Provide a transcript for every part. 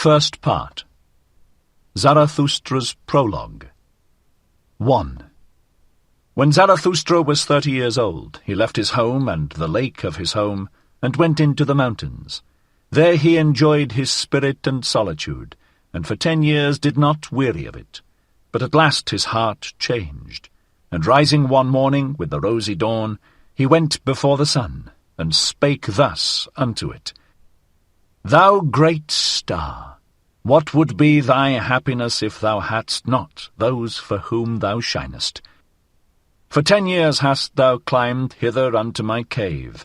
First part. Zarathustra's Prologue. 1. When Zarathustra was 30 years old, he left his home and the lake of his home, and went into the mountains. There he enjoyed his spirit and solitude, and for 10 years did not weary of it. But at last his heart changed, and rising one morning with the rosy dawn, he went before the sun, and spake thus unto it. Thou great star, what would be thy happiness if thou hadst not those for whom thou shinest? For 10 years hast thou climbed hither unto my cave.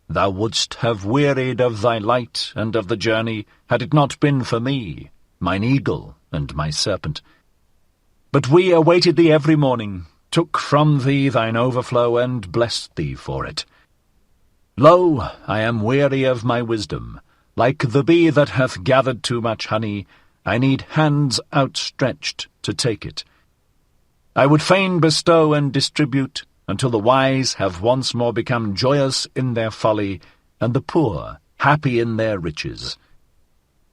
Thou wouldst have wearied of thy light and of the journey, had it not been for me, mine eagle and my serpent. But we awaited thee every morning, took from thee thine overflow, and blessed thee for it. Lo, I am weary of my wisdom. Like the bee that hath gathered too much honey, I need hands outstretched to take it. I would fain bestow and distribute, until the wise have once more become joyous in their folly, and the poor happy in their riches.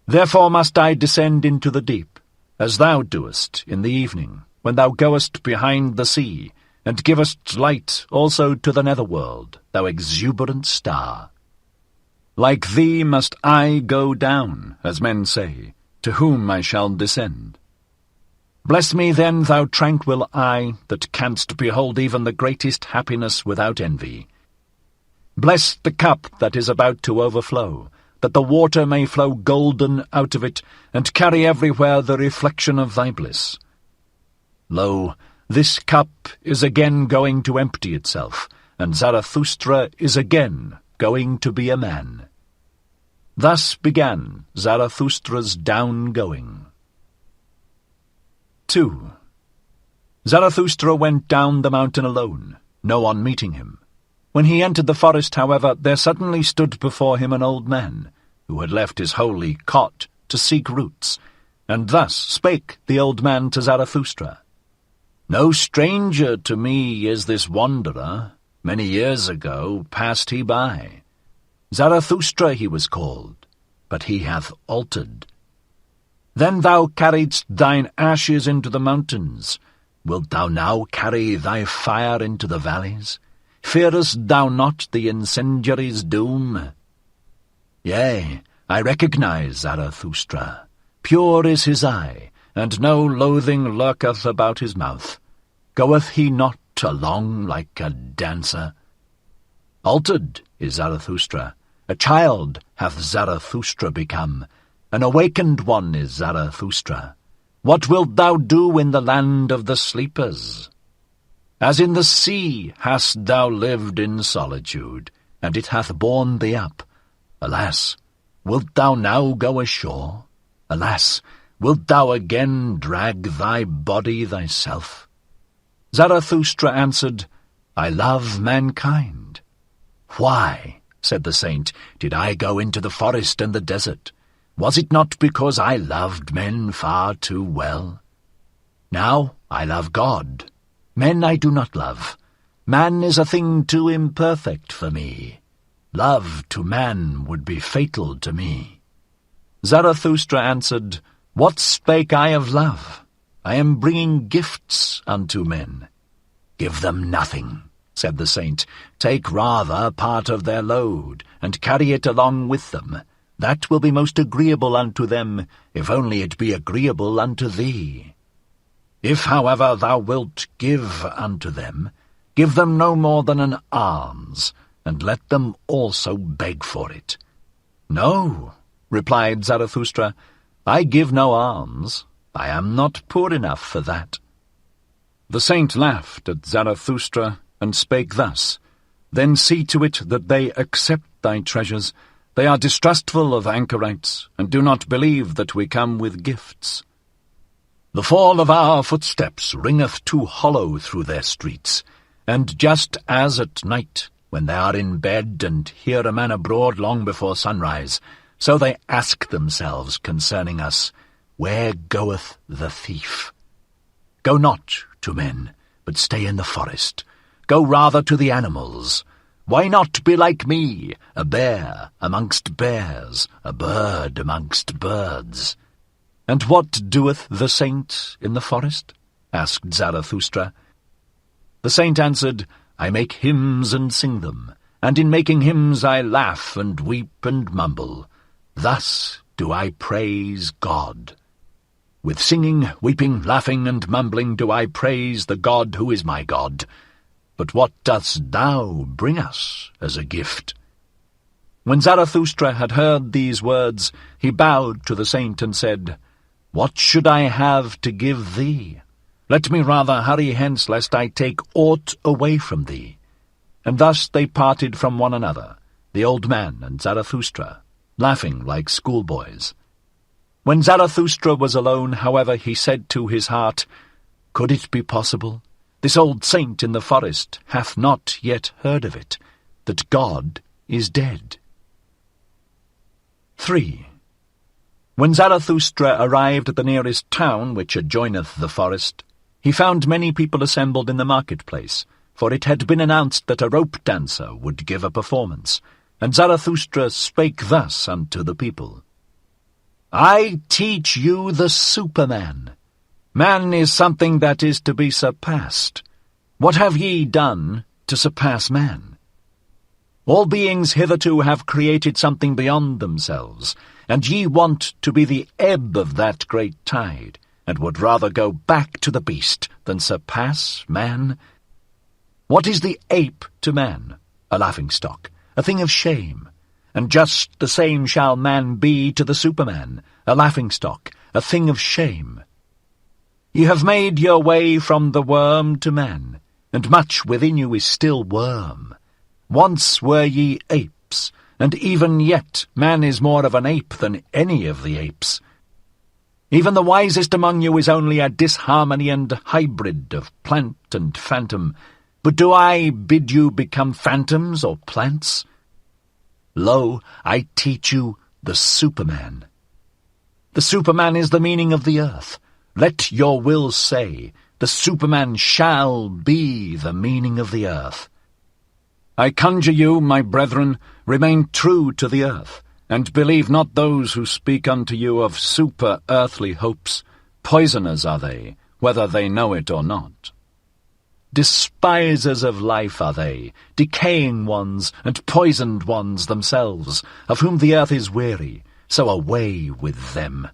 Therefore must I descend into the deep, as thou doest in the evening, when thou goest behind the sea, and givest light also to the netherworld, thou exuberant star. Like thee must I go down, as men say, to whom I shall descend. Bless me then, thou tranquil eye, that canst behold even the greatest happiness without envy. Bless the cup that is about to overflow, that the water may flow golden out of it, and carry everywhere the reflection of thy bliss. Lo, this cup is again going to empty itself, and Zarathustra is again going to be a man. Thus began Zarathustra's down-going. 2. Zarathustra went down the mountain alone, no one meeting him. When he entered the forest, however, there suddenly stood before him an old man, who had left his holy cot to seek roots, and thus spake the old man to Zarathustra. No stranger to me is this wanderer. Many years ago passed he by. Zarathustra he was called, but he hath altered. Then thou carriedst thine ashes into the mountains. Wilt thou now carry thy fire into the valleys? Fearest thou not the incendiary's doom? Yea, I recognize Zarathustra. Pure is his eye, and no loathing lurketh about his mouth. Goeth he not along like a dancer? Altered is Zarathustra. A child hath Zarathustra become. An awakened one is Zarathustra. What wilt thou do in the land of the sleepers? As in the sea hast thou lived in solitude, and it hath borne thee up. Alas, wilt thou now go ashore? Alas, wilt thou again drag thy body thyself? Zarathustra answered, I love mankind. Why, said the saint, did I go into the forest and the desert? Was it not because I loved men far too well? Now I love God. Men I do not love. Man is a thing too imperfect for me. Love to man would be fatal to me. Zarathustra answered, What spake I of love? I am bringing gifts unto men. Give them nothing, said the saint. Take rather part of their load, and carry it along with them. That will be most agreeable unto them, if only it be agreeable unto thee. If, however, thou wilt give unto them, give them no more than an alms, and let them also beg for it. No, replied Zarathustra, I give no alms. I am not poor enough for that. The saint laughed at Zarathustra, and spake thus, Then see to it that they accept thy treasures. They are distrustful of anchorites, and do not believe that we come with gifts. The fall of our footsteps ringeth too hollow through their streets, and just as at night, when they are in bed and hear a man abroad long before sunrise, so they ask themselves concerning us, Where goeth the thief? Go not to men, but stay in the forest. Go rather to the animals. Why not be like me, a bear amongst bears, a bird amongst birds? "And what doeth the saint in the forest?" asked Zarathustra. The saint answered, "I make hymns and sing them, and in making hymns I laugh and weep and mumble. Thus do I praise God. With singing, weeping, laughing, and mumbling do I praise the God who is my God. But what dost thou bring us as a gift?" When Zarathustra had heard these words, he bowed to the saint and said, "What should I have to give thee? Let me rather hurry hence, lest I take aught away from thee." And thus they parted from one another, the old man and Zarathustra, laughing like schoolboys. When Zarathustra was alone, however, he said to his heart, "Could it be possible? This old saint in the forest hath not yet heard of it, that God is dead." 3. When Zarathustra arrived at the nearest town which adjoineth the forest, he found many people assembled in the marketplace, for it had been announced that a rope-dancer would give a performance, and Zarathustra spake thus unto the people, "I teach you the Superman. Man is something that is to be surpassed. What have ye done to surpass man? All beings hitherto have created something beyond themselves, and ye want to be the ebb of that great tide, and would rather go back to the beast than surpass man. What is the ape to man? A laughing-stock, a thing of shame, and just the same shall man be to the Superman, a laughing-stock, a thing of shame. Ye have made your way from the worm to man, and much within you is still worm. Once were ye apes, and even yet man is more of an ape than any of the apes. Even the wisest among you is only a disharmony and hybrid of plant and phantom. But do I bid you become phantoms or plants? Lo, I teach you the Superman. The Superman is the meaning of the earth. Let your will say, the Superman shall be the meaning of the earth. I conjure you, my brethren, remain true to the earth, and believe not those who speak unto you of super-earthly hopes. Poisoners are they, whether they know it or not. Despisers of life are they, decaying ones and poisoned ones themselves, of whom the earth is weary, so away with them.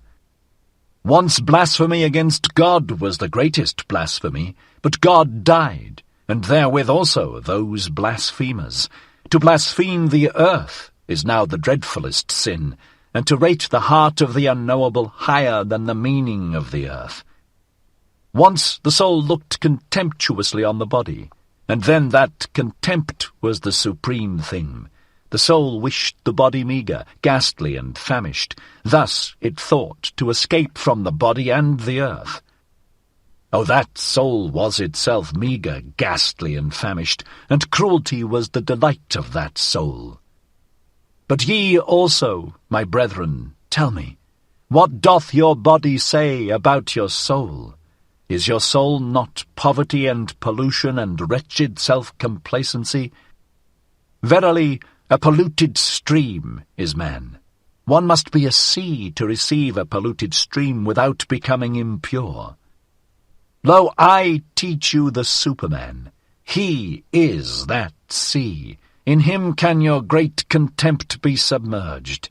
Once blasphemy against God was the greatest blasphemy, but God died, and therewith also those blasphemers. To blaspheme the earth is now the dreadfulest sin, and to rate the heart of the unknowable higher than the meaning of the earth. Once the soul looked contemptuously on the body, and then that contempt was the supreme thing. The soul wished the body meagre, ghastly, and famished. Thus it thought to escape from the body and the earth. Oh, that soul was itself meagre, ghastly, and famished, and cruelty was the delight of that soul. But ye also, my brethren, tell me, what doth your body say about your soul? Is your soul not poverty and pollution and wretched self-complacency? Verily, a polluted stream is man. One must be a sea to receive a polluted stream without becoming impure. Lo, I teach you the Superman. He is that sea. In him can your great contempt be submerged.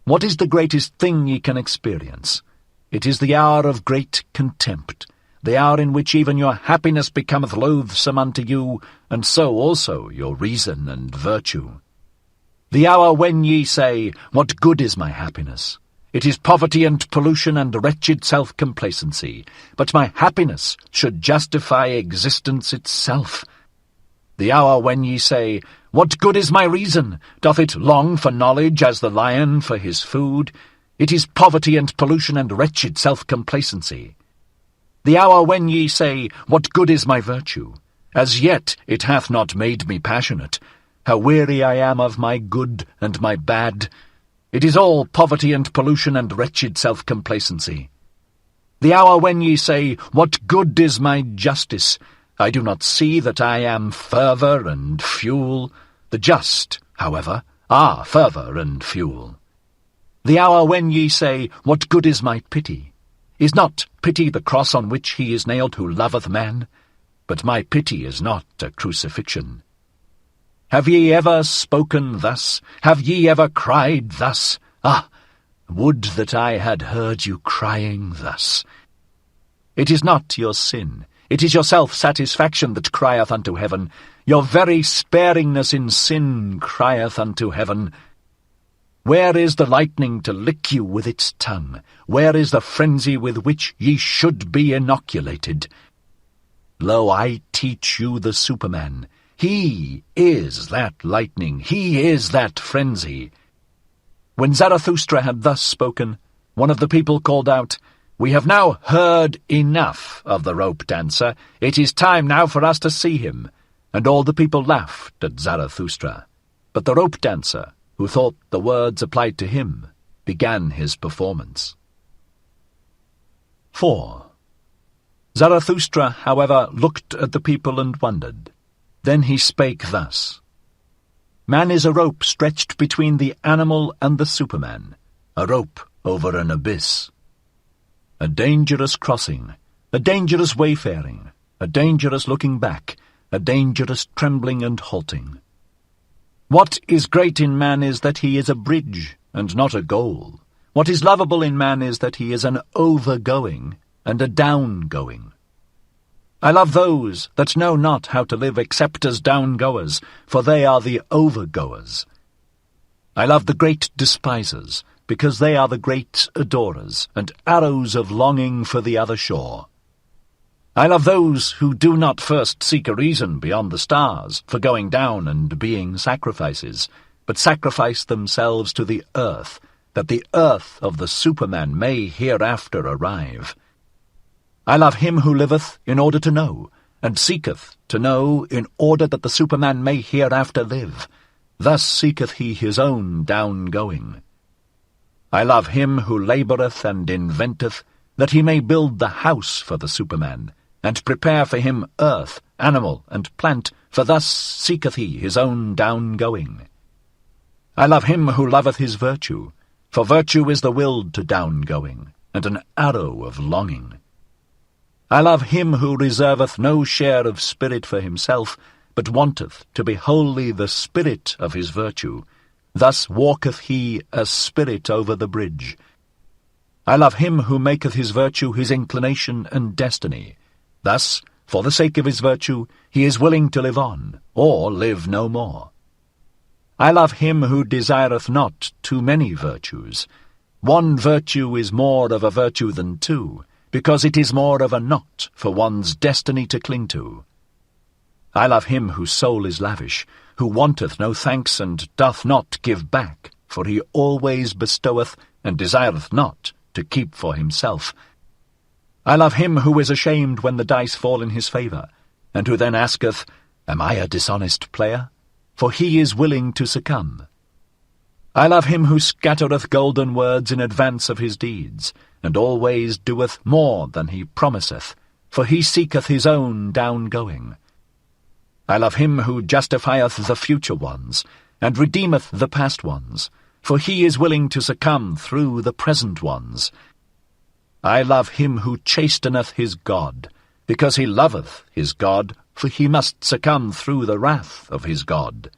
What is the greatest thing ye can experience? It is the hour of great contempt, the hour in which even your happiness becometh loathsome unto you, and so also your reason and virtue. The hour when ye say, What good is my happiness? It is poverty and pollution and wretched self-complacency, but my happiness should justify existence itself. The hour when ye say, What good is my reason? Doth it long for knowledge as the lion for his food? It is poverty and pollution and wretched self-complacency. The hour when ye say, What good is my virtue? As yet it hath not made me passionate. How weary I am of my good and my bad! It is all poverty and pollution and wretched self-complacency. The hour when ye say, What good is my justice? I do not see that I am fervour and fuel. The just, however, are fervour and fuel. The hour when ye say, What good is my pity? Is not pity the cross on which he is nailed who loveth man? But my pity is not a crucifixion. Have ye ever spoken thus? Have ye ever cried thus? Ah, would that I had heard you crying thus. It is not your sin, it is your self-satisfaction that crieth unto heaven. Your very sparingness in sin crieth unto heaven. Where is the lightning to lick you with its tongue? Where is the frenzy with which ye should be inoculated? Lo, I teach you the Superman. He is that lightning, he is that frenzy. When Zarathustra had thus spoken, one of the people called out, We have now heard enough of the rope dancer. It is time now for us to see him. And all the people laughed at Zarathustra. But the rope dancer, who thought the words applied to him, began his performance. 4. Zarathustra, however, looked at the people and wondered. Then he spake thus. Man is a rope stretched between the animal and the Superman, a rope over an abyss. A dangerous crossing, a dangerous wayfaring, a dangerous looking back, a dangerous trembling and halting. What is great in man is that he is a bridge and not a goal. What is lovable in man is that he is an overgoing and a downgoing. I love those that know not how to live except as downgoers, for they are the overgoers. I love the great despisers, because they are the great adorers, and arrows of longing for the other shore. I love those who do not first seek a reason beyond the stars for going down and being sacrifices, but sacrifice themselves to the earth, that the earth of the Superman may hereafter arrive. I love him who liveth in order to know, and seeketh to know in order that the Superman may hereafter live. Thus seeketh he his own downgoing. I love him who laboureth and inventeth, that he may build the house for the Superman, and prepare for him earth, animal, and plant, for thus seeketh he his own downgoing. I love him who loveth his virtue, for virtue is the will to downgoing, and an arrow of longing. I love him who reserveth no share of spirit for himself, but wanteth to be wholly the spirit of his virtue. Thus walketh he as spirit over the bridge. I love him who maketh his virtue his inclination and destiny. Thus, for the sake of his virtue, he is willing to live on, or live no more. I love him who desireth not too many virtues. One virtue is more of a virtue than two, because it is more of a knot for one's destiny to cling to. I love him whose soul is lavish, who wanteth no thanks and doth not give back, for he always bestoweth and desireth not to keep for himself. I love him who is ashamed when the dice fall in his favour, and who then asketh, Am I a dishonest player? For he is willing to succumb. I love him who scattereth golden words in advance of his deeds, and always doeth more than he promiseth, for he seeketh his own downgoing. I love him who justifieth the future ones, and redeemeth the past ones, for he is willing to succumb through the present ones. I love him who chasteneth his God, because he loveth his God, for he must succumb through the wrath of his God.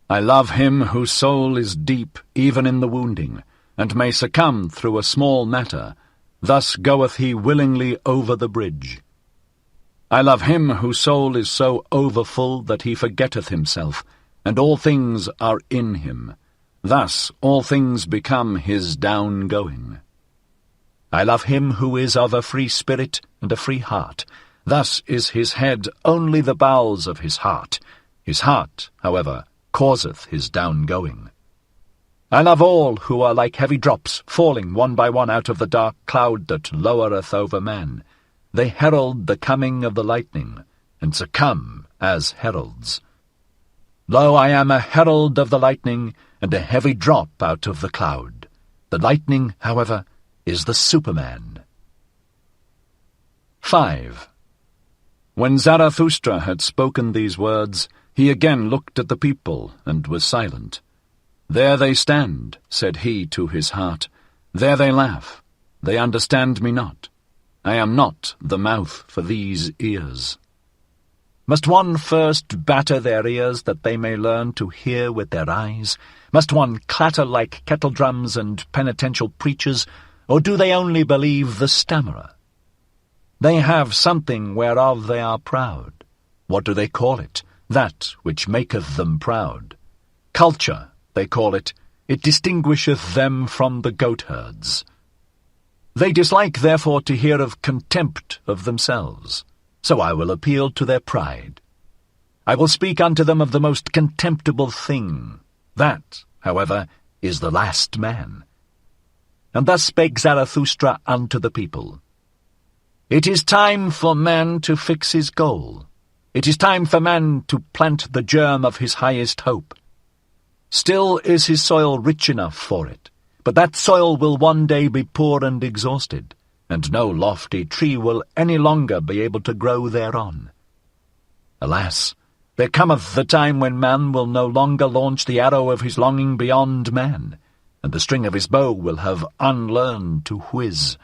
I love him whose soul is deep even in the wounding, and may succumb through a small matter. Thus goeth he willingly over the bridge. I love him whose soul is so overfull that he forgetteth himself, and all things are in him. Thus all things become his downgoing. I love him who is of a free spirit and a free heart. Thus is his head only the bowels of his heart. His heart, however, causeth his downgoing. I love all who are like heavy drops falling one by one out of the dark cloud that lowereth over man. They herald the coming of the lightning, and succumb as heralds. Lo, I am a herald of the lightning, and a heavy drop out of the cloud. The lightning, however, is the Superman. 5. When Zarathustra had spoken these words, he again looked at the people, and was silent. "There they stand," said he to his heart. "There they laugh. They understand me not. I am not the mouth for these ears." Must one first batter their ears that they may learn to hear with their eyes? Must one clatter like kettledrums and penitential preachers, or do they only believe the stammerer? They have something whereof they are proud. What do they call it? That which maketh them proud. Culture, they call it. It distinguisheth them from the goatherds. They dislike, therefore, to hear of contempt of themselves. So I will appeal to their pride. I will speak unto them of the most contemptible thing. That, however, is the last man. And thus spake Zarathustra unto the people. It is time for man to fix his goal. It is time for man to plant the germ of his highest hope. Still is his soil rich enough for it, but that soil will one day be poor and exhausted, and no lofty tree will any longer be able to grow thereon. Alas, there cometh the time when man will no longer launch the arrow of his longing beyond man, and the string of his bow will have unlearned to whiz.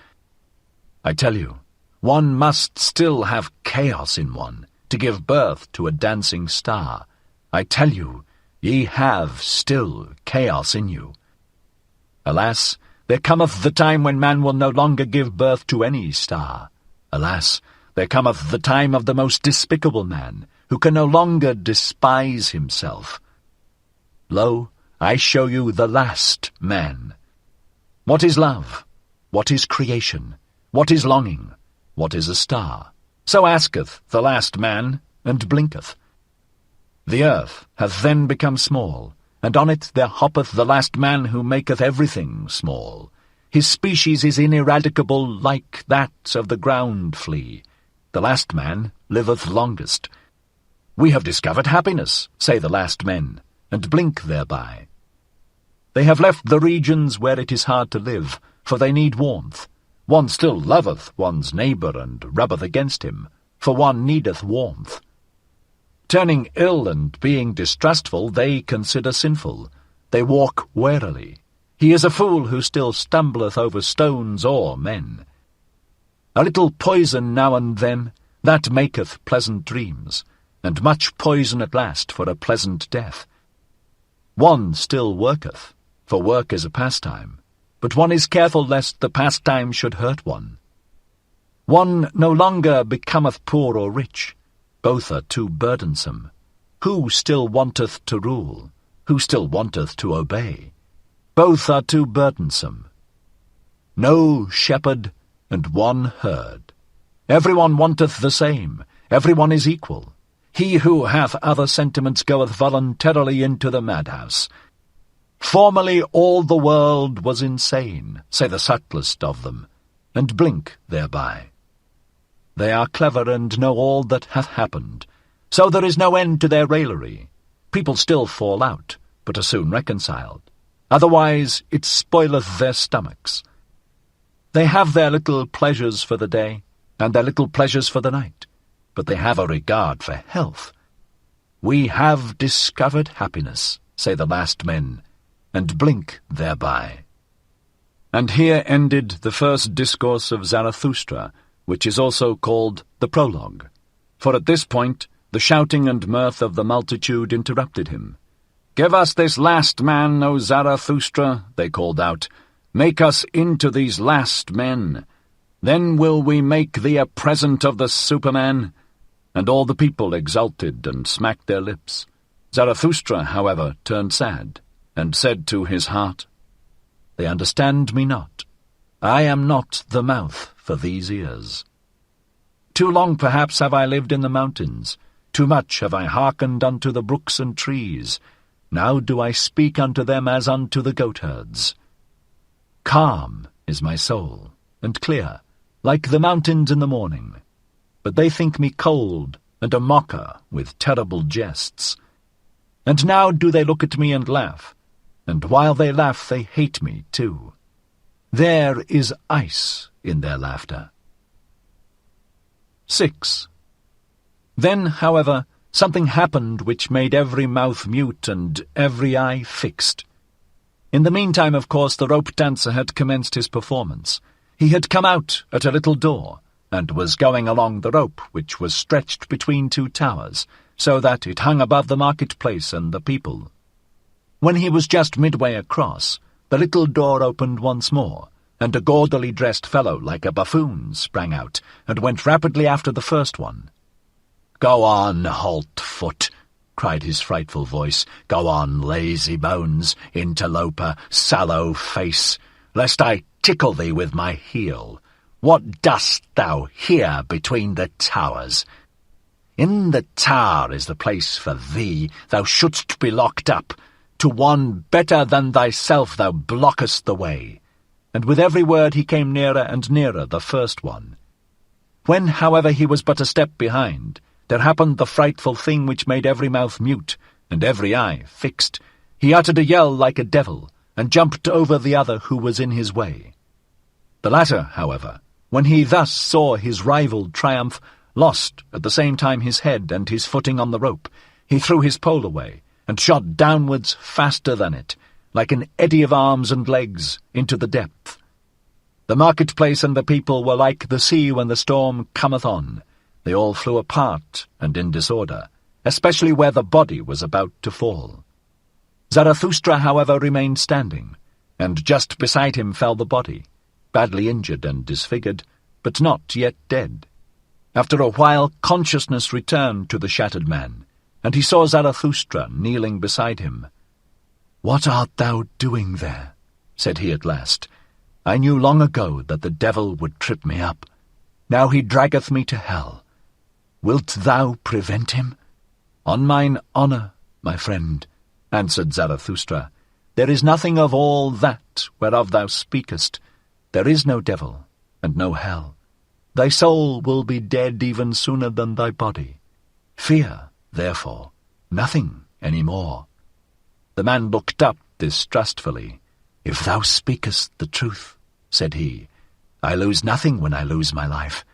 I tell you, one must still have chaos in one to give birth to a dancing star. I tell you, ye have still chaos in you. Alas, there cometh the time when man will no longer give birth to any star. Alas, there cometh the time of the most despicable man, who can no longer despise himself. Lo, I show you the last man. What is love? What is creation? What is longing? What is a star? So asketh the last man, and blinketh. The earth hath then become small, and on it there hoppeth the last man who maketh everything small. His species is ineradicable like that of the ground flea. The last man liveth longest. We have discovered happiness, say the last men, and blink thereby. They have left the regions where it is hard to live, for they need warmth. One still loveth one's neighbour and rubbeth against him, for one needeth warmth. Turning ill and being distrustful, they consider sinful. They walk warily. He is a fool who still stumbleth over stones or men. A little poison now and then, that maketh pleasant dreams, and much poison at last for a pleasant death. One still worketh, for work is a pastime, but one is careful lest the pastime should hurt one. One no longer becometh poor or rich. Both are too burdensome. Who still wanteth to rule? Who still wanteth to obey? Both are too burdensome. No shepherd and one herd. Every one wanteth the same. Every one is equal. He who hath other sentiments goeth voluntarily into the madhouse. Formerly all the world was insane, say the subtlest of them, and blink thereby. They are clever and know all that hath happened, so there is no end to their raillery. People still fall out, but are soon reconciled. Otherwise it spoileth their stomachs. They have their little pleasures for the day, and their little pleasures for the night, but they have a regard for health. We have discovered happiness, say the last men, and blink thereby. And here ended the first discourse of Zarathustra, which is also called the prologue, for at this point the shouting and mirth of the multitude interrupted him. "Give us this last man, O Zarathustra," they called out. "Make us into these last men. Then will we make thee a present of the Superman." And all the people exulted and smacked their lips. Zarathustra, however, turned sad, and said to his heart, "They understand me not. I am not the mouth for these ears. Too long perhaps have I lived in the mountains, too much have I hearkened unto the brooks and trees. Now do I speak unto them as unto the goatherds. Calm is my soul, and clear, like the mountains in the morning. But they think me cold, and a mocker with terrible jests. And now do they look at me and laugh, and while they laugh they hate me too. There is ice in their laughter." 6. Then, however, something happened which made every mouth mute and every eye fixed. In the meantime, of course, the rope dancer had commenced his performance. He had come out at a little door, and was going along the rope, which was stretched between two towers, so that it hung above the marketplace and the people. When he was just midway across, the little door opened once more, and a gaudily dressed fellow like a buffoon sprang out, and went rapidly after the first one. "Go on, halt-foot," cried his frightful voice. "Go on, lazy bones, interloper, sallow face, lest I tickle thee with my heel. What dost thou here between the towers? In the tower is the place for thee. Thou shouldst be locked up. To one better than thyself thou blockest the way." And with every word he came nearer and nearer the first one. When, however, he was but a step behind, there happened the frightful thing which made every mouth mute, and every eye fixed. He uttered a yell like a devil, and jumped over the other who was in his way. The latter, however, when he thus saw his rival triumph, lost at the same time his head and his footing on the rope. He threw his pole away, and shot downwards faster than it, like an eddy of arms and legs, into the depth. The marketplace and the people were like the sea when the storm cometh on. They all flew apart and in disorder, especially where the body was about to fall. Zarathustra, however, remained standing, and just beside him fell the body, badly injured and disfigured, but not yet dead. After a while consciousness returned to the shattered man, and he saw Zarathustra kneeling beside him. "What art thou doing there?" said he at last. "I knew long ago that the devil would trip me up. Now he draggeth me to hell. Wilt thou prevent him?" "On mine honour, my friend," answered Zarathustra, "there is nothing of all that whereof thou speakest. There is no devil, and no hell. Thy soul will be dead even sooner than thy body. Fear, therefore, nothing any more." The man looked up distrustfully. "If thou speakest the truth," said he, "I lose nothing when I lose my life.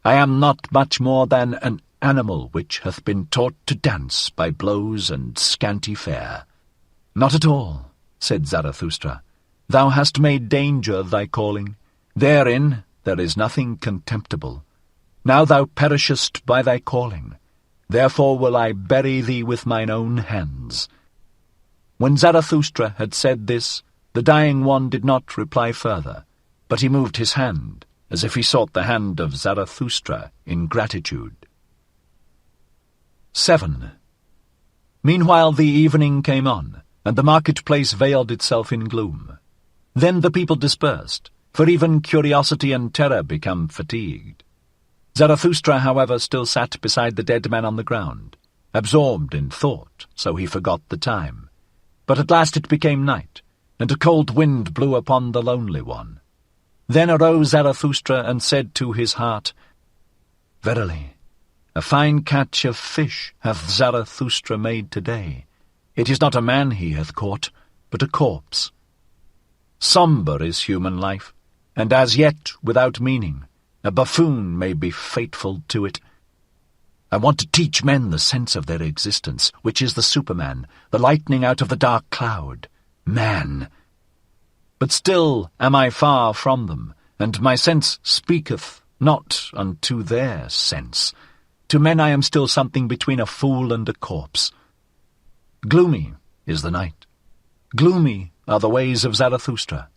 I am not much more than an animal which hath been taught to dance by blows and scanty fare." "Not at all," said Zarathustra. "Thou hast made danger thy calling. Therein there is nothing contemptible. Now thou perishest by thy calling. Therefore will I bury thee with mine own hands." When Zarathustra had said this, the dying one did not reply further, but he moved his hand, as if he sought the hand of Zarathustra in gratitude. 7. Meanwhile the evening came on, and the marketplace veiled itself in gloom. Then the people dispersed, for even curiosity and terror become fatigued. Zarathustra, however, still sat beside the dead man on the ground, absorbed in thought, so he forgot the time. But at last it became night, and a cold wind blew upon the lonely one. Then arose Zarathustra and said to his heart, "Verily, a fine catch of fish hath Zarathustra made today. It is not a man he hath caught, but a corpse. Sombre is human life, and as yet without meaning. A buffoon may be fateful to it. I want to teach men the sense of their existence, which is the Superman, the lightning out of the dark cloud, man. But still am I far from them, and my sense speaketh not unto their sense. To men I am still something between a fool and a corpse. Gloomy is the night. Gloomy are the ways of Zarathustra.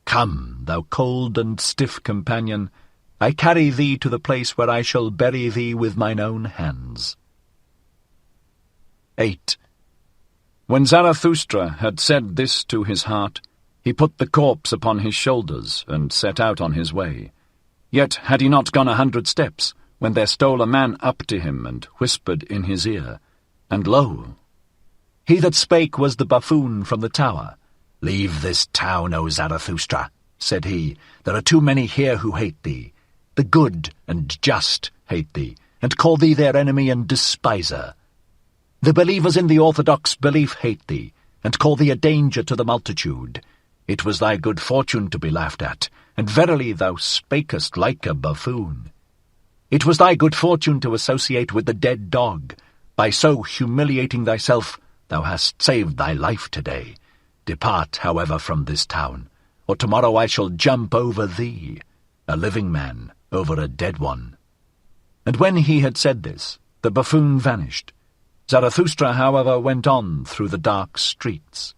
Come, thou cold and stiff companion, I carry thee to the place where I shall bury thee with mine own hands. 8. When Zarathustra had said this to his heart, he put the corpse upon his shoulders and set out on his way. Yet had he not gone 100 steps, when there stole a man up to him and whispered in his ear, and lo! He that spake was the buffoon from the tower. "Leave this town, O Zarathustra," said he. "There are too many here who hate thee. The good and just hate thee, and call thee their enemy and despiser. The believers in the orthodox belief hate thee, and call thee a danger to the multitude. It was thy good fortune to be laughed at, and verily thou spakest like a buffoon. It was thy good fortune to associate with the dead dog. By so humiliating thyself, thou hast saved thy life today. Depart, however, from this town, or tomorrow I shall jump over thee, a living man over a dead one." And when he had said this, the buffoon vanished. Zarathustra, however, went on through the dark streets.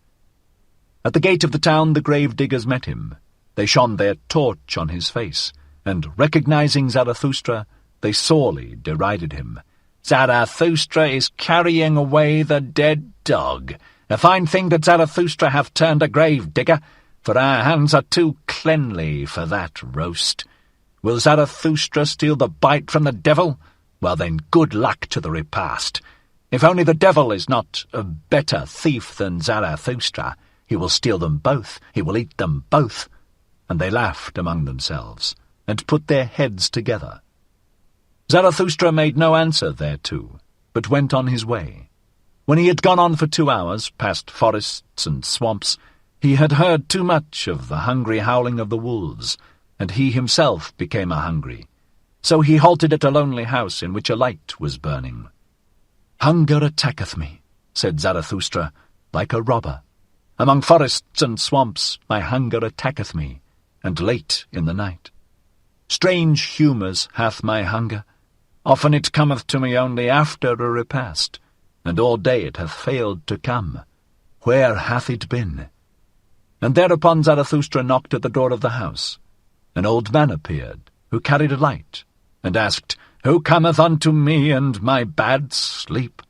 At the gate of the town the grave-diggers met him. They shone their torch on his face, and, recognizing Zarathustra, they sorely derided him. "Zarathustra is carrying away the dead dog. A fine thing that Zarathustra hath turned a grave-digger, for our hands are too cleanly for that roast. Will Zarathustra steal the bite from the devil? Well then, good luck to the repast. If only the devil is not a better thief than Zarathustra, he will steal them both, he will eat them both." And they laughed among themselves, and put their heads together. Zarathustra made no answer thereto, but went on his way. When he had gone on for 2 hours, past forests and swamps, he had heard too much of the hungry howling of the wolves, and he himself became a-hungry. So he halted at a lonely house in which a light was burning. "Hunger attacketh me," said Zarathustra, "like a robber. Among forests and swamps my hunger attacketh me, and late in the night. Strange humours hath my hunger. Often it cometh to me only after a repast, and all day it hath failed to come. Where hath it been?" And thereupon Zarathustra knocked at the door of the house. An old man appeared, who carried a light, and asked, "Who cometh unto me and my bad sleep?"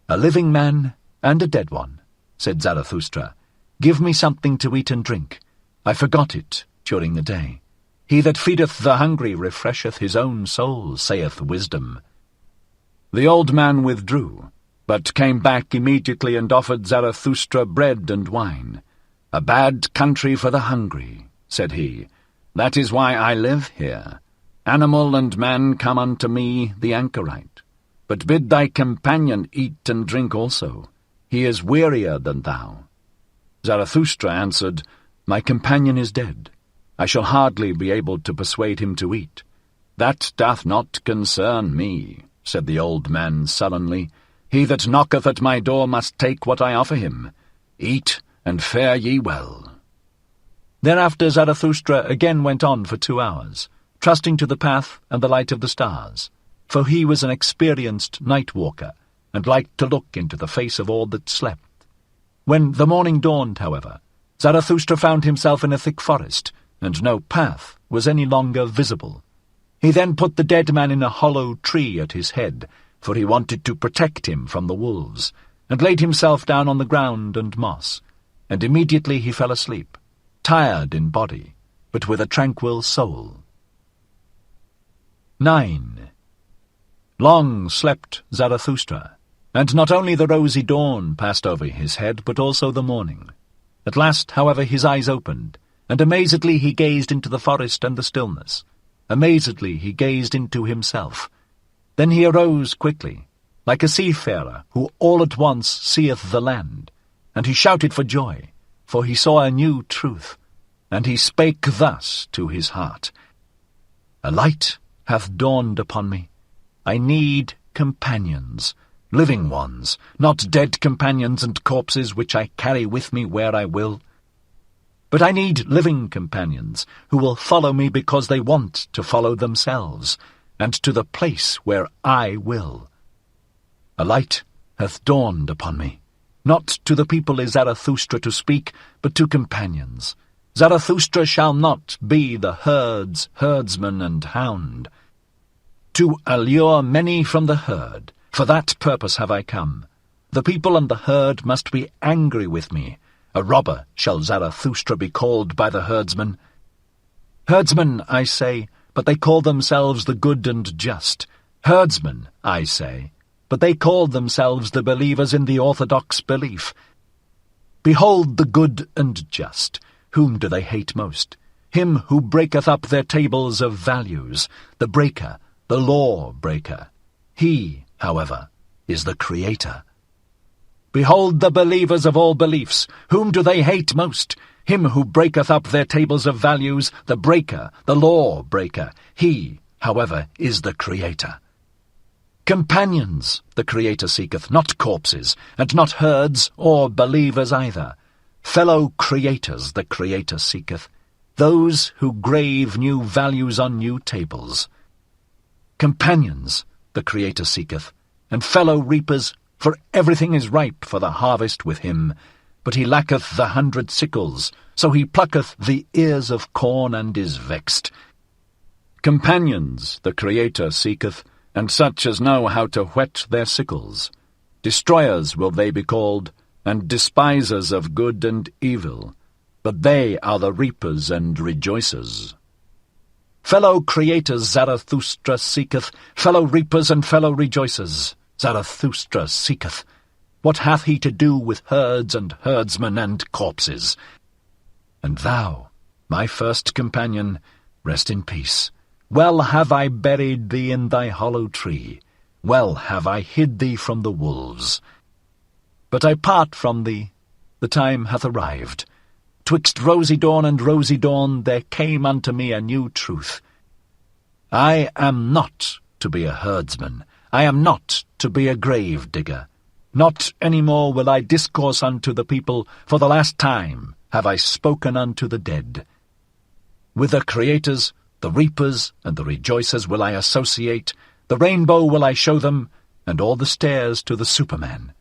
"A living man and a dead one," said Zarathustra. "Give me something to eat and drink. I forgot it during the day. He that feedeth the hungry refresheth his own soul, saith wisdom." The old man withdrew, but came back immediately and offered Zarathustra bread and wine. "A bad country for the hungry," said he. "That is why I live here. Animal and man come unto me, the anchorite. But bid thy companion eat and drink also. He is wearier than thou." Zarathustra answered, "My companion is dead. I shall hardly be able to persuade him to eat." "That doth not concern me," said the old man sullenly. "He that knocketh at my door must take what I offer him. Eat, and fare ye well." Thereafter Zarathustra again went on for 2 hours, trusting to the path and the light of the stars, for he was an experienced night-walker, and liked to look into the face of all that slept. When the morning dawned, however, Zarathustra found himself in a thick forest, and no path was any longer visible. He then put the dead man in a hollow tree at his head, for he wanted to protect him from the wolves, and laid himself down on the ground and moss, and immediately he fell asleep, tired in body, but with a tranquil soul. 9. Long slept Zarathustra, and not only the rosy dawn passed over his head, but also the morning. At last, however, his eyes opened, and amazedly he gazed into the forest and the stillness. Amazedly he gazed into himself. Then he arose quickly, like a seafarer who all at once seeth the land, and he shouted for joy, for he saw a new truth, and he spake thus to his heart, "A light hath dawned upon me. I need companions, living ones, not dead companions and corpses which I carry with me where I will. But I need living companions, who will follow me because they want to follow themselves, and to the place where I will. A light hath dawned upon me. Not to the people is Zarathustra to speak, but to companions. Zarathustra shall not be the herd's herdsman and hound. To allure many from the herd, for that purpose have I come. The people and the herd must be angry with me. A robber shall Zarathustra be called by the herdsmen. Herdsmen, I say, but they call themselves the good and just. Herdsmen, I say, but they call themselves the believers in the orthodox belief. Behold the good and just. Whom do they hate most? Him who breaketh up their tables of values, the breaker, the law-breaker. He, however, is the Creator. Behold the believers of all beliefs. Whom do they hate most? Him who breaketh up their tables of values, the breaker, the law-breaker. He, however, is the Creator. Companions the Creator seeketh, not corpses, and not herds or believers either. Fellow creators the Creator seeketh, those who grave new values on new tables. Companions the Creator seeketh, and fellow reapers, for everything is ripe for the harvest with him. But he lacketh the 100 sickles, so he plucketh the ears of corn and is vexed. Companions the Creator seeketh, and such as know how to whet their sickles. Destroyers will they be called, and despisers of good and evil, but they are the reapers and rejoicers. Fellow creators Zarathustra seeketh, fellow reapers and fellow rejoicers Zarathustra seeketh. What hath he to do with herds and herdsmen and corpses? And thou, my first companion, rest in peace. Well have I buried thee in thy hollow tree, well have I hid thee from the wolves. But I part from thee, the time hath arrived. 'Twixt rosy dawn and rosy dawn there came unto me a new truth. I am not to be a herdsman, I am not to be a grave digger. Not any more will I discourse unto the people, for the last time have I spoken unto the dead. With the creators, the reapers, and the rejoicers will I associate, the rainbow will I show them, and all the stairs to the Superman.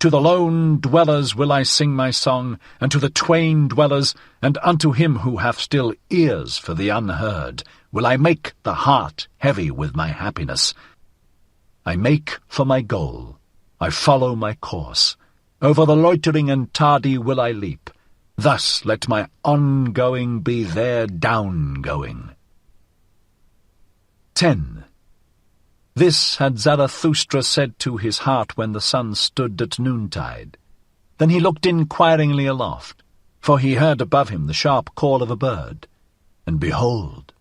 To the lone dwellers will I sing my song, and to the twain dwellers, and unto him who hath still ears for the unheard, will I make the heart heavy with my happiness. I make for my goal, I follow my course. Over the loitering and tardy will I leap. Thus let my ongoing be their downgoing. 10. This had Zarathustra said to his heart when the sun stood at noontide. Then he looked inquiringly aloft, for he heard above him the sharp call of a bird. And behold,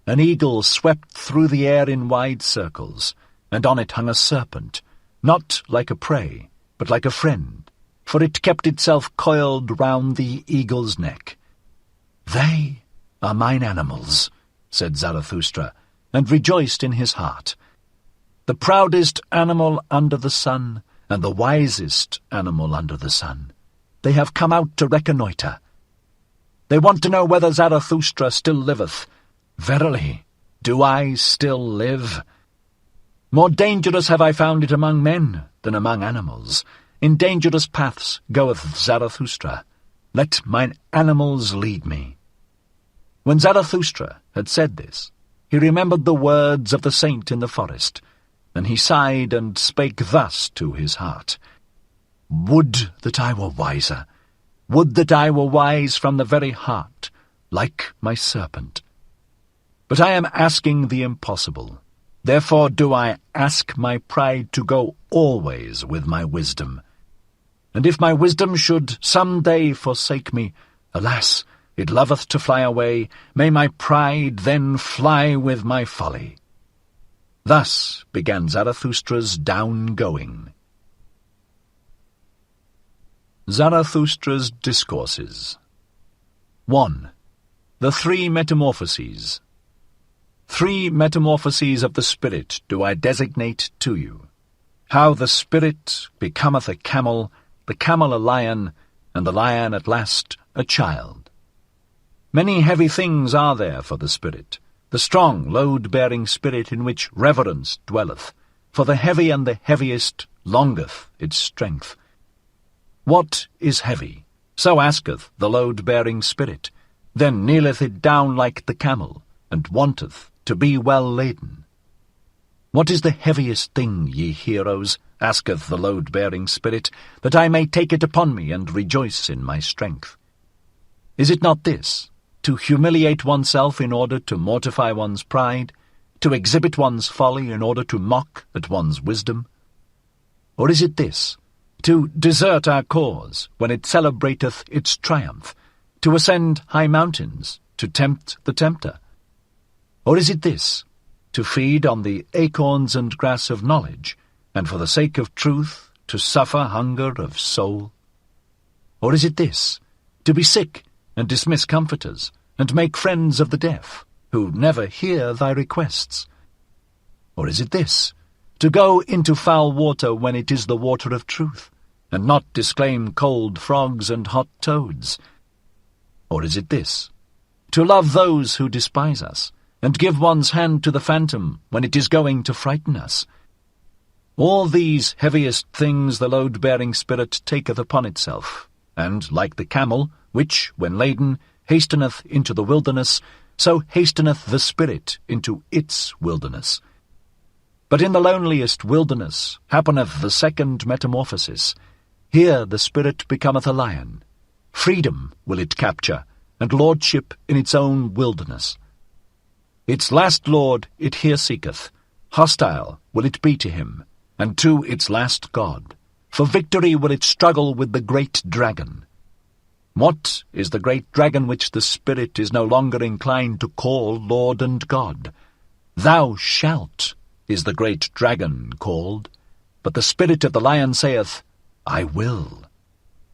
an eagle swept through the air in wide circles, and on it hung a serpent, not like a prey, but like a friend, for it kept itself coiled round the eagle's neck. They are mine animals, said Zarathustra, and rejoiced in his heart. The proudest animal under the sun, and the wisest animal under the sun. They have come out to reconnoitre. They want to know whether Zarathustra still liveth. Verily, do I still live? More dangerous have I found it among men than among animals. In dangerous paths goeth Zarathustra. Let mine animals lead me. When Zarathustra had said this, he remembered the words of the saint in the forest, and he sighed and spake thus to his heart. Would that I were wiser! Would that I were wise from the very heart, like my serpent! But I am asking the impossible. Therefore do I ask my pride to go always with my wisdom. And if my wisdom should some day forsake me, alas, it loveth to fly away, may my pride then fly with my folly. Thus began Zarathustra's down-going. Zarathustra's Discourses. 1. The Three Metamorphoses. 3 metamorphoses of the spirit do I designate to you. How the spirit becometh a camel a lion, and the lion at last a child. Many heavy things are there for the spirit, the strong, load-bearing spirit in which reverence dwelleth, for the heavy and the heaviest longeth its strength. What is heavy? So asketh the load-bearing spirit. Then kneeleth it down like the camel, and wanteth to be well laden. What is the heaviest thing, ye heroes? Asketh the load-bearing spirit, that I may take it upon me and rejoice in my strength. Is it not this, to humiliate oneself in order to mortify one's pride, to exhibit one's folly in order to mock at one's wisdom? Or is it this, to desert our cause when it celebrateth its triumph, to ascend high mountains, to tempt the tempter? Or is it this, to feed on the acorns and grass of knowledge, and for the sake of truth to suffer hunger of soul? Or is it this, to be sick and dismiss comforters, and make friends of the deaf, who never hear thy requests? Or is it this, to go into foul water when it is the water of truth, and not disclaim cold frogs and hot toads? Or is it this: to love those who despise us, and give one's hand to the phantom when it is going to frighten us? All these heaviest things the load-bearing spirit taketh upon itself, and, like the camel, which, when laden, hasteneth into the wilderness, so hasteneth the spirit into its wilderness. But in the loneliest wilderness happeneth the second metamorphosis. Here the spirit becometh a lion. Freedom will it capture, and lordship in its own wilderness. Its last lord it here seeketh. Hostile will it be to him, and to its last god. For victory will it struggle with the great dragon. What is the great dragon which the spirit is no longer inclined to call Lord and God? Thou shalt is the great dragon called, but the spirit of the lion saith, I will.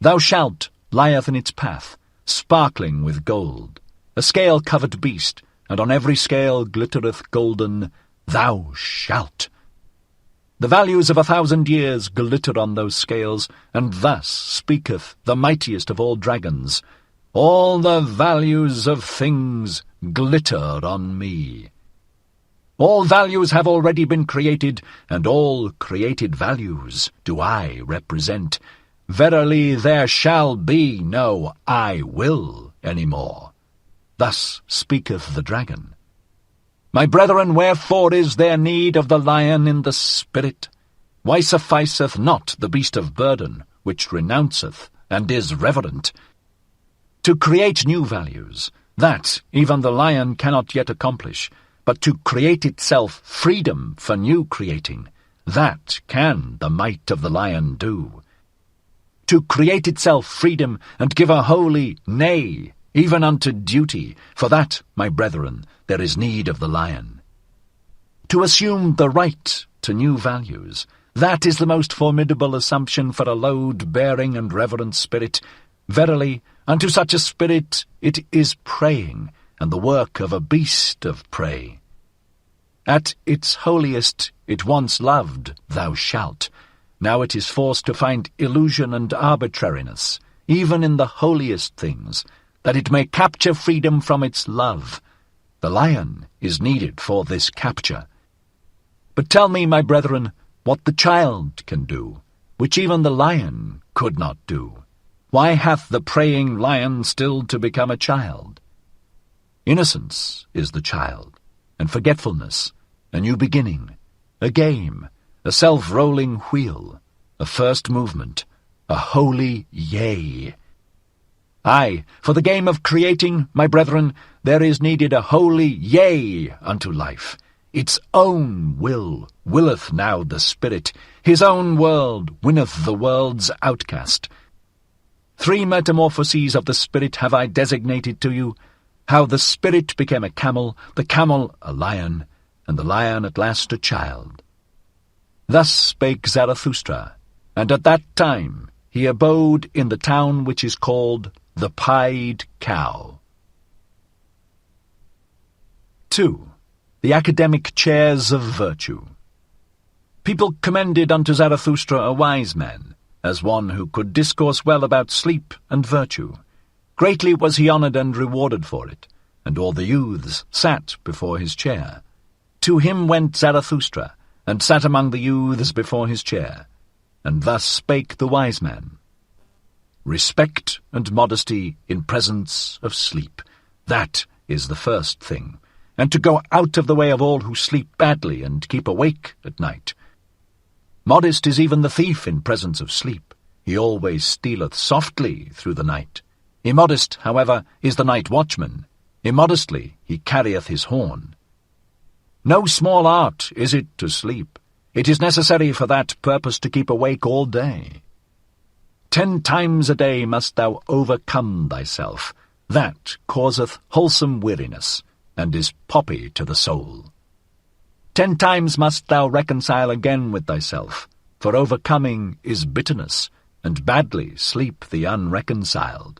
Thou shalt lieth in its path, sparkling with gold, a scale-covered beast, and on every scale glittereth golden, Thou shalt. The values of 1,000 years glitter on those scales, and thus speaketh the mightiest of all dragons, All the values of things glitter on me. All values have already been created, and all created values do I represent. Verily there shall be no I will any more. Thus speaketh the dragon. My brethren, wherefore is there need of the lion in the spirit? Why sufficeth not the beast of burden, which renounceth and is reverent? To create new values, that even the lion cannot yet accomplish, but to create itself freedom for new creating, that can the might of the lion do. To create itself freedom and give a holy nay, even unto duty, for that, my brethren, there is need of the lion. To assume the right to new values, that is the most formidable assumption for a load-bearing and reverent spirit. Verily, unto such a spirit it is praying, and the work of a beast of prey. At its holiest it once loved, thou shalt. Now it is forced to find illusion and arbitrariness, even in the holiest things, that it may capture freedom from its love. The lion is needed for this capture. But tell me, my brethren, what the child can do, which even the lion could not do. Why hath the praying lion still to become a child? Innocence is the child, and forgetfulness, a new beginning, a game, a self-rolling wheel, a first movement, a holy yea. Aye, for the game of creating, my brethren, there is needed a holy yea unto life. Its own will willeth now the spirit, his own world winneth the world's outcast. 3 metamorphoses of the spirit have I designated to you, how the spirit became a camel, the camel a lion, and the lion at last a child. Thus spake Zarathustra, and at that time he abode in the town which is called the Pied Cow. 2. The academic chairs of virtue. People commended unto Zarathustra a wise man, as one who could discourse well about sleep and virtue. Greatly was he honoured and rewarded for it, and all the youths sat before his chair. To him went Zarathustra, and sat among the youths before his chair, and thus spake the wise man. Respect and modesty in presence of sleep, that is the first thing, and to go out of the way of all who sleep badly and keep awake at night. Modest is even the thief in presence of sleep. He always stealeth softly through the night. Immodest, however, is the night watchman. Immodestly he carrieth his horn. No small art is it to sleep. It is necessary for that purpose to keep awake all day. 10 times a day must thou overcome thyself. That causeth wholesome weariness, and is poppy to the soul. 10 times must thou reconcile again with thyself, for overcoming is bitterness, and badly sleep the unreconciled.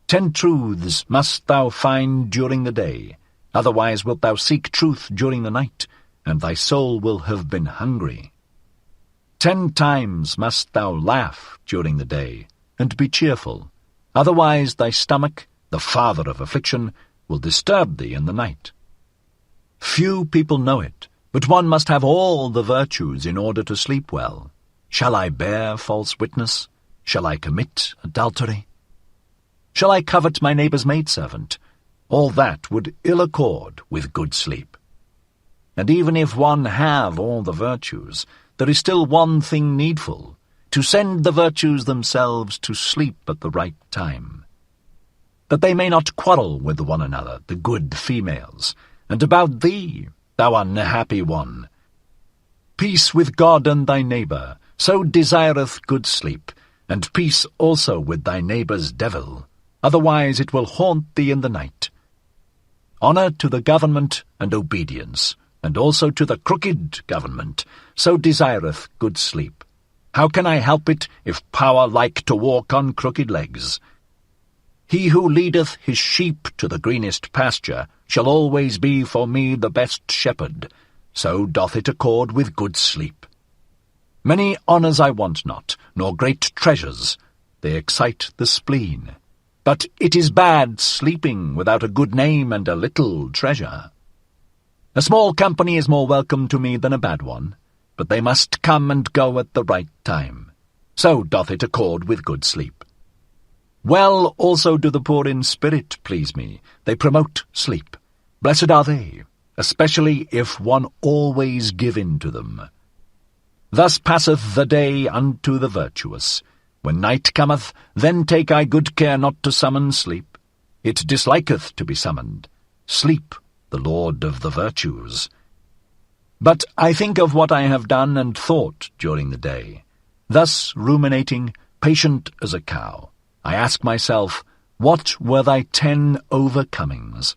10 truths must thou find during the day, otherwise wilt thou seek truth during the night, and thy soul will have been hungry. 10 times must thou laugh during the day, and be cheerful. Otherwise thy stomach, the father of affliction, will disturb thee in the night. Few people know it, but one must have all the virtues in order to sleep well. Shall I bear false witness? Shall I commit adultery? Shall I covet my neighbour's maidservant? All that would ill accord with good sleep. And even if one have all the virtues, there is still one thing needful, to send the virtues themselves to sleep at the right time, that they may not quarrel with one another, the good females. And about thee, thou unhappy one, peace with God and thy neighbour, so desireth good sleep, and peace also with thy neighbour's devil, otherwise it will haunt thee in the night. Honour to the government and obedience, and also to the crooked government, so desireth good sleep. How can I help it, if power like to walk on crooked legs? He who leadeth his sheep to the greenest pasture shall always be for me the best shepherd, so doth it accord with good sleep. Many honours I want not, nor great treasures, they excite the spleen. But it is bad sleeping without a good name and a little treasure. A small company is more welcome to me than a bad one, but they must come and go at the right time. So doth it accord with good sleep. Well also do the poor in spirit please me, they promote sleep. Blessed are they, especially if one always give in to them. Thus passeth the day unto the virtuous. When night cometh, then take I good care not to summon sleep. It disliketh to be summoned. Sleep, the lord of the virtues. But I think of what I have done and thought during the day. Thus ruminating, patient as a cow, I ask myself, what were thy 10 overcomings?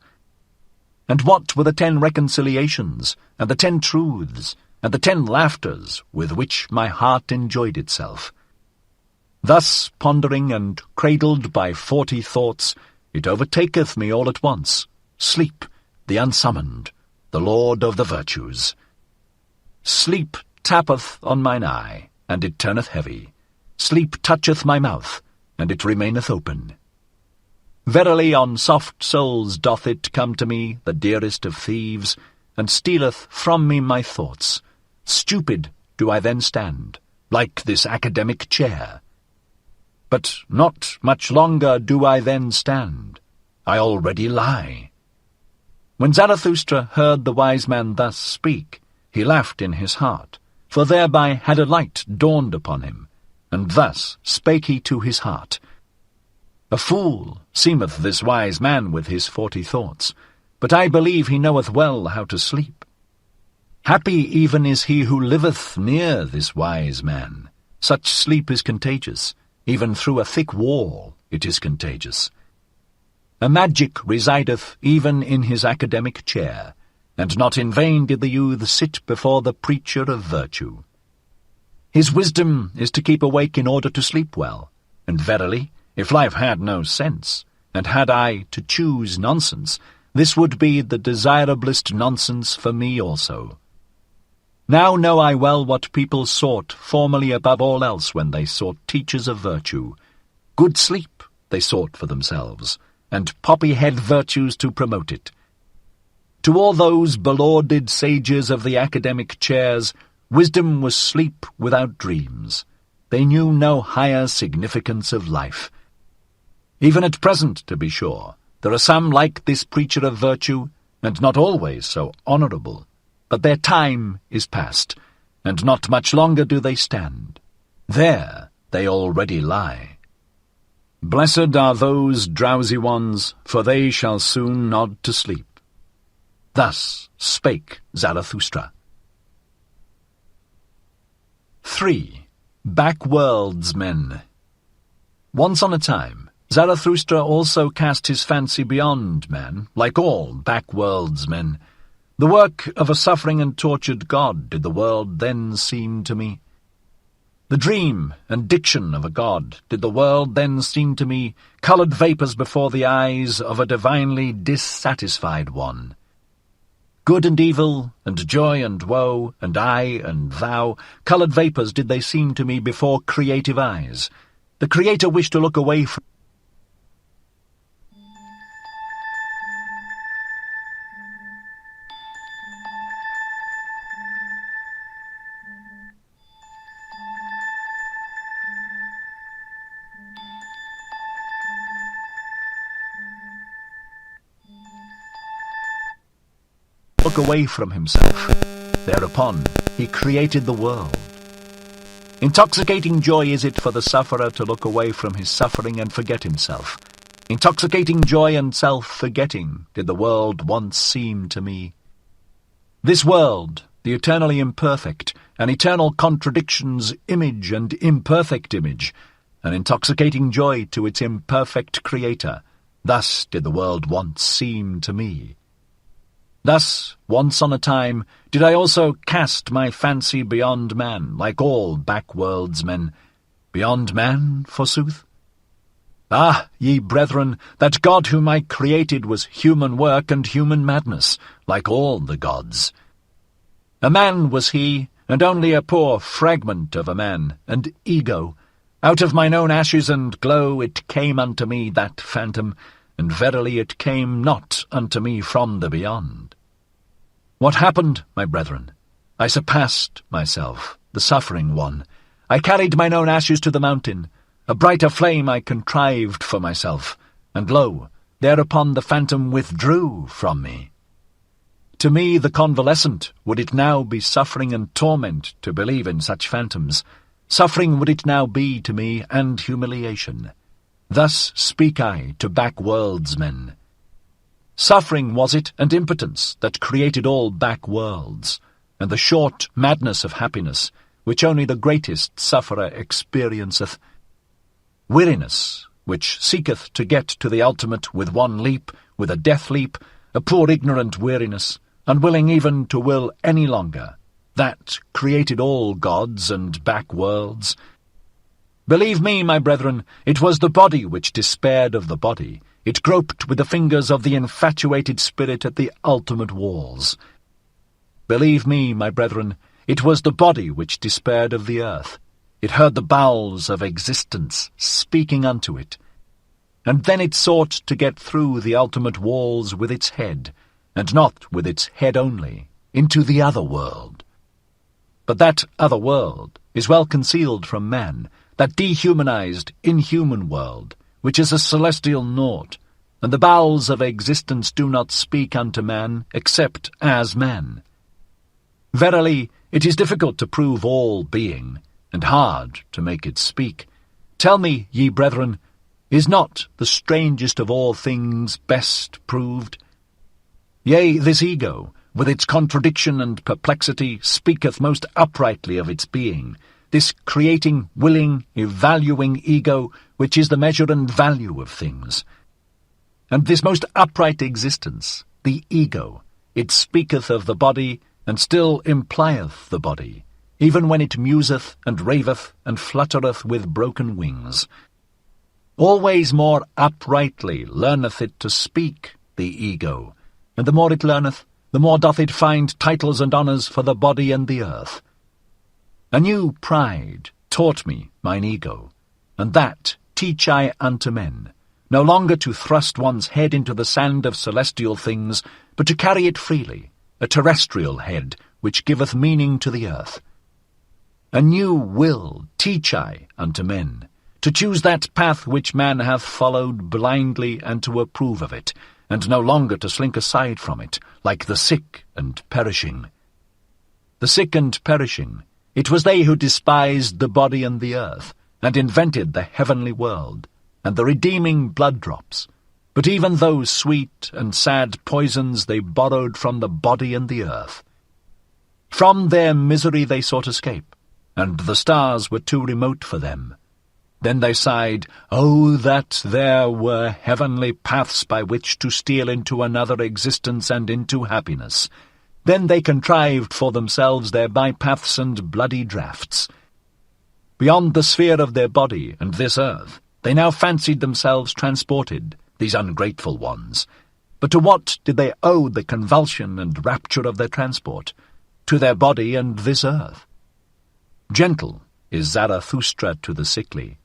And what were the 10 reconciliations, and the 10 truths, and the 10 laughters with which my heart enjoyed itself? Thus pondering and cradled by 40 thoughts, it overtaketh me all at once. Sleep, the unsummoned, the lord of the virtues. Sleep tappeth on mine eye, and it turneth heavy. Sleep toucheth my mouth, and it remaineth open. Verily on soft souls doth it come to me, the dearest of thieves, and stealeth from me my thoughts. Stupid do I then stand, like this academic chair. But not much longer do I then stand. I already lie. When Zarathustra heard the wise man thus speak, he laughed in his heart, for thereby had a light dawned upon him, and thus spake he to his heart. A fool seemeth this wise man with his 40 thoughts, but I believe he knoweth well how to sleep. Happy even is he who liveth near this wise man. Such sleep is contagious, even through a thick wall it is contagious. A magic resideth even in his academic chair, and not in vain did the youth sit before the preacher of virtue. His wisdom is to keep awake in order to sleep well, and verily, if life had no sense, and had I to choose nonsense, this would be the desirablest nonsense for me also. Now know I well what people sought formerly above all else when they sought teachers of virtue. Good sleep they sought for themselves, and poppy-head virtues to promote it. To all those belauded sages of the academic chairs, wisdom was sleep without dreams. They knew no higher significance of life. Even at present, to be sure, there are some like this preacher of virtue, and not always so honourable. But their time is past, and not much longer do they stand. There they already lie. Blessed are those drowsy ones, for they shall soon nod to sleep. Thus spake Zarathustra. 3. Backworldsmen. Once on a time, Zarathustra also cast his fancy beyond man, like all backworldsmen. The work of a suffering and tortured god did the world then seem to me. The dream and diction of a god did the world then seem to me, coloured vapours before the eyes of a divinely dissatisfied one. Good and evil, and joy and woe, and I and thou, coloured vapours did they seem to me before creative eyes. The Creator wished to look away from himself. Thereupon he created the world. Intoxicating joy is it for the sufferer to look away from his suffering and forget himself. Intoxicating joy and self-forgetting did the world once seem to me. This world, the eternally imperfect, an eternal contradiction's image and imperfect image, an intoxicating joy to its imperfect creator, thus did the world once seem to me. Thus, once on a time, did I also cast my fancy beyond man, like all backworldsmen. Beyond man, forsooth? Ah, ye brethren, that God whom I created was human work and human madness, like all the gods. A man was he, and only a poor fragment of a man, and ego. Out of mine own ashes and glow it came unto me, that phantom, and verily it came not unto me from the beyond. What happened, my brethren? I surpassed myself, the suffering one. I carried mine own ashes to the mountain. A brighter flame I contrived for myself, and lo, thereupon the phantom withdrew from me. To me, the convalescent, would it now be suffering and torment to believe in such phantoms. Suffering would it now be to me, and humiliation. Thus speak I to backworldsmen. Suffering was it, and impotence, that created all back-worlds, and the short madness of happiness, which only the greatest sufferer experienceth. Weariness, which seeketh to get to the ultimate with one leap, with a death leap, a poor ignorant weariness, unwilling even to will any longer, that created all gods and back-worlds. Believe me, my brethren, it was the body which despaired of the body. It groped with the fingers of the infatuated spirit at the ultimate walls. Believe me, my brethren, it was the body which despaired of the earth. It heard the bowels of existence speaking unto it. And then it sought to get through the ultimate walls with its head, and not with its head only, into the other world. But that other world is well concealed from man, that dehumanized, inhuman world, which is a celestial naught, and the bowels of existence do not speak unto man except as man. Verily, it is difficult to prove all being, and hard to make it speak. Tell me, ye brethren, is not the strangest of all things best proved? Yea, this ego, with its contradiction and perplexity, speaketh most uprightly of its being, this creating, willing, evaluing ego, which is the measure and value of things. And this most upright existence, the ego, it speaketh of the body, and still implieth the body, even when it museth and raveth and fluttereth with broken wings. Always more uprightly learneth it to speak, the ego, and the more it learneth, the more doth it find titles and honours for the body and the earth. A new pride taught me mine ego, and that teach I unto men, no longer to thrust one's head into the sand of celestial things, but to carry it freely, a terrestrial head, which giveth meaning to the earth. A new will teach I unto men, to choose that path which man hath followed blindly, and to approve of it, and no longer to slink aside from it, like the sick and perishing. The sick and perishing, it was they who despised the body and the earth, and invented the heavenly world, and the redeeming blood drops. But even those sweet and sad poisons they borrowed from the body and the earth. From their misery they sought escape, and the stars were too remote for them. Then they sighed, "Oh, that there were heavenly paths by which to steal into another existence and into happiness." Then they contrived for themselves their bypaths and bloody draughts. Beyond the sphere of their body and this earth, they now fancied themselves transported, these ungrateful ones. But to what did they owe the convulsion and rapture of their transport? To their body and this earth. Gentle is Zarathustra to the sickly.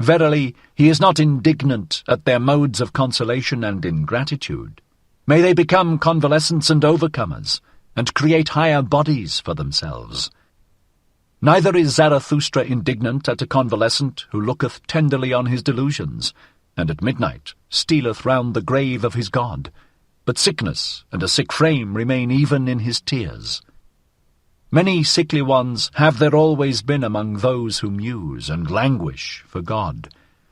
Verily, he is not indignant at their modes of consolation and ingratitude. May they become convalescents and overcomers, and create higher bodies for themselves. Neither is Zarathustra indignant at a convalescent who looketh tenderly on his delusions, and at midnight stealeth round the grave of his God, but sickness and a sick frame remain even in his tears. Many sickly ones have there always been among those who muse and languish for God.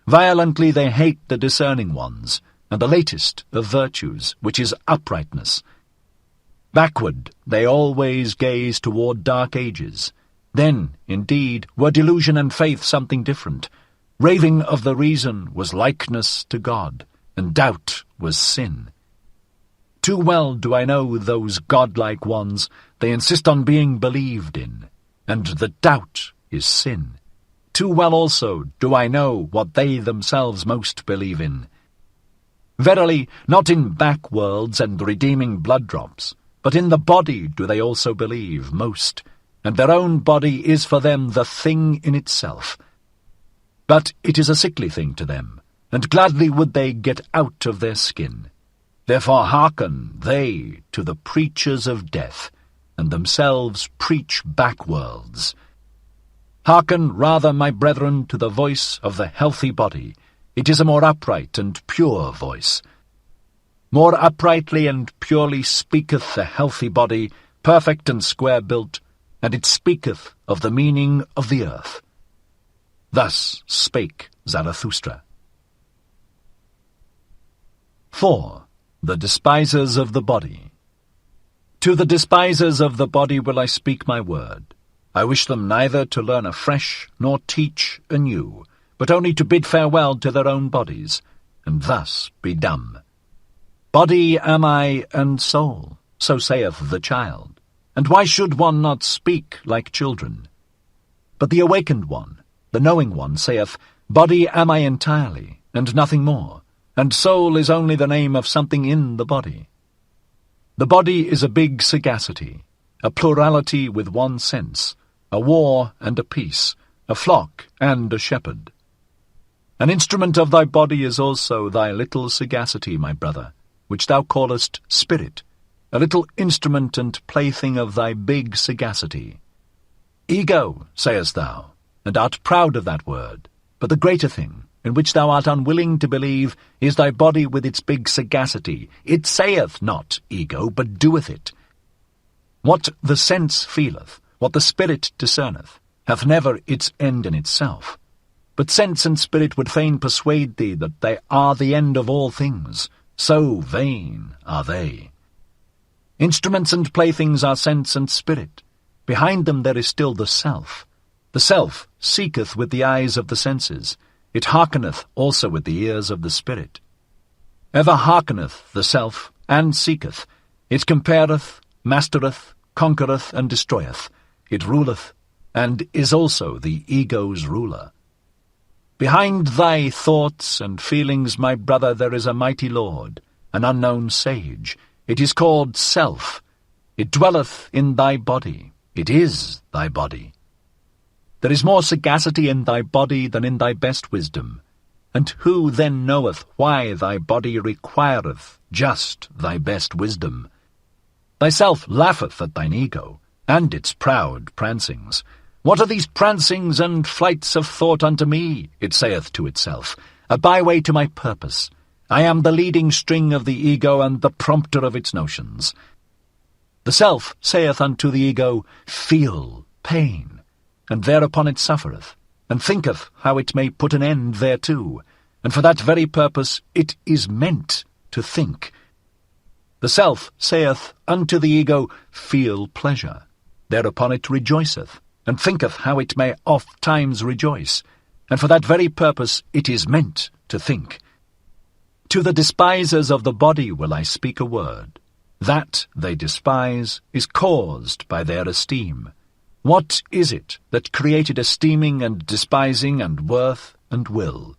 Violently they hate the discerning ones, and the latest of virtues, which is uprightness. Backward they always gaze toward dark ages. Then, indeed, were delusion and faith something different. Raving of the reason was likeness to God, and doubt was sin. Too well do I know those godlike ones, they insist on being believed in, and the doubt is sin. Too well also do I know what they themselves most believe in. Verily, not in back worlds and redeeming blood drops, but in the body do they also believe most, and their own body is for them the thing in itself. But it is a sickly thing to them, and gladly would they get out of their skin. Therefore hearken they to the preachers of death, and themselves preach back worlds. Hearken rather, my brethren, to the voice of the healthy body. It is a more upright and pure voice. More uprightly and purely speaketh the healthy body, perfect and square-built, and it speaketh of the meaning of the earth. Thus spake Zarathustra. 4. The despisers of the body. To the despisers of the body will I speak my word. I wish them neither to learn afresh nor teach anew, but only to bid farewell to their own bodies, and thus be dumb. Body am I and soul, so saith the child, and why should one not speak like children? But the awakened one, the knowing one, saith, Body am I entirely, and nothing more, and soul is only the name of something in the body. The body is a big sagacity, a plurality with one sense, a war and a peace, a flock and a shepherd. An instrument of thy body is also thy little sagacity, my brother, which thou callest spirit, a little instrument and plaything of thy big sagacity. Ego, sayest thou, and art proud of that word, but the greater thing, in which thou art unwilling to believe, is thy body with its big sagacity. It saith not, ego, but doeth it. What the sense feeleth, what the spirit discerneth, hath never its end in itself. But sense and spirit would fain persuade thee that they are the end of all things. So vain are they. Instruments and playthings are sense and spirit. Behind them there is still the self. The self seeketh with the eyes of the senses. It hearkeneth also with the ears of the spirit. Ever hearkeneth the self, and seeketh. It compareth, mastereth, conquereth, and destroyeth. It ruleth, and is also the ego's ruler. Behind thy thoughts and feelings, my brother, there is a mighty lord, an unknown sage. It is called self. It dwelleth in thy body. It is thy body. There is more sagacity in thy body than in thy best wisdom. And who then knoweth why thy body requireth just thy best wisdom? Thyself laugheth at thine ego, and its proud prancings. What are these prancings and flights of thought unto me? It saith to itself, a byway to my purpose. I am the leading string of the ego and the prompter of its notions. The self saith unto the ego, feel pain, and thereupon it suffereth, and thinketh how it may put an end thereto, and for that very purpose it is meant to think. The self saith unto the ego, feel pleasure, thereupon it rejoiceth, and thinketh how it may oft times rejoice, and for that very purpose it is meant to think. To the despisers of the body will I speak a word. That they despise is caused by their esteem. What is it that created esteeming and despising and worth and will?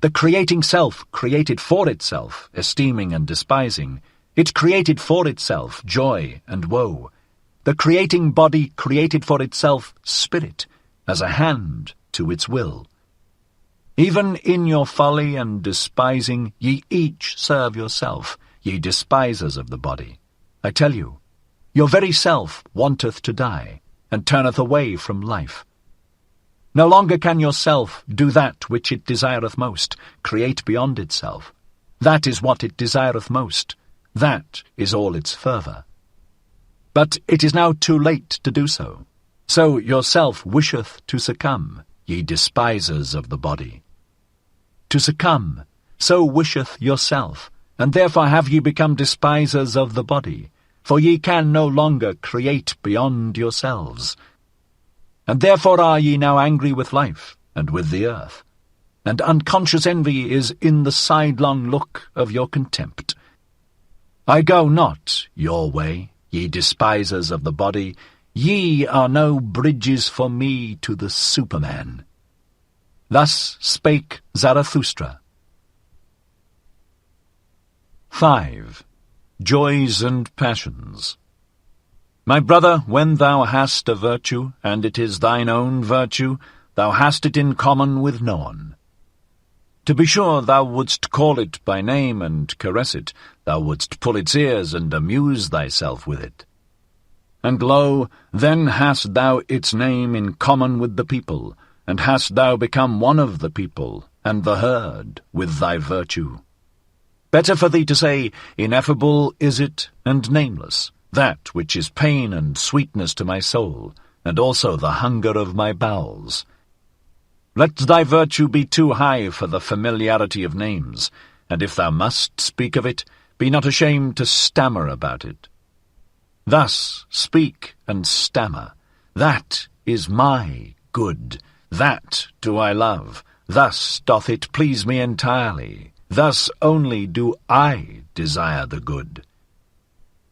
The creating self created for itself, esteeming and despising. It created for itself joy and woe. The creating body created for itself spirit, as a hand to its will. Even in your folly and despising, ye each serve yourself, ye despisers of the body. I tell you, your very self wanteth to die, and turneth away from life. No longer can yourself do that which it desireth most, create beyond itself. That is what it desireth most. That is all its fervour. But it is now too late to do so. So yourself wisheth to succumb, ye despisers of the body. To succumb, so wisheth yourself, and therefore have ye become despisers of the body, for ye can no longer create beyond yourselves. And therefore are ye now angry with life, and with the earth. And unconscious envy is in the sidelong look of your contempt. I go not your way, ye despisers of the body. Ye are no bridges for me to the Superman. Thus spake Zarathustra. 5. Joys and Passions. My brother, when thou hast a virtue, and it is thine own virtue, thou hast it in common with no one. To be sure, thou wouldst call it by name and caress it, thou wouldst pull its ears and amuse thyself with it. And lo, then hast thou its name in common with the people, and hast thou become one of the people, and the herd, with thy virtue. Better for thee to say, ineffable is it, and nameless, that which is pain and sweetness to my soul, and also the hunger of my bowels. Let thy virtue be too high for the familiarity of names, and if thou must speak of it, be not ashamed to stammer about it. Thus speak and stammer. That is my good. That do I love. Thus doth it please me entirely. Thus only do I desire the good.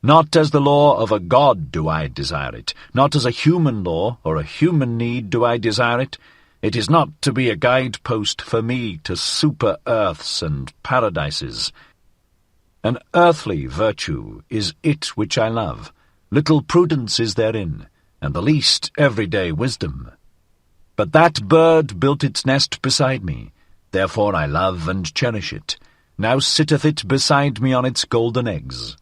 Not as the law of a god do I desire it. Not as a human law or a human need do I desire it. It is not to be a guidepost for me to super-earths and paradises. An earthly virtue is it which I love. Little prudence is therein, and the least everyday wisdom. But that bird built its nest beside me, therefore I love and cherish it. Now sitteth it beside me on its golden eggs.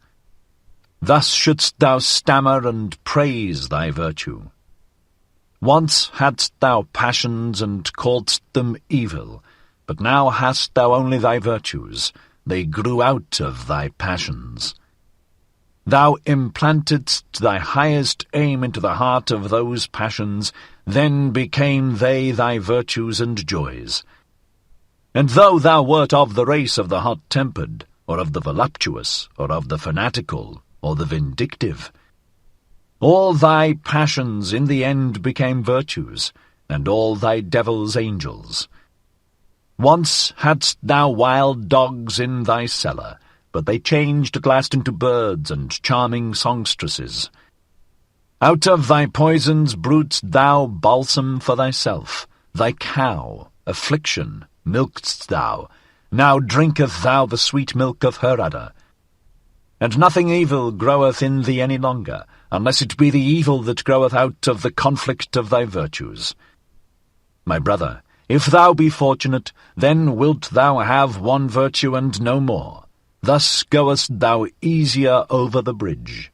Thus shouldst thou stammer and praise thy virtue. Once hadst thou passions and calledst them evil, but now hast thou only thy virtues. They grew out of thy passions. Thou implantedst thy highest aim into the heart of those passions, then became they thy virtues and joys. And though thou wert of the race of the hot-tempered, or of the voluptuous, or of the fanatical, or the vindictive, all thy passions in the end became virtues, and all thy devils angels. Once hadst thou wild dogs in thy cellar, but they changed at last into birds and charming songstresses. Out of thy poisons brewedst thou balsam for thyself. Thy cow, affliction, milkedst thou. Now drinketh thou the sweet milk of her udder. And nothing evil groweth in thee any longer, unless it be the evil that groweth out of the conflict of thy virtues. My brother, if thou be fortunate, then wilt thou have one virtue and no more. Thus goest thou easier over the bridge.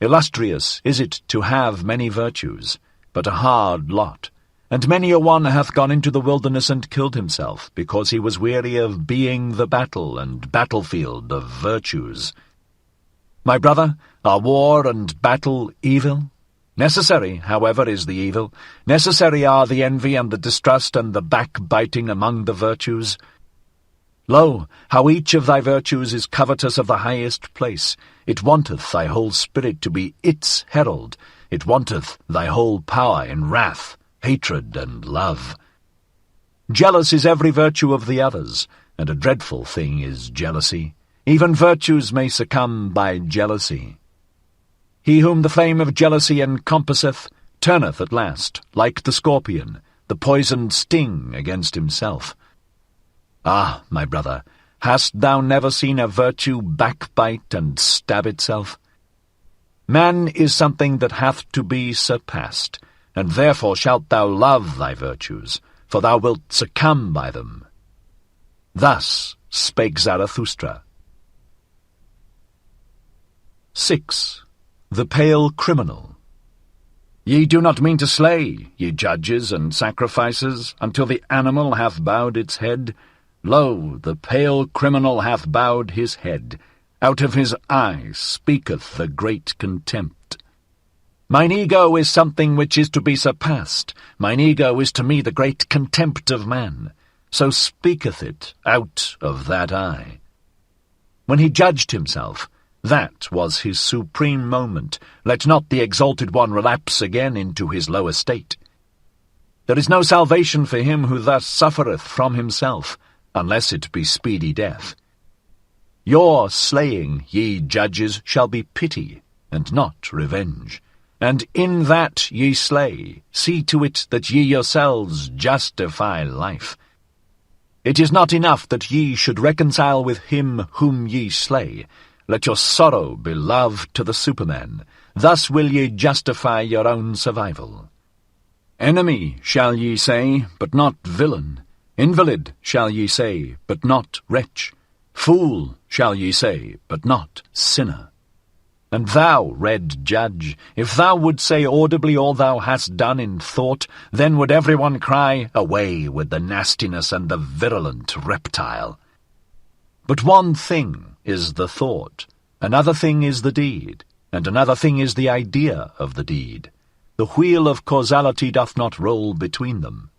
Illustrious is it to have many virtues, but a hard lot, and many a one hath gone into the wilderness and killed himself, because he was weary of being the battle and battlefield of virtues. My brother, are war and battle evil? Necessary, however, is the evil. Necessary are the envy and the distrust and the backbiting among the virtues. Lo, how each of thy virtues is covetous of the highest place. It wanteth thy whole spirit to be its herald. It wanteth thy whole power in wrath, hatred, and love. Jealous is every virtue of the others, and a dreadful thing is jealousy. Even virtues may succumb by jealousy. He whom the flame of jealousy encompasseth turneth at last, like the scorpion, the poisoned sting against himself. Ah, my brother, hast thou never seen a virtue backbite and stab itself? Man is something that hath to be surpassed, and therefore shalt thou love thy virtues, for thou wilt succumb by them. Thus spake Zarathustra. 6. The Pale Criminal. Ye do not mean to slay, ye judges and sacrificers, until the animal hath bowed its head. Lo, the pale criminal hath bowed his head. Out of his eye speaketh the great contempt. Mine ego is something which is to be surpassed. Mine ego is to me the great contempt of man. So speaketh it out of that eye. When he judged himself, that was his supreme moment. Let not the exalted one relapse again into his low estate. There is no salvation for him who thus suffereth from himself, unless it be speedy death. Your slaying, ye judges, shall be pity, and not revenge. And in that ye slay, see to it that ye yourselves justify life. It is not enough that ye should reconcile with him whom ye slay. Let your sorrow be love to the Superman. Thus will ye justify your own survival. Enemy shall ye say, but not villain. Invalid shall ye say, but not wretch. Fool shall ye say, but not sinner. And thou, red judge, if thou would say audibly all thou hast done in thought, then would everyone cry, away with the nastiness and the virulent reptile. But one thing is the thought, another thing is the deed, and another thing is the idea of the deed. The wheel of causality doth not roll between them.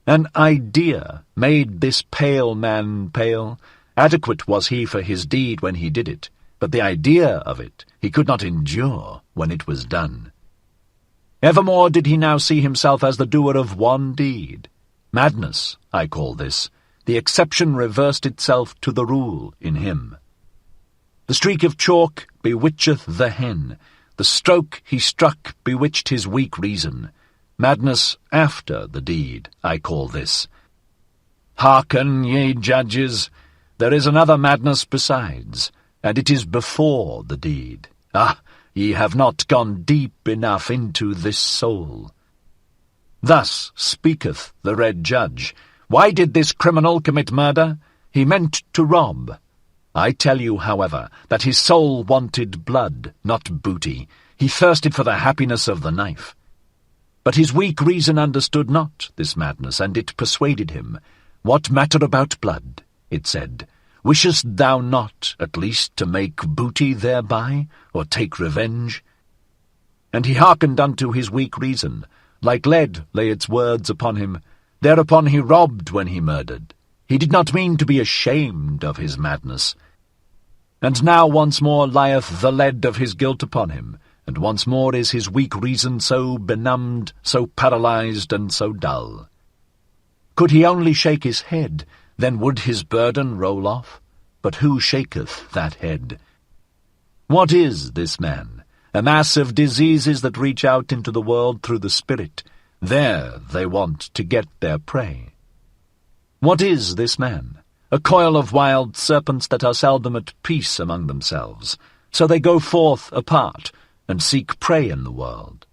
An idea made this pale man pale. Adequate was he for his deed when he did it, but the idea of it he could not endure when it was done. Evermore did he now see himself as the doer of one deed. Madness, I call this. The exception reversed itself to the rule in him. The streak of chalk bewitcheth the hen. The stroke he struck bewitched his weak reason. Madness after the deed, I call this. Hearken, ye judges, there is another madness besides, and it is before the deed. Ah, ye have not gone deep enough into this soul. Thus speaketh the red judge. Why did this criminal commit murder? He meant to rob. I tell you, however, that his soul wanted blood, not booty. He thirsted for the happiness of the knife. But his weak reason understood not this madness, and it persuaded him. What matter about blood? It said. Wishest thou not, at least, to make booty thereby, or take revenge? And he hearkened unto his weak reason. Like lead lay its words upon him. Thereupon he robbed when he murdered. He did not mean to be ashamed of his madness. And now once more lieth the lead of his guilt upon him, and once more is his weak reason so benumbed, so paralyzed, and so dull. Could he only shake his head, then would his burden roll off. But who shaketh that head? What is this man? A mass of diseases that reach out into the world through the spirit. There they want to get their prey. What is this man? A coil of wild serpents that are seldom at peace among themselves. So they go forth apart, and seek prey in the world.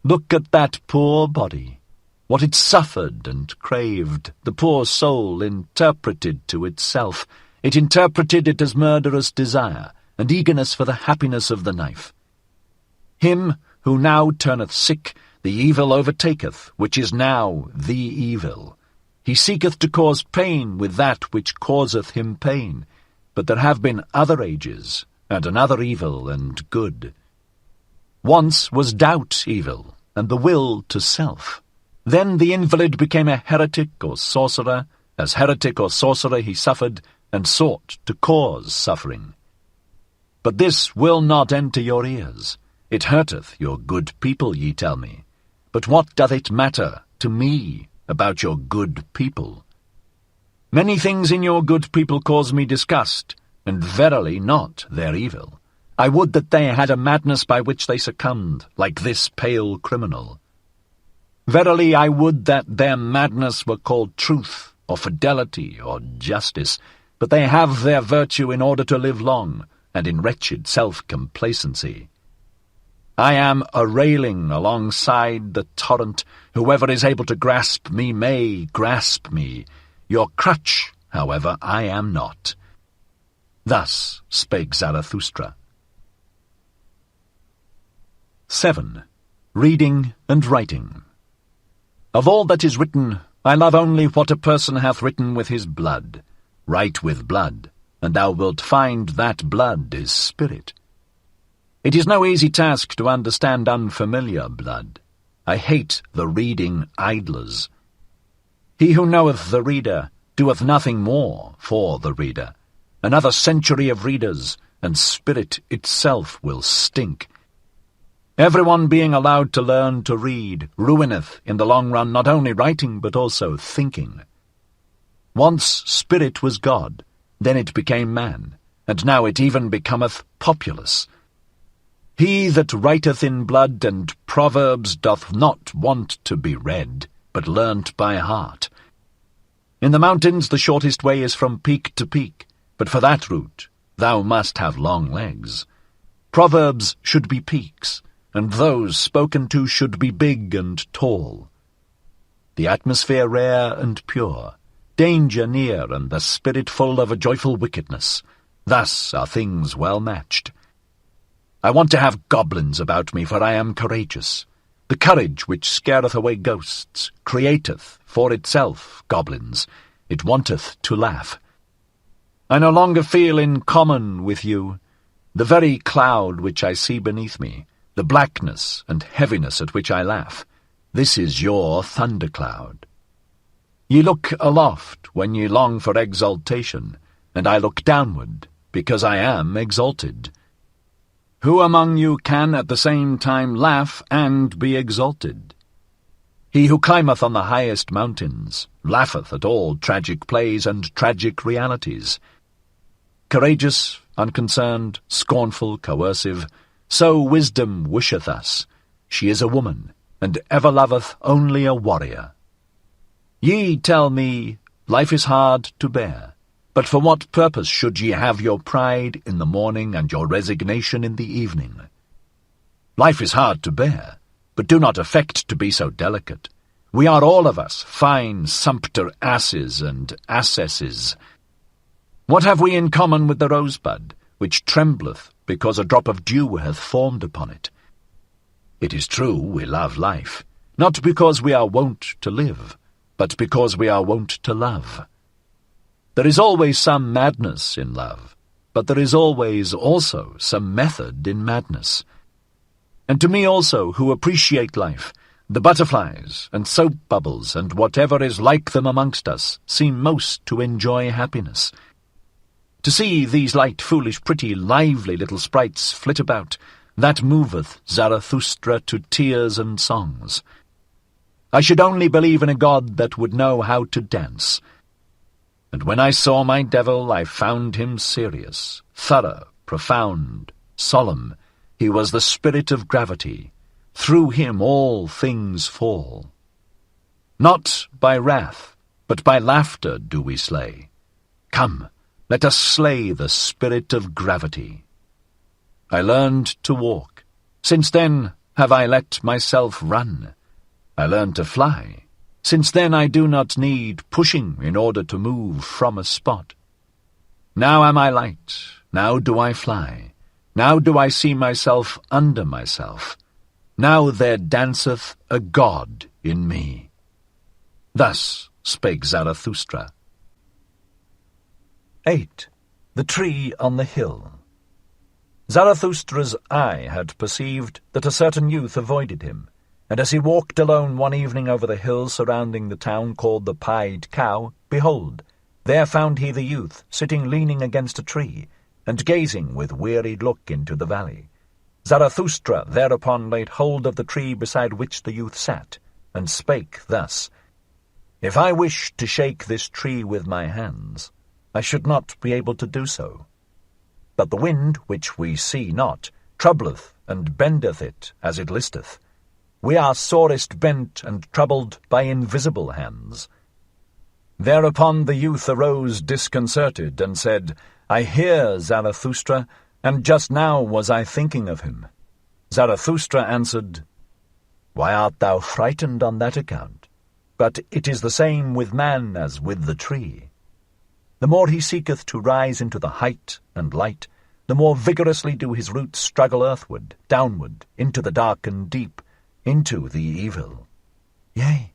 Look at that poor body. What it suffered and craved, the poor soul interpreted to itself. It interpreted it as murderous desire, and eagerness for the happiness of the knife. Him who now turneth sick, the evil overtaketh, which is now the evil. He seeketh to cause pain with that which causeth him pain. But there have been other ages, and another evil and good. Once was doubt evil, and the will to self. Then the invalid became a heretic or sorcerer. As heretic or sorcerer he suffered, and sought to cause suffering. But this will not enter your ears. It hurteth your good people, ye tell me. But what doth it matter to me about your good people? Many things in your good people cause me disgust, and verily not their evil. I would that they had a madness by which they succumbed, like this pale criminal. Verily I would that their madness were called truth, or fidelity, or justice, but they have their virtue in order to live long, and in wretched self-complacency. I am a railing alongside the torrent. Whoever is able to grasp me may grasp me. Your crutch, however, I am not. Thus spake Zarathustra. 7. Reading and writing. Of all that is written, I love only what a person hath written with his blood. Write with blood, and thou wilt find that blood is spirit. It is no easy task to understand unfamiliar blood. I hate the reading idlers. He who knoweth the reader doeth nothing more for the reader. Another century of readers, and spirit itself will stink. Everyone being allowed to learn to read ruineth in the long run not only writing but also thinking. Once spirit was God, then it became man, and now it even becometh populace. He that writeth in blood and proverbs doth not want to be read, but learnt by heart. In the mountains the shortest way is from peak to peak, but for that route thou must have long legs. Proverbs should be peaks, and those spoken to should be big and tall. The atmosphere rare and pure, danger near, and the spirit full of a joyful wickedness. Thus are things well matched. I want to have goblins about me, for I am courageous. The courage which scareth away ghosts createth for itself goblins. It wanteth to laugh. I no longer feel in common with you. The very cloud which I see beneath me, the blackness and heaviness at which I laugh, this is your thundercloud. Ye look aloft when ye long for exaltation, and I look downward, because I am exalted. Who among you can at the same time laugh and be exalted? He who climbeth on the highest mountains laugheth at all tragic plays and tragic realities. Courageous, unconcerned, scornful, coercive, so wisdom wisheth us. She is a woman, and ever loveth only a warrior. Ye tell me, life is hard to bear. But for what purpose should ye have your pride in the morning and your resignation in the evening? Life is hard to bear, but do not affect to be so delicate. We are all of us fine sumpter asses and assesses. What have we in common with the rosebud, which trembleth because a drop of dew hath formed upon it? It is true we love life, not because we are wont to live, but because we are wont to love. There is always some madness in love, but there is always also some method in madness. And to me also, who appreciate life, the butterflies and soap bubbles and whatever is like them amongst us seem most to enjoy happiness. To see these light, foolish, pretty, lively little sprites flit about, that moveth Zarathustra to tears and songs. I should only believe in a god that would know how to dance. And when I saw my devil, I found him serious, thorough, profound, solemn. He was the spirit of gravity. Through him all things fall. Not by wrath, but by laughter do we slay. Come, let us slay the spirit of gravity. I learned to walk. Since then have I let myself run. I learned to fly. Since then I do not need pushing in order to move from a spot. Now am I light, now do I fly, now do I see myself under myself. Now there danceth a god in me. Thus spake Zarathustra. 8. The Tree on the Hill. Zarathustra's eye had perceived that a certain youth avoided him, and as he walked alone one evening over the hill surrounding the town called the Pied Cow, behold, there found he the youth sitting leaning against a tree, and gazing with wearied look into the valley. Zarathustra thereupon laid hold of the tree beside which the youth sat, and spake thus, If I wished to shake this tree with my hands, I should not be able to do so. But the wind, which we see not, troubleth and bendeth it as it listeth. We are sorest bent and troubled by invisible hands. Thereupon the youth arose disconcerted, and said, I hear Zarathustra, and just now was I thinking of him. Zarathustra answered, Why art thou frightened on that account? But it is the same with man as with the tree. The more he seeketh to rise into the height and light, the more vigorously do his roots struggle earthward, downward, into the dark and deep, into the evil. Yea,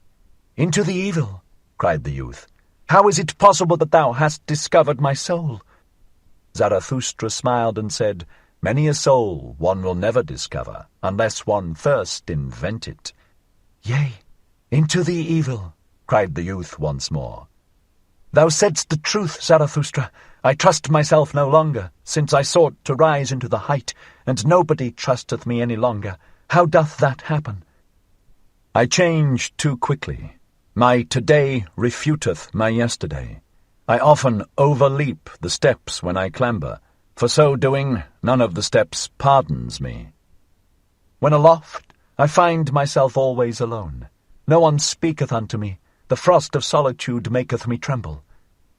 into the evil, cried the youth. How is it possible that thou hast discovered my soul? Zarathustra smiled and said, Many a soul one will never discover, unless one first invent it. Yea, into the evil, cried the youth once more. Thou saidst the truth, Zarathustra. I trust myself no longer, since I sought to rise into the height, and nobody trusteth me any longer. How doth that happen? I change too quickly. My today refuteth my yesterday. I often overleap the steps when I clamber. For so doing, none of the steps pardons me. When aloft, I find myself always alone. No one speaketh unto me. The frost of solitude maketh me tremble.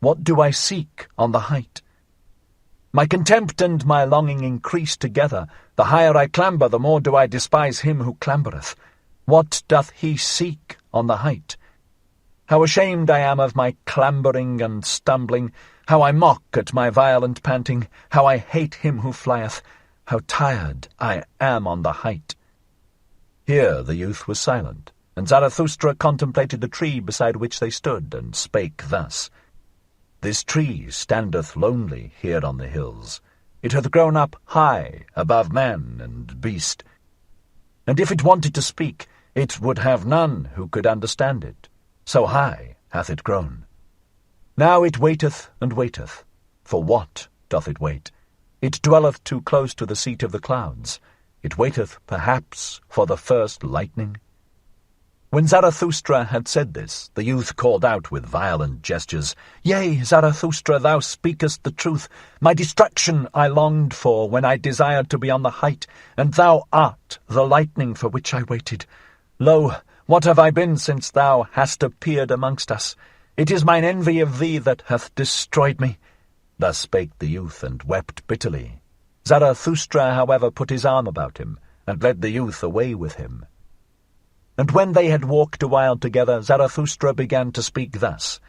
What do I seek on the height? My contempt and my longing increase together. The higher I clamber, the more do I despise him who clambereth. What doth he seek on the height? How ashamed I am of my clambering and stumbling, how I mock at my violent panting, how I hate him who flieth, how tired I am on the height. Here the youth was silent, and Zarathustra contemplated the tree beside which they stood, and spake thus. This tree standeth lonely here on the hills. It hath grown up high above man and beast. And if it wanted to speak, it would have none who could understand it. So high hath it grown. Now it waiteth and waiteth. For what doth it wait? It dwelleth too close to the seat of the clouds. It waiteth, perhaps, for the first lightning. When Zarathustra had said this, the youth called out with violent gestures, Yea, Zarathustra, thou speakest the truth. My destruction I longed for when I desired to be on the height, and thou art the lightning for which I waited. Lo, what have I been since thou hast appeared amongst us? It is mine envy of thee that hath destroyed me. Thus spake the youth, and wept bitterly. Zarathustra, however, put his arm about him, and led the youth away with him. And when they had walked a while together, Zarathustra began to speak thus.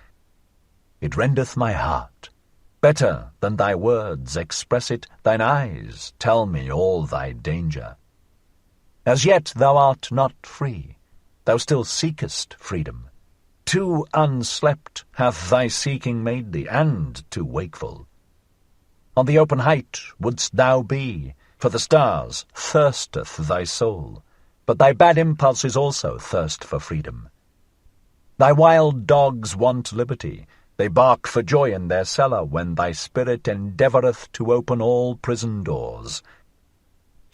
It rendeth my heart. Better than thy words express it, thine eyes tell me all thy danger. As yet thou art not free. Thou still seekest freedom. Too unslept hath thy seeking made thee, and too wakeful. On the open height wouldst thou be, for the stars thirsteth thy soul, but thy bad impulses also thirst for freedom. Thy wild dogs want liberty. They bark for joy in their cellar when thy spirit endeavoureth to open all prison doors.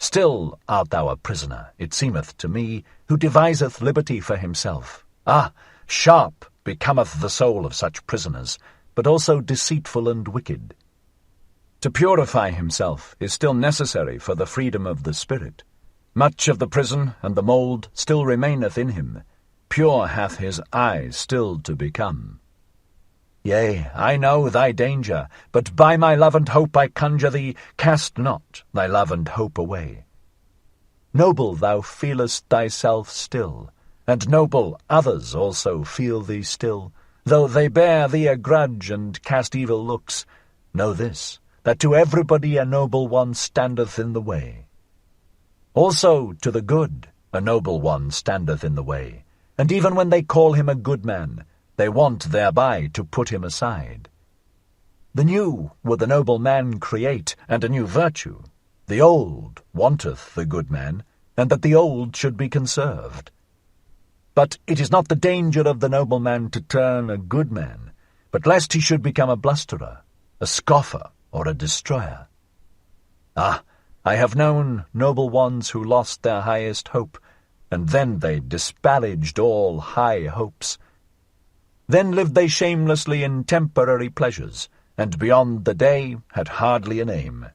Still art thou a prisoner, it seemeth to me, who deviseth liberty for himself. Ah, sharp becometh the soul of such prisoners, but also deceitful and wicked. To purify himself is still necessary for the freedom of the spirit. Much of the prison and the mould still remaineth in him. Pure hath his eye still to become. Yea, I know thy danger, but by my love and hope I conjure thee, cast not thy love and hope away. Noble thou feelest thyself still, and noble others also feel thee still, though they bear thee a grudge and cast evil looks. Know this, that to everybody a noble one standeth in the way. Also to the good a noble one standeth in the way, and even when they call him a good man, they want thereby to put him aside. The new would the noble man create, and a new virtue. The old wanteth the good man, and that the old should be conserved. But it is not the danger of the noble man to turn a good man, but lest he should become a blusterer, a scoffer, or a destroyer. Ah, I have known noble ones who lost their highest hope, and then they disparaged all high hopes. Then lived they shamelessly in temporary pleasures, and beyond the day had hardly a name.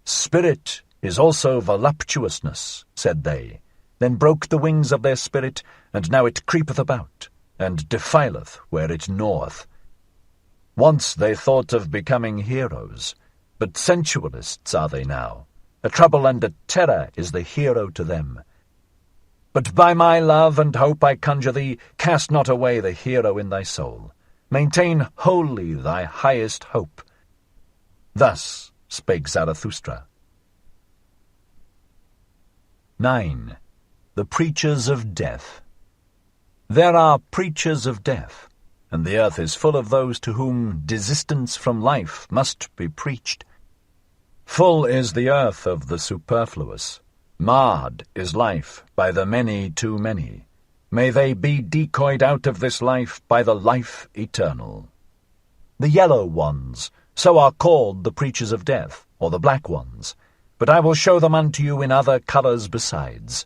Spirit is also voluptuousness, said they, then broke the wings of their spirit, and now it creepeth about. and defileth where it gnaweth. Once they thought of becoming heroes, but sensualists are they now. A trouble and a terror is the hero to them. But by my love and hope I conjure thee, cast not away the hero in thy soul. Maintain wholly thy highest hope. Thus spake Zarathustra. 9. The Preachers of Death. There are preachers of death, and the earth is full of those to whom desistance from life must be preached. Full is the earth of the superfluous. Marred is life by the many too many. May they be decoyed out of this life by the life eternal. The yellow ones, so are called the preachers of death, or the black ones, but I will show them unto you in other colours besides.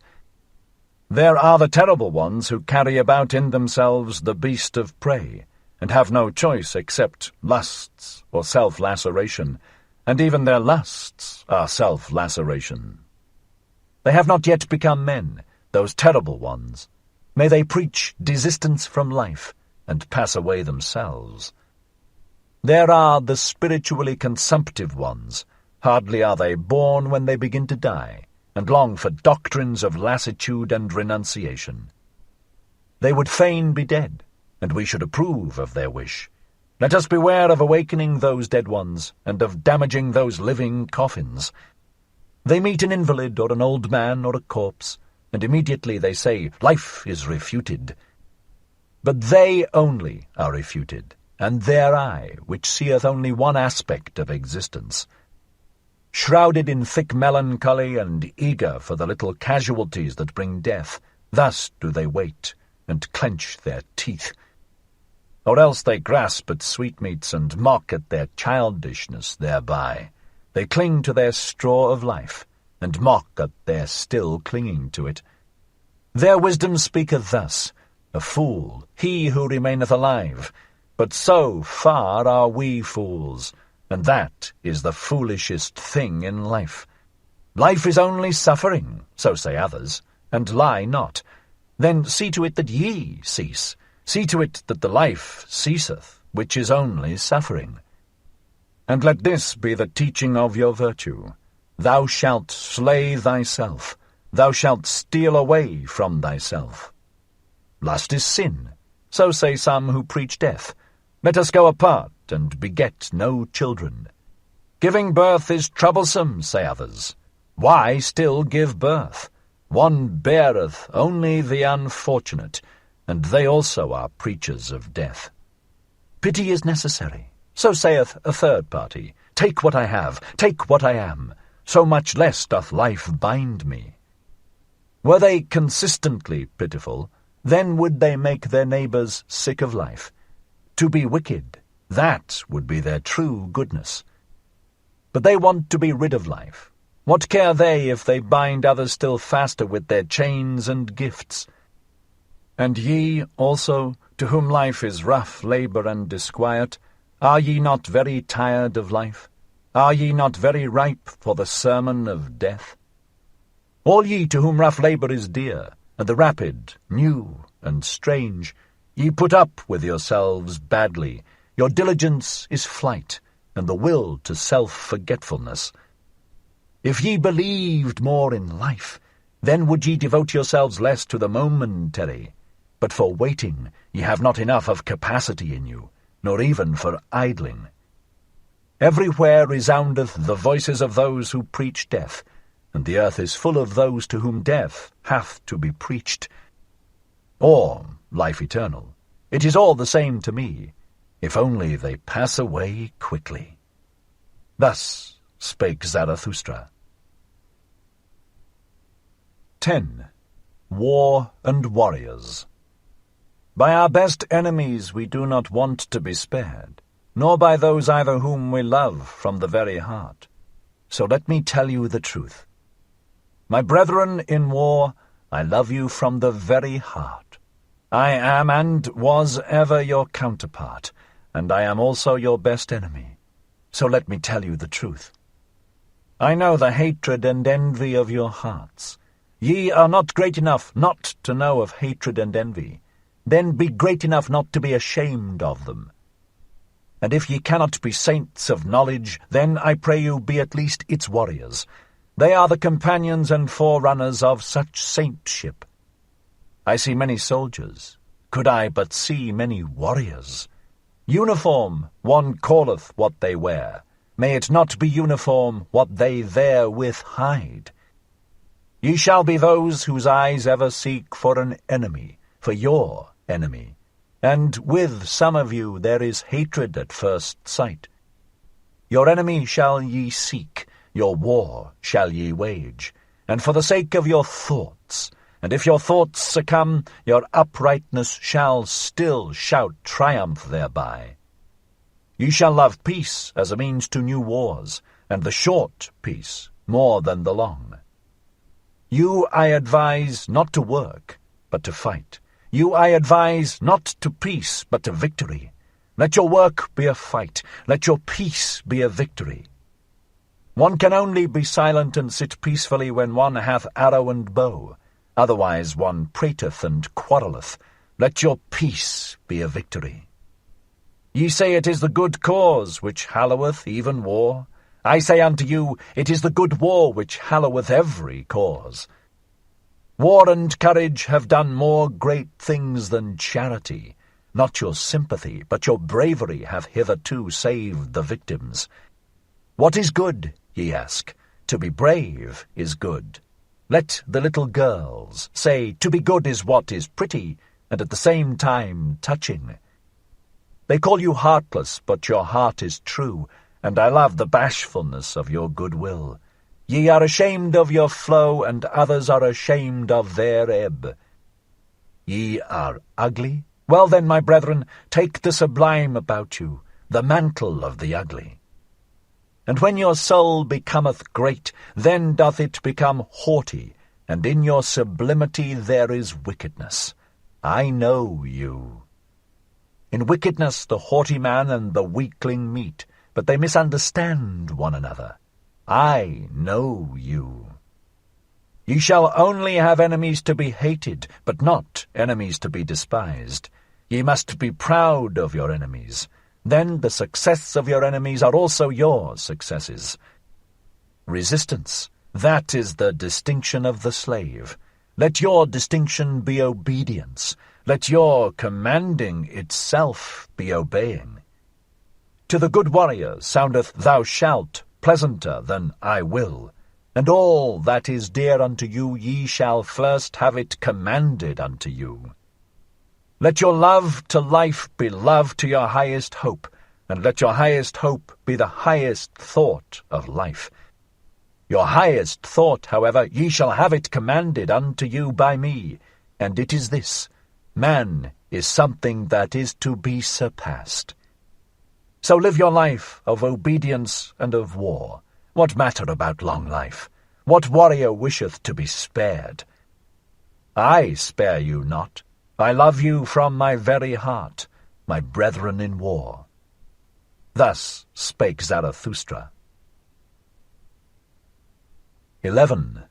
There are the terrible ones who carry about in themselves the beast of prey, and have no choice except lusts or self-laceration, and even their lusts are self-laceration. They have not yet become men, those terrible ones. May they preach desistance from life, and pass away themselves. There are the spiritually consumptive ones. Hardly are they born when they begin to die, and long for doctrines of lassitude and renunciation. They would fain be dead, and we should approve of their wish. Let us beware of awakening those dead ones, and of damaging those living coffins. They meet an invalid or an old man or a corpse, and immediately they say, life is refuted. But they only are refuted, and their eye, which seeth only one aspect of existence. Shrouded in thick melancholy and eager for the little casualties that bring death, thus do they wait and clench their teeth. Or else they grasp at sweetmeats and mock at their childishness thereby. They cling to their straw of life, and mock at their still clinging to it. Their wisdom speaketh thus, a fool, he who remaineth alive. But so far are we fools, and that is the foolishest thing in life. Life is only suffering, so say others, and lie not. Then see to it that ye cease. See to it that the life ceaseth, which is only suffering. And let this be the teaching of your virtue. Thou shalt slay thyself. Thou shalt steal away from thyself. Lust is sin, so say some who preach death. Let us go apart and beget no children. Giving birth is troublesome, say others. Why still give birth? One beareth only the unfortunate, and they also are preachers of death. Pity is necessary, so saith a third party. Take what I have, take what I am, so much less doth life bind me. Were they consistently pitiful, then would they make their neighbours sick of life. To be wicked, that would be their true goodness. But they want to be rid of life. What care they if they bind others still faster with their chains and gifts? And ye also, to whom life is rough labour and disquiet, are ye not very tired of life? Are ye not very ripe for the sermon of death? All ye to whom rough labour is dear, and the rapid, new, and strange, ye put up with yourselves badly. Your diligence is flight, and the will to self-forgetfulness. If ye believed more in life, then would ye devote yourselves less to the momentary. But for waiting ye have not enough of capacity in you, nor even for idling. Everywhere resoundeth the voices of those who preach death, and the earth is full of those to whom death hath to be preached. Or life eternal. It is all the same to me, if only they pass away quickly. Thus spake Zarathustra. 10. War and Warriors. By our best enemies we do not want to be spared, nor by those either whom we love from the very heart. So let me tell you the truth. My brethren in war, I love you from the very heart. I am and was ever your counterpart, and I am also your best enemy. So let me tell you the truth. I know the hatred and envy of your hearts. Ye are not great enough not to know of hatred and envy. then be great enough not to be ashamed of them. And if ye cannot be saints of knowledge, then I pray you be at least its warriors. They are the companions and forerunners of such saintship. I see many soldiers. Could I but see many warriors! Uniform, one calleth what they wear. May it not be uniform what they therewith hide. Ye shall be those whose eyes ever seek for an enemy, for your enemy. And with some of you there is hatred at first sight. Your enemy shall ye seek, your war shall ye wage, and for the sake of your thoughts. And if your thoughts succumb, your uprightness shall still shout triumph thereby. Ye shall love peace as a means to new wars, and the short peace more than the long. You I advise not to work, but to fight. You I advise not to peace, but to victory. Let your work be a fight. Let your peace be a victory. One can only be silent and sit peacefully when one hath arrow and bow. Otherwise one prateth and quarrelleth. Let your peace be a victory. Ye say it is the good cause which halloweth even war. I say unto you, it is the good war which halloweth every cause. War and courage have done more great things than charity. Not your sympathy, but your bravery have hitherto saved the victims. What is good, ye ask? To be brave is good. Let the little girls say, to be good is what is pretty, and at the same time touching. They call you heartless, but your heart is true, and I love the bashfulness of your goodwill. Ye are ashamed of your flow, and others are ashamed of their ebb. Ye are ugly? Well then, my brethren, take the sublime about you, the mantle of the ugly. And when your soul becometh great, then doth it become haughty, and in your sublimity there is wickedness. I know you. In wickedness the haughty man and the weakling meet, but they misunderstand one another. I know you. Ye shall only have enemies to be hated, but not enemies to be despised. Ye must be proud of your enemies. Then the success of your enemies are also your successes. Resistance, that is the distinction of the slave. Let your distinction be obedience. Let your commanding itself be obeying. To the good warrior soundeth thou shalt pleasanter than I will, and all that is dear unto you ye shall first have it commanded unto you. Let your love to life be love to your highest hope, and let your highest hope be the highest thought of life. Your highest thought, however, ye shall have it commanded unto you by me, and it is this: man is something that is to be surpassed. So live your life of obedience and of war. What matter about long life? What warrior wisheth to be spared? I spare you not. I love you from my very heart, my brethren in war. Thus spake Zarathustra. 11.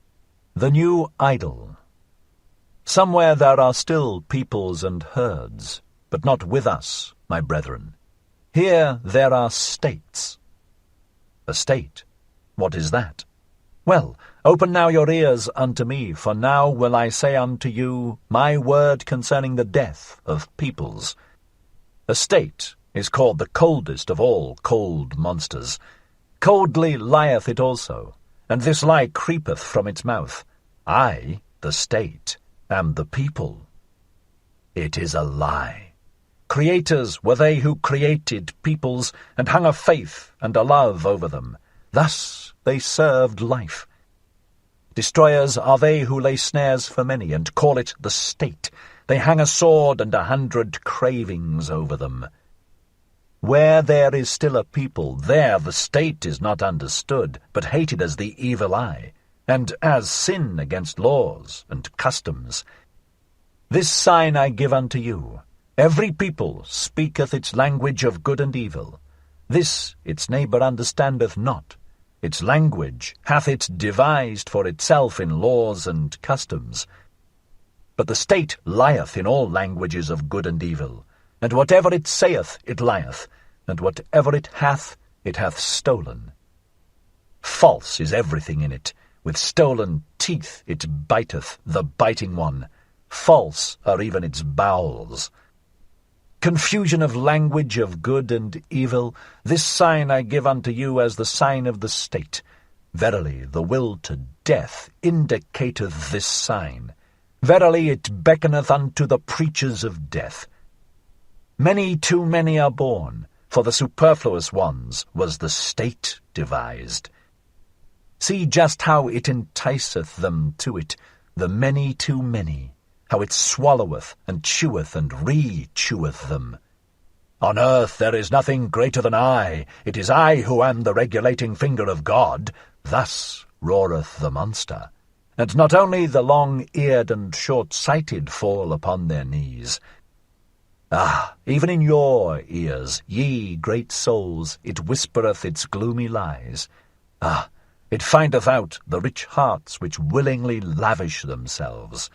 The New Idol. Somewhere there are still peoples and herds, but not with us, my brethren. Here there are states. A state? What is that? Well, open now your ears unto me, for now will I say unto you my word concerning the death of peoples. A state is called the coldest of all cold monsters. Coldly lieth it also, and this lie creepeth from its mouth. I, the state, am the people. It is a lie. Creators were they who created peoples, and hung a faith and a love over them. Thus they served life. Destroyers are they who lay snares for many, and call it the state. They hang a sword and 100 cravings over them. Where there is still a people, there the state is not understood, but hated as the evil eye, and as sin against laws and customs. This sign I give unto you: every people speaketh its language of good and evil. This its neighbour understandeth not. Its language hath it devised for itself in laws and customs. But the state lieth in all languages of good and evil, and whatever it saith it lieth, and whatever it hath stolen. False is everything in it, with stolen teeth it biteth the biting one. False are even its bowels. Confusion of language of good and evil, this sign I give unto you as the sign of the state. Verily, the will to death indicateth this sign. Verily, it beckoneth unto the preachers of death. Many too many are born, for the superfluous ones was the state devised. See just how it enticeth them to it, the many too many, how it swalloweth and cheweth and re-cheweth them. On earth there is nothing greater than I. It is I who am the regulating finger of God. Thus roareth the monster. And not only the long-eared and short-sighted fall upon their knees. Ah, even in your ears, ye great souls, it whispereth its gloomy lies. Ah, it findeth out the rich hearts which willingly lavish themselves.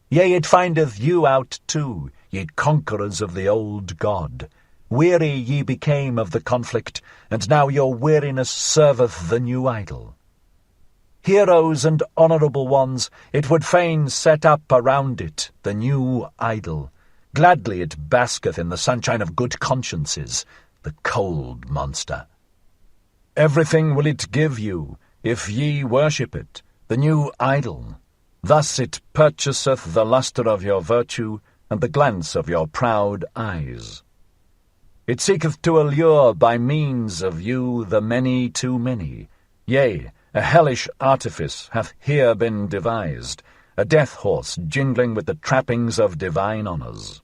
Yea, it findeth you out too, ye conquerors of the old God. Weary ye became of the conflict, and now your weariness serveth the new idol. Heroes and honourable ones, it would fain set up around it the new idol. Gladly it basketh in the sunshine of good consciences, the cold monster. Everything will it give you, if ye worship it, the new idol. Thus it purchaseth the lustre of your virtue, and the glance of your proud eyes. It seeketh to allure by means of you the many too many. Yea, a hellish artifice hath here been devised, a death-horse jingling with the trappings of divine honours.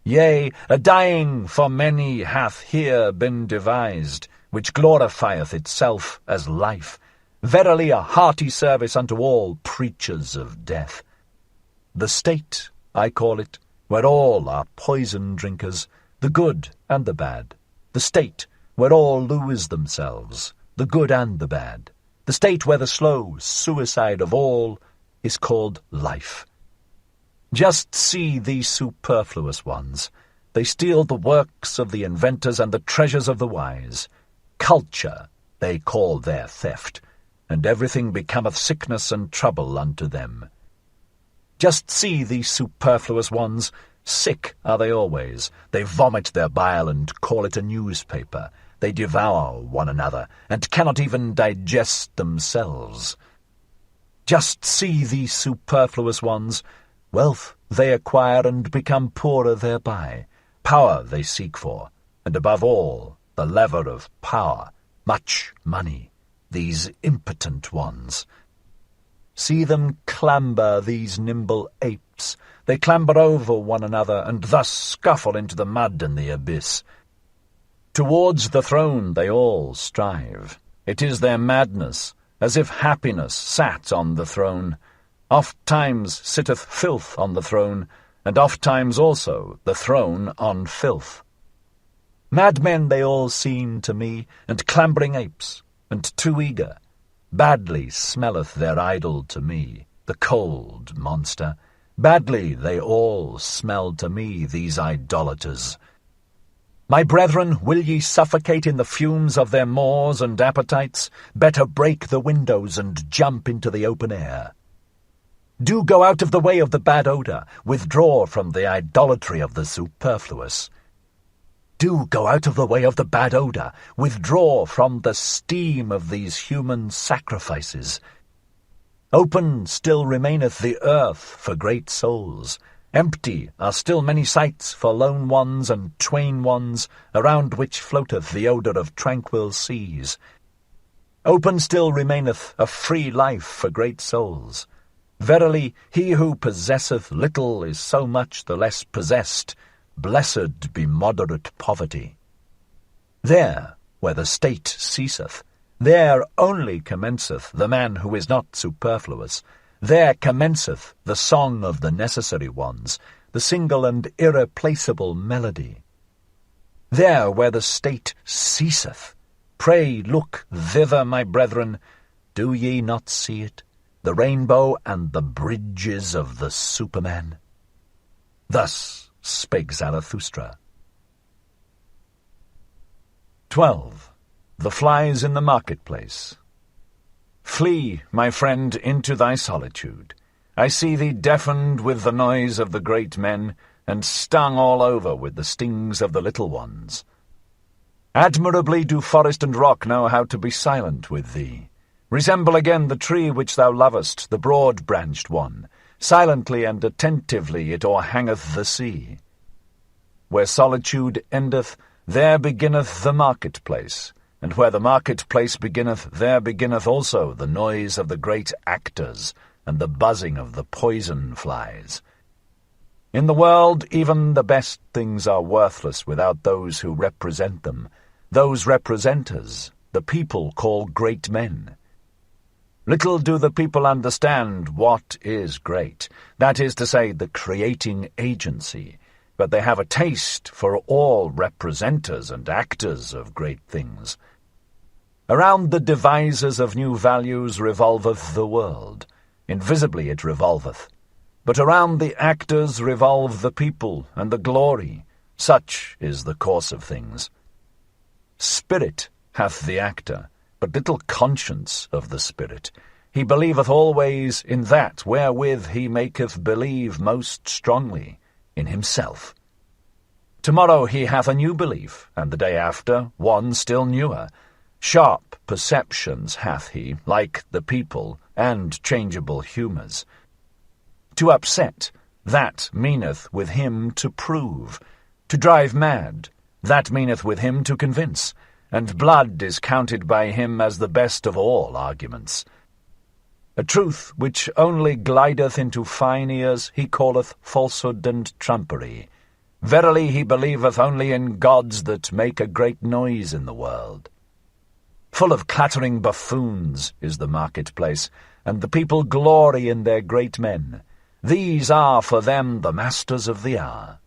Yea, a dying for many hath here been devised, which glorifieth itself as life. Verily a hearty service unto all preachers of death. The state, I call it, where all are poison drinkers, the good and the bad. The state, where all lose themselves, the good and the bad. The state where the slow suicide of all is called life. Just see these superfluous ones. They steal the works of the inventors and the treasures of the wise. Culture they call their theft, and everything becometh sickness and trouble unto them. Just see these superfluous ones. Sick are they always. They vomit their bile and call it a newspaper. They devour one another, and cannot even digest themselves. Just see these superfluous ones. Wealth they acquire and become poorer thereby. Power they seek for, and above all, the lever of power, much money, these impotent ones. See them clamber, these nimble apes. They clamber over one another, and thus scuffle into the mud and the abyss. Towards the throne they all strive. It is their madness, as if happiness sat on the throne. Oft-times sitteth filth on the throne, and oft-times also the throne on filth. Madmen they all seem to me, and clambering apes, and too eager. Badly smelleth their idol to me, the cold monster. Badly they all smell to me, these idolaters. My brethren, will ye suffocate in the fumes of their maws and appetites? Better break the windows and jump into the open air. Do go out of the way of the bad odour, withdraw from the idolatry of the superfluous. Do go out of the way of the bad odour, withdraw from the steam of these human sacrifices. Open still remaineth the earth for great souls. Empty are still many sites for lone ones and twain ones, around which floateth the odour of tranquil seas. Open still remaineth a free life for great souls. Verily, he who possesseth little is so much the less possessed. Blessed be moderate poverty. There, where the state ceaseth, there only commenceth the man who is not superfluous. There commenceth the song of the necessary ones, the single and irreplaceable melody. There where the state ceaseth, pray look thither, my brethren. Do ye not see it? the rainbow and the bridges of the Superman? Thus spake Zarathustra. 12. The flies in the marketplace. Flee, my friend, into thy solitude. I see thee deafened with the noise of the great men, and stung all over with the stings of the little ones. Admirably do forest and rock know how to be silent with thee. Resemble again the tree which thou lovest, the broad-branched one. Silently and attentively it o'erhangeth the sea. Where solitude endeth, there beginneth the marketplace, and where the marketplace beginneth, there beginneth also the noise of the great actors, and the buzzing of the poison flies. In the world even the best things are worthless without those who represent them. Those representers the people call great men. Little do the people understand what is great, that is to say, the creating agency, but they have a taste for all representers and actors of great things. Around the devisers of new values revolveth the world. Invisibly it revolveth. But around the actors revolve the people and the glory. Such is the course of things. Spirit hath the actor, but little conscience of the spirit. He believeth always in that wherewith he maketh believe most strongly, in himself. Tomorrow he hath a new belief, and the day after one still newer. Sharp perceptions hath he, like the people, and changeable humours. To upset, that meaneth with him to prove. To drive mad, that meaneth with him to convince. And blood is counted by him as the best of all arguments. A truth which only glideth into fine ears he calleth falsehood and trumpery. Verily he believeth only in gods that make a great noise in the world. Full of clattering buffoons is the marketplace, and the people glory in their great men. These are for them the masters of the hour.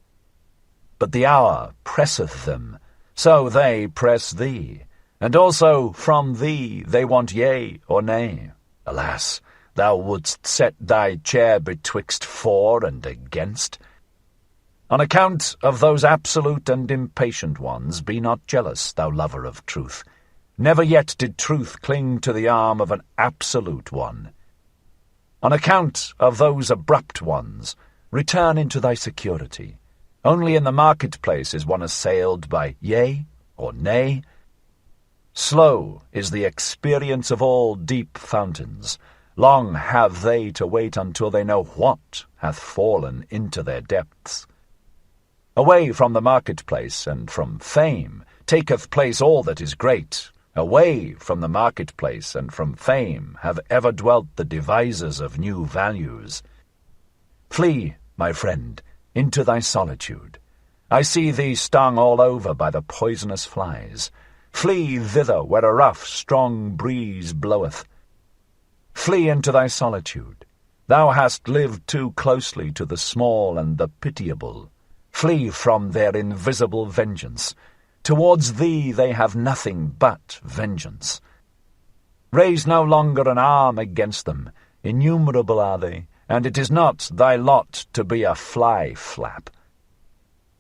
But the hour presseth them, so they press thee, and also from thee they want yea or nay. Alas, thou wouldst set thy chair betwixt for and against. On account of those absolute and impatient ones, be not jealous, thou lover of truth. Never yet did truth cling to the arm of an absolute one. On account of those abrupt ones, return into thy security. Only in the marketplace is one assailed by yea or nay. Slow is the experience of all deep fountains. Long have they to wait until they know what hath fallen into their depths. Away from the marketplace and from fame taketh place all that is great. Away from the marketplace and from fame have ever dwelt the devisers of new values. Flee, my friend, into thy solitude. I see thee stung all over by the poisonous flies. Flee thither where a rough, strong breeze bloweth. Flee into thy solitude. Thou hast lived too closely to the small and the pitiable. Flee from their invisible vengeance. Towards thee they have nothing but vengeance. Raise no longer an arm against them. Innumerable are they, and it is not thy lot to be a fly-flap.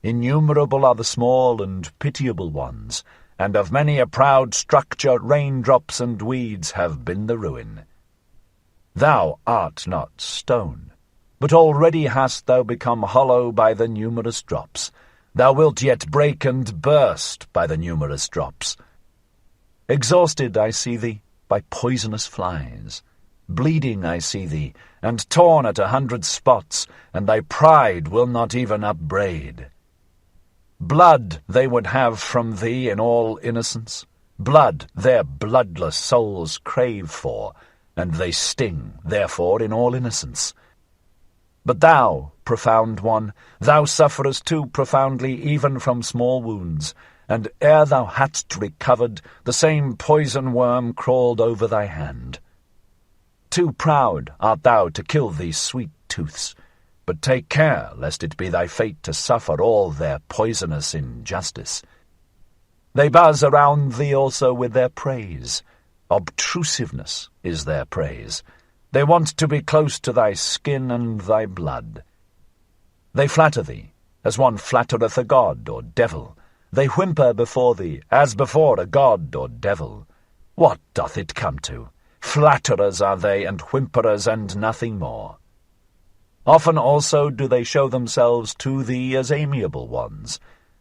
Innumerable are the small and pitiable ones, and of many a proud structure raindrops and weeds have been the ruin. Thou art not stone, but already hast thou become hollow by the numerous drops. Thou wilt yet break and burst by the numerous drops. Exhausted I see thee by poisonous flies. Bleeding I see thee, and torn at 100 spots, and thy pride will not even upbraid. Blood they would have from thee in all innocence. Blood their bloodless souls crave for, and they sting, therefore, in all innocence. But thou, profound one, thou sufferest too profoundly even from small wounds, and ere thou hadst recovered, the same poison worm crawled over thy hand. Too proud art thou to kill these sweet tooths, but take care lest it be thy fate to suffer all their poisonous injustice. They buzz around thee also with their praise. Obtrusiveness is their praise. They want to be close to thy skin and thy blood. They flatter thee, as one flattereth a god or devil. They whimper before thee, as before a god or devil. What doth it come to? Flatterers are they, and whimperers, and nothing more. Often also do they show themselves to thee as amiable ones,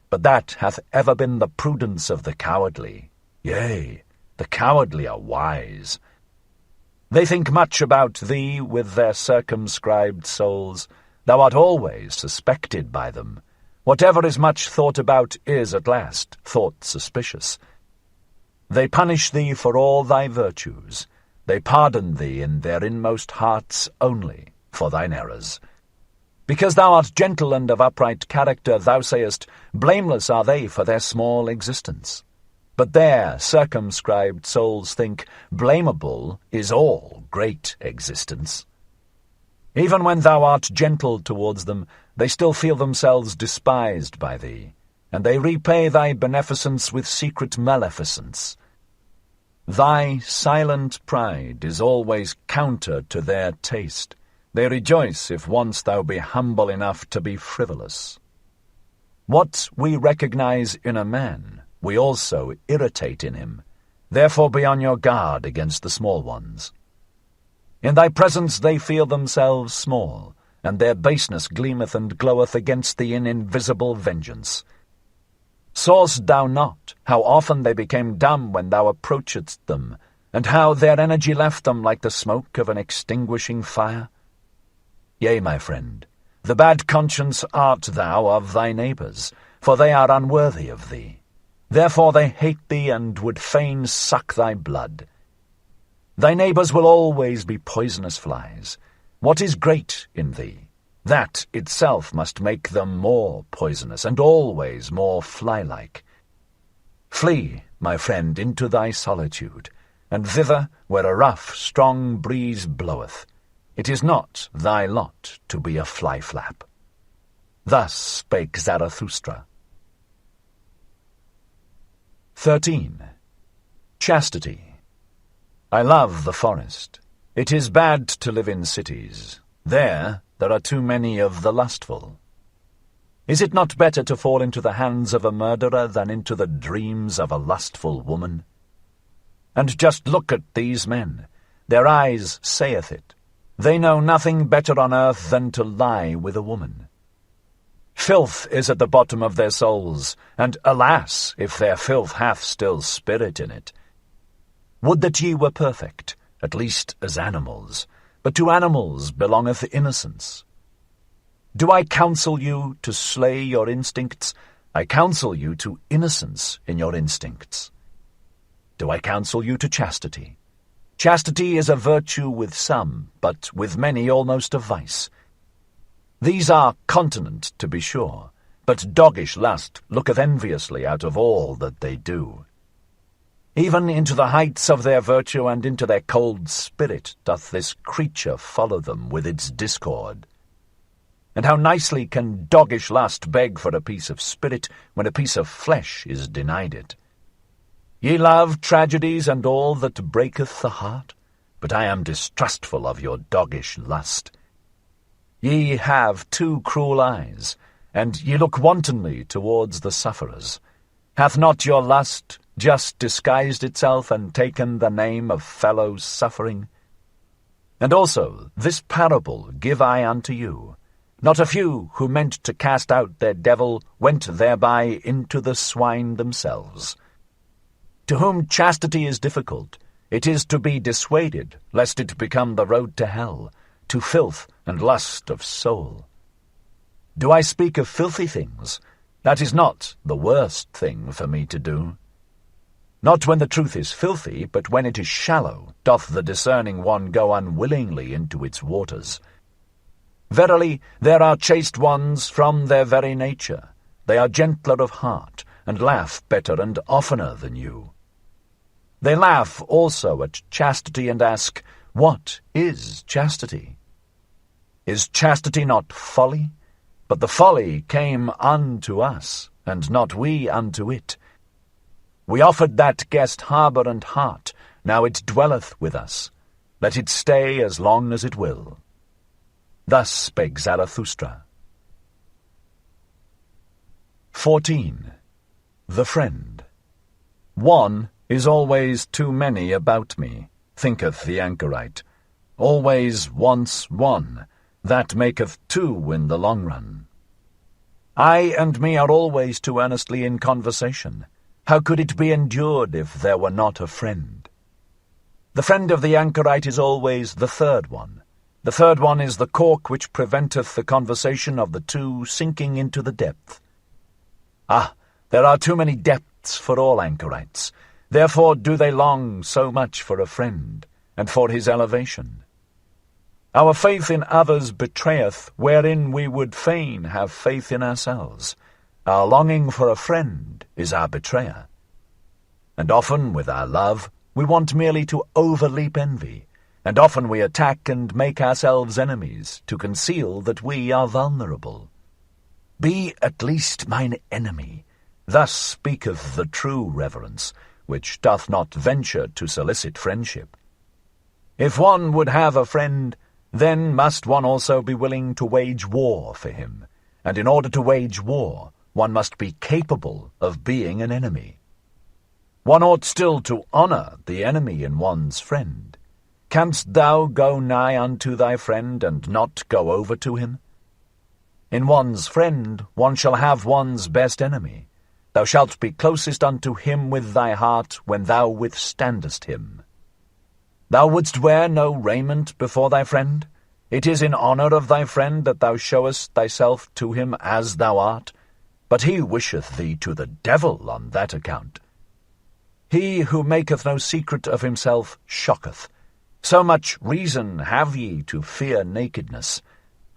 but that hath ever been the prudence of the cowardly. Yea, the cowardly are wise. They think much about thee with their circumscribed souls. Thou art always suspected by them. Whatever is much thought about is at last thought suspicious. They punish thee for all thy virtues. They pardon thee in their inmost hearts only for thine errors. Because thou art gentle and of upright character, thou sayest, blameless are they for their small existence. But their circumscribed souls think blamable is all great existence. Even when thou art gentle towards them, they still feel themselves despised by thee, and they repay thy beneficence with secret maleficence. Thy silent pride is always counter to their taste. They rejoice if once thou be humble enough to be frivolous. What we recognize in a man, we also irritate in him. Therefore be on your guard against the small ones. In thy presence they feel themselves small, and their baseness gleameth and gloweth against thee in invisible vengeance. Sawest thou not how often they became dumb when thou approachedst them, and how their energy left them like the smoke of an extinguishing fire? Yea, my friend, the bad conscience art thou of thy neighbours, for they are unworthy of thee. Therefore they hate thee and would fain suck thy blood. Thy neighbours will always be poisonous flies. What is great in thee? That itself must make them more poisonous, and always more fly-like. Flee, my friend, into thy solitude, and thither where a rough, strong breeze bloweth. It is not thy lot to be a fly-flap. Thus spake Zarathustra. 13. Chastity. I love the forest. It is bad to live in cities. There are too many of the lustful. Is it not better to fall into the hands of a murderer than into the dreams of a lustful woman? And just look at these men. Their eyes saith it. They know nothing better on earth than to lie with a woman. Filth is at the bottom of their souls, and alas, if their filth hath still spirit in it. Would that ye were perfect, at least as animals, but to animals belongeth innocence. Do I counsel you to slay your instincts? I counsel you to innocence in your instincts. Do I counsel you to chastity? Chastity is a virtue with some, but with many almost a vice. These are continent, to be sure, but doggish lust looketh enviously out of all that they do. Even into the heights of their virtue and into their cold spirit doth this creature follow them with its discord. And how nicely can doggish lust beg for a piece of spirit when a piece of flesh is denied it. Ye love tragedies and all that breaketh the heart, but I am distrustful of your doggish lust. Ye have two cruel eyes, and ye look wantonly towards the sufferers. Hath not your lust just disguised itself and taken the name of fellow suffering? And also this parable give I unto you. Not a few who meant to cast out their devil went thereby into the swine themselves. To whom chastity is difficult, it is to be dissuaded, lest it become the road to hell, to filth and lust of soul. Do I speak of filthy things? That is not the worst thing for me to do. Not when the truth is filthy, but when it is shallow, doth the discerning one go unwillingly into its waters. Verily, there are chaste ones from their very nature. They are gentler of heart, and laugh better and oftener than you. They laugh also at chastity and ask, what is chastity? Is chastity not folly? But the folly came unto us, and not we unto it. We offered that guest harbour and heart, now it dwelleth with us. Let it stay as long as it will. Thus spake Zarathustra. 14. The Friend. One is always too many about me, thinketh the anchorite. Always once one, that maketh two in the long run. I and me are always too earnestly in conversation. How could it be endured if there were not a friend? The friend of the anchorite is always the third one. The third one is the cork which preventeth the conversation of the two sinking into the depth. Ah, there are too many depths for all anchorites. Therefore do they long so much for a friend, and for his elevation. Our faith in others betrayeth wherein we would fain have faith in ourselves. Our longing for a friend is our betrayer. And often with our love we want merely to overleap envy, and often we attack and make ourselves enemies to conceal that we are vulnerable. Be at least mine enemy, thus speaketh the true reverence, which doth not venture to solicit friendship. If one would have a friend, then must one also be willing to wage war for him, and in order to wage war, one must be capable of being an enemy. One ought still to honour the enemy in one's friend. Canst thou go nigh unto thy friend, and not go over to him? In one's friend one shall have one's best enemy. Thou shalt be closest unto him with thy heart when thou withstandest him. Thou wouldst wear no raiment before thy friend? It is in honour of thy friend that thou showest thyself to him as thou art, but he wisheth thee to the devil on that account. He who maketh no secret of himself shocketh. So much reason have ye to fear nakedness.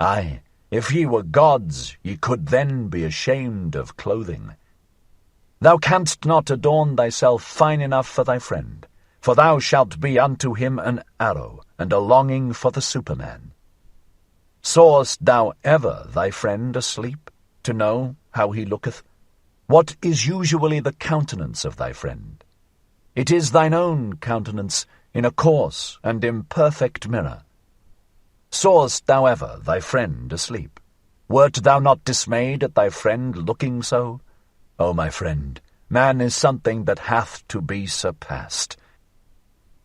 Aye, if ye were gods, ye could then be ashamed of clothing. Thou canst not adorn thyself fine enough for thy friend, for thou shalt be unto him an arrow, and a longing for the Superman. Sawest thou ever thy friend asleep, to know how he looketh? What is usually the countenance of thy friend? It is thine own countenance in a coarse and imperfect mirror. Sawest thou ever thy friend asleep? Wert thou not dismayed at thy friend looking so? O my friend, man is something that hath to be surpassed.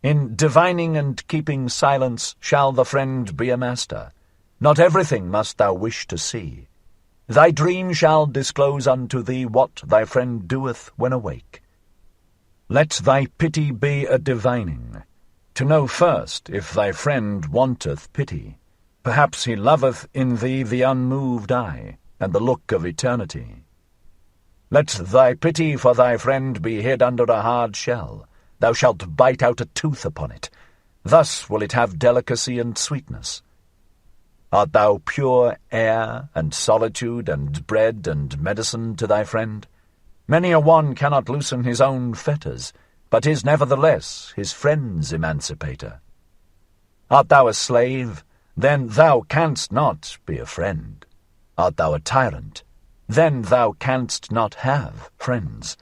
In divining and keeping silence shall the friend be a master. Not everything must thou wish to see. Thy dream shall disclose unto thee what thy friend doeth when awake. Let thy pity be a divining, to know first if thy friend wanteth pity. Perhaps he loveth in thee the unmoved eye, and the look of eternity. Let thy pity for thy friend be hid under a hard shell. Thou shalt bite out a tooth upon it. Thus will it have delicacy and sweetness. Art thou pure air, and solitude, and bread, and medicine to thy friend? Many a one cannot loosen his own fetters, but is nevertheless his friend's emancipator. Art thou a slave? Then thou canst not be a friend. Art thou a tyrant? Then thou canst not have friends.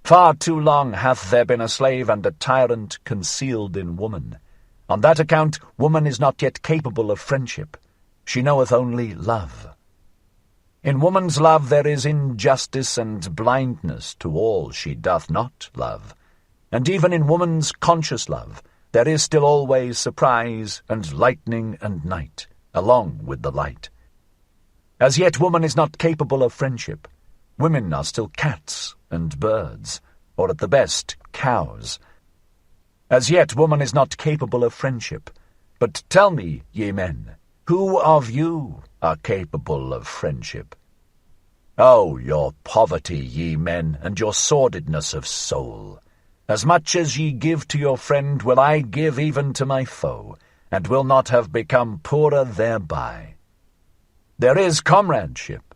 Far too long hath there been a slave and a tyrant concealed in woman. On that account woman is not yet capable of friendship. She knoweth only love. In woman's love there is injustice and blindness to all she doth not love. And even in woman's conscious love there is still always surprise and lightning and night, along with the light. As yet woman is not capable of friendship. Women are still cats and birds, or at the best, cows. As yet woman is not capable of friendship. But tell me, ye men, who of you are capable of friendship? Oh, your poverty, ye men, and your sordidness of soul! As much as ye give to your friend will I give even to my foe, and will not have become poorer thereby. There is comradeship.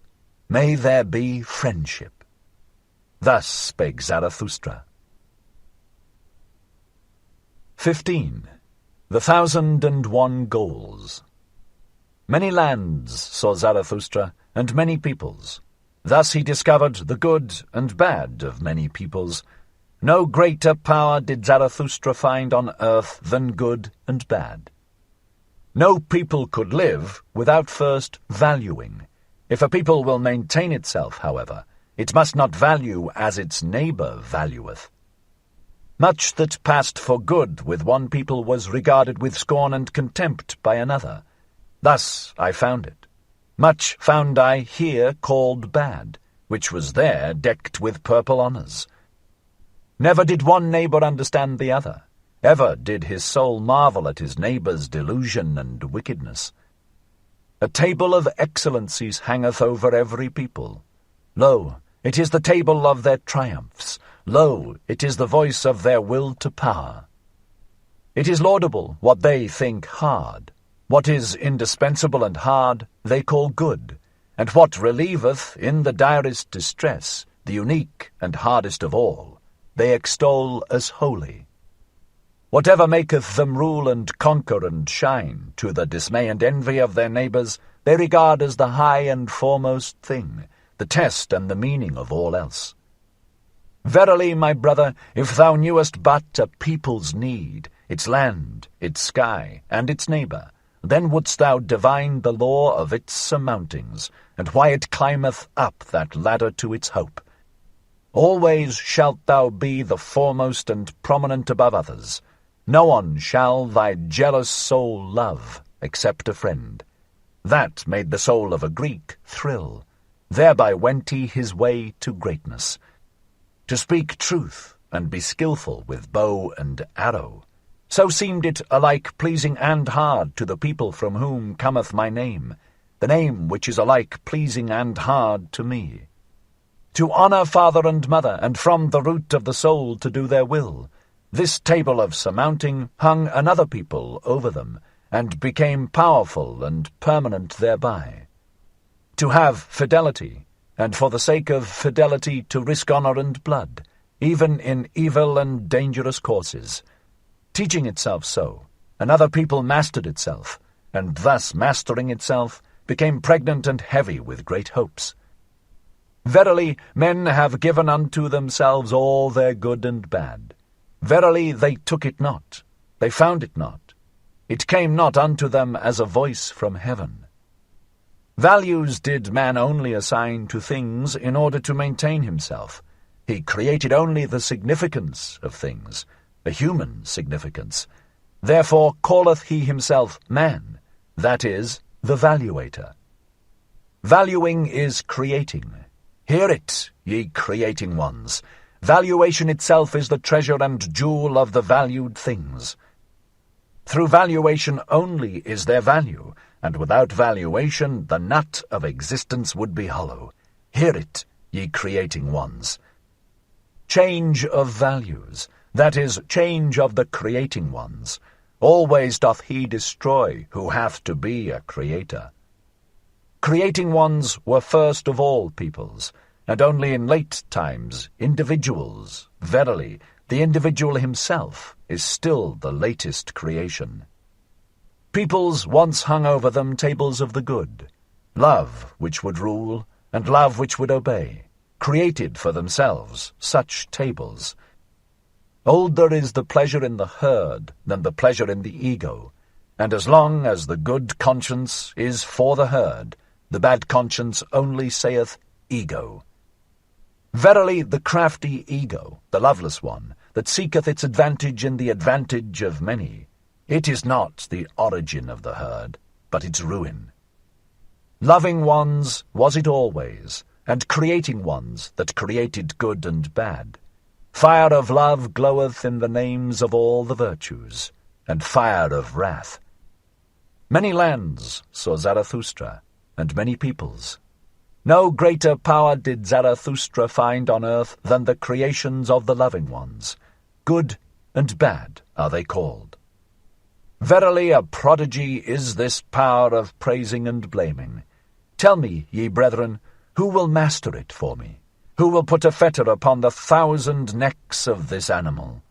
May there be friendship. Thus spake Zarathustra. 15. The 1,001 Goals. Many lands saw Zarathustra, and many peoples. Thus he discovered the good and bad of many peoples. No greater power did Zarathustra find on earth than good and bad. No people could live without first valuing. If a people will maintain itself, however, it must not value as its neighbour valueth. Much that passed for good with one people was regarded with scorn and contempt by another. Thus I found it. Much found I here called bad, which was there decked with purple honours. Never did one neighbour understand the other. Ever did his soul marvel at his neighbour's delusion and wickedness. A table of excellencies hangeth over every people. Lo, it is the table of their triumphs. Lo, it is the voice of their will to power. It is laudable what they think hard. What is indispensable and hard they call good, and what relieveth in the direst distress, the unique and hardest of all, they extol as holy. Whatever maketh them rule and conquer and shine, to the dismay and envy of their neighbours, they regard as the high and foremost thing, the test and the meaning of all else. Verily, my brother, if thou knewest but a people's need, its land, its sky, and its neighbour, then wouldst thou divine the law of its surmountings, and why it climbeth up that ladder to its hope. Always shalt thou be the foremost and prominent above others. No one shall thy jealous soul love, except a friend. That made the soul of a Greek thrill. Thereby went he his way to greatness. To speak truth, and be skilful with bow and arrow, so seemed it alike pleasing and hard to the people from whom cometh my name, the name which is alike pleasing and hard to me. To honour father and mother, and from the root of the soul to do their will, this table of surmounting hung another people over them, and became powerful and permanent thereby. To have fidelity, and for the sake of fidelity to risk honour and blood, even in evil and dangerous courses. Teaching itself so, another people mastered itself, and thus mastering itself, became pregnant and heavy with great hopes. Verily, men have given unto themselves all their good and bad. Verily, they took it not, they found it not. It came not unto them as a voice from heaven. Values did man only assign to things in order to maintain himself. He created only the significance of things, a human significance. Therefore calleth he himself man, that is, the valuator. Valuing is creating. Hear it, ye creating ones. Valuation itself is the treasure and jewel of the valued things. Through valuation only is there value, and without valuation the nut of existence would be hollow. Hear it, ye creating ones. Change of values, that is, change of the creating ones. Always doth he destroy who hath to be a creator. Creating ones were first of all peoples, and only in late times individuals. Verily, the individual himself is still the latest creation. Peoples once hung over them tables of the good, love which would rule, and love which would obey, created for themselves such tables. Older is the pleasure in the herd than the pleasure in the ego, and as long as the good conscience is for the herd, the bad conscience only saith ego. Verily, the crafty ego, the loveless one, that seeketh its advantage in the advantage of many, it is not the origin of the herd, but its ruin. Loving ones was it always, and creating ones that created good and bad. Fire of love gloweth in the names of all the virtues, and fire of wrath. Many lands saw Zarathustra, and many peoples. No greater power did Zarathustra find on earth than the creations of the loving ones. Good and bad are they called. Verily a prodigy is this power of praising and blaming. Tell me, ye brethren, who will master it for me? Who will put a fetter upon the 1,000 necks of this animal?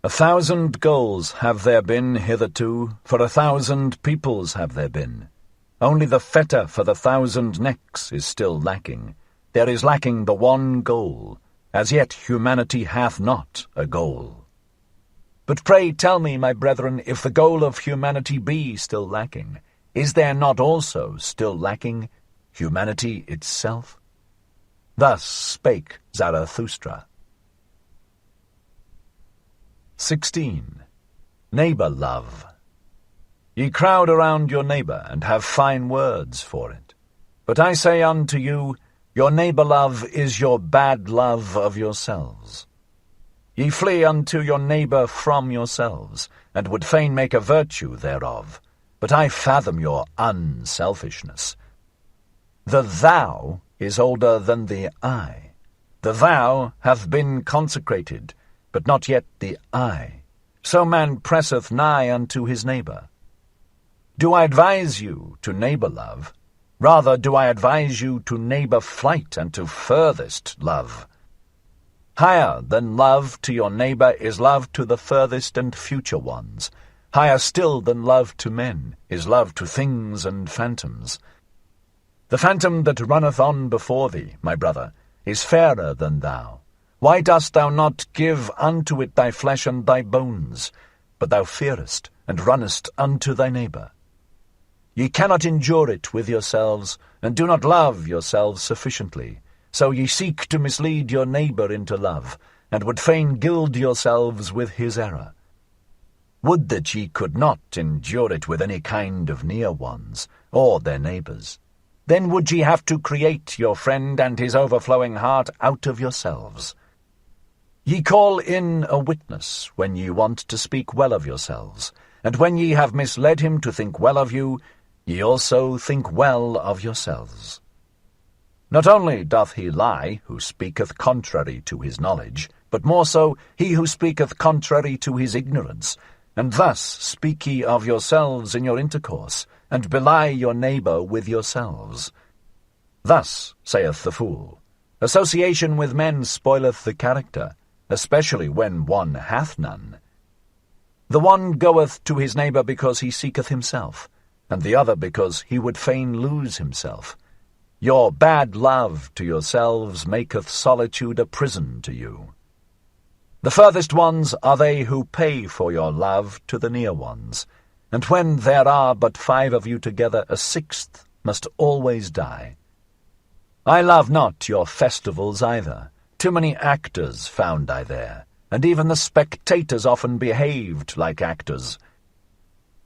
1,000 goals have there been hitherto, for 1,000 peoples have there been. Only the fetter for the 1,000 necks is still lacking. There is lacking the one goal. As yet humanity hath not a goal. But pray tell me, my brethren, if the goal of humanity be still lacking, is there not also still lacking humanity itself? Thus spake Zarathustra. 16. Neighbor love. Ye crowd around your neighbor, and have fine words for it. But I say unto you, your neighbor love is your bad love of yourselves. Ye flee unto your neighbor from yourselves, and would fain make a virtue thereof. But I fathom your unselfishness. The thou is older than the I. The thou hath been consecrated, but not yet the I. So man presseth nigh unto his neighbor. Do I advise you to neighbor love? Rather do I advise you to neighbor flight and to furthest love. Higher than love to your neighbor is love to the furthest and future ones. Higher still than love to men is love to things and phantoms. The phantom that runneth on before thee, my brother, is fairer than thou. Why dost thou not give unto it thy flesh and thy bones? But thou fearest, and runnest unto thy neighbor. Ye cannot endure it with yourselves, and do not love yourselves sufficiently. So ye seek to mislead your neighbor into love, and would fain gild yourselves with his error. Would that ye could not endure it with any kind of near ones, or their neighbors. Then would ye have to create your friend and his overflowing heart out of yourselves. Ye call in a witness when ye want to speak well of yourselves, and when ye have misled him to think well of you, ye also think well of yourselves. Not only doth he lie who speaketh contrary to his knowledge, but more so he who speaketh contrary to his ignorance, and thus speak ye of yourselves in your intercourse, and belie your neighbor with yourselves. Thus saith the fool, association with men spoileth the character, especially when one hath none. The one goeth to his neighbor because he seeketh himself, and the other because he would fain lose himself. Your bad love to yourselves maketh solitude a prison to you. The furthest ones are they who pay for your love to the near ones, and when there are but 5 of you together, a 6th must always die. I love not your festivals either. Too many actors found I there, and even the spectators often behaved like actors.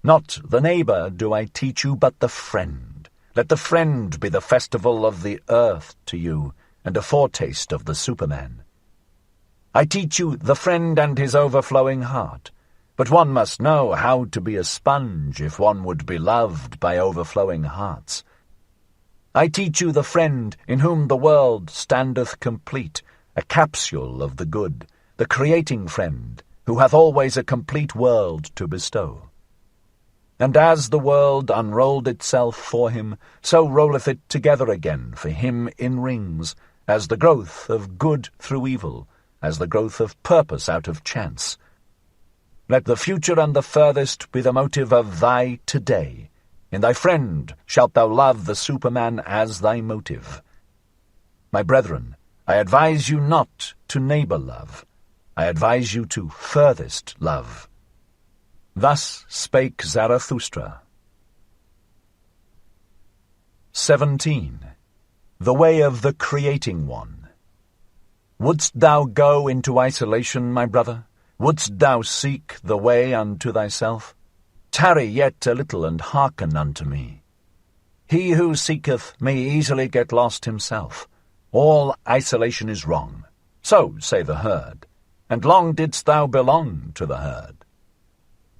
Not the neighbor do I teach you, but the friend. Let the friend be the festival of the earth to you, and a foretaste of the Superman. I teach you the friend and his overflowing heart, but one must know how to be a sponge if one would be loved by overflowing hearts. I teach you the friend in whom the world standeth complete, a capsule of the good, the creating friend, who hath always a complete world to bestow. And as the world unrolled itself for him, so rolleth it together again for him in rings, as the growth of good through evil, as the growth of purpose out of chance. Let the future and the furthest be the motive of thy today. In thy friend shalt thou love the Superman as thy motive. My brethren, I advise you not to neighbor love. I advise you to furthest love. Thus spake Zarathustra. 17. The way of the creating one. Wouldst thou go into isolation, my brother? Wouldst thou seek the way unto thyself? Tarry yet a little, and hearken unto me. He who seeketh may easily get lost himself. All isolation is wrong. So say the herd. And long didst thou belong to the herd.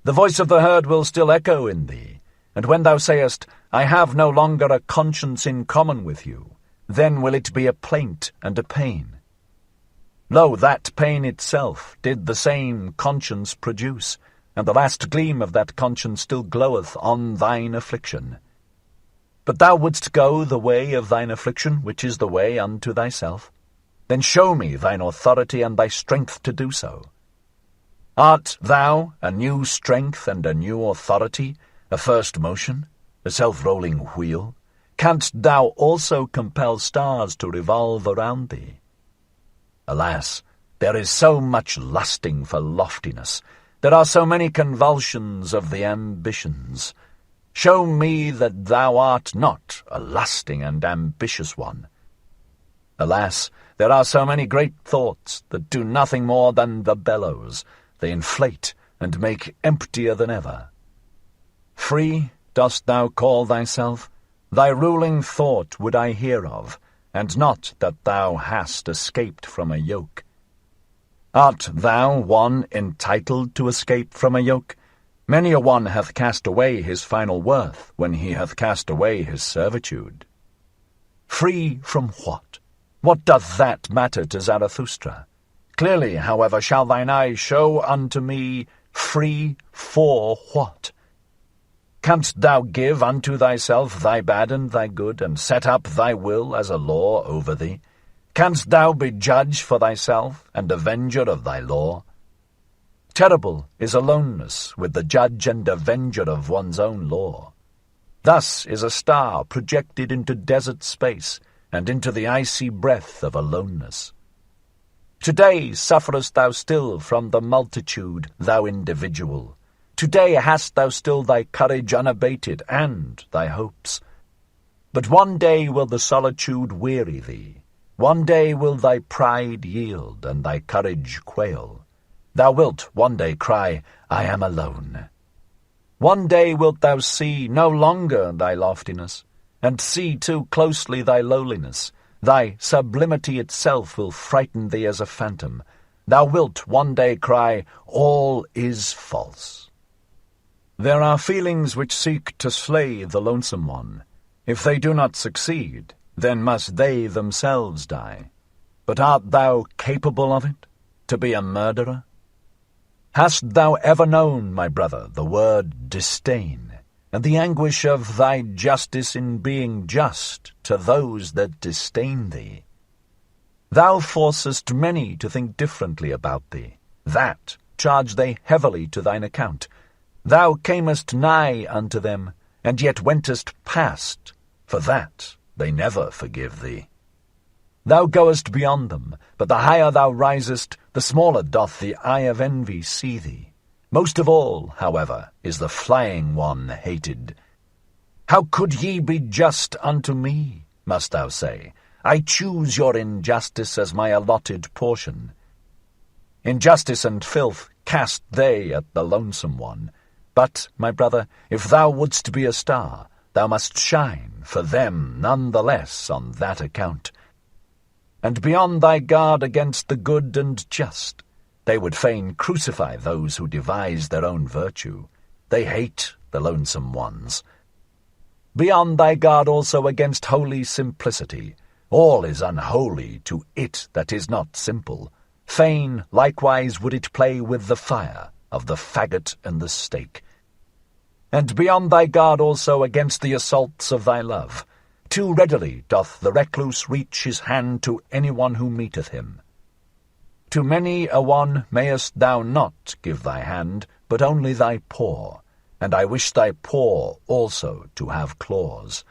The voice of the herd will still echo in thee, and when thou sayest, I have no longer a conscience in common with you, then will it be a plaint and a pain. Lo, that pain itself did the same conscience produce, and the last gleam of that conscience still gloweth on thine affliction. But thou wouldst go the way of thine affliction, which is the way unto thyself. Then show me thine authority and thy strength to do so. Art thou a new strength and a new authority, a first motion, a self-rolling wheel? Canst thou also compel stars to revolve around thee? Alas, there is so much lusting for loftiness, there are so many convulsions of the ambitions. Show me that thou art not a lusting and ambitious one. Alas, there are so many great thoughts that do nothing more than the bellows. They inflate and make emptier than ever. Free dost thou call thyself? Thy ruling thought would I hear of, and not that thou hast escaped from a yoke. Art thou one entitled to escape from a yoke? Many a one hath cast away his final worth when he hath cast away his servitude. Free from what? What doth that matter to Zarathustra? Clearly, however, shall thine eye show unto me, free for what? Canst thou give unto thyself thy bad and thy good, and set up thy will as a law over thee? Canst thou be judge for thyself, and avenger of thy law? Terrible is aloneness with the judge and avenger of one's own law. Thus is a star projected into desert space, and into the icy breath of aloneness. Today sufferest thou still from the multitude, thou individual. Today hast thou still thy courage unabated, and thy hopes. But one day will the solitude weary thee. One day will thy pride yield, and thy courage quail. Thou wilt one day cry, I am alone. One day wilt thou see no longer thy loftiness, and see too closely thy lowliness. Thy sublimity itself will frighten thee as a phantom. Thou wilt one day cry, all is false. There are feelings which seek to slay the lonesome one. If they do not succeed, then must they themselves die. But art thou capable of it, to be a murderer? Hast thou ever known, my brother, the word disdain, and the anguish of thy justice in being just to those that disdain thee? Thou forcest many to think differently about thee. That charge they heavily to thine account. Thou camest nigh unto them, and yet wentest past. For that they never forgive thee. Thou goest beyond them, but the higher thou risest, the smaller doth the eye of envy see thee. Most of all, however, is the flying one hated. How could ye be just unto me, must thou say? I choose your injustice as my allotted portion. Injustice and filth cast they at the lonesome one. But, my brother, if thou wouldst be a star, thou must shine for them none the less on that account. And beyond thy guard against the good and just, they would fain crucify those who devise their own virtue. They hate the lonesome ones. Beyond thy guard also against holy simplicity, all is unholy to it that is not simple. Fain likewise would it play with the fire of the faggot and the stake. And beyond thy guard also against the assaults of thy love. Too readily doth the recluse reach his hand to anyone who meeteth him. To many a one mayest thou not give thy hand, but only thy paw, and I wish thy paw also to have claws.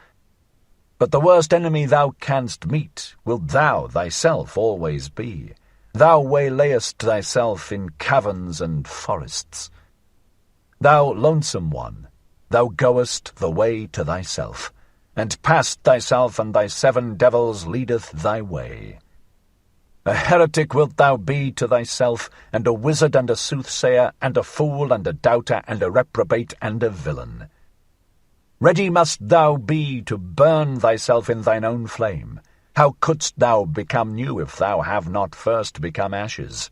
But the worst enemy thou canst meet wilt thou thyself always be. Thou waylayest thyself in caverns and forests. Thou lonesome one, thou goest the way to thyself, and past thyself and thy 7 devils leadeth thy way. A heretic wilt thou be to thyself, and a wizard and a soothsayer, and a fool and a doubter, and a reprobate and a villain. Ready must thou be to burn thyself in thine own flame. How couldst thou become new if thou have not first become ashes?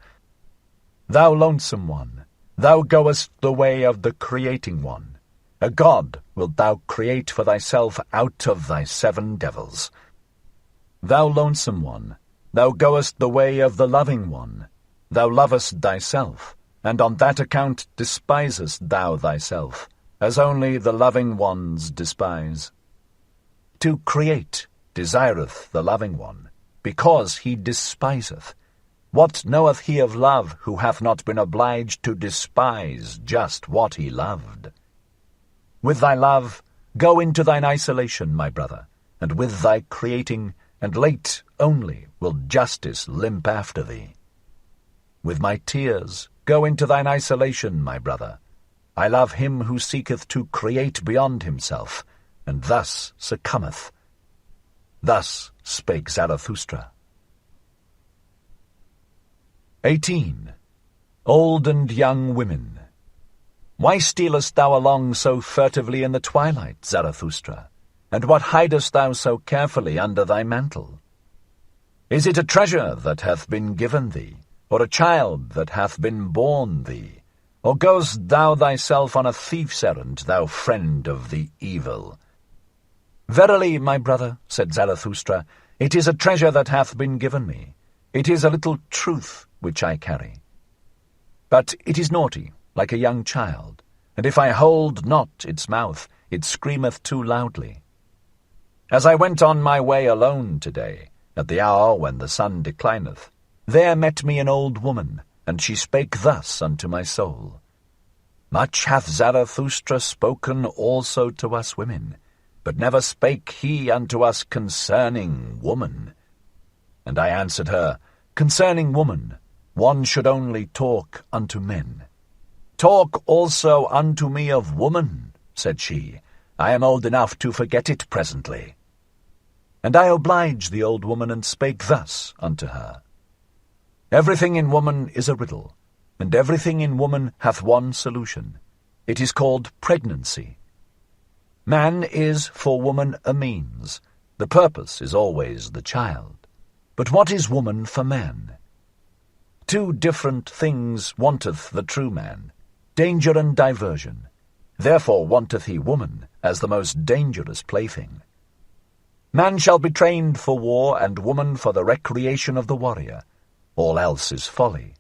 Thou lonesome one, thou goest the way of the creating one. A god wilt thou create for thyself out of thy 7 devils. Thou lonesome one, thou goest the way of the loving one. Thou lovest thyself, and on that account despisest thou thyself, as only the loving ones despise. To create desireth the loving one, because he despiseth. What knoweth he of love, who hath not been obliged to despise just what he loved? With thy love, go into thine isolation, my brother, and with thy creating, and late only will justice limp after thee. With my tears go into thine isolation, my brother. I love him who seeketh to create beyond himself, and thus succumbeth. Thus spake Zarathustra. 18. Old and young women. Why stealest thou along so furtively in the twilight, Zarathustra? And what hidest thou so carefully under thy mantle? Is it a treasure that hath been given thee, or a child that hath been born thee? Or goest thou thyself on a thief's errand, thou friend of the evil? Verily, my brother, said Zarathustra, it is a treasure that hath been given me. It is a little truth which I carry. But it is naughty, like a young child, and if I hold not its mouth, it screameth too loudly. As I went on my way alone today, at the hour when the sun declineth, there met me an old woman, and she spake thus unto my soul. Much hath Zarathustra spoken also to us women, but never spake he unto us concerning woman. And I answered her, Concerning woman, one should only talk unto men. Talk also unto me of woman, said she. I am old enough to forget it presently. And I obliged the old woman, and spake thus unto her. Everything in woman is a riddle, and everything in woman hath one solution. It is called pregnancy. Man is for woman a means. The purpose is always the child. But what is woman for man? Two different things wanteth the true man, danger and diversion. Therefore wanteth he woman as the most dangerous plaything. Man shall be trained for war, and woman for the recreation of the warrior. All else is folly.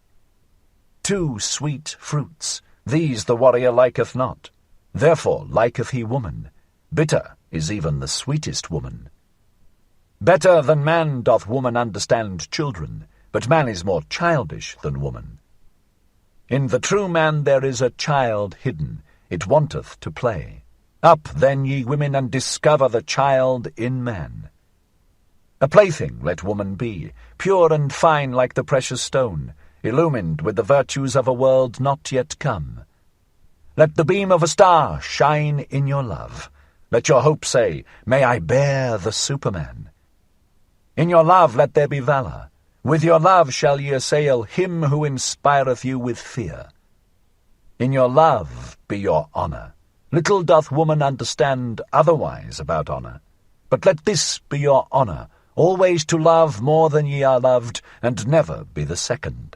Two sweet fruits, these the warrior liketh not. Therefore liketh he woman. Bitter is even the sweetest woman. Better than man doth woman understand children, but man is more childish than woman. In the true man there is a child hidden, it wanteth to play. Up then, ye women, and discover the child in man. A plaything let woman be, pure and fine like the precious stone, illumined with the virtues of a world not yet come. Let the beam of a star shine in your love. Let your hope say, May I bear the Superman. In your love let there be valor. With your love shall ye assail him who inspireth you with fear. In your love be your honour. Little doth woman understand otherwise about honour. But let this be your honour, always to love more than ye are loved, and never be the second.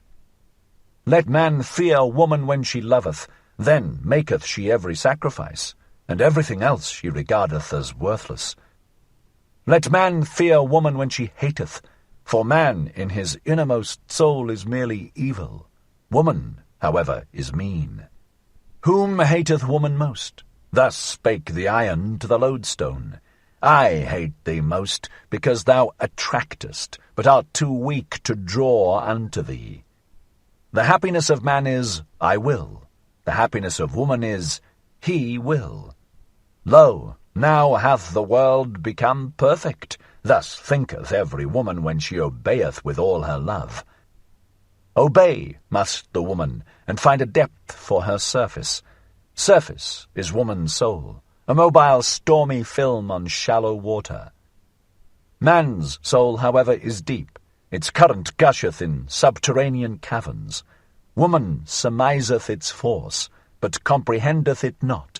Let man fear woman when she loveth, then maketh she every sacrifice, and everything else she regardeth as worthless. Let man fear woman when she hateth, for man in his innermost soul is merely evil. Woman, however, is mean. Whom hateth woman most? Thus spake the iron to the lodestone. I hate thee most, because thou attractest, but art too weak to draw unto thee. The happiness of man is, I will. The happiness of woman is, he will. Lo, now hath the world become perfect. Thus thinketh every woman when she obeyeth with all her love. Obey must the woman, and find a depth for her surface. Surface is woman's soul, a mobile stormy film on shallow water. Man's soul, however, is deep. Its current gusheth in subterranean caverns. Woman surmiseth its force, but comprehendeth it not.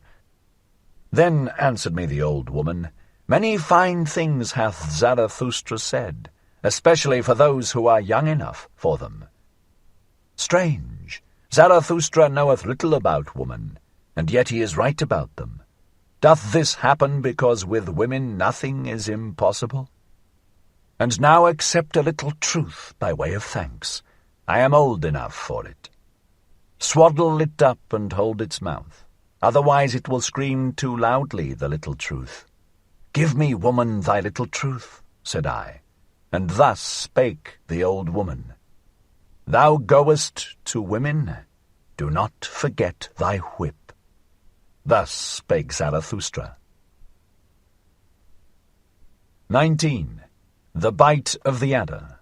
Then answered me the old woman, Many fine things hath Zarathustra said, especially for those who are young enough for them. Strange, Zarathustra knoweth little about woman, and yet he is right about them. Doth this happen because with women nothing is impossible? And now accept a little truth by way of thanks. I am old enough for it. Swaddle it up and hold its mouth. Otherwise it will scream too loudly, the little truth. Give me, woman, thy little truth, said I. And thus spake the old woman. Thou goest to women, do not forget thy whip. Thus spake Zarathustra. 19. The Bite of the Adder.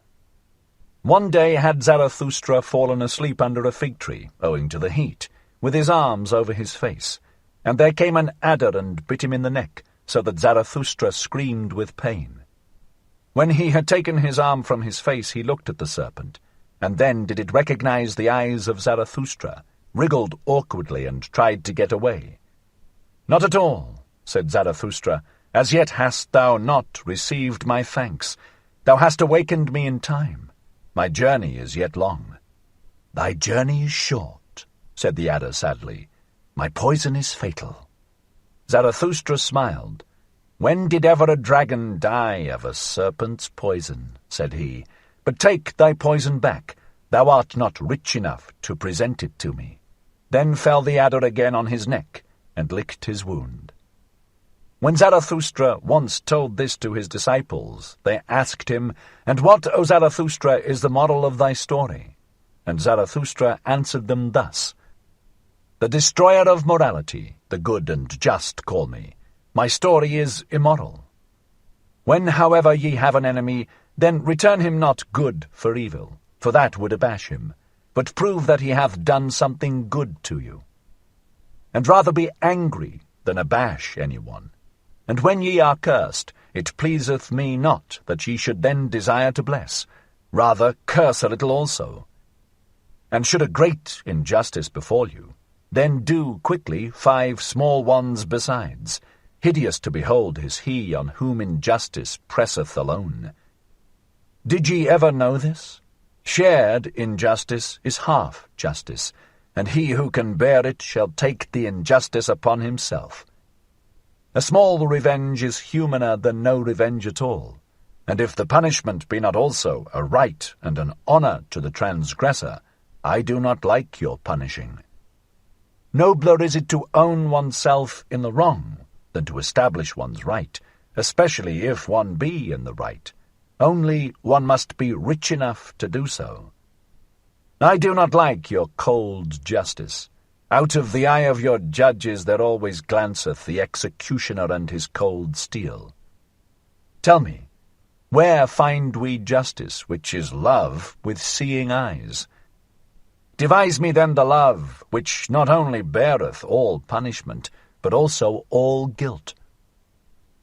One day had Zarathustra fallen asleep under a fig tree, owing to the heat, with his arms over his face, and there came an adder and bit him in the neck, so that Zarathustra screamed with pain. When he had taken his arm from his face, he looked at the serpent, and then did it recognize the eyes of Zarathustra, wriggled awkwardly, and tried to get away. "Not at all," said Zarathustra. "As yet hast thou not received my thanks. Thou hast awakened me in time. My journey is yet long." "Thy journey is short," said the adder sadly. "My poison is fatal." Zarathustra smiled. "When did ever a dragon die of a serpent's poison?" said he. "But take thy poison back. Thou art not rich enough to present it to me." Then fell the adder again on his neck, and licked his wound. When Zarathustra once told this to his disciples, they asked him, "And what, O Zarathustra, is the moral of thy story?" And Zarathustra answered them thus: "The destroyer of morality, the good and just call me. My story is immoral. When, however, ye have an enemy, then return him not good for evil, for that would abash him, but prove that he hath done something good to you. And rather be angry than abash anyone. And when ye are cursed, it pleaseth me not that ye should then desire to bless. Rather curse a little also. And should a great injustice befall you, then do quickly 5 small ones besides. Hideous to behold is he on whom injustice presseth alone. Did ye ever know this? Shared injustice is half justice, and he who can bear it shall take the injustice upon himself. A small revenge is humaner than no revenge at all, and if the punishment be not also a right and an honour to the transgressor, I do not like your punishing. Nobler is it to own oneself in the wrong than to establish one's right, especially if one be in the right. Only one must be rich enough to do so. I do not like your cold justice. Out of the eye of your judges there always glanceth the executioner and his cold steel. Tell me, where find we justice, which is love with seeing eyes? Devise me then the love, which not only beareth all punishment, but also all guilt.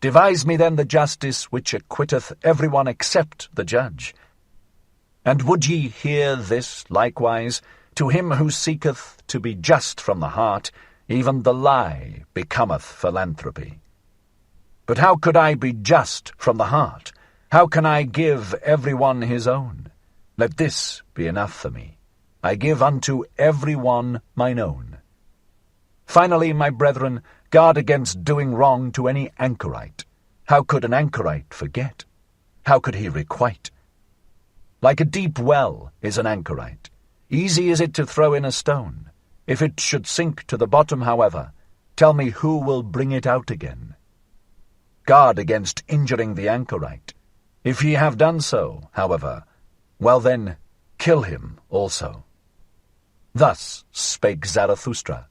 Devise me then the justice, which acquitteth every one except the judge. And would ye hear this likewise? To him who seeketh to be just from the heart, even the lie becometh philanthropy. But how could I be just from the heart? How can I give every one his own? Let this be enough for me. I give unto every one mine own. Finally, my brethren, guard against doing wrong to any anchorite. How could an anchorite forget? How could he requite? Like a deep well is an anchorite. Easy is it to throw in a stone. If it should sink to the bottom, however, tell me who will bring it out again. Guard against injuring the anchorite. If ye have done so, however, well then, kill him also. Thus spake Zarathustra.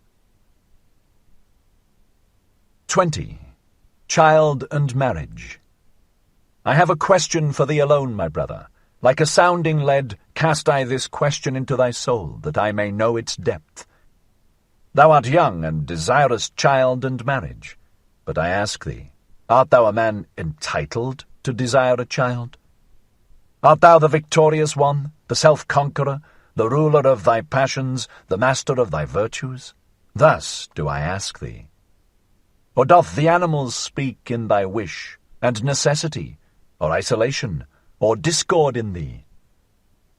20. Child and Marriage. I have a question for thee alone, my brother. Like a sounding lead, cast I this question into thy soul, that I may know its depth. Thou art young, and desirous child and marriage. But I ask thee, art thou a man entitled to desire a child? Art thou the victorious one, the self-conqueror, the ruler of thy passions, the master of thy virtues? Thus do I ask thee. Or doth the animals speak in thy wish, and necessity, or isolation, or discord in thee?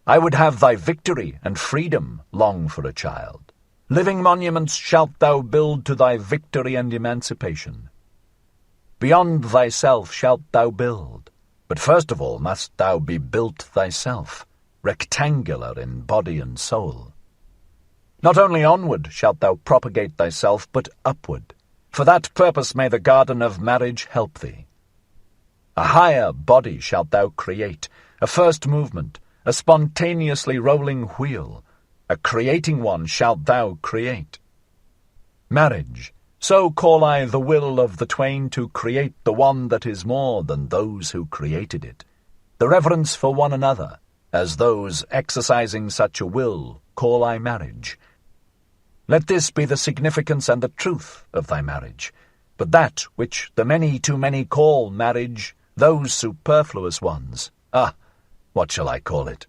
I would have thy victory and freedom long for a child. Living monuments shalt thou build to thy victory and emancipation. Beyond thyself shalt thou build, but first of all must thou be built thyself, rectangular in body and soul. Not only onward shalt thou propagate thyself, but upward. For that purpose may the garden of marriage help thee. A higher body shalt thou create, a first movement, a spontaneously rolling wheel, a creating one shalt thou create. Marriage, so call I the will of the twain to create the one that is more than those who created it. the reverence for one another, as those exercising such a will call I marriage. Let this be the significance and the truth of thy marriage, but that which the many too many call marriage, those superfluous ones, what shall I call it?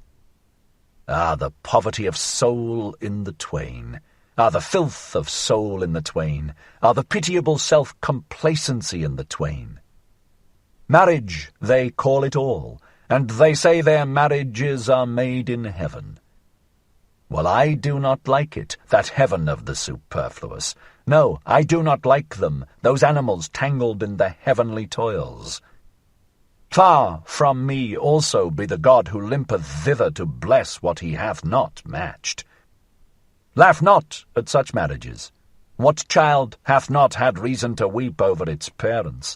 The poverty of soul in the twain, the filth of soul in the twain, the pitiable self-complacency in the twain. Marriage, they call it all, and they say their marriages are made in heaven. Well, I do not like it, that heaven of the superfluous. No, I do not like them, those animals tangled in the heavenly toils. Far from me also be the God who limpeth thither to bless what he hath not matched. Laugh not at such marriages. What child hath not had reason to weep over its parents?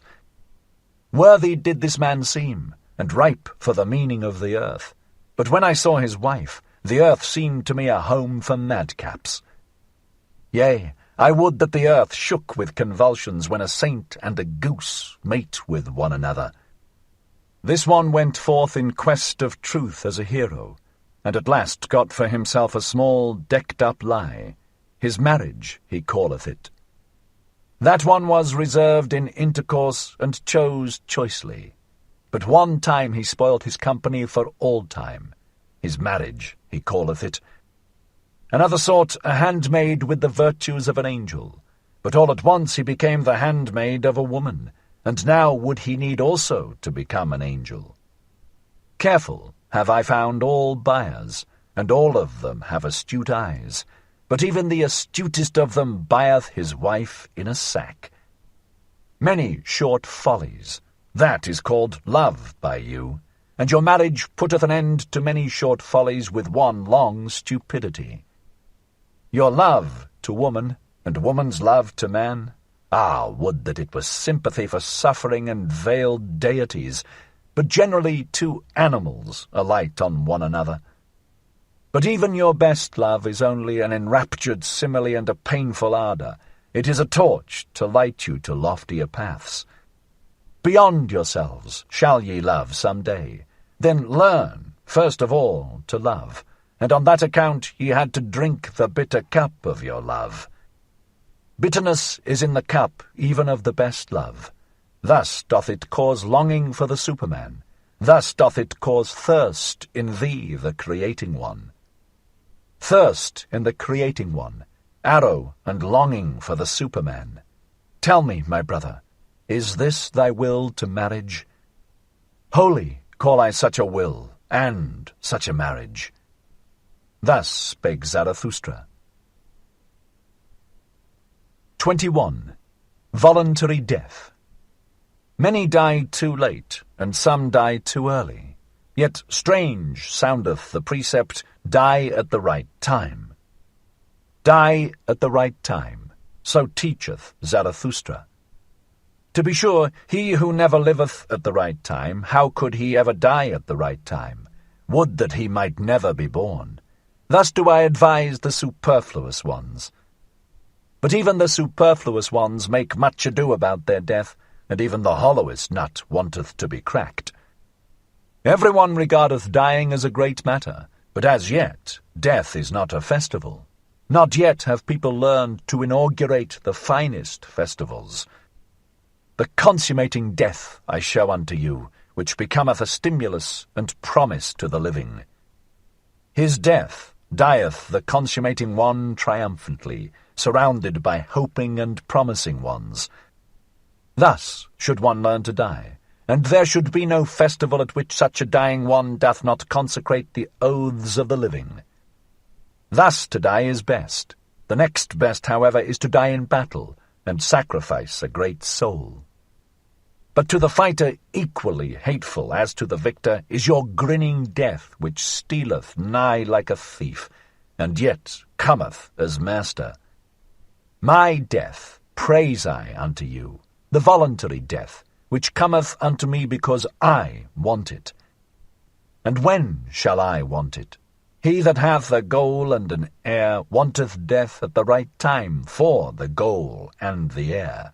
Worthy did this man seem, and ripe for the meaning of the earth. But when I saw his wife, the earth seemed to me a home for madcaps. Yea, I would that the earth shook with convulsions when a saint and a goose mate with one another. This one went forth in quest of truth as a hero, and at last got for himself a small decked-up lie. His marriage, he calleth it. That one was reserved in intercourse and chose choicely. But one time he spoilt his company for all time. His marriage, he calleth it. Another sought a handmaid with the virtues of an angel, but all at once he became the handmaid of a woman, and now would he need also to become an angel. Careful have I found all buyers, and all of them have astute eyes, but even the astutest of them buyeth his wife in a sack. Many short follies, that is called love by you, and your marriage putteth an end to many short follies with one long stupidity. Your love to woman, and woman's love to man, would that it was sympathy for suffering and veiled deities, but generally two animals alight on one another. But even your best love is only an enraptured simile and a painful ardour. It is a torch to light you to loftier paths. Beyond yourselves shall ye love some day. Then learn, first of all, to love, and on that account ye had to drink the bitter cup of your love. Bitterness is in the cup even of the best love. Thus doth it cause longing for the Superman. Thus doth it cause thirst in thee, the creating one. Thirst in the creating one, arrow and longing for the Superman. Tell me, my brother, is this thy will to marriage? Holy call I such a will, and such a marriage. Thus spake Zarathustra. 21. Voluntary death. Many die too late, and some die too early. Yet strange soundeth the precept, die at the right time. Die at the right time, so teacheth Zarathustra. To be sure, he who never liveth at the right time, how could he ever die at the right time? Would that he might never be born. Thus do I advise the superfluous ones. But even the superfluous ones make much ado about their death, and even the hollowest nut wanteth to be cracked. Every one regardeth dying as a great matter, but as yet death is not a festival. Not yet have people learned to inaugurate the finest festivals. The consummating death I show unto you, which becometh a stimulus and promise to the living. His death dieth the consummating one triumphantly, surrounded by hoping and promising ones. Thus should one learn to die, and there should be no festival at which such a dying one doth not consecrate the oaths of the living. Thus to die is best. The next best, however, is to die in battle, and sacrifice a great soul. But to the fighter equally hateful as to the victor is your grinning death, which stealeth nigh like a thief, and yet cometh as master. My death praise I unto you, the voluntary death, which cometh unto me because I want it. And when shall I want it? He that hath a goal and an heir wanteth death at the right time for the goal and the heir.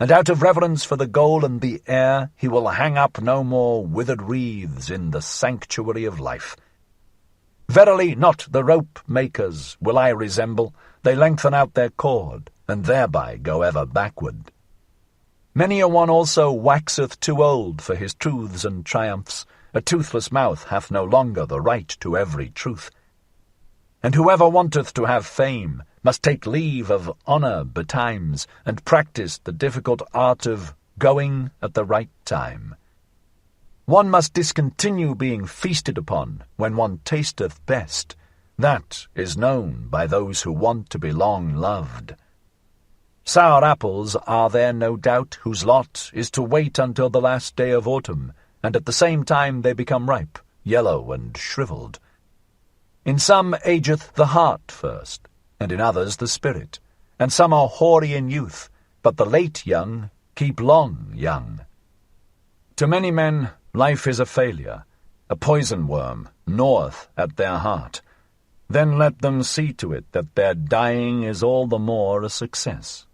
and out of reverence for the goal and the air he will hang up no more withered wreaths in the sanctuary of life. Verily not the rope-makers will I resemble, they lengthen out their cord, and thereby go ever backward. Many a one also waxeth too old for his truths and triumphs. A toothless mouth hath no longer the right to every truth. And whoever wanteth to have fame must take leave of honour betimes, and practise the difficult art of going at the right time. One must discontinue being feasted upon when one tasteth best. That is known by those who want to be long loved. Sour apples are there, no doubt, whose lot is to wait until the last day of autumn, and at the same time they become ripe, yellow, and shrivelled. In some ageth the heart first, and in others the spirit, and some are hoary in youth, but the late young keep long young. To many men life is a failure, a poison worm gnaweth at their heart. Then let them see to it that their dying is all the more a success.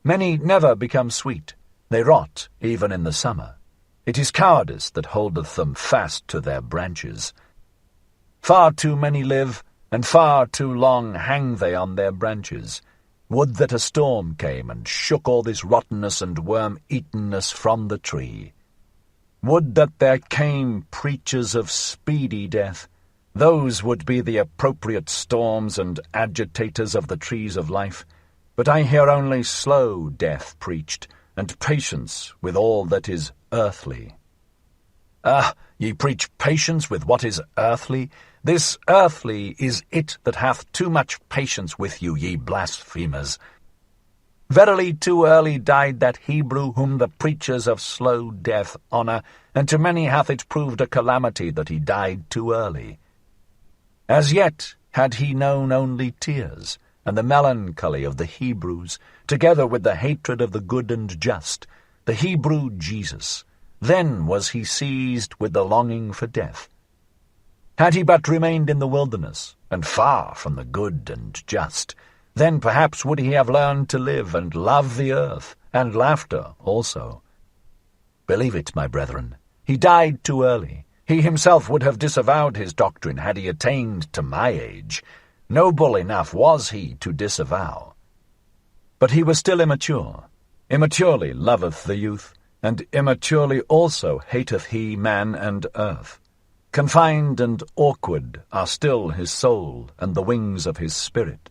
Many never become sweet, they rot even in the summer. It is cowardice that holdeth them fast to their branches. Far too many live, and far too long hang they on their branches. Would that a storm came and shook all this rottenness and worm-eatenness from the tree. Would that there came preachers of speedy death. Those would be the appropriate storms and agitators of the trees of life. But I hear only slow death preached, and patience with all that is earthly. Ah, ye preach patience with what is earthly? This earthly is it that hath too much patience with you, ye blasphemers. Verily too early died that Hebrew whom the preachers of slow death honour, and to many hath it proved a calamity that he died too early. As yet had he known only tears, and the melancholy of the Hebrews, together with the hatred of the good and just, the Hebrew Jesus. Then was he seized with the longing for death. Had he but remained in the wilderness, and far from the good and just, then perhaps would he have learned to live and love the earth, and laughter also. Believe it, my brethren, he died too early. He himself would have disavowed his doctrine had he attained to my age. Noble enough was he to disavow. But he was still immature. Immaturely loveth the youth, and immaturely also hateth he man and earth. Confined and awkward are still his soul and the wings of his spirit.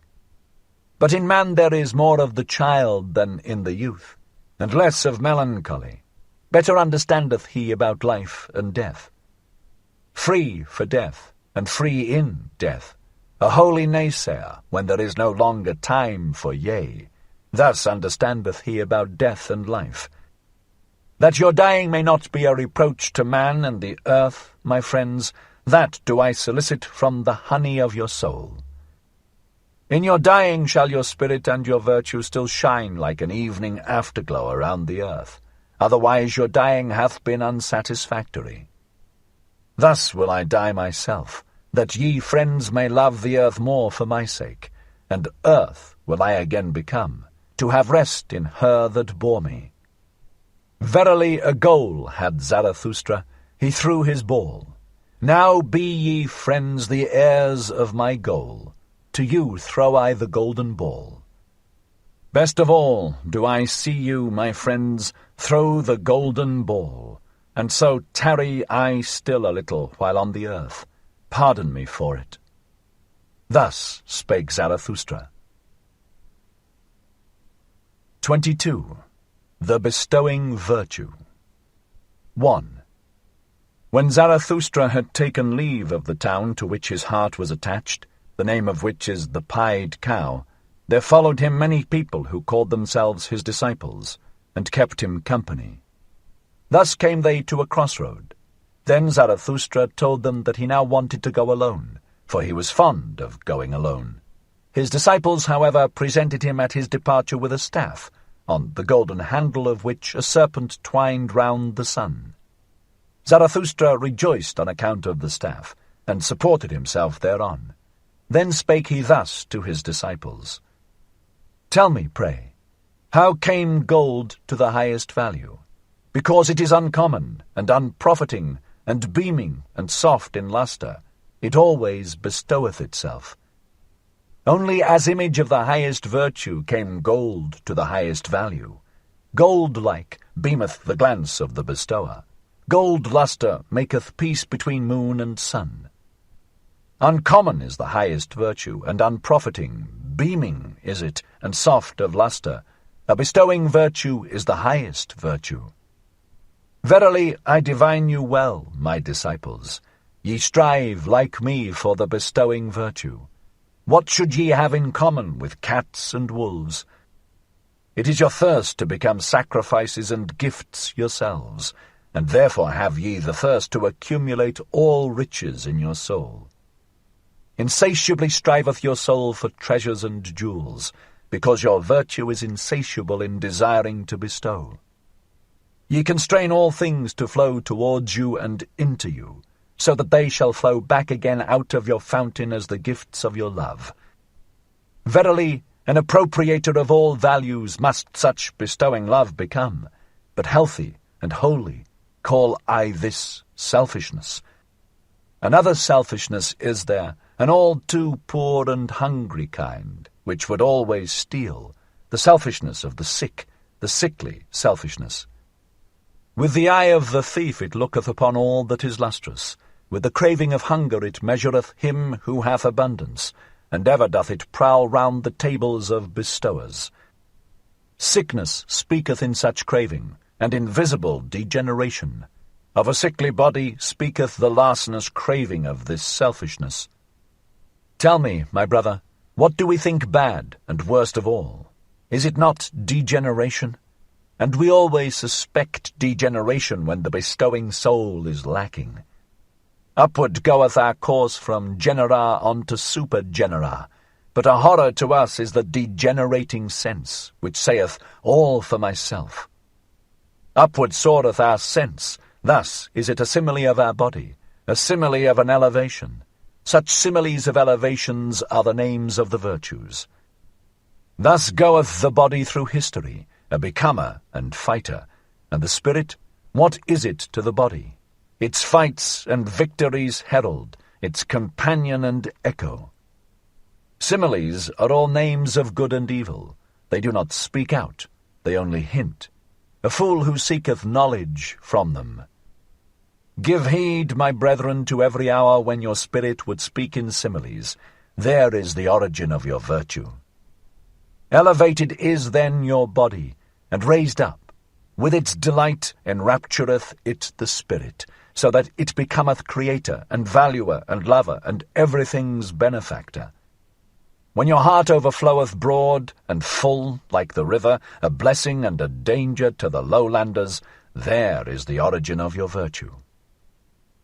But in man there is more of the child than in the youth, and less of melancholy. Better understandeth he about life and death. Free for death, and free in death, a holy naysayer, when there is no longer time for yea. Thus understandeth he about death and life. That your dying may not be a reproach to man and the earth, my friends, that do I solicit from the honey of your soul. In your dying shall your spirit and your virtue still shine like an evening afterglow around the earth. Otherwise your dying hath been unsatisfactory. Thus will I die myself, that ye friends may love the earth more for my sake, and earth will I again become, to have rest in her that bore me. Verily a goal had Zarathustra, he threw his ball. Now be ye, friends, the heirs of my goal. To you throw I the golden ball. Best of all do I see you, my friends, throw the golden ball, and so tarry I still a little while on the earth. Pardon me for it. Thus spake Zarathustra. 22. The bestowing virtue. 1. When Zarathustra had taken leave of the town to which his heart was attached, the name of which is the Pied Cow, there followed him many people who called themselves his disciples, and kept him company. Thus came they to a crossroad. Then Zarathustra told them that he now wanted to go alone, for he was fond of going alone. His disciples, however, presented him at his departure with a staff, on the golden handle of which a serpent twined round the sun. Zarathustra rejoiced on account of the staff, and supported himself thereon. Then spake he thus to his disciples. Tell me, pray, How came gold to the highest value? Because it is uncommon, and unprofiting, and beaming, and soft in lustre. It always bestoweth itself. Only as image of the highest virtue came gold to the highest value. Gold-like beameth the glance of the bestower. Gold lustre maketh peace between moon and sun. Uncommon is the highest virtue, and unprofiting, beaming is it, and soft of lustre. A bestowing virtue is the highest virtue. Verily, I divine you well, my disciples. Ye strive, like me, for the bestowing virtue. What should ye have in common with cats and wolves? It is your thirst to become sacrifices and gifts yourselves, and therefore have ye the thirst to accumulate all riches in your soul. Insatiably striveth your soul for treasures and jewels, because your virtue is insatiable in desiring to bestow. Ye constrain all things to flow towards you and into you, so that they shall flow back again out of your fountain as the gifts of your love. Verily, an appropriator of all values must such bestowing love become, but healthy and holy call I this selfishness. Another selfishness is there, an all too poor and hungry kind, which would always steal, the selfishness of the sick, the sickly selfishness. With the eye of the thief it looketh upon all that is lustrous. With the craving of hunger it measureth him who hath abundance, and ever doth it prowl round the tables of bestowers. Sickness speaketh in such craving, and invisible degeneration. Of a sickly body speaketh the larcenous craving of this selfishness. Tell me, my brother, what do we think bad and worst of all? Is it not degeneration? And we always suspect degeneration when the bestowing soul is lacking. Upward goeth our course from genera on to supergenera, but a horror to us is the degenerating sense, which saith, all for myself. Upward soareth our sense, thus is it a simile of our body, a simile of an elevation. Such similes of elevations are the names of the virtues. Thus goeth the body through history, a becomer and fighter, and the spirit, what is it to the body? Its fights and victories herald, its companion and echo. Similes are all names of good and evil. They do not speak out, they only hint. A fool who seeketh knowledge from them. Give heed, my brethren, to every hour when your spirit would speak in similes. There is the origin of your virtue. Elevated is then your body, and raised up. With its delight enraptureth it the spirit, so that it becometh creator, and valuer, and lover, and everything's benefactor. When your heart overfloweth broad and full, like the river, a blessing and a danger to the lowlanders, there is the origin of your virtue.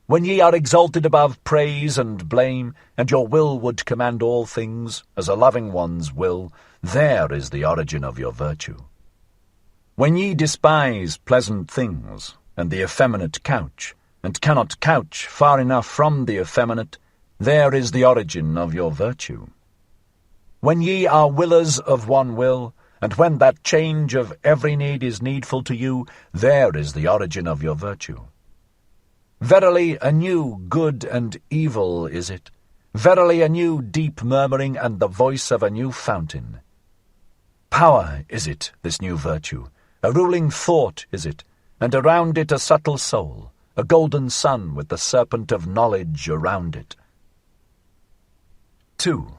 When ye are exalted above praise and blame, and your will would command all things, as a loving one's will, there is the origin of your virtue. When ye despise pleasant things, and the effeminate couch, and cannot couch far enough from the effeminate, there is the origin of your virtue. When ye are willers of one will, and when that change of every need is needful to you, there is the origin of your virtue. Verily a new good and evil is it, verily a new deep murmuring and the voice of a new fountain. Power is it, this new virtue, a ruling thought is it, and around it a subtle soul, a golden sun with the serpent of knowledge around it. 2.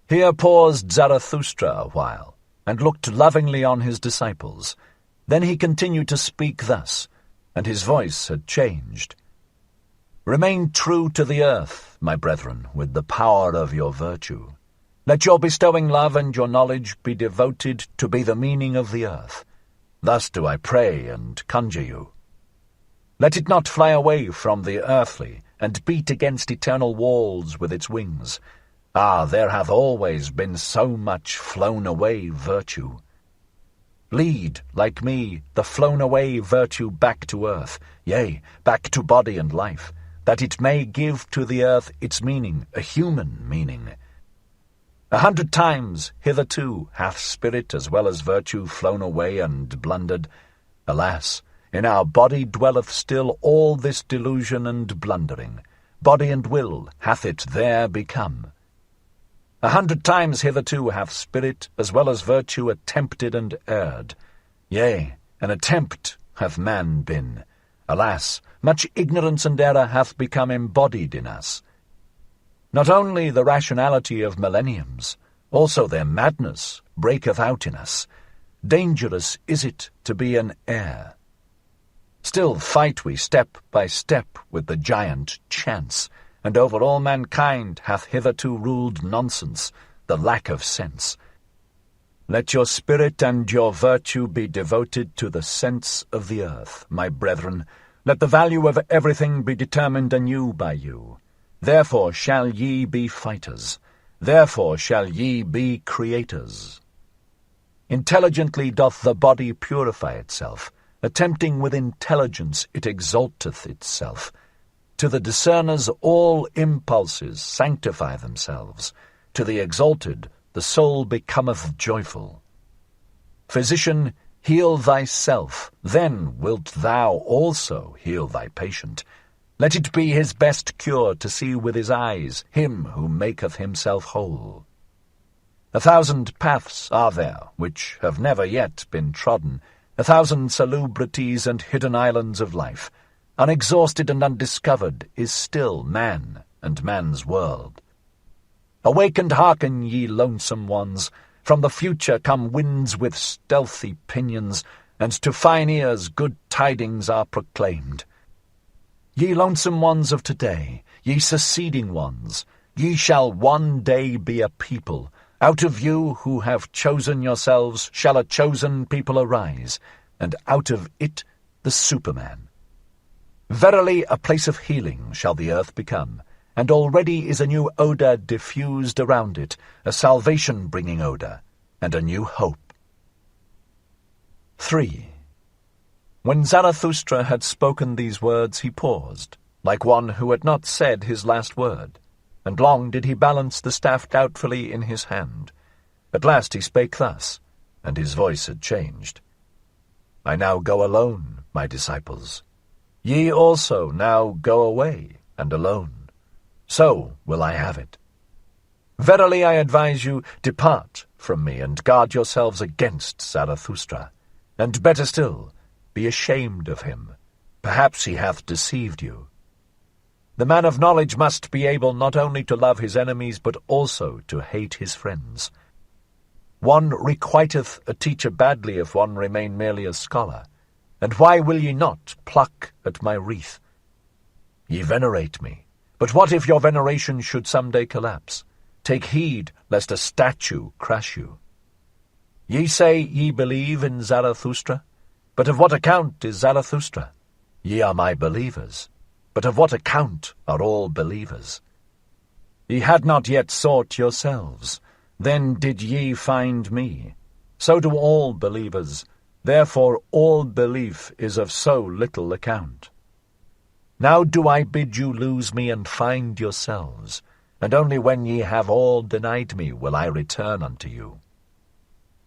Here paused Zarathustra a while, and looked lovingly on his disciples. Then he continued to speak thus, and his voice had changed. Remain true to the earth, my brethren, with the power of your virtue. Let your bestowing love and your knowledge be devoted to be the meaning of the earth. Thus do I pray and conjure you. Let it not fly away from the earthly, and beat against eternal walls with its wings. Ah, there hath always been so much flown-away virtue. Lead, like me, the flown-away virtue back to earth, yea, back to body and life, that it may give to the earth its meaning, a human meaning. 100 times hitherto hath spirit as well as virtue flown away and blundered. Alas, in our body dwelleth still all this delusion and blundering. Body and will hath it there become. 100 times hitherto hath spirit as well as virtue attempted and erred. Yea, an attempt hath man been. Alas, much ignorance and error hath become embodied in us. Not only the rationality of millenniums, also their madness breaketh out in us. Dangerous is it to be an heir. Still fight we step by step with the giant chance, and over all mankind hath hitherto ruled nonsense, the lack of sense. Let your spirit and your virtue be devoted to the sense of the earth, my brethren. Let the value of everything be determined anew by you. Therefore shall ye be fighters. Therefore shall ye be creators. Intelligently doth the body purify itself. Attempting with intelligence it exalteth itself. To the discerners all impulses sanctify themselves. To the exalted the soul becometh joyful. Physician, heal thyself, then wilt thou also heal thy patient. Let it be his best cure to see with his eyes him who maketh himself whole. 1,000 paths are there which have never yet been trodden, 1,000 salubrities and hidden islands of life. Unexhausted and undiscovered is still man and man's world. Awake and hearken, ye lonesome ones. From the future come winds with stealthy pinions, and to fine ears good tidings are proclaimed. Ye lonesome ones of today, ye seceding ones, ye shall one day be a people. Out of you who have chosen yourselves shall a chosen people arise, and out of it the Superman. Verily a place of healing shall the earth become, and already is a new odour diffused around it, a salvation-bringing odour, and a new hope. 3. When Zarathustra had spoken these words, he paused, like one who had not said his last word, and long did he balance the staff doubtfully in his hand. At last he spake thus, and his voice had changed. I now go alone, my disciples. Ye also now go away, and alone. So will I have it. Verily I advise you, depart from me, and guard yourselves against Zarathustra. And better still, be ashamed of him. Perhaps he hath deceived you. The man of knowledge must be able not only to love his enemies, but also to hate his friends. One requiteth a teacher badly if one remain merely a scholar. And why will ye not pluck at my wreath? Ye venerate me. But what if your veneration should some day collapse? Take heed lest a statue crush you. Ye say ye believe in Zarathustra? But of what account is Zarathustra? Ye are my believers. But of what account are all believers? Ye had not yet sought yourselves. Then did ye find me. So do all believers. Therefore all belief is of so little account. Now do I bid you lose me and find yourselves, and only when ye have all denied me will I return unto you.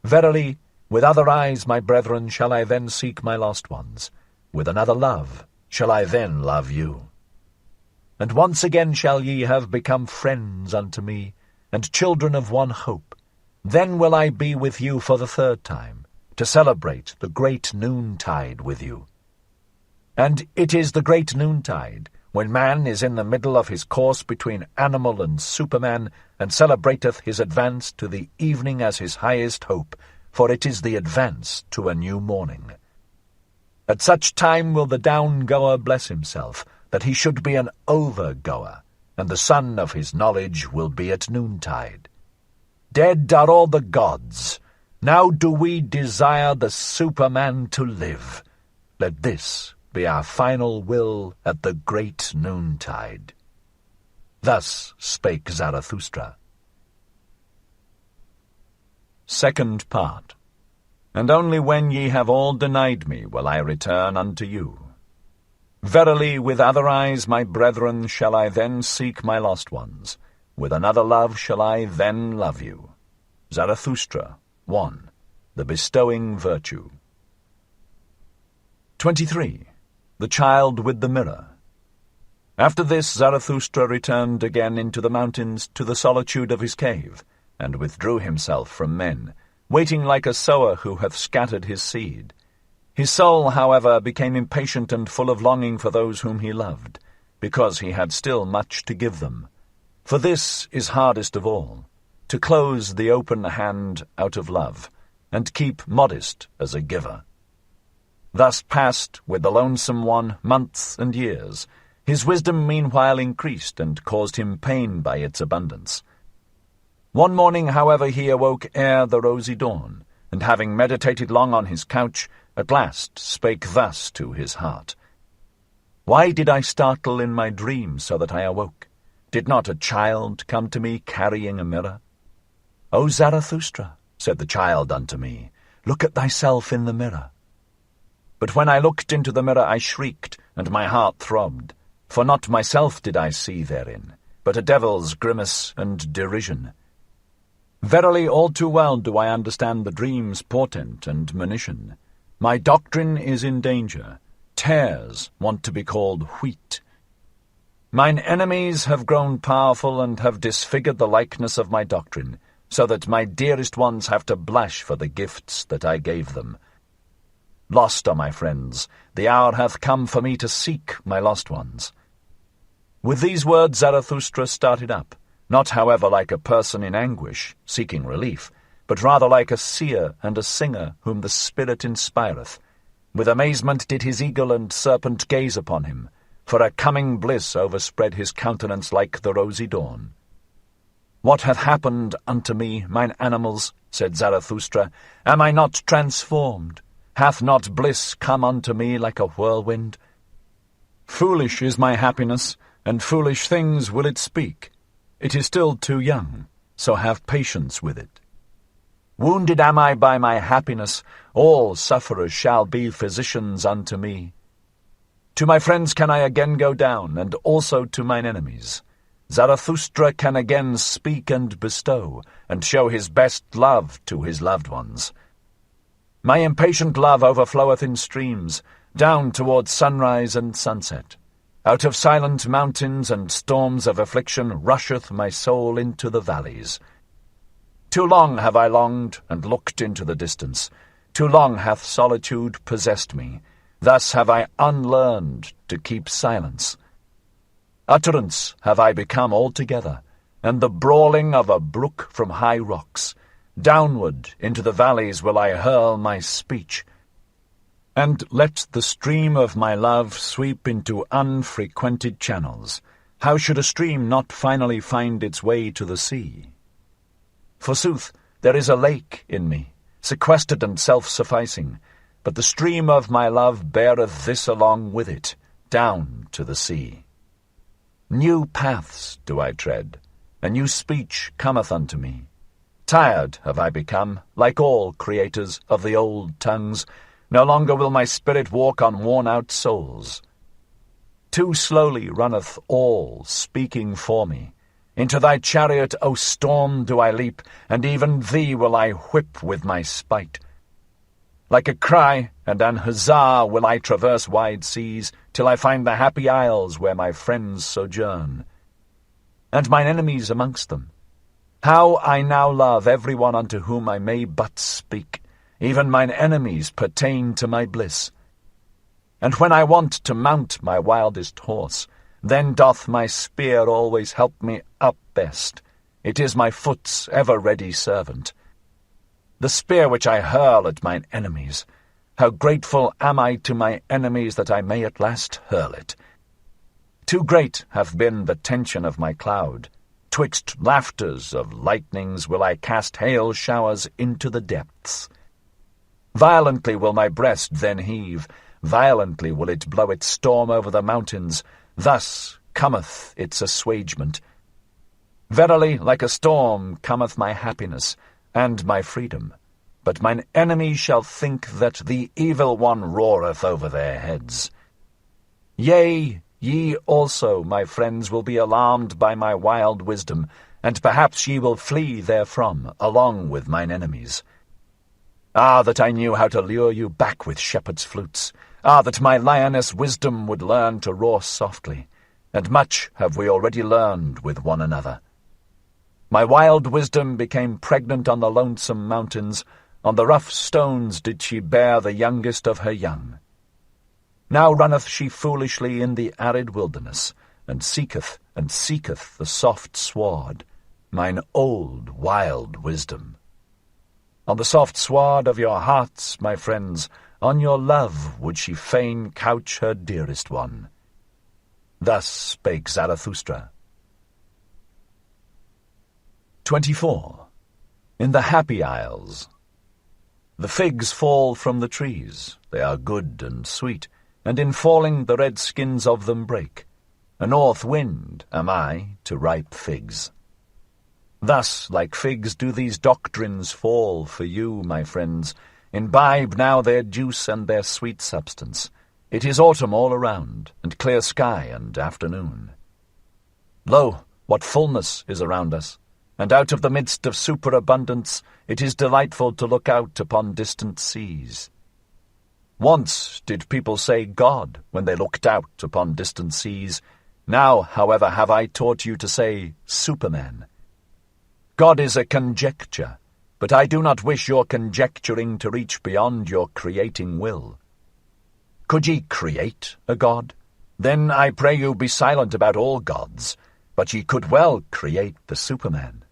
Verily, with other eyes, my brethren, shall I then seek my lost ones. With another love shall I then love you. And once again shall ye have become friends unto me, and children of one hope. Then will I be with you for the third time, to celebrate the great noontide with you. And it is the great noontide, when man is in the middle of his course between animal and Superman, and celebrateth his advance to the evening as his highest hope, for it is the advance to a new morning. At such time will the down-goer bless himself, that he should be an over-goer, and the sun of his knowledge will be at noontide. Dead are all the gods. Now do we desire the Superman to live. Let this be our final will at the great noontide. Thus spake Zarathustra. Second part. And only when ye have all denied me will I return unto you. Verily, with other eyes, my brethren, shall I then seek my lost ones. with another love shall I then love you. Zarathustra 1. The bestowing virtue. 23. The child with the mirror. After this Zarathustra returned again into the mountains to the solitude of his cave, and withdrew himself from men, waiting like a sower who hath scattered his seed. His soul, however, became impatient and full of longing for those whom he loved, because he had still much to give them. For this is hardest of all, to close the open hand out of love, and keep modest as a giver. Thus passed with the lonesome one months and years. His wisdom meanwhile increased, and caused him pain by its abundance. One morning, however, he awoke ere the rosy dawn, and having meditated long on his couch, at last spake thus to his heart. Why did I startle in my dream so that I awoke? Did not a child come to me carrying a mirror? O Zarathustra, said the child unto me, look at thyself in the mirror. But when I looked into the mirror I shrieked, and my heart throbbed, for not myself did I see therein, but a devil's grimace and derision. Verily, all too well do I understand the dream's portent and monition. My doctrine is in danger. Tares want to be called wheat. Mine enemies have grown powerful, and have disfigured the likeness of my doctrine, so that my dearest ones have to blush for the gifts that I gave them. Lost are my friends. The hour hath come for me to seek my lost ones. With these words Zarathustra started up, not however like a person in anguish, seeking relief, but rather like a seer and a singer whom the Spirit inspireth. With amazement did his eagle and serpent gaze upon him, for a coming bliss overspread his countenance like the rosy dawn. What hath happened unto me, mine animals, said Zarathustra? Am I not transformed? Hath not bliss come unto me like a whirlwind? Foolish is my happiness, and foolish things will it speak. It is still too young, so have patience with it. Wounded am I by my happiness, all sufferers shall be physicians unto me. To my friends can I again go down, and also to mine enemies. Zarathustra can again speak and bestow, and show his best love to his loved ones. My impatient love overfloweth in streams, down towards sunrise and sunset. Out of silent mountains and storms of affliction rusheth my soul into the valleys. Too long have I longed and looked into the distance. Too long hath solitude possessed me. Thus have I unlearned to keep silence. Utterance have I become altogether, and the brawling of a brook from high rocks. Downward into the valleys will I hurl my speech, and let the stream of my love sweep into unfrequented channels. How should a stream not finally find its way to the sea? Forsooth, there is a lake in me, sequestered and self-sufficing, but the stream of my love beareth this along with it, down to the sea. New paths do I tread, a new speech cometh unto me. Tired have I become, like all creators of the old tongues. No longer will my spirit walk on worn-out souls. Too slowly runneth all speaking for me. Into thy chariot, O storm, do I leap, and even thee will I whip with my spite. Like a cry and an huzzah will I traverse wide seas, till I find the happy isles where my friends sojourn, and mine enemies amongst them. How I now love every one unto whom I may but speak. Even mine enemies pertain to my bliss. And when I want to mount my wildest horse, then doth my spear always help me up best. It is my foot's ever-ready servant. The spear which I hurl at mine enemies, how grateful am I to my enemies that I may at last hurl it. Too great hath been the tension of my cloud. Twixt laughters of lightnings will I cast hail showers into the depths. Violently will my breast then heave, violently will it blow its storm over the mountains. Thus cometh its assuagement. Verily, like a storm cometh my happiness and my freedom. But mine enemies shall think that the evil one roareth over their heads. Yea, ye also, my friends, will be alarmed by my wild wisdom, and perhaps ye will flee therefrom, along with mine enemies. Ah, that I knew how to lure you back with shepherd's flutes! Ah, that my lioness wisdom would learn to roar softly! And much have we already learned with one another. My wild wisdom became pregnant on the lonesome mountains, on the rough stones did she bear the youngest of her young. Now runneth she foolishly in the arid wilderness, and seeketh the soft sward, mine old wild wisdom. On the soft sward of your hearts, my friends, on your love would she fain couch her dearest one. Thus spake Zarathustra. 24. In the Happy Isles. The figs fall from the trees, they are good and sweet, and in falling the red skins of them break. A north wind am I to ripe figs. Thus, like figs, do these doctrines fall for you, my friends. Imbibe now their juice and their sweet substance. It is autumn all around, and clear sky and afternoon. Lo, what fullness is around us! And out of the midst of superabundance it is delightful to look out upon distant seas. Once did people say God when they looked out upon distant seas. Now, however, have I taught you to say Superman. God is a conjecture, but I do not wish your conjecturing to reach beyond your creating will. Could ye create a God? Then I pray you be silent about all gods, but ye could well create the Superman.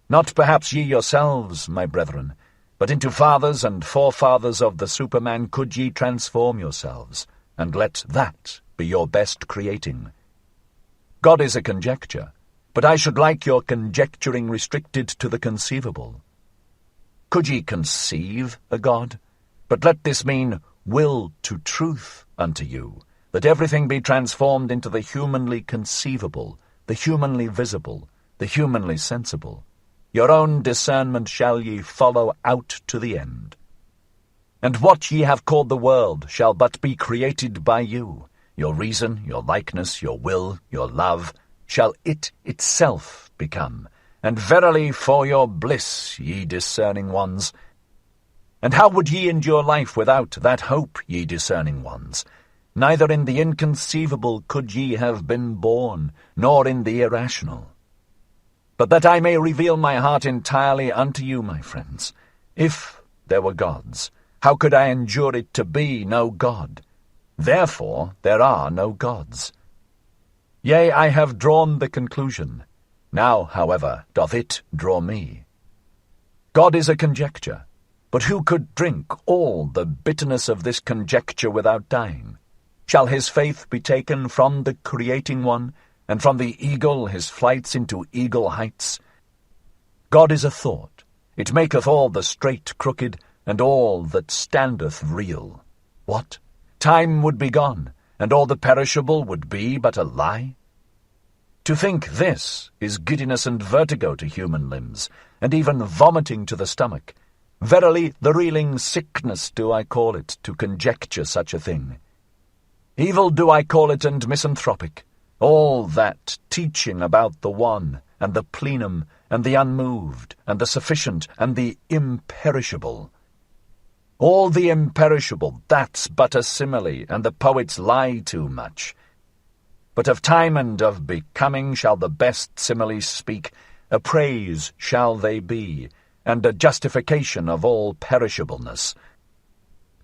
Not perhaps ye yourselves, my brethren, but into fathers and forefathers of the Superman could ye transform yourselves, and let that be your best creating. God is a conjecture, but I should like your conjecturing restricted to the conceivable. Could ye conceive a God? But let this mean will to truth unto you, that everything be transformed into the humanly conceivable, the humanly visible, the humanly sensible. Your own discernment shall ye follow out to the end. And what ye have called the world shall but be created by you. Your reason, your likeness, your will, your love, shall it itself become. And verily for your bliss, ye discerning ones. And how would ye endure life without that hope, ye discerning ones? Neither in the inconceivable could ye have been born, nor in the irrational. But that I may reveal my heart entirely unto you, my friends, if there were gods, how could I endure it to be no God? Therefore there are no gods. Yea, I have drawn the conclusion. Now, however, doth it draw me. God is a conjecture, but who could drink all the bitterness of this conjecture without dying? Shall his faith be taken from the creating one, and from the eagle his flights into eagle heights? God is a thought. It maketh all the straight crooked, and all that standeth real. What? Time would be gone, and all the perishable would be but a lie? To think this is giddiness and vertigo to human limbs, and even vomiting to the stomach. Verily, the reeling sickness do I call it, to conjecture such a thing. Evil do I call it, and misanthropic. All that teaching about the one, and the plenum, and the unmoved, and the sufficient, and the imperishable. All the imperishable, that's but a simile, and the poets lie too much. But of time and of becoming shall the best similes speak, a praise shall they be, and a justification of all perishableness.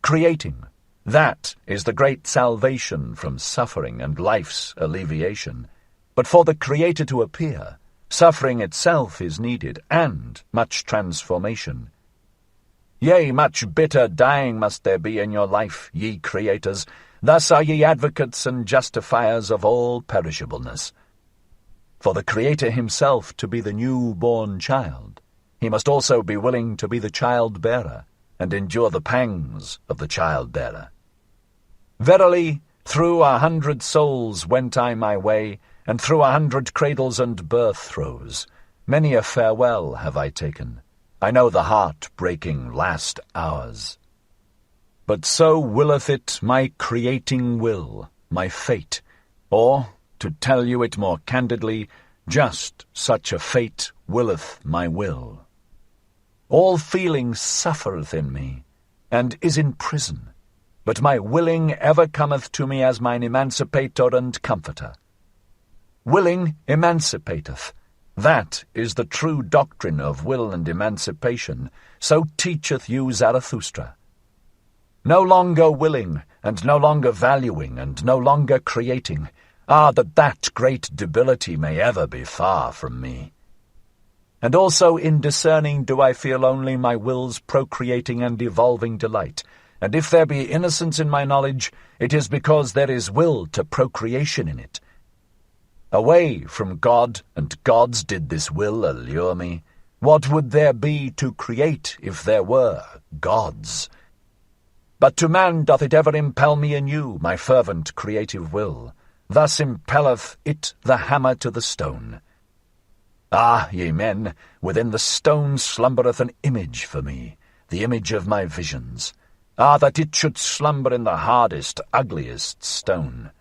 Creating, that is the great salvation from suffering and life's alleviation. But for the Creator to appear, suffering itself is needed, and much transformation. Yea, much bitter dying must there be in your life, ye creators. Thus are ye advocates and justifiers of all perishableness. For the Creator himself to be the new-born child, he must also be willing to be the child-bearer, and endure the pangs of the child-bearer. Verily, through 100 souls went I my way, and through 100 cradles and birth-throes. Many a farewell have I taken. I know the heart-breaking last hours. But so willeth it my creating will, my fate, or, to tell you it more candidly, Just such a fate willeth my will. All feeling suffereth in me, and is in prison, but my willing ever cometh to me as mine emancipator and comforter. Willing emancipateth. That is the true doctrine of will and emancipation, so teacheth you Zarathustra. No longer willing, and no longer valuing, and no longer creating, that great debility may ever be far from me. And also in discerning do I feel only my will's procreating and evolving delight, and if there be innocence in my knowledge, it is because there is will to procreation in it. Away from God and gods did this will allure me. What would there be to create if there were gods? But to man doth it ever impel me anew, my fervent creative will. Thus impelleth it the hammer to the stone. Ah, ye men, within the stone slumbereth an image for me, the image of my visions. Ah, that it should slumber in the hardest, ugliest stone.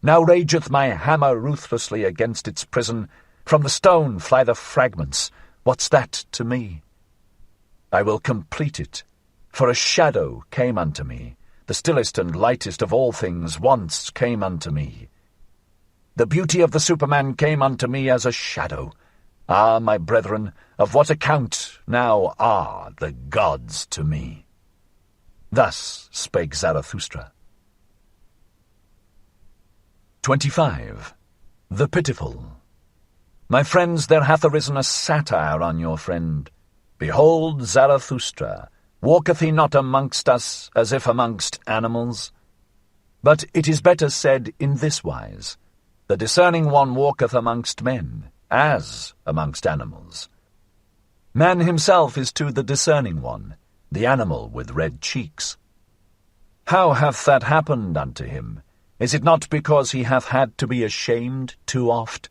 Now rageth my hammer ruthlessly against its prison. From the stone fly the fragments. What's that to me? I will complete it, for a shadow came unto me. The stillest and lightest of all things once came unto me. The beauty of the Superman came unto me as a shadow. Ah, my brethren, of what account now are the gods to me? Thus spake Zarathustra. 25. The Pitiful. My friends, there hath arisen a satire on your friend. Behold, Zarathustra, walketh he not amongst us as if amongst animals? But it is better said in this wise, the discerning one walketh amongst men, as amongst animals. Man himself is to the discerning one, the animal with red cheeks. How hath that happened unto him? Is it not because he hath had to be ashamed too oft?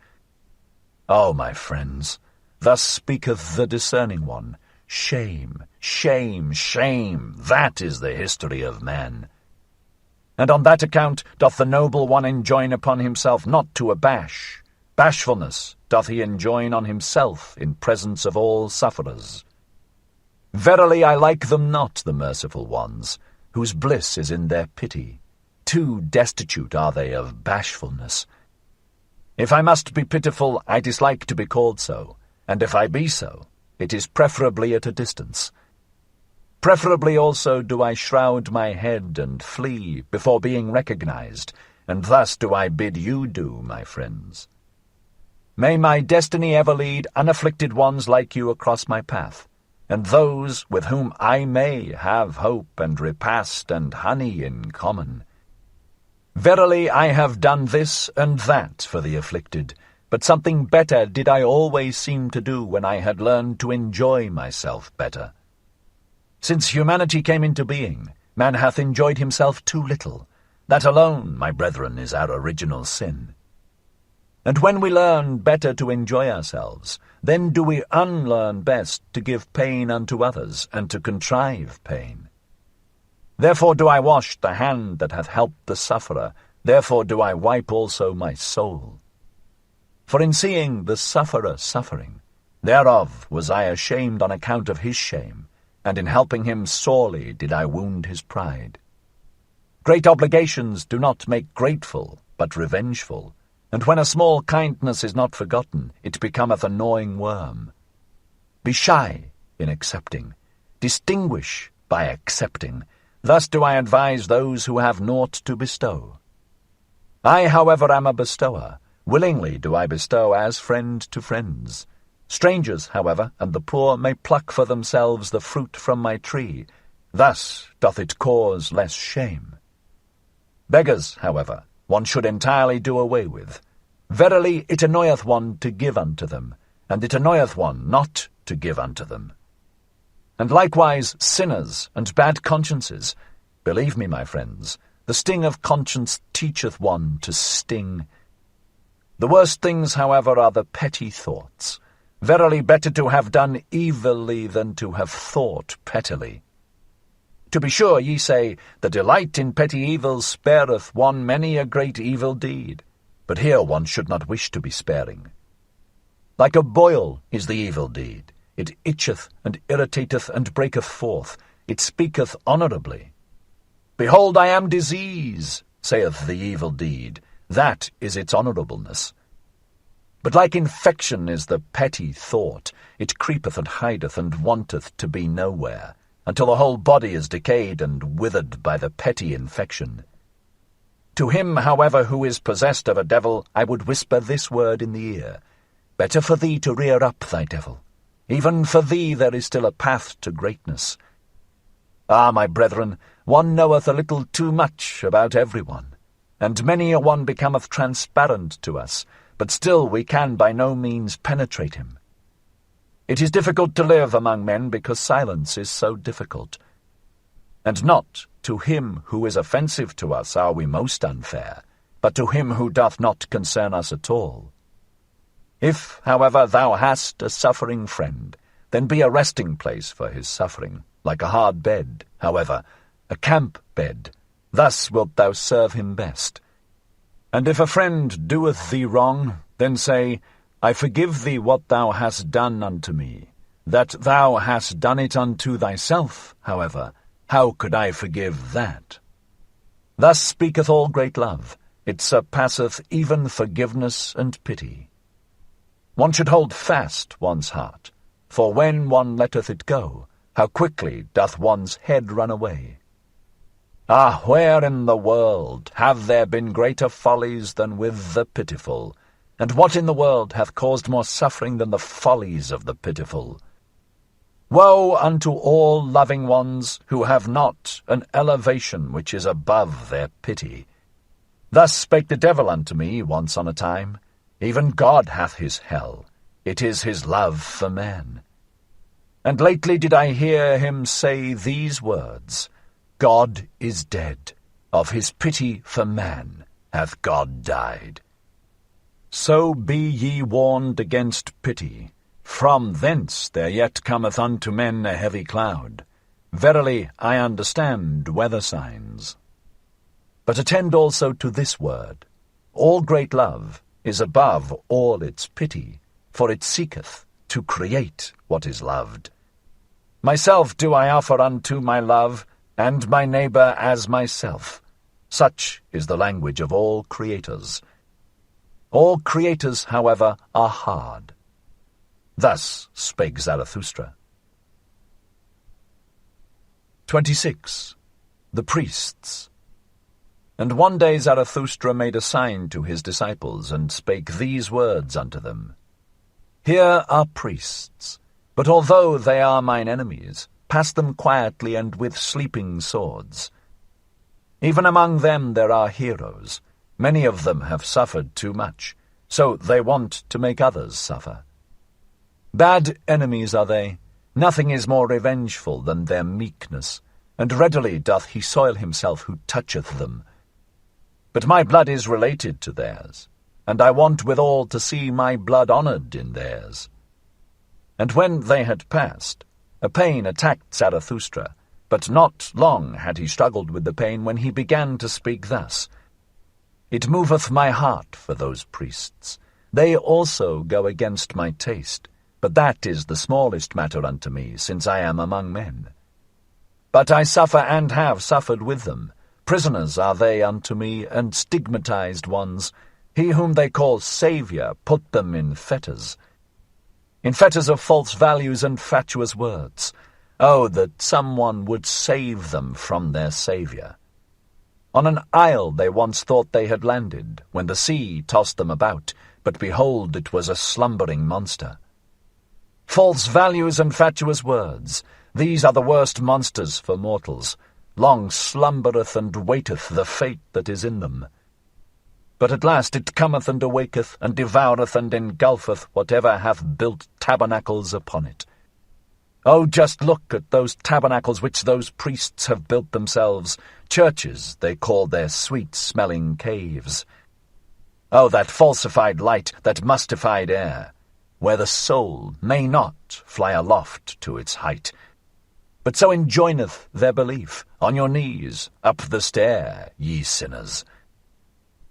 O my friends, thus speaketh the discerning one. Shame, shame, shame, that is the history of man. And on that account doth the noble one enjoin upon himself not to abash. Bashfulness doth he enjoin on himself in presence of all sufferers. Verily I like them not, the merciful ones, whose bliss is in their pity. Too destitute are they of bashfulness. If I must be pitiful, I dislike to be called so, and if I be so, it is preferably at a distance. Preferably also do I shroud my head and flee before being recognized, and thus do I bid you do, my friends. May my destiny ever lead unafflicted ones like you across my path, and those with whom I may have hope and repast and honey in common. Verily I have done this and that for the afflicted, but something better did I always seem to do when I had learned to enjoy myself better. Since humanity came into being, man hath enjoyed himself too little. That alone, my brethren, is our original sin. And when we learn better to enjoy ourselves, then do we unlearn best to give pain unto others and to contrive pain. Therefore do I wash the hand that hath helped the sufferer, therefore do I wipe also my soul. For in seeing the sufferer suffering, thereof was I ashamed on account of his shame, and in helping him sorely did I wound his pride. Great obligations do not make grateful, but revengeful, and when a small kindness is not forgotten, it becometh a gnawing worm. Be shy in accepting, distinguish by accepting. Thus do I advise those who have naught to bestow. I, however, am a bestower. Willingly do I bestow as friend to friends. Strangers, however, and the poor may pluck for themselves the fruit from my tree. Thus doth it cause less shame. Beggars, however, one should entirely do away with. Verily it annoyeth one to give unto them, and it annoyeth one not to give unto them. And likewise sinners and bad consciences. Believe me, my friends, the sting of conscience teacheth one to sting. The worst things, however, are the petty thoughts. Verily better to have done evilly than to have thought pettily. To be sure, ye say, the delight in petty evils spareth one many a great evil deed. But here one should not wish to be sparing. Like a boil is the evil deed. It itcheth, and irritateth, and breaketh forth. It speaketh honourably. Behold, I am disease, saith the evil deed. That is its honourableness. But like infection is the petty thought. It creepeth and hideth, and wanteth to be nowhere, until the whole body is decayed and withered by the petty infection. To him, however, who is possessed of a devil, I would whisper this word in the ear. Better for thee to rear up thy devil. Even for thee there is still a path to greatness. Ah, my brethren, one knoweth a little too much about everyone, and many a one becometh transparent to us, but still we can by no means penetrate him. It is difficult to live among men because silence is so difficult. And not to him who is offensive to us are we most unfair, but to him who doth not concern us at all. If, however, thou hast a suffering friend, then be a resting place for his suffering, like a hard bed, however, a camp bed. Thus wilt thou serve him best. And if a friend doeth thee wrong, then say, I forgive thee what thou hast done unto me. That thou hast done it unto thyself, however, how could I forgive that? Thus speaketh all great love. It surpasseth even forgiveness and pity. One should hold fast one's heart, for when one letteth it go, how quickly doth one's head run away. Ah, where in the world have there been greater follies than with the pitiful? And what in the world hath caused more suffering than the follies of the pitiful? Woe unto all loving ones who have not an elevation which is above their pity. Thus spake the devil unto me once on a time. Even God hath his hell. It is his love for man. And lately did I hear him say these words, God is dead. Of his pity for man hath God died. So be ye warned against pity. From thence there yet cometh unto men a heavy cloud. Verily I understand weather signs. But attend also to this word. All great love is above all its pity, for it seeketh to create what is loved. Myself do I offer unto my love, and my neighbour as myself. Such is the language of all creators. All creators, however, are hard. Thus spake Zarathustra. 26. The Priests. And one day Zarathustra made a sign to his disciples, and spake these words unto them. Here are priests, but although they are mine enemies, pass them quietly and with sleeping swords. Even among them there are heroes. Many of them have suffered too much, so they want to make others suffer. Bad enemies are they. Nothing is more revengeful than their meekness, and readily doth he soil himself who toucheth them. But my blood is related to theirs, and I want withal to see my blood honoured in theirs. And when they had passed, a pain attacked Zarathustra, but not long had he struggled with the pain when he began to speak thus. It moveth my heart for those priests. They also go against my taste, but that is the smallest matter unto me, since I am among men. But I suffer and have suffered with them. Prisoners are they unto me, and stigmatized ones. He whom they call Saviour put them in fetters of false values and fatuous words. Oh, that someone would save them from their Saviour. On an isle they once thought they had landed, when the sea tossed them about, but behold, it was a slumbering monster. False values and fatuous words, these are the worst monsters for mortals. Long slumbereth and waiteth the fate that is in them. But at last it cometh and awaketh, and devoureth and engulfeth whatever hath built tabernacles upon it. Oh, just look at those tabernacles which those priests have built themselves. Churches they call their sweet-smelling caves. Oh, that falsified light, that mustified air, where the soul may not fly aloft to its height, but so enjoineth their belief. On your knees, up the stair, ye sinners.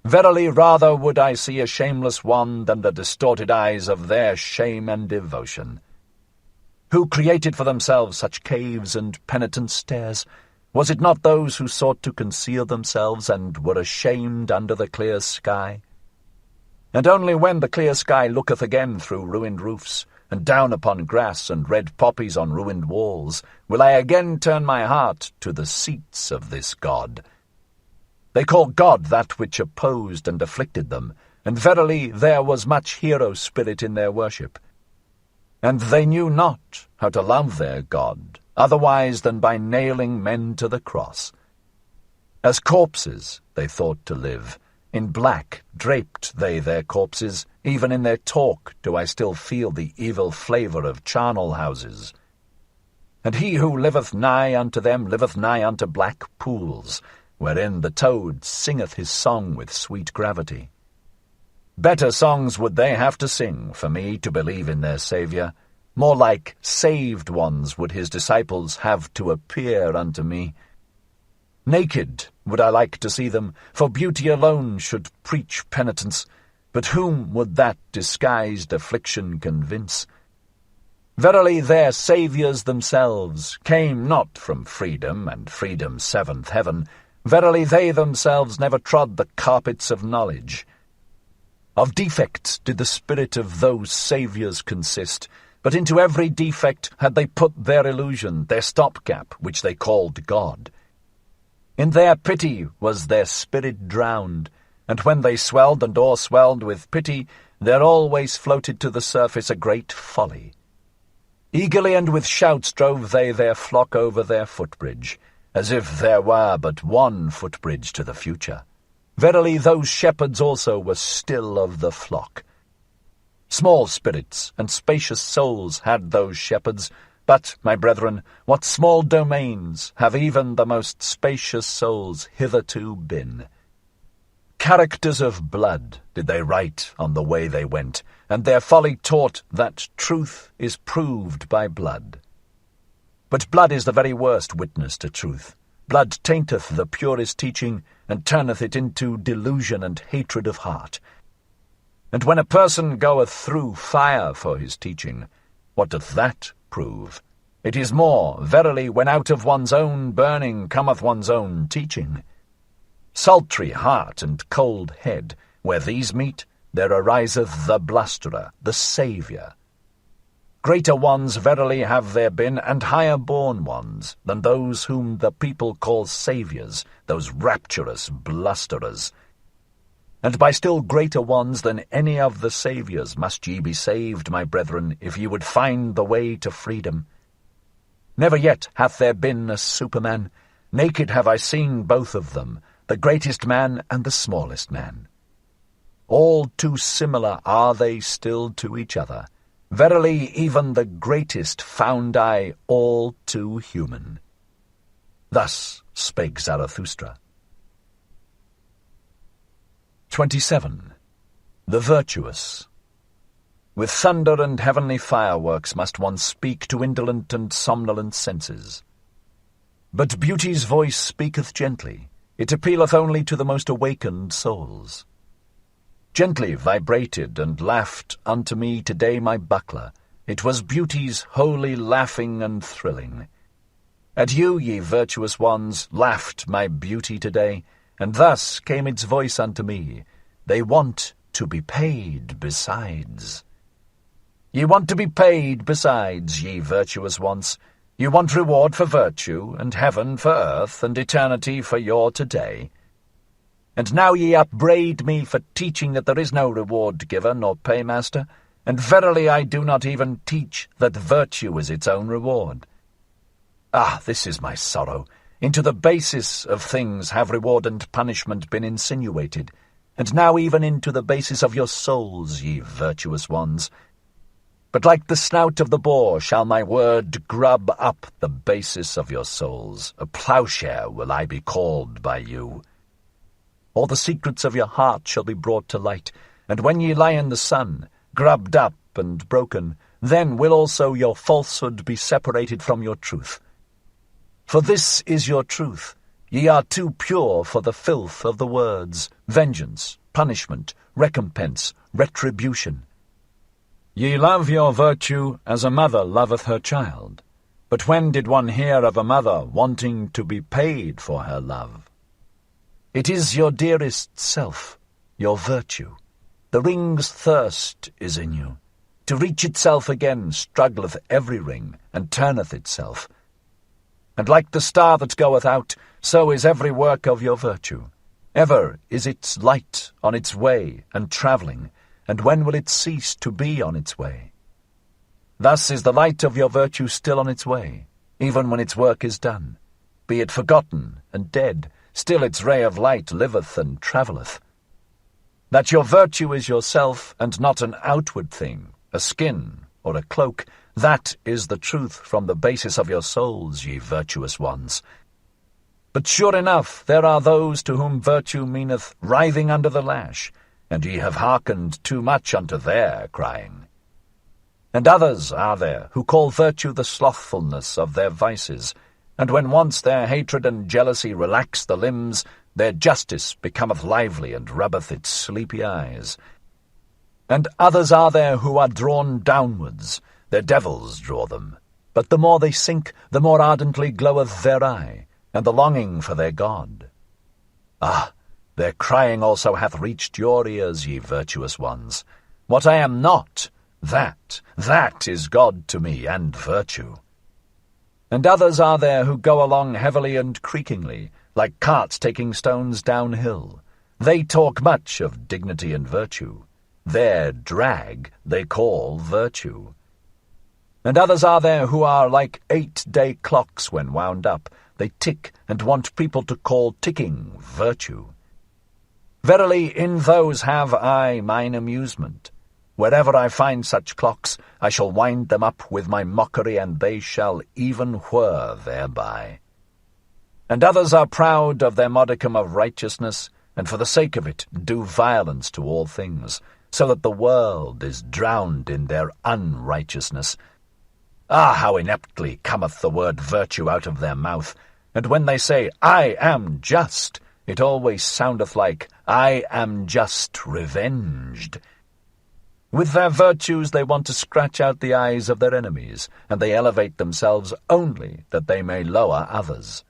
Verily rather would I see a shameless one than the distorted eyes of their shame and devotion. Who created for themselves such caves and penitent stairs? Was it not those who sought to conceal themselves and were ashamed under the clear sky? And only when the clear sky looketh again through ruined roofs, and down upon grass and red poppies on ruined walls, will I again turn my heart to the seats of this God. They call God that which opposed and afflicted them, and verily there was much hero spirit in their worship. And they knew not how to love their God, otherwise than by nailing men to the cross. As corpses they thought to live. In black draped they their corpses. Even in their talk do I still feel the evil flavour of charnel houses. And he who liveth nigh unto them liveth nigh unto black pools, wherein the toad singeth his song with sweet gravity. Better songs would they have to sing for me to believe in their Saviour. More like saved ones would his disciples have to appear unto me. Naked would I like to see them, for beauty alone should preach penitence. But whom would that disguised affliction convince? Verily their saviours themselves came not from freedom and freedom's seventh heaven. Verily they themselves never trod the carpets of knowledge. Of defects did the spirit of those saviours consist, but into every defect had they put their illusion, their stopgap, which they called God. In their pity was their spirit drowned, and when they swelled and o'erswelled with pity, there always floated to the surface a great folly. Eagerly and with shouts drove they their flock over their footbridge, as if there were but one footbridge to the future. Verily those shepherds also were still of the flock. Small spirits and spacious souls had those shepherds, but, my brethren, what small domains have even the most spacious souls hitherto been? Characters of blood did they write on the way they went, and their folly taught that truth is proved by blood. But blood is the very worst witness to truth. Blood tainteth the purest teaching, and turneth it into delusion and hatred of heart. And when a person goeth through fire for his teaching, what doth that prove? It is more, verily, when out of one's own burning cometh one's own teaching. Sultry heart and cold head, where these meet, there ariseth the blusterer, the Saviour. Greater ones verily have there been, and higher-born ones, than those whom the people call saviours, those rapturous blusterers. And by still greater ones than any of the saviours must ye be saved, my brethren, if ye would find the way to freedom. Never yet hath there been a Superman. Naked have I seen both of them, the greatest man and the smallest man. All too similar are they still to each other. Verily, even the greatest found I all too human. Thus spake Zarathustra. 27. The Virtuous. With thunder and heavenly fireworks must one speak to indolent and somnolent senses. But beauty's voice speaketh gently. It appealeth only to the most awakened souls. Gently vibrated and laughed unto me today my buckler. It was beauty's holy laughing and thrilling. At you, ye virtuous ones, laughed my beauty today, and thus came its voice unto me. They want to be paid besides. Ye want to be paid besides, ye virtuous ones. You want reward for virtue, and heaven for earth, and eternity for your today. And now ye upbraid me for teaching that there is no reward giver nor paymaster, and verily I do not even teach that virtue is its own reward. Ah, this is my sorrow. Into the basis of things have reward and punishment been insinuated, and now even into the basis of your souls, ye virtuous ones. But like the snout of the boar shall my word grub up the basis of your souls. A ploughshare will I be called by you. All the secrets of your heart shall be brought to light, and when ye lie in the sun, grubbed up and broken, then will also your falsehood be separated from your truth. For this is your truth. Ye are too pure for the filth of the words. vengeance, punishment, recompense, retribution. Ye love your virtue as a mother loveth her child. But when did one hear of a mother wanting to be paid for her love? It is your dearest self, your virtue. The ring's thirst is in you. To reach itself again struggleth every ring, and turneth itself. And like the star that goeth out, so is every work of your virtue. Ever is its light on its way and travelling, and when will it cease to be on its way? Thus is the light of your virtue still on its way, even when its work is done. Be it forgotten and dead, still its ray of light liveth and travelleth. That your virtue is yourself, and not an outward thing, a skin or a cloak, that is the truth from the basis of your souls, ye virtuous ones. But sure enough there are those to whom virtue meaneth writhing under the lash, and ye have hearkened too much unto their crying. And others are there who call virtue the slothfulness of their vices, and when once their hatred and jealousy relax the limbs, their justice becometh lively and rubbeth its sleepy eyes. And others are there who are drawn downwards, their devils draw them, but the more they sink, the more ardently gloweth their eye, and the longing for their God. Ah, their crying also hath reached your ears, ye virtuous ones. What I am not, that is God to me, and virtue. And others are there who go along heavily and creakingly, like carts taking stones downhill. They talk much of dignity and virtue. Their drag they call virtue. And others are there who are like 8-day clocks when wound up. They tick and want people to call ticking virtue. Verily, in those have I mine amusement. Wherever I find such clocks, I shall wind them up with my mockery, and they shall even whir thereby. And others are proud of their modicum of righteousness, and for the sake of it do violence to all things, so that the world is drowned in their unrighteousness. Ah, how ineptly cometh the word virtue out of their mouth, and when they say, I am just, it always soundeth like, I am just revenged. With their virtues they want to scratch out the eyes of their enemies, and they elevate themselves only that they may lower others.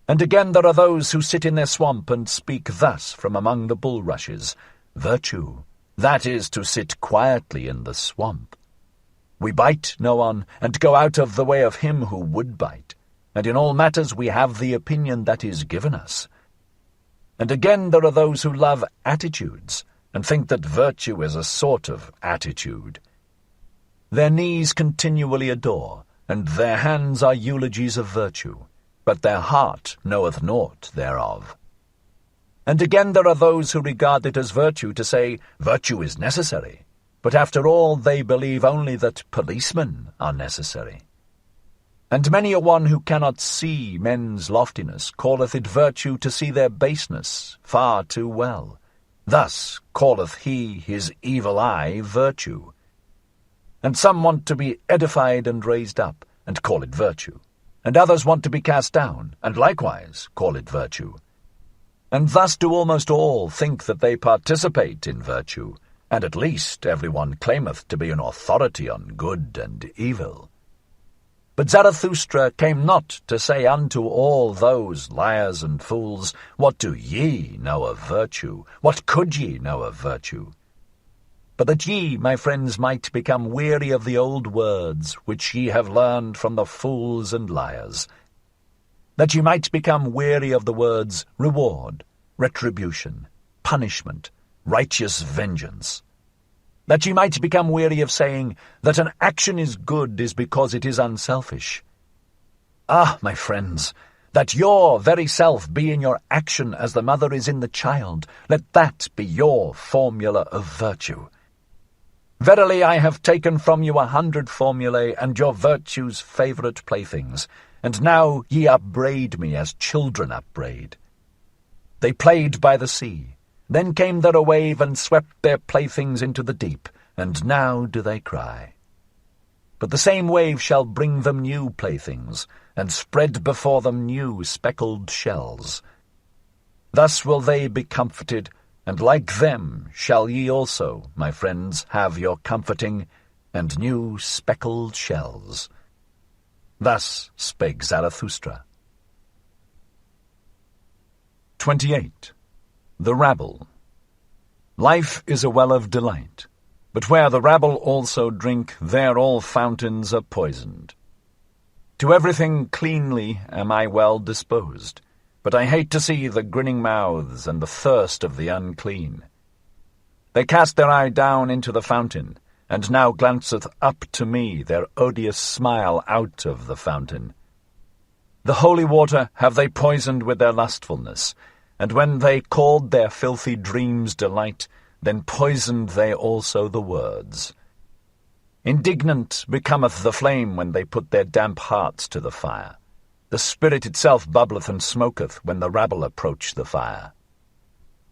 And again there are those who sit in their swamp and speak thus from among the bulrushes, virtue, that is to sit quietly in the swamp. We bite no one, and go out of the way of him who would bite, and in all matters we have the opinion that is given us. And again there are those who love attitudes, and think that virtue is a sort of attitude. Their knees continually adore, and their hands are eulogies of virtue, but their heart knoweth naught thereof. And again there are those who regard it as virtue to say, virtue is necessary, but after all they believe only that policemen are necessary. And many a one who cannot see men's loftiness calleth it virtue to see their baseness far too well. Thus calleth he his evil eye virtue. And some want to be edified and raised up, and call it virtue. And others want to be cast down, and likewise call it virtue. And thus do almost all think that they participate in virtue, and at least every one claimeth to be an authority on good and evil. But Zarathustra came not to say unto all those liars and fools, What do ye know of virtue? What could ye know of virtue? But that ye, my friends, might become weary of the old words which ye have learned from the fools and liars. That ye might become weary of the words reward, retribution, punishment, righteous vengeance. That ye might become weary of saying that an action is good is because it is unselfish. Ah, my friends, that your very self be in your action as the mother is in the child, let that be your formula of virtue. Verily I have taken from you 100 formulae, and your virtue's favourite playthings, and now ye upbraid me as children upbraid. They played by the sea. Then came there a wave and swept their playthings into the deep, and now do they cry. But the same wave shall bring them new playthings, and spread before them new speckled shells. Thus will they be comforted, and like them shall ye also, my friends, have your comforting and new speckled shells. Thus spake Zarathustra. 28. The Rabble. Life is a well of delight, but where the rabble also drink, there all fountains are poisoned. To everything cleanly am I well disposed, but I hate to see the grinning mouths and the thirst of the unclean. They cast their eye down into the fountain, and now glanceth up to me their odious smile out of the fountain. The holy water have they poisoned with their lustfulness, and when they called their filthy dreams delight, then poisoned they also the words. Indignant becometh the flame when they put their damp hearts to the fire. The spirit itself bubbleth and smoketh when the rabble approach the fire.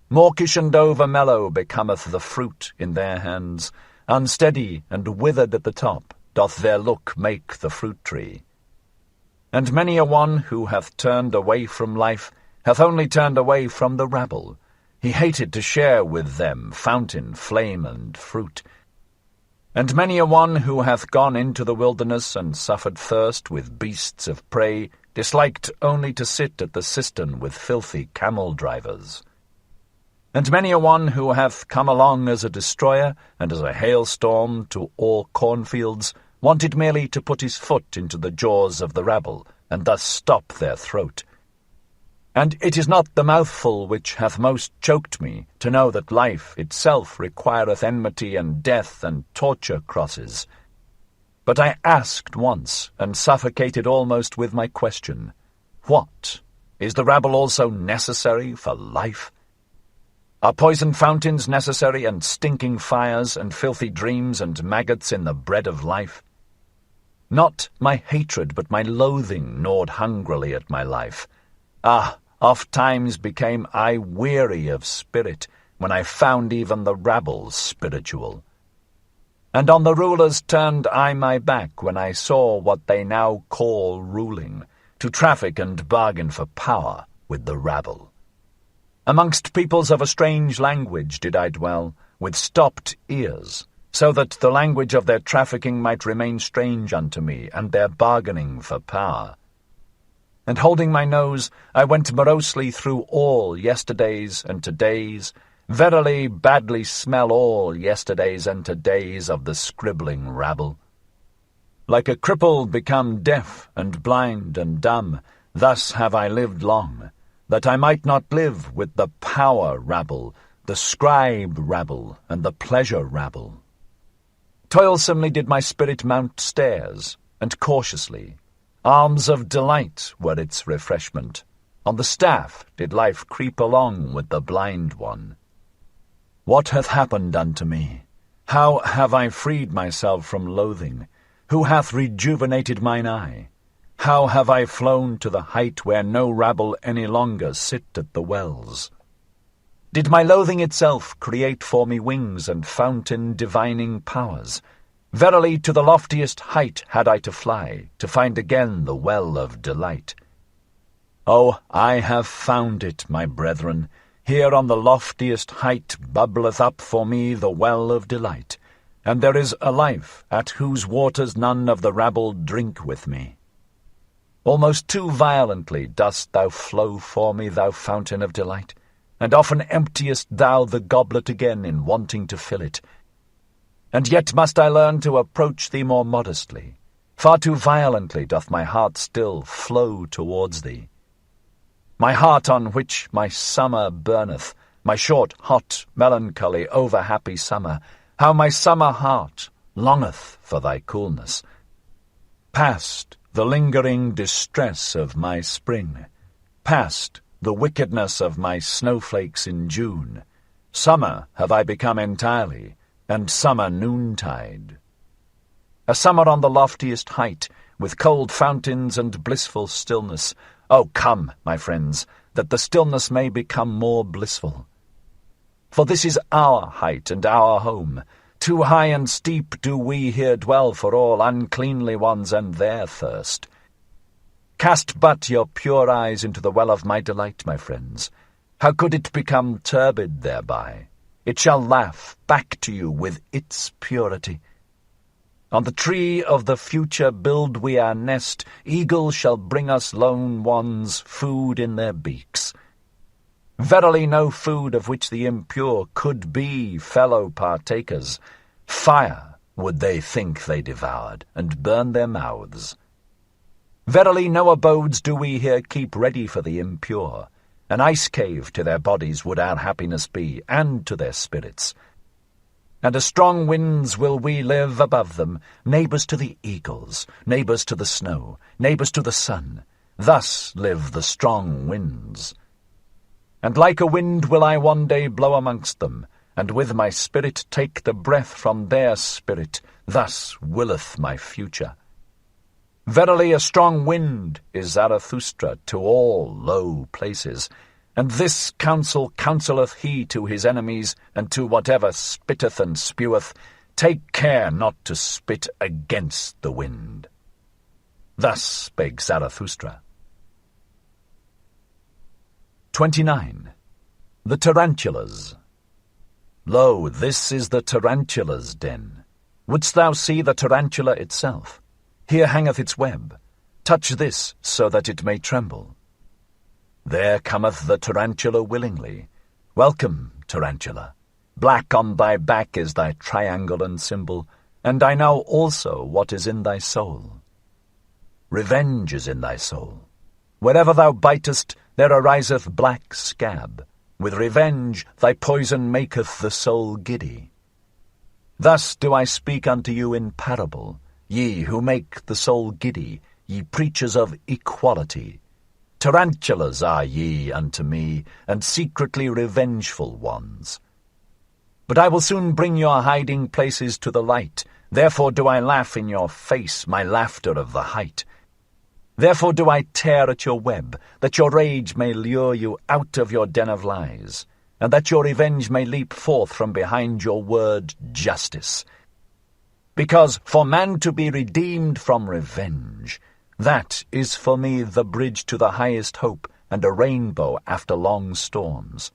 Mawkish and over-mellow becometh the fruit in their hands. Unsteady and withered at the top doth their look make the fruit-tree. And many a one who hath turned away from life hath only turned away from the rabble. He hated to share with them fountain, flame, and fruit. And many a one who hath gone into the wilderness and suffered thirst with beasts of prey disliked only to sit at the cistern with filthy camel-drivers. And many a one who hath come along as a destroyer and as a hailstorm to all cornfields wanted merely to put his foot into the jaws of the rabble, and thus stop their throat. And it is not the mouthful which hath most choked me, to know that life itself requireth enmity and death and torture crosses. But I asked once, and suffocated almost with my question, what? Is the rabble also necessary for life? Are poisoned fountains necessary, and stinking fires, and filthy dreams, and maggots in the bread of life? Not my hatred, but my loathing gnawed hungrily at my life. Ah, oft times became I weary of spirit, when I found even the rabble spiritual. And on the rulers turned I my back, when I saw what they now call ruling, to traffic and bargain for power with the rabble. Amongst peoples of a strange language did I dwell, with stopped ears, so that the language of their trafficking might remain strange unto me, and their bargaining for power. And holding my nose, I went morosely through all yesterdays and todays, verily badly smell all yesterdays and todays of the scribbling rabble. Like a cripple become deaf and blind and dumb, thus have I lived long, that I might not live with the power rabble, the scribe rabble, and the pleasure rabble. Toilsomely did my spirit mount stairs, and cautiously. Arms of delight were its refreshment. On the staff did life creep along with the blind one. What hath happened unto me? How have I freed myself from loathing? Who hath rejuvenated mine eye? How have I flown to the height where no rabble any longer sit at the wells? Did my loathing itself create for me wings and fountain divining powers? Verily to the loftiest height had I to fly, to find again the well of delight. Oh, I have found it, my brethren. Here on the loftiest height bubbleth up for me the well of delight, and there is a life at whose waters none of the rabble drink with me. Almost too violently dost thou flow for me, thou fountain of delight, and often emptiest thou the goblet again in wanting to fill it. And yet must I learn to approach thee more modestly. Far too violently doth my heart still flow towards thee. My heart on which my summer burneth, my short, hot, melancholy, over-happy summer, how my summer heart longeth for thy coolness. Past the lingering distress of my spring, past the wickedness of my snowflakes in June, summer have I become entirely, and summer noontide. A summer on the loftiest height, with cold fountains and blissful stillness. Oh, come, my friends, that the stillness may become more blissful. For this is our height and our home. Too high and steep do we here dwell for all uncleanly ones and their thirst. Cast but your pure eyes into the well of my delight, my friends. How could it become turbid thereby? It shall laugh back to you with its purity. On the tree of the future build we our nest. Eagles shall bring us lone ones food in their beaks. Verily no food of which the impure could be fellow partakers. Fire would they think they devoured, and burn their mouths. Verily no abodes do we here keep ready for the impure. An ice cave to their bodies would our happiness be, and to their spirits. And as strong winds will we live above them, neighbours to the eagles, neighbours to the snow, neighbours to the sun. Thus live the strong winds. And like a wind will I one day blow amongst them, and with my spirit take the breath from their spirit. Thus willeth my future. Verily a strong wind is Zarathustra to all low places, and this counsel counselleth he to his enemies, and to whatever spitteth and speweth, take care not to spit against the wind. Thus spake Zarathustra. 29. The Tarantulas. Lo, this is the tarantula's den. Wouldst thou see the tarantula itself? Here hangeth its web. Touch this, so that it may tremble. There cometh the tarantula willingly. Welcome, tarantula. Black on thy back is thy triangle and symbol, and I know also what is in thy soul. Revenge is in thy soul. Wherever thou bitest, there ariseth black scab. With revenge thy poison maketh the soul giddy. Thus do I speak unto you in parable, ye who make the soul giddy, ye preachers of equality. Tarantulas are ye unto me, and secretly revengeful ones. But I will soon bring your hiding places to the light, therefore do I laugh in your face, my laughter of the height. Therefore do I tear at your web, that your rage may lure you out of your den of lies, and that your revenge may leap forth from behind your word justice. Because for man to be redeemed from revenge, that is for me the bridge to the highest hope and a rainbow after long storms.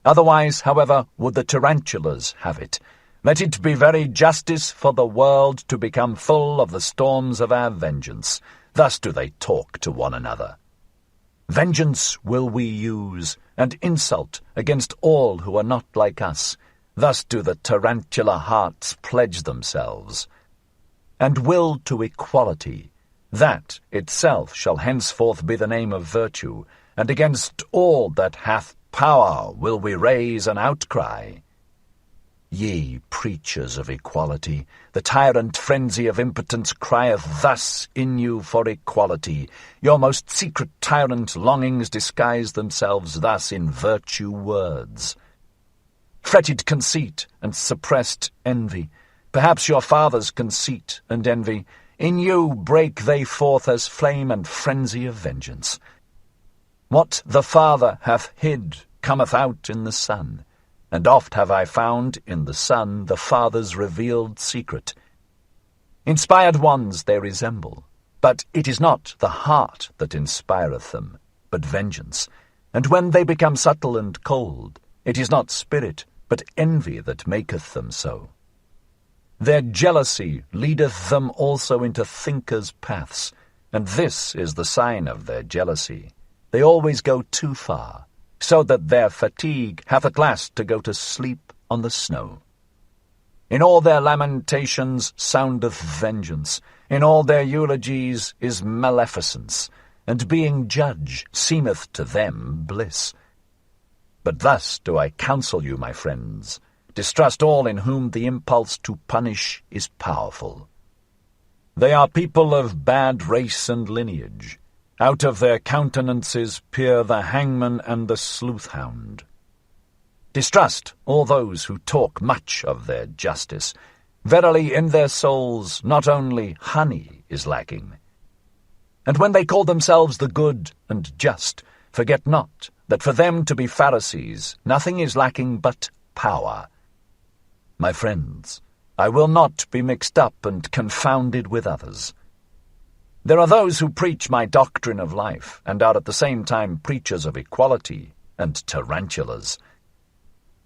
Otherwise, however, would the tarantulas have it. Let it be very justice for the world to become full of the storms of our vengeance. Thus do they talk to one another. Vengeance will we use, and insult against all who are not like us. Thus do the tarantula hearts pledge themselves. And will to equality, that itself shall henceforth be the name of virtue, and against all that hath power will we raise an outcry. Ye preachers of equality, the tyrant frenzy of impotence crieth thus in you for equality. Your most secret tyrant longings disguise themselves thus in virtue words. Fretted conceit and suppressed envy, perhaps your father's conceit and envy, in you break they forth as flame and frenzy of vengeance. What the Father hath hid cometh out in the Son, and oft have I found in the Son the Father's revealed secret. Inspired ones they resemble, but it is not the heart that inspireth them, but vengeance. And when they become subtle and cold, it is not spirit, but envy that maketh them so. Their jealousy leadeth them also into thinkers' paths, and this is the sign of their jealousy. They always go too far, so that their fatigue hath at last to go to sleep on the snow. In all their lamentations soundeth vengeance, in all their eulogies is maleficence, and being judge seemeth to them bliss. But thus do I counsel you, my friends, distrust all in whom the impulse to punish is powerful. They are people of bad race and lineage. Out of their countenances peer the hangman and the sleuth-hound. Distrust all those who talk much of their justice. Verily in their souls not only honey is lacking. And when they call themselves the good and just, forget not that for them to be Pharisees nothing is lacking but power. My friends, I will not be mixed up and confounded with others. There are those who preach my doctrine of life, and are at the same time preachers of equality, and tarantulas.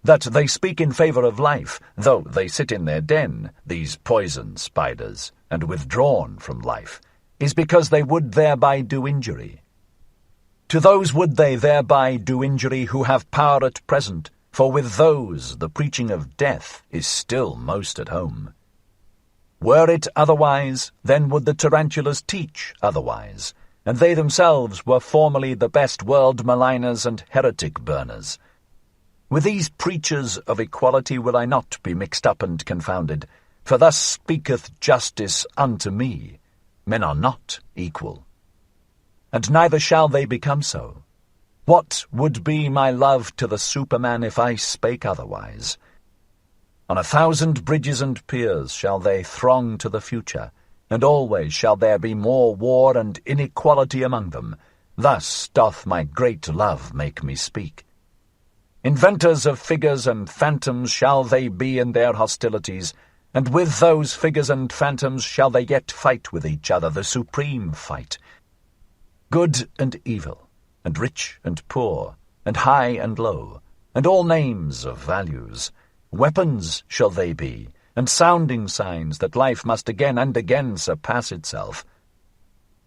That they speak in favour of life, though they sit in their den, these poison spiders, and withdrawn from life, is because they would thereby do injury. To those would they thereby do injury who have power at present, for with those the preaching of death is still most at home. Were it otherwise, then would the tarantulas teach otherwise, and they themselves were formerly the best world maligners and heretic burners. With these preachers of equality will I not be mixed up and confounded, for thus speaketh justice unto me. Men are not equal, and neither shall they become so. What would be my love to the Superman if I spake otherwise? On 1,000 bridges and piers shall they throng to the future, and always shall there be more war and inequality among them. Thus doth my great love make me speak. Inventors of figures and phantoms shall they be in their hostilities, and with those figures and phantoms shall they yet fight with each other, the supreme fight. Good and evil, and rich and poor, and high and low, and all names of values. Weapons shall they be, and sounding signs that life must again and again surpass itself.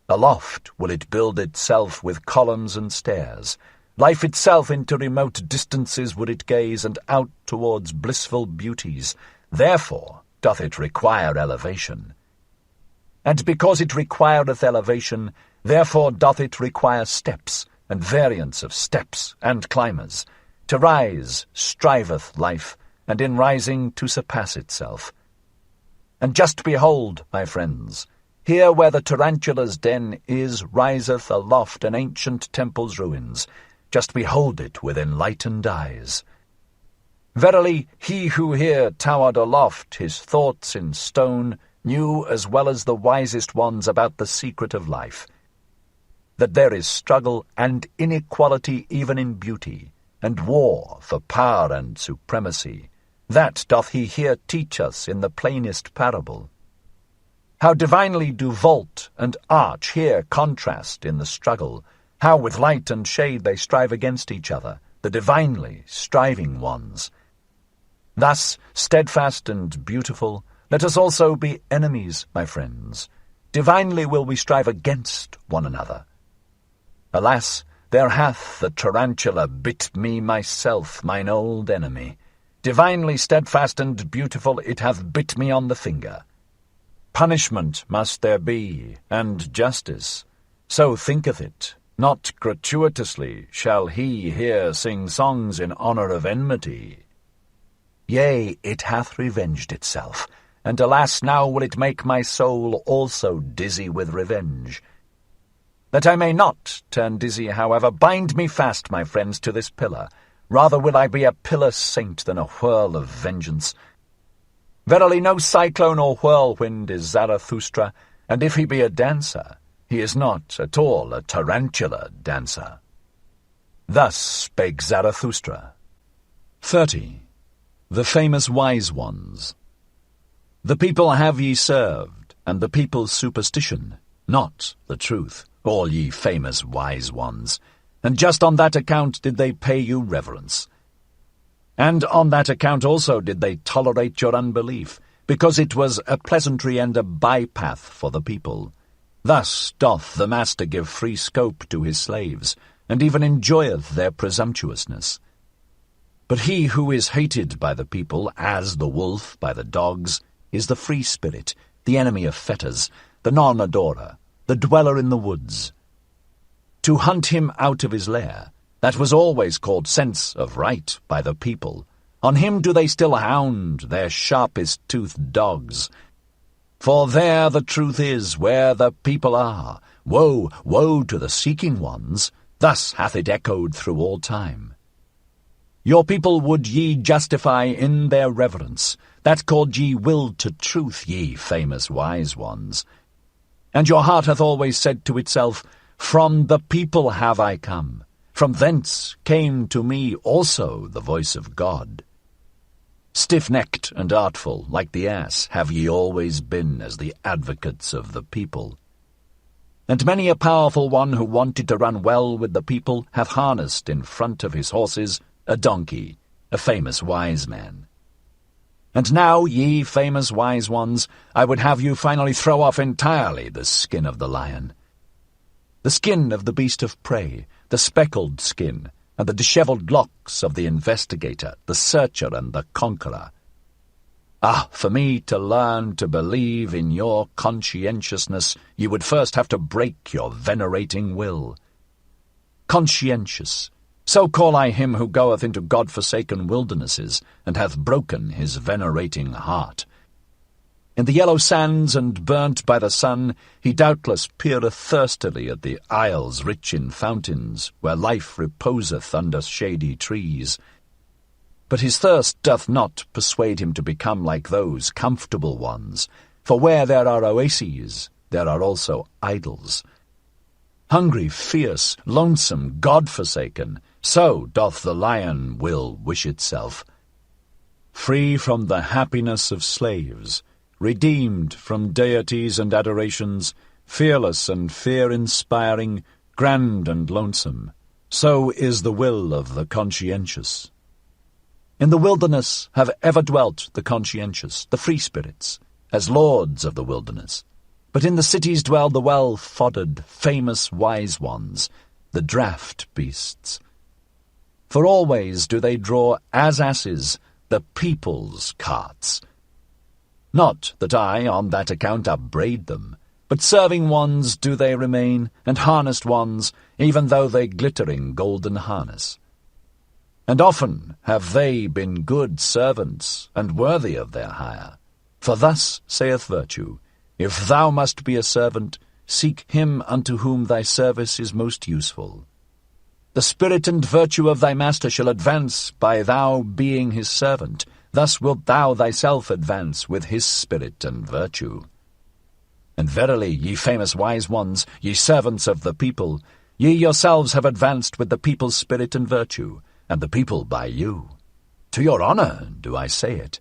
Aloft will it build itself with columns and stairs. Life itself into remote distances would it gaze, and out towards blissful beauties. Therefore doth it require elevation. And because it requireth elevation, therefore doth it require steps, and variance of steps and climbers. To rise striveth life, and in rising to surpass itself. And just behold, my friends, here where the tarantula's den is, riseth aloft an ancient temple's ruins. Just behold it with enlightened eyes. Verily, he who here towered aloft his thoughts in stone knew as well as the wisest ones about the secret of life, that there is struggle and inequality even in beauty, and war for power and supremacy. That doth he here teach us in the plainest parable. How divinely do vault and arch here contrast in the struggle, how with light and shade they strive against each other, the divinely striving ones. Thus, steadfast and beautiful, let us also be enemies, my friends. Divinely will we strive against one another. Alas, there hath the tarantula bit me myself, mine old enemy. Divinely steadfast and beautiful, it hath bit me on the finger. Punishment must there be, and justice. So thinketh it. Not gratuitously shall he here sing songs in honour of enmity. Yea, it hath revenged itself, and alas, now will it make my soul also dizzy with revenge. That I may not turn dizzy, however, bind me fast, my friends, to this pillar. Rather will I be a pillar saint than a whirl of vengeance. Verily no cyclone or whirlwind is Zarathustra, and if he be a dancer, he is not at all a tarantula dancer. Thus spake Zarathustra. 30. The famous wise ones. The people have ye served, and the people's superstition, not the truth, all ye famous wise ones. And just on that account did they pay you reverence. And on that account also did they tolerate your unbelief, because it was a pleasantry and a bypath for the people. Thus doth the master give free scope to his slaves, and even enjoyeth their presumptuousness. But he who is hated by the people, as the wolf by the dogs, is the free spirit, the enemy of fetters, the non-adorer, the dweller in the woods. To hunt him out of his lair, that was always called sense of right by the people. On him do they still hound their sharpest-toothed dogs. For there the truth is, where the people are. Woe, woe to the seeking ones! Thus hath it echoed through all time. Your people would ye justify in their reverence, that called ye will to truth, ye famous wise ones. And your heart hath always said to itself, From the people have I come. From thence came to me also the voice of God. Stiff-necked and artful, like the ass, have ye always been as the advocates of the people. And many a powerful one who wanted to run well with the people hath harnessed in front of his horses a donkey, a famous wise man. And now, ye famous wise ones, I would have you finally throw off entirely the skin of the lion. The skin of the beast of prey, the speckled skin, and the dishevelled locks of the investigator, the searcher, and the conqueror. Ah, for me to learn to believe in your conscientiousness, you would first have to break your venerating will. Conscientious, so call I him who goeth into God-forsaken wildernesses, and hath broken his venerating heart. In the yellow sands and burnt by the sun, he doubtless peereth thirstily at the isles rich in fountains, where life reposeth under shady trees. But his thirst doth not persuade him to become like those comfortable ones, for where there are oases, there are also idols. Hungry, fierce, lonesome, God-forsaken, so doth the lion will wish itself. Free from the happiness of slaves, redeemed from deities and adorations, fearless and fear-inspiring, grand and lonesome, so is the will of the conscientious. In the wilderness have ever dwelt the conscientious, the free spirits, as lords of the wilderness. But in the cities dwell the well-foddered, famous wise ones, the draught beasts. For always do they draw, as asses, the people's carts. Not that I, on that account, upbraid them, but serving ones do they remain, and harnessed ones, even though they glitter in golden harness. And often have they been good servants, and worthy of their hire. For thus saith virtue, if thou must be a servant, seek him unto whom thy service is most useful. The spirit and virtue of thy master shall advance by thou being his servant. Thus wilt thou thyself advance with his spirit and virtue. And verily, ye famous wise ones, ye servants of the people, ye yourselves have advanced with the people's spirit and virtue, and the people by you. To your honour do I say it.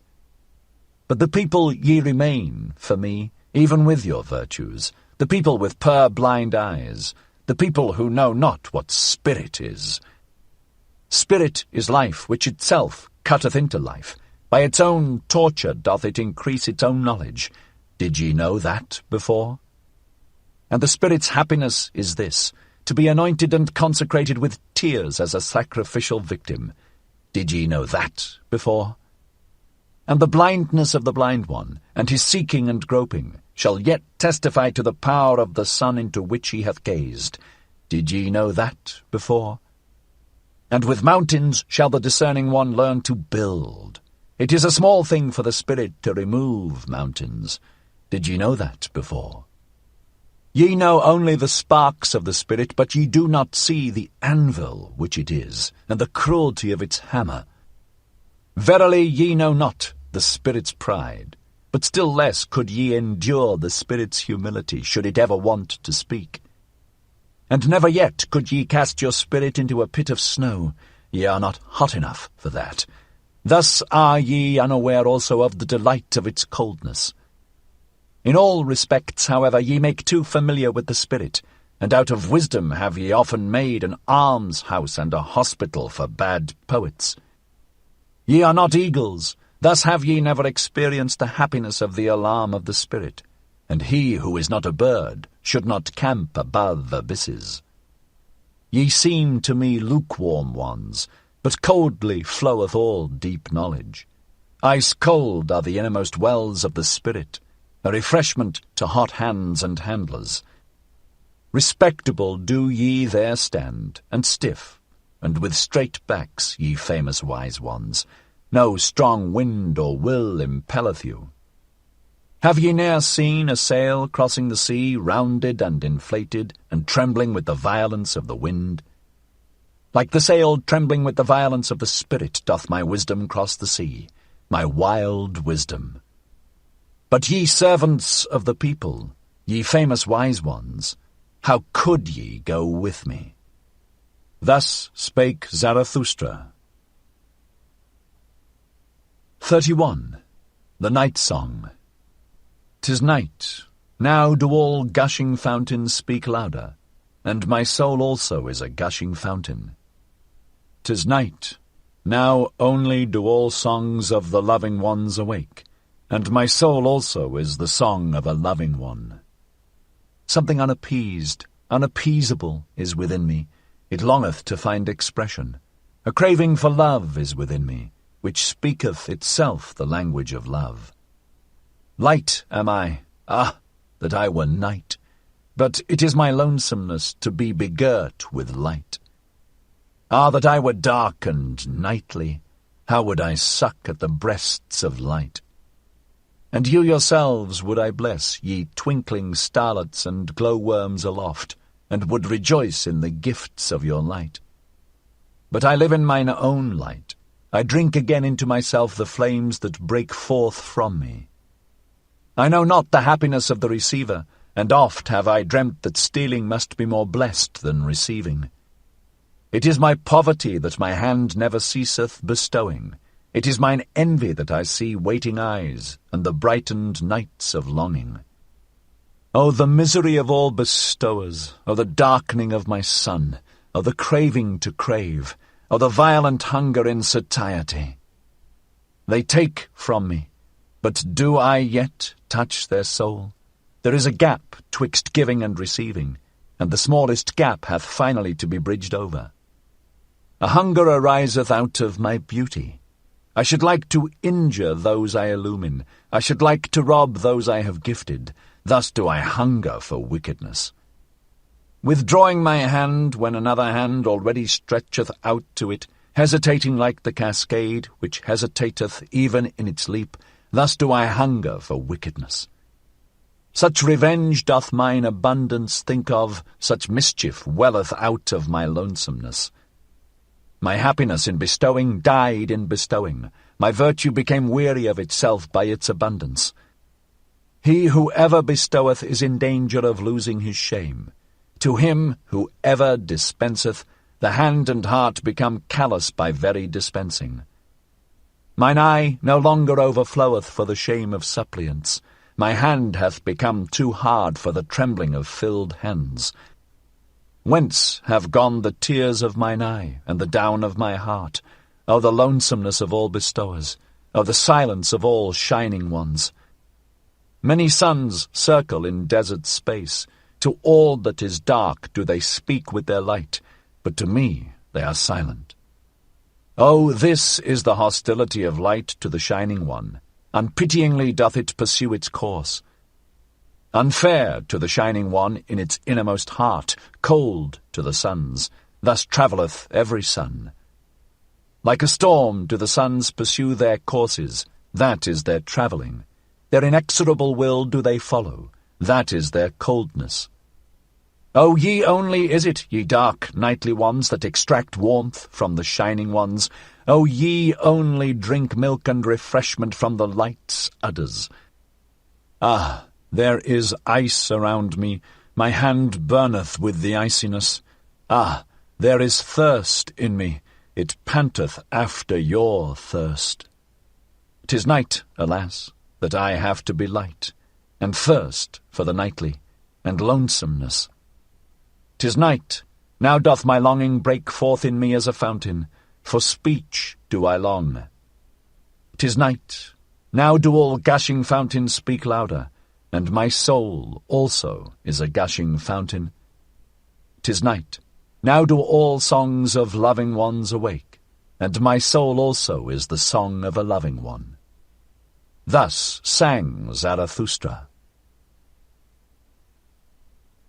But the people ye remain, for me, even with your virtues, the people with purblind eyes, the people who know not what spirit is. Spirit is life which itself cutteth into life. By its own torture doth it increase its own knowledge. Did ye know that before? And the spirit's happiness is this, to be anointed and consecrated with tears as a sacrificial victim. Did ye know that before? And the blindness of the blind one, and his seeking and groping, shall yet testify to the power of the sun into which he hath gazed. Did ye know that before? And with mountains shall the discerning one learn to build. It is a small thing for the spirit to remove mountains. Did ye know that before? Ye know only the sparks of the spirit, but ye do not see the anvil which it is, and the cruelty of its hammer. Verily ye know not the spirit's pride, but still less could ye endure the spirit's humility, should it ever want to speak. And never yet could ye cast your spirit into a pit of snow. Ye are not hot enough for that. Thus are ye unaware also of the delight of its coldness. In all respects, however, ye make too familiar with the spirit, and out of wisdom have ye often made an almshouse and a hospital for bad poets. Ye are not eagles, thus have ye never experienced the happiness of the alarm of the spirit, and he who is not a bird should not camp above abysses. Ye seem to me lukewarm ones, but coldly floweth all deep knowledge. Ice-cold are the innermost wells of the spirit, a refreshment to hot hands and handlers. Respectable do ye there stand, and stiff, and with straight backs, ye famous wise ones. No strong wind or will impelleth you. Have ye ne'er seen a sail crossing the sea, rounded and inflated, and trembling with the violence of the wind? Like the sail trembling with the violence of the spirit doth my wisdom cross the sea, my wild wisdom. But ye servants of the people, ye famous wise ones, how could ye go with me? Thus spake Zarathustra. 31. The Night Song. 'Tis night, Now do all gushing fountains speak louder, and my soul also is a gushing fountain. 'Tis night. Now only do all songs of the loving ones awake, and my soul also is the song of a loving one. Something unappeased, unappeasable is within me. It longeth to find expression. A craving for love is within me, which speaketh itself the language of love. Light am I, that I were night, but it is my lonesomeness to be begirt with light. That I were dark and nightly, how would I suck at the breasts of light? And you yourselves would I bless, ye twinkling starlets and glowworms aloft, and would rejoice in the gifts of your light. But I live in mine own light. I drink again into myself the flames that break forth from me. I know not the happiness of the receiver, and oft have I dreamt that stealing must be more blessed than receiving. It is my poverty that my hand never ceaseth bestowing. It is mine envy that I see waiting eyes, and the brightened nights of longing. O the misery of all bestowers! O the darkening of my sun! O the craving to crave! O the violent hunger in satiety! They take from me, but do I yet touch their soul? There is a gap twixt giving and receiving, and the smallest gap hath finally to be bridged over. A hunger ariseth out of my beauty. I should like to injure those I illumine. I should like to rob those I have gifted. Thus do I hunger for wickedness. Withdrawing my hand when another hand already stretcheth out to it, hesitating like the cascade, which hesitateth even in its leap, thus do I hunger for wickedness. Such revenge doth mine abundance think of, such mischief welleth out of my lonesomeness. My happiness in bestowing died in bestowing. My virtue became weary of itself by its abundance. He who ever bestoweth is in danger of losing his shame. To him who ever dispenseth, the hand and heart become callous by very dispensing. Mine eye no longer overfloweth for the shame of suppliants. My hand hath become too hard for the trembling of filled hands. Whence have gone the tears of mine eye, and the down of my heart? O the lonesomeness of all bestowers! O the silence of all shining ones! Many suns circle in desert space. To all that is dark do they speak with their light, but to me they are silent. O, this is the hostility of light to the shining one. Unpityingly doth it pursue its course. Unfair to the shining one in its innermost heart, cold to the suns, thus travelleth every sun. Like a storm do the suns pursue their courses, that is their travelling. Their inexorable will do they follow, that is their coldness. O ye only is it, ye dark nightly ones, that extract warmth from the shining ones. O ye only drink milk and refreshment from the light's udders. There is ice around me, my hand burneth with the iciness. There is thirst in me, it panteth after your thirst. 'Tis night, alas, that I have to be light, and thirst for the nightly, and lonesomeness. 'Tis night, now doth my longing break forth in me as a fountain, for speech do I long. 'Tis night, now do all gushing fountains speak louder, and my soul also is a gushing fountain. 'Tis night, now do all songs of loving ones awake, and my soul also is the song of a loving one. Thus sang Zarathustra.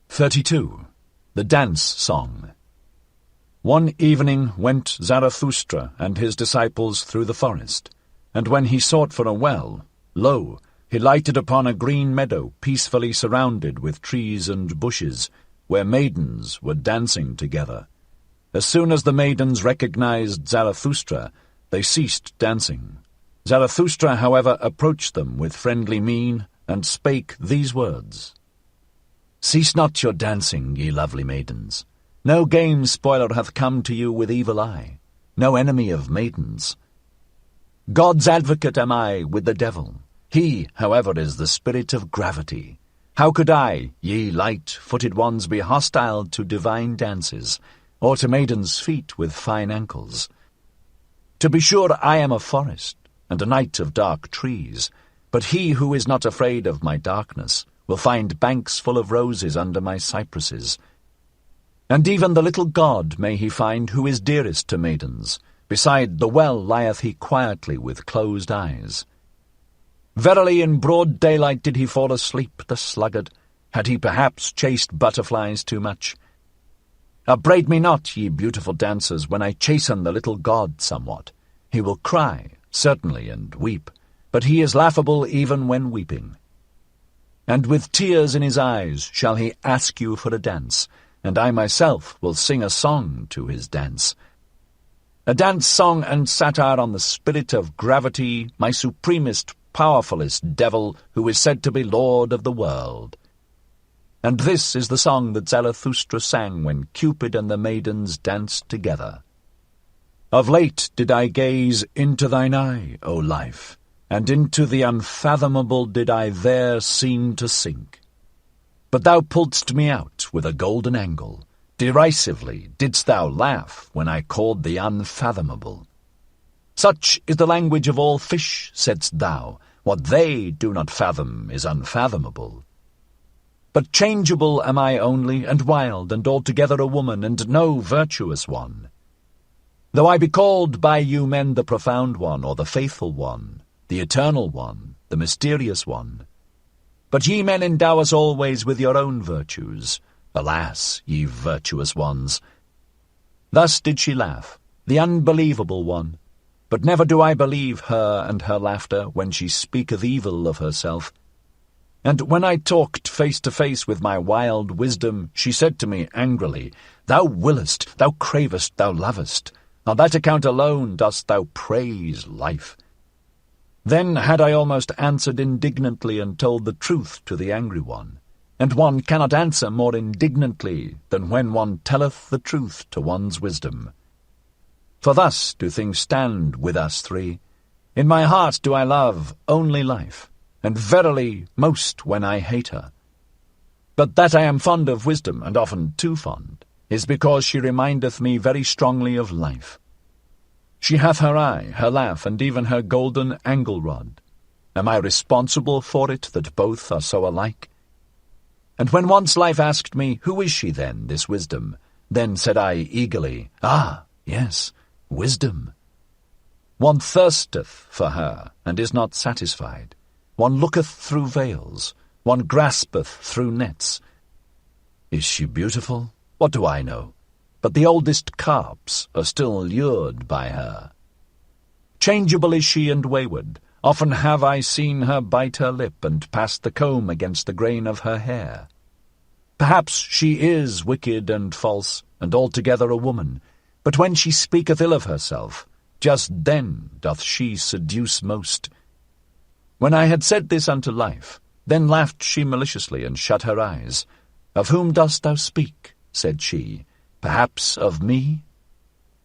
32. The Dance Song. One evening went Zarathustra and his disciples through the forest, and when he sought for a well, lo, he lighted upon a green meadow peacefully surrounded with trees and bushes, where maidens were dancing together. As soon as the maidens recognized Zarathustra, they ceased dancing. Zarathustra, however, approached them with friendly mien, and spake these words. Cease not your dancing, ye lovely maidens. No game-spoiler hath come to you with evil eye, no enemy of maidens. God's advocate am I with the devil. He, however, is the spirit of gravity. How could I, ye light-footed ones, be hostile to divine dances, or to maidens' feet with fine ankles? To be sure, I am a forest, and a night of dark trees, but he who is not afraid of my darkness will find banks full of roses under my cypresses. And even the little god may he find who is dearest to maidens. Beside the well lieth he quietly with closed eyes. Verily in broad daylight did he fall asleep, the sluggard. Had he perhaps chased butterflies too much? Upbraid me not, ye beautiful dancers, when I chasten the little god somewhat. He will cry, certainly, and weep, but he is laughable even when weeping. And with tears in his eyes shall he ask you for a dance, and I myself will sing a song to his dance. A dance song and satire on the spirit of gravity, my supremest, powerfulest devil, who is said to be lord of the world. And this is the song that Zarathustra sang when Cupid and the maidens danced together. Of late did I gaze into thine eye, O life, and into the unfathomable did I there seem to sink. But thou pulledst me out with a golden angle. Derisively didst thou laugh when I called the unfathomable. Such is the language of all fish, saidst thou. What they do not fathom is unfathomable. But changeable am I only, and wild, and altogether a woman, and no virtuous one. Though I be called by you men the profound one, or the faithful one, the eternal one, the mysterious one. But ye men endow us always with your own virtues. Alas, ye virtuous ones! Thus did she laugh, the unbelievable one. But never do I believe her and her laughter when she speaketh evil of herself. And when I talked face to face with my wild wisdom, she said to me angrily, Thou willest, thou cravest, thou lovest. On that account alone dost thou praise life. Then had I almost answered indignantly and told the truth to the angry one. And one cannot answer more indignantly than when one telleth the truth to one's wisdom. For thus do things stand with us three. In my heart do I love only life, and verily most when I hate her. But that I am fond of wisdom, and often too fond, is because she remindeth me very strongly of life. She hath her eye, her laugh, and even her golden angle-rod. Am I responsible for it that both are so alike? And when once life asked me, Who is she then, this wisdom? Then said I eagerly, Ah, yes, wisdom. One thirsteth for her, and is not satisfied. One looketh through veils, one graspeth through nets. Is she beautiful? What do I know? But the oldest carps are still lured by her. Changeable is she and wayward. Often have I seen her bite her lip and pass the comb against the grain of her hair. Perhaps she is wicked and false, and altogether a woman, but when she speaketh ill of herself, just then doth she seduce most. When I had said this unto life, then laughed she maliciously and shut her eyes. Of whom dost thou speak? Said she. Perhaps of me?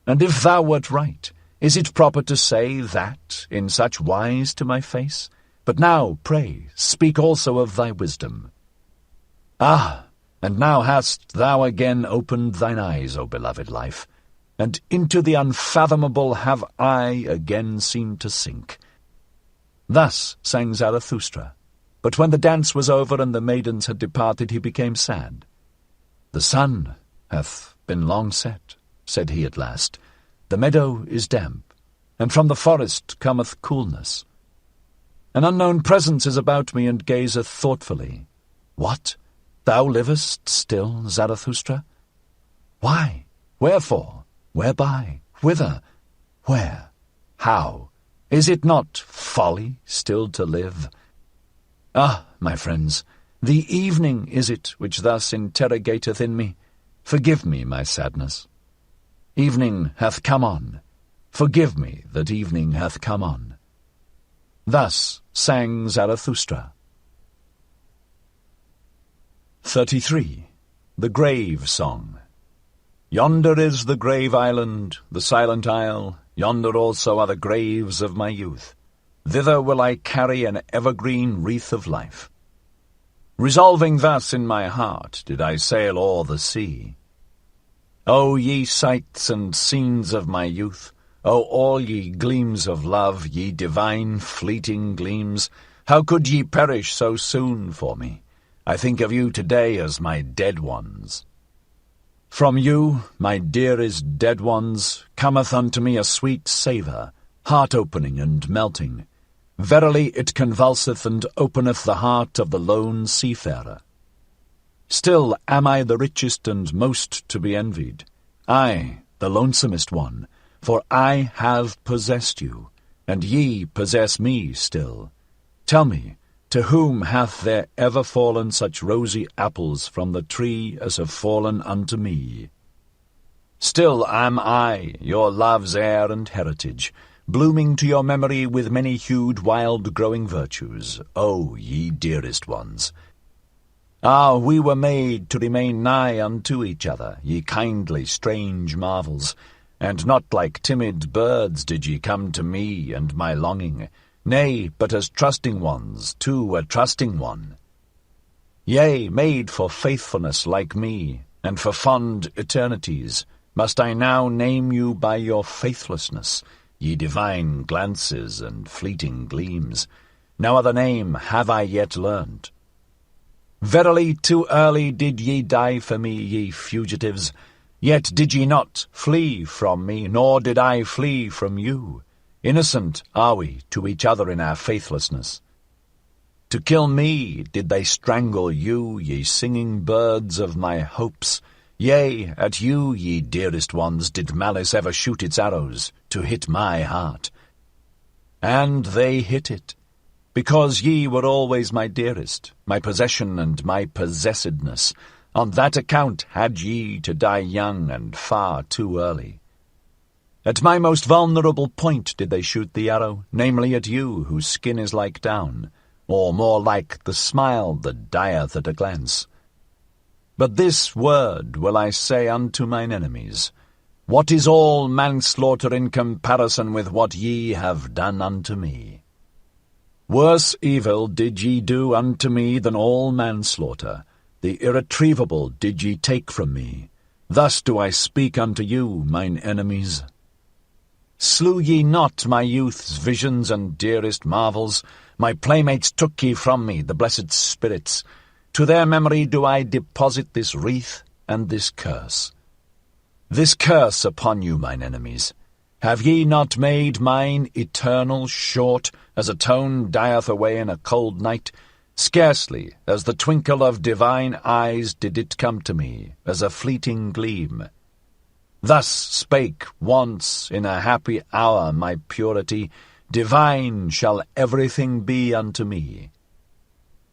And if thou wert right, is it proper to say that in such wise to my face? But now, pray, speak also of thy wisdom. Ah, and now hast thou again opened thine eyes, O beloved life, and into the unfathomable have I again seemed to sink. Thus sang Zarathustra, but when the dance was over and the maidens had departed, he became sad. The sun hath been long set, said he at last. The meadow is damp, and from the forest cometh coolness. An unknown presence is about me and gazeth thoughtfully. What? Thou livest still, Zarathustra? Why? Wherefore? Whereby? Whither? Where? How? Is it not folly still to live? Ah, my friends, the evening is it which thus interrogateth in me. Forgive me my sadness. Evening hath come on. Forgive me that evening hath come on. Thus sang Zarathustra. 33. The Grave Song. Yonder is the grave island, the silent isle. Yonder also are the graves of my youth. Thither will I carry an evergreen wreath of life. Resolving thus in my heart did I sail o'er the sea. O ye sights and scenes of my youth, O all ye gleams of love, ye divine fleeting gleams, how could ye perish so soon for me? I think of you today as my dead ones. From you, my dearest dead ones, cometh unto me a sweet savour, heart-opening and melting. Verily it convulseth and openeth the heart of the lone seafarer. Still am I the richest and most to be envied, I, the lonesomest one, for I have possessed you, and ye possess me still. Tell me, to whom hath there ever fallen such rosy apples from the tree as have fallen unto me? Still am I, your love's heir and heritage, blooming to your memory with many-hued wild-growing virtues, O ye dearest ones. Ah, we were made to remain nigh unto each other, ye kindly strange marvels, and not like timid birds did ye come to me and my longing, nay, but as trusting ones to a trusting one. Yea, made for faithfulness like me, and for fond eternities, must I now name you by your faithlessness, ye divine glances and fleeting gleams. No other name have I yet learned. Verily too early did ye die for me, ye fugitives, yet did ye not flee from me, nor did I flee from you. Innocent are we to each other in our faithlessness. To kill me did they strangle you, ye singing birds of my hopes. Yea, at you, ye dearest ones, did malice ever shoot its arrows, to hit my heart. And they hit it, because ye were always my dearest, my possession and my possessedness. On that account had ye to die young and far too early. At my most vulnerable point did they shoot the arrow, namely at you, whose skin is like down, or more like the smile that dieth at a glance. But this word will I say unto mine enemies, what is all manslaughter in comparison with what ye have done unto me? Worse evil did ye do unto me than all manslaughter, the irretrievable did ye take from me. Thus do I speak unto you, mine enemies. Slew ye not my youth's visions and dearest marvels, my playmates took ye from me, the blessed spirits. To their memory do I deposit this wreath and this curse. This curse upon you, mine enemies. Have ye not made mine eternal short, as a tone dieth away in a cold night? Scarcely as the twinkle of divine eyes did it come to me, as a fleeting gleam. Thus spake once in a happy hour my purity, divine shall everything be unto me.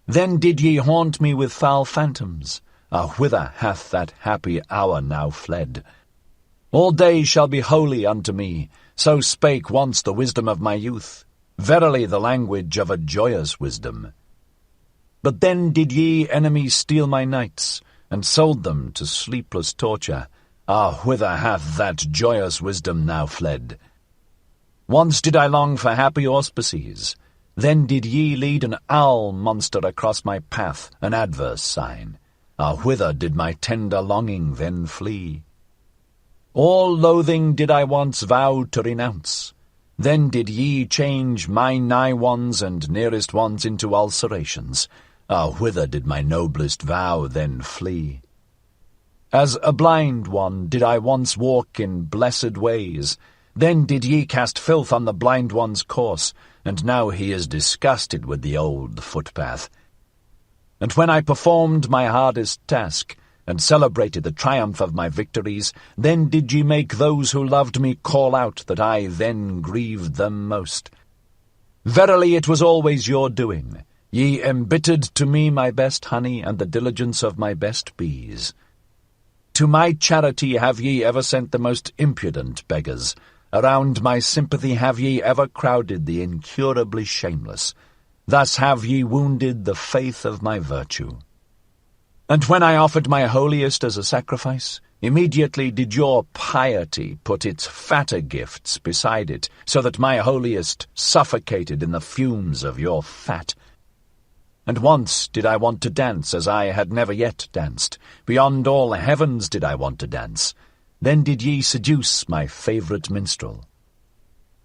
Then did ye haunt me with foul phantoms. Ah, whither hath that happy hour now fled? All days shall be holy unto me, so spake once the wisdom of my youth, verily the language of a joyous wisdom. But then did ye enemies steal my nights, and sold them to sleepless torture. Ah, whither hath that joyous wisdom now fled? Once did I long for happy auspices, then did ye lead an owl monster across my path, an adverse sign. Ah, whither did my tender longing then flee? All loathing did I once vow to renounce, then did ye change my nigh ones and nearest ones into ulcerations. Ah, whither did my noblest vow then flee? As a blind one did I once walk in blessed ways, then did ye cast filth on the blind one's course, and now he is disgusted with the old footpath. And when I performed my hardest task, and celebrated the triumph of my victories, then did ye make those who loved me call out that I then grieved them most. Verily it was always your doing. Ye embittered to me my best honey and the diligence of my best bees. To my charity have ye ever sent the most impudent beggars. Around my sympathy have ye ever crowded the incurably shameless. Thus have ye wounded the faith of my virtue. And when I offered my holiest as a sacrifice, immediately did your piety put its fatter gifts beside it, so that my holiest suffocated in the fumes of your fat. And once did I want to dance as I had never yet danced. Beyond all heavens did I want to dance. Then did ye seduce my favourite minstrel.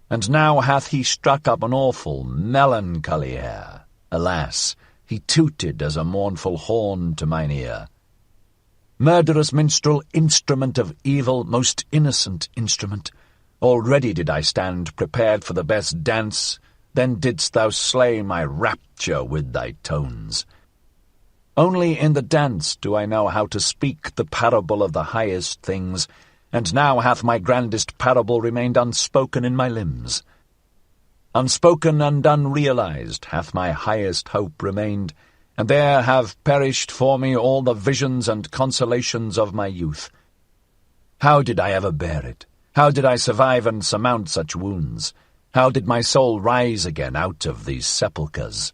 And now hath he struck up an awful melancholy air. Alas, he tooted as a mournful horn to mine ear. Murderous minstrel, instrument of evil, most innocent instrument, already did I stand prepared for the best dance, then didst thou slay my rapture with thy tones. Only in the dance do I know how to speak the parable of the highest things, and now hath my grandest parable remained unspoken in my limbs. Unspoken and unrealized hath my highest hope remained, and there have perished for me all the visions and consolations of my youth. How did I ever bear it? How did I survive and surmount such wounds? How did my soul rise again out of these sepulchres?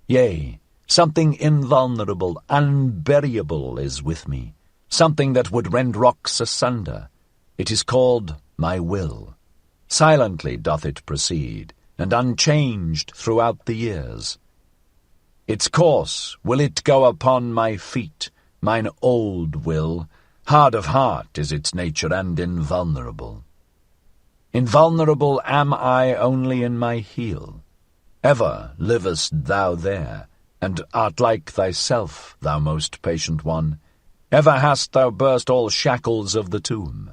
Yea, something invulnerable, unburyable is with me, something that would rend rocks asunder. It is called my will. Silently doth it proceed, and unchanged throughout the years. Its course will it go upon my feet, mine old will. Hard of heart is its nature and invulnerable. Invulnerable am I only in my heel. Ever livest thou there, and art like thyself, thou most patient one. Ever hast thou burst all shackles of the tomb.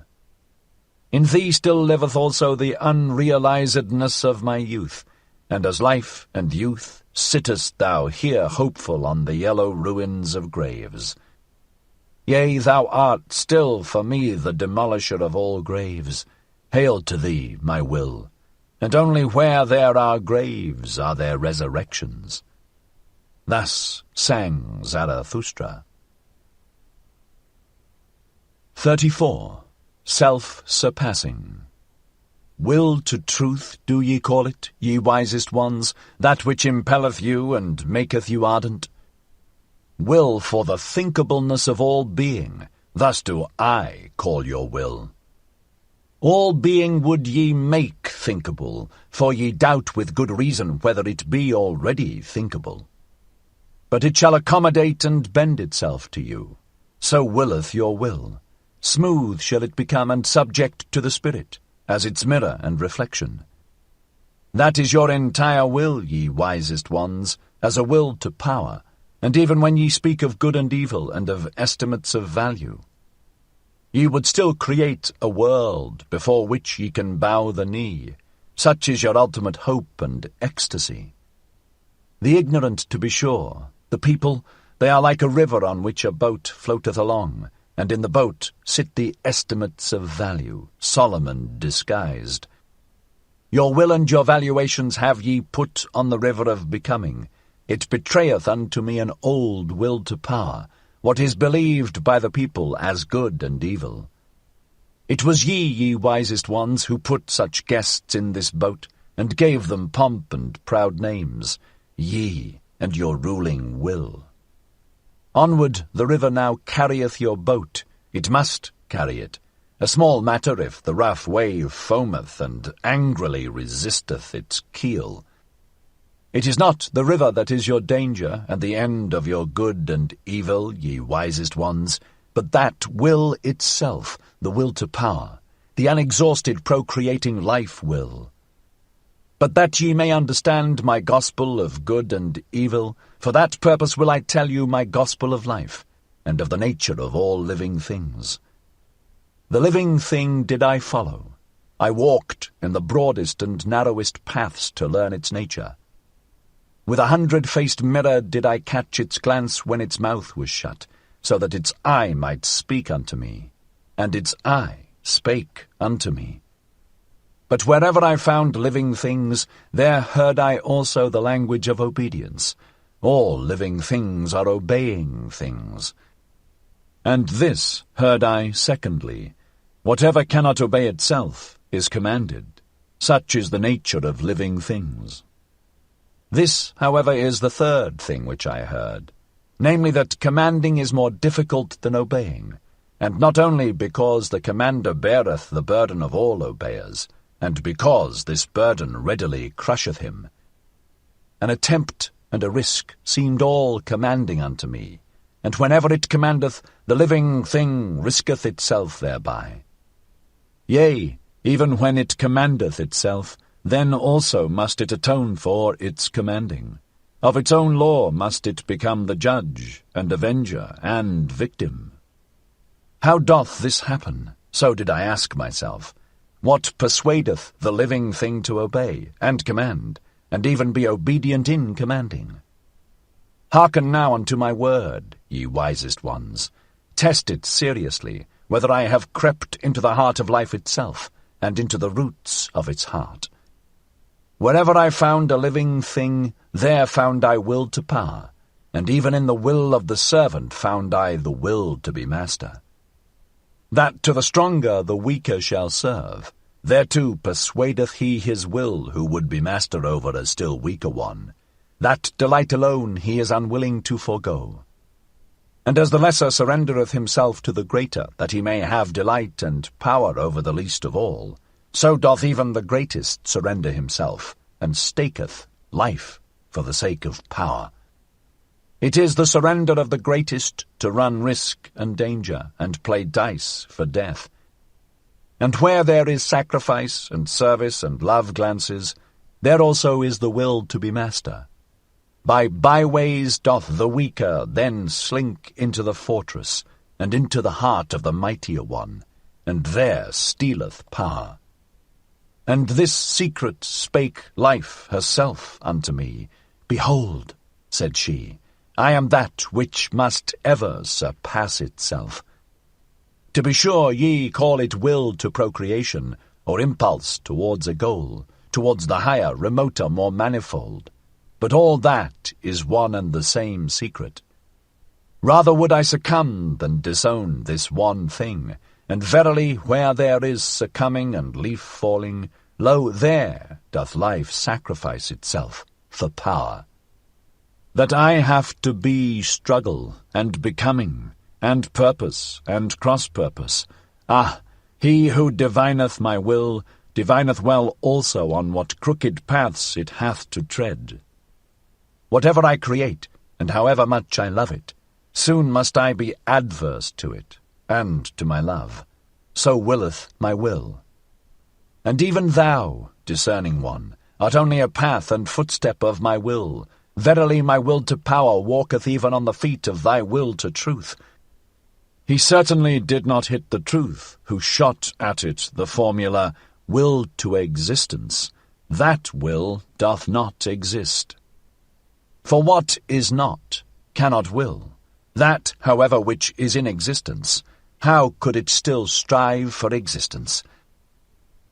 In thee still liveth also the unrealizedness of my youth, and as life and youth sittest thou here hopeful on the yellow ruins of graves. Yea, thou art still for me the demolisher of all graves. Hail to thee, my will, and only where there are graves are there resurrections. Thus sang Zarathustra. 34. Self-surpassing. Will to truth do ye call it, ye wisest ones, that which impelleth you and maketh you ardent? Will for the thinkableness of all being, thus do I call your will. All being would ye make thinkable, for ye doubt with good reason whether it be already thinkable. But it shall accommodate and bend itself to you. So willeth your will. Smooth shall it become and subject to the spirit, as its mirror and reflection. That is your entire will, ye wisest ones, as a will to power, and even when ye speak of good and evil and of estimates of value. Ye would still create a world before which ye can bow the knee. Such is your ultimate hope and ecstasy. The ignorant, to be sure, the people, they are like a river on which a boat floateth along, and in the boat sit the estimates of value, solemn and disguised. Your will and your valuations have ye put on the river of becoming. It betrayeth unto me an old will to power, what is believed by the people as good and evil. It was ye wisest ones, who put such guests in this boat, and gave them pomp and proud names, ye and your ruling will. Onward the river now carrieth your boat, it must carry it, a small matter if the rough wave foameth and angrily resisteth its keel. It is not the river that is your danger and the end of your good and evil, ye wisest ones, but that will itself, the will to power, the unexhausted procreating life will. But that ye may understand my gospel of good and evil, for that purpose will I tell you my gospel of life, and of the nature of all living things. The living thing did I follow. I walked in the broadest and narrowest paths to learn its nature. With 100-faced mirror did I catch its glance when its mouth was shut, so that its eye might speak unto me, and its eye spake unto me. But wherever I found living things, there heard I also the language of obedience. All living things are obeying things. And this heard I secondly, whatever cannot obey itself is commanded. Such is the nature of living things. This, however, is the third thing which I heard, namely that commanding is more difficult than obeying, and not only because the commander beareth the burden of all obeyers, and because this burden readily crusheth him. An attempt and a risk seemed all commanding unto me, and whenever it commandeth, the living thing risketh itself thereby. Yea, even when it commandeth itself, then also must it atone for its commanding. Of its own law must it become the judge, and avenger, and victim. How doth this happen? So did I ask myself. What persuadeth the living thing to obey, and command, and even be obedient in commanding? Hearken now unto my word, ye wisest ones. Test it seriously, whether I have crept into the heart of life itself, and into the roots of its heart. Wherever I found a living thing, there found I will to power, and even in the will of the servant found I the will to be master. That to the stronger the weaker shall serve, thereto persuadeth he his will who would be master over a still weaker one. That delight alone he is unwilling to forego. And as the lesser surrendereth himself to the greater, that he may have delight and power over the least of all, so doth even the greatest surrender himself, and staketh life for the sake of power. It is the surrender of the greatest to run risk and danger, and play dice for death. And where there is sacrifice, and service, and love glances, there also is the will to be master. By byways doth the weaker then slink into the fortress, and into the heart of the mightier one, and there stealeth power. And this secret spake life herself unto me. Behold, said she, I am that which must ever surpass itself. To be sure, ye call it will to procreation, or impulse towards a goal, towards the higher, remoter, more manifold. But all that is one and the same secret. Rather would I succumb than disown this one thing, and verily where there is succumbing and leaf falling, lo, there doth life sacrifice itself for power. That I have to be struggle, and becoming, and purpose, and cross-purpose. Ah, he who divineth my will, divineth well also on what crooked paths it hath to tread. Whatever I create, and however much I love it, soon must I be adverse to it, and to my love. So willeth my will. And even thou, discerning one, art only a path and footstep of my will. Verily my will to power walketh even on the feet of thy will to truth. He certainly did not hit the truth, who shot at it the formula, will to existence. That will doth not exist. For what is not, cannot will. That, however, which is in existence, how could it still strive for existence?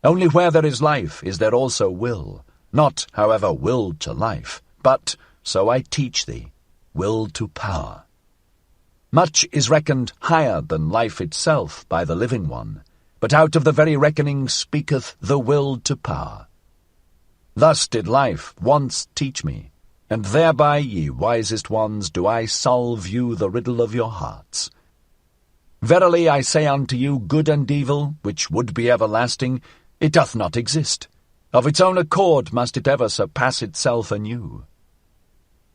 Only where there is life is there also will, not, however, will to life, but, so I teach thee, will to power. Much is reckoned higher than life itself by the living one, but out of the very reckoning speaketh the will to power. Thus did life once teach me, and thereby, ye wisest ones, do I solve you the riddle of your hearts. Verily I say unto you, good and evil, which would be everlasting, it doth not exist. Of its own accord must it ever surpass itself anew.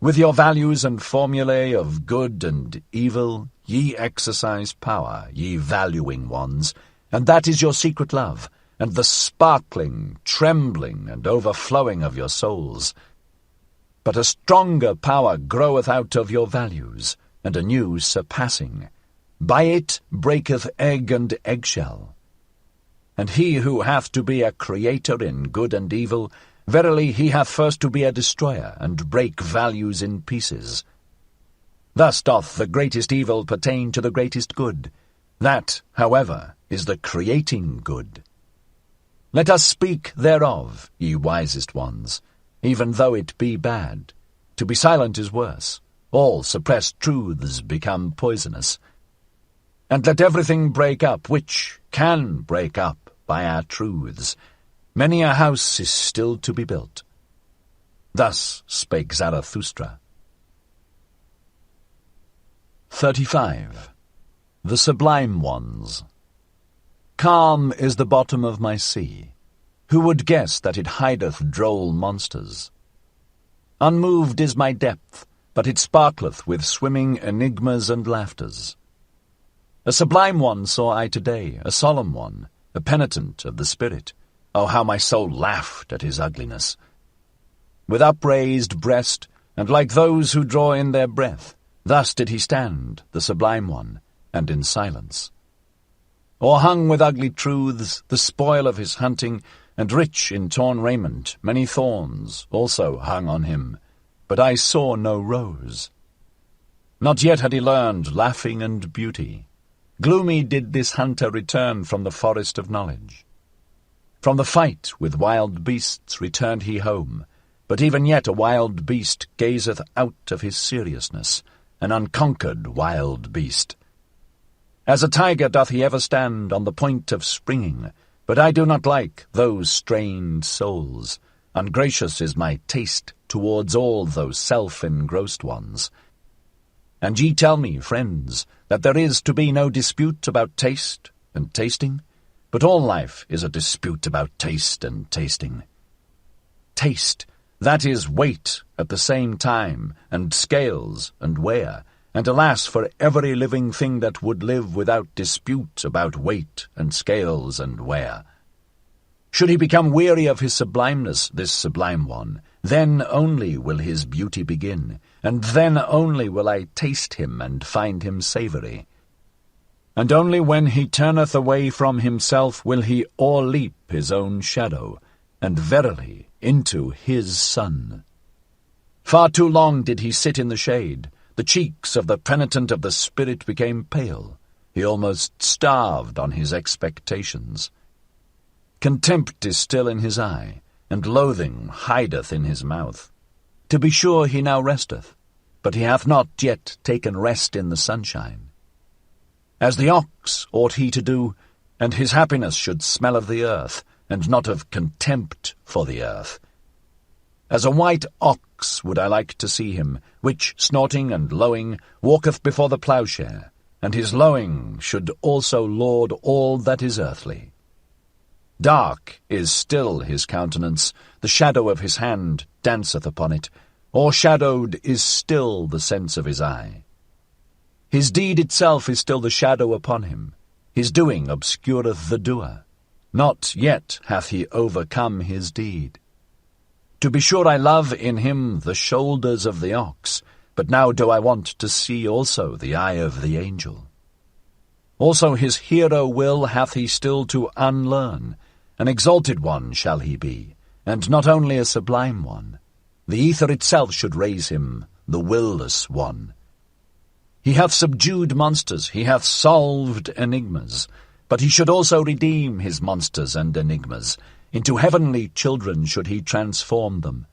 With your values and formulae of good and evil, ye exercise power, ye valuing ones, and that is your secret love, and the sparkling, trembling, and overflowing of your souls. But a stronger power groweth out of your values, and a new surpassing. By it breaketh egg and eggshell. And he who hath to be a creator in good and evil, verily he hath first to be a destroyer, and break values in pieces. Thus doth the greatest evil pertain to the greatest good. That, however, is the creating good. Let us speak thereof, ye wisest ones, even though it be bad. To be silent is worse. All suppressed truths become poisonous. And let everything break up which can break up by our truths. Many a house is still to be built. Thus spake Zarathustra. 35. The Sublime Ones. Calm is the bottom of my sea. Who would guess that it hideth droll monsters? Unmoved is my depth, but it sparkleth with swimming enigmas and laughters. A sublime one saw I today, a solemn one, a penitent of the spirit. Oh, how my soul laughed at his ugliness! With upraised breast, and like those who draw in their breath, thus did he stand, the sublime one, and in silence. O'erhung with ugly truths, the spoil of his hunting, and rich in torn raiment, many thorns also hung on him, but I saw no rose. Not yet had he learned laughing and beauty. Gloomy did this hunter return from the forest of knowledge. From the fight with wild beasts returned he home, but even yet a wild beast gazeth out of his seriousness, an unconquered wild beast. As a tiger doth he ever stand on the point of springing, but I do not like those strained souls. Ungracious is my taste towards all those self-engrossed ones. And ye tell me, friends, that there is to be no dispute about taste and tasting, but all life is a dispute about taste and tasting. Taste, that is weight at the same time, and scales and wear, and alas for every living thing that would live without dispute about weight and scales and wear. Should he become weary of his sublimeness, this sublime one, then only will his beauty begin, and then only will I taste him and find him savoury. And only when he turneth away from himself will he o'erleap his own shadow, and verily into his sun. Far too long did he sit in the shade. The cheeks of the penitent of the spirit became pale. He almost starved on his expectations. Contempt is still in his eye, and loathing hideth in his mouth. To be sure he now resteth, but he hath not yet taken rest in the sunshine. As the ox ought he to do, and his happiness should smell of the earth, and not of contempt for the earth. As a white ox would I like to see him, which, snorting and lowing, walketh before the ploughshare, and his lowing should also lord all that is earthly. Dark is still his countenance, the shadow of his hand danceth upon it, o'ershadowed is still the sense of his eye. His deed itself is still the shadow upon him, his doing obscureth the doer. Not yet hath he overcome his deed. To be sure I love in him the shoulders of the ox, but now do I want to see also the eye of the angel. Also his hero will hath he still to unlearn. An exalted one shall he be, and not only a sublime one. The ether itself should raise him, the will-less one. He hath subdued monsters, he hath solved enigmas, but he should also redeem his monsters and enigmas. Into heavenly children should he transform them.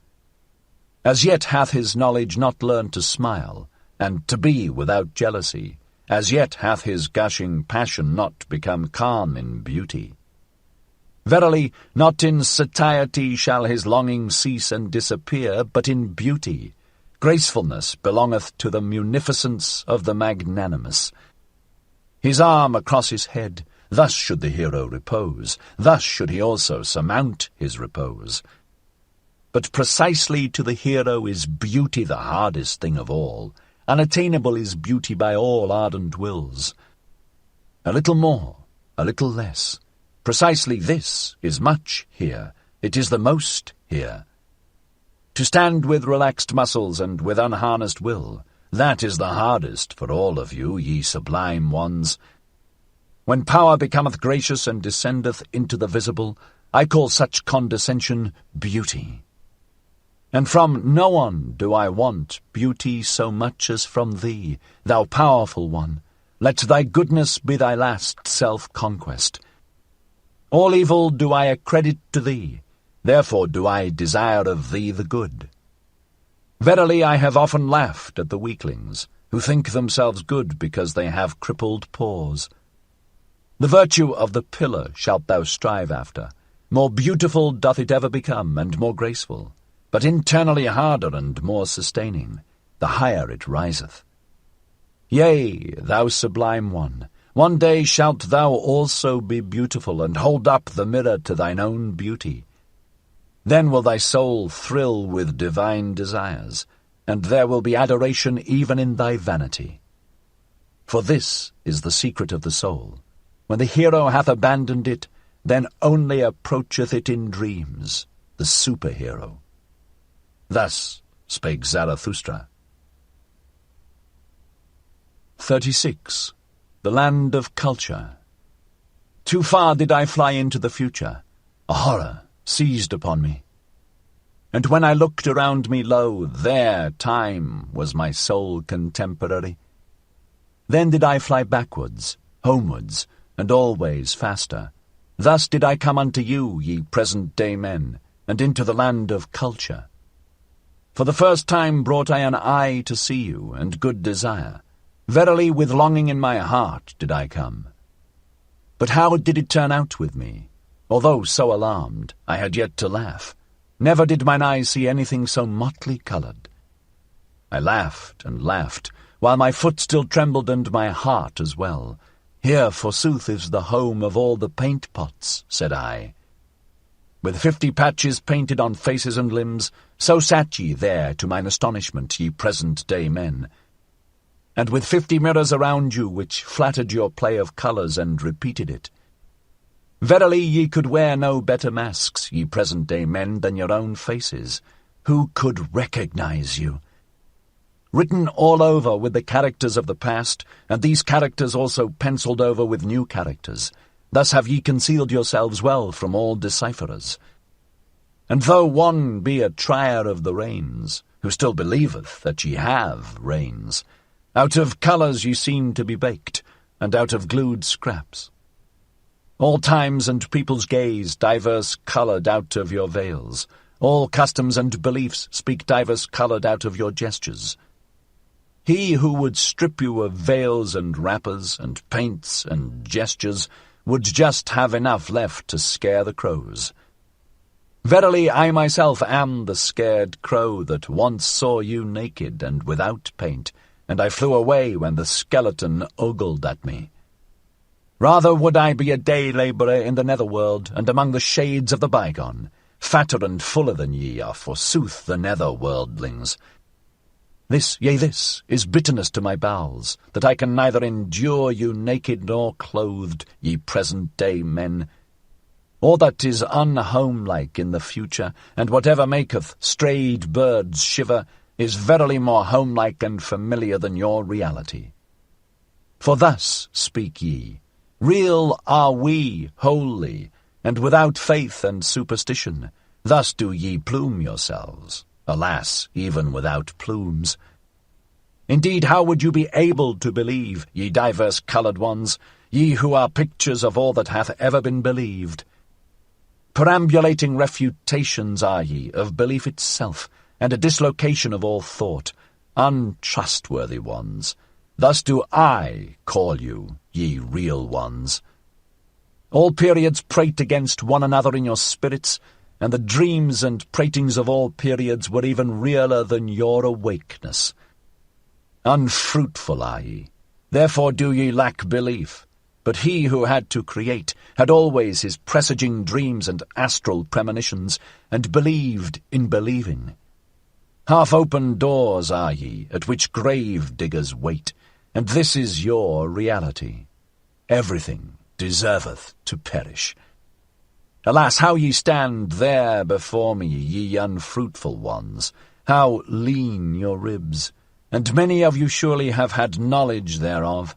As yet hath his knowledge not learned to smile, and to be without jealousy. As yet hath his gushing passion not become calm in beauty. Verily, not in satiety shall his longing cease and disappear, but in beauty. Gracefulness belongeth to the munificence of the magnanimous. His arm across his head, thus should the hero repose, thus should he also surmount his repose. But precisely to the hero is beauty the hardest thing of all. Unattainable is beauty by all ardent wills. A little more, a little less. Precisely this is much here, it is the most here. To stand with relaxed muscles and with unharnessed will, that is the hardest for all of you, ye sublime ones. When power becometh gracious and descendeth into the visible, I call such condescension beauty. And from no one do I want beauty so much as from thee, thou powerful one. Let thy goodness be thy last self-conquest. All evil do I accredit to thee, therefore do I desire of thee the good. Verily I have often laughed at the weaklings, who think themselves good because they have crippled paws. The virtue of the pillar shalt thou strive after. More beautiful doth it ever become, and more graceful, but internally harder and more sustaining, the higher it riseth. Yea, thou sublime one day shalt thou also be beautiful, and hold up the mirror to thine own beauty. Then will thy soul thrill with divine desires, and there will be adoration even in thy vanity. For this is the secret of the soul. When the hero hath abandoned it, then only approacheth it in dreams, the superhero. Thus spake Zarathustra. 36. The Land of Culture. Too far did I fly into the future. A horror seized upon me. And when I looked around me, lo, there time was my sole contemporary. Then did I fly backwards, homewards, and always faster. Thus did I come unto you, ye present-day men, and into the land of culture. For the first time brought I an eye to see you, and good desire. Verily, with longing in my heart did I come. But how did it turn out with me? Although so alarmed, I had yet to laugh. Never did mine eyes see anything so motley coloured. I laughed and laughed, while my foot still trembled and my heart as well. Here, forsooth, is the home of all the paint-pots, said I. With 50 patches painted on faces and limbs, so sat ye there to mine astonishment, ye present-day men. And with 50 mirrors around you, which flattered your play of colours and repeated it. Verily ye could wear no better masks, ye present-day men, than your own faces. Who could recognize you? Written all over with the characters of the past, and these characters also penciled over with new characters. Thus have ye concealed yourselves well from all decipherers. And though one be a trier of the reins, who still believeth that ye have reins, out of colours ye seem to be baked, and out of glued scraps. All times and people's gaze diverse coloured out of your veils. All customs and beliefs speak diverse coloured out of your gestures. He who would strip you of veils and wrappers and paints and gestures would just have enough left to scare the crows. Verily, I myself am the scared crow that once saw you naked and without paint, and I flew away when the skeleton ogled at me. Rather would I be a day labourer in the netherworld, and among the shades of the bygone. Fatter and fuller than ye are, forsooth, the nether-worldlings. This, yea, this, is bitterness to my bowels, that I can neither endure you naked nor clothed, ye present-day men. All that is unhomelike in the future, and whatever maketh strayed birds shiver, is verily more homelike and familiar than your reality. For thus speak ye, real are we wholly, and without faith and superstition. Thus do ye plume yourselves, alas, even without plumes. Indeed, how would you be able to believe, ye diverse-coloured ones, ye who are pictures of all that hath ever been believed? Perambulating refutations are ye of belief itself, and a dislocation of all thought, untrustworthy ones. Thus do I call you, ye real ones. All periods prate against one another in your spirits, and the dreams and pratings of all periods were even realer than your awakeness. Unfruitful are ye, therefore do ye lack belief. But he who had to create had always his presaging dreams and astral premonitions, and believed in believing. Half-open doors are ye, at which grave diggers wait, and this is your reality. Everything deserveth to perish. Alas, how ye stand there before me, ye unfruitful ones! How lean your ribs! And many of you surely have had knowledge thereof.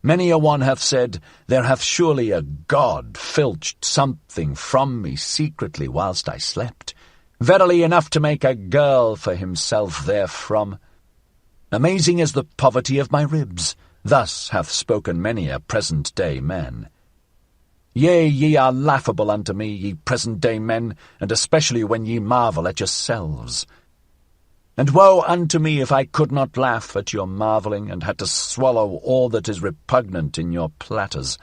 Many a one hath said, there hath surely a god filched something from me secretly whilst I slept. Verily enough to make a girl for himself therefrom. Amazing is the poverty of my ribs. Thus hath spoken many a present-day man. Yea, ye are laughable unto me, ye present-day men, and especially when ye marvel at yourselves. And woe unto me if I could not laugh at your marvelling, and had to swallow all that is repugnant in your platters.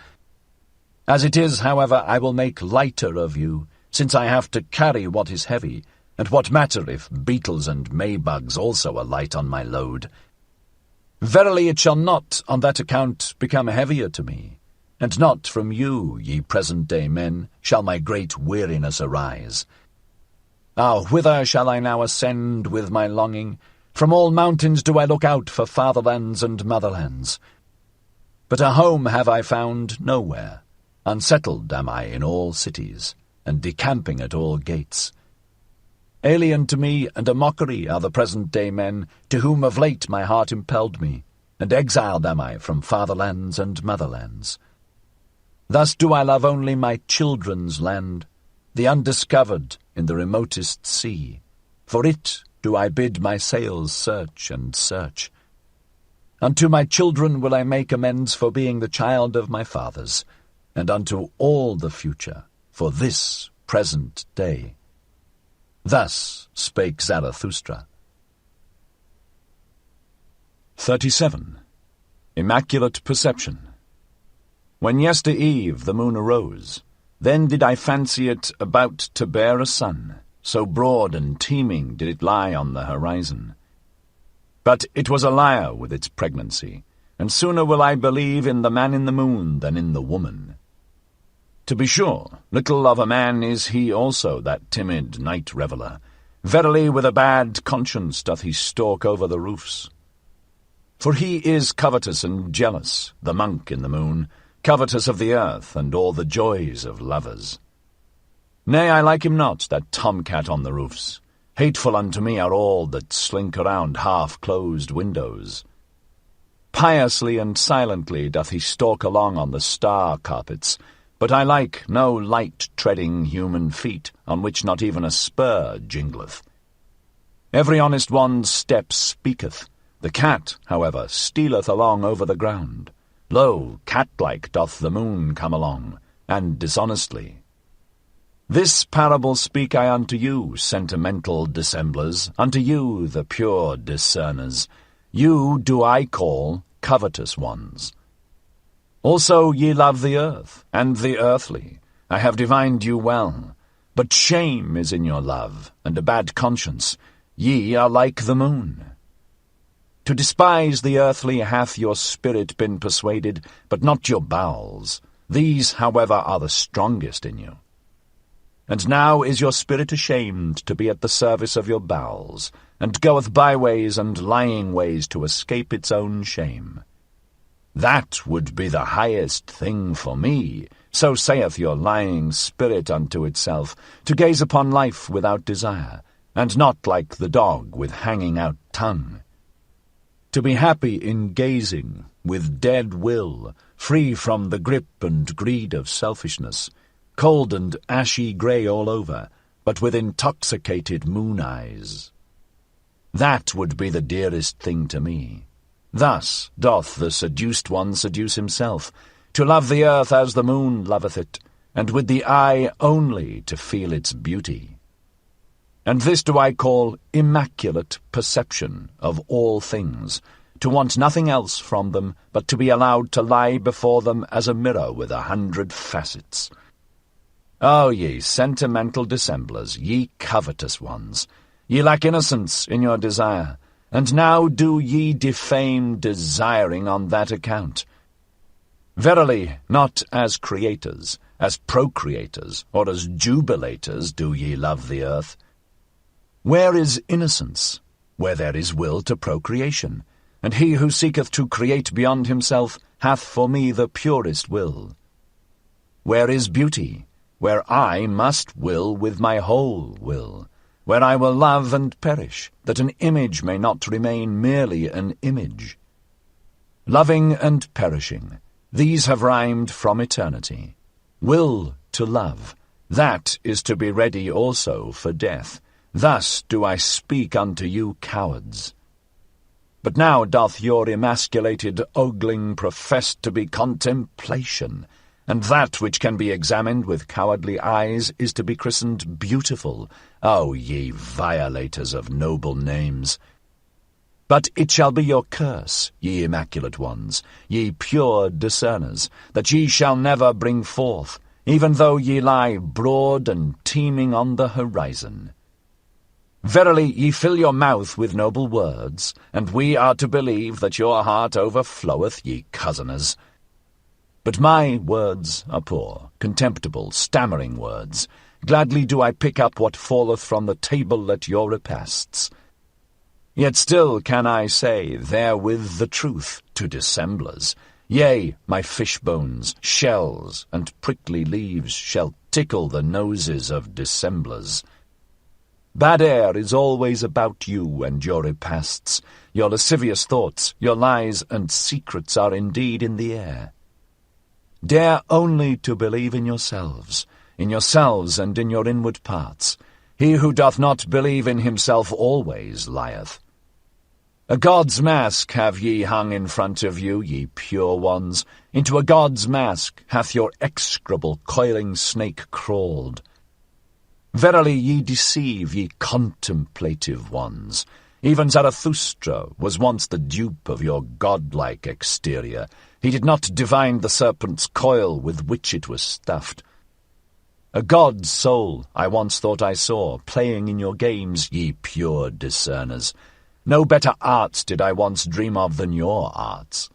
As it is, however, I will make lighter of you, since I have to carry what is heavy, and what matter if beetles and maybugs also alight on my load? Verily it shall not on that account become heavier to me, and not from you, ye present-day men, shall my great weariness arise. Ah, whither shall I now ascend with my longing? From all mountains do I look out for fatherlands and motherlands. But a home have I found nowhere. Unsettled am I in all cities, and decamping at all gates. Alien to me and a mockery are the present-day men, to whom of late my heart impelled me, and exiled am I from fatherlands and motherlands. Thus do I love only my children's land, the undiscovered in the remotest sea. For it do I bid my sails search and search. Unto my children will I make amends for being the child of my fathers, and unto all the future for this present day. Thus spake Zarathustra. 37. Immaculate Perception. When yester-eve the moon arose, then did I fancy it about to bear a son, so broad and teeming did it lie on the horizon. But it was a liar with its pregnancy, and sooner will I believe in the man in the moon than in the woman. To be sure, little of a man is he also, that timid night reveller. Verily with a bad conscience doth he stalk over the roofs. For he is covetous and jealous, the monk in the moon, covetous of the earth and all the joys of lovers. Nay, I like him not, that tomcat on the roofs. Hateful unto me are all that slink around half-closed windows. Piously and silently doth he stalk along on the star-carpets, but I like no light-treading human feet, on which not even a spur jingleth. Every honest one's step speaketh. The cat, however, stealeth along over the ground. Lo, cat-like doth the moon come along, and dishonestly. This parable speak I unto you, sentimental dissemblers, unto you, the pure discerners. You do I call covetous ones. Also ye love the earth, and the earthly. I have divined you well. But shame is in your love, and a bad conscience. Ye are like the moon. To despise the earthly hath your spirit been persuaded, but not your bowels. These, however, are the strongest in you. And now is your spirit ashamed to be at the service of your bowels, and goeth byways and lying ways to escape its own shame. That would be the highest thing for me, so saith your lying spirit unto itself, to gaze upon life without desire, and not like the dog with hanging out tongue. To be happy in gazing, with dead will, free from the grip and greed of selfishness, cold and ashy grey all over, but with intoxicated moon eyes. That would be the dearest thing to me. Thus doth the seduced one seduce himself, to love the earth as the moon loveth it, and with the eye only to feel its beauty. And this do I call immaculate perception of all things, to want nothing else from them, but to be allowed to lie before them as a mirror with 100 facets. O ye sentimental dissemblers, ye covetous ones, ye lack innocence in your desire, and now do ye defame desiring on that account. Verily, not as creators, as procreators, or as jubilators do ye love the earth. Where is innocence? Where there is will to procreation, and he who seeketh to create beyond himself hath for me the purest will. Where is beauty? Where I must will with my whole will, where I will love and perish, that an image may not remain merely an image. Loving and perishing, these have rhymed from eternity. Will to love, that is to be ready also for death. Thus do I speak unto you cowards. But now doth your emasculated ogling profess to be contemplation, and that which can be examined with cowardly eyes is to be christened beautiful. O ye violators of noble names! But it shall be your curse, ye immaculate ones, ye pure discerners, that ye shall never bring forth, even though ye lie broad and teeming on the horizon. Verily ye fill your mouth with noble words, and we are to believe that your heart overfloweth, ye cozeners. But my words are poor, contemptible, stammering words, gladly do I pick up what falleth from the table at your repasts. Yet still can I say therewith the truth to dissemblers. Yea, my fish bones, shells, and prickly leaves shall tickle the noses of dissemblers. Bad air is always about you and your repasts. Your lascivious thoughts, your lies and secrets are indeed in the air. Dare only to believe in yourselves and in your inward parts. He who doth not believe in himself always lieth. A god's mask have ye hung in front of you, ye pure ones. Into a god's mask hath your execrable coiling snake crawled. Verily ye deceive, ye contemplative ones. Even Zarathustra was once the dupe of your godlike exterior. He did not divine the serpent's coil with which it was stuffed. A god's soul I once thought I saw, playing in your games, ye pure discerners. No better arts did I once dream of than your arts.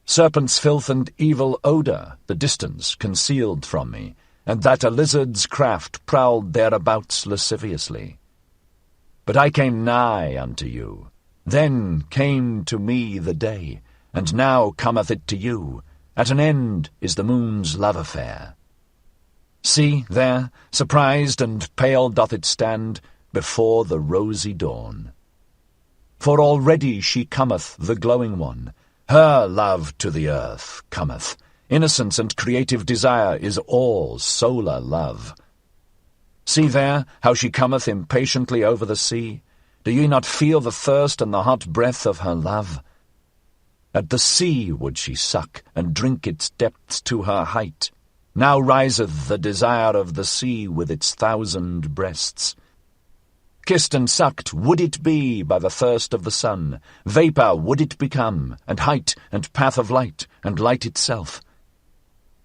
Serpent's filth and evil odour the distance concealed from me, and that a lizard's craft prowled thereabouts lasciviously. But I came nigh unto you. Then came to me the day, and now cometh it to you. At an end is the moon's love affair. See, there, surprised and pale doth it stand before the rosy dawn. For already she cometh, the glowing one. Her love to the earth cometh. Innocence and creative desire is all solar love. See there, how she cometh impatiently over the sea. Do ye not feel the thirst and the hot breath of her love? At the sea would she suck, and drink its depths to her height. Now riseth the desire of the sea with its 1,000 breasts. Kissed and sucked would it be by the thirst of the sun, vapour would it become, and height and path of light, and light itself.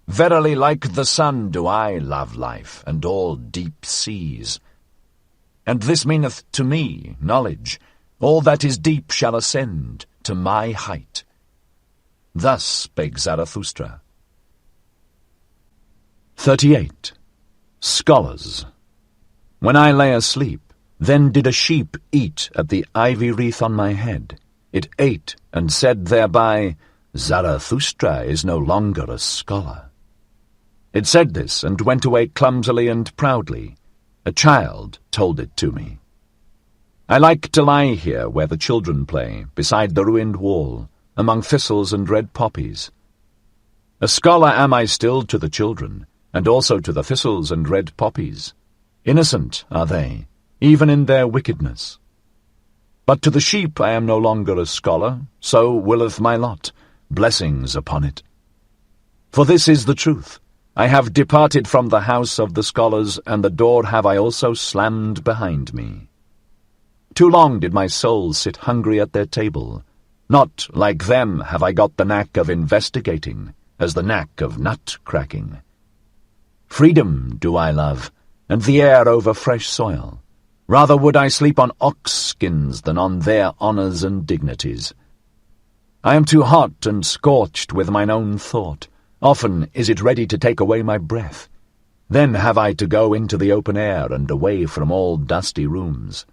Verily like the sun do I love life, and all deep seas. And this meaneth to me knowledge, all that is deep shall ascend to my height. Thus spake Zarathustra. 38. Scholars. When I lay asleep, then did a sheep eat at the ivy wreath on my head. It ate, and said thereby, Zarathustra is no longer a scholar. It said this, and went away clumsily and proudly. A child told it to me. I like to lie here where the children play, beside the ruined wall, among thistles and red poppies. A scholar am I still to the children, and also to the thistles and red poppies. Innocent are they, even in their wickedness. But to the sheep I am no longer a scholar, so willeth my lot, blessings upon it. For this is the truth. I have departed from the house of the scholars, and the door have I also slammed behind me. Too long did my soul sit hungry at their table. Not like them have I got the knack of investigating, as the knack of nut-cracking. Freedom do I love, and the air over fresh soil. Rather would I sleep on ox skins than on their honours and dignities. I am too hot and scorched with mine own thought. Often is it ready to take away my breath. Then have I to go into the open air and away from all dusty rooms.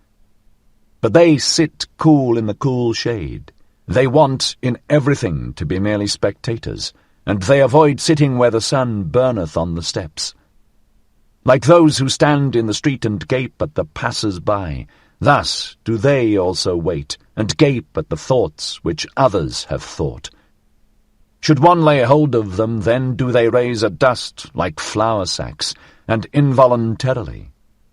But they sit cool in the cool shade. They want in everything to be merely spectators, and they avoid sitting where the sun burneth on the steps. Like those who stand in the street and gape at the passers-by, thus do they also wait, and gape at the thoughts which others have thought. Should one lay hold of them, then do they raise a dust like flour-sacks, and involuntarily.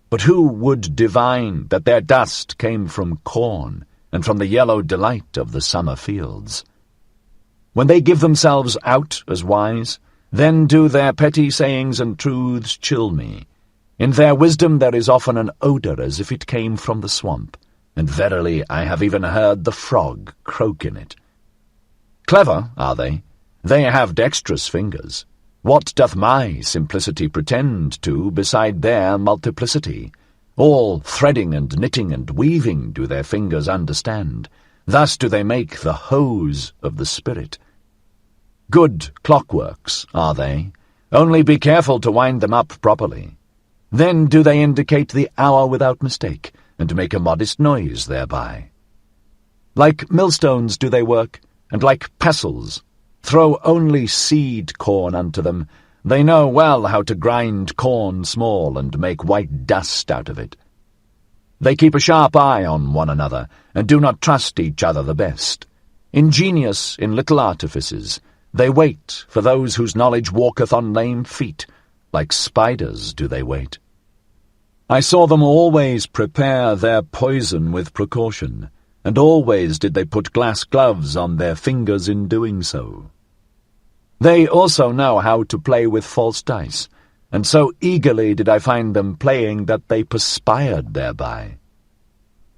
But who would divine that their dust came from corn, and from the yellow delight of the summer fields? When they give themselves out as wise, then do their petty sayings and truths chill me. In their wisdom there is often an odour as if it came from the swamp, and verily I have even heard the frog croak in it. Clever are they? They have dexterous fingers. What doth my simplicity pretend to beside their multiplicity? All threading and knitting and weaving do their fingers understand. Thus do they make the hose of the spirit. Good clockworks are they. Only be careful to wind them up properly. Then do they indicate the hour without mistake, and make a modest noise thereby. Like millstones do they work, and like pestles, throw only seed corn unto them. They know well how to grind corn small, and make white dust out of it. They keep a sharp eye on one another, and do not trust each other the best. Ingenious in little artifices, they wait for those whose knowledge walketh on lame feet. Like spiders do they wait. I saw them always prepare their poison with precaution, and always did they put glass gloves on their fingers in doing so. They also know how to play with false dice, and so eagerly did I find them playing that they perspired thereby.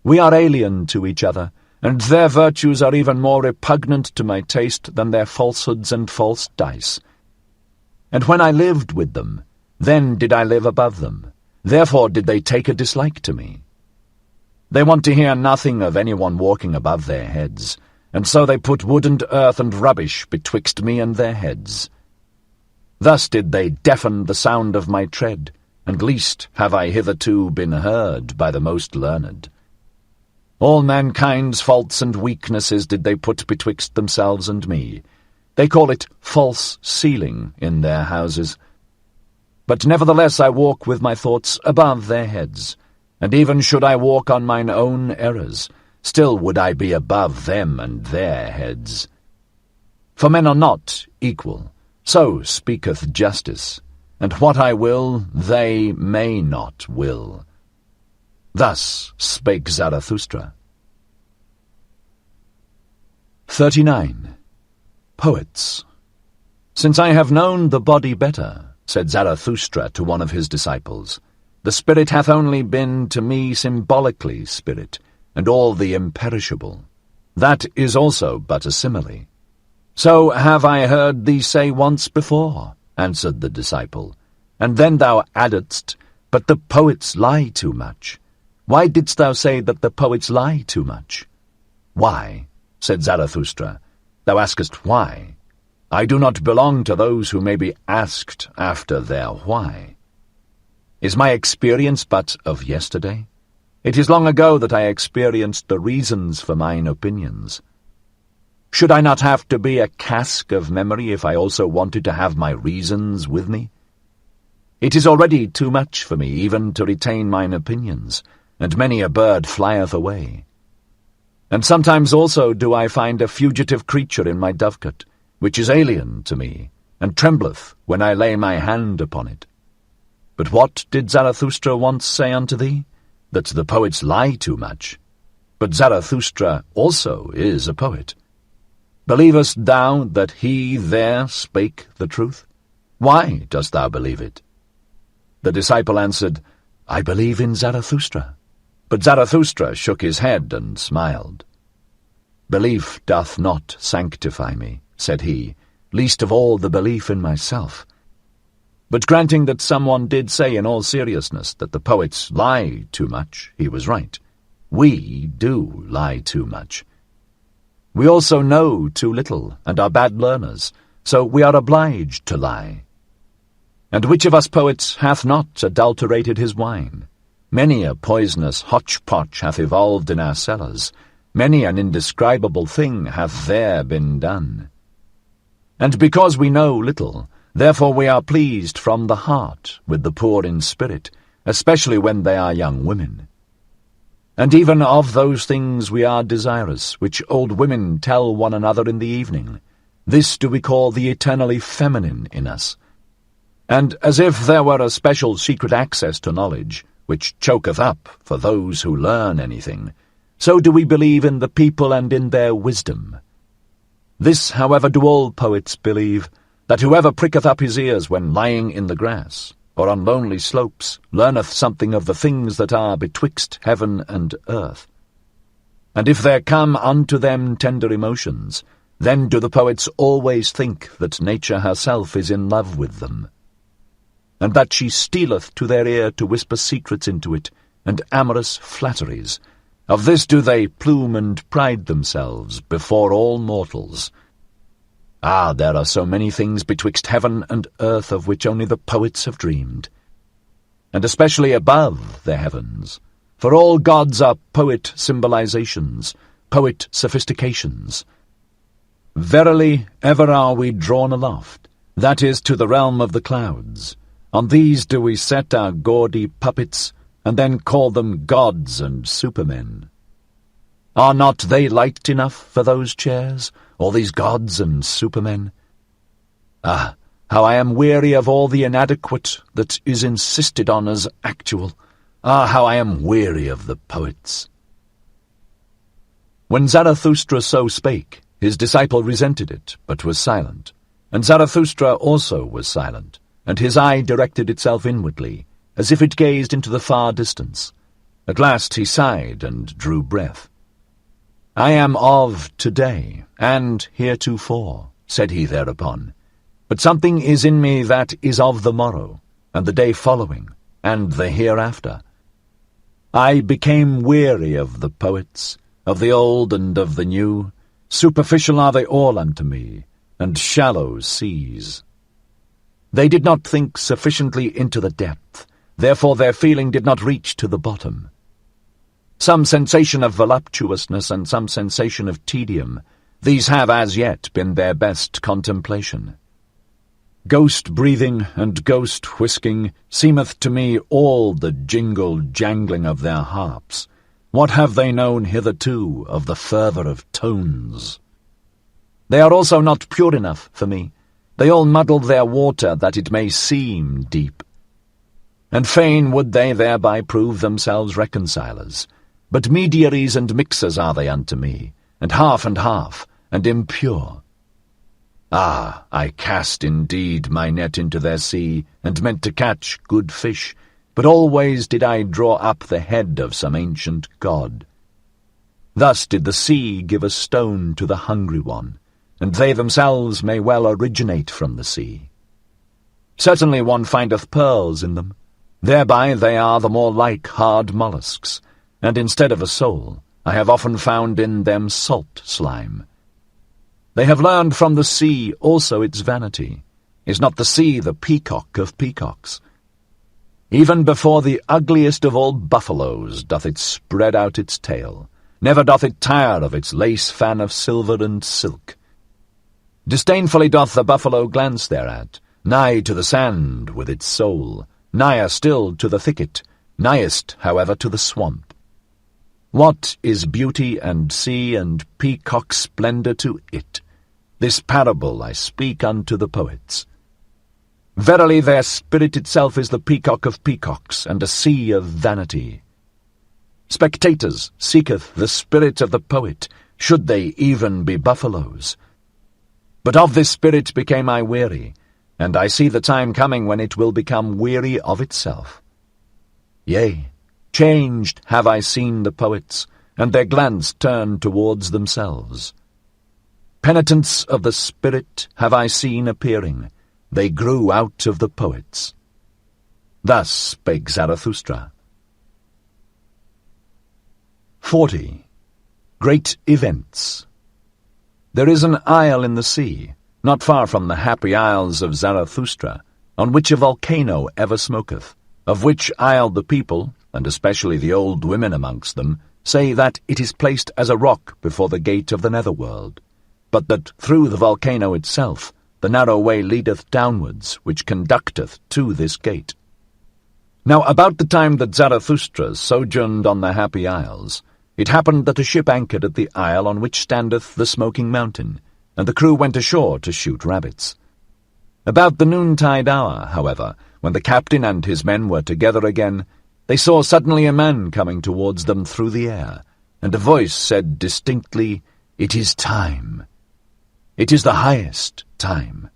We are alien to each other, and their virtues are even more repugnant to my taste than their falsehoods and false dice. And when I lived with them, then did I live above them. Therefore did they take a dislike to me. They want to hear nothing of anyone walking above their heads, and so they put wood and earth and rubbish betwixt me and their heads. Thus did they deafen the sound of my tread, and least have I hitherto been heard by the most learned. All mankind's faults and weaknesses did they put betwixt themselves and me. They call it false ceiling in their houses. But nevertheless I walk with my thoughts above their heads, and even should I walk on mine own errors, still would I be above them and their heads. For men are not equal, so speaketh justice, and what I will, they may not will. Thus spake Zarathustra. 39. Poets. Since I have known the body better, said Zarathustra to one of his disciples, the spirit hath only been to me symbolically spirit, and all the imperishable. That is also but a simile. So have I heard thee say once before, answered the disciple, and then thou addedst, but the poets lie too much. Why didst thou say that the poets lie too much? Why, said Zarathustra, thou askest why. I do not belong to those who may be asked after their why. Is my experience but of yesterday? It is long ago that I experienced the reasons for mine opinions. Should I not have to be a cask of memory if I also wanted to have my reasons with me? It is already too much for me even to retain mine opinions, and many a bird flieth away. And sometimes also do I find a fugitive creature in my dovecote, which is alien to me, and trembleth when I lay my hand upon it. But what did Zarathustra once say unto thee? That the poets lie too much. But Zarathustra also is a poet. Believest thou that he there spake the truth? Why dost thou believe it? The disciple answered, I believe in Zarathustra. But Zarathustra shook his head and smiled. Belief doth not sanctify me, said he, least of all the belief in myself. But granting that someone did say in all seriousness that the poets lie too much, he was right. We do lie too much. We also know too little, and are bad learners, so we are obliged to lie. And which of us poets hath not adulterated his wine? Many a poisonous hotchpotch hath evolved in our cellars, many an indescribable thing hath there been done. And because we know little, therefore we are pleased from the heart with the poor in spirit, especially when they are young women. And even of those things we are desirous, which old women tell one another in the evening. This do we call the eternally feminine in us. And as if there were a special secret access to knowledge, which choketh up for those who learn anything, so do we believe in the people and in their wisdom. This, however, do all poets believe, that whoever pricketh up his ears when lying in the grass, or on lonely slopes, learneth something of the things that are betwixt heaven and earth. And if there come unto them tender emotions, then do the poets always think that nature herself is in love with them, and that she stealeth to their ear to whisper secrets into it, and amorous flatteries. Of this do they plume and pride themselves before all mortals. Ah, there are so many things betwixt heaven and earth of which only the poets have dreamed. and especially above the heavens. For all gods are poet symbolizations, poet sophistications. Verily, ever are we drawn aloft, that is, to the realm of the clouds. On these do we set our gaudy puppets, and then call them gods and supermen. Are not they light enough for those chairs, all these gods and supermen? Ah, how I am weary of all the inadequate that is insisted on as actual. Ah, how I am weary of the poets. When Zarathustra so spake, his disciple resented it, but was silent. And Zarathustra also was silent, and his eye directed itself inwardly, as if it gazed into the far distance. At last he sighed and drew breath. I am of today, and heretofore, said he thereupon. But something is in me that is of the morrow, and the day following, and the hereafter. I became weary of the poets, of the old and of the new. Superficial are they all unto me, and shallow seas. They did not think sufficiently into the depth, therefore their feeling did not reach to the bottom. Some sensation of voluptuousness and some sensation of tedium, these have as yet been their best contemplation. Ghost-breathing and ghost-whisking seemeth to me all the jingle-jangling of their harps. What have they known hitherto of the fervour of tones? They are also not pure enough for me. They all muddle their water that it may seem deep. And fain would they thereby prove themselves reconcilers. But mediaries and mixers are they unto me, and half, and impure. Ah, I cast indeed my net into their sea, and meant to catch good fish, but always did I draw up the head of some ancient god. Thus did the sea give a stone to the hungry one, and they themselves may well originate from the sea. Certainly one findeth pearls in them, thereby they are the more like hard mollusks, and instead of a soul, I have often found in them salt slime. They have learned from the sea also its vanity. Is not the sea the peacock of peacocks? Even before the ugliest of all buffaloes doth it spread out its tail. Never doth it tire of its lace fan of silver and silk. Disdainfully doth the buffalo glance thereat, nigh to the sand with its soul, nigher still to the thicket, nighest, however, to the swamp. What is beauty and sea and peacock splendour to it? This parable I speak unto the poets. Verily their spirit itself is the peacock of peacocks, and a sea of vanity. Spectators seeketh the spirit of the poet, should they even be buffaloes. But of this spirit became I weary, and I see the time coming when it will become weary of itself. Yea, changed have I seen the poets, and their glance turned towards themselves. Penitents of the spirit have I seen appearing. They grew out of the poets. Thus spake Zarathustra. 40. Great Events. There is an isle in the sea, not far from the happy isles of Zarathustra, on which a volcano ever smoketh, of which isle the people, and especially the old women amongst them, say that it is placed as a rock before the gate of the netherworld, but that through the volcano itself the narrow way leadeth downwards, which conducteth to this gate. Now about the time that Zarathustra sojourned on the Happy Isles, it happened that a ship anchored at the isle on which standeth the smoking mountain, and the crew went ashore to shoot rabbits. About the noontide hour, however, when the captain and his men were together again, they saw suddenly a man coming towards them through the air, and a voice said distinctly, "It is time. It is the highest time."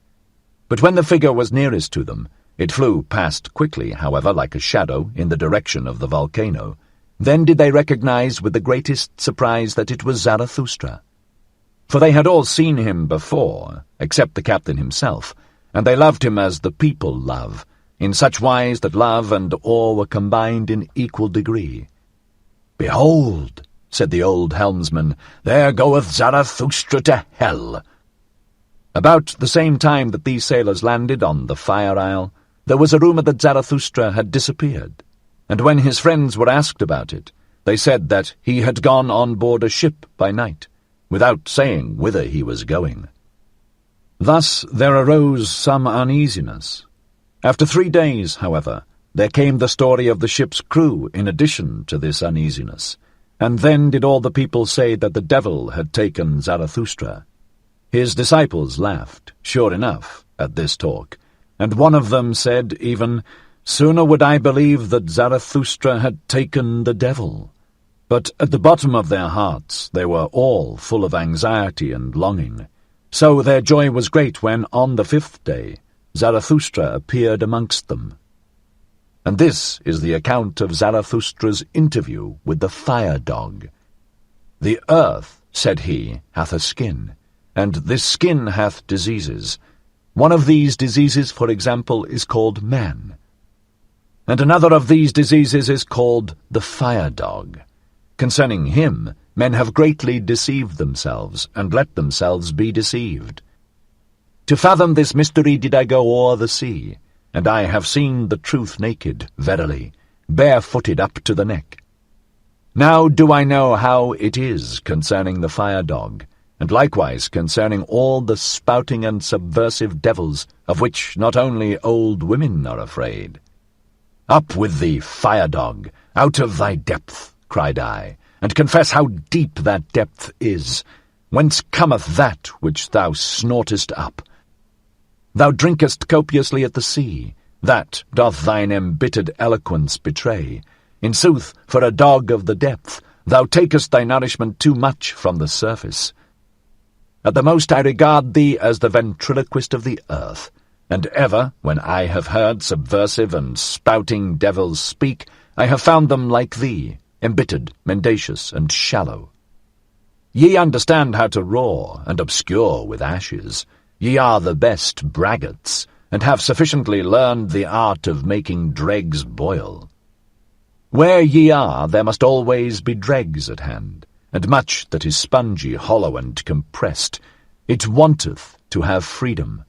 But when the figure was nearest to them, it flew past quickly, however, like a shadow, in the direction of the volcano. Then did they recognize with the greatest surprise that it was Zarathustra. For they had all seen him before, except the captain himself, and they loved him as the people love, in such wise that love and awe were combined in equal degree. "Behold," said the old helmsman, "there goeth Zarathustra to hell." About the same time that these sailors landed on the Fire Isle, there was a rumour that Zarathustra had disappeared, and when his friends were asked about it, they said that he had gone on board a ship by night, without saying whither he was going. Thus there arose some uneasiness. After 3 days, however, there came the story of the ship's crew in addition to this uneasiness, and then did all the people say that the devil had taken Zarathustra. His disciples laughed, sure enough, at this talk, and one of them said even, "Sooner would I believe that Zarathustra had taken the devil." But at the bottom of their hearts they were all full of anxiety and longing. So their joy was great when, on the 5th day, Zarathustra appeared amongst them. And this is the account of Zarathustra's interview with the fire-dog. "The earth," said he, "hath a skin, and this skin hath diseases. One of these diseases, for example, is called man. And another of these diseases is called the fire-dog. Concerning him, men have greatly deceived themselves, and let themselves be deceived. To fathom this mystery did I go o'er the sea, and I have seen the truth naked, verily, barefooted up to the neck. Now do I know how it is concerning the fire-dog, and likewise concerning all the spouting and subversive devils, of which not only old women are afraid. Up with thee, fire-dog, out of thy depth, cried I, and confess how deep that depth is. Whence cometh that which thou snortest up? Thou drinkest copiously at the sea, that doth thine embittered eloquence betray. In sooth, for a dog of the depth, thou takest thy nourishment too much from the surface. At the most I regard thee as the ventriloquist of the earth, and ever, when I have heard subversive and spouting devils speak, I have found them like thee, embittered, mendacious, and shallow. Ye understand how to roar and obscure with ashes. Ye are the best braggarts, and have sufficiently learned the art of making dregs boil. Where ye are, there must always be dregs at hand, and much that is spongy, hollow, and compressed. It wanteth to have freedom.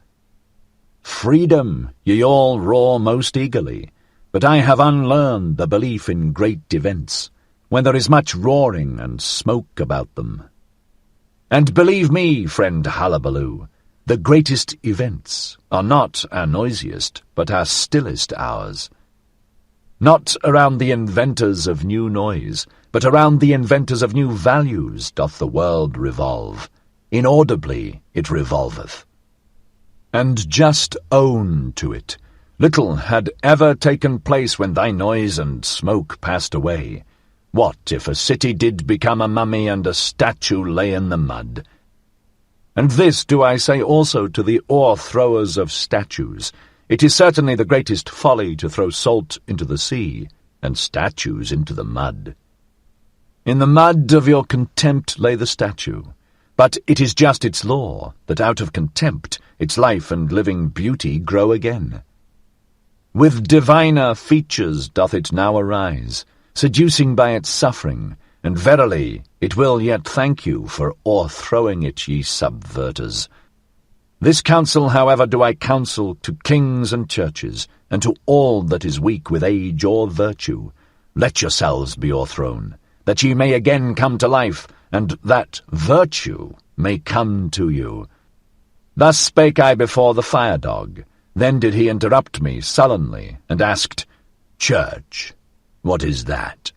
Freedom, ye all roar most eagerly, but I have unlearned the belief in great events, when there is much roaring and smoke about them. And believe me, friend Hullabaloo, the greatest events are not our noisiest, but our stillest hours. Not around the inventors of new noise, but around the inventors of new values doth the world revolve. Inaudibly it revolveth. And just own to it. Little had ever taken place when thy noise and smoke passed away. What if a city did become a mummy and a statue lay in the mud? And this do I say also to the o'erthrowers of statues. It is certainly the greatest folly to throw salt into the sea, and statues into the mud. In the mud of your contempt lay the statue, but it is just its law, that out of contempt its life and living beauty grow again. With diviner features doth it now arise, seducing by its suffering, and verily it will yet thank you for o'erthrowing it, ye subverters. This counsel, however, do I counsel to kings and churches, and to all that is weak with age or virtue. Let yourselves be o'erthrown, that ye may again come to life, and that virtue may come to you. Thus spake I before the fire-dog. Then did he interrupt me sullenly, and asked, "Church, what is that?"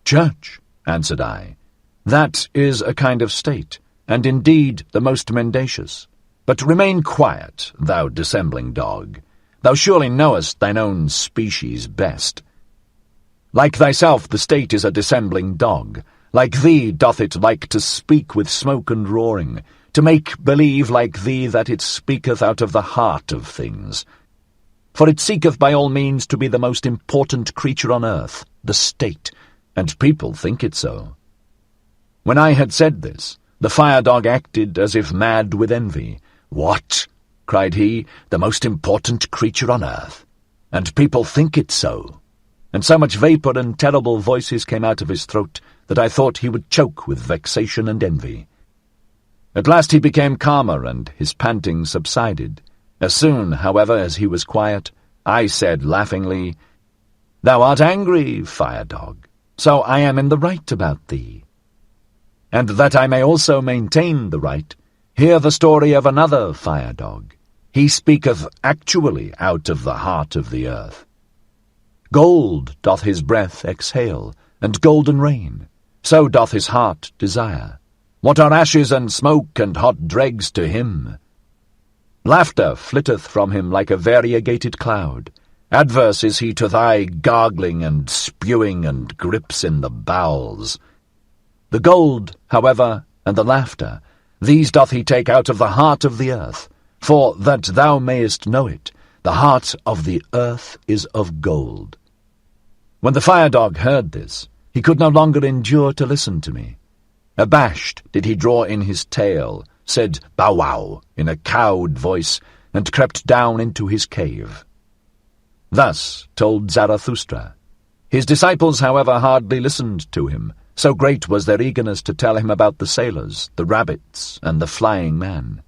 "Church," answered I, "that is a kind of state, and indeed the most mendacious. But remain quiet, thou dissembling dog. Thou surely knowest thine own species best. Like thyself the state is a dissembling dog. Like thee doth it like to speak with smoke and roaring, to make believe like thee that it speaketh out of the heart of things. For it seeketh by all means to be the most important creature on earth, the state, and people think it so." When I had said this, the fire-dog acted as if mad with envy. "What?" cried he, "the most important creature on earth? And people think it so?" And so much vapour and terrible voices came out of his throat that I thought he would choke with vexation and envy. At last he became calmer, and his panting subsided. As soon, however, as he was quiet, I said laughingly, "Thou art angry, fire-dog, so I am in the right about thee. And that I may also maintain the right, hear the story of another fire-dog. He speaketh actually out of the heart of the earth. Gold doth his breath exhale, and golden rain, so doth his heart desire. What are ashes and smoke and hot dregs to him? Laughter flitteth from him like a variegated cloud. Adverse is he to thy gargling and spewing and grips in the bowels. The gold, however, and the laughter, these doth he take out of the heart of the earth, for that thou mayest know it, the heart of the earth is of gold." When the fire-dog heard this, he could no longer endure to listen to me. Abashed did he draw in his tail, said "bow-wow" in a cowed voice, and crept down into his cave. Thus told Zarathustra. His disciples, however, hardly listened to him, so great was their eagerness to tell him about the sailors, the rabbits, and the flying man.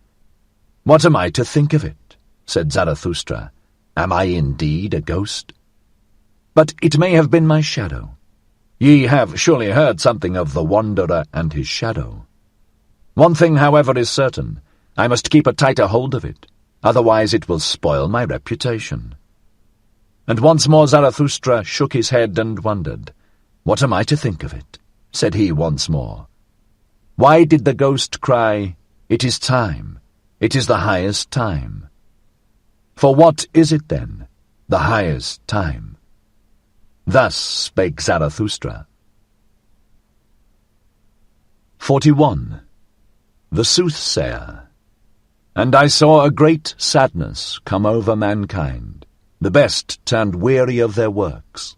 "What am I to think of it?" said Zarathustra. "Am I indeed a ghost? But it may have been my shadow. Ye have surely heard something of the wanderer and his shadow. One thing, however, is certain. I must keep a tighter hold of it, otherwise it will spoil my reputation." And once more Zarathustra shook his head and wondered. "What am I to think of it?" said he once more. Why did the ghost cry, "It is time, it is the highest time"? For what is it then, the highest time? Thus spake Zarathustra. 41. The Soothsayer. And I saw a great sadness come over mankind. The best turned weary of their works.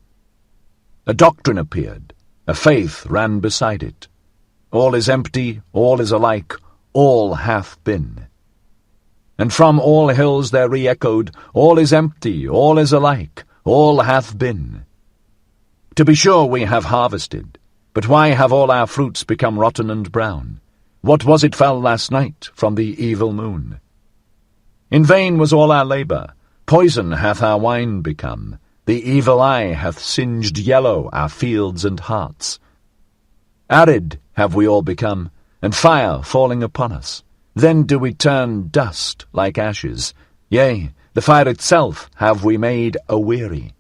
A doctrine appeared, a faith ran beside it. All is empty, all is alike, all hath been. And from all hills there re-echoed, all is empty, all is alike, all hath been. To be sure we have harvested, but why have all our fruits become rotten and brown? What was it fell last night from the evil moon? In vain was all our labour, poison hath our wine become, the evil eye hath singed yellow our fields and hearts. Arid have we all become, and fire falling upon us. Then do we turn dust like ashes, yea, the fire itself have we made aweary.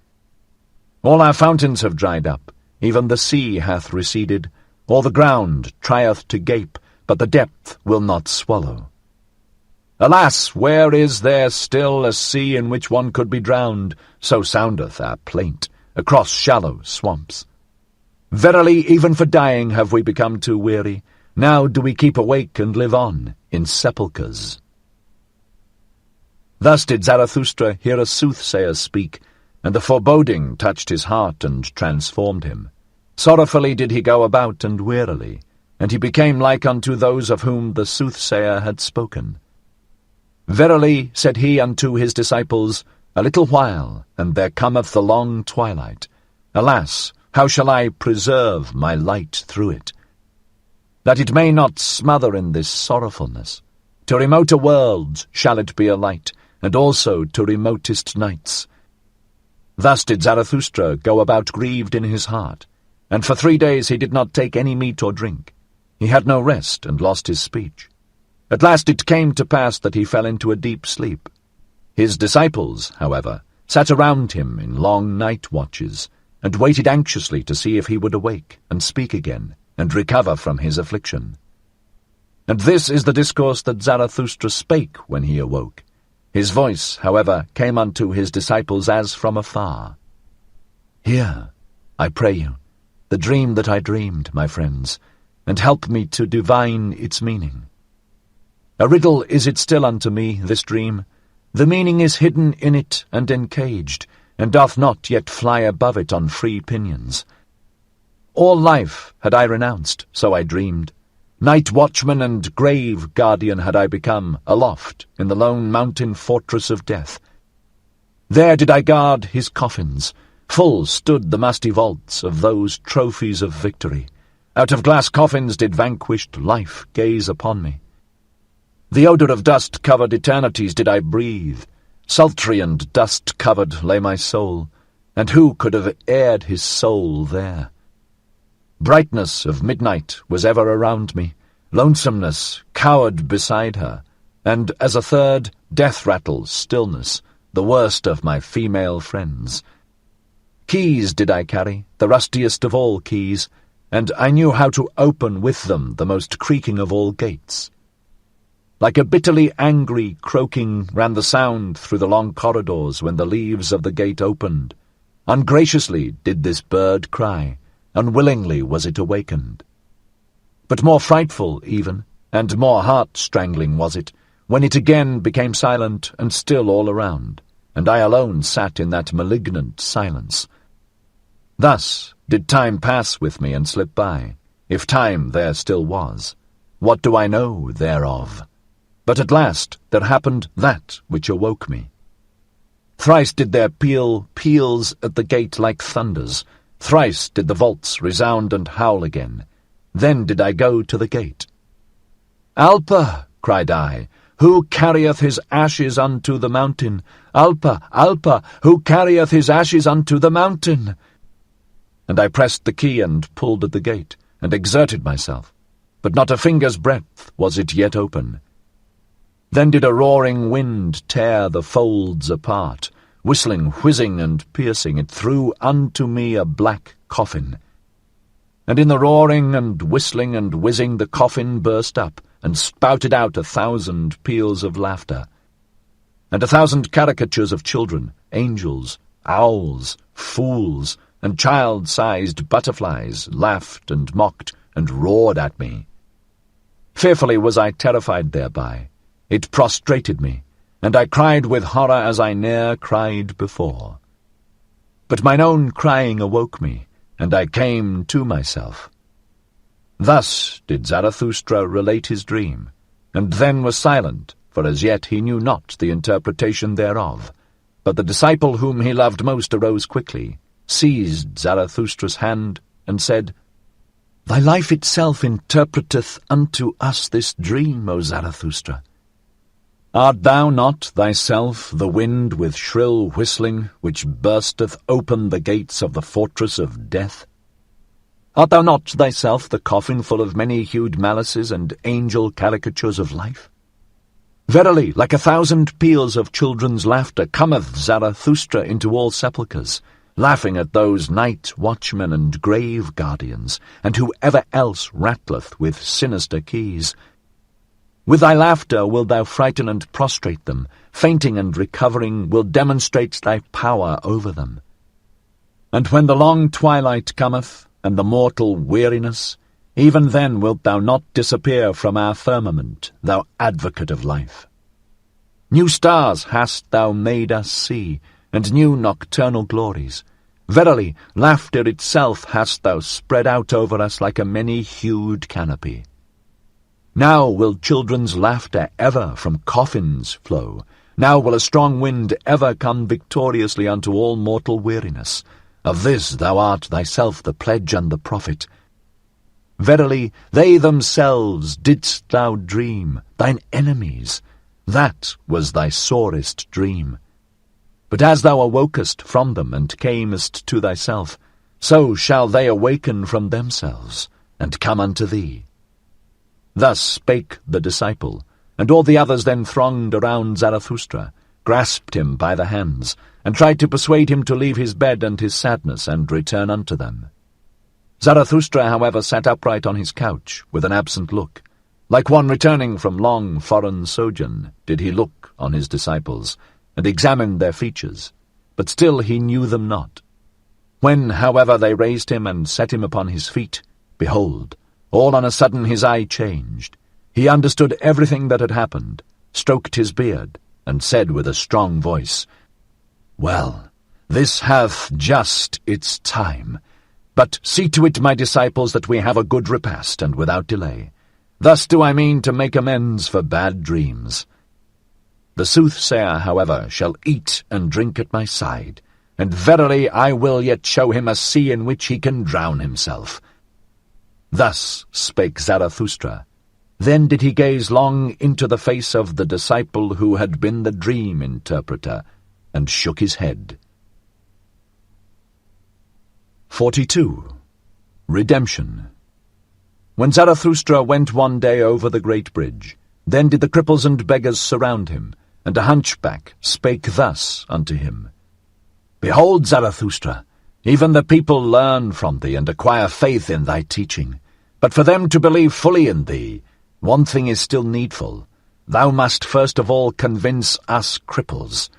All our fountains have dried up, even the sea hath receded, all the ground trieth to gape, but the depth will not swallow. Alas, where is there still a sea in which one could be drowned? So soundeth our plaint, across shallow swamps. Verily, even for dying have we become too weary. Now do we keep awake and live on, in sepulchres. Thus did Zarathustra hear a soothsayer speak, and the foreboding touched his heart and transformed him. Sorrowfully did he go about and wearily, and he became like unto those of whom the soothsayer had spoken. Verily, said he unto his disciples, a little while, and there cometh the long twilight. Alas, how shall I preserve my light through it? That it may not smother in this sorrowfulness. To remoter worlds shall it be a light, and also to remotest nights. Thus did Zarathustra go about grieved in his heart, and for 3 days he did not take any meat or drink. He had no rest, and lost his speech. At last it came to pass that he fell into a deep sleep. His disciples, however, sat around him in long night watches, and waited anxiously to see if he would awake, and speak again, and recover from his affliction. And this is the discourse that Zarathustra spake when he awoke. His voice, however, came unto his disciples as from afar. Hear, I pray you, the dream that I dreamed, my friends, and help me to divine its meaning. A riddle is it still unto me, this dream. The meaning is hidden in it and encaged, and doth not yet fly above it on free pinions. All life had I renounced, so I dreamed. Night watchman and grave guardian had I become, aloft, in the lone mountain fortress of death. There did I guard his coffins. Full stood the musty vaults of those trophies of victory. Out of glass coffins did vanquished life gaze upon me. The odour of dust-covered eternities did I breathe. Sultry and dust-covered lay my soul, and who could have aired his soul there? Brightness of midnight was ever around me, lonesomeness cowered beside her, and as a third, death-rattle, stillness, the worst of my female friends. Keys did I carry, the rustiest of all keys, and I knew how to open with them the most creaking of all gates. Like a bitterly angry croaking ran the sound through the long corridors when the leaves of the gate opened. Ungraciously did this bird cry, unwillingly was it awakened. But more frightful even, and more heart-strangling was it, when it again became silent and still all around, and I alone sat in that malignant silence. Thus did time pass with me and slip by, if time there still was. What do I know thereof? But at last there happened that which awoke me. Thrice did there peal peals at the gate like thunders, thrice did the vaults resound and howl again. Then did I go to the gate. "Alpa," cried I, "who carrieth his ashes unto the mountain? Alpa, Alpa, who carrieth his ashes unto the mountain?" And I pressed the key and pulled at the gate, and exerted myself, but not a finger's breadth was it yet open. Then did a roaring wind tear the folds apart, whistling, whizzing, and piercing, it threw unto me a black coffin. And in the roaring and whistling and whizzing the coffin burst up, and spouted out 1,000 peals of laughter, and 1,000 caricatures of children, angels, owls, fools, and child-sized butterflies laughed and mocked and roared at me. Fearfully was I terrified thereby. It prostrated me, and I cried with horror as I ne'er cried before. But mine own crying awoke me, and I came to myself. Thus did Zarathustra relate his dream, and then was silent, for as yet he knew not the interpretation thereof. But the disciple whom he loved most arose quickly, seized Zarathustra's hand, and said, "Thy life itself interpreteth unto us this dream, O Zarathustra. Art thou not thyself the wind with shrill whistling, which bursteth open the gates of the fortress of death? Art thou not thyself the coffin full of many-hued malices and angel caricatures of life? Verily, like 1,000 peals of children's laughter cometh Zarathustra into all sepulchres, laughing at those night watchmen and grave guardians, and whoever else rattleth with sinister keys. With thy laughter wilt thou frighten and prostrate them, fainting and recovering will demonstrate thy power over them. And when the long twilight cometh, and the mortal weariness, even then wilt thou not disappear from our firmament, thou advocate of life. New stars hast thou made us see, and new nocturnal glories. Verily, laughter itself hast thou spread out over us like a many-hued canopy. Now will children's laughter ever from coffins flow. Now will a strong wind ever come victoriously unto all mortal weariness. Of this thou art thyself the pledge and the prophet. Verily, they themselves didst thou dream, thine enemies. That was thy sorest dream. But as thou awokest from them and camest to thyself, so shall they awaken from themselves, and come unto thee. Thus spake the disciple, and all the others then thronged around Zarathustra, grasped him by the hands, and tried to persuade him to leave his bed and his sadness and return unto them. Zarathustra, however, sat upright on his couch, with an absent look. Like one returning from long foreign sojourn, did he look on his disciples, and examine their features, but still he knew them not. When, however, they raised him and set him upon his feet, behold, all on a sudden his eye changed. He understood everything that had happened, stroked his beard, and said with a strong voice, "Well, this hath just its time. But see to it, my disciples, that we have a good repast, and without delay. Thus do I mean to make amends for bad dreams. The soothsayer, however, shall eat and drink at my side, and verily I will yet show him a sea in which he can drown himself." Thus spake Zarathustra, Then did he gaze long into the face of the disciple who had been the dream interpreter, and shook his head. 42. Redemption. When Zarathustra went one day over the great bridge, then did the cripples and beggars surround him, and a hunchback spake thus unto him. Behold, Zarathustra, even the people learn from thee and acquire faith in thy teaching. But for them to believe fully in thee, one thing is still needful. Thou must first of all convince us cripples.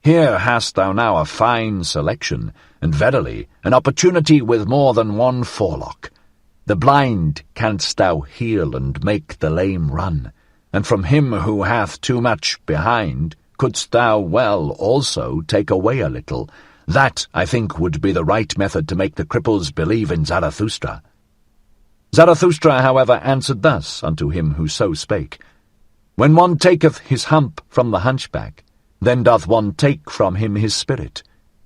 Here hast thou now a fine selection, and verily an opportunity with more than one forelock. The blind canst thou heal and make the lame run, and from him who hath too much behind couldst thou well also take away a little. That, I think, would be the right method to make the cripples believe in Zarathustra. Zarathustra, however, answered thus unto him who so spake. When one taketh his hump from the hunchback, then doth one take from him his spirit.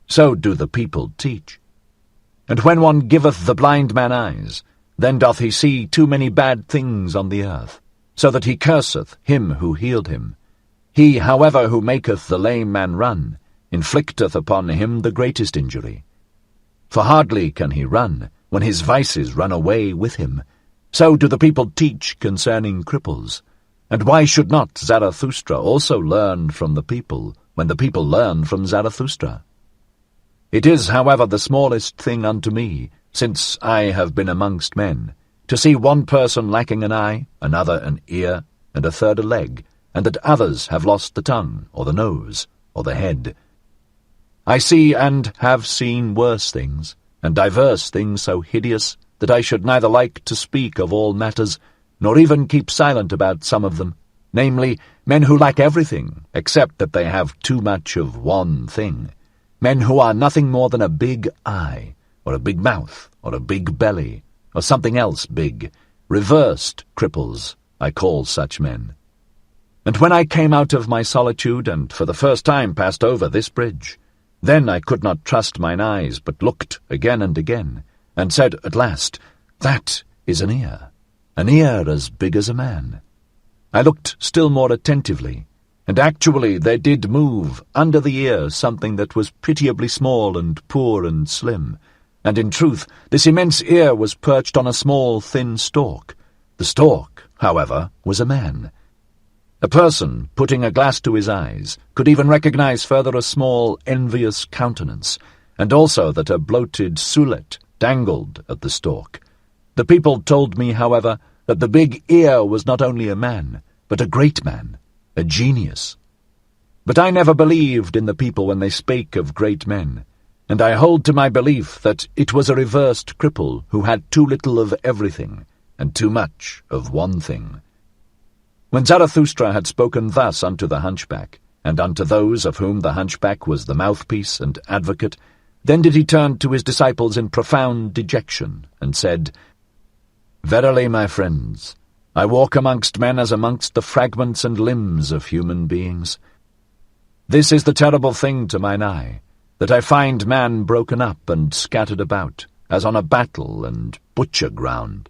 So do the people teach. And when one giveth the blind man eyes, then doth he see too many bad things on the earth, so that he curseth him who healed him. He, however, who maketh the lame man run, inflicteth upon him the greatest injury. For hardly can he run, when his vices run away with him. So do the people teach concerning cripples. And why should not Zarathustra also learn from the people, when the people learn from Zarathustra? It is, however, the smallest thing unto me, since I have been amongst men, to see one person lacking an eye, another an ear, and a third a leg, and that others have lost the tongue, or the nose, or the head. I see and have seen worse things, and divers things so hideous, that I should neither like to speak of all matters, nor even keep silent about some of them, namely, men who lack everything, except that they have too much of one thing, men who are nothing more than a big eye, or a big mouth, or a big belly, or something else big, reversed cripples, I call such men. And when I came out of my solitude, and for the first time passed over this bridge, then I could not trust mine eyes, but looked again and again, and said at last, That is an ear as big as a man. I looked still more attentively, and actually there did move under the ear something that was pitiably small and poor and slim, and in truth this immense ear was perched on a small thin stalk. The stalk, however, was a man. A person, putting a glass to his eyes, could even recognize further a small, envious countenance, and also that a bloated sulet dangled at the stalk. The people told me, however, that the big ear was not only a man, but a great man, a genius. But I never believed in the people when they spake of great men, and I hold to my belief that it was a reversed cripple who had too little of everything, and too much of one thing. When Zarathustra had spoken thus unto the hunchback, and unto those of whom the hunchback was the mouthpiece and advocate, then did he turn to his disciples in profound dejection, and said, Verily, my friends, I walk amongst men as amongst the fragments and limbs of human beings. This is the terrible thing to mine eye, that I find man broken up and scattered about, as on a battle and butcher ground.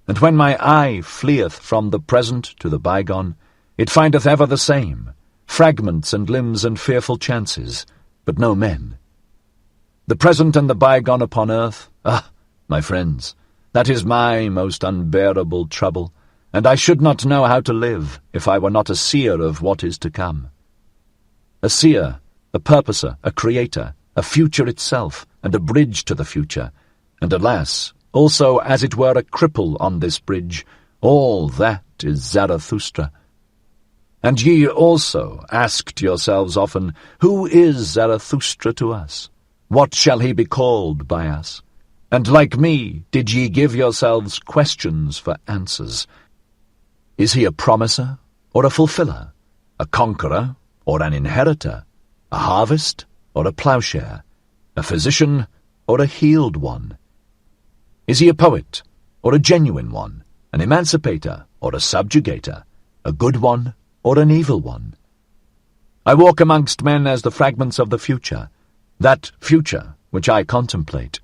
And when my eye fleeth from the present to the bygone, it findeth ever the same, fragments and limbs and fearful chances, but no men. The present and the bygone upon earth, my friends, that is my most unbearable trouble, and I should not know how to live if I were not a seer of what is to come. A seer, a purposer, a creator, a future itself, and a bridge to the future, and alas, also as it were a cripple on this bridge, all that is Zarathustra. And ye also asked yourselves often, Who is Zarathustra to us? What shall he be called by us? And like me, did ye give yourselves questions for answers? Is he a promiser, or a fulfiller, a conqueror, or an inheritor, a harvest, or a plowshare, a physician, or a healed one? Is he a poet, or a genuine one, an emancipator, or a subjugator, a good one, or an evil one? I walk amongst men as the fragments of the future, that future which I contemplate.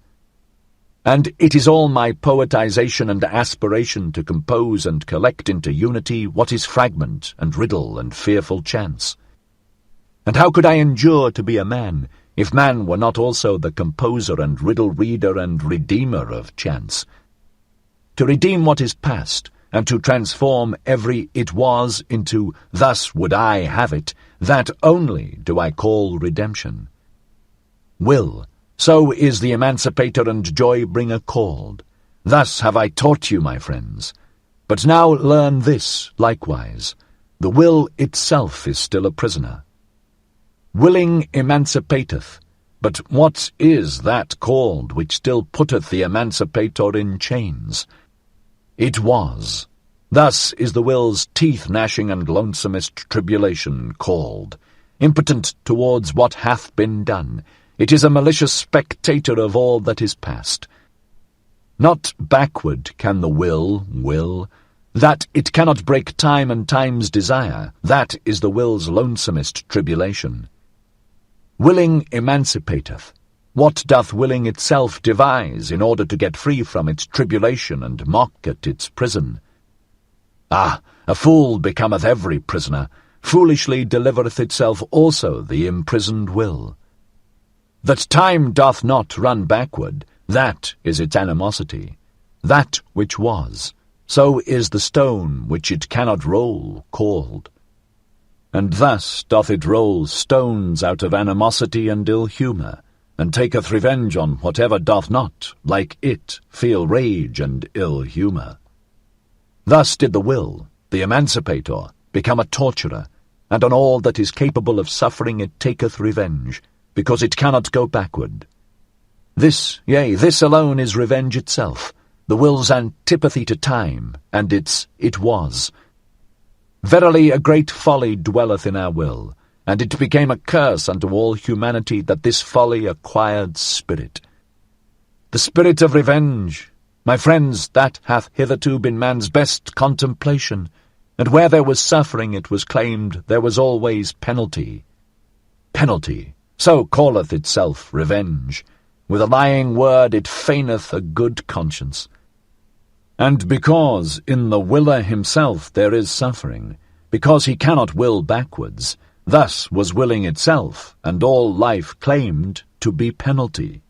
And it is all my poetization and aspiration to compose and collect into unity what is fragment and riddle and fearful chance. And how could I endure to be a man, if man were not also the composer and riddle-reader and redeemer of chance? To redeem what is past, and to transform every it was into thus would I have it, that only do I call redemption. Will, so is the emancipator and joy-bringer called. Thus have I taught you, my friends. But now learn this likewise. The will itself is still a prisoner. Willing emancipateth, but what is that called which still putteth the emancipator in chains? It was. Thus is the will's teeth-gnashing and lonesomest tribulation called. Impotent towards what hath been done, it is a malicious spectator of all that is past. Not backward can the will, that it cannot break time and time's desire, that is the will's lonesomest tribulation. Willing emancipateth. What doth willing itself devise in order to get free from its tribulation and mock at its prison? Ah, a fool becometh every prisoner, foolishly delivereth itself also the imprisoned will. That time doth not run backward, that is its animosity. That which was, so is the stone which it cannot roll called. And thus doth it roll stones out of animosity and ill humour, and taketh revenge on whatever doth not, like it, feel rage and ill humour. Thus did the will, the emancipator, become a torturer, and on all that is capable of suffering it taketh revenge, because it cannot go backward. This, yea, this alone is revenge itself, the will's antipathy to time, and its it was. Verily a great folly dwelleth in our will, and it became a curse unto all humanity that this folly acquired spirit. The spirit of revenge, my friends, that hath hitherto been man's best contemplation, and where there was suffering it was claimed there was always penalty. Penalty, so calleth itself revenge. With a lying word it feigneth a good conscience. And because in the willer himself there is suffering, because he cannot will backwards, thus was willing itself, and all life claimed to be penalty.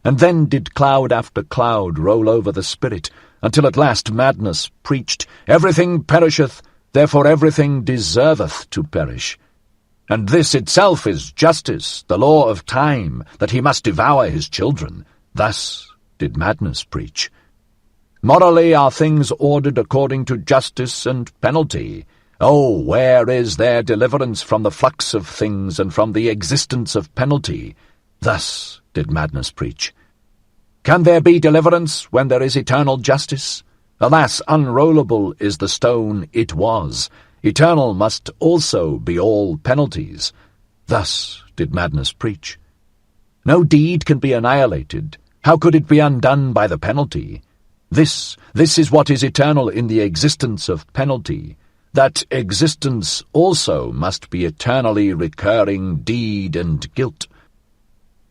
And then did cloud after cloud roll over the spirit, until at last madness preached, Everything perisheth, therefore everything deserveth to perish. And this itself is justice, the law of time, that he must devour his children. Thus did madness preach. Morally are things ordered according to justice and penalty. Oh, where is there deliverance from the flux of things and from the existence of penalty? Thus did madness preach. Can there be deliverance when there is eternal justice? Alas, unrollable is the stone it was. Eternal must also be all penalties. Thus did madness preach. No deed can be annihilated. How could it be undone by the penalty? This is what is eternal in the existence of penalty. That existence also must be eternally recurring deed and guilt.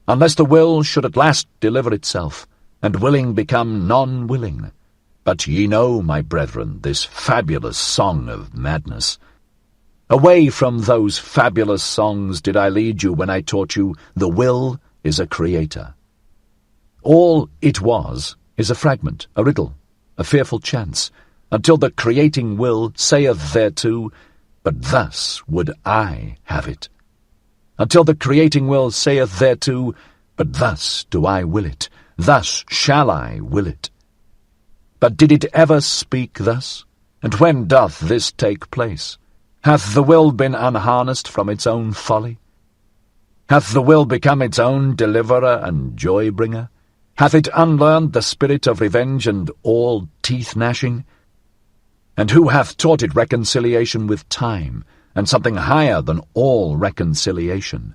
Unless the will should at last deliver itself, and willing become non-willing. But ye know, my brethren, this fabulous song of madness. Away from those fabulous songs did I lead you when I taught you the will is a creator. All it was is a fragment, a riddle, a fearful chance, until the creating will saith thereto, but thus would I have it. Until the creating will saith thereto, but thus do I will it, thus shall I will it. But did it ever speak thus? And when doth this take place? Hath the will been unharnessed from its own folly? Hath the will become its own deliverer and joy-bringer? Hath it unlearned the spirit of revenge and all teeth-gnashing? And who hath taught it reconciliation with time, and something higher than all reconciliation?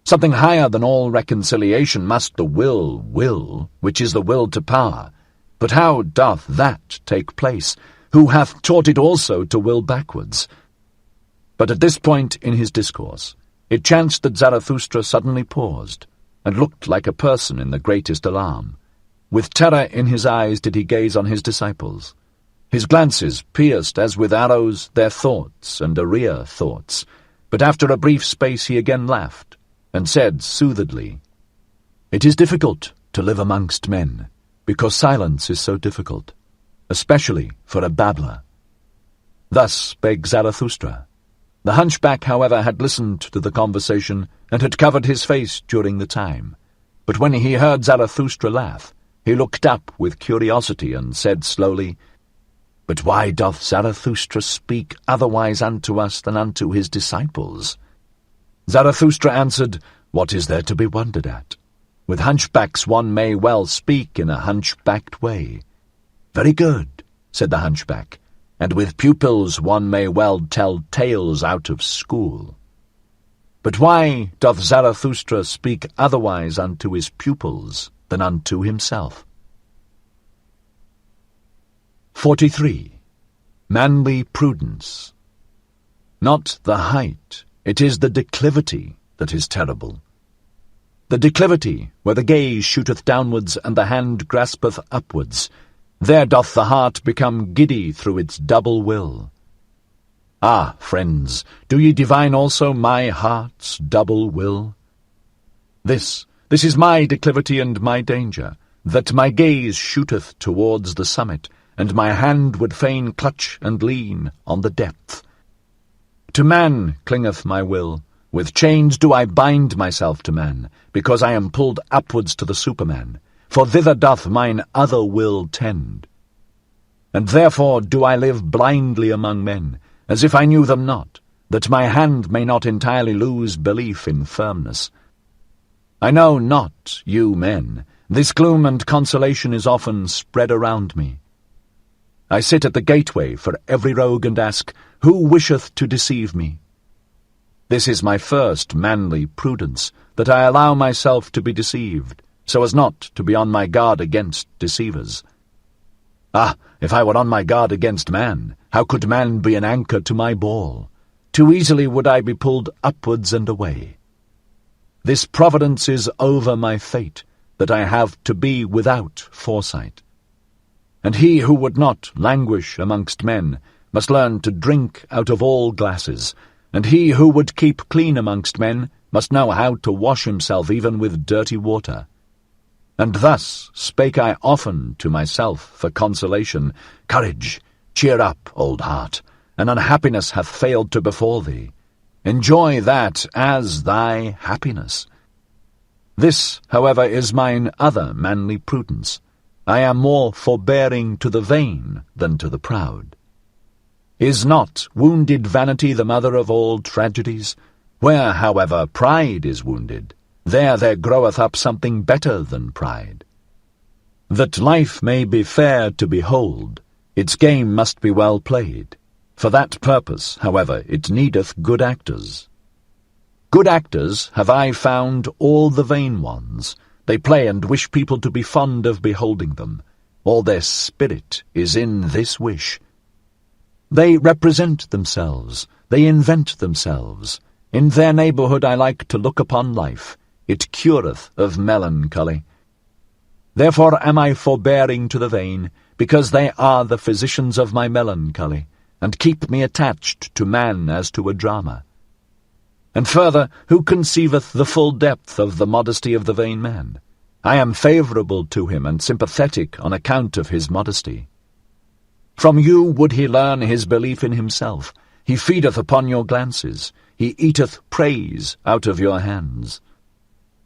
Something higher than all reconciliation must the will, which is the will to power. But how doth that take place? Who hath taught it also to will backwards? But at this point in his discourse, it chanced that Zarathustra suddenly paused, and looked like a person in the greatest alarm. With terror in his eyes did he gaze on his disciples. His glances pierced as with arrows their thoughts and arrear thoughts, but after a brief space he again laughed, and said soothedly, "It is difficult to live amongst men, because silence is so difficult, especially for a babbler." Thus spake Zarathustra. The hunchback, however, had listened to the conversation and had covered his face during the time. But when he heard Zarathustra laugh, he looked up with curiosity and said slowly, "But why doth Zarathustra speak otherwise unto us than unto his disciples?" Zarathustra answered, "What is there to be wondered at? With hunchbacks one may well speak in a hunchbacked way." "Very good," said the hunchback, "and with pupils one may well tell tales out of school. But why doth Zarathustra speak otherwise unto his pupils than unto himself?" 43. Manly prudence. Not the height, it is the declivity that is terrible. The declivity, where the gaze shooteth downwards and the hand graspeth upwards, there doth the heart become giddy through its double will. Ah, friends, do ye divine also my heart's double will? This is my declivity and my danger, that my gaze shooteth towards the summit, and my hand would fain clutch and lean on the depth. To man clingeth my will, with chains do I bind myself to man, because I am pulled upwards to the Superman, for thither doth mine other will tend. And therefore do I live blindly among men, as if I knew them not, that my hand may not entirely lose belief in firmness. I know not, you men, this gloom and consolation is often spread around me. I sit at the gateway for every rogue and ask, who wisheth to deceive me? This is my first manly prudence, that I allow myself to be deceived, so as not to be on my guard against deceivers. Ah, if I were on my guard against man, how could man be an anchor to my ball? Too easily would I be pulled upwards and away. This providence is over my fate, that I have to be without foresight. And he who would not languish amongst men must learn to drink out of all glasses, and he who would keep clean amongst men must know how to wash himself even with dirty water. And thus spake I often to myself for consolation, Courage, cheer up, old heart, an unhappiness hath failed to befall thee. Enjoy that as thy happiness. This, however, is mine other manly prudence. I am more forbearing to the vain than to the proud. Is not wounded vanity the mother of all tragedies? Where, however, pride is wounded, there groweth up something better than pride. That life may be fair to behold, its game must be well played. For that purpose, however, it needeth good actors. Good actors have I found all the vain ones. They play and wish people to be fond of beholding them. All their spirit is in this wish. They represent themselves, they invent themselves. In their neighbourhood I like to look upon life. It cureth of melancholy. Therefore am I forbearing to the vain, because they are the physicians of my melancholy, and keep me attached to man as to a drama. And further, who conceiveth the full depth of the modesty of the vain man? I am favourable to him and sympathetic on account of his modesty. From you would he learn his belief in himself. He feedeth upon your glances. He eateth praise out of your hands.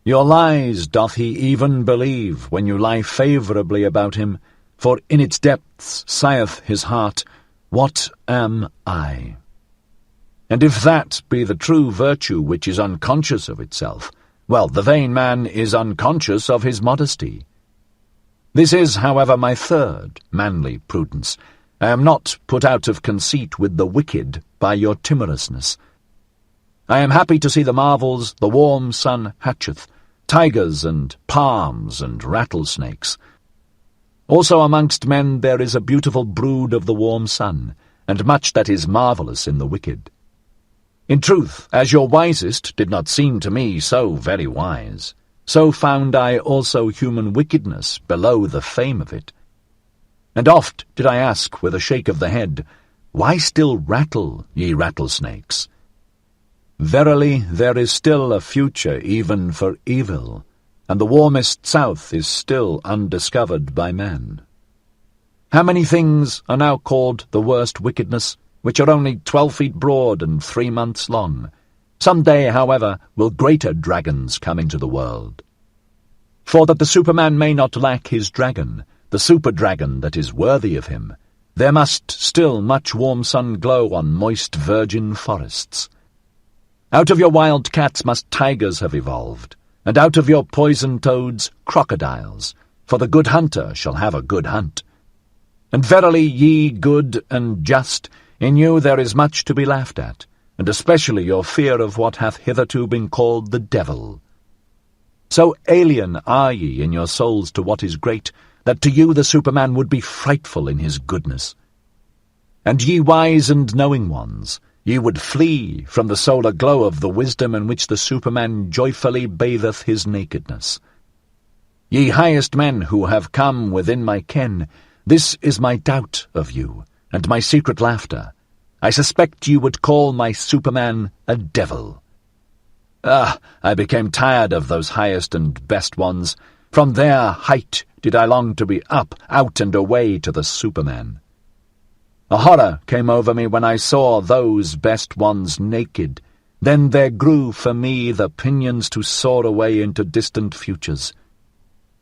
Your lies doth he even believe when you lie favourably about him, for in its depths sigheth his heart, What am I? And if that be the true virtue which is unconscious of itself, well, the vain man is unconscious of his modesty. This is, however, my third manly prudence. I am not put out of conceit with the wicked by your timorousness. I am happy to see the marvels the warm sun hatcheth, tigers and palms and rattlesnakes. Also amongst men there is a beautiful brood of the warm sun, and much that is marvellous in the wicked. In truth, as your wisest did not seem to me so very wise, so found I also human wickedness below the fame of it. And oft did I ask with a shake of the head, Why still rattle, ye rattlesnakes? Verily there is still a future even for evil, and the warmest south is still undiscovered by men. How many things are now called the worst wickedness, which are only 12 feet broad and 3 months long? Some day, however, will greater dragons come into the world. For that the Superman may not lack his dragon, the super-dragon that is worthy of him, there must still much warm sun glow on moist virgin forests. Out of your wild cats must tigers have evolved, and out of your poison toads crocodiles, for the good hunter shall have a good hunt. And verily, ye good and just, in you there is much to be laughed at, and especially your fear of what hath hitherto been called the devil. So alien are ye in your souls to what is great, that to you the Superman would be frightful in his goodness. And ye wise and knowing ones, ye would flee from the solar glow of the wisdom in which the Superman joyfully batheth his nakedness. Ye highest men who have come within my ken, this is my doubt of you, and my secret laughter. I suspect you would call my Superman a devil. I became tired of those highest and best ones. From their height did I long to be up, out, and away to the Superman. A horror came over me when I saw those best ones naked. Then there grew for me the pinions to soar away into distant futures.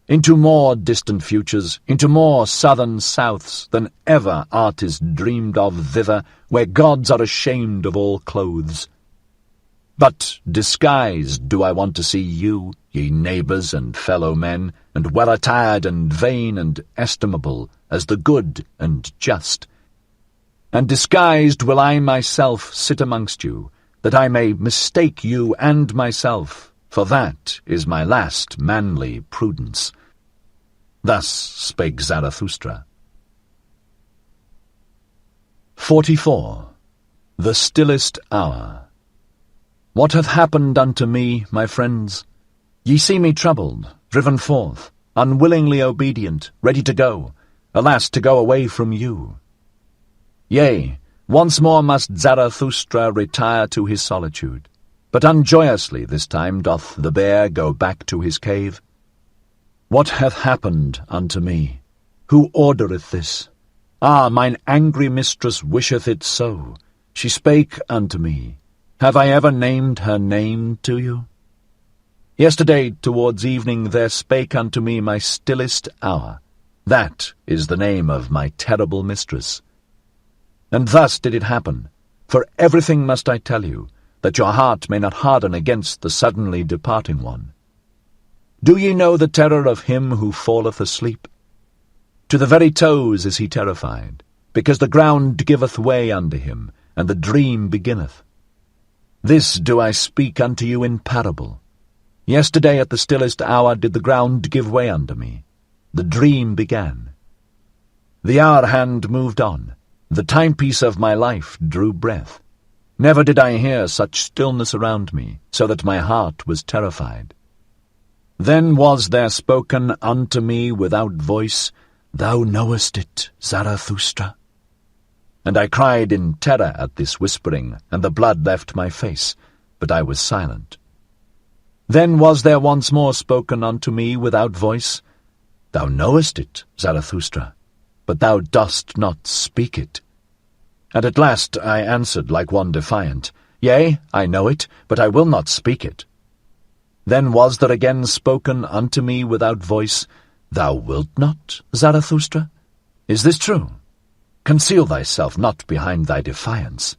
Into more distant futures, into more southern souths than ever artist dreamed of thither, where gods are ashamed of all clothes. But disguised do I want to see you, ye neighbours and fellow men, and well attired and vain and estimable as the good and just. And disguised will I myself sit amongst you, that I may mistake you and myself, for that is my last manly prudence. Thus spake Zarathustra. 44. The Stillest Hour. What hath happened unto me, my friends? Ye see me troubled, driven forth, unwillingly obedient, ready to go, alas, to go away from you. Yea, once more must Zarathustra retire to his solitude, but unjoyously this time doth the bear go back to his cave. What hath happened unto me? Who ordereth this? Ah, mine angry mistress wisheth it so. She spake unto me. Have I ever named her name to you? Yesterday towards evening there spake unto me my stillest hour. That is the name of my terrible mistress. And thus did it happen, for everything must I tell you, that your heart may not harden against the suddenly departing one. Do ye know the terror of him who falleth asleep? To the very toes is he terrified, because the ground giveth way under him, and the dream beginneth. This do I speak unto you in parable. Yesterday at the stillest hour did the ground give way under me. The dream began. The hour hand moved on. The timepiece of my life drew breath. Never did I hear such stillness around me, so that my heart was terrified. Then was there spoken unto me without voice, Thou knowest it, Zarathustra. And I cried in terror at this whispering, and the blood left my face, but I was silent. Then was there once more spoken unto me without voice, Thou knowest it, Zarathustra, but thou dost not speak it. And at last I answered like one defiant, Yea, I know it, but I will not speak it. Then was there again spoken unto me without voice, Thou wilt not, Zarathustra? Is this true? Conceal thyself not behind thy defiance.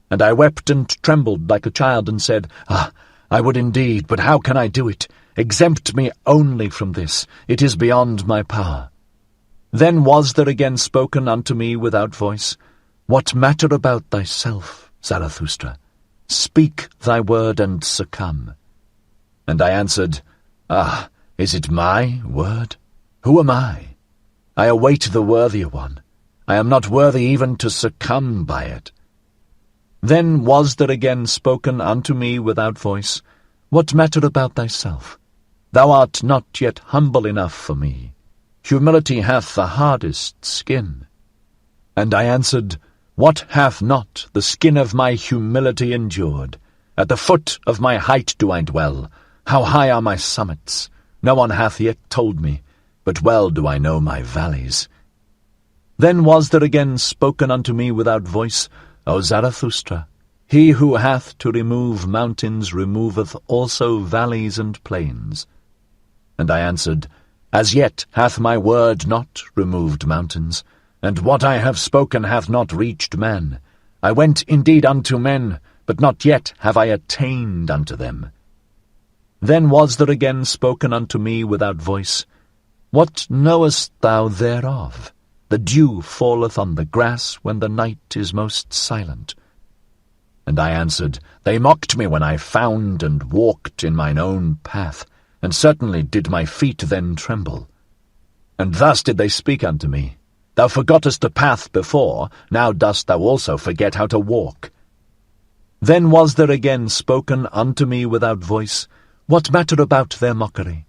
And I wept and trembled like a child, and said, I would indeed, but how can I do it? Exempt me only from this. It is beyond my power. Then was there again spoken unto me without voice, What matter about thyself, Zarathustra? Speak thy word and succumb. And I answered, is it my word? Who am I? I await the worthier one. I am not worthy even to succumb by it. Then was there again spoken unto me without voice, What matter about thyself? Thou art not yet humble enough for me. Humility hath the hardest skin. And I answered, What hath not the skin of my humility endured? At the foot of my height do I dwell. How high are my summits? No one hath yet told me, but well do I know my valleys. Then was there again spoken unto me without voice, O Zarathustra, he who hath to remove mountains removeth also valleys and plains. And I answered, As yet hath my word not removed mountains, and what I have spoken hath not reached men. I went indeed unto men, but not yet have I attained unto them. Then was there again spoken unto me without voice, What knowest thou thereof? The dew falleth on the grass when the night is most silent. And I answered, They mocked me when I found and walked in mine own path, and certainly did my feet then tremble. And thus did they speak unto me, Thou forgottest the path before, now dost thou also forget how to walk. Then was there again spoken unto me without voice, What matter about their mockery?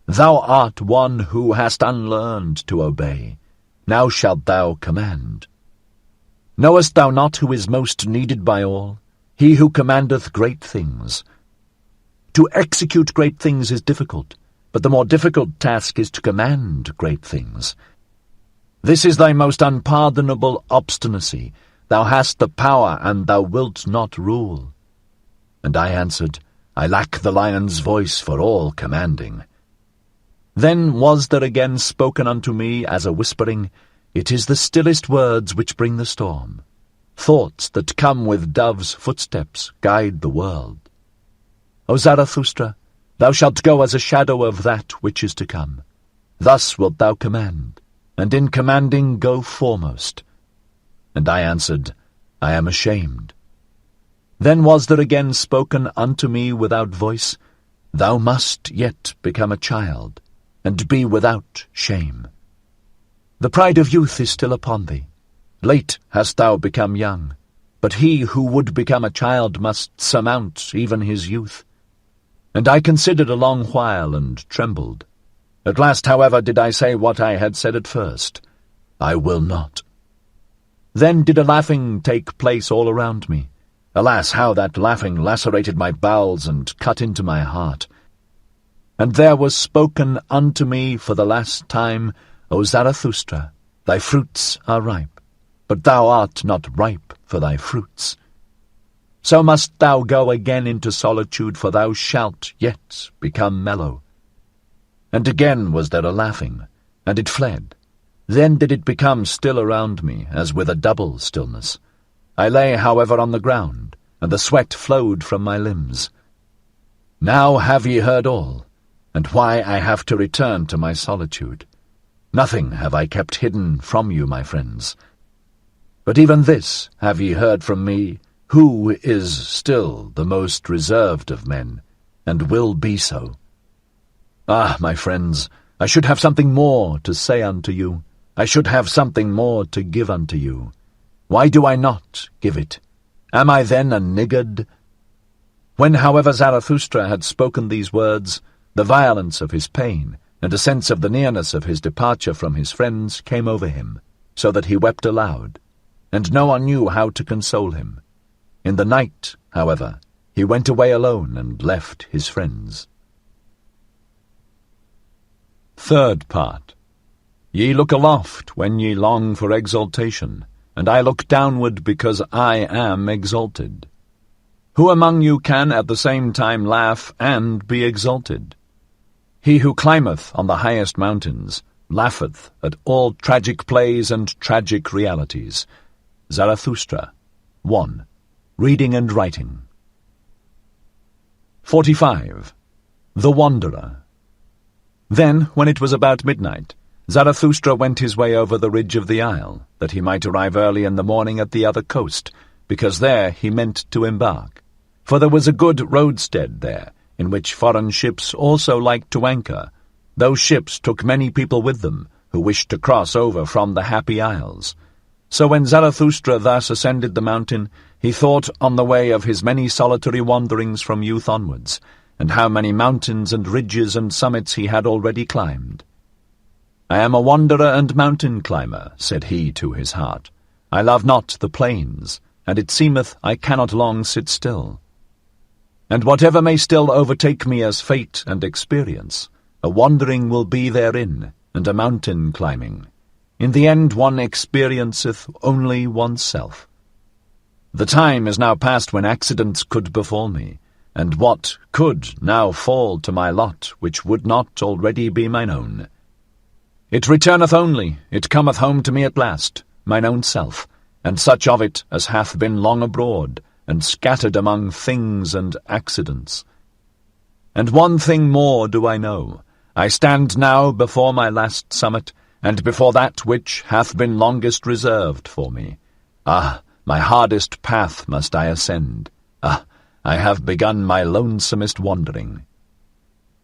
Thou art one who hast unlearned to obey. Now shalt thou command. Knowest thou not who is most needed by all? He who commandeth great things. To execute great things is difficult, but the more difficult task is to command great things. This is thy most unpardonable obstinacy. Thou hast the power, and thou wilt not rule. And I answered, I lack the lion's voice for all commanding. Then was there again spoken unto me as a whispering, It is the stillest words which bring the storm. Thoughts that come with doves' footsteps guide the world. O Zarathustra, thou shalt go as a shadow of that which is to come. Thus wilt thou command, and in commanding go foremost. And I answered, I am ashamed. Then was there again spoken unto me without voice, Thou must yet become a child, and be without shame. The pride of youth is still upon thee. Late hast thou become young, but he who would become a child must surmount even his youth. And I considered a long while and trembled. At last, however, did I say what I had said at first, I will not. Then did a laughing take place all around me. Alas, how that laughing lacerated my bowels and cut into my heart. And there was spoken unto me for the last time, O Zarathustra, thy fruits are ripe, but thou art not ripe for thy fruits. So must thou go again into solitude, for thou shalt yet become mellow. And again was there a laughing, and it fled. Then did it become still around me, as with a double stillness. I lay, however, on the ground, and the sweat flowed from my limbs. Now have ye heard all, and why I have to return to my solitude. Nothing have I kept hidden from you, my friends. But even this have ye heard from me, who is still the most reserved of men, and will be so. Ah, my friends, I should have something more to say unto you. I should have something more to give unto you. Why do I not give it? Am I then a niggard? When, however, Zarathustra had spoken these words, the violence of his pain, and a sense of the nearness of his departure from his friends came over him, so that he wept aloud, and no one knew how to console him. In the night, however, he went away alone and left his friends. Third part. Ye look aloft when ye long for exaltation, and I look downward because I am exalted. Who among you can at the same time laugh and be exalted? He who climbeth on the highest mountains laugheth at all tragic plays and tragic realities. Zarathustra. 1. Reading and Writing. 45. The Wanderer. Then, when it was about midnight, Zarathustra went his way over the ridge of the isle, that he might arrive early in the morning at the other coast, because there he meant to embark. For there was a good roadstead there, in which foreign ships also liked to anchor. Those ships took many people with them, who wished to cross over from the Happy Isles. So when Zarathustra thus ascended the mountain, he thought on the way of his many solitary wanderings from youth onwards, and how many mountains and ridges and summits he had already climbed. "I am a wanderer and mountain climber," said he to his heart. "I love not the plains, and it seemeth I cannot long sit still. And whatever may still overtake me as fate and experience, a wandering will be therein, and a mountain climbing. In the end one experienceth only oneself. The time is now past when accidents could befall me, and what could now fall to my lot which would not already be mine own? It returneth only, it cometh home to me at last, mine own self, and such of it as hath been long abroad, and scattered among things and accidents. And one thing more do I know, I stand now before my last summit, and before that which hath been longest reserved for me. Ah, my hardest path must I ascend. Ah, I have begun my lonesomest wandering.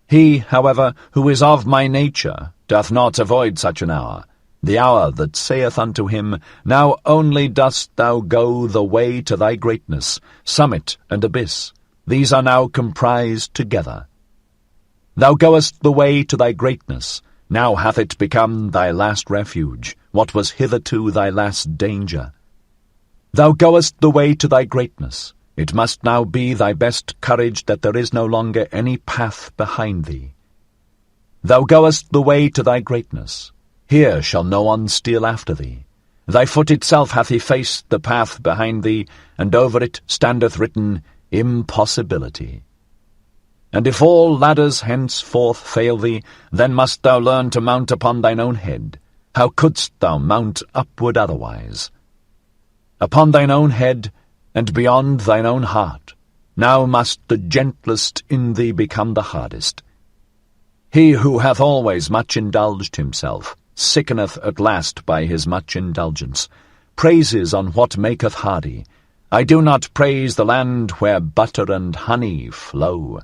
He, however, who is of my nature, doth not avoid such an hour, the hour that saith unto him, Now only dost thou go the way to thy greatness, summit and abyss, these are now comprised together. Thou goest the way to thy greatness, now hath it become thy last refuge, what was hitherto thy last danger. Thou goest the way to thy greatness, it must now be thy best courage that there is no longer any path behind thee. Thou goest the way to thy greatness, here shall no one steal after thee. Thy foot itself hath effaced the path behind thee, and over it standeth written, Impossibility. And if all ladders henceforth fail thee, then must thou learn to mount upon thine own head. How couldst thou mount upward otherwise? Upon thine own head, and beyond thine own heart, now must the gentlest in thee become the hardest. He who hath always much indulged himself, sickeneth at last by his much indulgence, praises on what maketh hardy. I do not praise the land where butter and honey flow.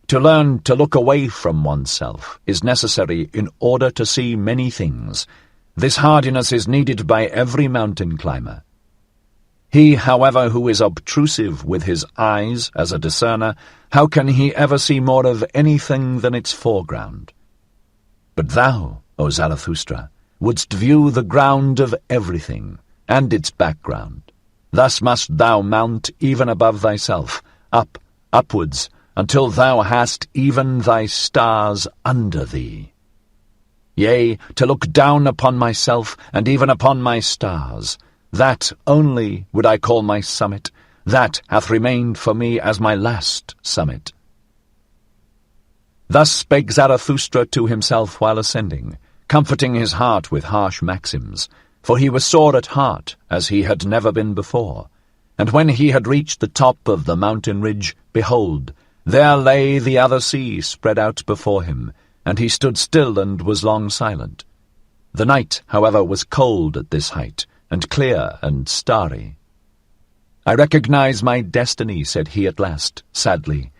To learn to look away from oneself is necessary in order to see many things. This hardiness is needed by every mountain climber. He, however, who is obtrusive with his eyes as a discerner, how can he ever see more of anything than its foreground? But thou, O Zarathustra, wouldst view the ground of everything, and its background. Thus must thou mount even above thyself, upwards, until thou hast even thy stars under thee. Yea, to look down upon myself, and even upon my stars, that only would I call my summit, that hath remained for me as my last summit. Thus spake Zarathustra to himself while ascending, comforting his heart with harsh maxims, for he was sore at heart, as he had never been before. And when he had reached the top of the mountain ridge, behold, there lay the other sea spread out before him, and he stood still and was long silent. The night, however, was cold at this height, and clear and starry. I recognize my destiny, said he at last, sadly.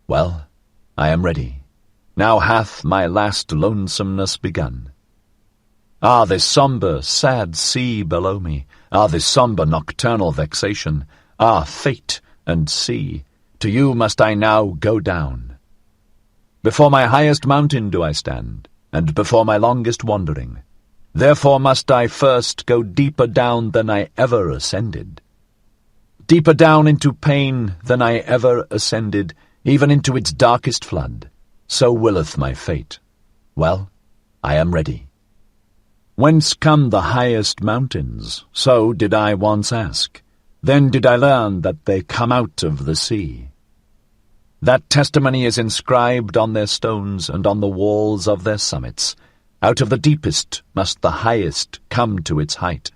Well, I am ready. Now hath my last lonesomeness begun. Ah, this sombre, sad sea below me! Ah, this sombre nocturnal vexation! Ah, fate and sea! To you must I now go down. Before my highest mountain do I stand, and before my longest wandering. Therefore must I first go deeper down than I ever ascended. Deeper down into pain than I ever ascended, even into its darkest flood. So willeth my fate. Well, I am ready. Whence come the highest mountains? So did I once ask. Then did I learn that they come out of the sea. That testimony is inscribed on their stones and on the walls of their summits. Out of the deepest must the highest come to its height.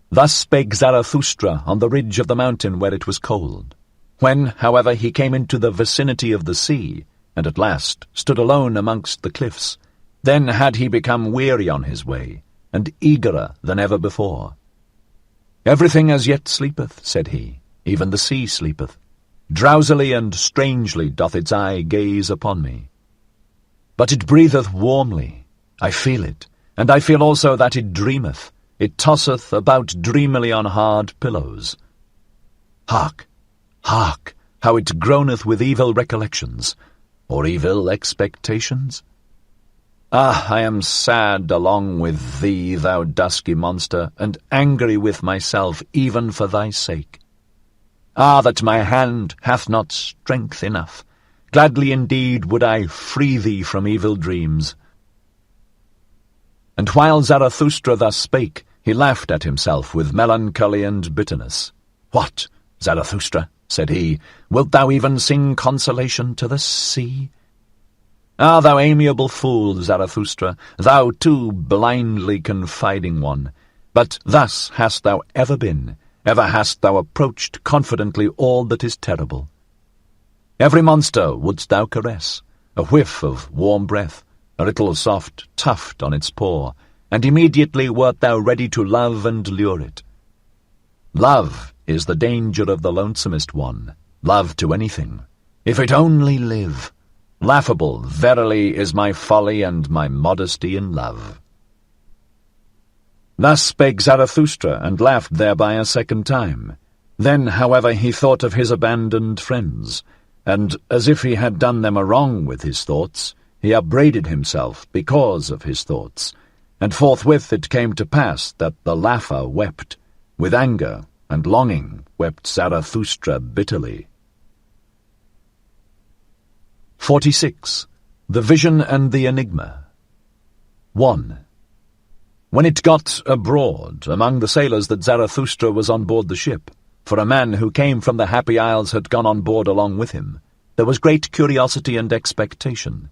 Thus spake Zarathustra on the ridge of the mountain where it was cold. When, however, he came into the vicinity of the sea, and at last stood alone amongst the cliffs, then had he become weary on his way, and eagerer than ever before. Everything as yet sleepeth, said he, even the sea sleepeth. Drowsily and strangely doth its eye gaze upon me. But it breatheth warmly, I feel it, and I feel also that it dreameth, it tosseth about dreamily on hard pillows. Hark, hark, how it groaneth with evil recollections, or evil expectations? Ah, I am sad along with thee, thou dusky monster, and angry with myself even for thy sake. Ah, that my hand hath not strength enough! Gladly indeed would I free thee from evil dreams. And while Zarathustra thus spake, he laughed at himself with melancholy and bitterness. What, Zarathustra, said he, wilt thou even sing consolation to the sea? Ah, thou amiable fool, Zarathustra, thou too blindly confiding one, but thus hast thou ever been, ever hast thou approached confidently all that is terrible. Every monster wouldst thou caress, a whiff of warm breath, a little soft tuft on its paw, and immediately wert thou ready to love and lure it. Love is the danger of the lonesomest one, love to anything, if it only live. Laughable, verily, is my folly and my modesty in love. Thus spake Zarathustra, and laughed thereby a second time. Then, however, he thought of his abandoned friends, and, as if he had done them a wrong with his thoughts, he upbraided himself because of his thoughts, and forthwith it came to pass that the laugher wept. With anger and longing wept Zarathustra bitterly. 46. The Vision and the Enigma. 1. When it got abroad among the sailors that Zarathustra was on board the ship, for a man who came from the Happy Isles had gone on board along with him, there was great curiosity and expectation.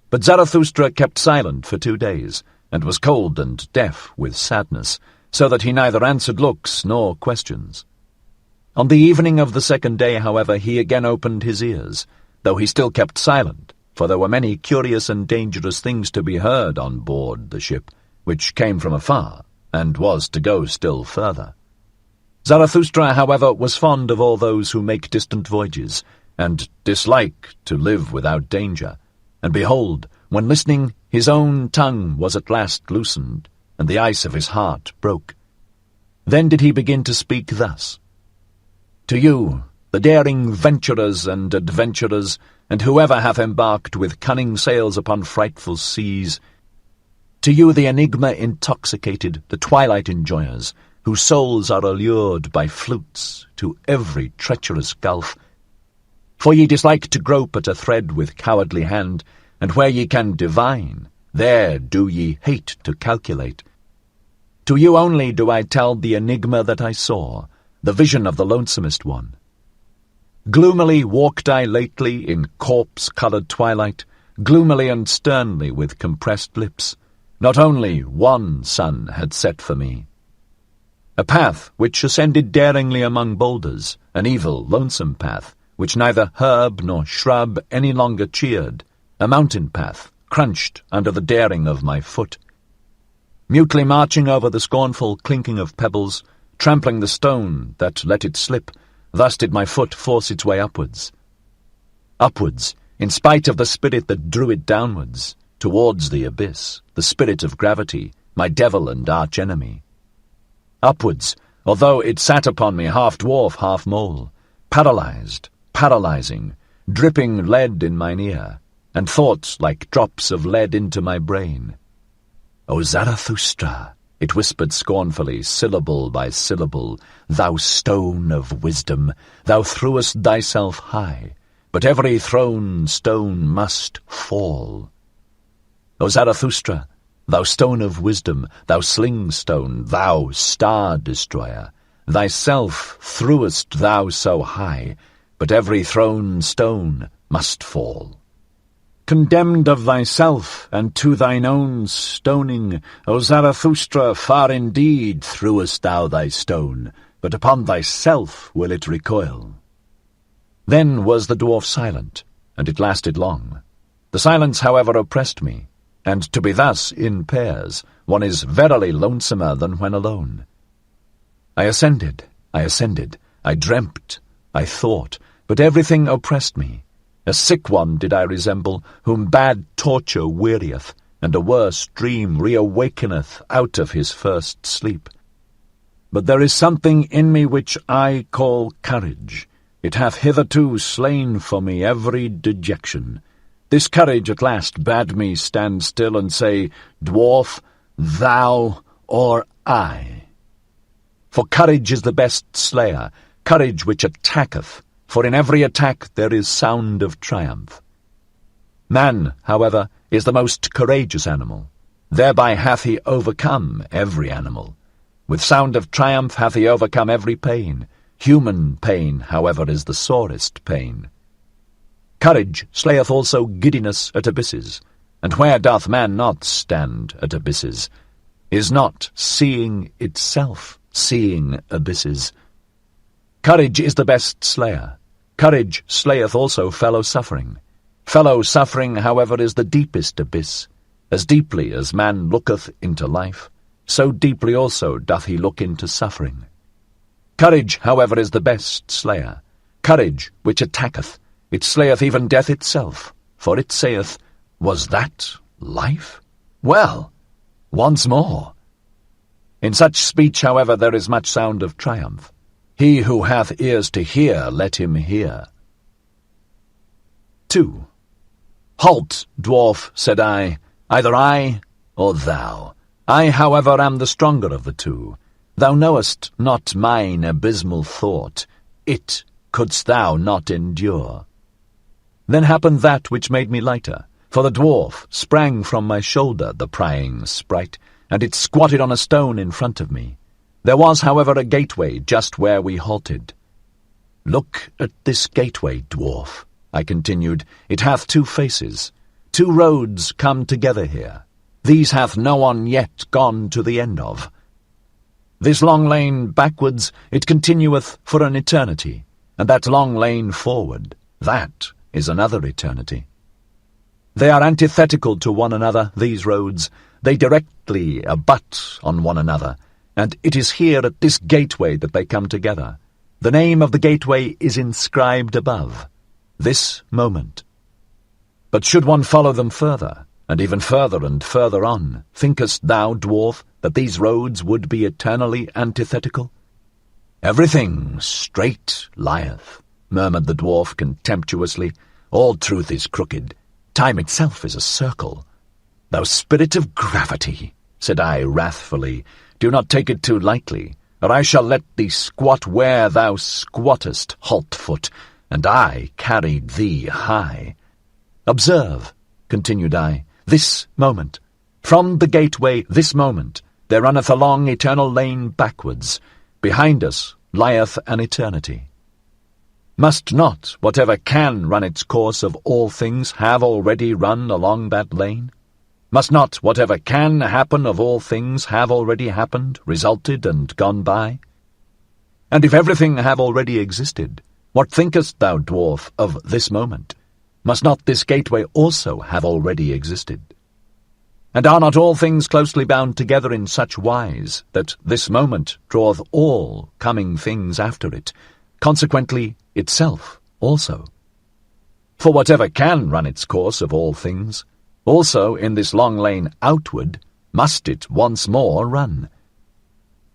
But Zarathustra kept silent for 2 days, and was cold and deaf with sadness, so that he neither answered looks nor questions. On the evening of the second day, however, he again opened his ears, though he still kept silent, for there were many curious and dangerous things to be heard on board the ship, which came from afar, and was to go still further. Zarathustra, however, was fond of all those who make distant voyages, and dislike to live without danger, and behold, when listening, his own tongue was at last loosened, and the ice of his heart broke. Then did he begin to speak thus: To you, the daring venturers and adventurers, and whoever hath embarked with cunning sails upon frightful seas, to you the enigma intoxicated, the twilight enjoyers, whose souls are allured by flutes to every treacherous gulf. For ye dislike to grope at a thread with cowardly hand, and where ye can divine, there do ye hate to calculate. To you only do I tell the enigma that I saw, the vision of the lonesomest one. Gloomily walked I lately in corpse-coloured twilight, gloomily and sternly with compressed lips. Not only one sun had set for me. A path which ascended daringly among boulders, an evil, lonesome path, which neither herb nor shrub any longer cheered, a mountain path, crunched under the daring of my foot. Mutely marching over the scornful clinking of pebbles, trampling the stone that let it slip, thus did my foot force its way upwards. Upwards, in spite of the spirit that drew it downwards, towards the abyss, the spirit of gravity, my devil and arch-enemy. Upwards, although it sat upon me half-dwarf, half-mole, paralyzed, paralyzing, dripping lead in mine ear, and thoughts like drops of lead into my brain. O Zarathustra, it whispered scornfully, syllable by syllable, thou stone of wisdom, thou threwest thyself high, but every thrown stone must fall. O Zarathustra, thou stone of wisdom, thou sling-stone, thou star-destroyer, thyself threwest thou so high, but every thrown stone must fall. Condemned of thyself, and to thine own stoning, O Zarathustra, far indeed threwest thou thy stone, but upon thyself will it recoil. Then was the dwarf silent, and it lasted long. The silence, however, oppressed me, and to be thus in pairs, one is verily lonesomer than when alone. I ascended, I dreamt, I thought, but everything oppressed me. A sick one did I resemble, whom bad torture wearieth, and a worse dream reawakeneth out of his first sleep. But there is something in me which I call courage, It hath hitherto slain for me every dejection. This courage at last bade me stand still and say, Dwarf, thou or I. For courage is the best slayer, courage which attacketh, for in every attack there is sound of triumph. Man, however, is the most courageous animal. Thereby hath he overcome every animal. With sound of triumph hath he overcome every pain. Human pain, however, is the sorest pain. Courage slayeth also giddiness at abysses, and where doth man not stand at abysses? Is not seeing itself seeing abysses? Courage is the best slayer. Courage slayeth also fellow-suffering. Fellow-suffering, however, is the deepest abyss. As deeply as man looketh into life, so deeply also doth he look into suffering. Courage, however, is the best slayer. Courage which attacketh, it slayeth even death itself, for it saith, Was that life? Well, once more. In such speech, however, there is much sound of triumph. He who hath ears to hear, let him hear. 2. Halt, dwarf, said I, either I or thou. I, however, am the stronger of the two. Thou knowest not mine abysmal thought. It couldst thou not endure. Then happened that which made me lighter, for the dwarf sprang from my shoulder, the prying sprite, and it squatted on a stone in front of me. There was, however, a gateway just where we halted. Look at this gateway, dwarf, I continued. It hath two faces. Two roads come together here. These hath no one yet gone to the end of. This long lane backwards, it continueth for an eternity, and that long lane forward, that is another eternity. They are antithetical to one another, these roads. They directly abut on one another, and it is here at this gateway that they come together. The name of the gateway is inscribed above, This Moment. But should one follow them further, and even further and further on, thinkest thou, dwarf, that these roads would be eternally antithetical? Everything straight lieth, murmured the dwarf contemptuously. All truth is crooked. Time itself is a circle. Thou spirit of gravity, said I wrathfully, do not take it too lightly, or I shall let thee squat where thou squattest, halt-foot, and I carried thee high. Observe, continued I, this moment. From the gateway, this moment, there runneth a long eternal lane backwards. Behind us lieth an eternity. Must not whatever can run its course of all things have already run along that lane? Must not whatever can happen of all things have already happened, resulted, and gone by? And if everything have already existed, what thinkest thou, dwarf, of this moment? Must not this gateway also have already existed? And are not all things closely bound together in such wise that this moment draweth all coming things after it, consequently itself also? For whatever can run its course of all things, also in this long lane outward must it once more run.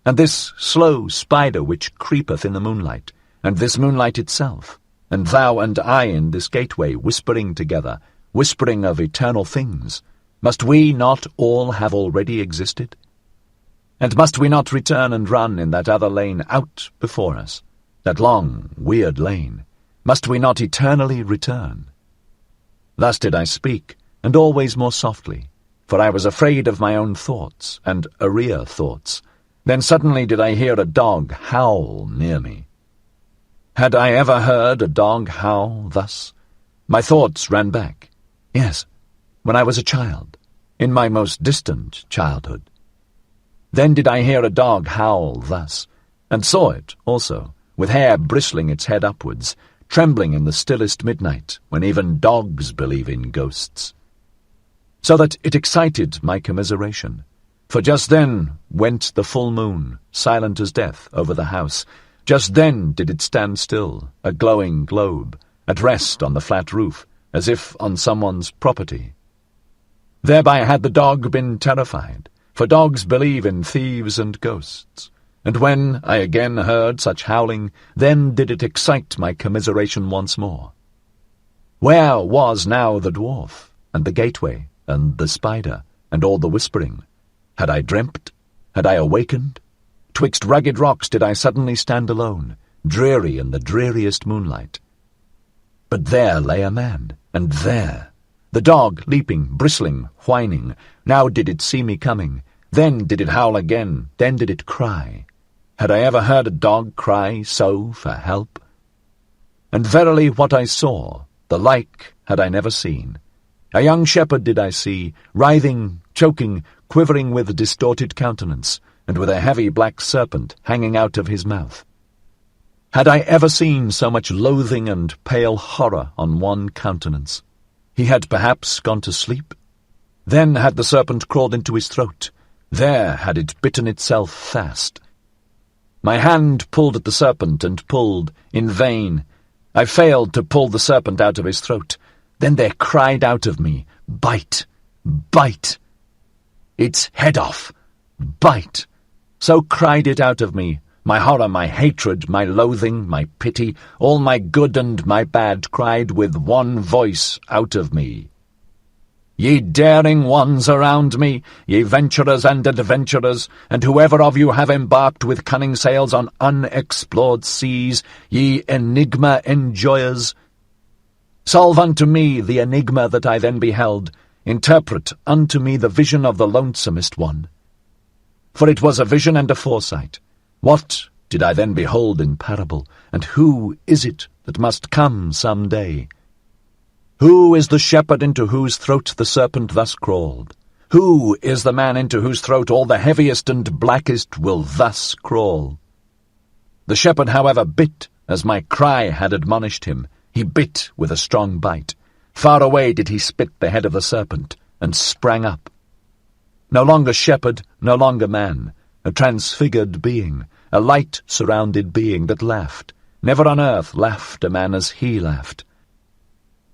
And this slow spider which creepeth in the moonlight, and this moonlight itself, and thou and I in this gateway whispering together, whispering of eternal things, must we not all have already existed? And must we not return and run in that other lane out before us, that long, weird lane? Must we not eternally return? Thus did I speak, and always more softly, for I was afraid of my own thoughts, and arrear thoughts. Then suddenly did I hear a dog howl near me. Had I ever heard a dog howl thus? My thoughts ran back. Yes, when I was a child, in my most distant childhood. Then did I hear a dog howl thus, and saw it also, with hair bristling its head upwards, trembling in the stillest midnight, when even dogs believe in ghosts. So that it excited my commiseration, for just then went the full moon, silent as death, over the house. Just then did it stand still, a glowing globe, at rest on the flat roof, as if on someone's property. Thereby had the dog been terrified, for dogs believe in thieves and ghosts, and when I again heard such howling, then did it excite my commiseration once more. Where was now the dwarf, and the gateway, and the spider, and all the whispering? Had I dreamt? Had I awakened? Twixt rugged rocks did I suddenly stand alone, dreary in the dreariest moonlight. But there lay a man, and there, the dog, leaping, bristling, whining. Now did it see me coming, then did it howl again, then did it cry. Had I ever heard a dog cry so for help? And verily what I saw, the like had I never seen. A young shepherd did I see, writhing, choking, quivering with distorted countenance, and with a heavy black serpent hanging out of his mouth. Had I ever seen so much loathing and pale horror on one countenance? He had perhaps gone to sleep. Then had the serpent crawled into his throat. There had it bitten itself fast. My hand pulled at the serpent and pulled, in vain. I failed to pull the serpent out of his throat. Then there cried out of me, "Bite! Bite! Its head off! Bite!" So cried it out of me, my horror, my hatred, my loathing, my pity, all my good and my bad cried with one voice out of me. Ye daring ones around me, ye venturers and adventurers, and whoever of you have embarked with cunning sails on unexplored seas, ye enigma enjoyers, solve unto me the enigma that I then beheld, interpret unto me the vision of the lonesomest one. For it was a vision and a foresight. What did I then behold in parable, and who is it that must come some day? Who is the shepherd into whose throat the serpent thus crawled? Who is the man into whose throat all the heaviest and blackest will thus crawl? The shepherd, however, bit, as my cry had admonished him. He bit with a strong bite. Far away did he spit the head of the serpent, and sprang up. No longer shepherd, no longer man, a transfigured being, a light-surrounded being that laughed. Never on earth laughed a man as he laughed.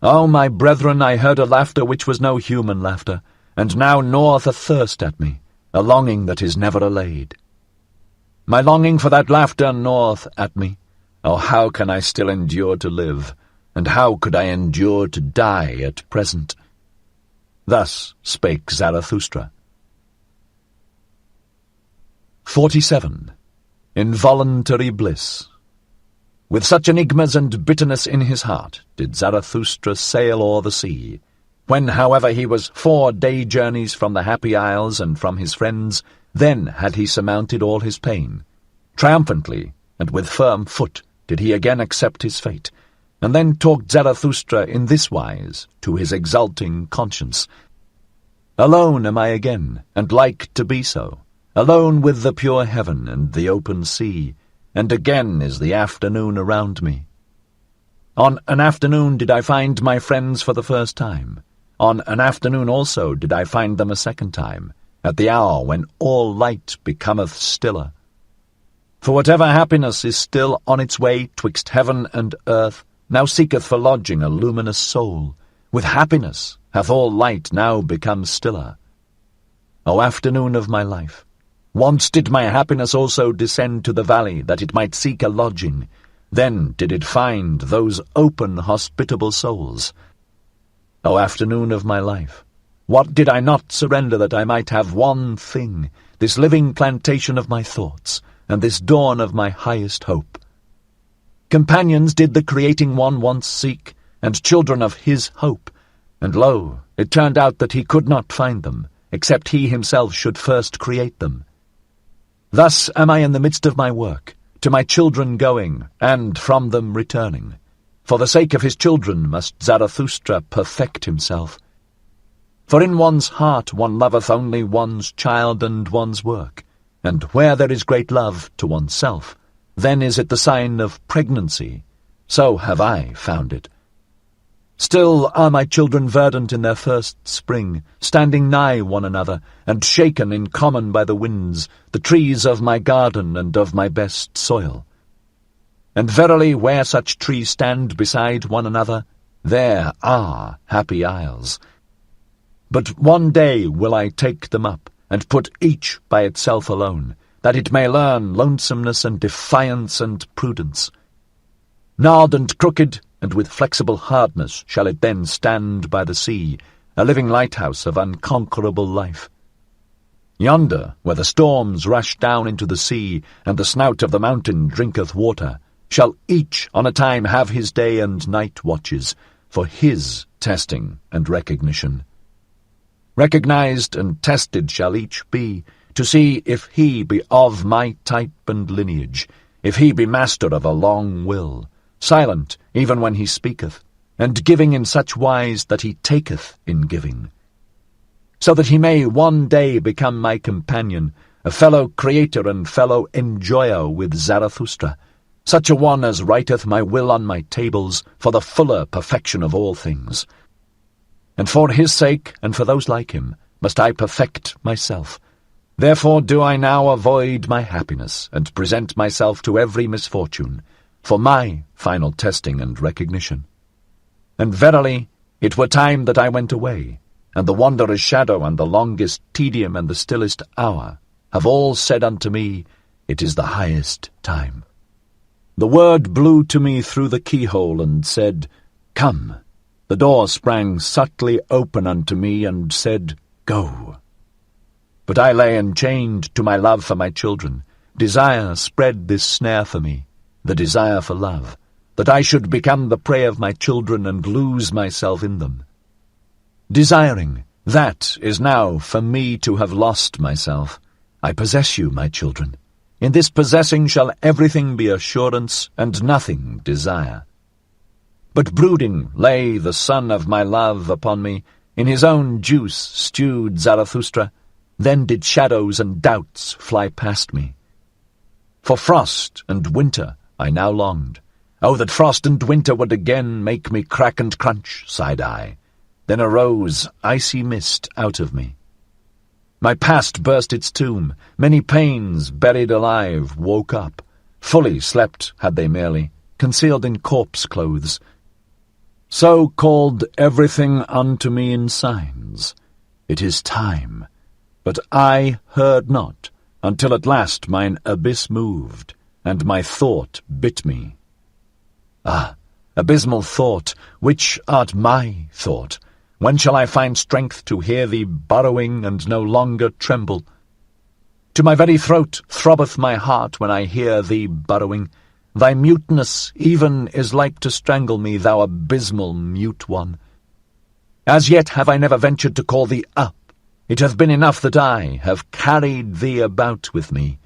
Oh, my brethren, I heard a laughter which was no human laughter, and now gnaweth a thirst at me, a longing that is never allayed. My longing for that laughter gnaweth at me. Oh, how can I still endure to live, and how could I endure to die at present? Thus spake Zarathustra. 47. Involuntary Bliss. With such enigmas and bitterness in his heart did Zarathustra sail o'er the sea. When, however, he was 4 day journeys from the Happy Isles and from his friends, then had he surmounted all his pain. Triumphantly, and with firm foot, did he again accept his fate, and then talked Zarathustra in this wise to his exulting conscience. Alone am I again, and like to be so, alone with the pure heaven and the open sea, and again is the afternoon around me. On an afternoon did I find my friends for the first time. On an afternoon also did I find them a second time, at the hour when all light becometh stiller. For whatever happiness is still on its way twixt heaven and earth, now seeketh for lodging a luminous soul. With happiness hath all light now become stiller. O afternoon of my life! Once did my happiness also descend to the valley, that it might seek a lodging. Then did it find those open, hospitable souls. O afternoon of my life! What did I not surrender that I might have one thing, this living plantation of my thoughts, and this dawn of my highest hope? Companions did the creating one once seek, and children of his hope, and lo, it turned out that he could not find them, except he himself should first create them. Thus am I in the midst of my work, to my children going, and from them returning. For the sake of his children must Zarathustra perfect himself. For in one's heart one loveth only one's child and one's work, and where there is great love to oneself, then is it the sign of pregnancy. So have I found it. Still are my children verdant in their first spring, standing nigh one another, and shaken in common by the winds, the trees of my garden and of my best soil. And verily, where such trees stand beside one another, there are happy isles. But one day will I take them up, and put each by itself alone, that it may learn lonesomeness and defiance and prudence. Gnarled and crooked, and with flexible hardness, shall it then stand by the sea, a living lighthouse of unconquerable life. Yonder, where the storms rush down into the sea, and the snout of the mountain drinketh water, shall each on a time have his day and night watches, for his testing and recognition. Recognized and tested shall each be, to see if he be of my type and lineage, if he be master of a long will, silent even when he speaketh, and giving in such wise that he taketh in giving, so that he may one day become my companion, a fellow creator and fellow enjoyer with Zarathustra, such a one as writeth my will on my tables for the fuller perfection of all things. And for his sake, and for those like him, must I perfect myself. Therefore do I now avoid my happiness, and present myself to every misfortune, for my final testing and recognition. And verily, it were time that I went away, and the wanderer's shadow and the longest tedium and the stillest hour have all said unto me, it is the highest time. The word blew to me through the keyhole and said, Come. The door sprang subtly open unto me and said, Go. But I lay enchained to my love for my children. Desire spread this snare for me, the desire for love, that I should become the prey of my children and lose myself in them. Desiring, that is now for me to have lost myself. I possess you, my children. In this possessing shall everything be assurance, and nothing desire. But brooding lay the son of my love upon me, in his own juice stewed Zarathustra, then did shadows and doubts fly past me. For frost and winter I now longed. Oh, that frost and winter would again make me crack and crunch, sighed I. Then arose icy mist out of me. My past burst its tomb, many pains buried alive woke up. Fully slept had they merely, concealed in corpse clothes. So called everything unto me in signs. It is time. But I heard not, until at last mine abyss moved, and my thought bit me. Ah, abysmal thought, which art my thought, when shall I find strength to hear thee burrowing and no longer tremble? To my very throat throbbeth my heart when I hear thee burrowing. Thy muteness even is like to strangle me, thou abysmal mute one. As yet have I never ventured to call thee up. It hath been enough that I have carried thee about with me.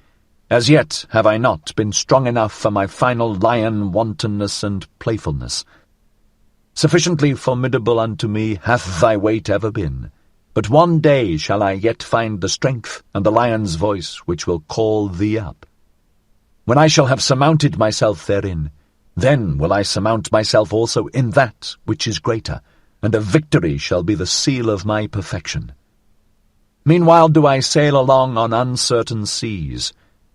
As yet have I not been strong enough for my final lion wantonness and playfulness. Sufficiently formidable unto me hath thy weight ever been. But one day shall I yet find the strength and the lion's voice which will call thee up. When I shall have surmounted myself therein, then will I surmount myself also in that which is greater, and a victory shall be the seal of my perfection. Meanwhile do I sail along on uncertain seas.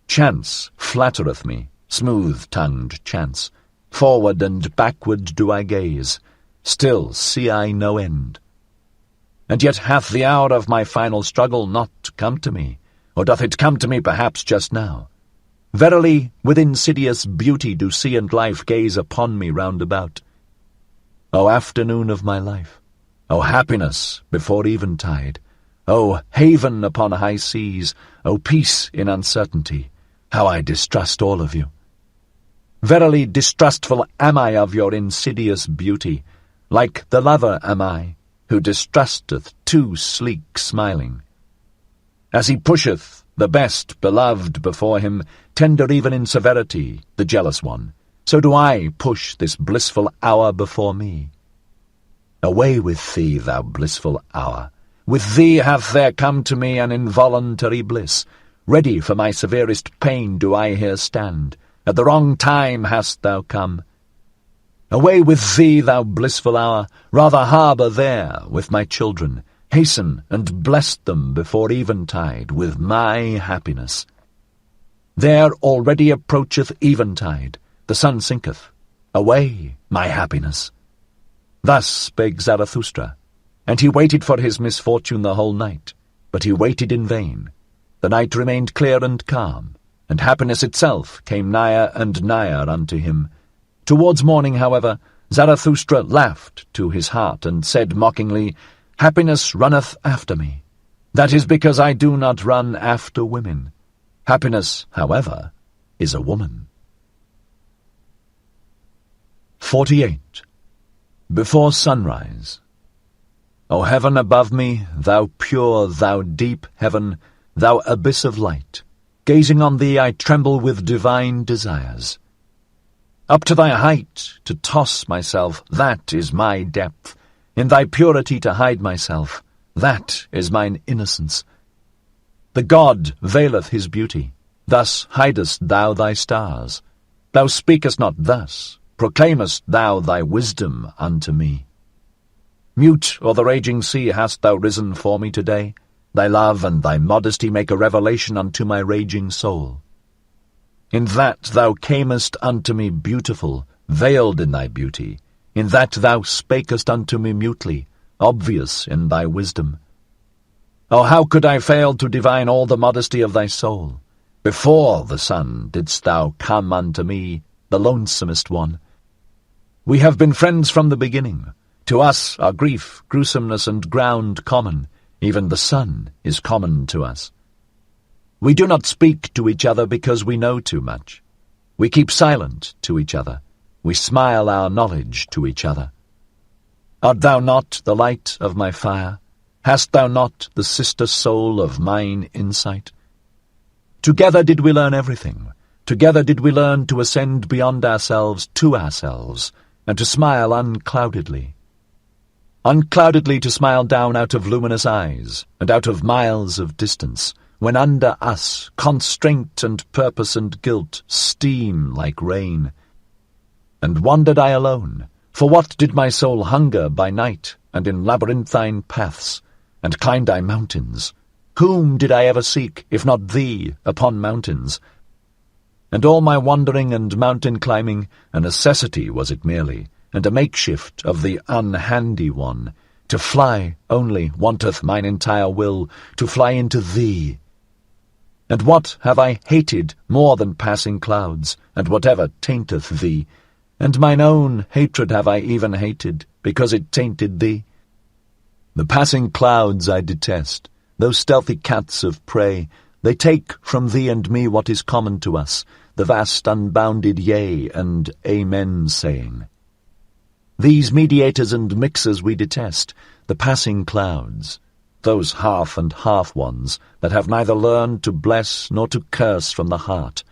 Chance flattereth me, smooth-tongued chance. Forward and backward do I gaze. Still see I no end. And yet hath the hour of my final struggle not come to me, or doth it come to me perhaps just now? Verily, with insidious beauty do sea and life gaze upon me round about. O afternoon of my life, O happiness before eventide, O haven upon high seas, O peace in uncertainty, how I distrust all of you. Verily distrustful am I of your insidious beauty, like the lover am I, who distrusteth too sleek smiling. As he pusheth the best beloved before him, tender even in severity, the jealous one, so do I push this blissful hour before me. Away with thee, thou blissful hour. With thee hath there come to me an involuntary bliss. Ready for my severest pain do I here stand. At the wrong time hast thou come. Away with thee, thou blissful hour. Rather harbour there with my children. Hasten and bless them before eventide with my happiness. There already approacheth eventide. The sun sinketh. Away, my happiness. Thus spake Zarathustra, and he waited for his misfortune the whole night, but he waited in vain. The night remained clear and calm, and happiness itself came nigher and nigher unto him. Towards morning, however, Zarathustra laughed to his heart, and said mockingly, Happiness runneth after me. That is because I do not run after women. Happiness, however, is a woman. 48. Before sunrise. O heaven above me, thou pure, thou deep heaven, thou abyss of light, gazing on thee I tremble with divine desires. Up to thy height to toss myself, that is my depth. In thy purity to hide myself, that is mine innocence. The god veileth his beauty, thus hidest thou thy stars. Thou speakest not thus, proclaimest thou thy wisdom unto me. Mute o'er the raging sea hast thou risen for me today. Thy love and thy modesty make a revelation unto my raging soul. In that thou camest unto me beautiful, veiled in thy beauty, in that thou spakest unto me mutely, obvious in thy wisdom. Oh, how could I fail to divine all the modesty of thy soul? Before the sun didst thou come unto me, the lonesomest one. We have been friends from the beginning. To us are grief, gruesomeness, and ground common. Even the sun is common to us. We do not speak to each other because we know too much. We keep silent to each other. We smile our knowledge to each other. Art thou not the light of my fire? Hast thou not the sister soul of mine insight? Together did we learn everything. Together did we learn to ascend beyond ourselves to ourselves, and to smile uncloudedly. Uncloudedly to smile down out of luminous eyes, and out of miles of distance, when under us constraint and purpose and guilt steam like rain. And wandered I alone, for what did my soul hunger by night, and in labyrinthine paths, and climbed I mountains? Whom did I ever seek, if not thee, upon mountains? And all my wandering and mountain climbing, a necessity was it merely, and a makeshift of the unhandy one. To fly only wanteth mine entire will, to fly into thee. And what have I hated more than passing clouds, and whatever tainteth thee? And mine own hatred have I even hated, because it tainted thee. The passing clouds I detest, those stealthy cats of prey. They take from thee and me what is common to us, the vast unbounded yea and amen saying. These mediators and mixers we detest, the passing clouds, those half and half ones that have neither learned to bless nor to curse from the heart.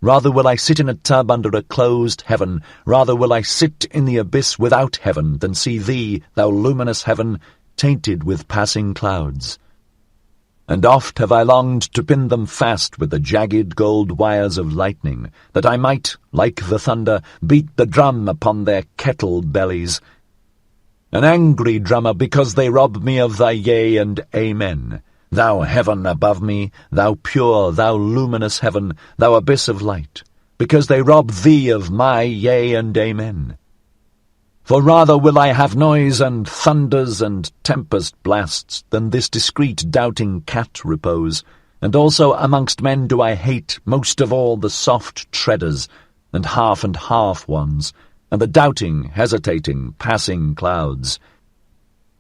Rather will I sit in a tub under a closed heaven, rather will I sit in the abyss without heaven, than see thee, thou luminous heaven, tainted with passing clouds. And oft have I longed to pin them fast with the jagged gold wires of lightning, that I might, like the thunder, beat the drum upon their kettle bellies. An angry drummer, because they rob me of thy yea and amen. Thou heaven above me, thou pure, thou luminous heaven, thou abyss of light, because they rob thee of my yea and amen. For rather will I have noise and thunders and tempest blasts than this discreet doubting cat repose, and also amongst men do I hate most of all the soft treaders, and half ones, and the doubting, hesitating, passing clouds.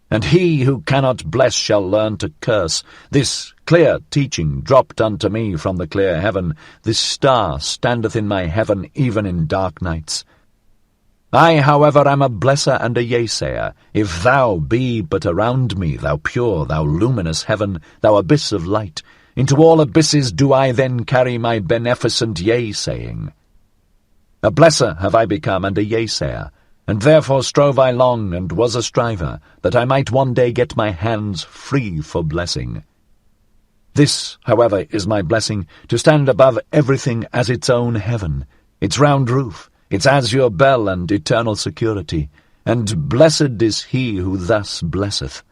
And he who cannot bless shall learn to curse. This clear teaching dropped unto me from the clear heaven. This star standeth in my heaven even in dark nights. I, however, am a blesser and a yea-sayer. If thou be but around me, thou pure, thou luminous heaven, thou abyss of light, into all abysses do I then carry my beneficent yea-saying. A blesser have I become and a yea-sayer, and therefore strove I long and was a striver, that I might one day get my hands free for blessing. This, however, is my blessing, to stand above everything as its own heaven, its round roof, its azure bell and eternal security, and blessed is he who thus blesseth.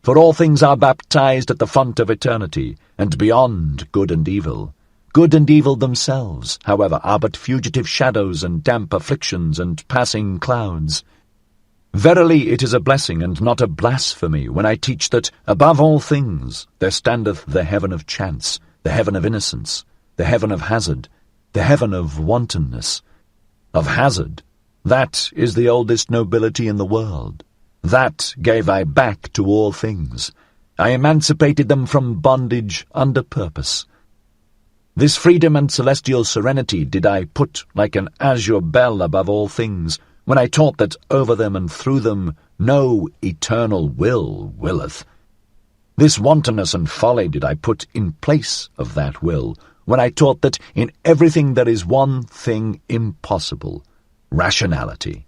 For all things are baptized at the font of eternity, and beyond good and evil. Good and evil themselves, however, are but fugitive shadows and damp afflictions and passing clouds. Verily it is a blessing and not a blasphemy when I teach that, above all things, there standeth the heaven of chance, the heaven of innocence, the heaven of hazard, the heaven of wantonness. Of hazard, that is the oldest nobility in the world. That gave I back to all things. I emancipated them from bondage under purpose. This freedom and celestial serenity did I put like an azure bell above all things, when I taught that over them and through them no eternal will willeth. This wantonness and folly did I put in place of that will, when I taught that in everything there is one thing impossible, rationality.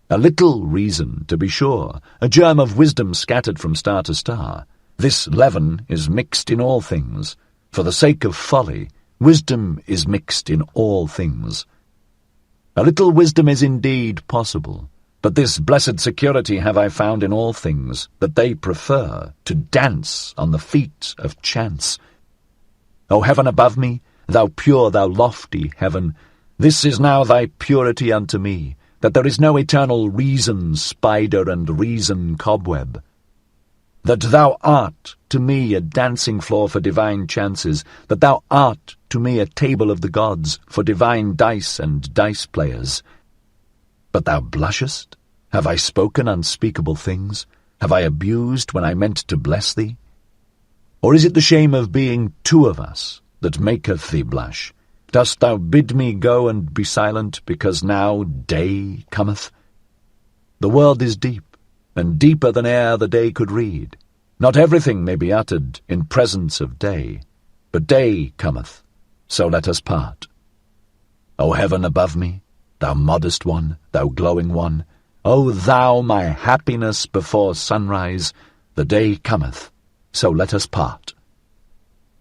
A little reason, to be sure, a germ of wisdom scattered from star to star. This leaven is mixed in all things. For the sake of folly, wisdom is mixed in all things. A little wisdom is indeed possible, but this blessed security have I found in all things, that they prefer to dance on the feet of chance. O heaven above me, thou pure, thou lofty heaven, this is now thy purity unto me, that there is no eternal reason spider and reason cobweb. That thou art to me a dancing floor for divine chances, that thou art to me a table of the gods for divine dice and dice players. But thou blushest? Have I spoken unspeakable things? Have I abused when I meant to bless thee? Or is it the shame of being two of us that maketh thee blush? Dost thou bid me go and be silent, because now day cometh? The world is deep, and deeper than e'er the day could read. Not everything may be uttered in presence of day, but day cometh, so let us part. O heaven above me, thou modest one, thou glowing one, O thou my happiness before sunrise, the day cometh, so let us part.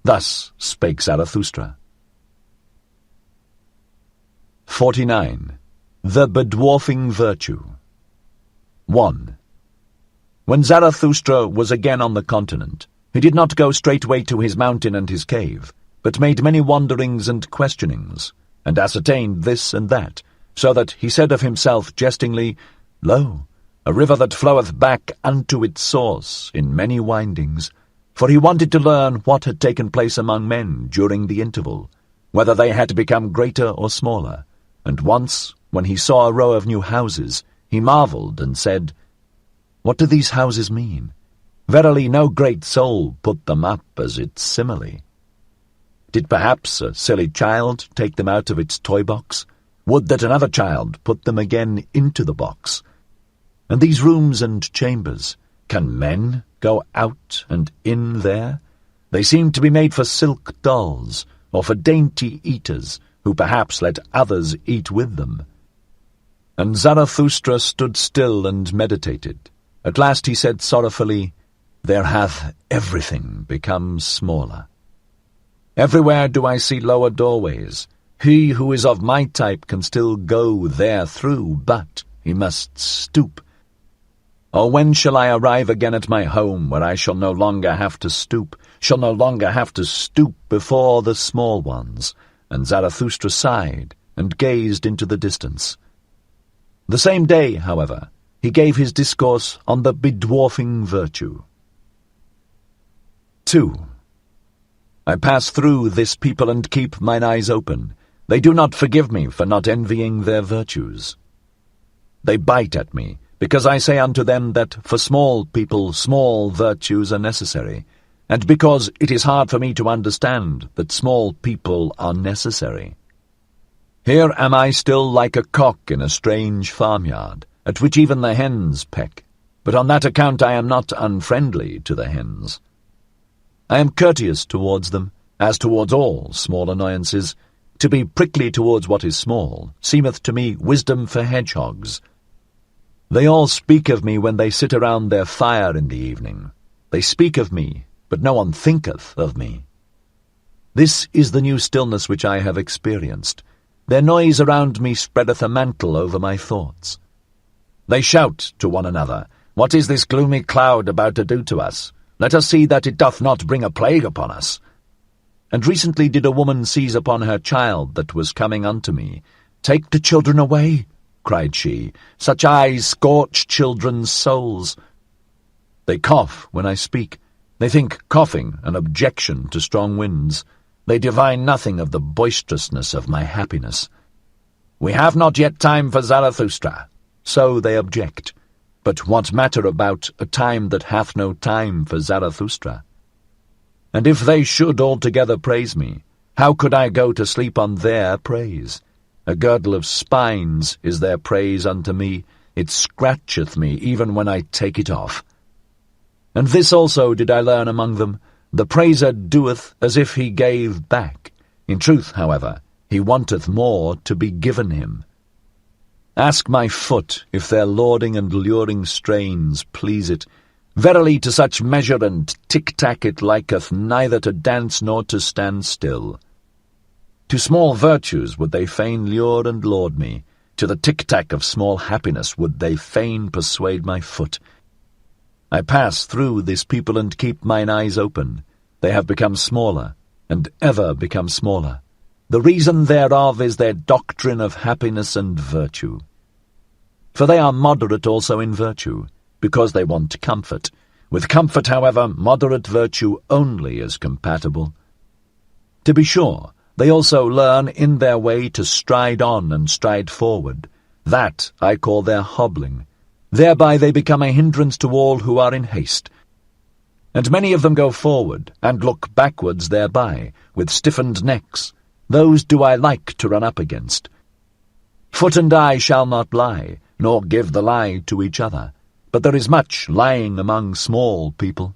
Thus spake Zarathustra. 49. The bedwarfing virtue. 1. When Zarathustra was again on the continent, he did not go straightway to his mountain and his cave, but made many wanderings and questionings, and ascertained this and that, so that he said of himself jestingly, Lo, a river that floweth back unto its source in many windings, for he wanted to learn what had taken place among men during the interval, whether they had become greater or smaller, and once, when he saw a row of new houses, he marvelled and said, What do these houses mean? Verily no great soul put them up as its simile. Did perhaps a silly child take them out of its toy-box? Would that another child put them again into the box? And these rooms and chambers, can men go out and in there? They seem to be made for silk dolls, or for dainty eaters, who perhaps let others eat with them. And Zarathustra stood still and meditated. At last he said sorrowfully, There hath everything become smaller. Everywhere do I see lower doorways. He who is of my type can still go there through, but he must stoop. Or when shall I arrive again at my home, where I shall no longer have to stoop, before the small ones? And Zarathustra sighed, and gazed into the distance. The same day, however, he gave his discourse on the bedwarfing virtue. 2. I pass through this people and keep mine eyes open. They do not forgive me for not envying their virtues. They bite at me, because I say unto them that for small people small virtues are necessary, and because it is hard for me to understand that small people are necessary. Here am I still like a cock in a strange farmyard, at which even the hens peck, but on that account I am not unfriendly to the hens. I am courteous towards them, as towards all small annoyances. To be prickly towards what is small seemeth to me wisdom for hedgehogs. They all speak of me when they sit around their fire in the evening. They speak of me, but no one thinketh of me. This is the new stillness which I have experienced. Their noise around me spreadeth a mantle over my thoughts. They shout to one another, What is this gloomy cloud about to do to us? Let us see that it doth not bring a plague upon us. And recently did a woman seize upon her child that was coming unto me. Take the children away, cried she, such eyes scorch children's souls. They cough when I speak. They think coughing an objection to strong winds. They divine nothing of the boisterousness of my happiness. We have not yet time for Zarathustra, so they object. But what matter about a time that hath no time for Zarathustra? And if they should altogether praise me, how could I go to sleep on their praise? A girdle of spines is their praise unto me. It scratcheth me even when I take it off. And this also did I learn among them. The praiser doeth as if he gave back. In truth, however, he wanteth more to be given him. Ask my foot if their lauding and luring strains please it. Verily to such measure and tick-tack it liketh neither to dance nor to stand still. To small virtues would they fain lure and laud me. To the tick-tack of small happiness would they fain persuade my foot. I pass through this people and keep mine eyes open. They have become smaller, and ever become smaller. The reason thereof is their doctrine of happiness and virtue. For they are moderate also in virtue, because they want comfort. With comfort, however, moderate virtue only is compatible. To be sure, they also learn in their way to stride on and stride forward. That I call their hobbling. Thereby they become a hindrance to all who are in haste. And many of them go forward, and look backwards thereby, with stiffened necks. Those do I like to run up against. Foot and eye shall not lie, nor give the lie to each other. But there is much lying among small people.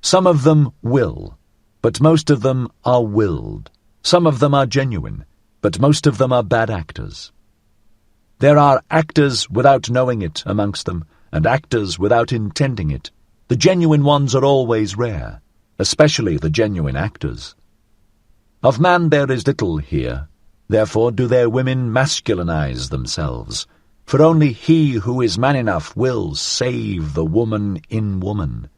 Some of them will, but most of them are willed. Some of them are genuine, but most of them are bad actors. There are actors without knowing it amongst them, and actors without intending it. The genuine ones are always rare, especially the genuine actors. Of man there is little here, therefore do their women masculinize themselves, for only he who is man enough will save the woman in woman.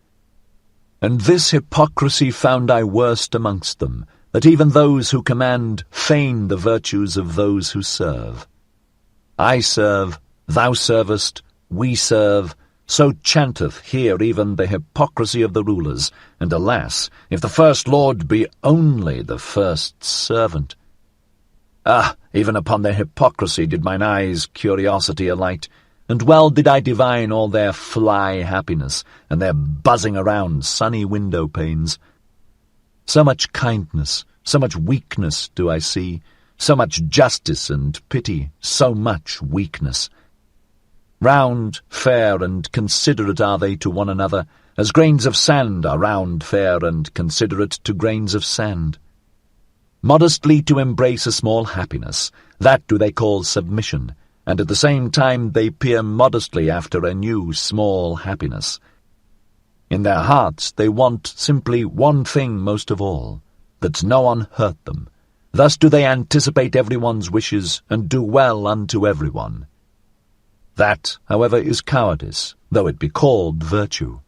And this hypocrisy found I worst amongst them, that even those who command feign the virtues of those who serve. I serve, thou servest, we serve, so chanteth here even the hypocrisy of the rulers, and alas, if the first lord be only the first servant. Ah, even upon their hypocrisy did mine eyes' curiosity alight, and well did I divine all their fly happiness, and their buzzing around sunny window panes. So much kindness, so much weakness do I see, so much justice and pity, so much weakness. Round, fair, and considerate are they to one another, as grains of sand are round, fair, and considerate to grains of sand. Modestly to embrace a small happiness, that do they call submission, and at the same time they peer modestly after a new small happiness. In their hearts they want simply one thing most of all, that no one hurt them. Thus do they anticipate everyone's wishes, and do well unto everyone. That, however, is cowardice, though it be called virtue.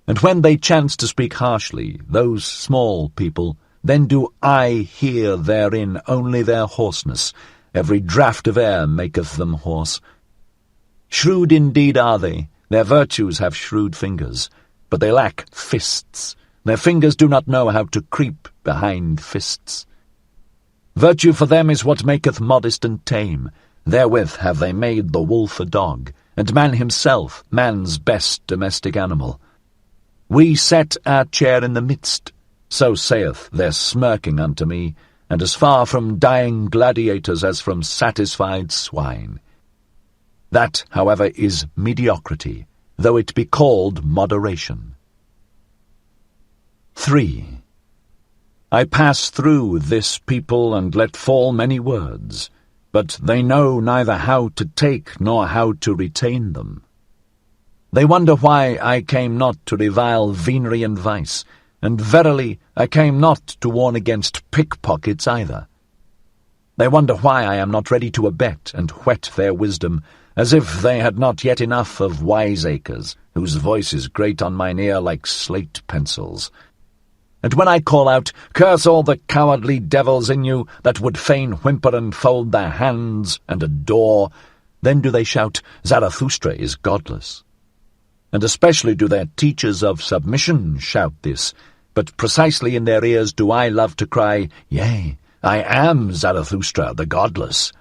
And when they chance to speak harshly, those small people, then do I hear therein only their hoarseness. Every draught of air maketh them hoarse. Shrewd indeed are they, their virtues have shrewd fingers, but they lack fists. Their fingers do not know how to creep behind fists. Virtue for them is what maketh modest and tame. Therewith have they made the wolf a dog, and man himself man's best domestic animal. We set our chair in the midst, so saith their smirking unto me, and as far from dying gladiators as from satisfied swine. That, however, is mediocrity, though it be called moderation. 3. I pass through this people and let fall many words, but they know neither how to take nor how to retain them. They wonder why I came not to revile venery and vice, and verily I came not to warn against pickpockets either. They wonder why I am not ready to abet and whet their wisdom, as if they had not yet enough of wiseacres, whose voice is great on mine ear like slate pencils. And when I call out, "Curse all the cowardly devils in you that would fain whimper and fold their hands and adore," then do they shout, "Zarathustra is godless." And especially do their teachers of submission shout this, but precisely in their ears do I love to cry, "Yea, I am Zarathustra the godless."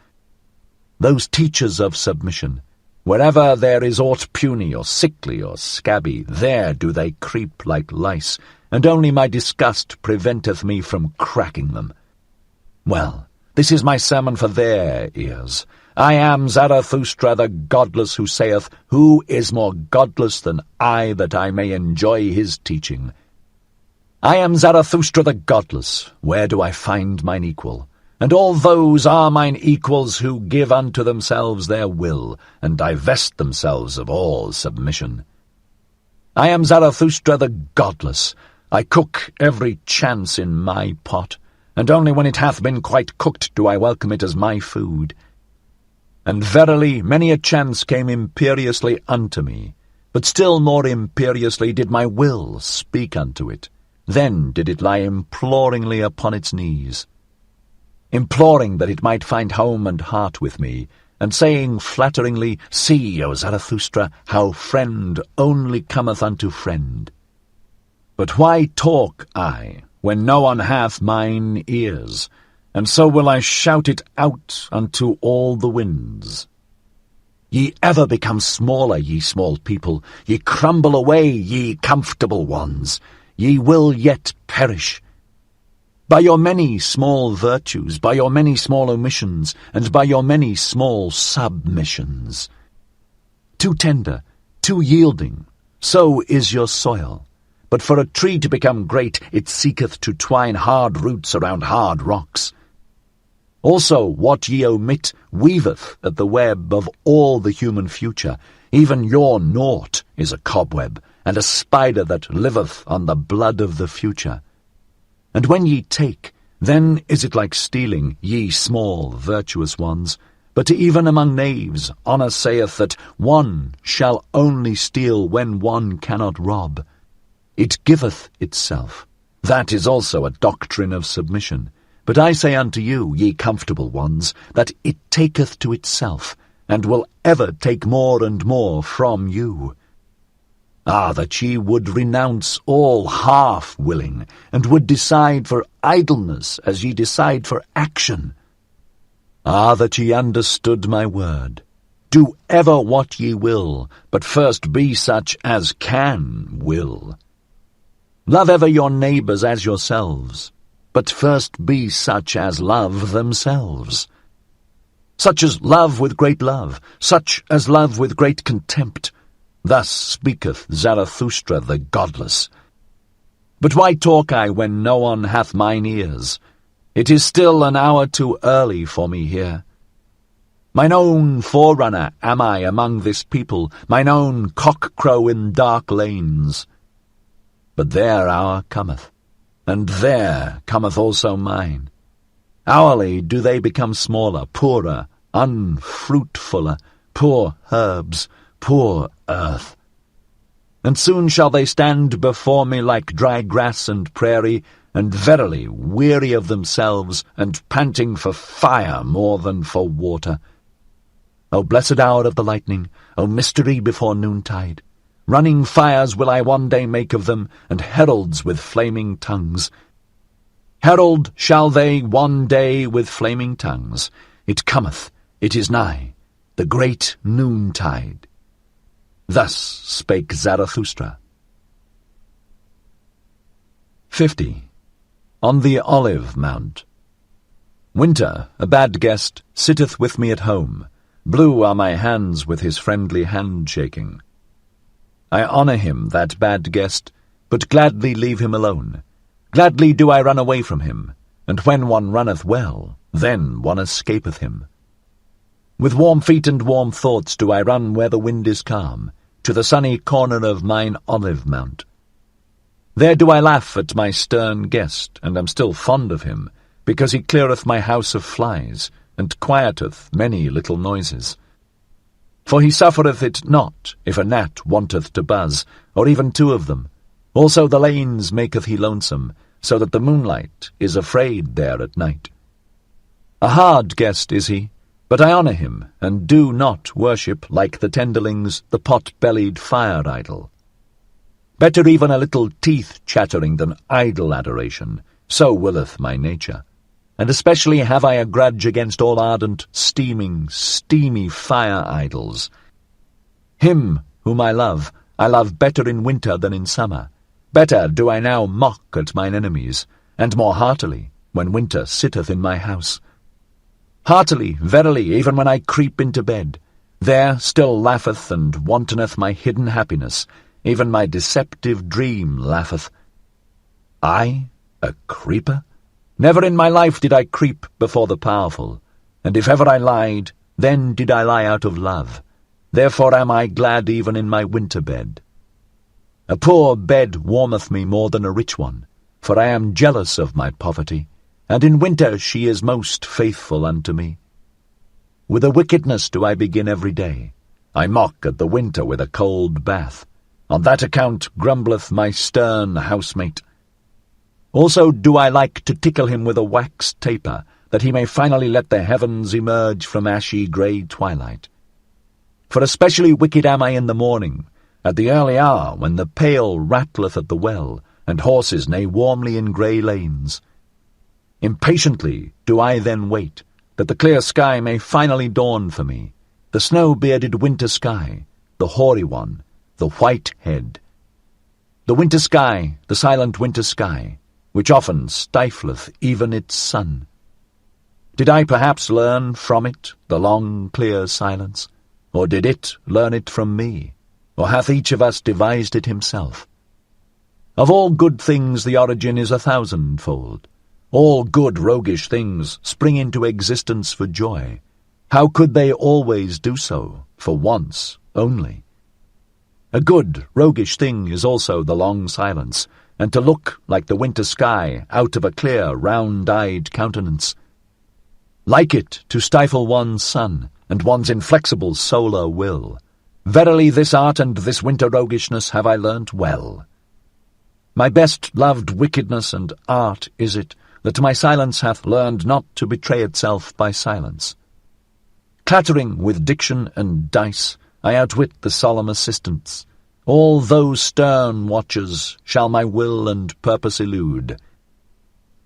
Those teachers of submission, wherever there is aught puny or sickly or scabby, there do they creep like lice, and only my disgust preventeth me from cracking them. Well, this is my sermon for their ears. I am Zarathustra the godless, who saith, "Who is more godless than I, that I may enjoy his teaching?" I am Zarathustra the godless. Where do I find mine equal? And all those are mine equals who give unto themselves their will, and divest themselves of all submission. I am Zarathustra the godless. I cook every chance in my pot, and only when it hath been quite cooked do I welcome it as my food. And verily many a chance came imperiously unto me, but still more imperiously did my will speak unto it. Then did it lie imploringly upon its knees, imploring that it might find home and heart with me, and saying flatteringly, "See, O Zarathustra, how friend only cometh unto friend." But why talk I, when no one hath mine ears? And so will I shout it out unto all the winds. Ye ever become smaller, ye small people, ye crumble away, ye comfortable ones, ye will yet perish. By your many small virtues, by your many small omissions, and by your many small submissions. Too tender, too yielding, so is your soil. But for a tree to become great, it seeketh to twine hard roots around hard rocks. Also what ye omit weaveth at the web of all the human future. Even your naught is a cobweb, and a spider that liveth on the blood of the future. And when ye take, then is it like stealing, ye small virtuous ones. But even among knaves honour saith that one shall only steal when one cannot rob. It giveth itself. That is also a doctrine of submission. But I say unto you, ye comfortable ones, that it taketh to itself, and will ever take more and more from you. Ah, that ye would renounce all half-willing, and would decide for idleness as ye decide for action. Ah, that ye understood my word. Do ever what ye will, but first be such as can will. Love ever your neighbours as yourselves, but first be such as love themselves. Such as love with great love, such as love with great contempt. Thus speaketh Zarathustra the godless. But why talk I when no one hath mine ears? It is still an hour too early for me here. Mine own forerunner am I among this people, mine own cock-crow in dark lanes. But their hour cometh, and there cometh also mine. Hourly do they become smaller, poorer, unfruitfuller, poor herbs, poor earth. And soon shall they stand before me like dry grass and prairie, and verily weary of themselves, and panting for fire more than for water. O blessed hour of the lightning, O mystery before noontide! Running fires will I one day make of them, and heralds with flaming tongues. Herald shall they one day with flaming tongues. It cometh, it is nigh, the great noontide. Thus spake Zarathustra. 50. On the Olive Mount. Winter, a bad guest, sitteth with me at home. Blue are my hands with his friendly hand-shaking. I honour him, that bad guest, but gladly leave him alone. Gladly do I run away from him, and when one runneth well, then one escapeth him. With warm feet and warm thoughts do I run where the wind is calm, to the sunny corner of mine olive mount. There do I laugh at my stern guest, and am still fond of him, because he cleareth my house of flies, and quieteth many little noises. For he suffereth it not, if a gnat wanteth to buzz, or even two of them. Also the lanes maketh he lonesome, so that the moonlight is afraid there at night. A hard guest is he, but I honour him, and do not worship, like the tenderlings, the pot-bellied fire idol. Better even a little teeth-chattering than idle adoration, so willeth my nature. And especially have I a grudge against all ardent, steamy fire idols. Him whom I love better in winter than in summer. Better do I now mock at mine enemies, and more heartily, when winter sitteth in my house. Heartily, verily, even when I creep into bed, there still laugheth and wantoneth my hidden happiness, even my deceptive dream laugheth. I, a creeper? Never in my life did I creep before the powerful, and if ever I lied, then did I lie out of love. Therefore am I glad even in my winter bed. A poor bed warmeth me more than a rich one, for I am jealous of my poverty, and in winter she is most faithful unto me. With a wickedness do I begin every day. I mock at the winter with a cold bath. On that account grumbleth my stern housemate. Also do I like to tickle him with a wax taper, that he may finally let the heavens emerge from ashy grey twilight. For especially wicked am I in the morning, at the early hour when the pail rattleth at the well, and horses neigh warmly in grey lanes. Impatiently do I then wait, that the clear sky may finally dawn for me, the snow-bearded winter sky, the hoary one, the white head. The winter sky, the silent winter sky, which often stifleth even its sun. Did I perhaps learn from it the long, clear silence? Or did it learn it from me? Or hath each of us devised it himself? Of all good things the origin is 1,000-fold. All good roguish things spring into existence for joy. How could they always do so, for once only? A good roguish thing is also the long silence, and to look like the winter sky out of a clear, round-eyed countenance. Like it to stifle one's sun, and one's inflexible solar will. Verily this art and this winter roguishness have I learnt well. My best-loved wickedness and art is it, that my silence hath learned not to betray itself by silence. Clattering with diction and dice, I outwit the solemn assistants. All those stern watchers shall my will and purpose elude.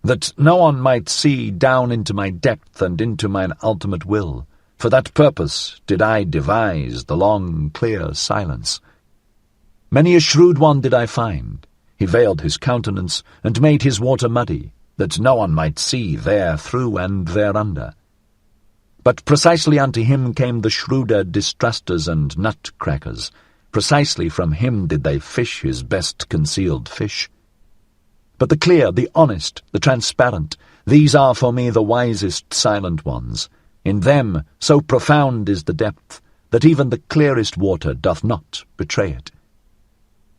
That no one might see down into my depth and into mine ultimate will, for that purpose did I devise the long, clear silence. Many a shrewd one did I find. He veiled his countenance, and made his water muddy, that no one might see there through and thereunder. But precisely unto him came the shrewder distrusters and nutcrackers. Precisely from him did they fish his best concealed fish. But the clear, the honest, the transparent, these are for me the wisest silent ones. In them so profound is the depth, that even the clearest water doth not betray it.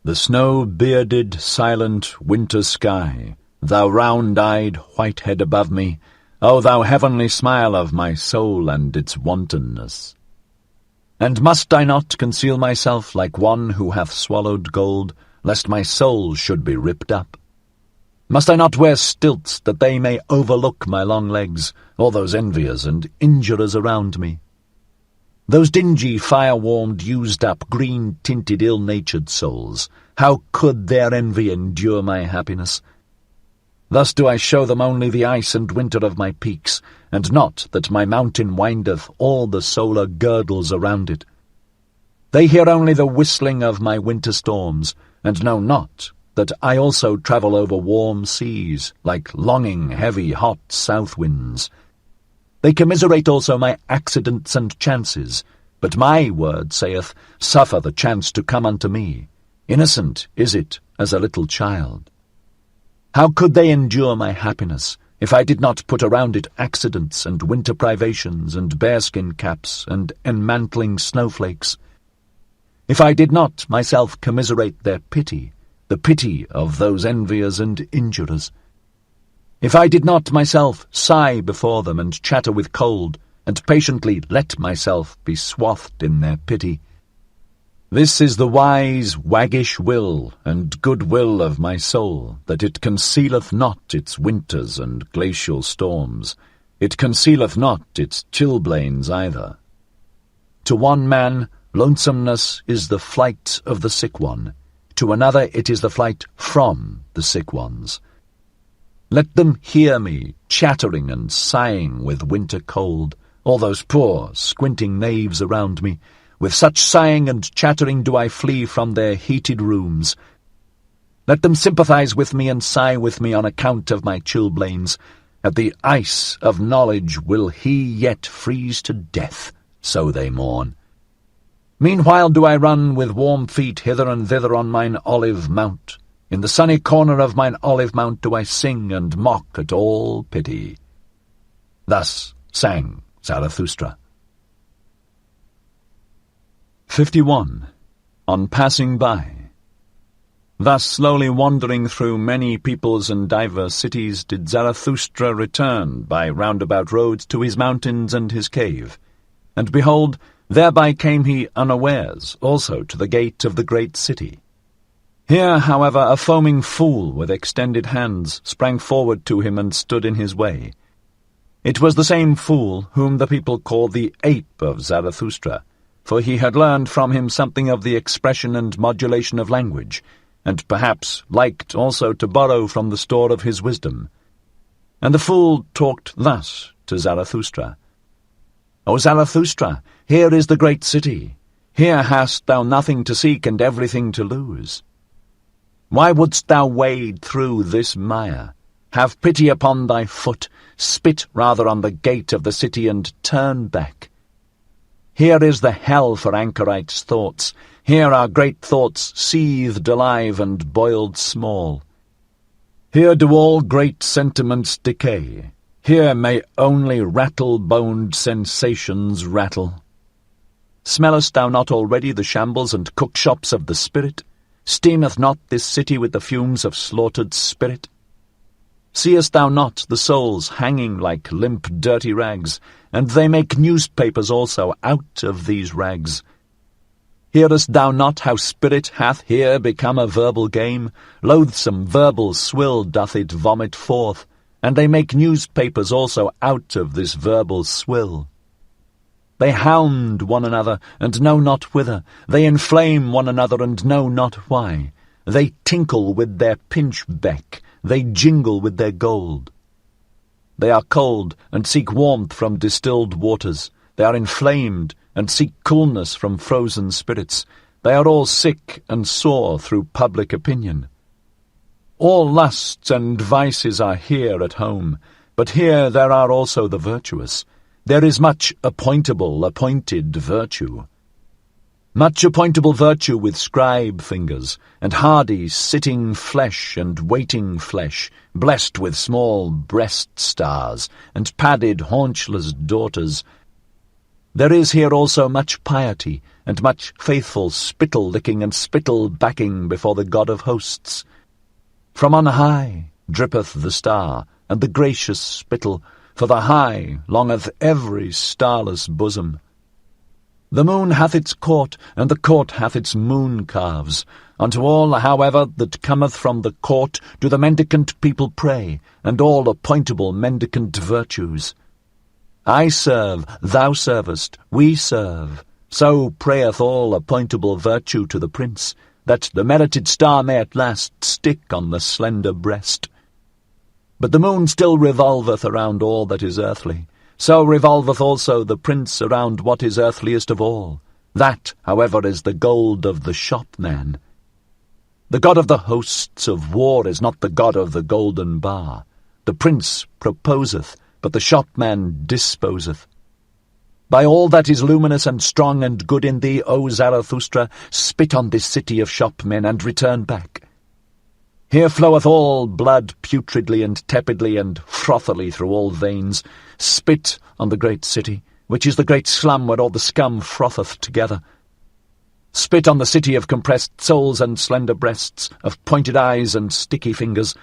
The snow-bearded, silent winter sky, thou round-eyed white head above me, O thou heavenly smile of my soul and its wantonness! And must I not conceal myself like one who hath swallowed gold, lest my soul should be ripped up? Must I not wear stilts, that they may overlook my long legs, all those enviers and injurers around me? Those dingy, fire-warmed, used-up, green-tinted, ill-natured souls, how could their envy endure my happiness? Thus do I show them only the ice and winter of my peaks, and not that my mountain windeth all the solar girdles around it. They hear only the whistling of my winter storms, and know not that I also travel over warm seas, like longing, heavy, hot south winds. They commiserate also my accidents and chances, but my word saith, Suffer the chance to come unto me. Innocent is it as a little child. How could they endure my happiness, if I did not put around it accidents and winter privations and bearskin caps and enmantling snowflakes? If I did not myself commiserate their pity, the pity of those enviers and injurers? If I did not myself sigh before them and chatter with cold, and patiently let myself be swathed in their pity? This is the wise, waggish will and good will of my soul, that it concealeth not its winters and glacial storms. It concealeth not its chilblains either. To one man, lonesomeness is the flight of the sick one. To another it is the flight from the sick ones. Let them hear me, chattering and sighing with winter cold, all those poor, squinting knaves around me. With such sighing and chattering do I flee from their heated rooms. Let them sympathize with me and sigh with me on account of my chilblains. At the ice of knowledge will he yet freeze to death, so they mourn. Meanwhile do I run with warm feet hither and thither on mine olive mount. In the sunny corner of mine olive mount do I sing and mock at all pity. Thus sang Zarathustra. 51. On passing by. Thus slowly wandering through many peoples and diverse cities did Zarathustra return by roundabout roads to his mountains and his cave. And behold, thereby came he unawares also to the gate of the great city. Here, however, a foaming fool with extended hands sprang forward to him and stood in his way. It was the same fool whom the people called the ape of Zarathustra, for he had learned from him something of the expression and modulation of language, and perhaps liked also to borrow from the store of his wisdom. And the fool talked thus to Zarathustra. O Zarathustra, here is the great city. Here hast thou nothing to seek and everything to lose. Why wouldst thou wade through this mire? Have pity upon thy foot, spit rather on the gate of the city, and turn back. Here is the hell for anchorites' thoughts. Here are great thoughts seethed alive and boiled small. Here do all great sentiments decay. Here may only rattle-boned sensations rattle. Smellest thou not already the shambles and cookshops of the spirit? Steameth not this city with the fumes of slaughtered spirit? Seest thou not the souls hanging like limp, dirty rags, and they make newspapers also out of these rags? Hearest thou not how spirit hath here become a verbal game? Loathsome verbal swill doth it vomit forth, and they make newspapers also out of this verbal swill. They hound one another, and know not whither. They inflame one another, and know not why. They tinkle with their pinchbeck. They jingle with their gold. They are cold, and seek warmth from distilled waters. They are inflamed, and seek coolness from frozen spirits. They are all sick and sore through public opinion. All lusts and vices are here at home, but here there are also the virtuous. There is much appointed virtue. Much appointable virtue with scribe fingers, and hardy sitting flesh and waiting flesh, blessed with small breast stars, and padded haunchless daughters. There is here also much piety, and much faithful spittle-licking and spittle-backing before the God of hosts. From on high drippeth the star, and the gracious spittle, for the high longeth every starless bosom. The moon hath its court, and the court hath its moon calves. Unto all, however, that cometh from the court do the mendicant people pray, and all appointable mendicant virtues. I serve, thou servest, we serve. So prayeth all appointable virtue to the prince, that the merited star may at last stick on the slender breast. But the moon still revolveth around all that is earthly. So revolveth also the prince around what is earthliest of all. That, however, is the gold of the shopman. The god of the hosts of war is not the god of the golden bar. The prince proposeth, but the shopman disposeth. By all that is luminous and strong and good in thee, O Zarathustra, spit on this city of shopmen and return back. Here floweth all blood putridly and tepidly and frothily through all veins. Spit on the great city, which is the great slum where all the scum frotheth together. Spit on the city of compressed souls and slender breasts, of pointed eyes and sticky fingers.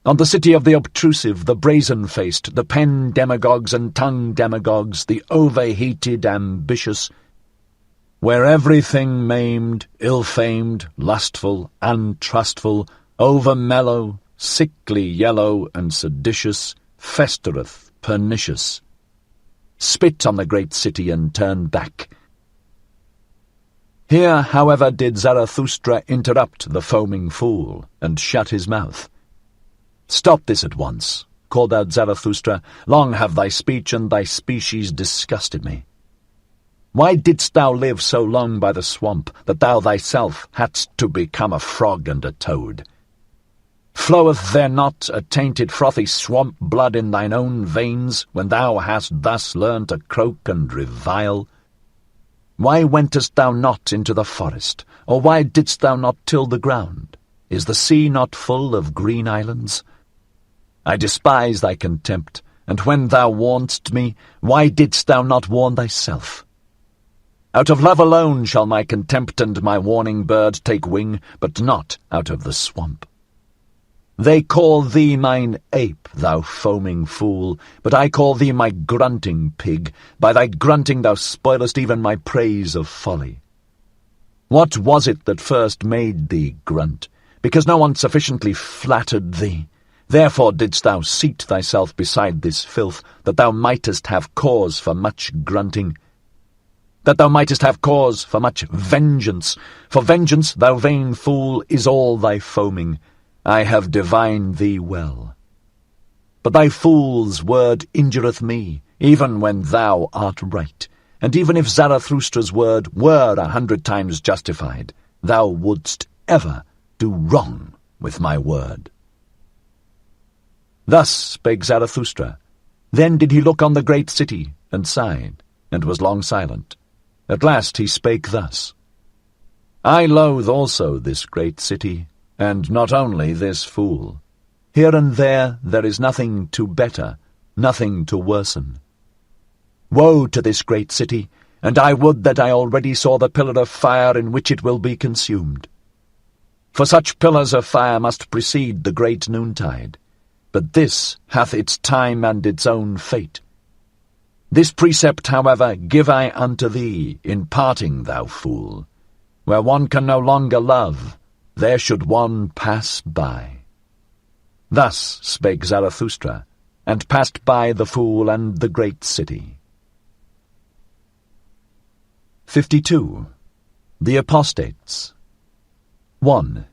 On the city of the obtrusive, the brazen-faced, the pen demagogues and tongue demagogues, the overheated ambitious. where everything maimed, ill-famed, lustful, untrustful, over-mellow, sickly yellow, and seditious, festereth, pernicious. Spit on the great city and turn back. Here, however, did Zarathustra interrupt the foaming fool, and shut his mouth. "Stop this at once," called out Zarathustra. "Long have thy speech and thy species disgusted me. Why didst thou live so long by the swamp, that thou thyself hadst to become a frog and a toad? Floweth there not a tainted frothy swamp blood in thine own veins, when thou hast thus learned to croak and revile? Why wentest thou not into the forest, or why didst thou not till the ground? Is the sea not full of green islands? I despise thy contempt, and when thou warnedst me, why didst thou not warn thyself? Out of love alone shall my contempt and my warning bird take wing, but not out of the swamp. They call thee mine ape, thou foaming fool, but I call thee my grunting pig. By thy grunting thou spoilest even my praise of folly. What was it that first made thee grunt? Because no one sufficiently flattered thee. Therefore didst thou seat thyself beside this filth, that thou mightest have cause for much grunting, that thou mightest have cause for much vengeance. For vengeance, thou vain fool, is all thy foaming. I have divined thee well. But thy fool's word injureth me, even when thou art right. And even if Zarathustra's word were 100 times justified, thou wouldst ever do wrong with my word. Thus spake Zarathustra. Then did he look on the great city, and sighed, and was long silent. At last he spake thus. I loathe also this great city, and not only this fool. Here and there is nothing to better, nothing to worsen. Woe to this great city, and I would that I already saw the pillar of fire in which it will be consumed. For such pillars of fire must precede the great noontide, but this hath its time and its own fate. This precept, however, give I unto thee in parting, thou fool. Where one can no longer love, there should one pass by. Thus spake Zarathustra, and passed by the fool and the great city. 52. The Apostates. 1.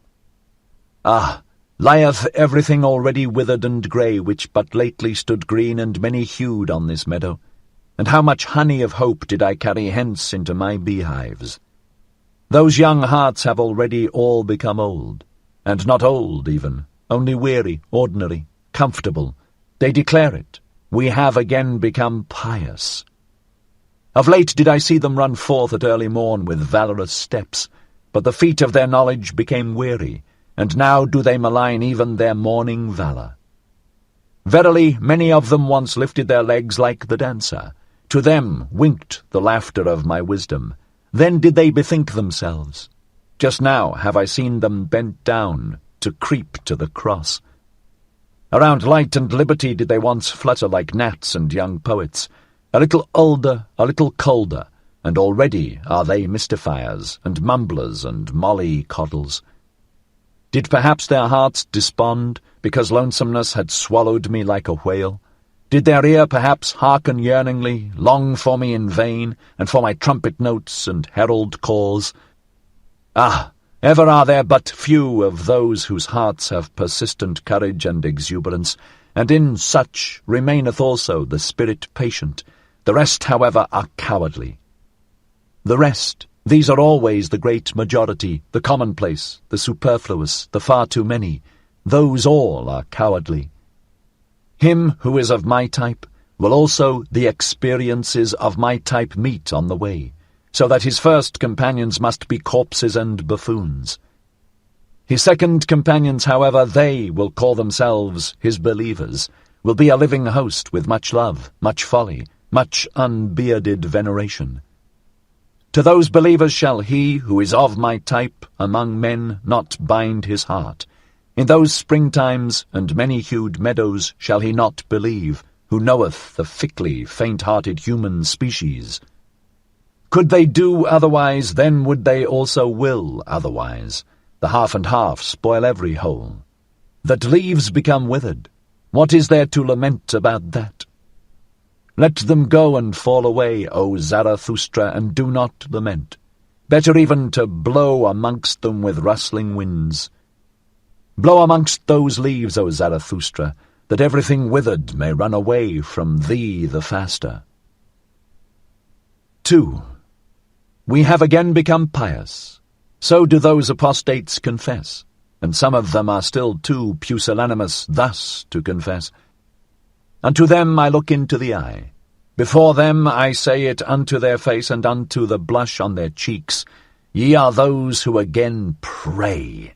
Ah, lieth everything already withered and grey, which but lately stood green and many-hued on this meadow, and how much honey of hope did I carry hence into my beehives! Those young hearts have already all become old, and not old even, only weary, ordinary, comfortable. They declare it. We have again become pious. Of late did I see them run forth at early morn with valorous steps, but the feet of their knowledge became weary, and now do they malign even their morning valour. Verily, many of them once lifted their legs like the dancer. To them winked the laughter of my wisdom. Then did they bethink themselves. Just now have I seen them bent down to creep to the cross. Around light and liberty did they once flutter like gnats and young poets, a little older, a little colder, and already are they mystifiers and mumblers and molly-coddles. Did perhaps their hearts despond, because lonesomeness had swallowed me like a whale? Did their ear perhaps hearken yearningly, long for me in vain, and for my trumpet notes and herald calls? Ah, ever are there but few of those whose hearts have persistent courage and exuberance, and in such remaineth also the spirit patient. The rest, however, are cowardly. The rest, these are always the great majority, the commonplace, the superfluous, the far too many. Those all are cowardly. Him who is of my type will also the experiences of my type meet on the way, so that his first companions must be corpses and buffoons. His second companions, however, they will call themselves his believers, will be a living host with much love, much folly, much unbearded veneration. To those believers shall he who is of my type among men not bind his heart. In those springtimes and many-hued meadows shall he not believe, who knoweth the fickly, faint-hearted human species. Could they do otherwise, then would they also will otherwise. The half and half spoil every whole. That leaves become withered, what is there to lament about that? Let them go and fall away, O Zarathustra, and do not lament. Better even to blow amongst them with rustling winds. Blow amongst those leaves, O Zarathustra, that everything withered may run away from thee the faster. 2. We have again become pious. So do those apostates confess, and some of them are still too pusillanimous thus to confess. Unto them I look into the eye. Before them I say it unto their face, and unto the blush on their cheeks, Ye are those who again pray.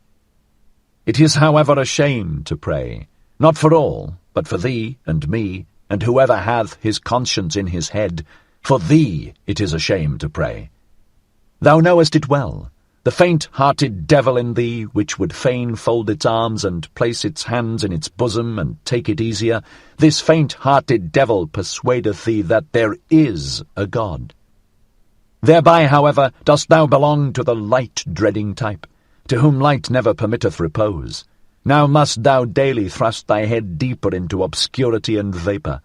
It is, however, a shame to pray, not for all, but for thee and me, and whoever hath his conscience in his head. For thee it is a shame to pray. Thou knowest it well, the faint-hearted devil in thee, which would fain fold its arms and place its hands in its bosom and take it easier, this faint-hearted devil persuadeth thee that there is a God. Thereby, however, dost thou belong to the light-dreading type, to whom light never permitteth repose. Now must thou daily thrust thy head deeper into obscurity and vapour.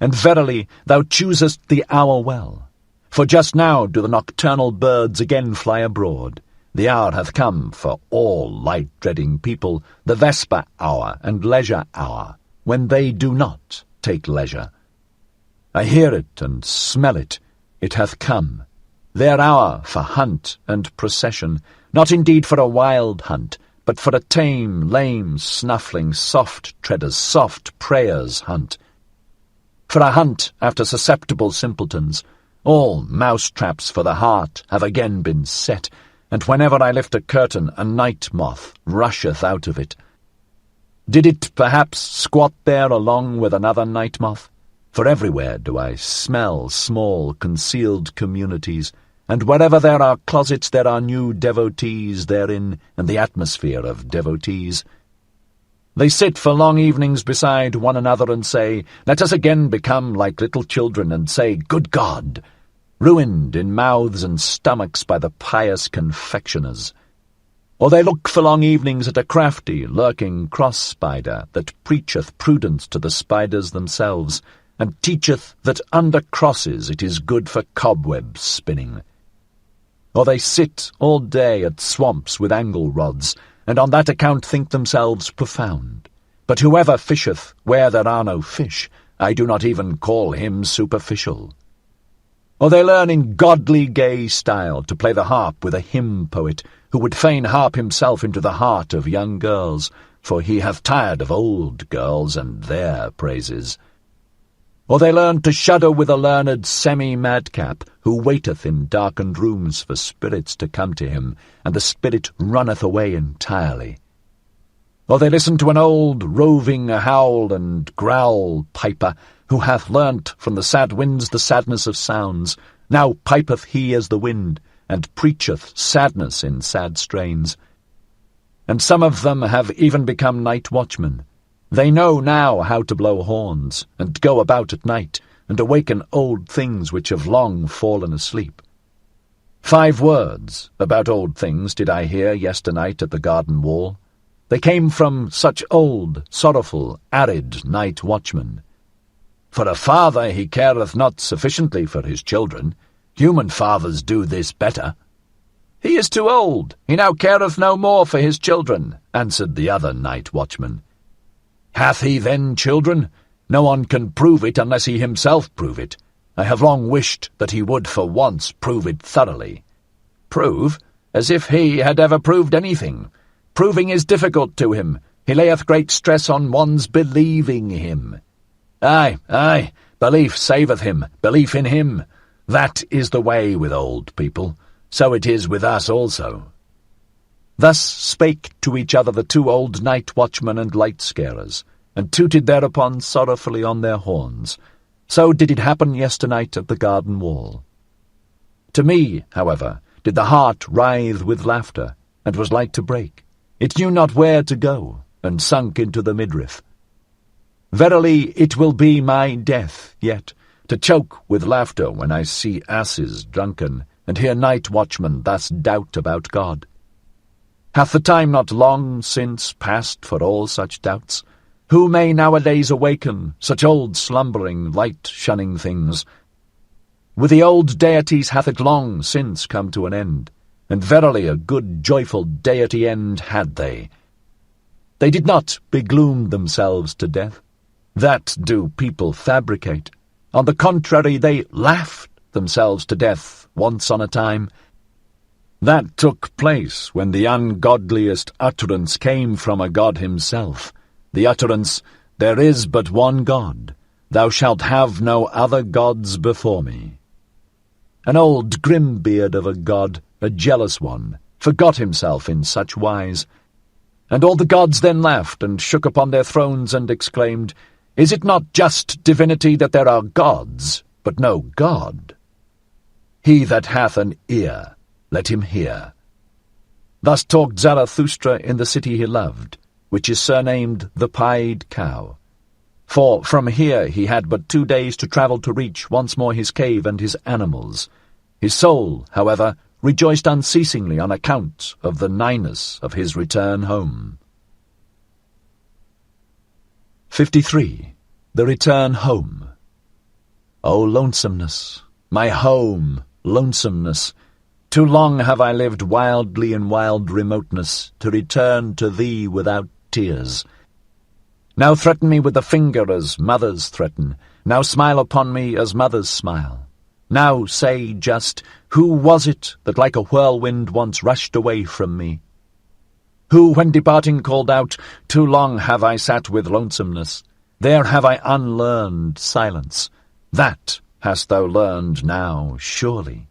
And verily thou choosest the hour well. For just now do the nocturnal birds again fly abroad. The hour hath come for all light-dreading people, the vesper hour and leisure hour, when they do not take leisure. I hear it and smell it. It hath come. Their hour for hunt and procession, not indeed for a wild hunt, but for a tame, lame, snuffling, soft-treaders, soft prayers hunt. For a hunt after susceptible simpletons, all mouse-traps for the heart have again been set, and whenever I lift a curtain, a night-moth rusheth out of it. Did it perhaps squat there along with another night-moth? For everywhere do I smell small, concealed communities, and wherever there are closets there are new devotees therein, and the atmosphere of devotees. They sit for long evenings beside one another and say, Let us again become like little children, and say, Good God! Ruined in mouths and stomachs by the pious confectioners. Or they look for long evenings at a crafty, lurking cross-spider that preacheth prudence to the spiders themselves, and teacheth that under crosses it is good for cobweb spinning. Or they sit all day at swamps with angle-rods, and on that account think themselves profound. But whoever fisheth where there are no fish, I do not even call him superficial. Or they learn in godly gay style to play the harp with a hymn poet, who would fain harp himself into the heart of young girls, for he hath tired of old girls and their praises. Or they learn to shudder with a learned semi-madcap, who waiteth in darkened rooms for spirits to come to him, and the spirit runneth away entirely. Or they listen to an old roving howl and growl piper, who hath learnt from the sad winds the sadness of sounds. Now pipeth he as the wind, and preacheth sadness in sad strains. And some of them have even become night watchmen. They know now how to blow horns, and go about at night, and awaken old things which have long fallen asleep. 5 words about old things did I hear yesternight at the garden wall. They came from such old, sorrowful, arid night watchmen. For a father he careth not sufficiently for his children. Human fathers do this better. He is too old, he now careth no more for his children, answered the other night watchman. Hath he then children? No one can prove it unless he himself prove it. I have long wished that he would for once prove it thoroughly. Prove? As if he had ever proved anything. Proving is difficult to him. He layeth great stress on one's believing him. Aye, belief saveth him, belief in him. That is the way with old people. So it is with us also. Thus spake to each other the 2 old night watchmen and light-scarers, and tooted thereupon sorrowfully on their horns. So did it happen yesternight at the garden wall. To me, however, did the heart writhe with laughter, and was like to break. It knew not where to go, and sunk into the midriff. Verily it will be my death, yet, to choke with laughter when I see asses drunken, and hear night watchmen thus doubt about God. Hath the time not long since passed for all such doubts? Who may nowadays awaken such old slumbering, light-shunning things? With the old deities hath it long since come to an end, and verily a good joyful deity end had they. They did not begloom themselves to death. That do people fabricate. On the contrary, they laughed themselves to death once on a time. That took place when the ungodliest utterance came from a god himself, the utterance, "There is but one God, thou shalt have no other gods before me." An old grim beard of a god, a jealous one, forgot himself in such wise. And all the gods then laughed, and shook upon their thrones, and exclaimed, "Is it not just divinity that there are gods, but no God? He that hath an ear, let him hear." Thus talked Zarathustra in the city he loved, which is surnamed the Pied Cow. For from here he had but 2 days to travel to reach once more his cave and his animals. His soul, however, rejoiced unceasingly on account of the nighness of his return home. 53. The Return Home. O lonesomeness, my home, lonesomeness! Too long have I lived wildly in wild remoteness to return to thee without tears. Now threaten me with the finger as mothers threaten, now smile upon me as mothers smile. Now say just, who was it that like a whirlwind once rushed away from me? Who, when departing, called out, "Too long have I sat with lonesomeness. There have I unlearned silence. That hast thou learned now, surely.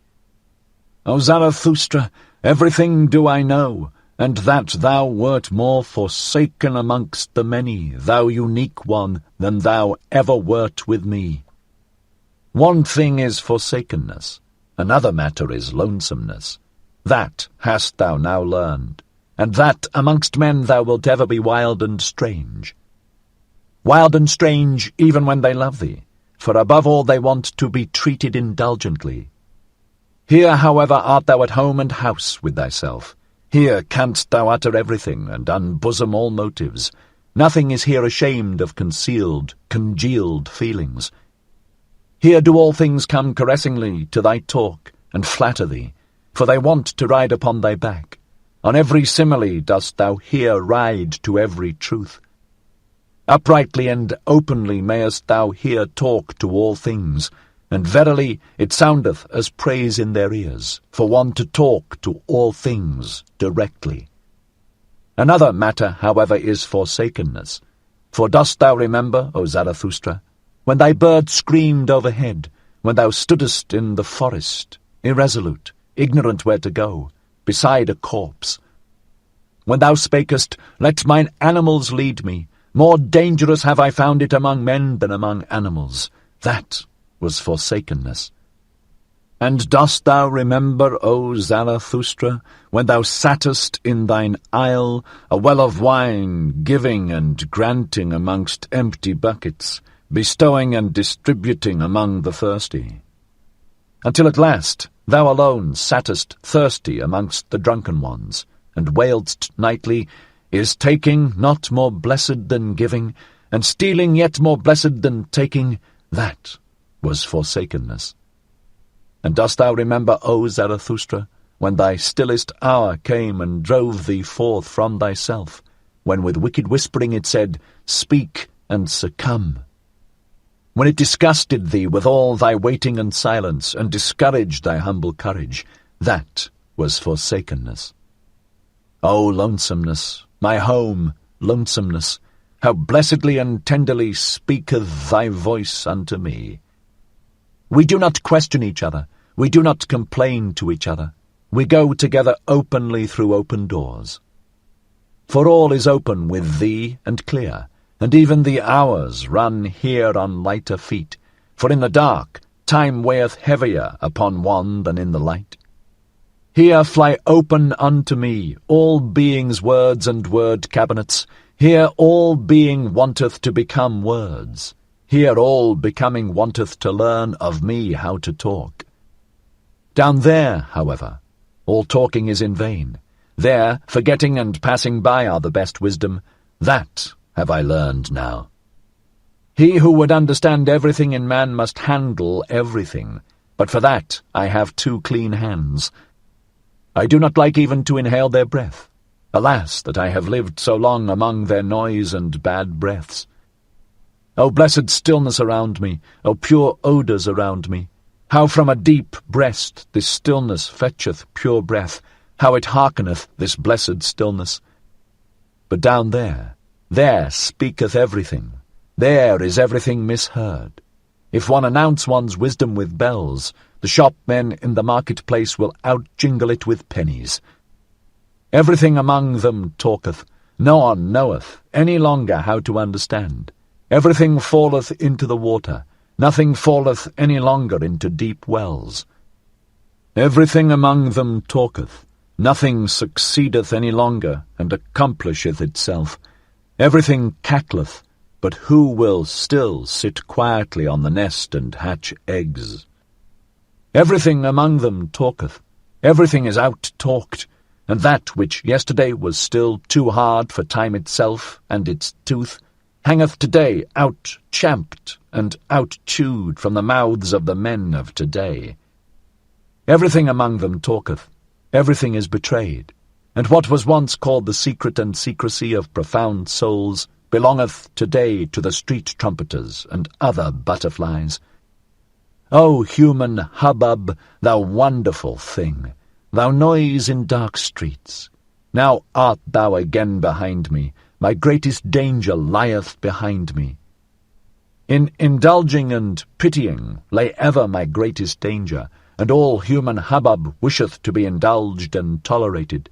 O Zarathustra, everything do I know, and that thou wert more forsaken amongst the many, thou unique one, than thou ever wert with me. One thing is forsakenness, another matter is lonesomeness. That hast thou now learned, and that amongst men thou wilt ever be wild and strange. Wild and strange even when they love thee, for above all they want to be treated indulgently. Here, however, art thou at home and house with thyself. Here canst thou utter everything, and unbosom all motives. Nothing is here ashamed of concealed, congealed feelings. Here do all things come caressingly to thy talk, and flatter thee, for they want to ride upon thy back. On every simile dost thou here ride to every truth. Uprightly and openly mayest thou here talk to all things, and verily it soundeth as praise in their ears, for one to talk to all things directly. Another matter, however, is forsakenness. For dost thou remember, O Zarathustra, when thy bird screamed overhead, when thou stoodest in the forest, irresolute, ignorant where to go, beside a corpse? When thou spakest, "Let mine animals lead me, more dangerous have I found it among men than among animals," that was forsakenness. And dost thou remember, O Zarathustra, when thou sattest in thine isle, a well of wine, giving and granting amongst empty buckets, bestowing and distributing among the thirsty, until at last thou alone sattest thirsty amongst the drunken ones, and wailedst nightly, "Is taking not more blessed than giving, and stealing yet more blessed than taking?" That was forsakenness. And dost thou remember, O Zarathustra, when thy stillest hour came and drove thee forth from thyself, when with wicked whispering it said, "Speak and succumb"? When it disgusted thee with all thy waiting and silence, and discouraged thy humble courage, that was forsakenness. O lonesomeness, my home, lonesomeness, how blessedly and tenderly speaketh thy voice unto me. We do not question each other, we do not complain to each other, we go together openly through open doors. For all is open with thee and clear, and even the hours run here on lighter feet, for in the dark time weigheth heavier upon one than in the light. Here fly open unto me all being's words and word cabinets. Here all being wanteth to become words. Here all becoming wanteth to learn of me how to talk. Down there, however, all talking is in vain. There, forgetting and passing by are the best wisdom. That have I learned now. He who would understand everything in man must handle everything, but for that I have 2 clean hands. I do not like even to inhale their breath. Alas, that I have lived so long among their noise and bad breaths. O blessed stillness around me, O pure odours around me, how from a deep breast this stillness fetcheth pure breath, how it hearkeneth, this blessed stillness. But down there speaketh everything, there is everything misheard. If one announce one's wisdom with bells, the shopmen in the marketplace will out-jingle it with pennies. Everything among them talketh, no one knoweth any longer how to understand. Everything falleth into the water, nothing falleth any longer into deep wells. Everything among them talketh, nothing succeedeth any longer, and accomplisheth itself. Everything cackleth, but who will still sit quietly on the nest and hatch eggs? Everything among them talketh, everything is out-talked, and that which yesterday was still too hard for time itself and its tooth, hangeth today out-champed and out-chewed from the mouths of the men of today. Everything among them talketh, everything is betrayed, and what was once called the secret and secrecy of profound souls belongeth today to the street trumpeters and other butterflies. O human hubbub, thou wonderful thing, thou noise in dark streets, now art thou again behind me, my greatest danger lieth behind me. In indulging and pitying lay ever my greatest danger, and all human hubbub wisheth to be indulged and tolerated.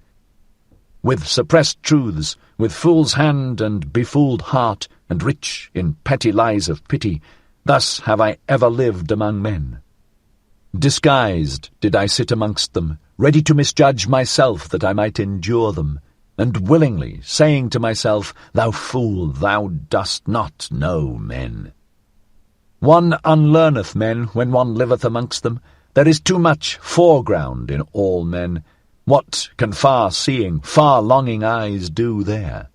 With suppressed truths, with fool's hand and befooled heart, and rich in petty lies of pity, thus have I ever lived among men. Disguised did I sit amongst them, ready to misjudge myself that I might endure them, and willingly saying to myself, Thou fool, thou dost not know men. One unlearneth men when one liveth amongst them. There is too much foreground in all men. What can far-seeing, far-longing eyes do there?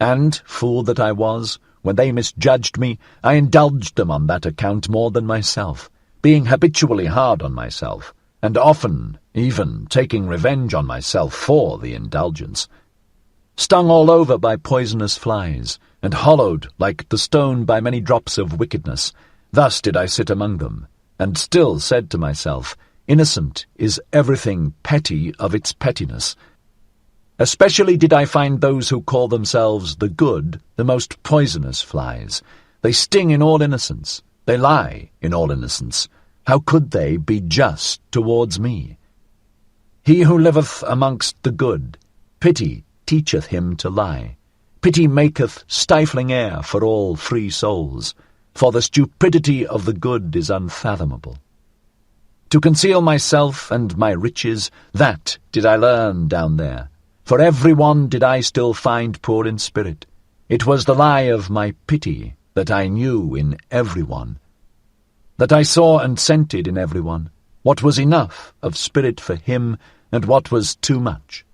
And, fool that I was, when they misjudged me, I indulged them on that account more than myself, being habitually hard on myself, and often even taking revenge on myself for the indulgence. Stung all over by poisonous flies, and hollowed like the stone by many drops of wickedness, thus did I sit among them, and still said to myself, Innocent is everything petty of its pettiness. Especially did I find those who call themselves the good the most poisonous flies. They sting in all innocence, they lie in all innocence. How could they be just towards me? He who liveth amongst the good, pity teacheth him to lie. Pity maketh stifling air for all free souls, for the stupidity of the good is unfathomable. To conceal myself and my riches, that did I learn down there. For every one did I still find poor in spirit. It was the lie of my pity that I knew in every one, that I saw and scented in every one, what was enough of spirit for him and what was too much.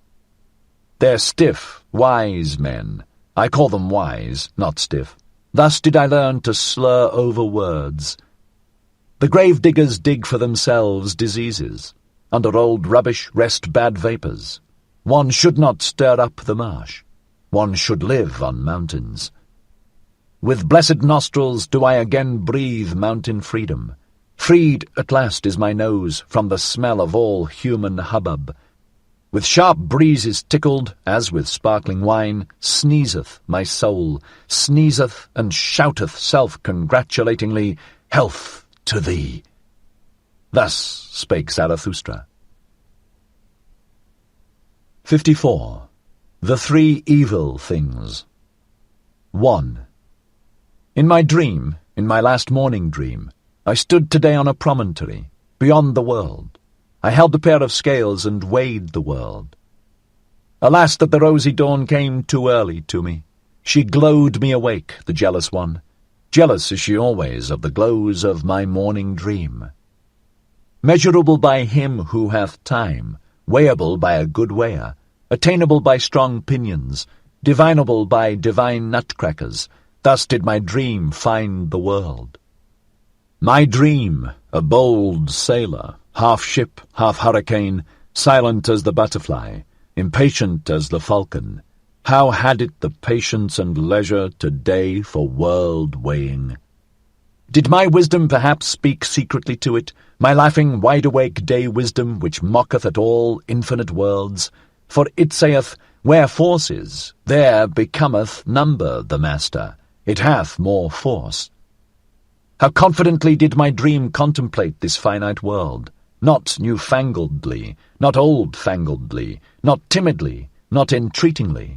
They're stiff, wise men. I call them wise, not stiff. Thus did I learn to slur over words. The grave-diggers dig for themselves diseases. Under old rubbish rest bad vapours. One should not stir up the marsh. One should live on mountains. With blessed nostrils do I again breathe mountain freedom. Freed at last is my nose from the smell of all human hubbub. With sharp breezes tickled, as with sparkling wine, sneezeth my soul, sneezeth and shouteth self-congratulatingly, Health to thee! Thus spake Zarathustra. 54. The Three Evil Things. 1. In my dream, in my last morning dream, I stood today on a promontory, beyond the world. I held a pair of scales and weighed the world. Alas, that the rosy dawn came too early to me. She glowed me awake, the jealous one. Jealous is she always of the glows of my morning dream. Measurable by him who hath time, weighable by a good weigher, attainable by strong pinions, divinable by divine nutcrackers, thus did my dream find the world. My dream, a bold sailor, half ship, half hurricane, silent as the butterfly, impatient as the falcon, how had it the patience and leisure today for world weighing? Did my wisdom perhaps speak secretly to it, my laughing wide-awake day wisdom, which mocketh at all infinite worlds? For it saith, where force is, there becometh number the master, it hath more force. How confidently did my dream contemplate this finite world, not new-fangledly, not old-fangledly, not timidly, not entreatingly.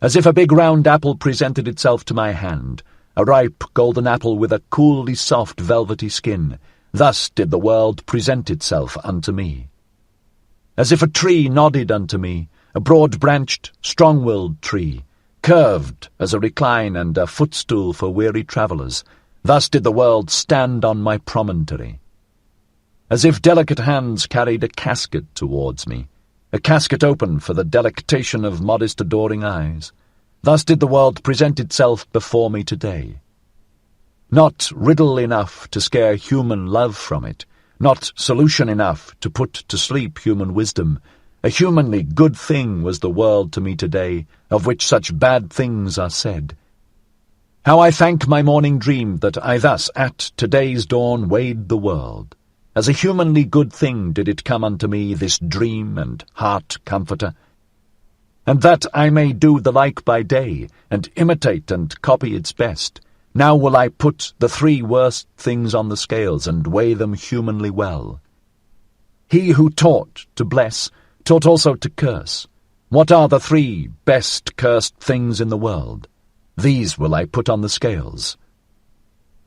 As if a big round apple presented itself to my hand, a ripe golden apple with a coolly soft velvety skin, thus did the world present itself unto me. As if a tree nodded unto me, a broad-branched, strong-willed tree, curved as a recline and a footstool for weary travellers, thus did the world stand on my promontory. As if delicate hands carried a casket towards me, a casket open for the delectation of modest adoring eyes, thus did the world present itself before me today. Not riddle enough to scare human love from it, not solution enough to put to sleep human wisdom, a humanly good thing was the world to me today, of which such bad things are said. How I thank my morning dream that I thus at today's dawn weighed the world. As a humanly good thing did it come unto me, this dream and heart-comforter. And that I may do the like by day, and imitate and copy its best, now will I put the 3 worst things on the scales, and weigh them humanly well. He who taught to bless, taught also to curse. What are the 3 best cursed things in the world? These will I put on the scales.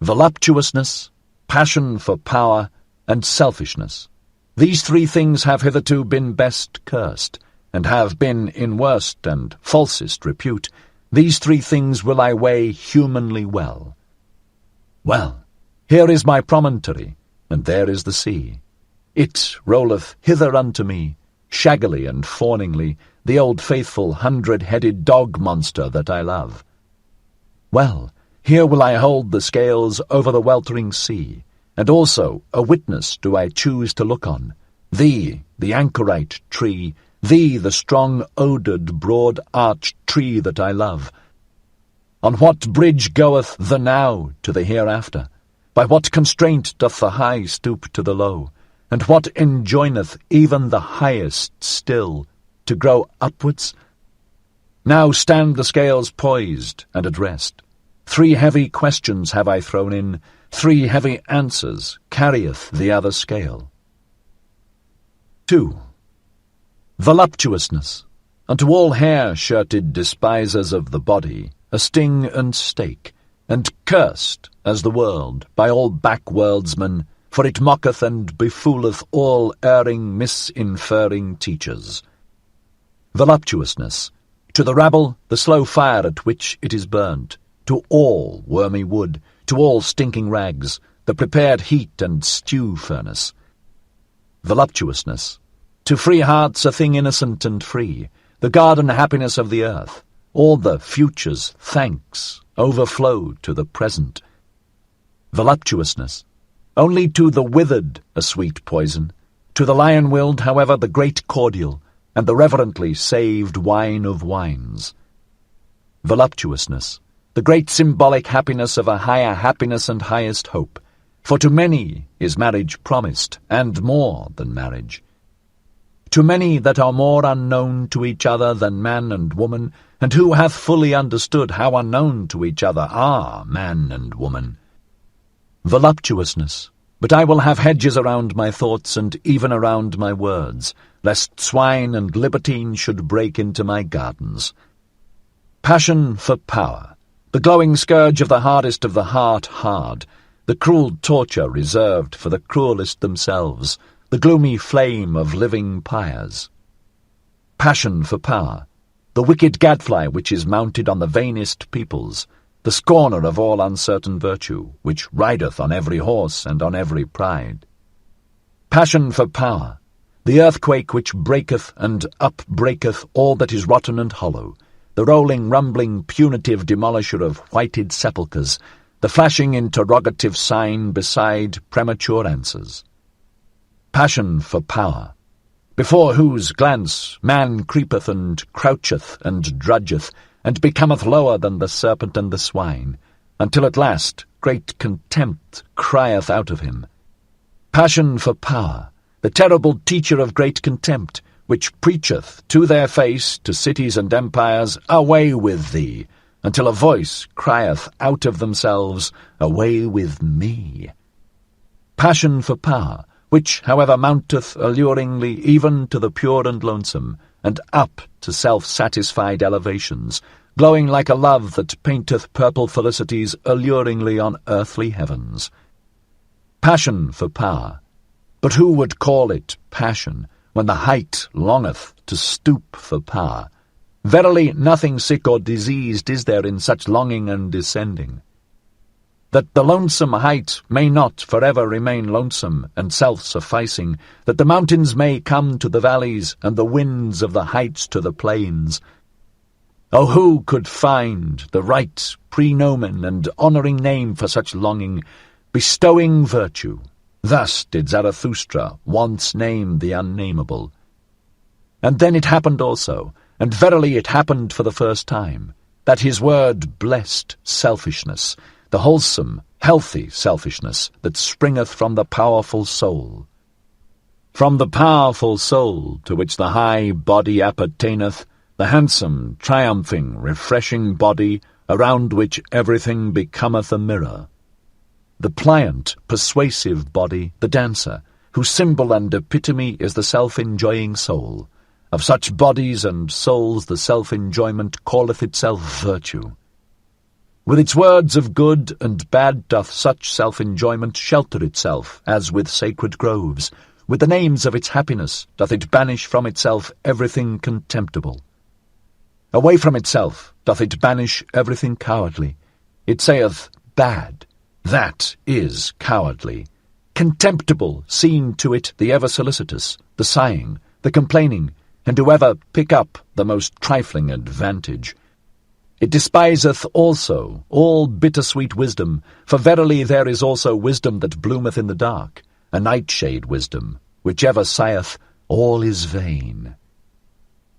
Voluptuousness, passion for power, and selfishness. These 3 things have hitherto been best cursed, and have been in worst and falsest repute. These 3 things will I weigh humanly well. Well, here is my promontory, and there is the sea. It rolleth hither unto me, shaggily and fawningly, the old faithful 100-headed dog monster that I love. Well, here will I hold the scales over the weltering sea, and also a witness do I choose to look on, thee, the anchorite tree, thee, the strong-odoured, broad-arched tree that I love. On what bridge goeth the now to the hereafter? By what constraint doth the high stoop to the low? And what enjoineth even the highest still to grow upwards? Now stand the scales poised and at rest. 3 heavy questions have I thrown in, 3 heavy answers carrieth the other scale. 2. Voluptuousness. Unto all hair-shirted despisers of the body, a sting and stake, and cursed as the world by all backworldsmen, for it mocketh and befooleth all erring, misinferring teachers. Voluptuousness. To the rabble, the slow fire at which it is burnt, to all wormy wood, to all stinking rags, the prepared heat and stew furnace. Voluptuousness. To free hearts a thing innocent and free, the garden happiness of the earth, all the future's thanks overflow to the present. Voluptuousness. Only to the withered a sweet poison, to the lion-willed, however, the great cordial, and the reverently saved wine of wines. Voluptuousness. The great symbolic happiness of a higher happiness and highest hope, for to many is marriage promised, and more than marriage. To many that are more unknown to each other than man and woman, and who hath fully understood how unknown to each other are man and woman. Voluptuousness. But I will have hedges around my thoughts and even around my words, lest swine and libertine should break into my gardens. Passion for power. The glowing scourge of the hardest of the heart hard, the cruel torture reserved for the cruelest themselves, the gloomy flame of living pyres. Passion for power, the wicked gadfly which is mounted on the vainest peoples, the scorner of all uncertain virtue, which rideth on every horse and on every pride. Passion for power, the earthquake which breaketh and upbreaketh all that is rotten and hollow, the rolling, rumbling, punitive demolisher of whited sepulchres, the flashing interrogative sign beside premature answers. Passion for power, before whose glance man creepeth and croucheth and drudgeth, and becometh lower than the serpent and the swine, until at last great contempt crieth out of him. Passion for power, the terrible teacher of great contempt, which preacheth to their face, to cities and empires, away with thee, until a voice crieth out of themselves, away with me. Passion for power, which, however, mounteth alluringly even to the pure and lonesome, and up to self-satisfied elevations, glowing like a love that painteth purple felicities alluringly on earthly heavens. Passion for power, but who would call it passion, when the height longeth to stoop for power? Verily nothing sick or diseased is there in such longing and descending. That the lonesome height may not forever remain lonesome and self-sufficing, that the mountains may come to the valleys, and the winds of the heights to the plains. Oh, who could find the right praenomen and honouring name for such longing, bestowing virtue? Thus did Zarathustra once name the unnameable. And then it happened also, and verily it happened for the first time, that his word blessed selfishness, the wholesome, healthy selfishness that springeth from the powerful soul. From the powerful soul to which the high body appertaineth, the handsome, triumphing, refreshing body, around which everything becometh a mirror. The pliant, persuasive body, the dancer, whose symbol and epitome is the self-enjoying soul. Of such bodies and souls the self-enjoyment calleth itself virtue. With its words of good and bad doth such self-enjoyment shelter itself, as with sacred groves. With the names of its happiness doth it banish from itself everything contemptible. Away from itself doth it banish everything cowardly. It saith, bad, that is cowardly. Contemptible seem to it the ever-solicitous, the sighing, the complaining, and whoever pick up the most trifling advantage. It despiseth also all bitter-sweet wisdom, for verily there is also wisdom that bloometh in the dark, a nightshade wisdom, which ever sigheth, all is vain.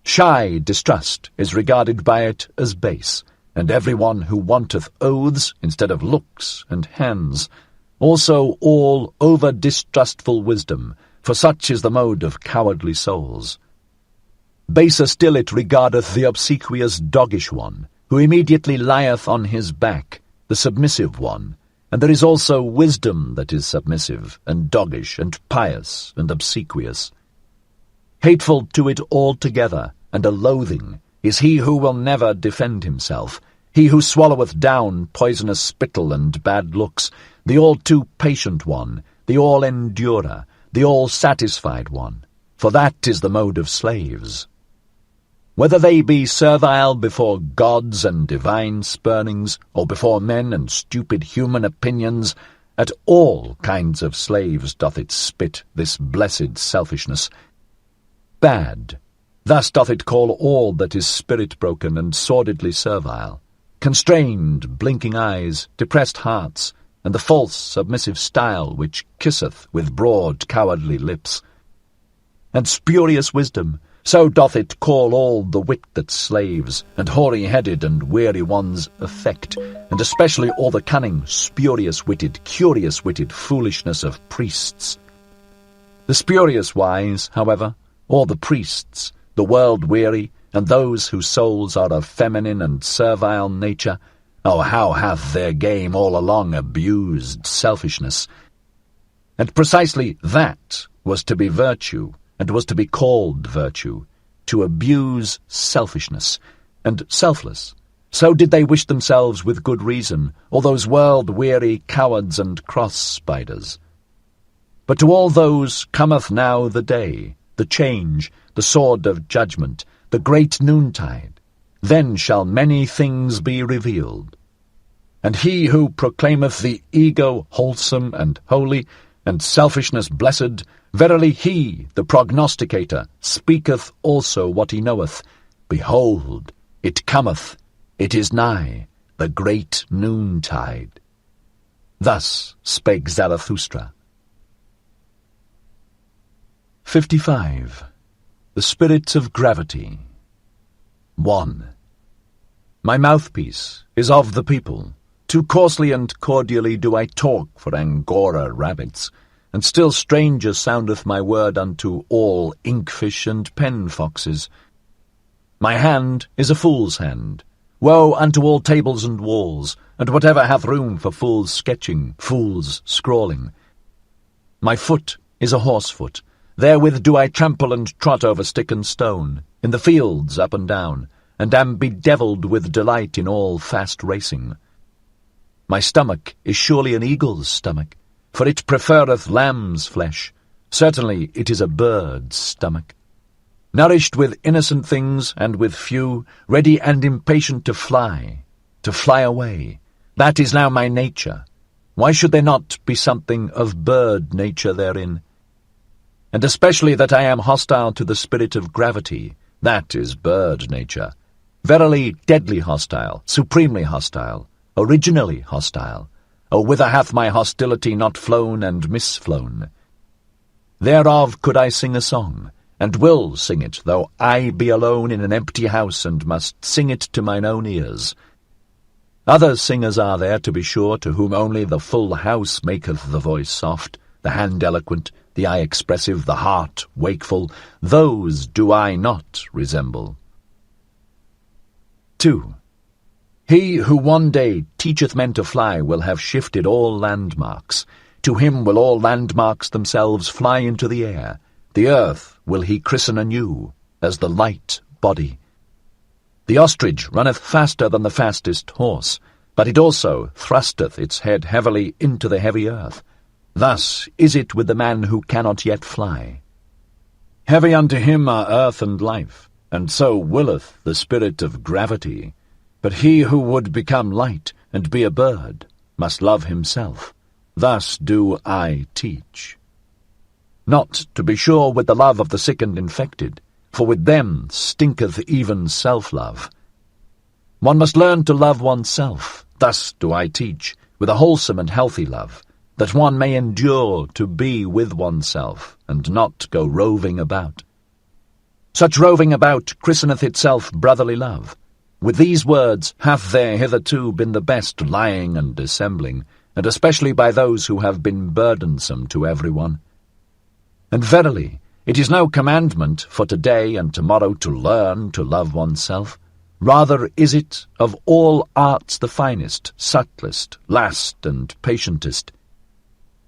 Shy distrust is regarded by it as base, and every one who wanteth oaths instead of looks and hands. Also all over-distrustful wisdom, for such is the mode of cowardly souls. Baser still it regardeth the obsequious doggish one, who immediately lieth on his back, the submissive one, and there is also wisdom that is submissive, and doggish, and pious, and obsequious. Hateful to it altogether, and a loathing, is he who will never defend himself, he who swalloweth down poisonous spittle and bad looks, the all-too-patient one, the all-endurer, the all-satisfied one, for that is the mode of slaves. Whether they be servile before gods and divine spurnings, or before men and stupid human opinions, at all kinds of slaves doth it spit this blessed selfishness. Bad, thus doth it call all that is spirit-broken and sordidly servile, constrained, blinking eyes, depressed hearts, and the false, submissive style which kisseth with broad, cowardly lips. And spurious wisdom, so doth it call all the wit that slaves, and hoary-headed and weary ones affect, and especially all the cunning, spurious-witted, curious-witted foolishness of priests. The spurious-wise, however, or the priests, the world-weary, and those whose souls are of feminine and servile nature, oh, how hath their game all along abused selfishness! And precisely that was to be virtue, and was to be called virtue, to abuse selfishness, and selfless. So did they wish themselves with good reason, all those world-weary cowards and cross-spiders. But to all those cometh now the day, the change, the sword of judgment, the great noontide. Then shall many things be revealed. And he who proclaimeth the ego wholesome and holy, and selfishness blessed, verily he, the prognosticator, speaketh also what he knoweth. Behold, it cometh, it is nigh, the great noontide. Thus spake Zarathustra. 55. The Spirit of Gravity. 1. My mouthpiece is of the people. Too coarsely and cordially do I talk for Angora rabbits, and still stranger soundeth my word unto all inkfish and pen foxes. My hand is a fool's hand. Woe unto all tables and walls, and whatever hath room for fools sketching, fools scrawling. My foot is a horse foot. Therewith do I trample and trot over stick and stone, in the fields up and down, and am bedevilled with delight in all fast racing. My stomach is surely an eagle's stomach, for it preferreth lamb's flesh. Certainly it is a bird's stomach. Nourished with innocent things and with few, ready and impatient to fly away. That is now my nature. Why should there not be something of bird nature therein? And especially that I am hostile to the spirit of gravity, that is bird nature. Verily deadly hostile, supremely hostile, originally hostile. O whither hath my hostility not flown and misflown? Thereof could I sing a song, and will sing it, though I be alone in an empty house, and must sing it to mine own ears. Other singers are there, to be sure, to whom only the full house maketh the voice soft, the hand eloquent, the eye expressive, the heart wakeful. Those do I not resemble. 2. He who one day teacheth men to fly will have shifted all landmarks. To him will all landmarks themselves fly into the air. The earth will he christen anew, as the light body. The ostrich runneth faster than the fastest horse, but it also thrusteth its head heavily into the heavy earth. Thus is it with the man who cannot yet fly. Heavy unto him are earth and life, and so willeth the spirit of gravity. But he who would become light and be a bird must love himself. Thus do I teach. Not, to be sure, with the love of the sick and infected, for with them stinketh even self-love. One must learn to love oneself. Thus do I teach, with a wholesome and healthy love, that one may endure to be with oneself, and not go roving about. Such roving about christeneth itself brotherly love. With these words hath there hitherto been the best lying and dissembling, and especially by those who have been burdensome to every one. And verily, it is no commandment for today and tomorrow to learn to love oneself. Rather is it of all arts the finest, subtlest, last, and patientest.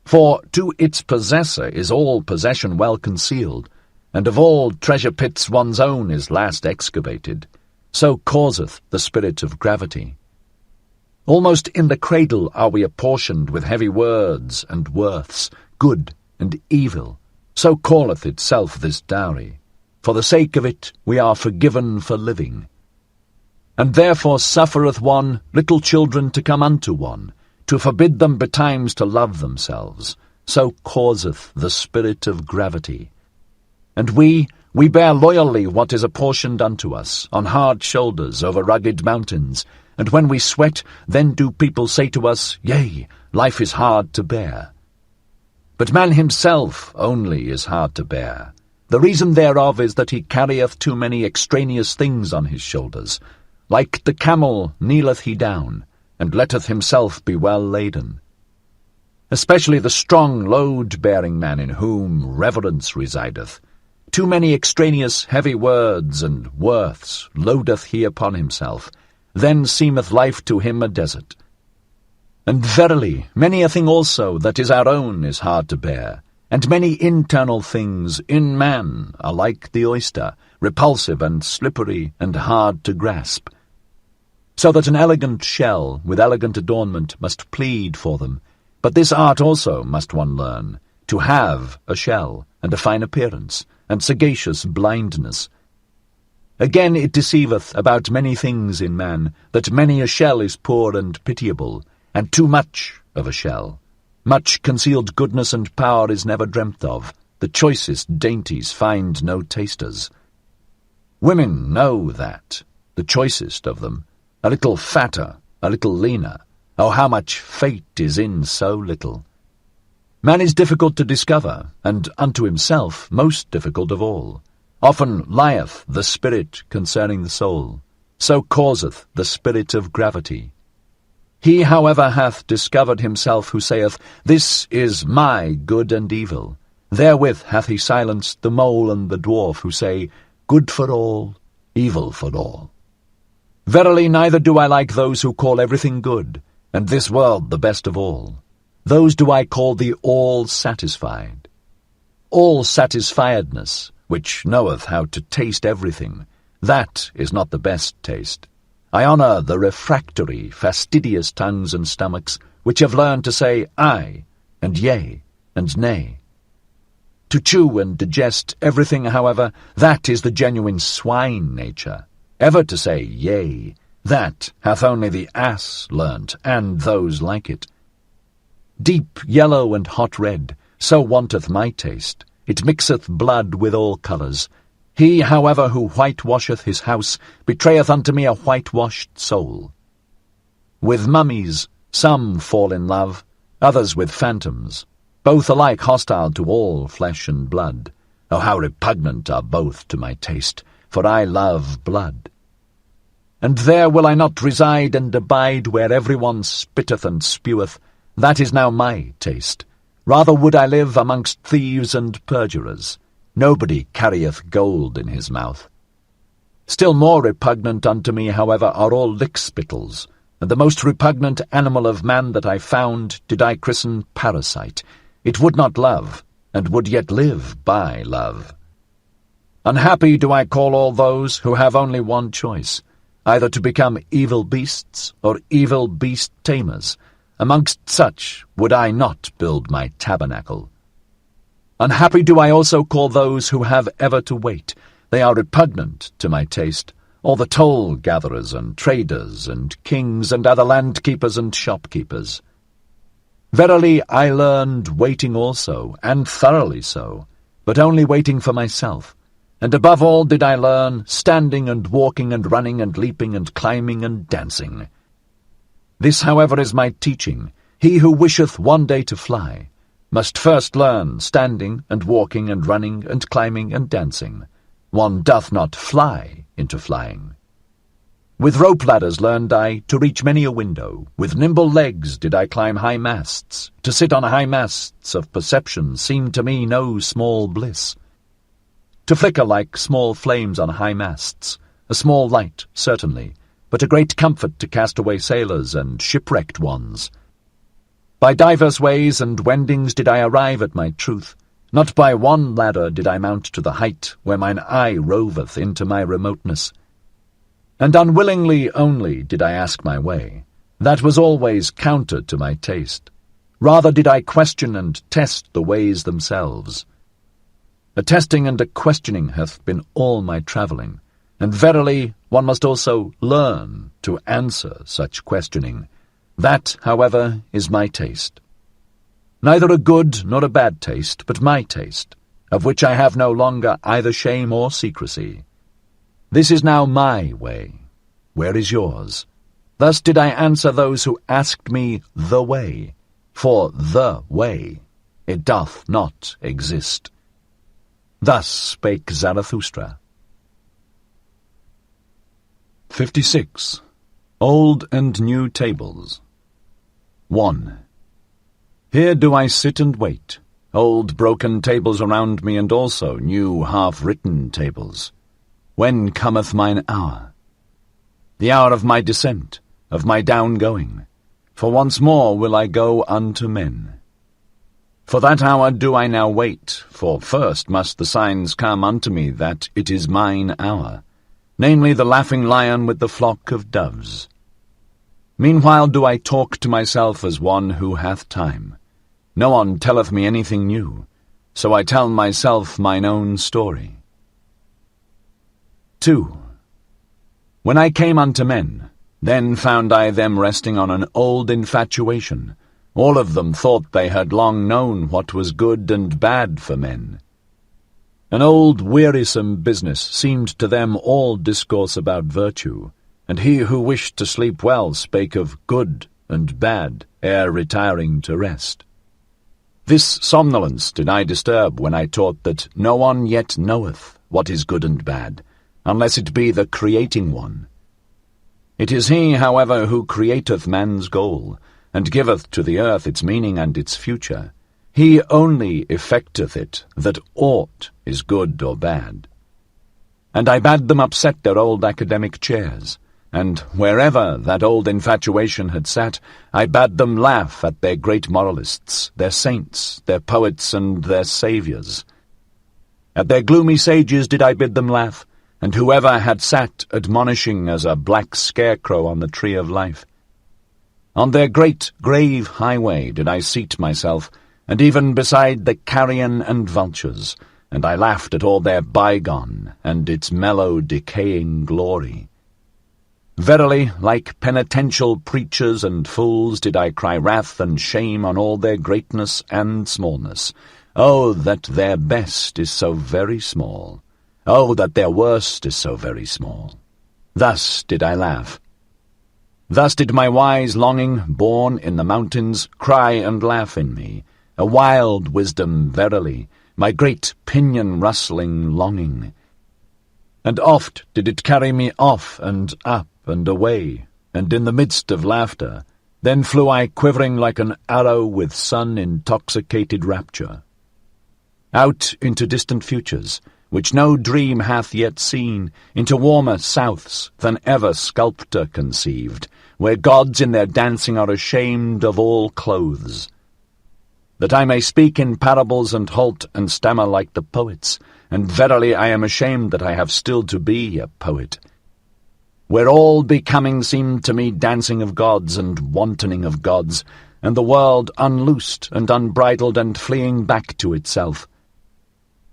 For to its possessor is all possession well concealed, and of all treasure pits one's own is last excavated. So causeth the spirit of gravity. Almost in the cradle are we apportioned with heavy words and worths, good and evil. So calleth itself this dowry. For the sake of it we are forgiven for living. And therefore suffereth one little children to come unto one, to forbid them betimes to love themselves. So causeth the spirit of gravity. And we bear loyally what is apportioned unto us, on hard shoulders, over rugged mountains, and when we sweat, then do people say to us, Yea, life is hard to bear. But man himself only is hard to bear. The reason thereof is that he carrieth too many extraneous things on his shoulders. Like the camel kneeleth he down, and letteth himself be well laden. Especially the strong load-bearing man in whom reverence resideth. Too many extraneous heavy words and worths loadeth he upon himself. Then seemeth life to him a desert. And verily, many a thing also that is our own is hard to bear, and many internal things in man are like the oyster, repulsive and slippery and hard to grasp. So that an elegant shell with elegant adornment must plead for them. But this art also must one learn, to have a shell and a fine appearance, and sagacious blindness. Again it deceiveth about many things in man, that many a shell is poor and pitiable, and too much of a shell. Much concealed goodness and power is never dreamt of. The choicest dainties find no tasters. Women know that, the choicest of them, a little fatter, a little leaner. Oh, how much fate is in so little! Man is difficult to discover, and unto himself most difficult of all. Often lieth the spirit concerning the soul, so causeth the spirit of gravity. He, however, hath discovered himself who saith, This is my good and evil. Therewith hath he silenced the mole and the dwarf, who say, Good for all, evil for all. Verily, neither do I like those who call everything good, and this world the best of all. Those do I call the all-satisfied. All-satisfiedness, which knoweth how to taste everything, that is not the best taste. I honour the refractory, fastidious tongues and stomachs, which have learned to say aye, and yea, and nay. To chew and digest everything, however, that is the genuine swine nature. Ever to say yea, that hath only the ass learnt, and those like it. Deep yellow and hot red, so wanteth my taste. It mixeth blood with all colours. He, however, who whitewasheth his house, betrayeth unto me a whitewashed soul. With mummies some fall in love, others with phantoms, both alike hostile to all flesh and blood. Oh, how repugnant are both to my taste, for I love blood. And there will I not reside and abide, where every one spitteth and speweth. That is now my taste. Rather would I live amongst thieves and perjurers. Nobody carrieth gold in his mouth. Still more repugnant unto me, however, are all lick-spittles, and the most repugnant animal of man that I found did I christen parasite. It would not love, and would yet live by love. Unhappy do I call all those who have only one choice, either to become evil beasts or evil beast tamers. Amongst such would I not build my tabernacle. Unhappy do I also call those who have ever to wait. They are repugnant to my taste, all the toll-gatherers and traders and kings and other land-keepers and shopkeepers. Verily I learned waiting also, and thoroughly so, but only waiting for myself. And above all did I learn standing and walking and running and leaping and climbing and dancing. This, however, is my teaching. He who wisheth one day to fly must first learn standing and walking and running and climbing and dancing. One doth not fly into flying. With rope ladders learned I to reach many a window. With nimble legs did I climb high masts. To sit on high masts of perception seemed to me no small bliss. To flicker like small flames on high masts, a small light, certainly, but a great comfort to castaway sailors and shipwrecked ones. By divers ways and wendings did I arrive at my truth. Not by one ladder did I mount to the height where mine eye roveth into my remoteness. And unwillingly only did I ask my way. That was always counter to my taste. Rather did I question and test the ways themselves. A testing and a questioning hath been all my travelling, and verily one must also learn to answer such questioning. That, however, is my taste. Neither a good nor a bad taste, but my taste, of which I have no longer either shame or secrecy. This is now my way. Where is yours? Thus did I answer those who asked me the way, for the way, it doth not exist. Thus spake Zarathustra. 56. Old and New Tables. 1. Here do I sit and wait, old broken tables around me, and also new half-written tables. When cometh mine hour? The hour of my descent, of my down-going, for once more will I go unto men. For that hour do I now wait, for first must the signs come unto me that it is mine hour, namely the laughing lion with the flock of doves. Meanwhile do I talk to myself as one who hath time. No one telleth me anything new, so I tell myself mine own story. 2. When I came unto men, then found I them resting on an old infatuation. All of them thought they had long known what was good and bad for men. An old wearisome business seemed to them all discourse about virtue, and he who wished to sleep well spake of good and bad ere retiring to rest. This somnolence did I disturb when I taught that no one yet knoweth what is good and bad, unless it be the creating one. It is he, however, who createth man's goal, and giveth to the earth its meaning and its future. He only effecteth it that aught is good or bad. And I bade them upset their old academic chairs, and wherever that old infatuation had sat, I bade them laugh at their great moralists, their saints, their poets, and their saviours. At their gloomy sages did I bid them laugh, and whoever had sat admonishing as a black scarecrow on the tree of life. On their great grave highway did I seat myself, and even beside the carrion and vultures, and I laughed at all their bygone and its mellow decaying glory. Verily, like penitential preachers and fools did I cry wrath and shame on all their greatness and smallness. Oh, that their best is so very small. Oh, that their worst is so very small. Thus did I laugh. Thus did my wise longing, born in the mountains, cry and laugh in me, a wild wisdom verily, my great pinion-rustling longing. And oft did it carry me off and up and away, and in the midst of laughter, then flew I quivering like an arrow with sun-intoxicated rapture. Out into distant futures, which no dream hath yet seen, into warmer souths than ever sculptor conceived, where gods in their dancing are ashamed of all clothes. That I may speak in parables and halt and stammer like the poets, and verily I am ashamed that I have still to be a poet. Where all becoming seemed to me dancing of gods and wantoning of gods, and the world unloosed and unbridled and fleeing back to itself.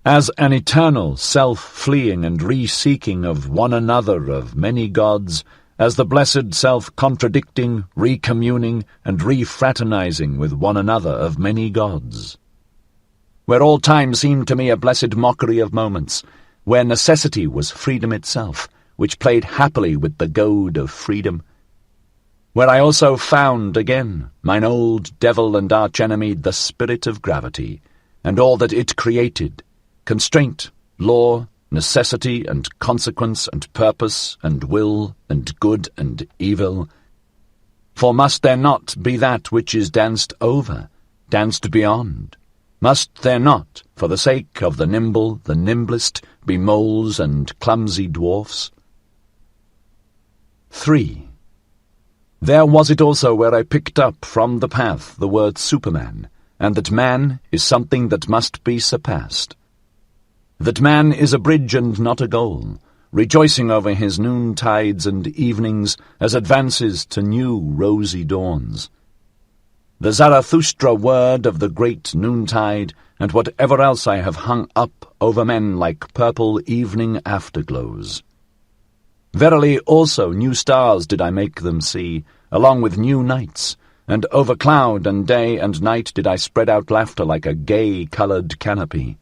As an eternal self-fleeing and re-seeking of one another of many gods, as the blessed self-contradicting, re-communing, and re-fraternizing with one another of many gods. Where all time seemed to me a blessed mockery of moments, where necessity was freedom itself, which played happily with the goad of freedom. Where I also found again mine old devil and arch-enemy, the spirit of gravity, and all that it created, constraint, law, necessity and consequence and purpose and will and good and evil. For must there not be that which is danced over, danced beyond? Must there not, for the sake of the nimble, the nimblest, be moles and clumsy dwarfs? 3. There was it also where I picked up from the path the word Superman, and that man is something that must be surpassed. That man is a bridge and not a goal, rejoicing over his noontides and evenings as advances to new rosy dawns. The Zarathustra word of the great noontide, and whatever else I have hung up over men like purple evening afterglows. Verily also new stars did I make them see, along with new nights, and over cloud and day and night did I spread out laughter like a gay-coloured canopy.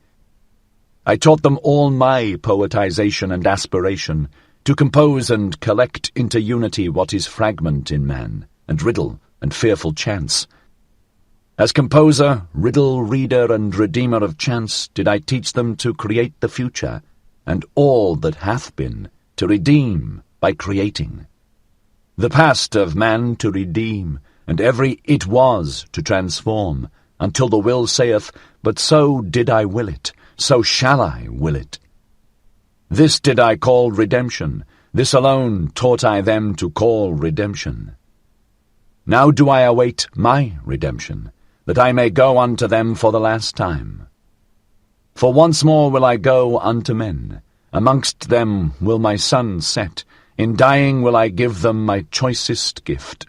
I taught them all my poetization and aspiration, to compose and collect into unity what is fragment in man, and riddle and fearful chance. As composer, riddle reader, and redeemer of chance did I teach them to create the future, and all that hath been, to redeem by creating. The past of man to redeem, and every it was to transform, until the will saith, but so did I will it, so shall I will it. This did I call redemption, this alone taught I them to call redemption. Now do I await my redemption, that I may go unto them for the last time. For once more will I go unto men, amongst them will my sun set, in dying will I give them my choicest gift.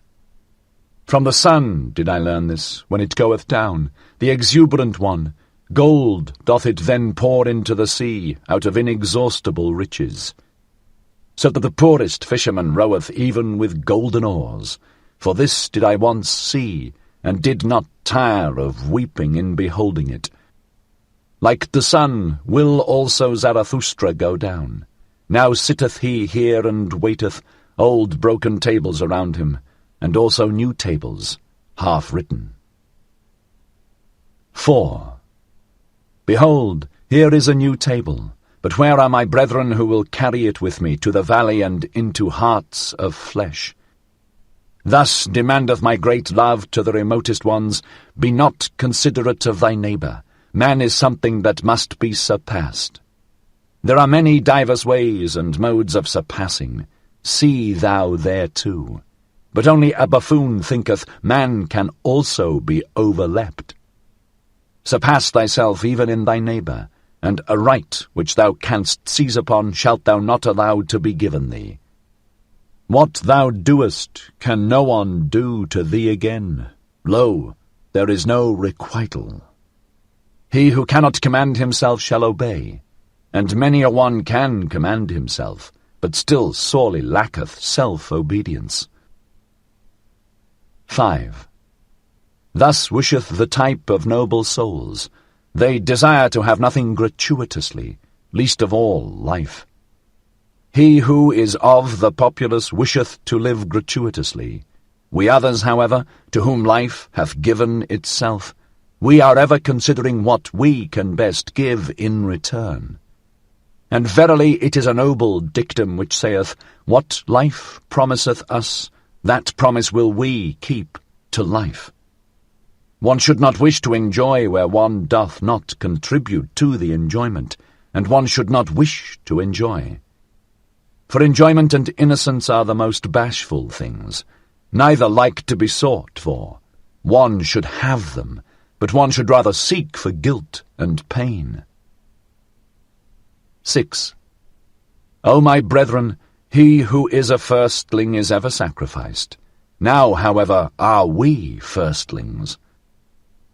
From the sun did I learn this, when it goeth down, the exuberant one, gold doth it then pour into the sea, out of inexhaustible riches. so that the poorest fisherman roweth even with golden oars. For this did I once see, and did not tire of weeping in beholding it. Like the sun will also Zarathustra go down. Now sitteth he here and waiteth, old broken tables around him, and also new tables, half written. 4. Behold, here is a new table, but where are my brethren who will carry it with me to the valley and into hearts of flesh? Thus demandeth my great love to the remotest ones, be not considerate of thy neighbour. Man is something that must be surpassed. There are many divers ways and modes of surpassing. See thou thereto. But only a buffoon thinketh man can also be overleapt. Surpass thyself even in thy neighbour, and a right which thou canst seize upon shalt thou not allow to be given thee. What thou doest can no one do to thee again. Lo, there is no requital. He who cannot command himself shall obey, and many a one can command himself, but still sorely lacketh self-obedience. 5. Thus wisheth the type of noble souls. They desire to have nothing gratuitously, least of all life. He who is of the populace wisheth to live gratuitously. We others, however, to whom life hath given itself, we are ever considering what we can best give in return. And verily it is a noble dictum which saith, what life promiseth us, that promise will we keep to life. One should not wish to enjoy where one doth not contribute to the enjoyment, and one should not wish to enjoy. For enjoyment and innocence are the most bashful things, neither like to be sought for. One should have them, but one should rather seek for guilt and pain. 6. O my brethren, he who is a firstling is ever sacrificed. Now, however, are we firstlings.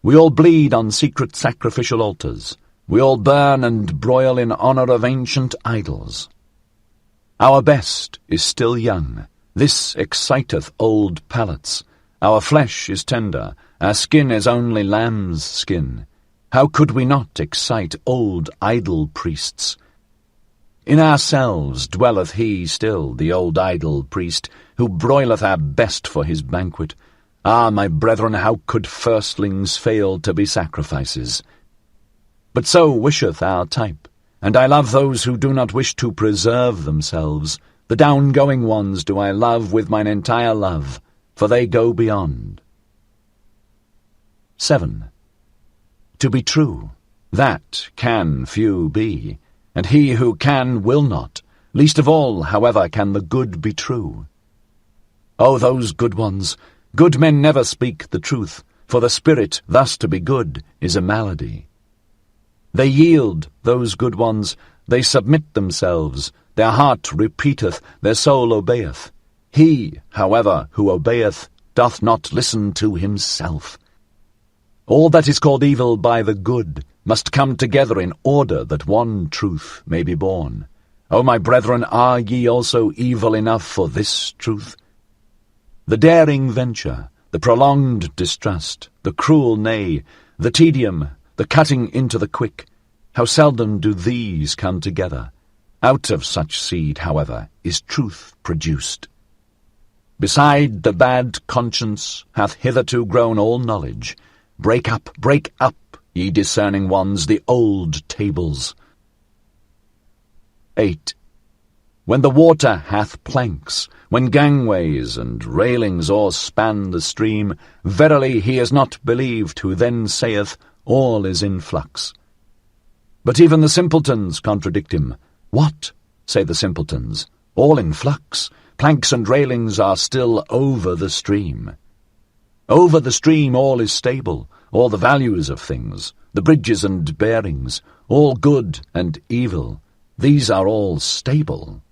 We all bleed on secret sacrificial altars. We all burn and broil in honour of ancient idols. Our best is still young. This exciteth old palates. Our flesh is tender. Our skin is only lamb's skin. How could we not excite old idol priests? In ourselves dwelleth he still, the old idol priest, who broileth our best for his banquet. Ah, my brethren, how could firstlings fail to be sacrifices? But so wisheth our type, and I love those who do not wish to preserve themselves. The down-going ones do I love with mine entire love, for they go beyond. 7. To be true, that can few be, and he who can will not. Least of all, however, can the good be true. O those good ones! Good men never speak the truth, for the spirit thus to be good is a malady. They yield, those good ones, they submit themselves, their heart repeateth, their soul obeyeth. He, however, who obeyeth, doth not listen to himself. All that is called evil by the good must come together in order that one truth may be born. O my brethren, are ye also evil enough for this truth? The daring venture, the prolonged distrust, the cruel nay, the tedium, the cutting into the quick, how seldom do these come together? Out of such seed, however, is truth produced. Beside the bad conscience hath hitherto grown all knowledge. Break up, ye discerning ones, the old tables. 8. When the water hath planks, when gangways and railings o'erspan the stream, verily he is not believed who then saith, all is in flux. But even the simpletons contradict him. What, say the simpletons, all in flux? Planks and railings are still over the stream. Over the stream all is stable, all the values of things, the bridges and bearings, all good and evil, these are all stable.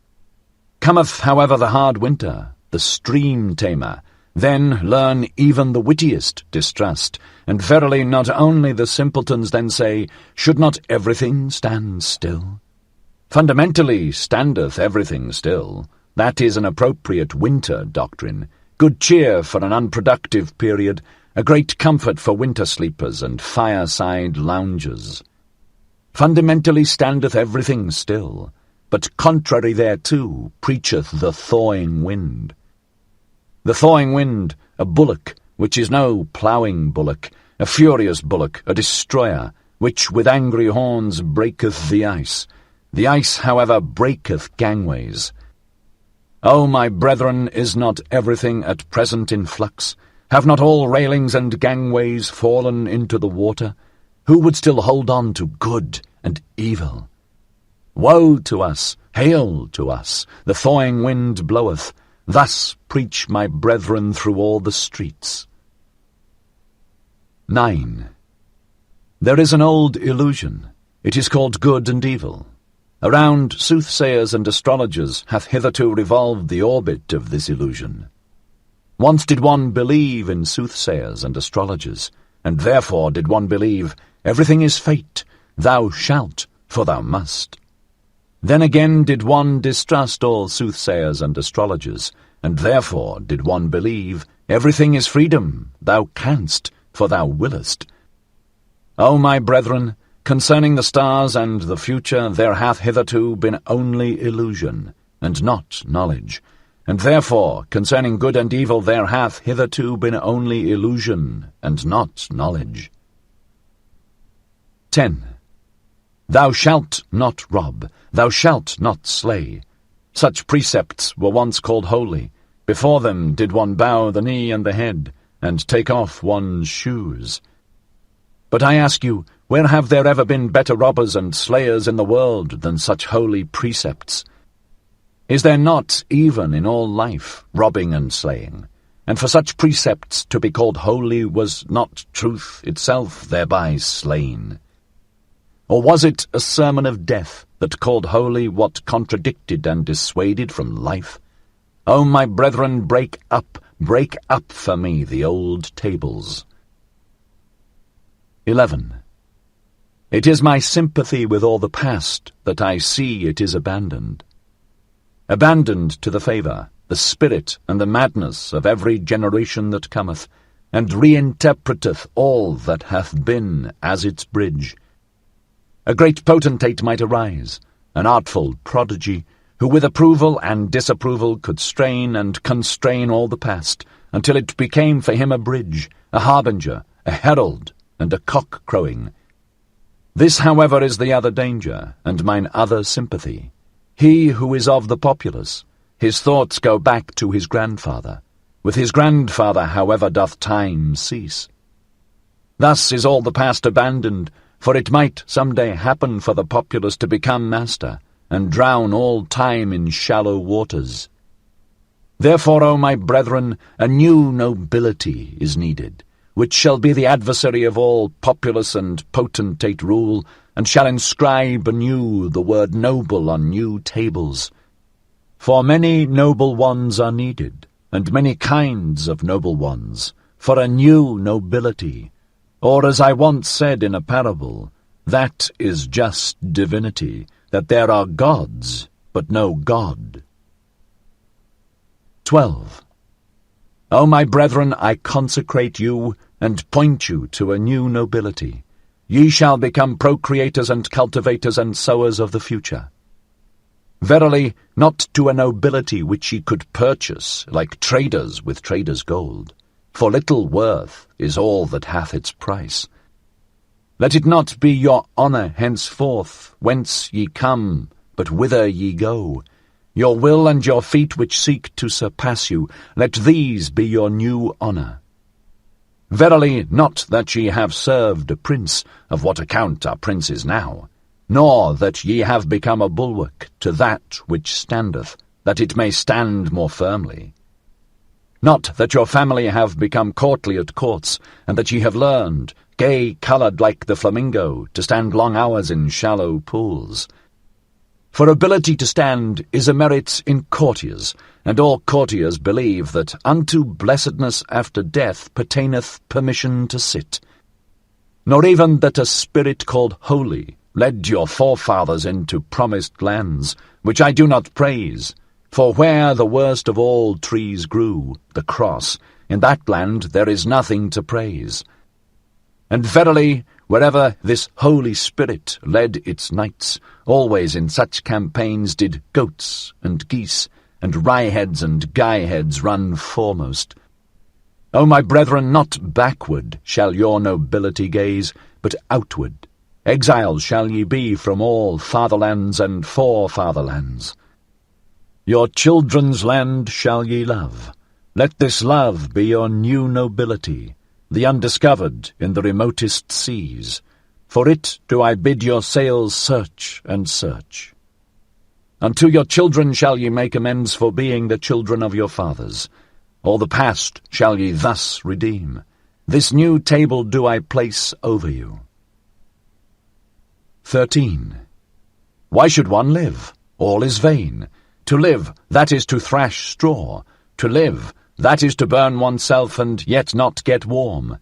Cometh, however, the hard winter, the stream-tamer, then learn even the wittiest distrust, and verily not only the simpletons then say, should not everything stand still? Fundamentally standeth everything still. That is an appropriate winter doctrine, good cheer for an unproductive period, a great comfort for winter sleepers and fireside loungers. Fundamentally standeth everything still, but contrary thereto preacheth the thawing wind. The thawing wind, a bullock, which is no ploughing bullock, a furious bullock, a destroyer, which with angry horns breaketh the ice. The ice, however, breaketh gangways. O my brethren, is not everything at present in flux? Have not all railings and gangways fallen into the water? Who would still hold on to good and evil? Woe to us, hail to us, the thawing wind bloweth. Thus preach my brethren through all the streets. 9. There is an old illusion. It is called good and evil. Around soothsayers and astrologers hath hitherto revolved the orbit of this illusion. Once did one believe in soothsayers and astrologers, and therefore did one believe, everything is fate, thou shalt, for thou must. Then again did one distrust all soothsayers and astrologers, and therefore did one believe, everything is freedom, thou canst, for thou willest. O my brethren, concerning the stars and the future there hath hitherto been only illusion, and not knowledge, and therefore concerning good and evil there hath hitherto been only illusion, and not knowledge. 10. Thou shalt not rob, thou shalt not slay. Such precepts were once called holy. Before them did one bow the knee and the head, and take off one's shoes. But I ask you, where have there ever been better robbers and slayers in the world than such holy precepts? Is there not, even in all life, robbing and slaying? And for such precepts to be called holy was not truth itself thereby slain? Or was it a sermon of death that called holy what contradicted and dissuaded from life? O my brethren, break up for me the old tables. 11. It is my sympathy with all the past that I see it is abandoned. Abandoned to the favour, the spirit, and the madness of every generation that cometh, and reinterpreteth all that hath been as its bridge. A great potentate might arise, an artful prodigy, who with approval and disapproval could strain and constrain all the past, until it became for him a bridge, a harbinger, a herald, and a cock-crowing. This, however, is the other danger, and mine other sympathy. He who is of the populace, his thoughts go back to his grandfather. With his grandfather, however, doth time cease. Thus is all the past abandoned, for it might some day happen for the populace to become master, and drown all time in shallow waters. Therefore, O my brethren, a new nobility is needed, which shall be the adversary of all populace and potentate rule, and shall inscribe anew the word noble on new tables. For many noble ones are needed, and many kinds of noble ones, for a new nobility. Or, as I once said in a parable, that is just divinity, that there are gods, but no God. 12. O my brethren, I consecrate you, and point you to a new nobility. Ye shall become procreators and cultivators and sowers of the future. Verily, not to a nobility which ye could purchase, like traders with traders' gold. For little worth is all that hath its price. Let it not be your honour henceforth, whence ye come, but whither ye go. Your will and your feet which seek to surpass you, let these be your new honour. Verily, not that ye have served a prince, of what account are princes now, nor that ye have become a bulwark to that which standeth, that it may stand more firmly. Not that your family have become courtly at courts, and that ye have learned, gay-coloured like the flamingo, to stand long hours in shallow pools. For ability to stand is a merit in courtiers, and all courtiers believe that unto blessedness after death pertaineth permission to sit. Nor even that a spirit called holy, led your forefathers into promised lands, which I do not praise, for where the worst of all trees grew, the cross, in that land there is nothing to praise. And verily, wherever this Holy Spirit led its knights, always in such campaigns did goats and geese and rye-heads and guy-heads run foremost. O my brethren, not backward shall your nobility gaze, but outward. Exiles shall ye be from all fatherlands and forefatherlands. Your children's land shall ye love. Let this love be your new nobility, the undiscovered in the remotest seas. For it do I bid your sails search and search. Unto your children shall ye make amends for being the children of your fathers. All the past shall ye thus redeem. This new table do I place over you. 13. Why should one live? All is vain. To live, that is to thrash straw. To live, that is to burn oneself and yet not get warm.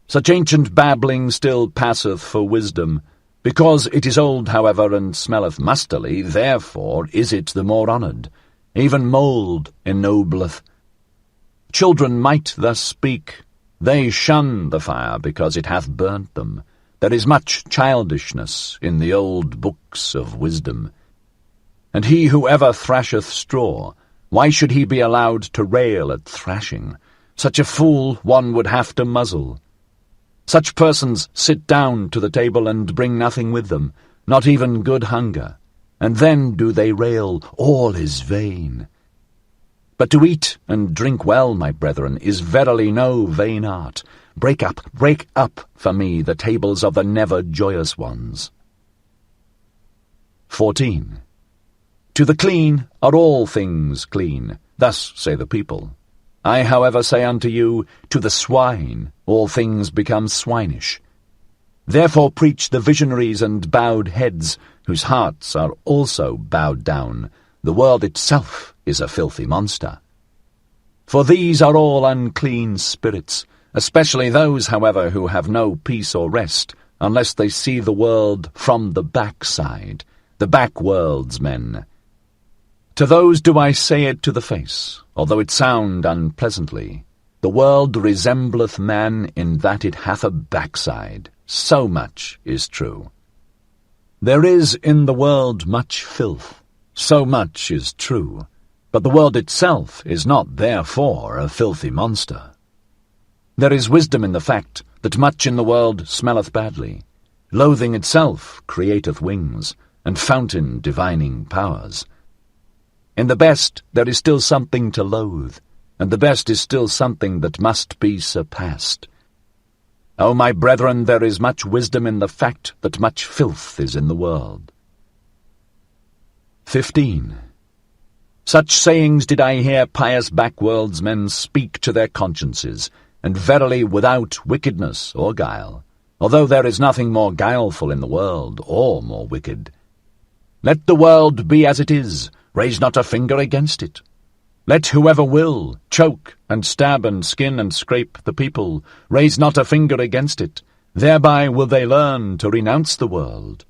Such ancient babbling still passeth for wisdom. Because it is old, however, and smelleth mustily, therefore is it the more honoured. Even mould ennobleth. Children might thus speak. They shun the fire because it hath burnt them. There is much childishness in the old books of wisdom. And he who ever thrasheth straw, why should he be allowed to rail at thrashing? Such a fool one would have to muzzle. Such persons sit down to the table and bring nothing with them, not even good hunger, and then do they rail, all is vain. But to eat and drink well, my brethren, is verily no vain art. Break up for me the tables of the never joyous ones. 14. To the clean are all things clean, thus say the people. I, however, say unto you, to the swine all things become swinish. Therefore preach the visionaries and bowed heads, whose hearts are also bowed down. The world itself is a filthy monster. For these are all unclean spirits, especially those, however, who have no peace or rest, unless they see the world from the backside, the back-world's men. To those do I say it to the face, although it sound unpleasantly. The world resembleth man in that it hath a backside. So much is true. There is in the world much filth. So much is true. But the world itself is not therefore a filthy monster. There is wisdom in the fact that much in the world smelleth badly. Loathing itself createth wings, and fountain divining powers. In the best there is still something to loathe, and the best is still something that must be surpassed. O my brethren, there is much wisdom in the fact that much filth is in the world. 15. Such sayings did I hear pious backworlds men speak to their consciences, and verily without wickedness or guile, although there is nothing more guileful in the world, or more wicked. Let the world be as it is, raise not a finger against it. Let whoever will choke and stab and skin and scrape the people, raise not a finger against it. Thereby will they learn to renounce the world.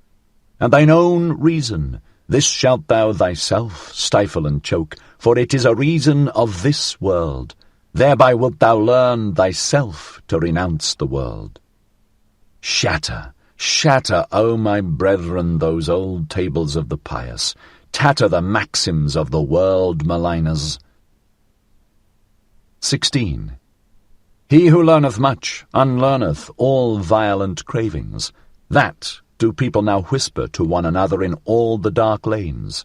And thine own reason, this shalt thou thyself stifle and choke, for it is a reason of this world. Thereby wilt thou learn thyself to renounce the world. Shatter, shatter, O my brethren, those old tables of the pious. Tatter the maxims of the world maligners. 16. He who learneth much unlearneth all violent cravings. That do people now whisper to one another in all the dark lanes.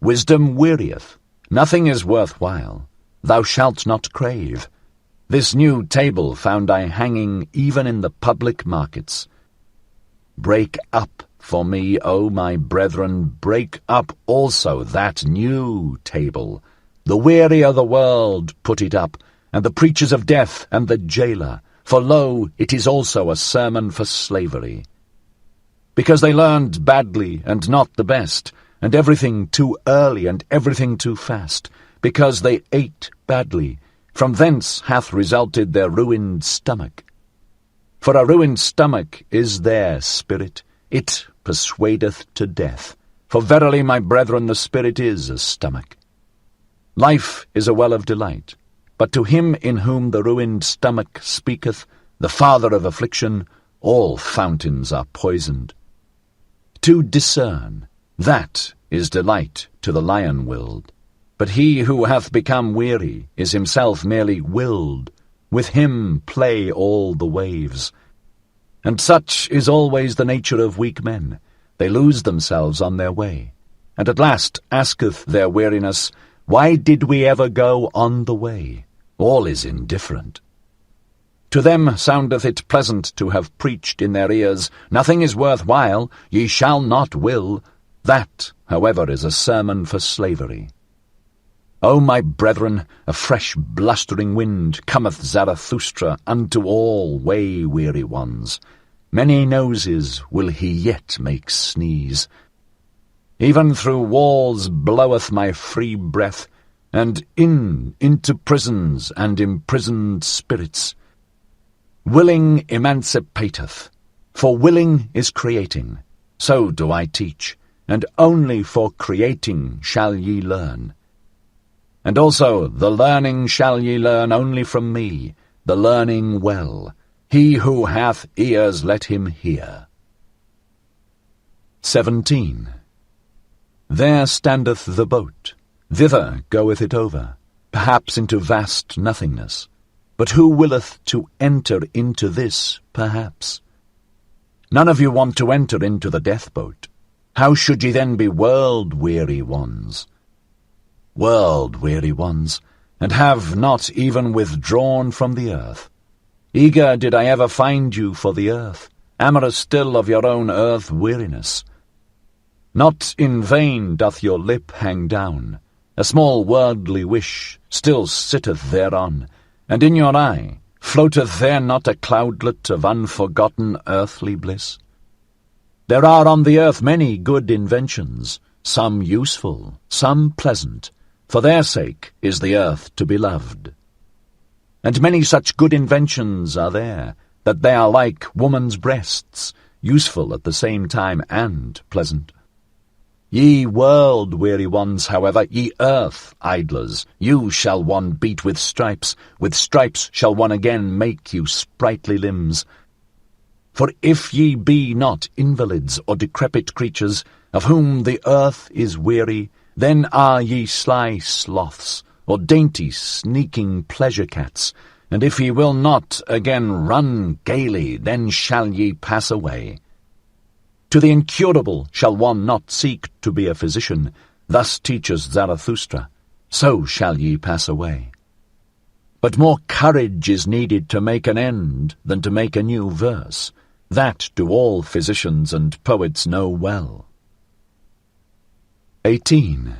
Wisdom wearieth. Nothing is worth while. Thou shalt not crave. This new table found I hanging even in the public markets. Break up for me, O my brethren, break up also that new table. The weary of the world put it up, and the preachers of death and the jailer, for lo, it is also a sermon for slavery. Because they learned badly and not the best, and everything too early and everything too fast, because they ate badly, from thence hath resulted their ruined stomach. For a ruined stomach is their spirit, It persuadeth to death. For verily, my brethren, the spirit is a stomach. Life is a well of delight, but to him in whom the ruined stomach speaketh, the father of affliction, all fountains are poisoned. To discern, that is delight to the lion-willed. But he who hath become weary is himself merely willed. With him play all the waves. And such is always the nature of weak men. They lose themselves on their way, and at last asketh their weariness, Why did we ever go on the way? All is indifferent. To them soundeth it pleasant to have preached in their ears, Nothing is worth while, ye shall not will. That, however, is a sermon for slavery. O my brethren, a fresh blustering wind cometh Zarathustra unto all way-weary ones. Many noses will he yet make sneeze. Even through walls bloweth my free breath, and into prisons and imprisoned spirits. Willing emancipateth, for willing is creating. So do I teach, and only for creating shall ye learn. And also the learning shall ye learn only from me, the learning well. He who hath ears, let him hear. 17. There standeth the boat, thither goeth it over, perhaps into vast nothingness. But who willeth to enter into this, perhaps? None of you want to enter into the death-boat. How should ye then be world-weary ones? World-weary ones, and have not even withdrawn from the earth. Eager did I ever find you for the earth, amorous still of your own earth-weariness. Not in vain doth your lip hang down, a small worldly wish still sitteth thereon, and in your eye floateth there not a cloudlet of unforgotten earthly bliss? There are on the earth many good inventions, some useful, some pleasant. For their sake is the earth to be loved. And many such good inventions are there, that they are like woman's breasts, useful at the same time and pleasant. Ye world-weary ones, however, ye earth-idlers, you shall one beat with stripes shall one again make you sprightly limbs. For if ye be not invalids or decrepit creatures, of whom the earth is weary, then are ye sly sloths, or dainty sneaking pleasure-cats, and if ye will not again run gaily, then shall ye pass away. To the incurable shall one not seek to be a physician, thus teaches Zarathustra, so shall ye pass away. But more courage is needed to make an end than to make a new verse. That do all physicians and poets know well. 18.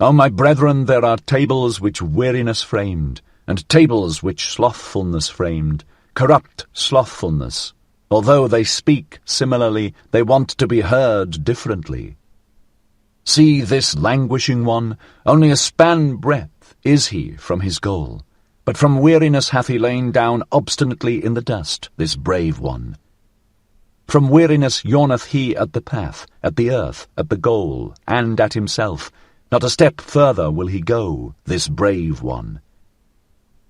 O my brethren, there are tables which weariness framed, and tables which slothfulness framed, corrupt slothfulness. Although they speak similarly, they want to be heard differently. See this languishing one, only a span breadth is he from his goal, but from weariness hath he lain down obstinately in the dust, this brave one. From weariness yawneth he at the path, at the earth, at the goal, and at himself. Not a step further will he go, this brave one.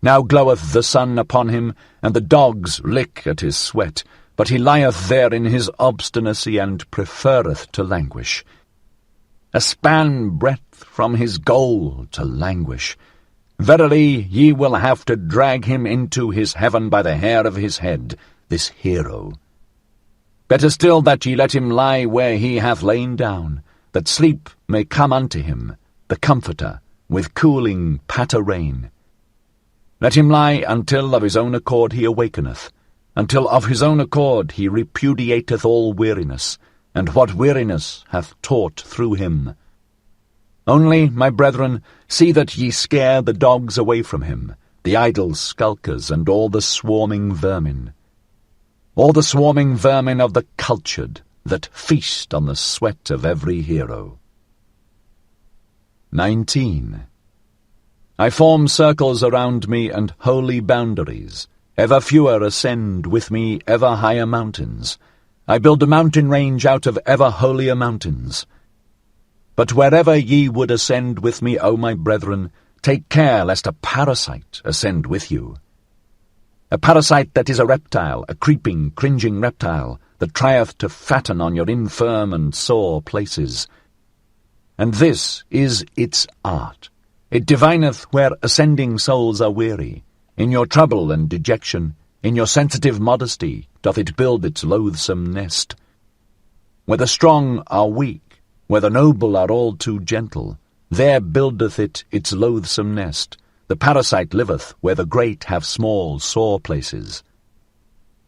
Now gloweth the sun upon him, and the dogs lick at his sweat, but he lieth there in his obstinacy, and preferreth to languish. A span breadth from his goal to languish. Verily, ye will have to drag him into his heaven by the hair of his head, this hero. Better still that ye let him lie where he hath lain down, that sleep may come unto him, the comforter, with cooling patter rain. Let him lie until of his own accord he awakeneth, until of his own accord he repudiateth all weariness, and what weariness hath taught through him. Only, my brethren, see that ye scare the dogs away from him, the idle skulkers, and all the swarming vermin. All the swarming vermin of the cultured, that feast on the sweat of every hero. 19. I form circles around me and holy boundaries. Ever fewer ascend with me ever higher mountains. I build a mountain range out of ever holier mountains. But wherever ye would ascend with me, O my brethren, take care lest a parasite ascend with you. A parasite that is a reptile, a creeping, cringing reptile, that trieth to fatten on your infirm and sore places. And this is its art. It divineth where ascending souls are weary. In your trouble and dejection, in your sensitive modesty, doth it build its loathsome nest. Where the strong are weak, where the noble are all too gentle, there buildeth it its loathsome nest. The parasite liveth where the great have small, sore places.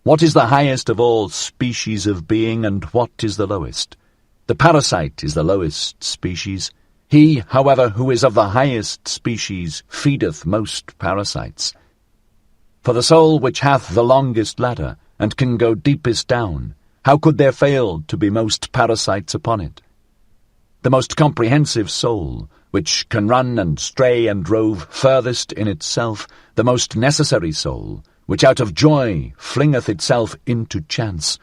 What is the highest of all species of being, and what is the lowest? The parasite is the lowest species. He, however, who is of the highest species, feedeth most parasites. For the soul which hath the longest ladder, and can go deepest down, how could there fail to be most parasites upon it? The most comprehensive soul, which can run and stray and rove furthest in itself, the most necessary soul, which out of joy flingeth itself into chance,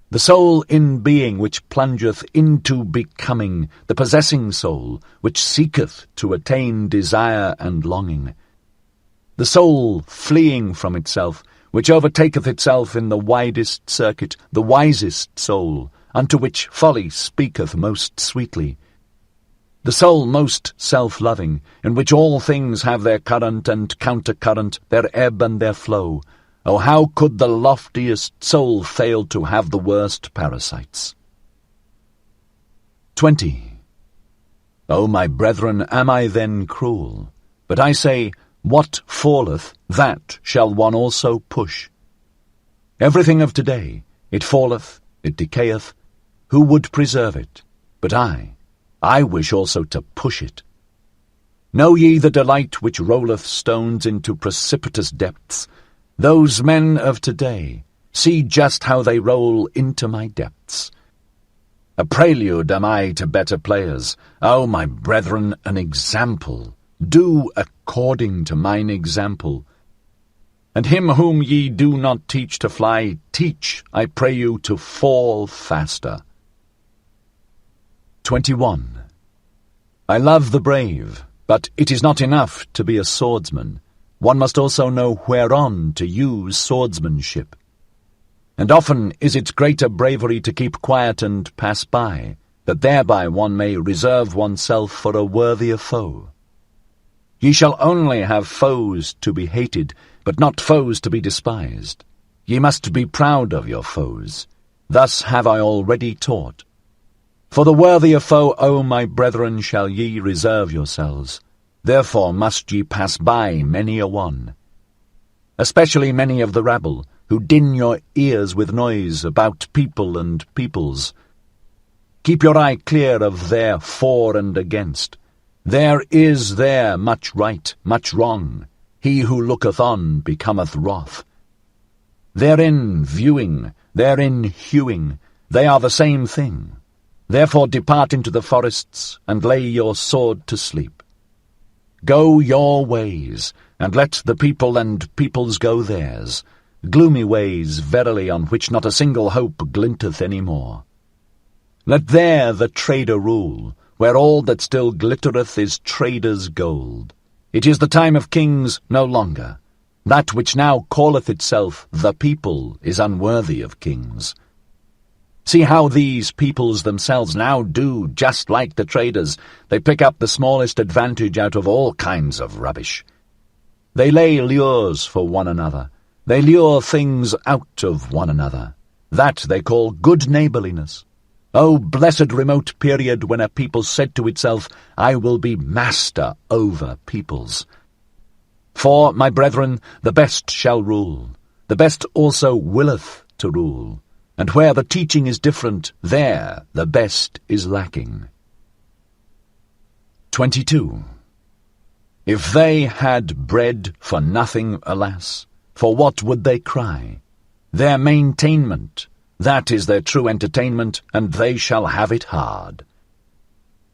the soul in being which plungeth into becoming, the possessing soul, which seeketh to attain desire and longing, the soul fleeing from itself, which overtaketh itself in the widest circuit, the wisest soul, unto which folly speaketh most sweetly, the soul most self-loving, in which all things have their current and counter-current, their ebb and their flow. Oh, how could the loftiest soul fail to have the worst parasites? 20. O my brethren, am I then cruel? But I say, what falleth, that shall one also push. Everything of today, it falleth, it decayeth. Who would preserve it? But I wish also to push it. Know ye the delight which rolleth stones into precipitous depths? Those men of today, see just how they roll into my depths. A prelude am I to better players. O my brethren, an example. Do according to mine example. And him whom ye do not teach to fly, teach, I pray you, to fall faster. 21. I love the brave, but it is not enough to be a swordsman. One must also know whereon to use swordsmanship. And often is it greater bravery to keep quiet and pass by, that thereby one may reserve oneself for a worthier foe. Ye shall only have foes to be hated, but not foes to be despised. Ye must be proud of your foes. Thus have I already taught. For the worthier foe, O my brethren, shall ye reserve yourselves. Therefore must ye pass by many a one, especially many of the rabble, who din your ears with noise about people and peoples. Keep your eye clear of their for and against. There is there much right, much wrong. He who looketh on becometh wroth. Therein viewing, therein hewing, they are the same thing. Therefore depart into the forests, and lay your sword to sleep. Go your ways, and let the people and peoples go theirs, gloomy ways, verily, on which not a single hope glinteth any more. Let there the trader rule, where all that still glittereth is trader's gold. It is the time of kings no longer. That which now calleth itself the people is unworthy of kings. See how these peoples themselves now do, just like the traders. They pick up the smallest advantage out of all kinds of rubbish. They lay lures for one another. They lure things out of one another. That they call good neighbourliness. O blessed remote period when a people said to itself, I will be master over peoples. For, my brethren, the best shall rule. The best also willeth to rule. And where the teaching is different, there the best is lacking. 22. If they had bread for nothing, alas, for what would they cry? Their maintainment, that is their true entertainment, and they shall have it hard.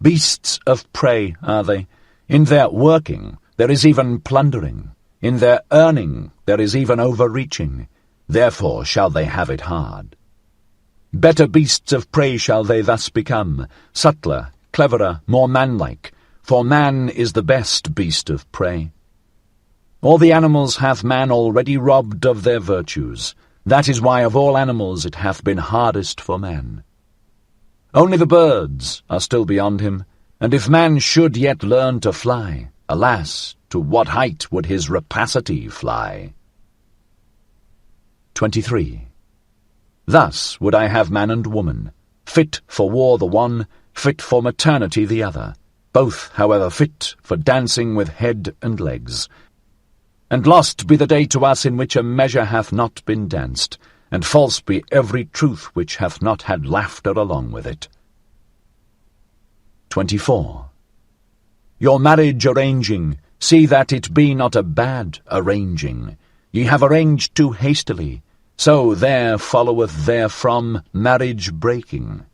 Beasts of prey are they. In their working there is even plundering. In their earning there is even overreaching. Therefore shall they have it hard. Better beasts of prey shall they thus become, subtler, cleverer, more manlike, for man is the best beast of prey. All the animals hath man already robbed of their virtues. That is why of all animals it hath been hardest for man. Only the birds are still beyond him, and if man should yet learn to fly, alas, to what height would his rapacity fly? 23. Thus would I have man and woman, fit for war the one, fit for maternity the other, both, however, fit for dancing with head and legs. And lost be the day to us in which a measure hath not been danced, and false be every truth which hath not had laughter along with it. 24. Your marriage arranging, see that it be not a bad arranging. Ye have arranged too hastily, so there followeth therefrom marriage breaking.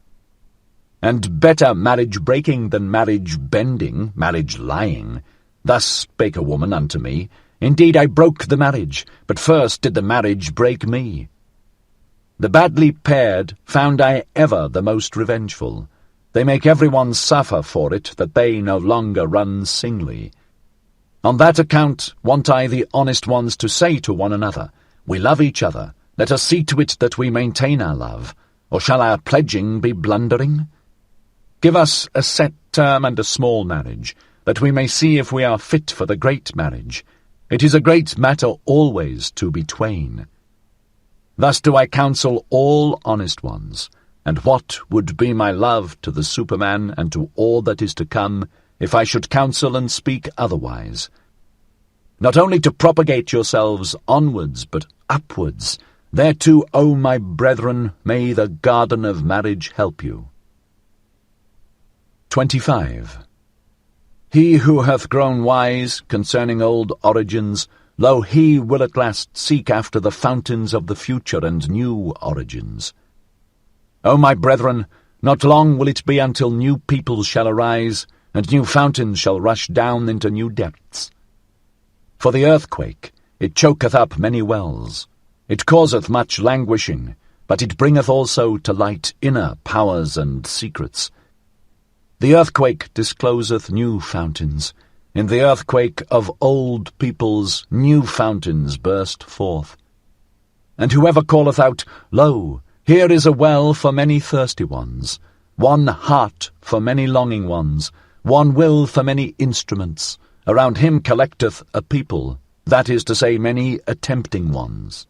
And better marriage breaking than marriage bending, marriage lying. Thus spake a woman unto me, Indeed I broke the marriage, but first did the marriage break me. The badly paired found I ever the most revengeful. They make every one suffer for it, that they no longer run singly. On that account want I the honest ones to say to one another, We love each other, let us see to it that we maintain our love, or shall our pledging be blundering? Give us a set term and a small marriage, that we may see if we are fit for the great marriage. It is a great matter always to be twain. Thus do I counsel all honest ones, and what would be my love to the Superman and to all that is to come, if I should counsel and speak otherwise? Not only to propagate yourselves onwards, but upwards. Thereto, O my brethren, may the garden of marriage help you. 25. He who hath grown wise concerning old origins, lo, he will at last seek after the fountains of the future and new origins. O my brethren, not long will it be until new peoples shall arise, and new fountains shall rush down into new depths. For the earthquake, it choketh up many wells. It causeth much languishing, but it bringeth also to light inner powers and secrets. The earthquake discloseth new fountains. In the earthquake of old peoples new fountains burst forth. And whoever calleth out, Lo, here is a well for many thirsty ones, one heart for many longing ones, one will for many instruments, around him collecteth a people, that is to say, many attempting ones.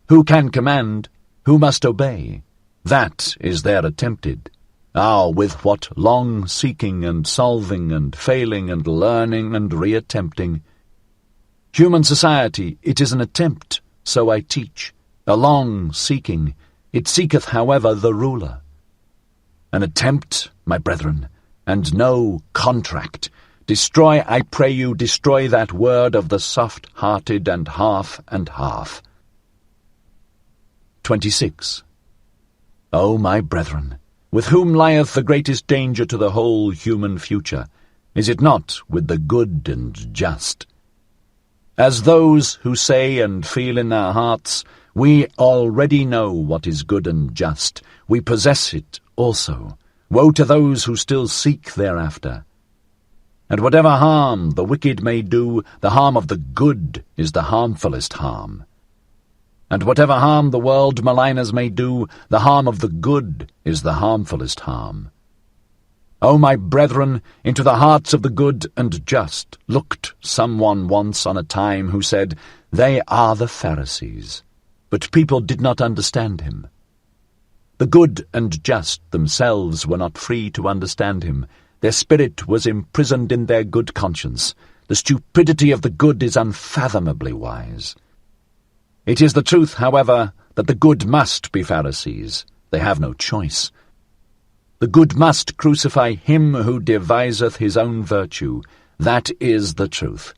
Who can command? Who must obey? That is there attempted. Ah, with what long seeking and solving and failing and learning and re-attempting. Human society, it is an attempt, so I teach, a long seeking. It seeketh, however, the ruler. An attempt, my brethren, and no contract. Destroy, I pray you, destroy that word of the soft-hearted and half and half. 26. O my brethren, with whom lieth the greatest danger to the whole human future? Is it not with the good and just? As those who say and feel in their hearts, we already know what is good and just, we possess it also. Woe to those who still seek thereafter. And whatever harm the wicked may do, the harm of the good is the harmfulest harm. And whatever harm the world maligners may do, the harm of the good is the harmfulest harm. O my brethren, into the hearts of the good and just looked someone once on a time who said, They are the Pharisees. But people did not understand him. The good and just themselves were not free to understand him. Their spirit was imprisoned in their good conscience. The stupidity of the good is unfathomably wise. It is the truth, however, that the good must be Pharisees. They have no choice. The good must crucify him who deviseth his own virtue. That is the truth.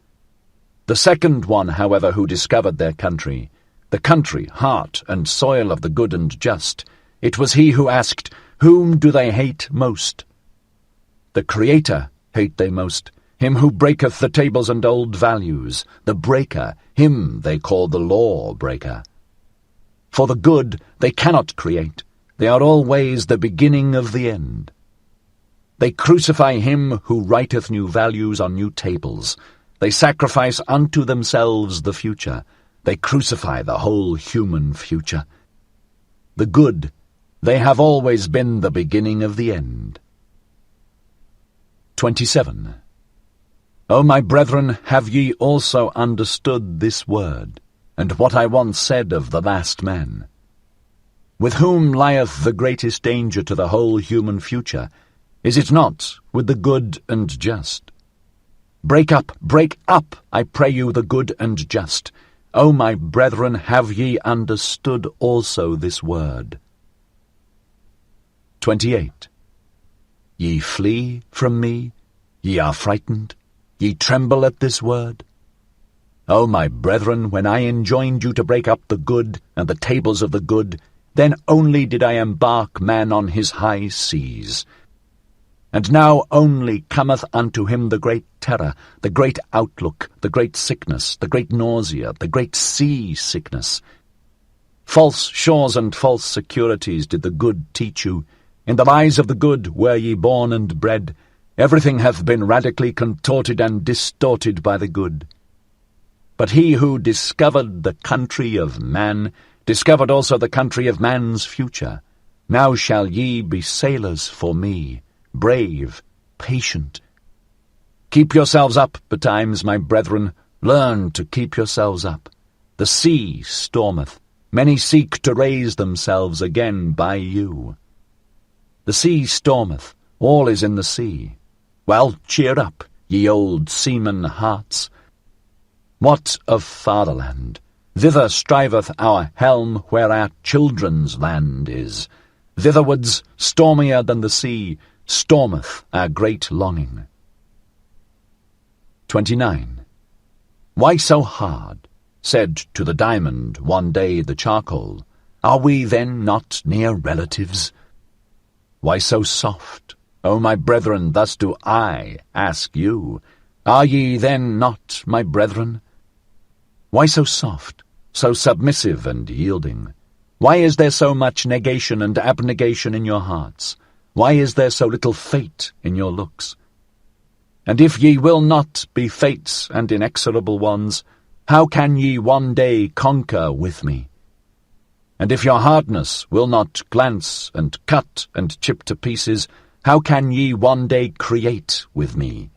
The second one, however, who discovered their country, the country, heart, and soil of the good and just, it was he who asked, Whom do they hate most? The Creator hate they most, him who breaketh the tables and old values, the breaker, him they call the law-breaker. For the good they cannot create, they are always the beginning of the end. They crucify him who writeth new values on new tables. They sacrifice unto themselves the future. They crucify the whole human future. The good, they have always been the beginning of the end. 27. O my brethren, have ye also understood this word, and what I once said of the last man? With whom lieth the greatest danger to the whole human future? Is it not with the good and just? Break up, I pray you, the good and just. O my brethren, have ye understood also this word? 28. Ye flee from me, ye are frightened, ye tremble at this word. O my brethren, when I enjoined you to break up the good and the tables of the good, then only did I embark man on his high seas. And now only cometh unto him the great terror, the great outlook, the great sickness, the great nausea, the great sea sickness. False shores and false securities did the good teach you. In the lies of the good were ye born and bred. Everything hath been radically contorted and distorted by the good. But he who discovered the country of man discovered also the country of man's future. Now shall ye be sailors for me, brave, patient. Keep yourselves up betimes, my brethren. Learn to keep yourselves up. The sea stormeth. Many seek to raise themselves again by you. The sea stormeth. All is in the sea. Well, cheer up, ye old seaman hearts. What of fatherland? Thither striveth our helm where our children's land is. Thitherwards, stormier than the sea, stormeth our great longing. 29. Why so hard? Said to the diamond one day the charcoal. Are we then not near relatives? Why so soft? O my brethren, thus do I ask you. Are ye then not my brethren? Why so soft, so submissive and yielding? Why is there so much negation and abnegation in your hearts? Why is there so little fate in your looks? And if ye will not be fates and inexorable ones, how can ye one day conquer with me? And if your hardness will not glance and cut and chip to pieces, how can ye one day create with me?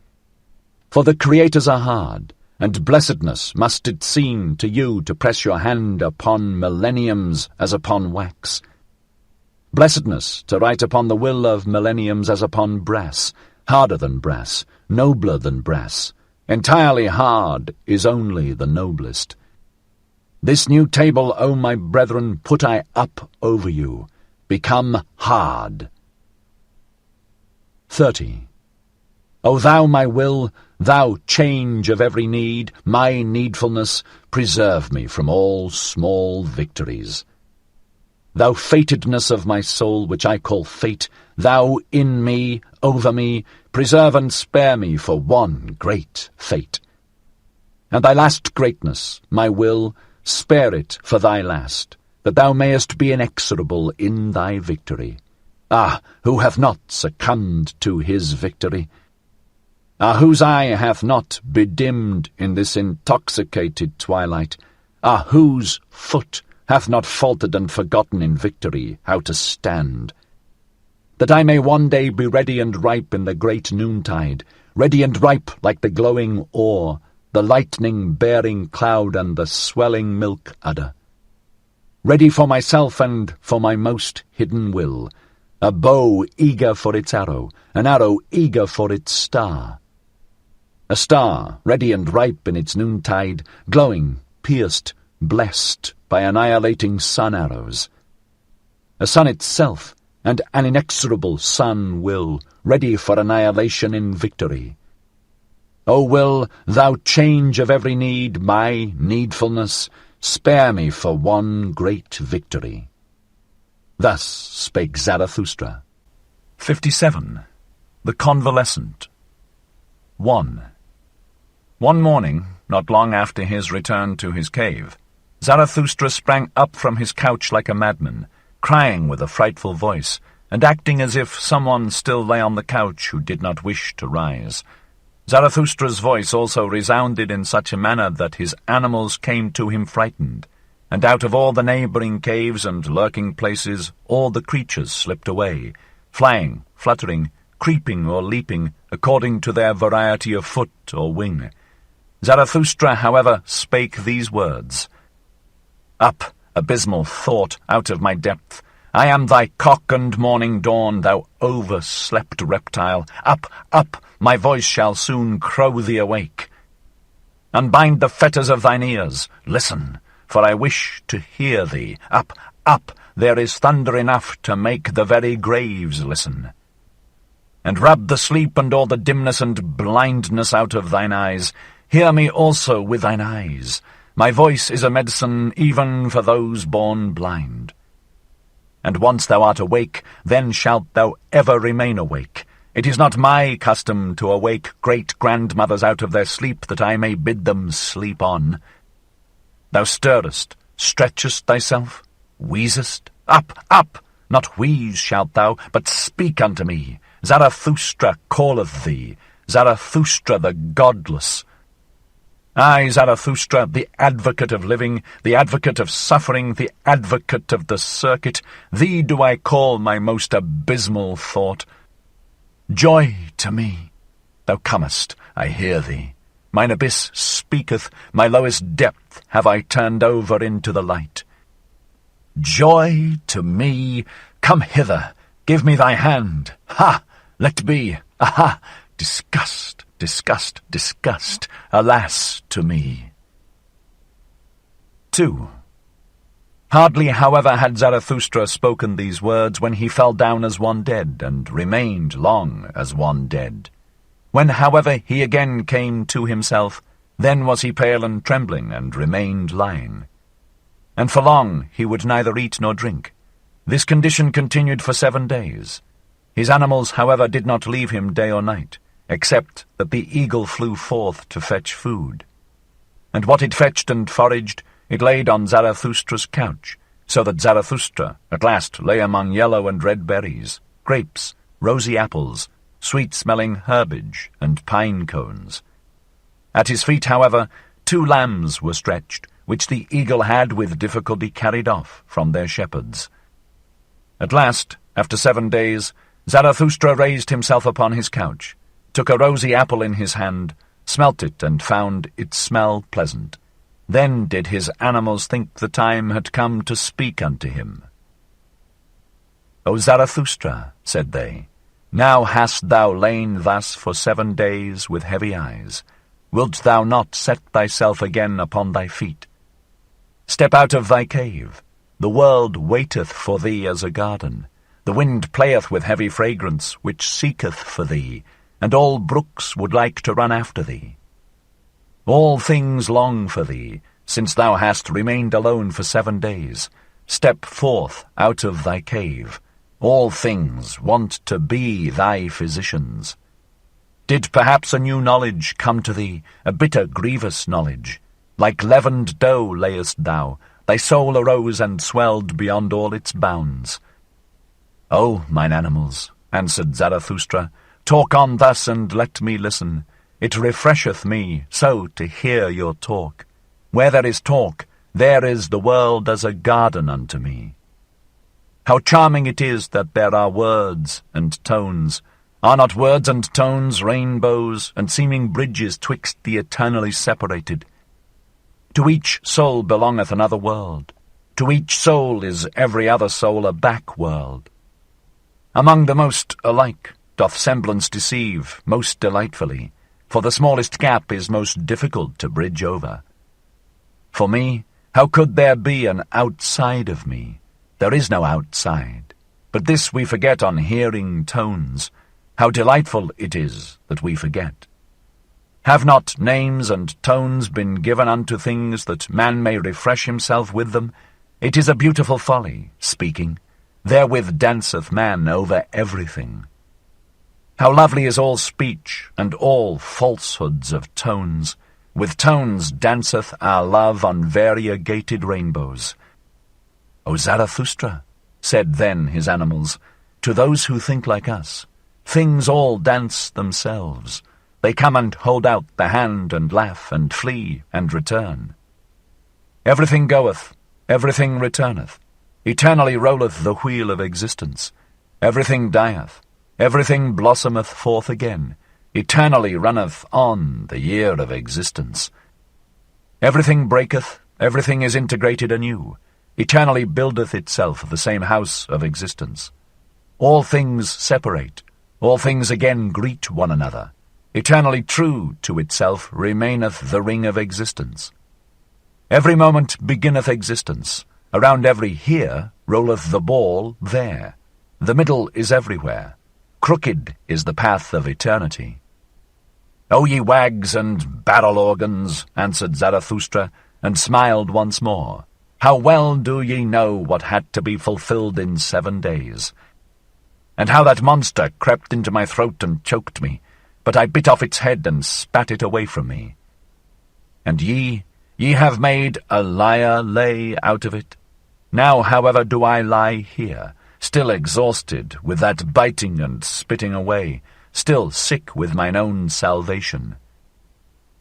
For the creators are hard, and blessedness must it seem to you to press your hand upon millenniums as upon wax. Blessedness to write upon the will of millenniums as upon brass, harder than brass, nobler than brass. Entirely hard is only the noblest. This new table, O my brethren, put I up over you. Become hard. 30. O thou, my will, thou change of every need, my needfulness, preserve me from all small victories. Thou fatedness of my soul, which I call fate, thou in me, over me, preserve and spare me for one great fate. And thy last greatness, my will, spare it for thy last, that thou mayest be inexorable in thy victory. Ah, who hath not succumbed to his victory? Ah, whose eye hath not bedimmed in this intoxicated twilight? Ah, whose foot hath not faltered and forgotten in victory how to stand? That I may one day be ready and ripe in the great noontide, ready and ripe like the glowing ore, the lightning-bearing cloud and the swelling milk udder. Ready for myself and for my most hidden will, a bow eager for its arrow, an arrow eager for its star. A star, ready and ripe in its noontide, glowing, pierced, blessed by annihilating sun arrows. A sun itself, and an inexorable sun will, ready for annihilation in victory. O will, thou change of every need, my needfulness, spare me for one great victory. Thus spake Zarathustra. 57. The Convalescent. 1. One morning, not long after his return to his cave, Zarathustra sprang up from his couch like a madman, crying with a frightful voice, and acting as if someone still lay on the couch who did not wish to rise. Zarathustra's voice also resounded in such a manner that his animals came to him frightened, and out of all the neighbouring caves and lurking places all the creatures slipped away, flying, fluttering, creeping or leaping, according to their variety of foot or wing. Zarathustra, however, spake these words: "Up, abysmal thought, out of my depth! I am thy cock and morning dawn, thou overslept reptile! Up, up! My voice shall soon crow thee awake. Unbind the fetters of thine ears, listen, for I wish to hear thee. Up, up! There is thunder enough to make the very graves listen. And rub the sleep and all the dimness and blindness out of thine eyes. Hear me also with thine eyes. My voice is a medicine even for those born blind. And once thou art awake, then shalt thou ever remain awake. It is not my custom to awake great-grandmothers out of their sleep, that I may bid them sleep on. Thou stirrest, stretchest thyself, wheezest. Up, up! Not wheeze shalt thou, but speak unto me. Zarathustra calleth thee, Zarathustra the godless. I, Zarathustra, the advocate of living, the advocate of suffering, the advocate of the circuit, thee do I call, my most abysmal thought. Joy to me! Thou comest, I hear thee. Mine abyss speaketh, my lowest depth have I turned over into the light. Joy to me! Come hither, give me thy hand. Ha! Let be! Aha! Disgust, disgust, disgust, alas to me. 2. Hardly, however, had Zarathustra spoken these words when he fell down as one dead, and remained long as one dead. When, however, he again came to himself, then was he pale and trembling, and remained lying. And for long he would neither eat nor drink. This condition continued for 7 days. His animals, however, did not leave him day or night, except that the eagle flew forth to fetch food. And what it fetched and foraged, it laid on Zarathustra's couch, so that Zarathustra at last lay among yellow and red berries, grapes, rosy apples, sweet-smelling herbage, and pine cones. At his feet, however, 2 lambs were stretched, which the eagle had with difficulty carried off from their shepherds. At last, after 7 days, Zarathustra raised himself upon his couch, took a rosy apple in his hand, smelt it, and found its smell pleasant. Then did his animals think the time had come to speak unto him. O Zarathustra, said they, now hast thou lain thus for 7 days with heavy eyes. Wilt thou not set thyself again upon thy feet? Step out of thy cave. The world waiteth for thee as a garden. The wind playeth with heavy fragrance, which seeketh for thee, and all brooks would like to run after thee. All things long for thee, since thou hast remained alone for 7 days. Step forth out of thy cave. All things want to be thy physicians. Did perhaps a new knowledge come to thee, a bitter, grievous knowledge? Like leavened dough layest thou, thy soul arose and swelled beyond all its bounds. O, mine animals, answered Zarathustra, talk on thus and let me listen. It refresheth me so to hear your talk. Where there is talk, there is the world as a garden unto me. How charming it is that there are words and tones. Are not words and tones rainbows, and seeming bridges twixt the eternally separated? To each soul belongeth another world. To each soul is every other soul a back world. Among the most alike doth semblance deceive most delightfully, for the smallest gap is most difficult to bridge over. For me, how could there be an outside of me? There is no outside, but this we forget on hearing tones. How delightful it is that we forget. Have not names and tones been given unto things that man may refresh himself with them? It is a beautiful folly, speaking. Therewith danceth man over everything. How lovely is all speech, and all falsehoods of tones. With tones danceth our love on variegated rainbows. O Zarathustra, said then his animals, to those who think like us. Things all dance themselves. They come and hold out the hand and laugh and flee and return. Everything goeth, everything returneth. Eternally rolleth the wheel of existence. Everything dieth, everything blossometh forth again. Eternally runneth on the year of existence. Everything breaketh, everything is integrated anew. Eternally buildeth itself the same house of existence. All things separate, all things again greet one another. Eternally true to itself remaineth the ring of existence. Every moment beginneth existence. Around every here rolleth the ball there. The middle is everywhere. Crooked is the path of eternity. O ye wags and barrel organs, answered Zarathustra, and smiled once more. How well do ye know what had to be fulfilled in 7 days, and how that monster crept into my throat and choked me, but I bit off its head and spat it away from me. And ye have made a liar lay out of it. Now, however, do I lie here, still exhausted with that biting and spitting away, still sick with mine own salvation.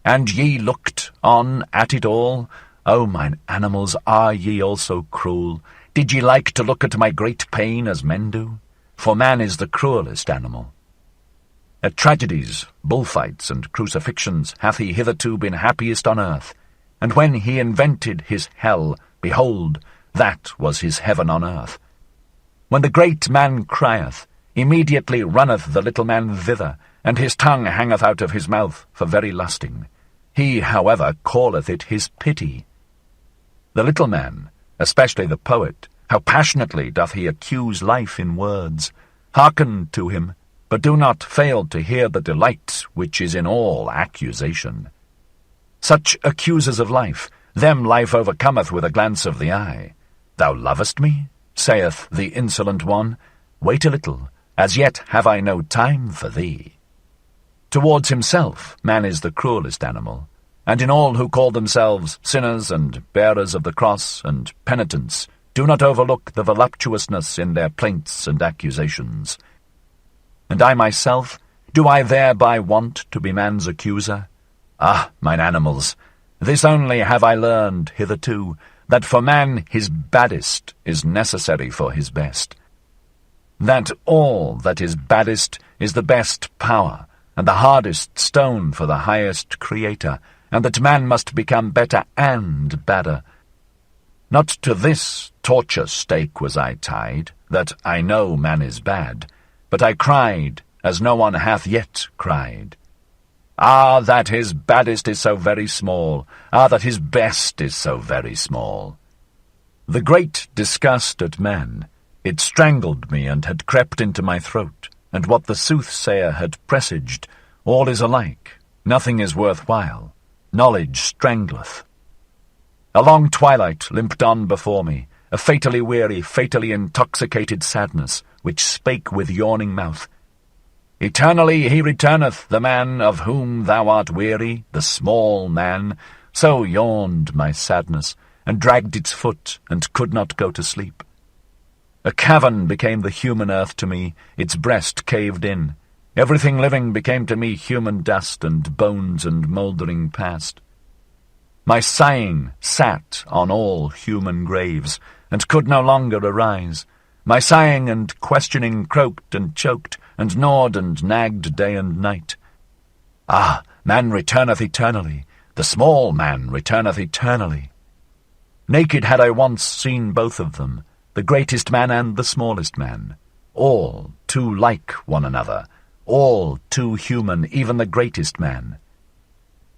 And ye looked on at it all? O mine animals, are ye also cruel? Did ye like to look at my great pain as men do? For man is the cruelest animal. At tragedies, bullfights, and crucifixions hath he hitherto been happiest on earth, and when he invented his hell, behold, that was his heaven on earth. When the great man crieth, immediately runneth the little man thither, and his tongue hangeth out of his mouth for very lusting. He, however, calleth it his pity. The little man, especially the poet, how passionately doth he accuse life in words. Hearken to him, but do not fail to hear the delight which is in all accusation. Such accusers of life, them life overcometh with a glance of the eye. Thou lovest me? Saith the insolent one. Wait a little, as yet have I no time for thee. Towards himself man is the cruelest animal, and in all who call themselves sinners and bearers of the cross and penitents, do not overlook the voluptuousness in their plaints and accusations. And I myself, do I thereby want to be man's accuser? Ah, mine animals, this only have I learned hitherto, that for man his baddest is necessary for his best. That all that is baddest is the best power, and the hardest stone for the highest creator, and that man must become better and badder. Not to this torture stake was I tied, that I know man is bad, but I cried, as no one hath yet cried. Ah, that his baddest is so very small, ah, that his best is so very small. The great disgust at man, it strangled me and had crept into my throat, and what the soothsayer had presaged, all is alike, nothing is worth while, knowledge strangleth. A long twilight limped on before me, a fatally weary, fatally intoxicated sadness, which spake with yawning mouth. Eternally he returneth, the man of whom thou art weary, the small man. So yawned my sadness, and dragged its foot, and could not go to sleep. A cavern became the human earth to me, its breast caved in. Everything living became to me human dust and bones and mouldering past. My sighing sat on all human graves, and could no longer arise. My sighing and questioning croaked and choked, and gnawed and nagged day and night. Ah, man returneth eternally, the small man returneth eternally. Naked had I once seen both of them, the greatest man and the smallest man, all too like one another, all too human, even the greatest man.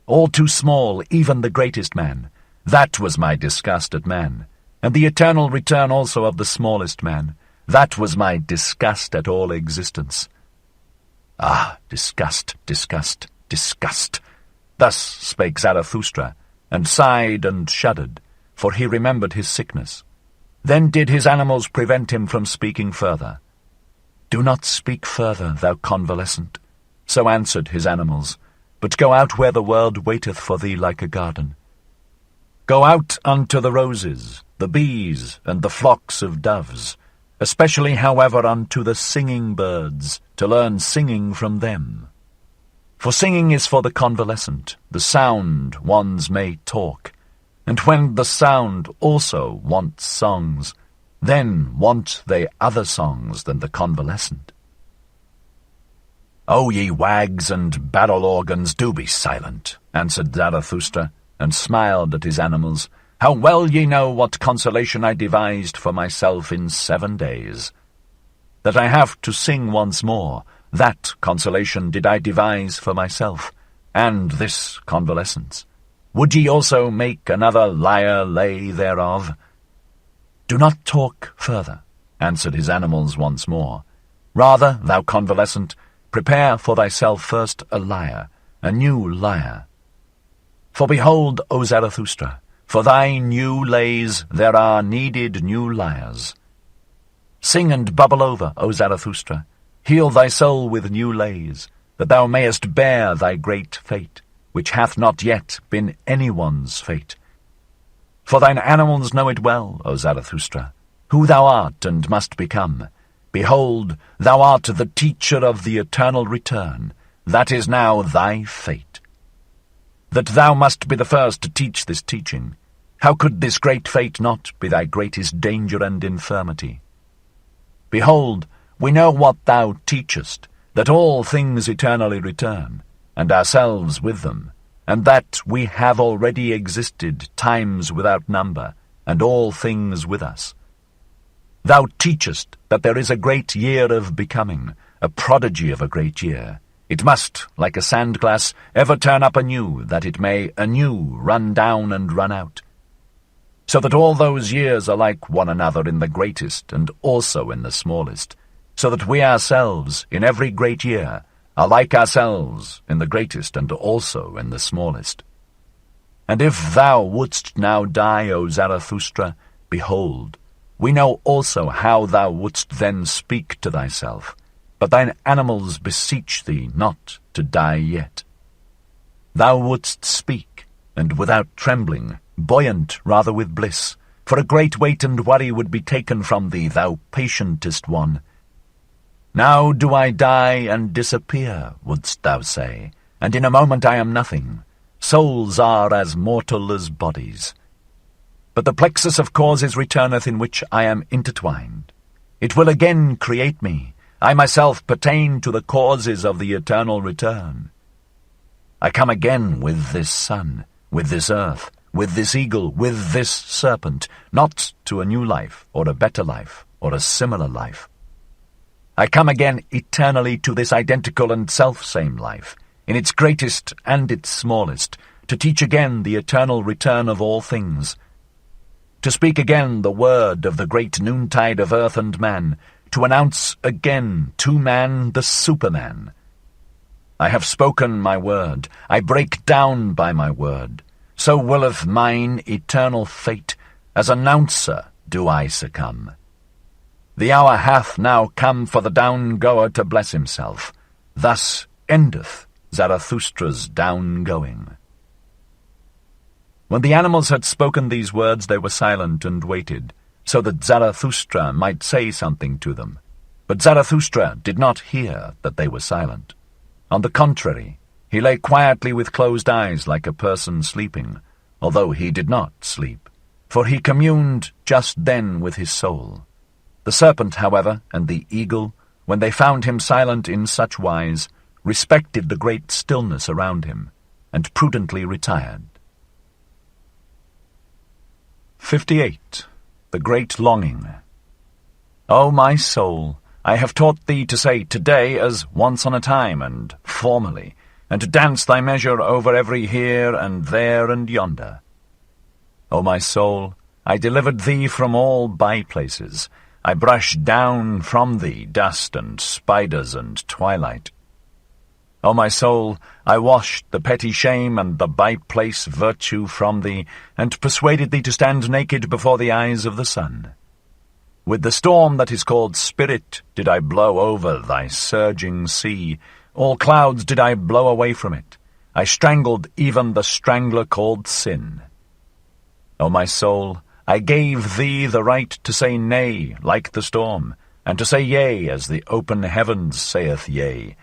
All too small, even the greatest man. That was my disgust at man, and the eternal return also of the smallest man. That was my disgust at all existence. Ah, disgust, disgust, disgust. Thus spake Zarathustra, and sighed and shuddered, for he remembered his sickness. Then did his animals prevent him from speaking further. Do not speak further, thou convalescent. So answered his animals, but go out where the world waiteth for thee like a garden. Go out unto the roses, the bees, and the flocks of doves. especially, however, unto the singing birds, to learn singing from them. For singing is for the convalescent, the sound ones may talk, and when the sound also wants songs, then want they other songs than the convalescent. "O ye wags and barrel organs, do be silent," answered Zarathustra, and smiled at his animals. "How well ye know what consolation I devised for myself in 7 days. That I have to sing once more, that consolation did I devise for myself, and this convalescence. Would ye also make another lyre lay thereof?" "Do not talk further," answered his animals once more. "Rather, thou convalescent, prepare for thyself first a lyre, a new lyre. For behold, O Zarathustra, for thy new lays there are needed new lyres. Sing and bubble over, O Zarathustra, heal thy soul with new lays, that thou mayest bear thy great fate, which hath not yet been anyone's fate. For thine animals know it well, O Zarathustra, who thou art and must become. Behold, thou art the teacher of the eternal return. That is now thy fate. That thou must be the first to teach this teaching. How could this great fate not be thy greatest danger and infirmity? Behold, we know what thou teachest, that all things eternally return, and ourselves with them, and that we have already existed times without number, and all things with us. Thou teachest that there is a great year of becoming, a prodigy of a great year. It must, like a sand-glass, ever turn up anew, that it may anew run down and run out. So that all those years are like one another in the greatest and also in the smallest, so that we ourselves, in every great year, are like ourselves in the greatest and also in the smallest. And if thou wouldst now die, O Zarathustra, behold, we know also how thou wouldst then speak to thyself, but thine animals beseech thee not to die yet. Thou wouldst speak, and without trembling, buoyant rather with bliss, for a great weight and worry would be taken from thee, thou patientest one. Now do I die and disappear, wouldst thou say, and in a moment I am nothing. Souls are as mortal as bodies. But the plexus of causes returneth in which I am intertwined. It will again create me. I myself pertain to the causes of the eternal return. I come again with this sun, with this earth, with this eagle, with this serpent, not to a new life, or a better life, or a similar life. I come again eternally to this identical and self-same life, in its greatest and its smallest, to teach again the eternal return of all things, to speak again the word of the great noontide of earth and man, to announce again to man the Superman. I have spoken my word, I break down by my word. So willeth mine eternal fate, as announcer do I succumb. The hour hath now come for the down-goer to bless himself. Thus endeth Zarathustra's down-going. When the animals had spoken these words, they were silent and waited, so that Zarathustra might say something to them. But Zarathustra did not hear that they were silent. On the contrary, he lay quietly with closed eyes like a person sleeping, although he did not sleep, for he communed just then with his soul. The serpent, however, and the eagle, when they found him silent in such wise, respected the great stillness around him, and prudently retired. 58. The Great Longing. O my soul, I have taught thee to say today as once on a time and formerly, and to dance thy measure over every here and there and yonder. O my soul, I delivered thee from all by-places. I brushed down from thee dust and spiders and twilight. O my soul, I washed the petty shame and the by-place virtue from thee, and persuaded thee to stand naked before the eyes of the sun. With the storm that is called spirit did I blow over thy surging sea. All clouds did I blow away from it. I strangled even the strangler called sin. O my soul, I gave thee the right to say nay like the storm, and to say yea as the open heavens saith yea.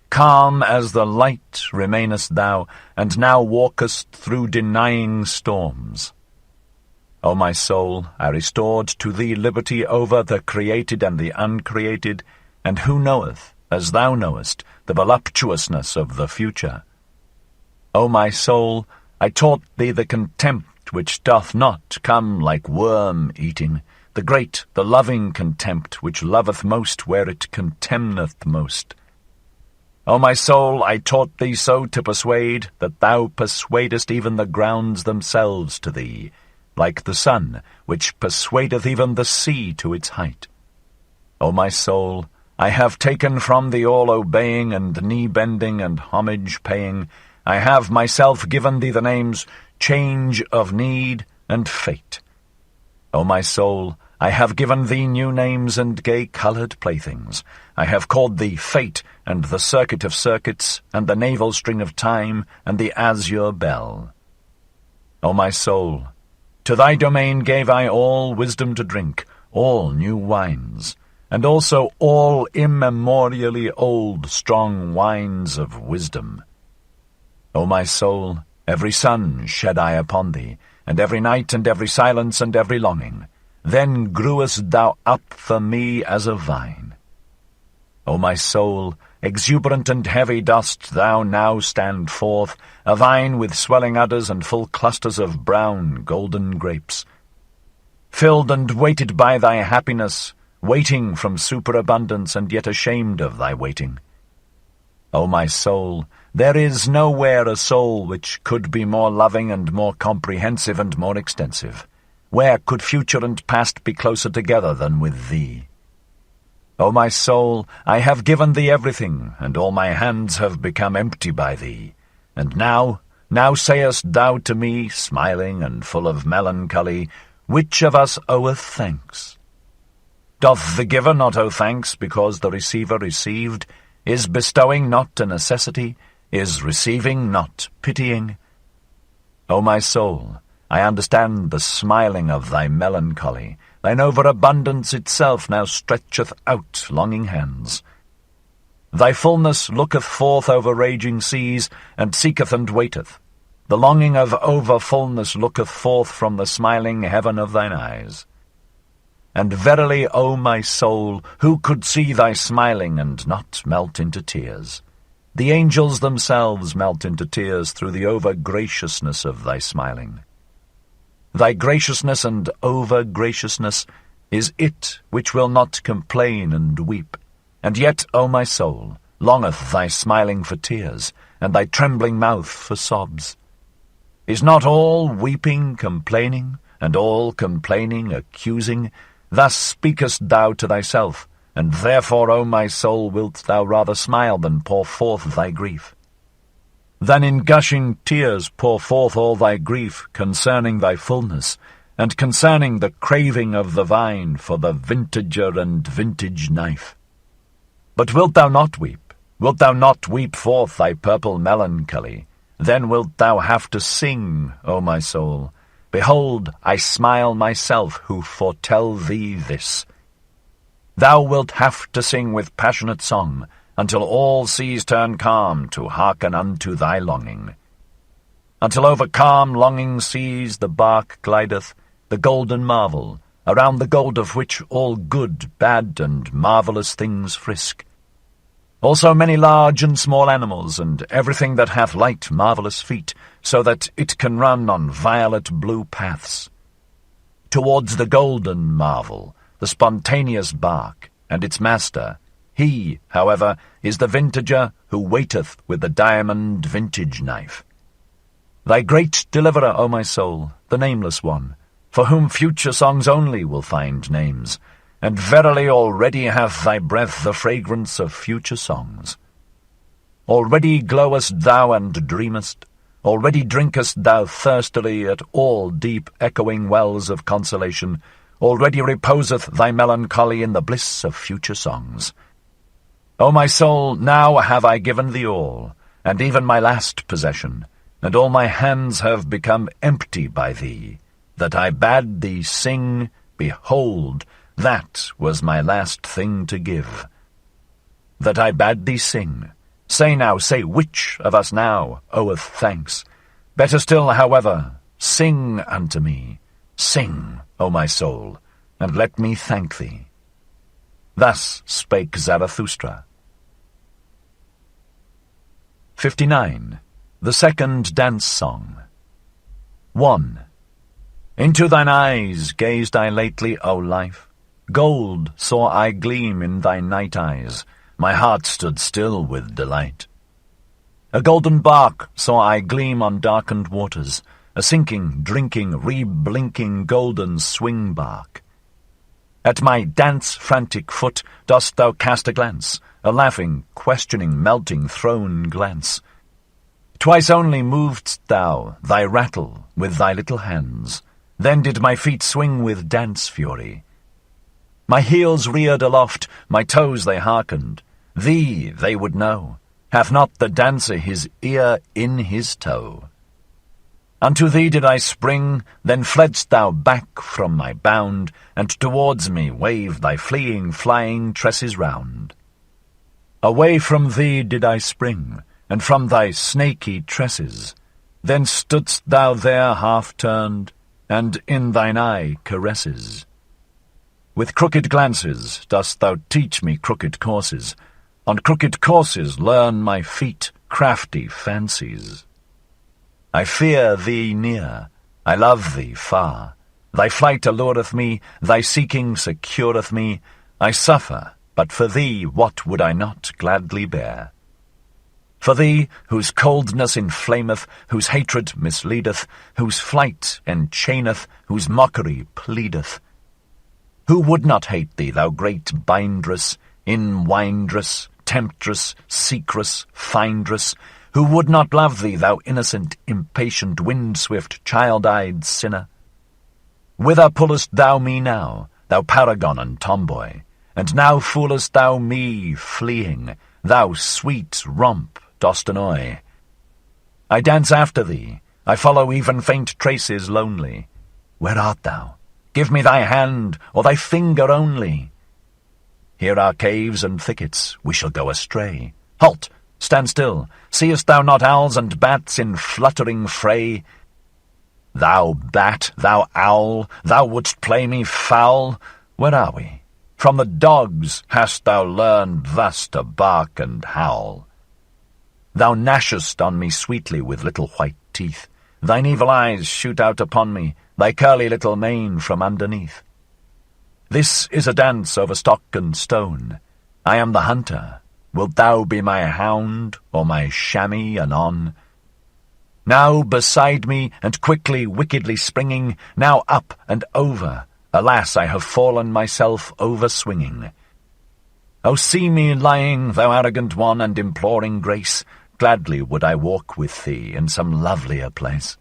Calm as the light remainest thou, and now walkest through denying storms. O my soul, I restored to thee liberty over the created and the uncreated, and who knoweth, as thou knowest, the voluptuousness of the future? O my soul, I taught thee the contempt which doth not come like worm-eating, the great, the loving contempt which loveth most where it contemneth most. O my soul, I taught thee so to persuade, that thou persuadest even the grounds themselves to thee, like the sun, which persuadeth even the sea to its height. O my soul, I have taken from thee all obeying and knee-bending and homage-paying. I have myself given thee the names Change of Need and Fate. O my soul, I have given thee new names and gay-coloured playthings. I have called thee Fate, and the Circuit of Circuits, and the Navel String of Time, and the Azure Bell. O my soul, to thy domain gave I all wisdom to drink, all new wines, and also all immemorially old strong wines of wisdom. O my soul, every sun shed I upon thee, and every night and every silence and every longing. Then grewest thou up for me as a vine. O my soul, exuberant and heavy dost thou now stand forth, a vine with swelling udders and full clusters of brown golden grapes. Filled and weighted by thy happiness, waiting from superabundance and yet ashamed of thy waiting. O my soul, there is nowhere a soul which could be more loving and more comprehensive and more extensive. Where could future and past be closer together than with thee? O my soul, I have given thee everything, and all my hands have become empty by thee. And now sayest thou to me, smiling and full of melancholy, which of us oweth thanks? Doth the giver not owe thanks because the receiver received? Is bestowing not a necessity? Is receiving not pitying? O my soul, I understand the smiling of thy melancholy. Thine overabundance itself now stretcheth out longing hands. Thy fullness looketh forth over raging seas, and seeketh and waiteth. The longing of over-fullness looketh forth from the smiling heaven of thine eyes. And verily, O my soul, who could see thy smiling and not melt into tears? The angels themselves melt into tears through the over-graciousness of thy smiling. Thy graciousness and over-graciousness is it which will not complain and weep. And yet, O my soul, longeth thy smiling for tears, and thy trembling mouth for sobs. Is not all weeping complaining, and all complaining accusing? Thus speakest thou to thyself, and therefore, O my soul, wilt thou rather smile than pour forth thy grief. Than in gushing tears pour forth all thy grief concerning thy fullness, and concerning the craving of the vine for the vintager and vintage knife. But wilt thou not weep? Wilt thou not weep forth thy purple melancholy? Then wilt thou have to sing, O my soul. Behold, I smile myself who foretell thee this. Thou wilt have to sing with passionate song, until all seas turn calm to hearken unto thy longing. Until over calm longing seas the bark glideth, the golden marvel, around the gold of which all good, bad, and marvellous things frisk. Also many large and small animals, and everything that hath light marvellous feet, so that it can run on violet blue paths. Towards the golden marvel, the spontaneous bark, and its master. He, however, is the vintager who waiteth with the diamond vintage knife. Thy great deliverer, O my soul, the nameless one, for whom future songs only will find names, and verily already hath thy breath the fragrance of future songs. Already glowest thou and dreamest, already drinkest thou thirstily at all deep echoing wells of consolation, already reposeth thy melancholy in the bliss of future songs. O my soul, now have I given thee all, and even my last possession, and all my hands have become empty by thee. that I bade thee sing, behold, that was my last thing to give. That I bade thee sing. Say now, say which of us now oweth thanks? Better still, however, sing unto me. Sing, O my soul, and let me thank thee. Thus spake Zarathustra. 59. The Second Dance Song. 1. Into thine eyes gazed I lately, O life. Gold saw I gleam in thy night eyes. My heart stood still with delight. A golden bark saw I gleam on darkened waters, a sinking, drinking, re-blinking golden swing bark. At my dance-frantic foot dost thou cast a glance, a laughing, questioning, melting, thrown glance. Twice only movedst thou thy rattle with thy little hands, then did my feet swing with dance fury. My heels reared aloft, my toes they hearkened. Thee they would know. Hath not the dancer his ear in his toe? Unto thee did I spring, then fledst thou back from my bound, and towards me waved thy fleeing, flying tresses round. Away from thee did I spring, and from thy snaky tresses. Then stoodst thou there half-turned, and in thine eye caresses. With crooked glances dost thou teach me crooked courses. On crooked courses learn my feet crafty fancies. I fear thee near, I love thee far. Thy flight allureth me, thy seeking secureth me. I suffer, but for thee what would I not gladly bear? For thee, whose coldness inflameth, whose hatred misleadeth, whose flight enchaineth, whose mockery pleadeth. Who would not hate thee, thou great bindress, inwindress, temptress, seekress, findress? Who would not love thee, thou innocent, impatient, wind-swift, child-eyed sinner? Whither pullest thou me now, thou paragon and tomboy? And now foolest thou me, fleeing, thou sweet romp dost annoy. I dance after thee, I follow even faint traces lonely. Where art thou? Give me thy hand, or thy finger only. Here are caves and thickets, we shall go astray. Halt! Stand still. Seest thou not owls and bats in fluttering fray? Thou bat, thou owl, thou wouldst play me foul. Where are we? From the dogs hast thou learned thus to bark and howl. Thou gnashest on me sweetly with little white teeth. Thine evil eyes shoot out upon me, thy curly little mane from underneath. This is a dance over stock and stone. I am the hunter. Wilt thou be my hound, or my chamois anon? Now beside me, and quickly, wickedly springing, now up and over. Alas, I have fallen myself over-swinging. O see me lying, thou arrogant one, and imploring grace. Gladly would I walk with thee in some lovelier place.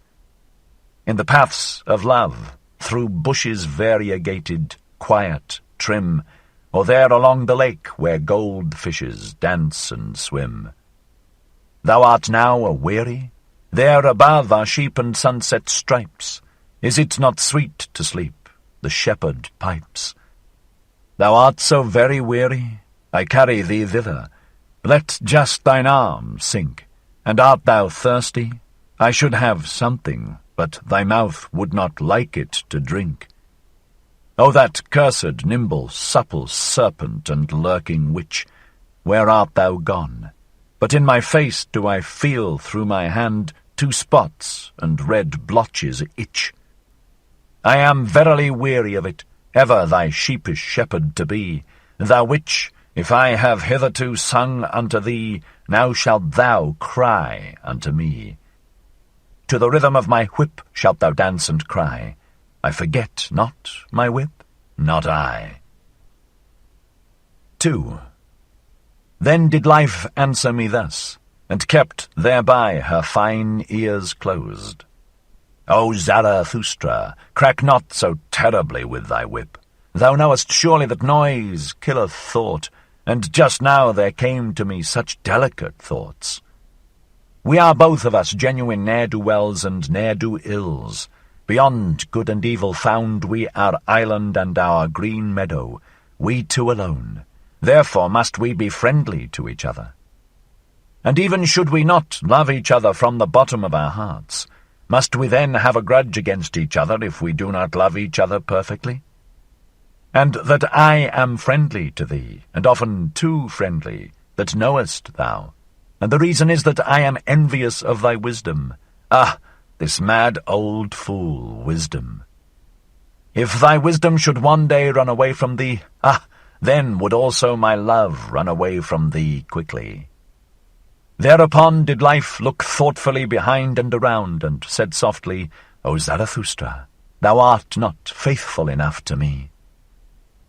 In the paths of love, through bushes variegated, quiet, trim, or there along the lake where goldfishes dance and swim. Thou art now a-weary? There above are sheep and sunset stripes. Is it not sweet to sleep? The shepherd pipes. Thou art so very weary? I carry thee thither. Let just thine arm sink. And art thou thirsty? I should have something, but thy mouth would not like it to drink. O that cursed, nimble, supple serpent and lurking witch, where art thou gone? But in my face do I feel through my hand 2 spots and red blotches itch. I am verily weary of it, ever thy sheepish shepherd to be. Thou witch, if I have hitherto sung unto thee, now shalt thou cry unto me. To the rhythm of my whip shalt thou dance and cry. I forget not my whip, not I. 2. Then did life answer me thus, and kept thereby her fine ears closed. O Zarathustra, crack not so terribly with thy whip. Thou knowest surely that noise killeth thought, and just now there came to me such delicate thoughts. We are both of us genuine ne'er-do-wells and ne'er-do-ills. beyond good and evil found we our island and our green meadow, we two alone. Therefore must we be friendly to each other. And even should we not love each other from the bottom of our hearts, must we then have a grudge against each other if we do not love each other perfectly? And that I am friendly to thee, and often too friendly, that knowest thou. And the reason is that I am envious of thy wisdom. Ah, this mad old fool, wisdom! If thy wisdom should one day run away from thee, then would also my love run away from thee quickly. Thereupon did life look thoughtfully behind and around, and said softly, O Zarathustra, thou art not faithful enough to me.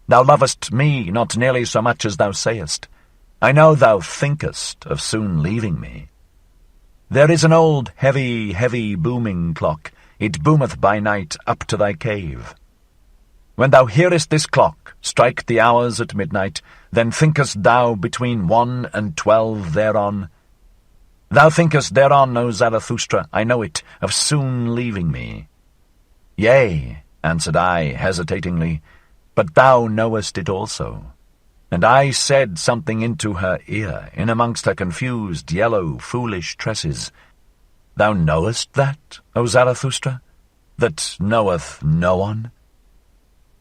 Thou lovest me not nearly so much as thou sayest. I know thou thinkest of soon leaving me. There is an old, heavy, heavy booming clock. It boometh by night up to thy cave. When thou hearest this clock strike the hours at midnight, then thinkest thou between 1 and 12 thereon. Thou thinkest thereon, O Zarathustra, I know it, of soon leaving me. Yea, answered I, hesitatingly, but thou knowest it also. And I said something into her ear, in amongst her confused, yellow, foolish tresses. Thou knowest that, O Zarathustra, that knoweth no one?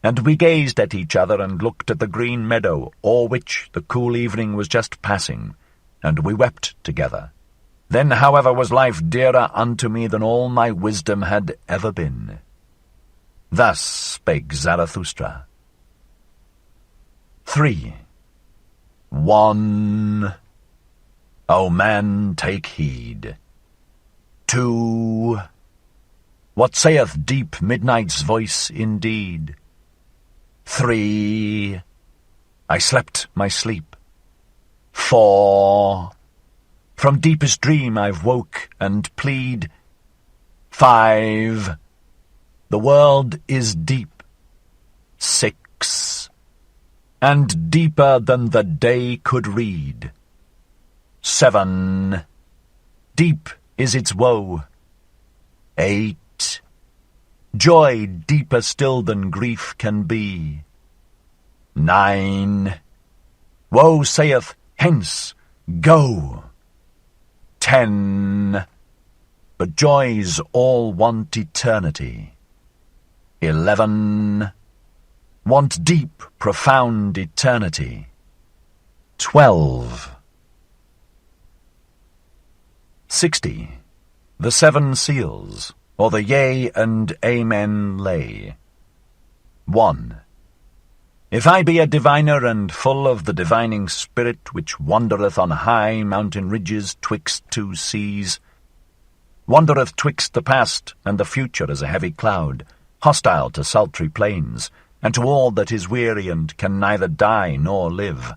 And we gazed at each other and looked at the green meadow, o'er which the cool evening was just passing, and we wept together. Then, however, was life dearer unto me than all my wisdom had ever been. Thus spake Zarathustra. 3. 1. O man, take heed. 2. What saith deep midnight's voice indeed? 3. I slept my sleep. 4. From deepest dream I've woke and plead. 5. The world is deep. 6. And deeper than the day could read. 7. Deep is its woe. 8. Joy deeper still than grief can be. 9. Woe saith, hence, go. 10. But joys all want eternity. 11. Want deep, profound eternity. 12. 60. The 7 seals, or the yea and amen lay. 1. If I be a diviner and full of the divining spirit which wandereth on high mountain ridges twixt 2 seas, wandereth twixt the past and the future as a heavy cloud, hostile to sultry plains, and to all that is weary and can neither die nor live,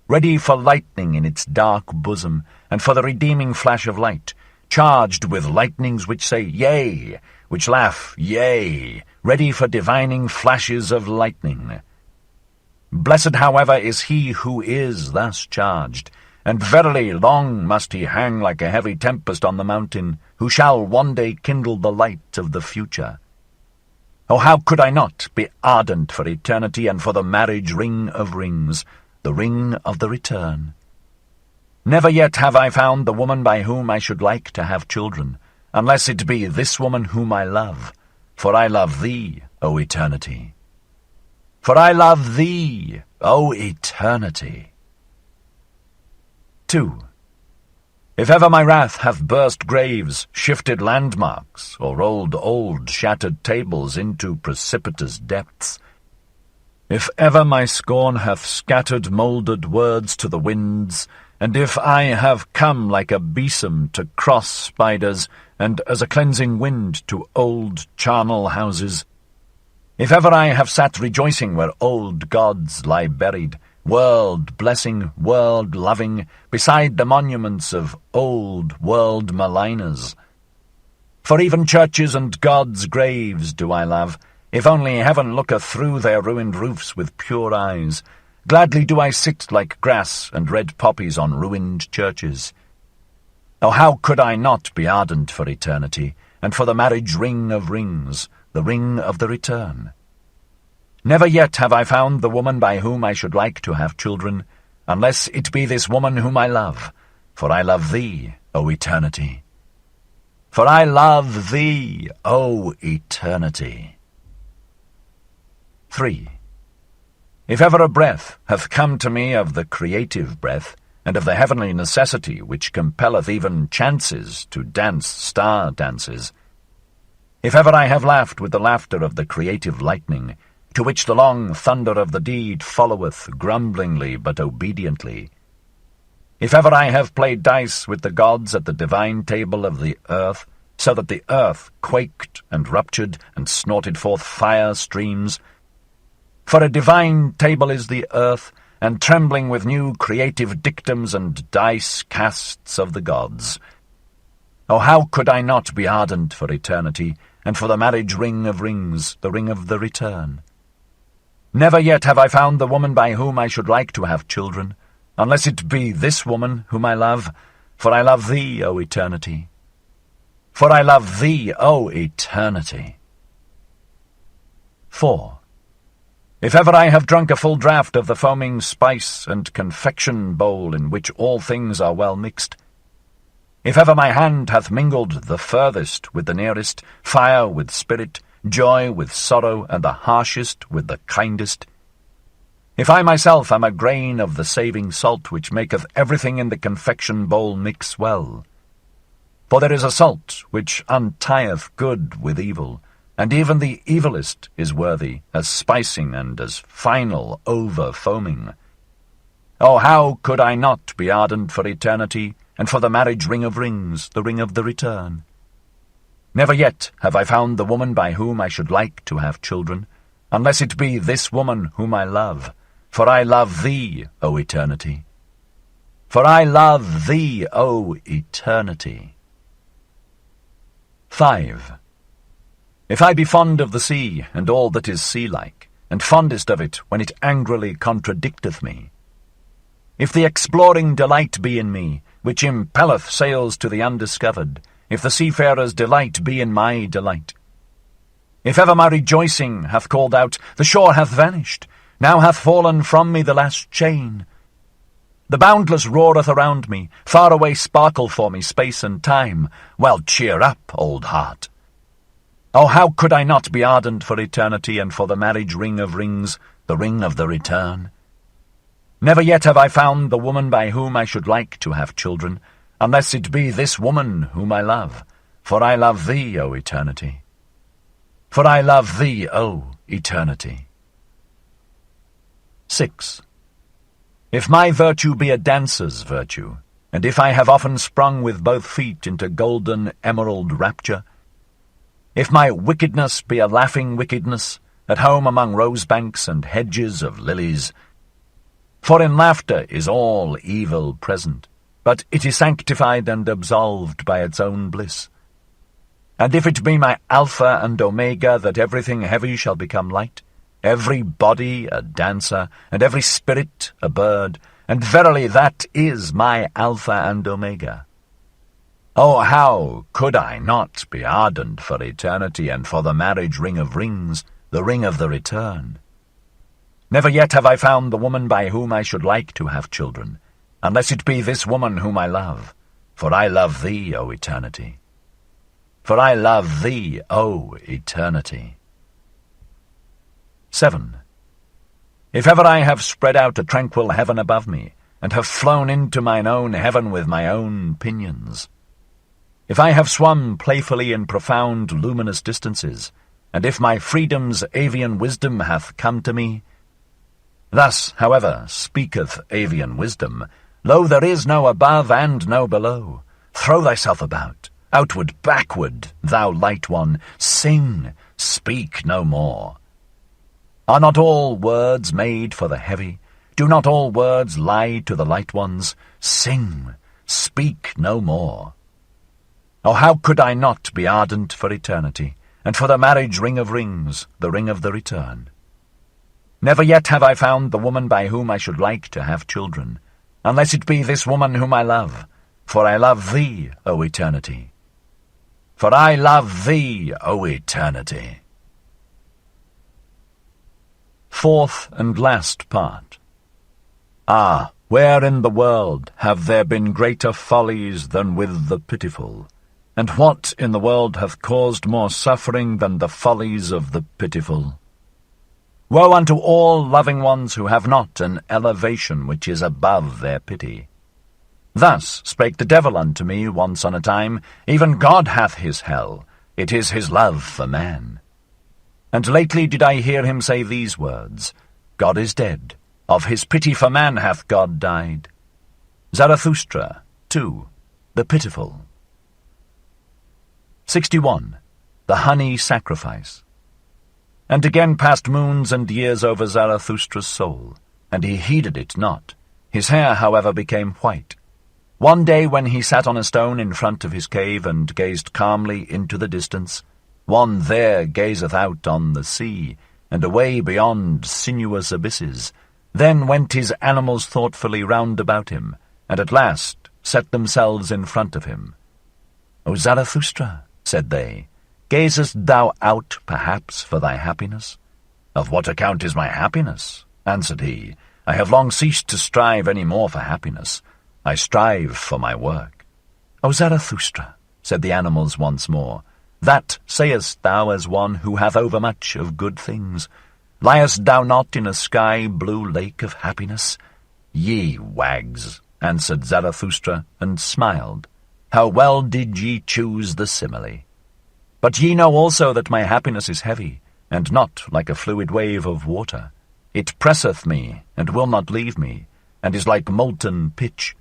ready for lightning in its dark bosom, and for the redeeming flash of light, charged with lightnings which say, yea, which laugh, yea, ready for divining flashes of lightning. Blessed, however, is he who is thus charged, and verily long must he hang like a heavy tempest on the mountain, who shall one day kindle the light of the future. Oh, how could I not be ardent for eternity and for the marriage ring of rings, the ring of the return? Never yet have I found the woman by whom I should like to have children, unless it be this woman whom I love, for I love thee, O eternity. For I love thee, O eternity. 2. If ever my wrath hath burst graves, shifted landmarks, or rolled old shattered tables into precipitous depths, if ever my scorn hath scattered mouldered words to the winds, and if I have come like a besom to cross spiders, and as a cleansing wind to old charnel houses, if ever I have sat rejoicing where old gods lie buried, world-blessing, world-loving, beside the monuments of old world-maligners. For even churches and gods' graves do I love, if only heaven looketh through their ruined roofs with pure eyes. Gladly do I sit like grass and red poppies on ruined churches. Oh, how could I not be ardent for eternity, and for the marriage ring of rings, the ring of the return. Never yet have I found the woman by whom I should like to have children, unless it be this woman whom I love, for I love thee, O eternity. For I love thee, O eternity. 3. If ever a breath hath come to me of the creative breath, and of the heavenly necessity which compelleth even chances to dance star dances, if ever I have laughed with the laughter of the creative lightning, to which the long thunder of the deed followeth grumblingly but obediently, if ever I have played dice with the gods at the divine table of the earth, so that the earth quaked and ruptured and snorted forth fire streams, for a divine table is the earth, and trembling with new creative dictums and dice casts of the gods. Oh, how could I not be ardent for eternity, and for the marriage ring of rings, the ring of the return? Never yet have I found the woman by whom I should like to have children, unless it be this woman whom I love, for I love thee, O eternity. For I love thee, O eternity. 4. If ever I have drunk a full draught of the foaming spice and confection bowl in which all things are well mixed, if ever my hand hath mingled the furthest with the nearest, fire with spirit, joy with sorrow, and the harshest with the kindest, if I myself am a grain of the saving salt which maketh everything in the confection bowl mix well, for there is a salt which untieth good with evil, and even the evilest is worthy, as spicing and as final over-foaming. Oh, how could I not be ardent for eternity, and for the marriage ring of rings, the ring of the return? Never yet have I found the woman by whom I should like to have children, unless it be this woman whom I love, for I love thee, O eternity. For I love thee, O eternity. 5. If I be fond of the sea, and all that is sea-like, and fondest of it when it angrily contradicteth me, if the exploring delight be in me, which impelleth sails to the undiscovered, if the seafarer's delight be in my delight, if ever my rejoicing hath called out, the shore hath vanished, now hath fallen from me the last chain, the boundless roareth around me, far away sparkle for me space and time, well, cheer up, old heart. Oh, how could I not be ardent for eternity, and for the marriage ring of rings, the ring of the return? Never yet have I found the woman by whom I should like to have children, unless it be this woman whom I love, for I love thee, O eternity. For I love thee, O eternity. 6. If my virtue be a dancer's virtue, and if I have often sprung with both feet into golden emerald rapture, if my wickedness be a laughing wickedness, at home among rosebanks and hedges of lilies, for in laughter is all evil present, but it is sanctified and absolved by its own bliss. And if it be my Alpha and Omega, that everything heavy shall become light, every body a dancer, and every spirit a bird, and verily that is my Alpha and Omega. Oh, how could I not be ardent for eternity, and for the marriage ring of rings, the ring of the return? Never yet have I found the woman by whom I should like to have children, unless it be this woman whom I love, for I love thee, O eternity. For I love thee, O eternity. 7. If ever I have spread out a tranquil heaven above me, and have flown into mine own heaven with my own pinions, if I have swum playfully in profound luminous distances, and if my freedom's avian wisdom hath come to me, thus, however, speaketh avian wisdom, Lo, there is no above and no below. Throw thyself about, outward, backward, thou light one, sing, speak no more. Are not all words made for the heavy? Do not all words lie to the light ones? Sing, speak no more. Oh, how could I not be ardent for eternity, and for the marriage ring of rings, the ring of the return? Never yet have I found the woman by whom I should like to have children, unless it be this woman whom I love, for I love thee, O eternity. for I love thee, O eternity. Fourth and last part. Ah, where in the world have there been greater follies than with the pitiful? And what in the world hath caused more suffering than the follies of the pitiful? Woe unto all loving ones who have not an elevation which is above their pity. Thus spake the devil unto me once on a time, even God hath his hell, it is his love for man. And lately did I hear him say these words, God is dead, of his pity for man hath God died. Zarathustra, 2. The Pitiful. 61. The Honey Sacrifice. And again passed moons and years over Zarathustra's soul, and he heeded it not. His hair, however, became white. One day when he sat on a stone in front of his cave and gazed calmly into the distance, one there gazeth out on the sea, and away beyond sinuous abysses. Then went his animals thoughtfully round about him, and at last set themselves in front of him. O Zarathustra, said they, gazest thou out, perhaps, for thy happiness? Of what account is my happiness? Answered he. I have long ceased to strive any more for happiness. I strive for my work. O Zarathustra, said the animals once more, that sayest thou as one who hath overmuch of good things. Liest thou not in a sky-blue lake of happiness? Ye wags, answered Zarathustra, and smiled. How well did ye choose the simile! But ye know also that my happiness is heavy, and not like a fluid wave of water. It presseth me, and will not leave me, and is like molten pitch.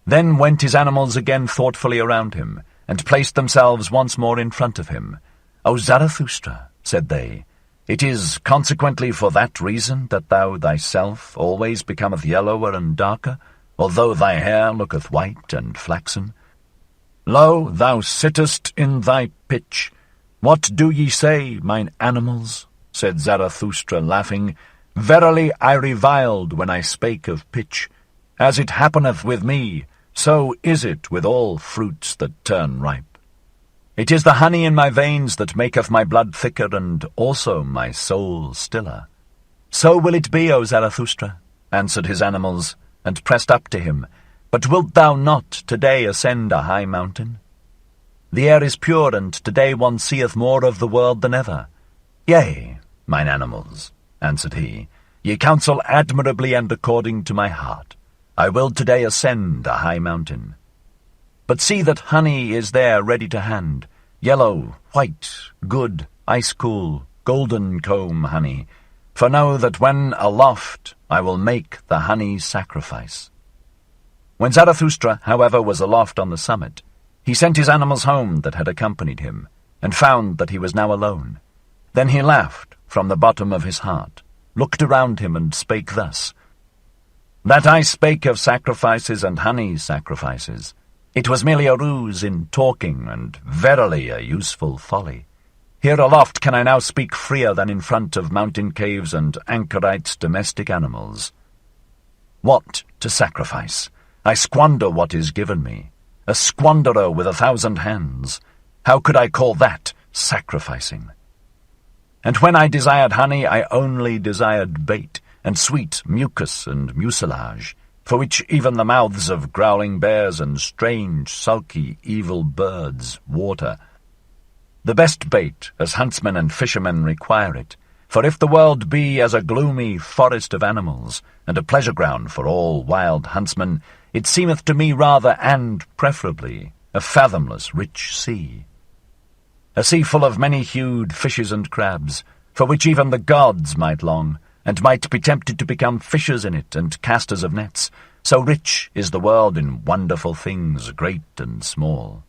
Then went his animals again thoughtfully around him, and placed themselves once more in front of him. O Zarathustra, said they, it is consequently for that reason that thou thyself always becometh yellower and darker, although thy hair looketh white and flaxen. Lo, thou sittest in thy pitch. What do ye say, mine animals? Said Zarathustra, laughing. Verily I reviled when I spake of pitch. As it happeneth with me, so is it with all fruits that turn ripe. It is the honey in my veins that maketh my blood thicker, and also my soul stiller. So will it be, O Zarathustra, answered his animals, and pressed up to him. But wilt thou not today ascend a high mountain? The air is pure, and today one seeth more of the world than ever. Yea, mine animals, answered he, ye counsel admirably and according to my heart. I will today ascend a high mountain. But see that honey is there ready to hand, yellow, white, good, ice-cool, golden comb honey. For know that when aloft I will make the honey sacrifice. When Zarathustra, however, was aloft on the summit, he sent his animals home that had accompanied him, and found that he was now alone. Then he laughed from the bottom of his heart, looked around him, and spake thus, That I spake of sacrifices and honey sacrifices, it was merely a ruse in talking, and verily a useful folly. Here aloft can I now speak freer than in front of mountain caves and anchorites' domestic animals. What to sacrifice? I squander what is given me, a squanderer with 1,000 hands. How could I call that sacrificing? And when I desired honey, I only desired bait, and sweet mucus and mucilage, for which even the mouths of growling bears and strange, sulky, evil birds water. The best bait, as huntsmen and fishermen require it, for if the world be as a gloomy forest of animals, and a pleasure ground for all wild huntsmen, it seemeth to me rather, and preferably, a fathomless rich sea. A sea full of many-hued fishes and crabs, for which even the gods might long, and might be tempted to become fishers in it and casters of nets, so rich is the world in wonderful things, great and small.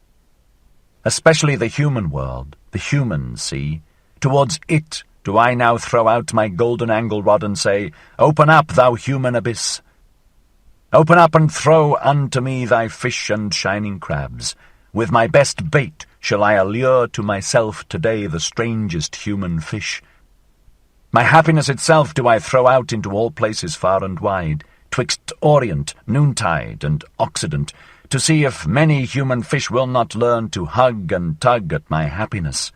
Especially the human world, the human sea, towards it do I now throw out my golden angle rod and say, Open up, thou human abyss! Open up and throw unto me thy fish and shining crabs. With my best bait shall I allure to myself today the strangest human fish. My happiness itself do I throw out into all places far and wide, twixt Orient, noontide, and Occident, to see if many human fish will not learn to hug and tug at my happiness,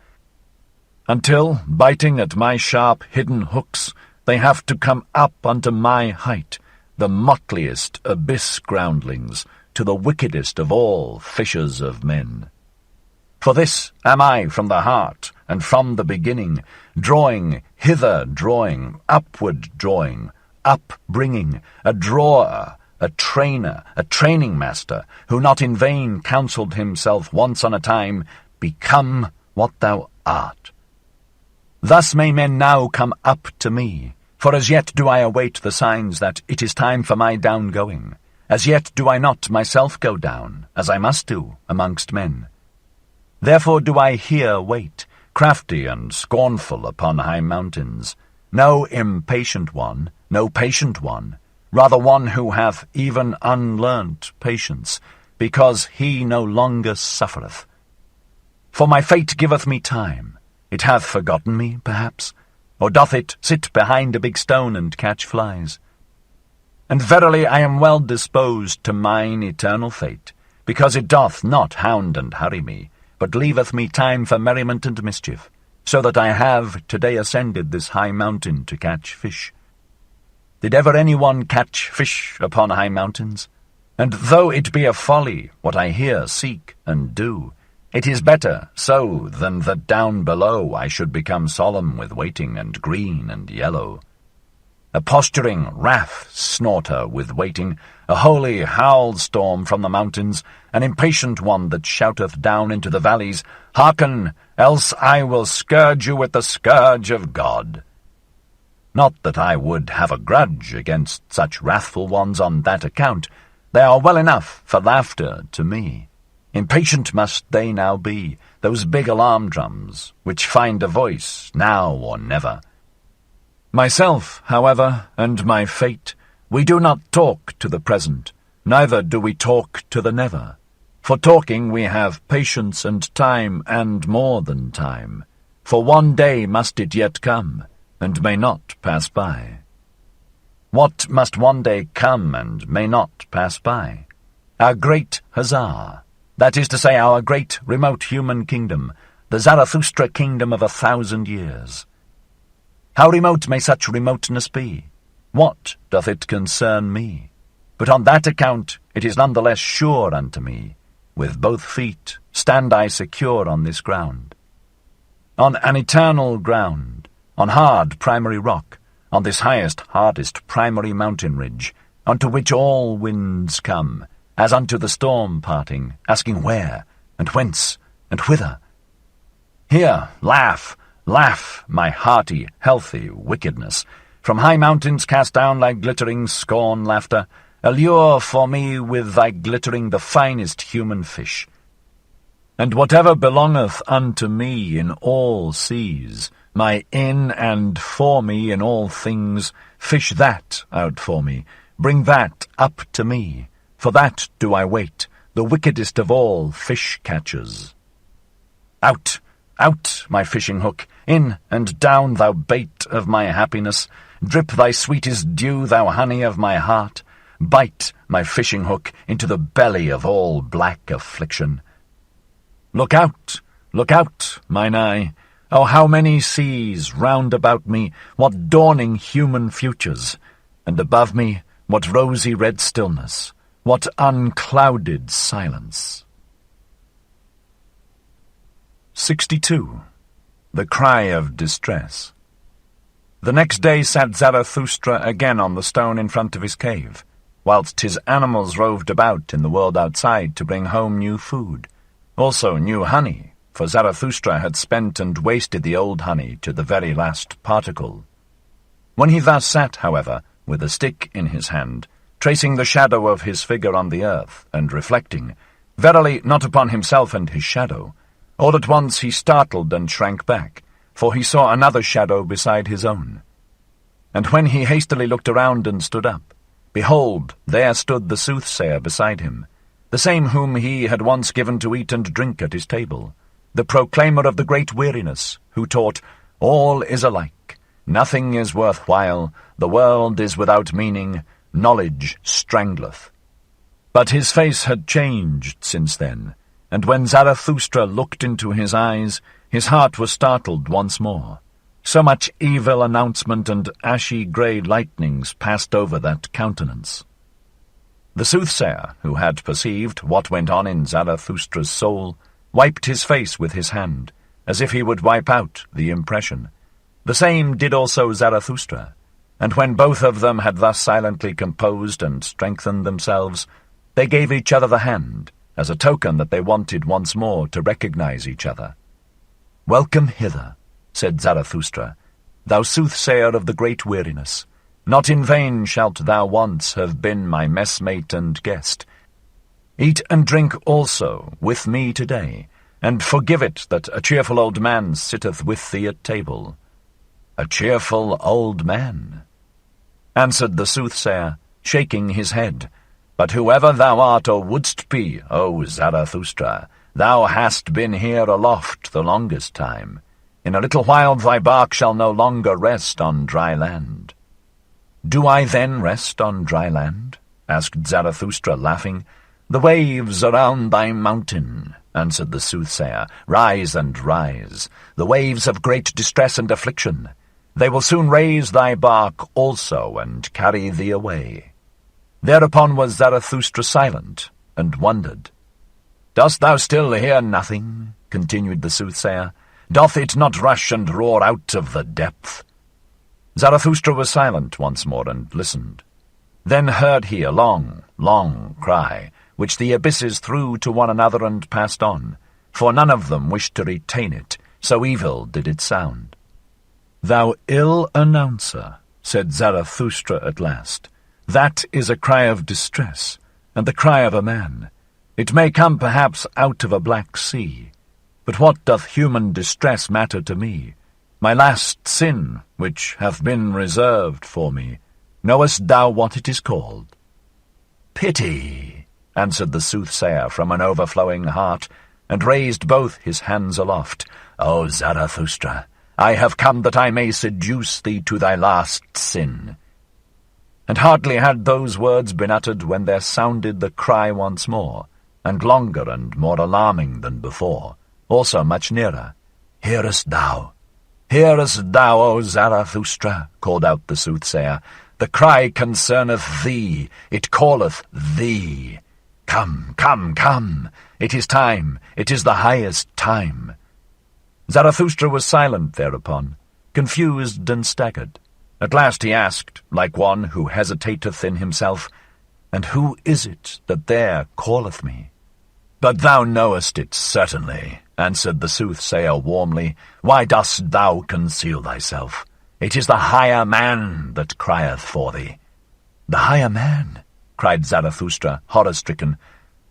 until, biting at my sharp hidden hooks, they have to come up unto my height, the motliest abyss groundlings, to the wickedest of all fishers of men. For this am I from the heart, and from the beginning, drawing, hither drawing, upward drawing, upbringing, a drawer, a trainer, a training master, who not in vain counselled himself once on a time, become what thou art. Thus may men now come up to me, for as yet do I await the signs that it is time for my down-going. As yet do I not myself go down, as I must do, amongst men. Therefore do I here wait, crafty and scornful upon high mountains, no impatient one, no patient one, rather one who hath even unlearnt patience, because he no longer suffereth. For my fate giveth me time. It hath forgotten me, perhaps, or doth it sit behind a big stone and catch flies? And verily I am well disposed to mine eternal fate, because it doth not hound and hurry me, but leaveth me time for merriment and mischief, so that I have today ascended this high mountain to catch fish. Did ever any one catch fish upon high mountains? And though it be a folly what I here seek and do, it is better so than that down below I should become solemn with waiting and green and yellow. A posturing wrath snorter with waiting, a holy howl-storm from the mountains, an impatient one that shouteth down into the valleys, Hearken, else I will scourge you with the scourge of God. Not that I would have a grudge against such wrathful ones on that account. They are well enough for laughter to me. Impatient must they now be, those big alarm drums, which find a voice now or never. Myself, however, and my fate, we do not talk to the present, neither do we talk to the never. For talking we have patience and time, and more than time. For one day must it yet come, and may not pass by. What must one day come and may not pass by? Our great huzzah, that is to say, our great remote human kingdom, the Zarathustra kingdom of 1,000 years. How remote may such remoteness be? What doth it concern me? But on that account it is none the less sure unto me. With both feet stand I secure on this ground. On an eternal ground, on hard primary rock, on this highest, hardest primary mountain ridge, unto which all winds come, as unto the storm parting, asking where, and whence, and whither. Here, laugh, laugh, my hearty, healthy wickedness. From high mountains cast down thy glittering scorn laughter, allure for me with thy glittering the finest human fish. And whatever belongeth unto me in all seas, my in and for me in all things, fish that out for me, bring that up to me, for that do I wait, the wickedest of all fish-catchers. Out, out, my fishing hook, in and down, thou bait of my happiness, drip thy sweetest dew, thou honey of my heart, bite, my fishing hook, into the belly of all black affliction. Look out, mine eye, oh, how many seas round about me, what dawning human futures, and above me, what rosy red stillness, what unclouded silence. 62. The Cry of Distress. The next day sat Zarathustra again on the stone in front of his cave, whilst his animals roved about in the world outside to bring home new food, also new honey, for Zarathustra had spent and wasted the old honey to the very last particle. When he thus sat, however, with a stick in his hand, tracing the shadow of his figure on the earth, and reflecting, verily not upon himself and his shadow, all at once he startled and shrank back, for he saw another shadow beside his own. And when he hastily looked around and stood up, behold, there stood the soothsayer beside him, the same whom he had once given to eat and drink at his table, the proclaimer of the great weariness, who taught, all is alike, nothing is worth while, the world is without meaning, knowledge strangleth. But his face had changed since then, and when Zarathustra looked into his eyes, his heart was startled once more. So much evil announcement and ashy-grey lightnings passed over that countenance. The soothsayer, who had perceived what went on in Zarathustra's soul, wiped his face with his hand, as if he would wipe out the impression. The same did also Zarathustra, and when both of them had thus silently composed and strengthened themselves, they gave each other the hand, as a token that they wanted once more to recognize each other. "Welcome hither," said Zarathustra, "thou soothsayer of the great weariness. Not in vain shalt thou once have been my messmate and guest. Eat and drink also with me today, and forgive it that a cheerful old man sitteth with thee at table." "A cheerful old man," answered the soothsayer, shaking his head. "But whoever thou art or wouldst be, O Zarathustra, thou hast been here aloft the longest time. In a little while thy bark shall no longer rest on dry land." "Do I then rest on dry land?" asked Zarathustra, laughing. "The waves around thy mountain," answered the soothsayer, "rise and rise, the waves of great distress and affliction. They will soon raise thy bark also and carry thee away." Thereupon was Zarathustra silent, and wondered. "Dost thou still hear nothing?" continued the soothsayer. "Doth it not rush and roar out of the depth?" Zarathustra was silent once more and listened. Then heard he a long, long cry, which the abysses threw to one another and passed on, for none of them wished to retain it, so evil did it sound. "Thou ill announcer," said Zarathustra at last, "that is a cry of distress, and the cry of a man. It may come perhaps out of a black sea. But what doth human distress matter to me? My last sin, which hath been reserved for me, knowest thou what it is called?" "Pity," answered the soothsayer from an overflowing heart, and raised both his hands aloft. "O Zarathustra, I have come that I may seduce thee to thy last sin." And hardly had those words been uttered when there sounded the cry once more, and longer and more alarming than before, also much nearer. "Hearest thou? Hearest thou, O Zarathustra?" called out the soothsayer. "The cry concerneth thee, it calleth thee. Come, come, come, it is time, it is the highest time." Zarathustra was silent thereupon, confused and staggered. At last he asked, like one who hesitateth in himself, "And who is it that there calleth me?" "But thou knowest it certainly," answered the soothsayer warmly. "Why dost thou conceal thyself? It is the higher man that crieth for thee." "The higher man?" cried Zarathustra, horror-stricken.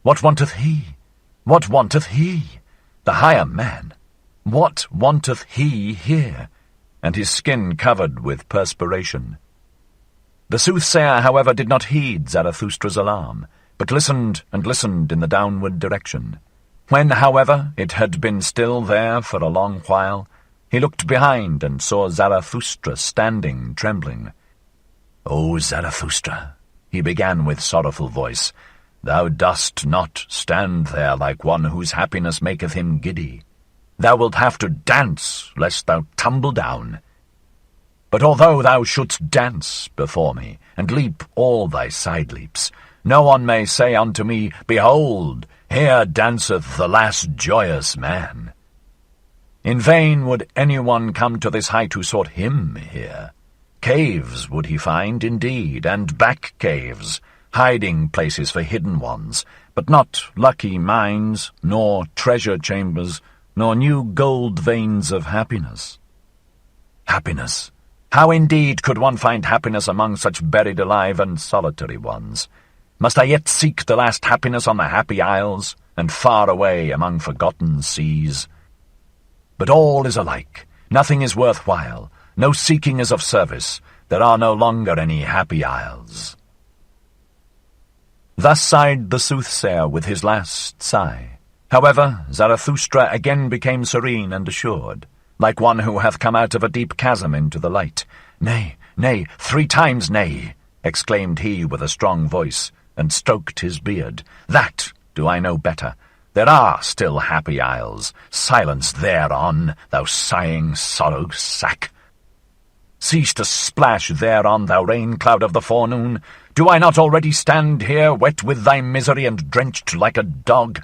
"What wanteth he? What wanteth he? The higher man? What wanteth he here?" And his skin covered with perspiration. The soothsayer, however, did not heed Zarathustra's alarm, but listened and listened in the downward direction. When, however, it had been still there for a long while, he looked behind and saw Zarathustra standing trembling. "O Zarathustra," he began with sorrowful voice, "thou dost not stand there like one whose happiness maketh him giddy. Thou wilt have to dance, lest thou tumble down. But although thou shouldst dance before me, and leap all thy side leaps, no one may say unto me, Behold, here danceth the last joyous man. In vain would anyone come to this height who sought him here. Caves would he find, indeed, and back caves, hiding places for hidden ones, but not lucky mines, nor treasure chambers, nor new gold veins of happiness. Happiness! How indeed could one find happiness among such buried alive and solitary ones? Must I yet seek the last happiness on the happy isles, and far away among forgotten seas? But all is alike. Nothing is worth while. No seeking is of service. There are no longer any happy isles. Thus sighed the soothsayer with his last sigh. However, Zarathustra again became serene and assured, like one who hath come out of a deep chasm into the light. "Nay, nay, 3 times nay!" exclaimed he with a strong voice, and stroked his beard. "That do I know better. There are still happy isles. Silence thereon, thou sighing sorrow sack. Cease to splash thereon, thou rain cloud of the forenoon. Do I not already stand here, wet with thy misery and drenched like a dog?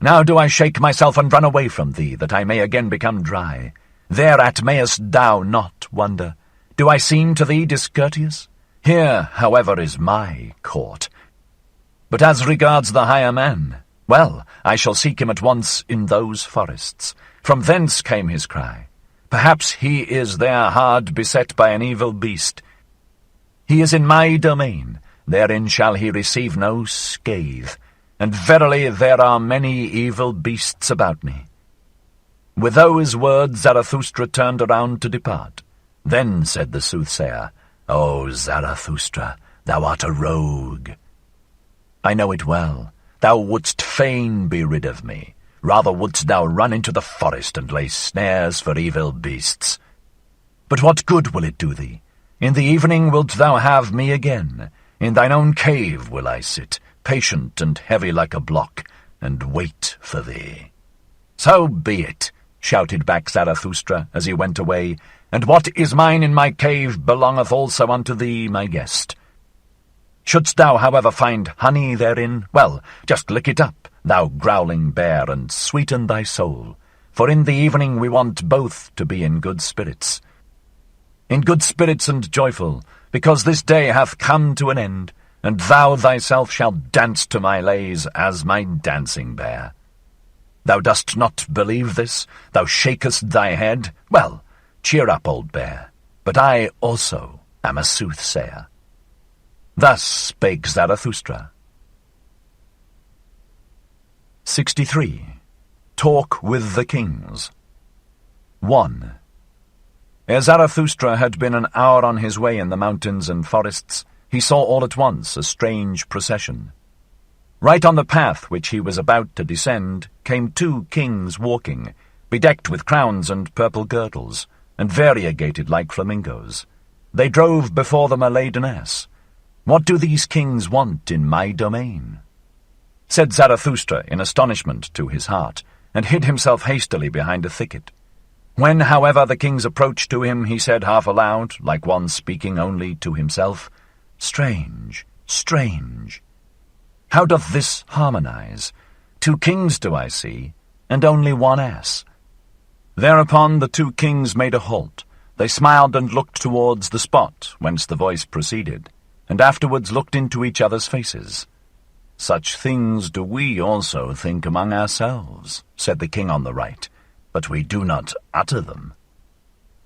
Now do I shake myself and run away from thee, that I may again become dry. Thereat mayest thou not wonder. Do I seem to thee discourteous? Here, however, is my court. But as regards the higher man, well, I shall seek him at once in those forests. From thence came his cry. Perhaps he is there hard beset by an evil beast. He is in my domain, therein shall he receive no scathe, and verily there are many evil beasts about me." With those words Zarathustra turned around to depart. Then said the soothsayer, "O Zarathustra, thou art a rogue. I know it well. Thou wouldst fain be rid of me. Rather wouldst thou run into the forest and lay snares for evil beasts. But what good will it do thee? In the evening wilt thou have me again. In thine own cave will I sit, patient and heavy like a block, and wait for thee." "So be it," shouted back Zarathustra as he went away, "and what is mine in my cave belongeth also unto thee, my guest. Shouldst thou, however, find honey therein, well, just lick it up, thou growling bear, and sweeten thy soul, for in the evening we want both to be in good spirits. In good spirits and joyful, because this day hath come to an end, and thou thyself shalt dance to my lays as my dancing bear. Thou dost not believe this? Thou shakest thy head? Well, cheer up, old bear, but I also am a soothsayer." Thus spake Zarathustra. 63. Talk with the Kings. 1. Ere Zarathustra had been an hour on his way in the mountains and forests, he saw all at once a strange procession. Right on the path which he was about to descend came 2 kings walking, bedecked with crowns and purple girdles, and variegated like flamingos. They drove before them a laden ass. "What do these kings want in my domain?" said Zarathustra in astonishment to his heart, and hid himself hastily behind a thicket. When, however, the kings approached to him, he said half aloud, like one speaking only to himself, "Strange, strange. How doth this harmonize? 2 kings do I see, and only 1 ass." Thereupon the 2 kings made a halt. They smiled and looked towards the spot whence the voice proceeded, and afterwards looked into each other's faces. "Such things do we also think among ourselves," said the king on the right, "but we do not utter them."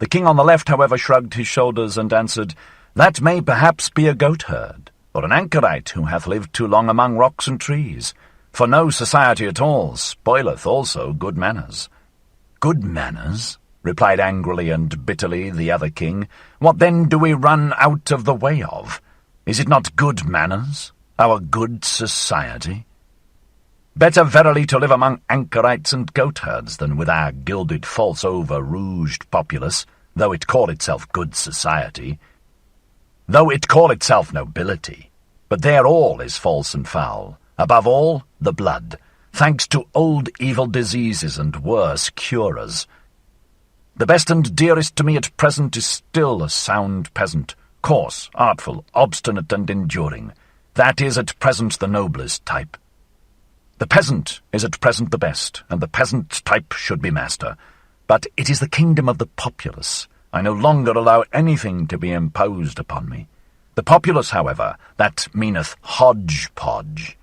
The king on the left, however, shrugged his shoulders and answered, "That may perhaps be a goat-herd, or an anchorite who hath lived too long among rocks and trees, for no society at all spoileth also good manners." "Good manners?" replied angrily and bitterly the other king. "What then do we run out of the way of? Is it not good manners, our good society? Better verily to live among anchorites and goatherds than with our gilded, false, over-rouged populace, though it call itself good society, though it call itself nobility. But there all is false and foul, above all the blood, thanks to old evil diseases and worse curers. The best and dearest to me at present is still a sound peasant, coarse, artful, obstinate, and enduring. That is at present the noblest type. The peasant is at present the best, and the peasant type should be master. But it is the kingdom of the populace. I no longer allow anything to be imposed upon me. The populace, however, that meaneth hodgepodge.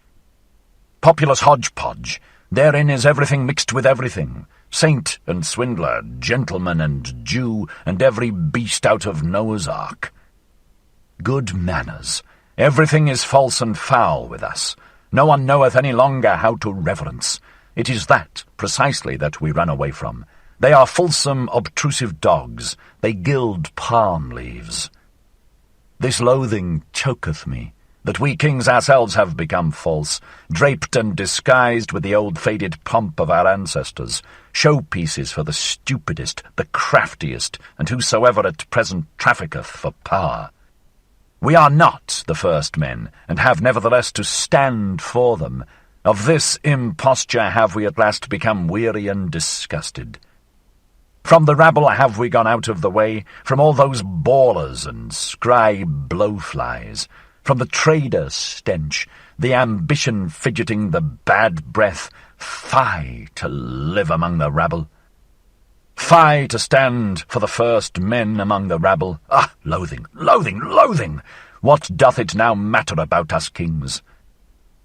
Populace hodgepodge, therein is everything mixed with everything, saint and swindler, gentleman and Jew, and every beast out of Noah's ark. Good manners. Everything is false and foul with us. No one knoweth any longer how to reverence. It is that, precisely, that we run away from. They are fulsome, obtrusive dogs. They gild palm leaves. This loathing choketh me, that we kings ourselves have become false, draped and disguised with the old faded pomp of our ancestors, showpieces for the stupidest, the craftiest, and whosoever at present trafficketh for power. We are not the first men, and have nevertheless to stand for them. Of this imposture have we at last become weary and disgusted. From the rabble have we gone out of the way, from all those bawlers and scry blowflies, from the trader stench, the ambition fidgeting, the bad breath. Fie to live among the rabble! Fie to stand for the first men among the rabble! Ah, loathing, loathing, loathing! What doth it now matter about us kings?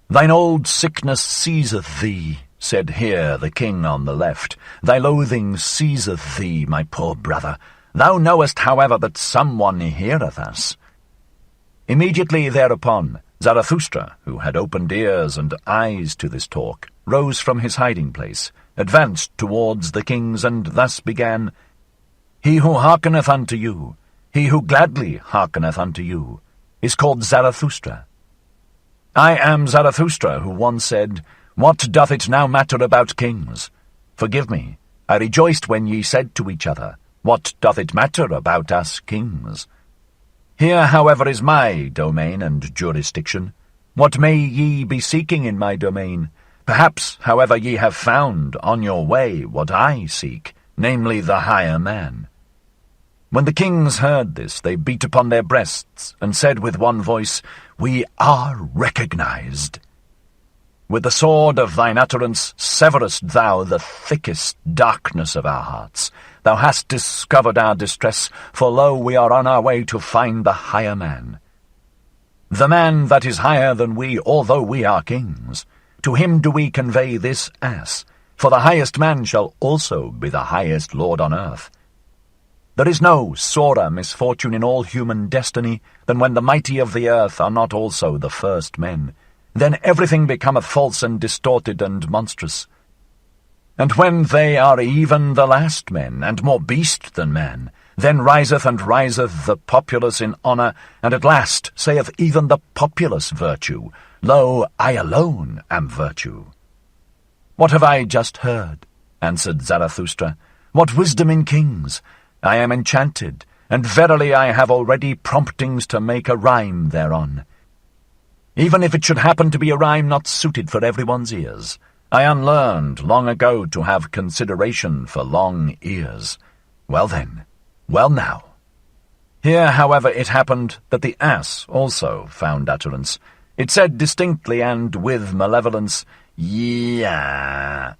Thine old sickness seizeth thee, said here the king on the left. Thy loathing seizeth thee, my poor brother. Thou knowest, however, that someone heareth us. Immediately thereupon, Zarathustra, who had opened ears and eyes to this talk, rose from his hiding-place, advanced towards the kings, and thus began, He who hearkeneth unto you, he who gladly hearkeneth unto you, is called Zarathustra. I am Zarathustra, who once said, What doth it now matter about kings? Forgive me, I rejoiced when ye said to each other, What doth it matter about us kings? Here, however, is my domain and jurisdiction. What may ye be seeking in my domain? Perhaps, however, ye have found on your way what I seek, namely the higher man. When the kings heard this, they beat upon their breasts, and said with one voice, We are recognized. With the sword of thine utterance severest thou the thickest darkness of our hearts. Thou hast discovered our distress, for lo, we are on our way to find the higher man. The man that is higher than we, although we are kings. To him do we convey this ass, for the highest man shall also be the highest lord on earth. There is no sorer misfortune in all human destiny than when the mighty of the earth are not also the first men. Then everything becometh false and distorted and monstrous. And when they are even the last men, and more beast than man, then riseth and riseth the populace in honour, and at last saith even the populace virtue, Lo, I alone am virtue. What have I just heard? Answered Zarathustra. What wisdom in kings! I am enchanted, and verily I have already promptings to make a rhyme thereon. Even if it should happen to be a rhyme not suited for everyone's ears, I unlearned long ago to have consideration for long ears. Well then, well now. Here, however, it happened that the ass also found utterance. It said distinctly and with malevolence, Yea.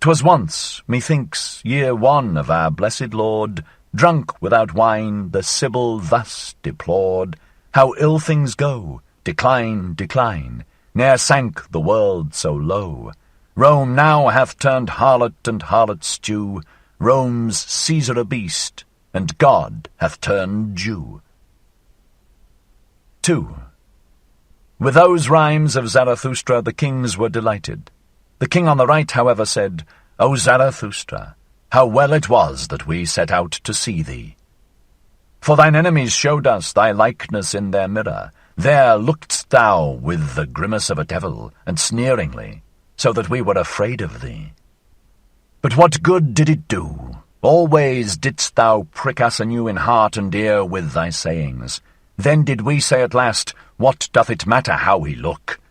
'Twas once, methinks, year one of our blessed Lord, drunk without wine, the Sibyl thus deplored, How ill things go, decline, decline, ne'er sank the world so low. Rome now hath turned harlot and harlot stew, Rome's Caesar a beast, and God hath turned Jew. 2. With those rhymes of Zarathustra the kings were delighted. The king on the right, however, said, O Zarathustra, how well it was that we set out to see thee. For thine enemies showed us thy likeness in their mirror. There lookedst thou with the grimace of a devil, and sneeringly, so that we were afraid of thee. But what good did it do? Always didst thou prick us anew in heart and ear with thy sayings. Then did we say at last, What doth it matter how he look?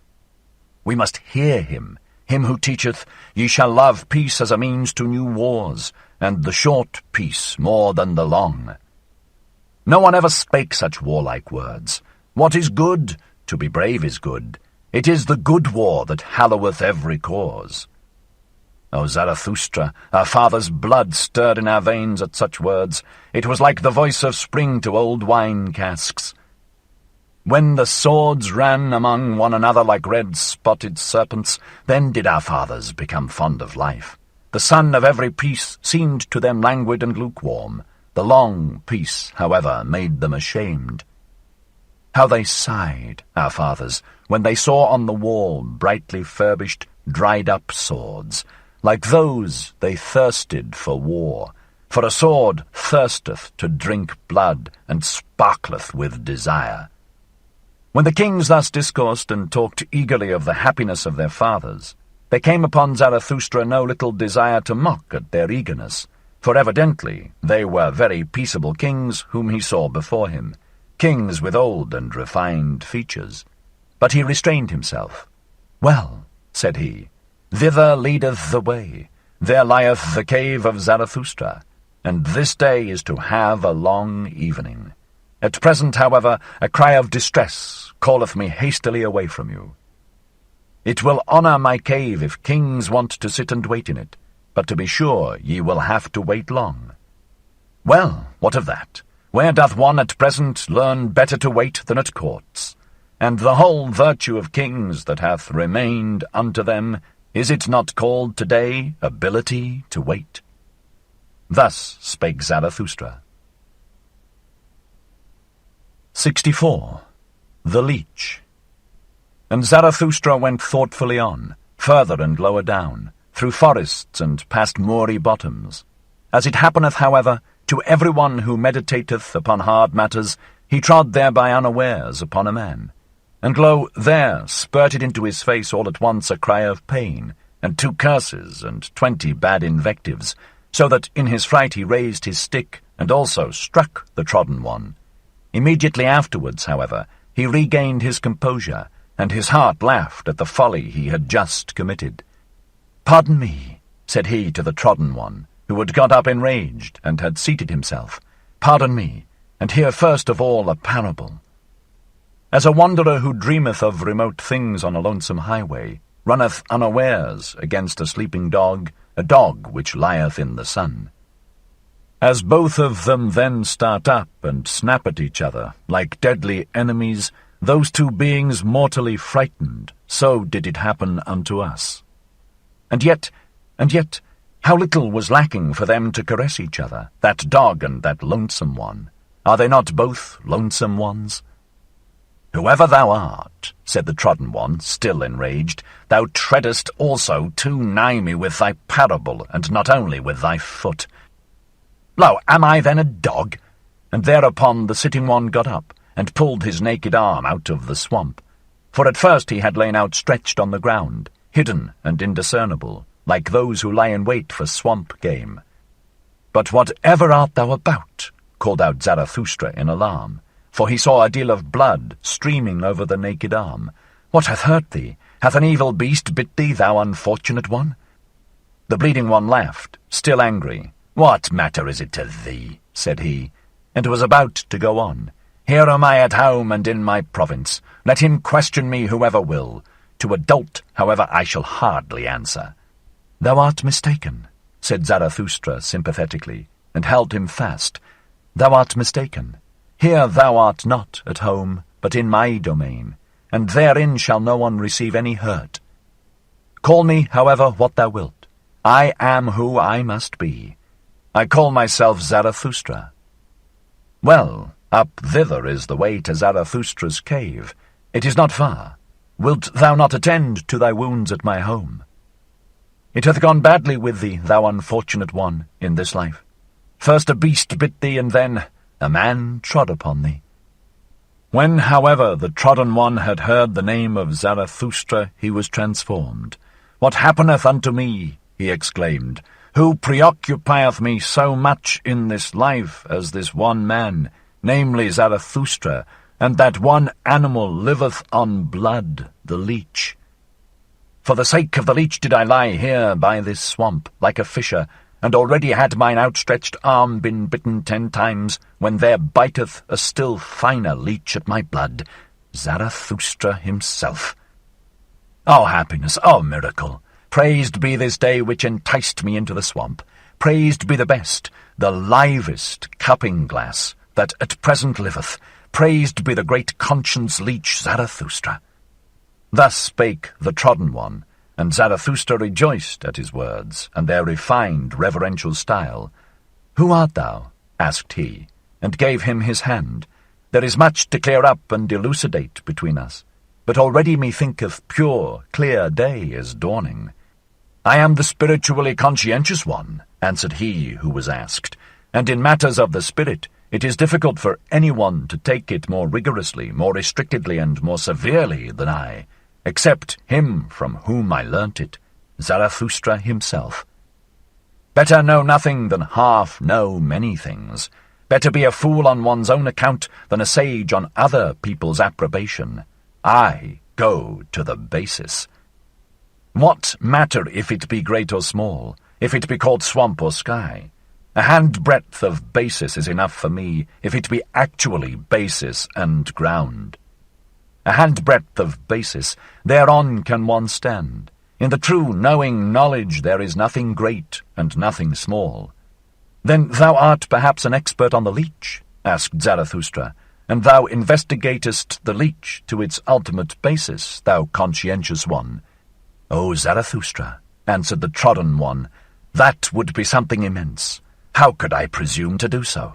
We must hear him who teacheth, Ye shall love peace as a means to new wars, and the short peace more than the long. No one ever spake such warlike words. What is good? To be brave is good. It is the good war that halloweth every cause. O Zarathustra, our father's blood stirred in our veins at such words. It was like the voice of spring to old wine casks. When the swords ran among one another like red-spotted serpents, then did our fathers become fond of life. The sun of every peace seemed to them languid and lukewarm. The long peace, however, made them ashamed. How they sighed, our fathers, when they saw on the wall brightly furbished, dried-up swords. Like those they thirsted for war, for a sword thirsteth to drink blood, and sparkleth with desire. When the kings thus discoursed and talked eagerly of the happiness of their fathers, there came upon Zarathustra no little desire to mock at their eagerness, for evidently they were very peaceable kings whom he saw before him, kings with old and refined features. But he restrained himself. "Well," said he, "thither leadeth the way. There lieth the cave of Zarathustra, and this day is to have a long evening. At present, however, a cry of distress calleth me hastily away from you. It will honour my cave if kings want to sit and wait in it, but to be sure ye will have to wait long." "Well, what of that? Where doth one at present learn better to wait than at courts? And the whole virtue of kings that hath remained unto them, is it not called today ability to wait?" Thus spake Zarathustra. 64. The Leech. And Zarathustra went thoughtfully on, further and lower down, through forests and past moory bottoms. As it happeneth, however, to every one who meditateth upon hard matters, he trod thereby unawares upon a man. And lo, there spurted into his face all at once a cry of pain, and 2 curses, and 20 bad invectives, so that in his fright he raised his stick, and also struck the trodden one. Immediately afterwards, however, he regained his composure, and his heart laughed at the folly he had just committed. "Pardon me," said he to the trodden one, who had got up enraged, and had seated himself. "Pardon me, and hear first of all a parable. As a wanderer who dreameth of remote things on a lonesome highway runneth unawares against a sleeping dog, a dog which lieth in the sun. As both of them then start up and snap at each other, like deadly enemies, those 2 beings mortally frightened, so did it happen unto us. And yet, how little was lacking for them to caress each other, that dog and that lonesome one. Are they not both lonesome ones?" "Whoever thou art," said the trodden one, still enraged, "thou treadest also too nigh me with thy parable, and not only with thy foot. Lo, am I then a dog?" And thereupon the sitting one got up, and pulled his naked arm out of the swamp. For at first he had lain outstretched on the ground, hidden and indiscernible, like those who lie in wait for swamp game. "But whatever art thou about?" called out Zarathustra in alarm, for he saw a deal of blood streaming over the naked arm. "What hath hurt thee? Hath an evil beast bit thee, thou unfortunate one?" The bleeding one laughed, still angry. "What matter is it to thee?" said he, and was about to go on. "Here am I at home and in my province. Let him question me whoever will. To a dolt, however, I shall hardly answer." "Thou art mistaken," said Zarathustra sympathetically, and held him fast. "Thou art mistaken. Here thou art not at home, but in my domain, and therein shall no one receive any hurt. Call me, however, what thou wilt. I am who I must be. I call myself Zarathustra." "Well, up thither is the way to Zarathustra's cave. It is not far. Wilt thou not attend to thy wounds at my home? It hath gone badly with thee, thou unfortunate one, in this life. First a beast bit thee, and then a man trod upon thee." When, however, the trodden one had heard the name of Zarathustra, he was transformed. "What happeneth unto me?" he exclaimed. "Who preoccupieth me so much in this life as this one man, namely Zarathustra, and that one animal liveth on blood, the leech? For the sake of the leech did I lie here by this swamp, like a fisher, and already had mine outstretched arm been bitten 10 times, when there biteth a still finer leech at my blood, Zarathustra himself. O happiness, O miracle! Praised be this day which enticed me into the swamp. Praised be the best, the livest cupping-glass that at present liveth. Praised be the great conscience-leech Zarathustra." Thus spake the trodden one, and Zarathustra rejoiced at his words, and their refined, reverential style. "Who art thou?" asked he, and gave him his hand. "There is much to clear up and elucidate between us, but already methinketh pure, clear day is dawning." "I am the spiritually conscientious one," answered he who was asked, "and in matters of the spirit it is difficult for anyone to take it more rigorously, more restrictedly, and more severely than I, except him from whom I learnt it, Zarathustra himself. Better know nothing than half know many things. Better be a fool on one's own account than a sage on other people's approbation. I go to the basis. What matter if it be great or small, if it be called swamp or sky? A handbreadth of basis is enough for me, if it be actually basis and ground. A handbreadth of basis, thereon can one stand. In the true knowing knowledge there is nothing great and nothing small. Then thou art perhaps an expert on the leech, asked Zarathustra, and thou investigatest the leech to its ultimate basis, thou conscientious one. O Zarathustra, answered the trodden one, that would be something immense. How could I presume to do so?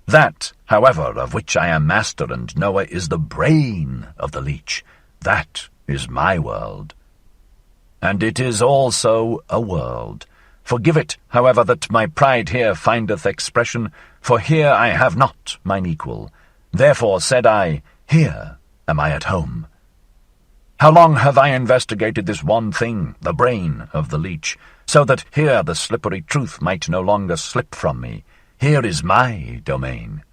That, however, of which I am master and knower is the brain of the leech. That is my world. And it is also a world. Forgive it, however, that my pride here findeth expression, for here I have not mine equal. Therefore, said I, here am I at home. How long have I investigated this one thing, the brain of the leech, so that here the slippery truth might no longer slip from me. Here is my domain.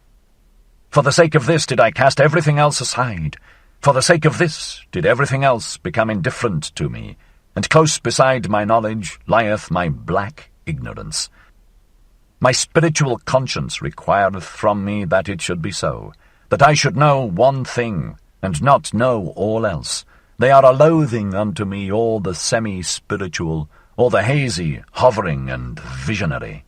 For the sake of this did I cast everything else aside. For the sake of this did everything else become indifferent to me, and close beside my knowledge lieth my black ignorance. My spiritual conscience requireth from me that it should be so, that I should know one thing, and not know all else. They are a loathing unto me, all the semi-spiritual, all the hazy, hovering, and visionary.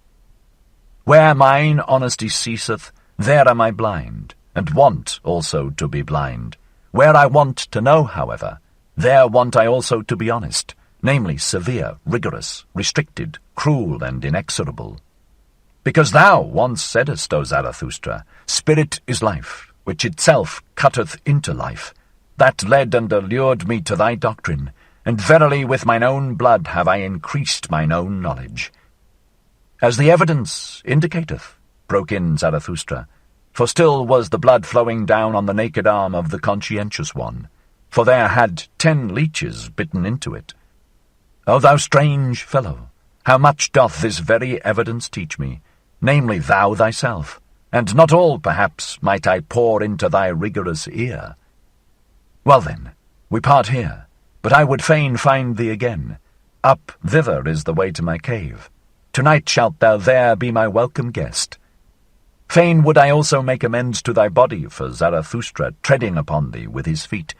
Where mine honesty ceaseth, there am I blind, and want also to be blind. Where I want to know, however, there want I also to be honest, namely severe, rigorous, restricted, cruel, and inexorable. Because thou once saidest, O Zarathustra, spirit is life, which itself cutteth into life. That led and allured me to thy doctrine, and verily with mine own blood have I increased mine own knowledge. As the evidence indicateth, broke in Zarathustra, for still was the blood flowing down on the naked arm of the conscientious one, for there had 10 leeches bitten into it. O thou strange fellow, how much doth this very evidence teach me, namely thou thyself, and not all, perhaps, might I pour into thy rigorous ear. Well then, we part here, but I would fain find thee again. Up thither is the way to my cave. Tonight shalt thou there be my welcome guest. Fain would I also make amends to thy body for Zarathustra treading upon thee with his feet.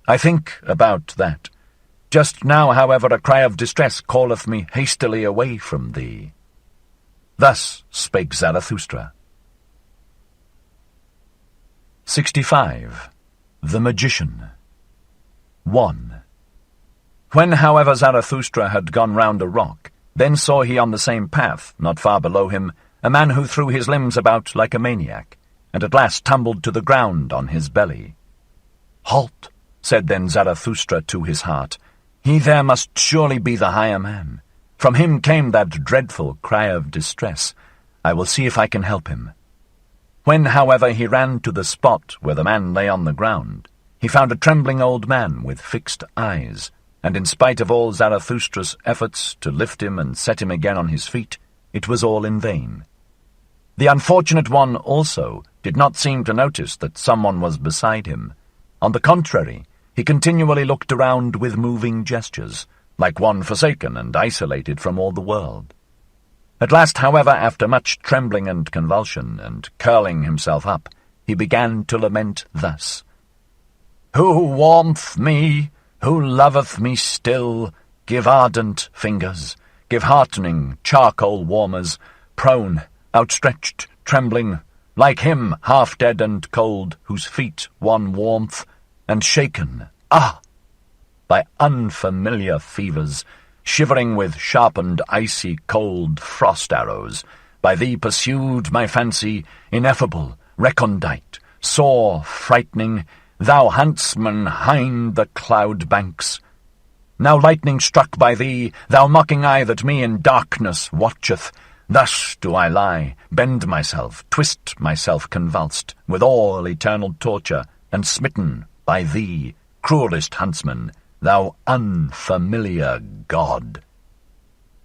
I think about that. Just now, however, a cry of distress calleth me hastily away from thee. Thus spake Zarathustra. 65. The Magician. 1. When, however, Zarathustra had gone round a rock, then saw he on the same path, not far below him, a man who threw his limbs about like a maniac, and at last tumbled to the ground on his belly. Halt, said then Zarathustra to his heart. He there must surely be the higher man. From him came that dreadful cry of distress. I will see if I can help him. When, however, he ran to the spot where the man lay on the ground, he found a trembling old man with fixed eyes, and in spite of all Zarathustra's efforts to lift him and set him again on his feet, it was all in vain. The unfortunate one also did not seem to notice that someone was beside him. On the contrary, he continually looked around with moving gestures, like one forsaken and isolated from all the world. At last, however, after much trembling and convulsion, and curling himself up, he began to lament thus. Who warmth me, who loveth me still, give ardent fingers, give heartening charcoal warmers, prone, outstretched, trembling, like him half dead and cold, whose feet won warmth, and shaken, by unfamiliar fevers, shivering with sharpened icy cold frost arrows, by thee pursued my fancy, ineffable, recondite, sore frightening, thou huntsman hind the cloud banks. Now lightning struck by thee, thou mocking eye that me in darkness watcheth, thus do I lie, bend myself, twist myself convulsed, with all eternal torture, and smitten by thee, cruelest huntsman, thou unfamiliar god.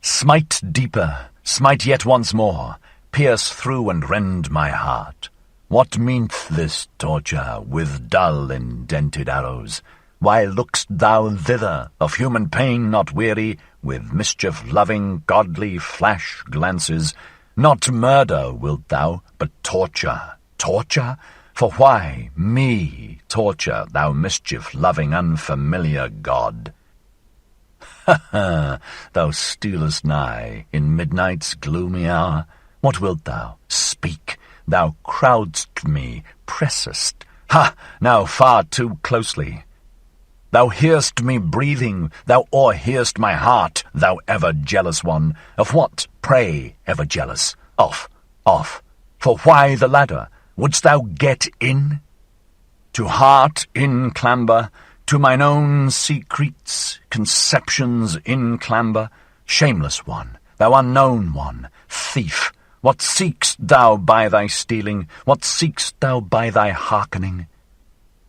Smite deeper, smite yet once more, pierce through and rend my heart. What mean'th this torture with dull indented arrows? Why look'st thou thither, of human pain not weary, with mischief-loving, godly flash glances? Not murder wilt thou, but torture. Torture? For why me torture, thou mischief-loving, unfamiliar god? Ha ha! Thou stealest nigh in midnight's gloomy hour. What wilt thou? Speak! Thou crowdst me, pressest. Ha! Now far too closely. Thou hear'st me breathing, thou o'erhear'st my heart, thou ever jealous one. Of what, pray, ever jealous? Off, off. For why the ladder? Wouldst thou get in? To heart in clamber, to mine own secrets, conceptions in clamber. Shameless one, thou unknown one, thief, what seek'st thou by thy stealing? What seek'st thou by thy hearkening?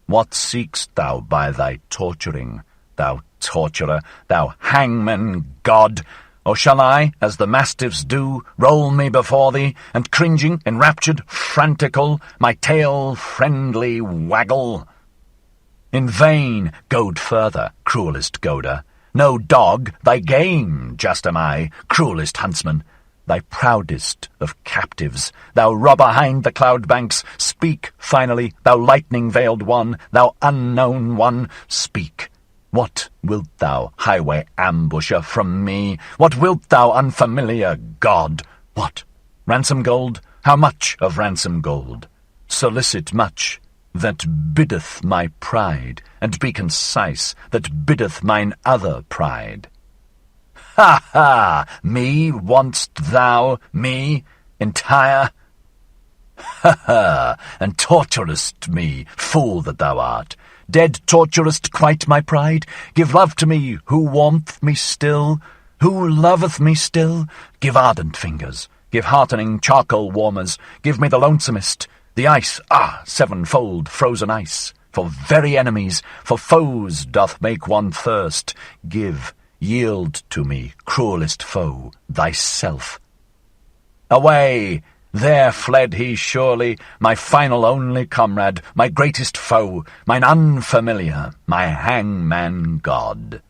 What seek'st thou by thy torturing, thou torturer, thou hangman god? Or shall I, as the mastiffs do, roll me before thee, and cringing, enraptured, frantical, my tail friendly waggle? In vain, goad further, cruelest goader. No dog, thy game just am I, cruelest huntsman. Thy proudest of captives, thou robber hind the cloud banks, speak finally, thou lightning-veiled one, thou unknown one, speak. What wilt thou, highway ambusher, from me? What wilt thou, unfamiliar god? What? Ransom gold? How much of ransom gold? Solicit much, that biddeth my pride, and be concise, that biddeth mine other pride. Ha ha! Me want'st thou, me, entire? Ha ha! And torturest me, fool that thou art. Dead torturest quite my pride? Give love to me, who warmth me still, who loveth me still. Give ardent fingers, give heartening charcoal warmers, give me the lonesomest, the ice, sevenfold frozen ice. For very enemies, for foes doth make one thirst. Give, yield to me, cruelest foe, thyself. Away! There fled he surely, my final only comrade, my greatest foe, mine unfamiliar, my hangman god.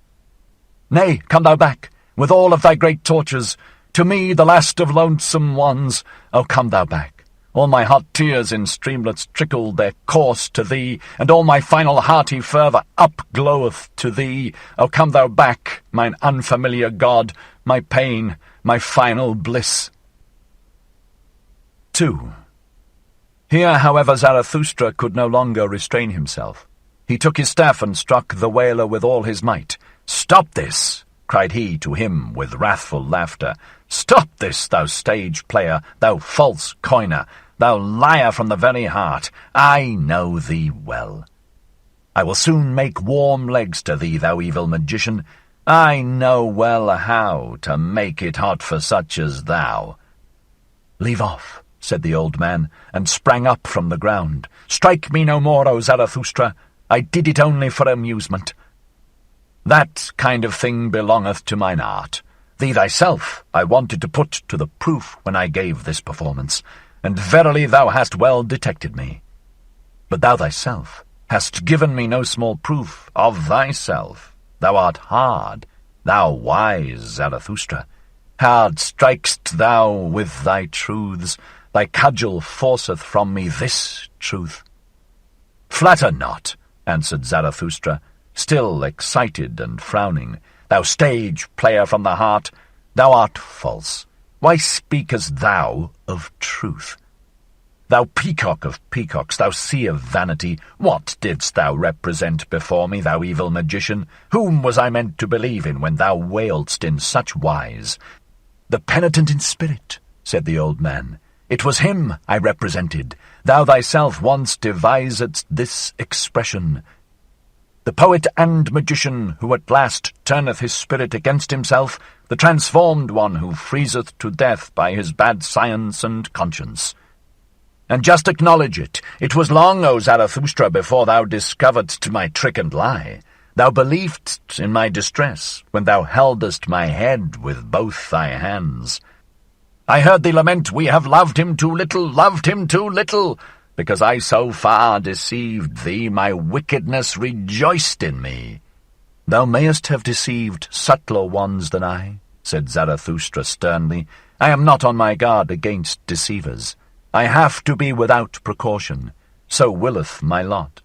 Nay, come thou back, with all of thy great tortures, to me the last of lonesome ones. O come thou back. All my hot tears in streamlets trickle their course to thee, and all my final hearty fervour upgloweth to thee. O come thou back, mine unfamiliar god, my pain, my final bliss. 2. Here, however, Zarathustra could no longer restrain himself. He took his staff and struck the wailer with all his might. "Stop this!" cried he to him with wrathful laughter. "Stop this, thou stage player, thou false coiner, thou liar from the very heart. I know thee well. I will soon make warm legs to thee, thou evil magician. I know well how to make it hot for such as thou." "Leave off," said the old man, and sprang up from the ground. "Strike me no more, O Zarathustra. I did it only for amusement. That kind of thing belongeth to mine art. Thee thyself I wanted to put to the proof when I gave this performance, and verily thou hast well detected me. But thou thyself hast given me no small proof of thyself. Thou art hard, thou wise Zarathustra. Hard strikest thou with thy truths. Thy cudgel forceth from me this truth." "Flatter not," answered Zarathustra, still excited and frowning. "Thou stage player from the heart, thou art false. Why speakest thou of truth? Thou peacock of peacocks, thou sea of vanity, what didst thou represent before me, thou evil magician? Whom was I meant to believe in when thou wailedst in such wise?" "The penitent in spirit," said the old man. "It was him I represented. Thou thyself once devisedst this expression. The poet and magician who at last turneth his spirit against himself, the transformed one who freezeth to death by his bad science and conscience. And just acknowledge it. It was long, O Zarathustra, before thou discoveredst my trick and lie. Thou believedst in my distress, when thou heldest my head with both thy hands. I heard thee lament, we have loved him too little, because I so far deceived thee, my wickedness rejoiced in me. Thou mayest have deceived subtler ones than I, said Zarathustra sternly. I am not on my guard against deceivers. I have to be without precaution. So willeth my lot.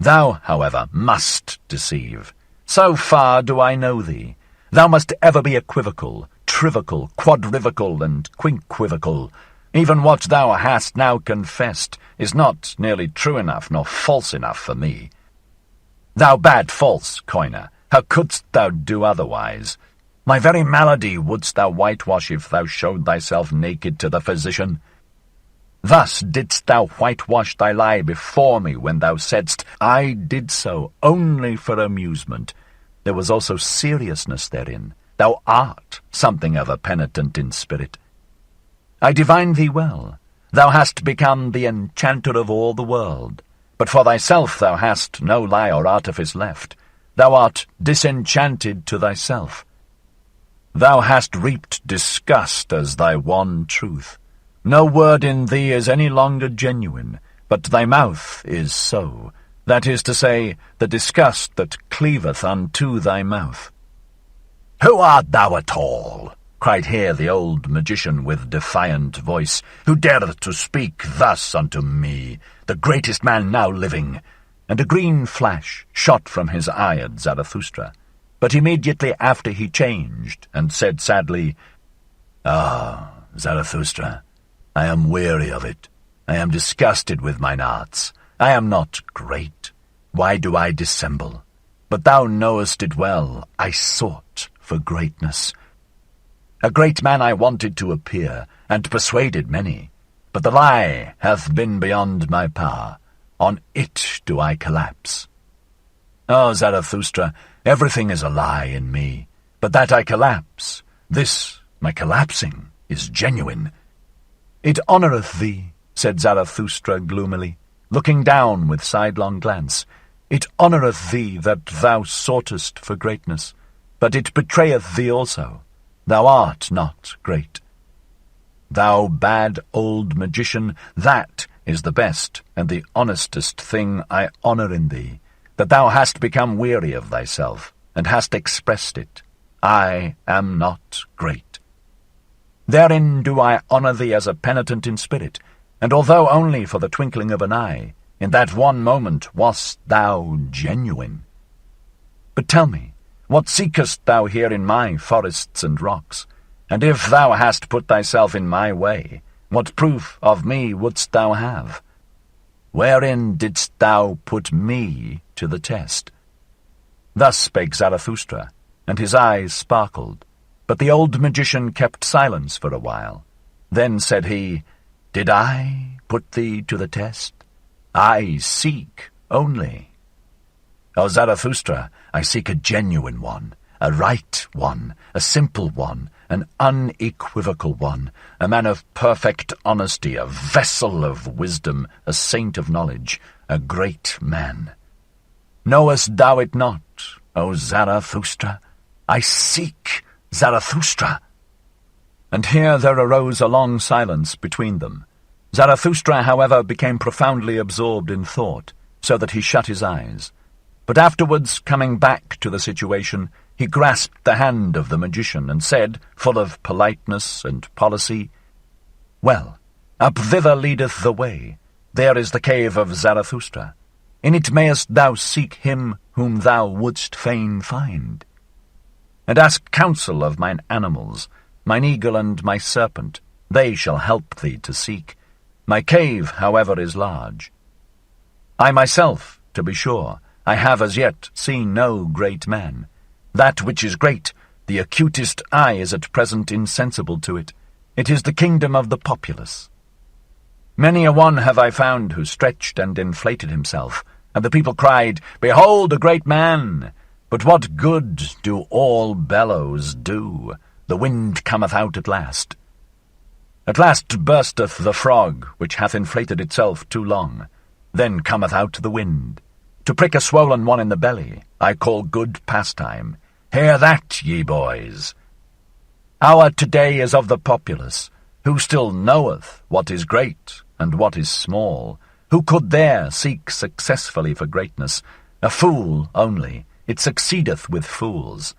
Thou, however, must deceive. So far do I know thee. Thou must ever be equivocal, trivical, quadrivical, and quinquivocal. Even what thou hast now confessed is not nearly true enough nor false enough for me. Thou bad false coiner, how couldst thou do otherwise? My very malady wouldst thou whitewash if thou showed thyself naked to the physician. Thus didst thou whitewash thy lie before me when thou saidst, I did so only for amusement. There was also seriousness therein. Thou art something of a penitent in spirit. I divine thee well. Thou hast become the enchanter of all the world. But for thyself thou hast no lie or artifice left. Thou art disenchanted to thyself. Thou hast reaped disgust as thy one truth. No word in thee is any longer genuine, but thy mouth is so. That is to say, the disgust that cleaveth unto thy mouth. Who art thou at all? Cried here the old magician with defiant voice, who dareth to speak thus unto me, the greatest man now living? And a green flash shot from his eye at Zarathustra. But immediately after he changed, and said sadly, Ah, Zarathustra, I am weary of it. I am disgusted with mine arts. I am not great. Why do I dissemble? But thou knowest it well. I sought for greatness. A great man I wanted to appear, and persuaded many. But the lie hath been beyond my power. On it do I collapse. Oh, Zarathustra, everything is a lie in me. But that I collapse, this, my collapsing, is genuine. It honoureth thee, said Zarathustra gloomily, looking down with sidelong glance. It honoureth thee that thou soughtest for greatness, but it betrayeth thee also. Thou art not great. Thou bad old magician, that is the best and the honestest thing I honour in thee, that thou hast become weary of thyself, and hast expressed it. I am not great. Therein do I honour thee as a penitent in spirit, and although only for the twinkling of an eye, in that one moment wast thou genuine. But tell me, what seekest thou here in my forests and rocks? And if thou hast put thyself in my way, what proof of me wouldst thou have? Wherein didst thou put me to the test? Thus spake Zarathustra, and his eyes sparkled. But the old magician kept silence for a while. Then said he, Did I put thee to the test? I seek only. O Zarathustra, I seek a genuine one, a right one, a simple one, an unequivocal one, a man of perfect honesty, a vessel of wisdom, a saint of knowledge, a great man. Knowest thou it not, O Zarathustra? I seek Zarathustra. And here there arose a long silence between them. Zarathustra, however, became profoundly absorbed in thought, so that he shut his eyes. But afterwards, coming back to the situation, he grasped the hand of the magician and said, full of politeness and policy, Well, up thither leadeth the way. There is the cave of Zarathustra. In it mayest thou seek him whom thou wouldst fain find. And ask counsel of mine animals, mine eagle and my serpent. They shall help thee to seek. My cave, however, is large. I myself, to be sure, I have as yet seen no great man. That which is great, the acutest eye is at present insensible to it. It is the kingdom of the populace. Many a one have I found who stretched and inflated himself, and the people cried, Behold a great man! But what good do all bellows do? The wind cometh out at last. At last bursteth the frog, which hath inflated itself too long. Then cometh out the wind. To prick a swollen one in the belly, I call good pastime. Hear that, ye boys! Our today is of the populace, who still knoweth what is great and what is small, who could there seek successfully for greatness. A fool only, it succeedeth with fools.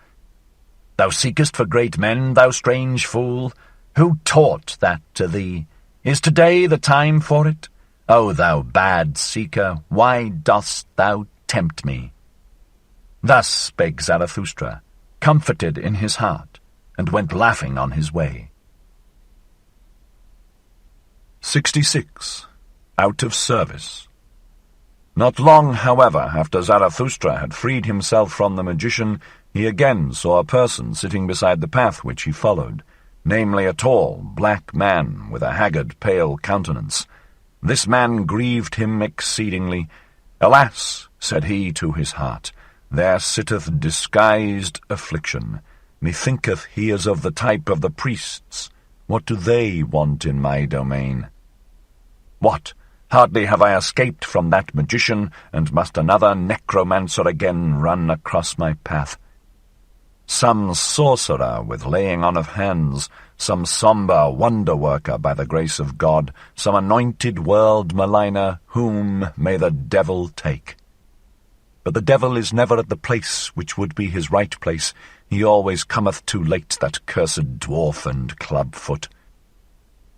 Thou seekest for great men, thou strange fool? Who taught that to thee? Is today the time for it? O thou bad seeker, why dost thou tempt me? Thus spake Zarathustra, comforted in his heart, and went laughing on his way. 66. Out of service. Not long, however, after Zarathustra had freed himself from the magician, he again saw a person sitting beside the path which he followed, namely a tall, black man with a haggard, pale countenance. This man grieved him exceedingly. Alas, said he to his heart, there sitteth disguised affliction. Methinketh he is of the type of the priests. What do they want in my domain? What? Hardly have I escaped from that magician, and must another necromancer again run across my path? Some sorcerer with laying on of hands, some sombre wonder-worker by the grace of God, some anointed world-maligner, whom may the devil take. But the devil is never at the place which would be his right place. He always cometh too late, that cursed dwarf and club-foot.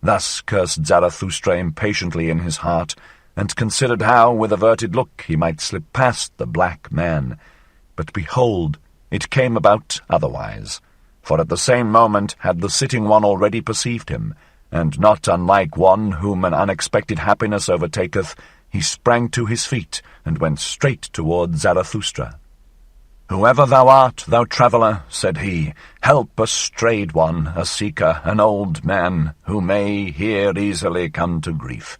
Thus cursed Zarathustra impatiently in his heart, and considered how, with averted look, he might slip past the black man. But behold, it came about otherwise, for at the same moment had the sitting one already perceived him, and not unlike one whom an unexpected happiness overtaketh, he sprang to his feet, and went straight toward Zarathustra. "Whoever thou art, thou traveller," said he, "help a strayed one, a seeker, an old man, who may here easily come to grief.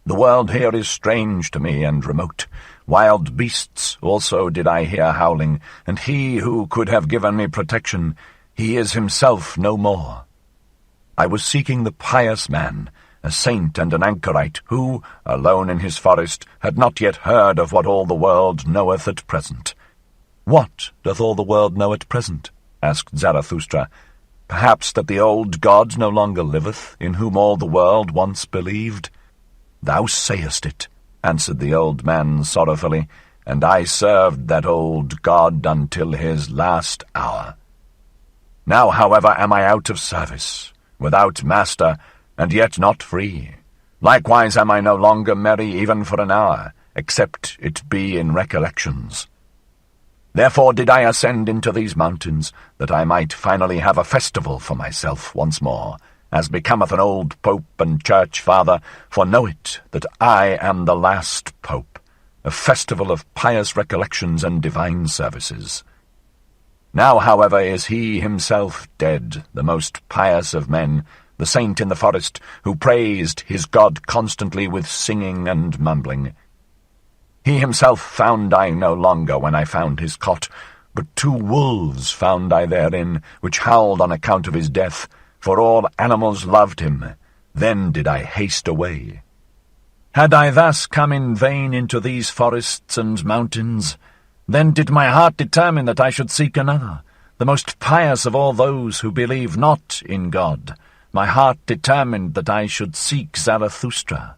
The world here is strange to me and remote. Wild beasts also did I hear howling, and he who could have given me protection, he is himself no more. I was seeking the pious man, a saint and an anchorite, who, alone in his forest, had not yet heard of what all the world knoweth at present." "What doth all the world know at present?" asked Zarathustra. "Perhaps that the old God no longer liveth, in whom all the world once believed?" "Thou sayest it," answered the old man sorrowfully, "and I served that old God until his last hour. Now, however, am I out of service, without master, and yet not free. Likewise am I no longer merry even for an hour, except it be in recollections. Therefore did I ascend into these mountains, that I might finally have a festival for myself once more, as becometh an old pope and church father, for know it that I am the last pope, a festival of pious recollections and divine services. Now, however, is he himself dead, the most pious of men, the saint in the forest, who praised his God constantly with singing and mumbling. He himself found I no longer when I found his cot, but 2 wolves found I therein, which howled on account of his death, for all animals loved him. Then did I haste away. Had I thus come in vain into these forests and mountains? Then did my heart determine that I should seek another, the most pious of all those who believe not in God. My heart determined that I should seek Zarathustra."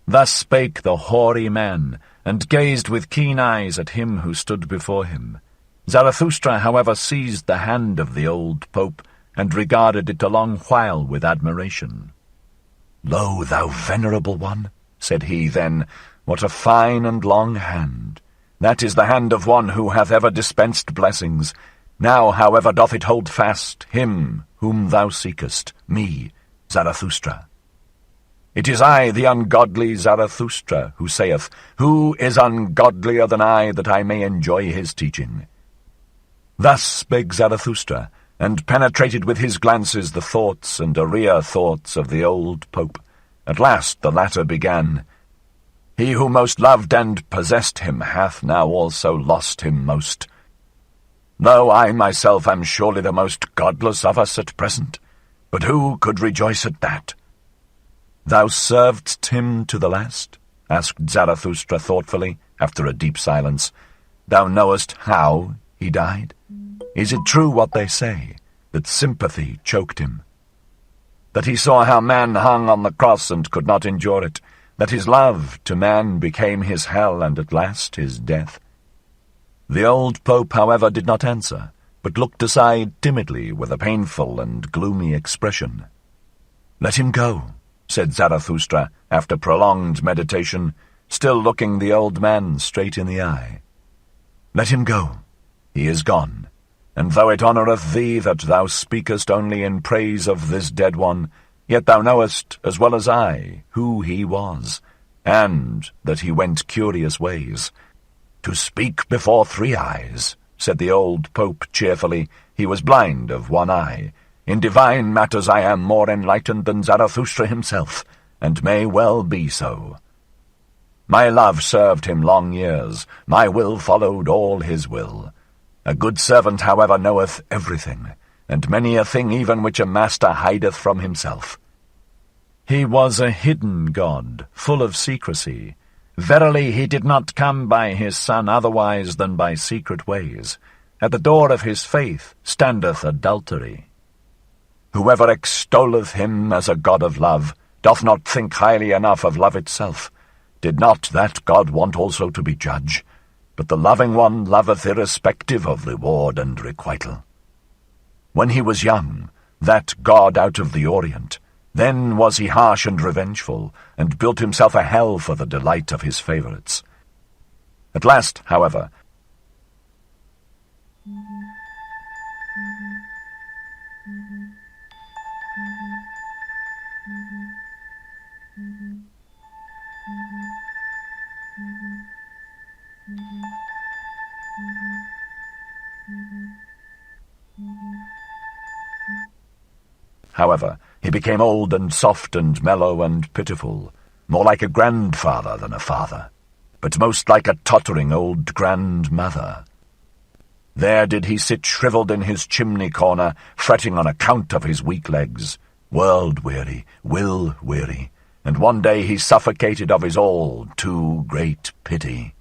Thus spake the hoary man, and gazed with keen eyes at him who stood before him. Zarathustra, however, seized the hand of the old pope, and regarded it a long while with admiration. "Lo, thou venerable one," said he then, "what a fine and long hand! That is the hand of one who hath ever dispensed blessings. Now, however, doth it hold fast him whom thou seekest, me, Zarathustra. It is I, the ungodly Zarathustra, who saith, 'Who is ungodlier than I, that I may enjoy his teaching?'" Thus spake Zarathustra, and penetrated with his glances the thoughts and arrear thoughts of the old pope. At last the latter began, "He who most loved and possessed him hath now also lost him most. Though I myself am surely the most godless of us at present, but who could rejoice at that?" "Thou servedst him to the last?" asked Zarathustra thoughtfully, after a deep silence. "Thou knowest how he died? Is it true what they say? that sympathy choked him. That he saw how man hung on the cross and could not endure it, that his love to man became his hell and at last his death. The old Pope, however, did not answer, but looked aside timidly with a painful and gloomy expression. "Let him go," said Zarathustra, after prolonged meditation, still looking the old man straight in the eye. "Let him go. He is gone, and though it honoureth thee that thou speakest only in praise of this dead one, yet thou knowest, as well as I, who he was, and that he went curious ways. To speak before 3 eyes, said the old Pope cheerfully, he was blind of 1 eye. In divine matters I am more enlightened than Zarathustra himself, and may well be so. My love served him long years, my will followed all his will. A good servant, however, knoweth everything, and many a thing even which a master hideth from himself. He was a hidden God, full of secrecy. Verily he did not come by his Son otherwise than by secret ways. At the door of his faith standeth adultery. Whoever extolleth him as a God of love doth not think highly enough of love itself. Did not that God want also to be judge? But the loving one loveth irrespective of reward and requital. When he was young, that God out of the Orient, then was he harsh and revengeful, and built himself a hell for the delight of his favourites. At last, however, he became old and soft and mellow and pitiful, more like a grandfather than a father, but most like a tottering old grandmother. There did he sit shrivelled in his chimney-corner, fretting on account of his weak legs, world-weary, will-weary, and one day he suffocated of his all too great pity.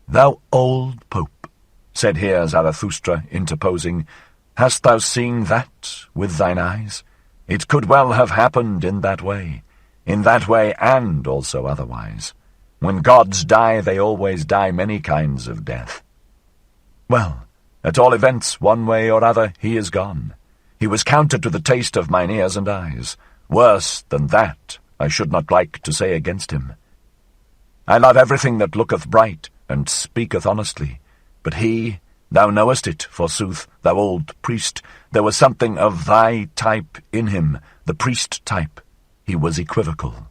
"Thou old Pope," said here Zarathustra, interposing, "hast thou seen that with thine eyes? It could well have happened in that way and also otherwise. When gods die, they always die many kinds of death. Well, at all events, one way or other, he is gone. He was counter to the taste of mine ears and eyes. Worse than that, I should not like to say against him. I love everything that looketh bright, and speaketh honestly. But he, thou knowest it, forsooth, thou old priest, there was something of thy type in him, the priest type. He was equivocal.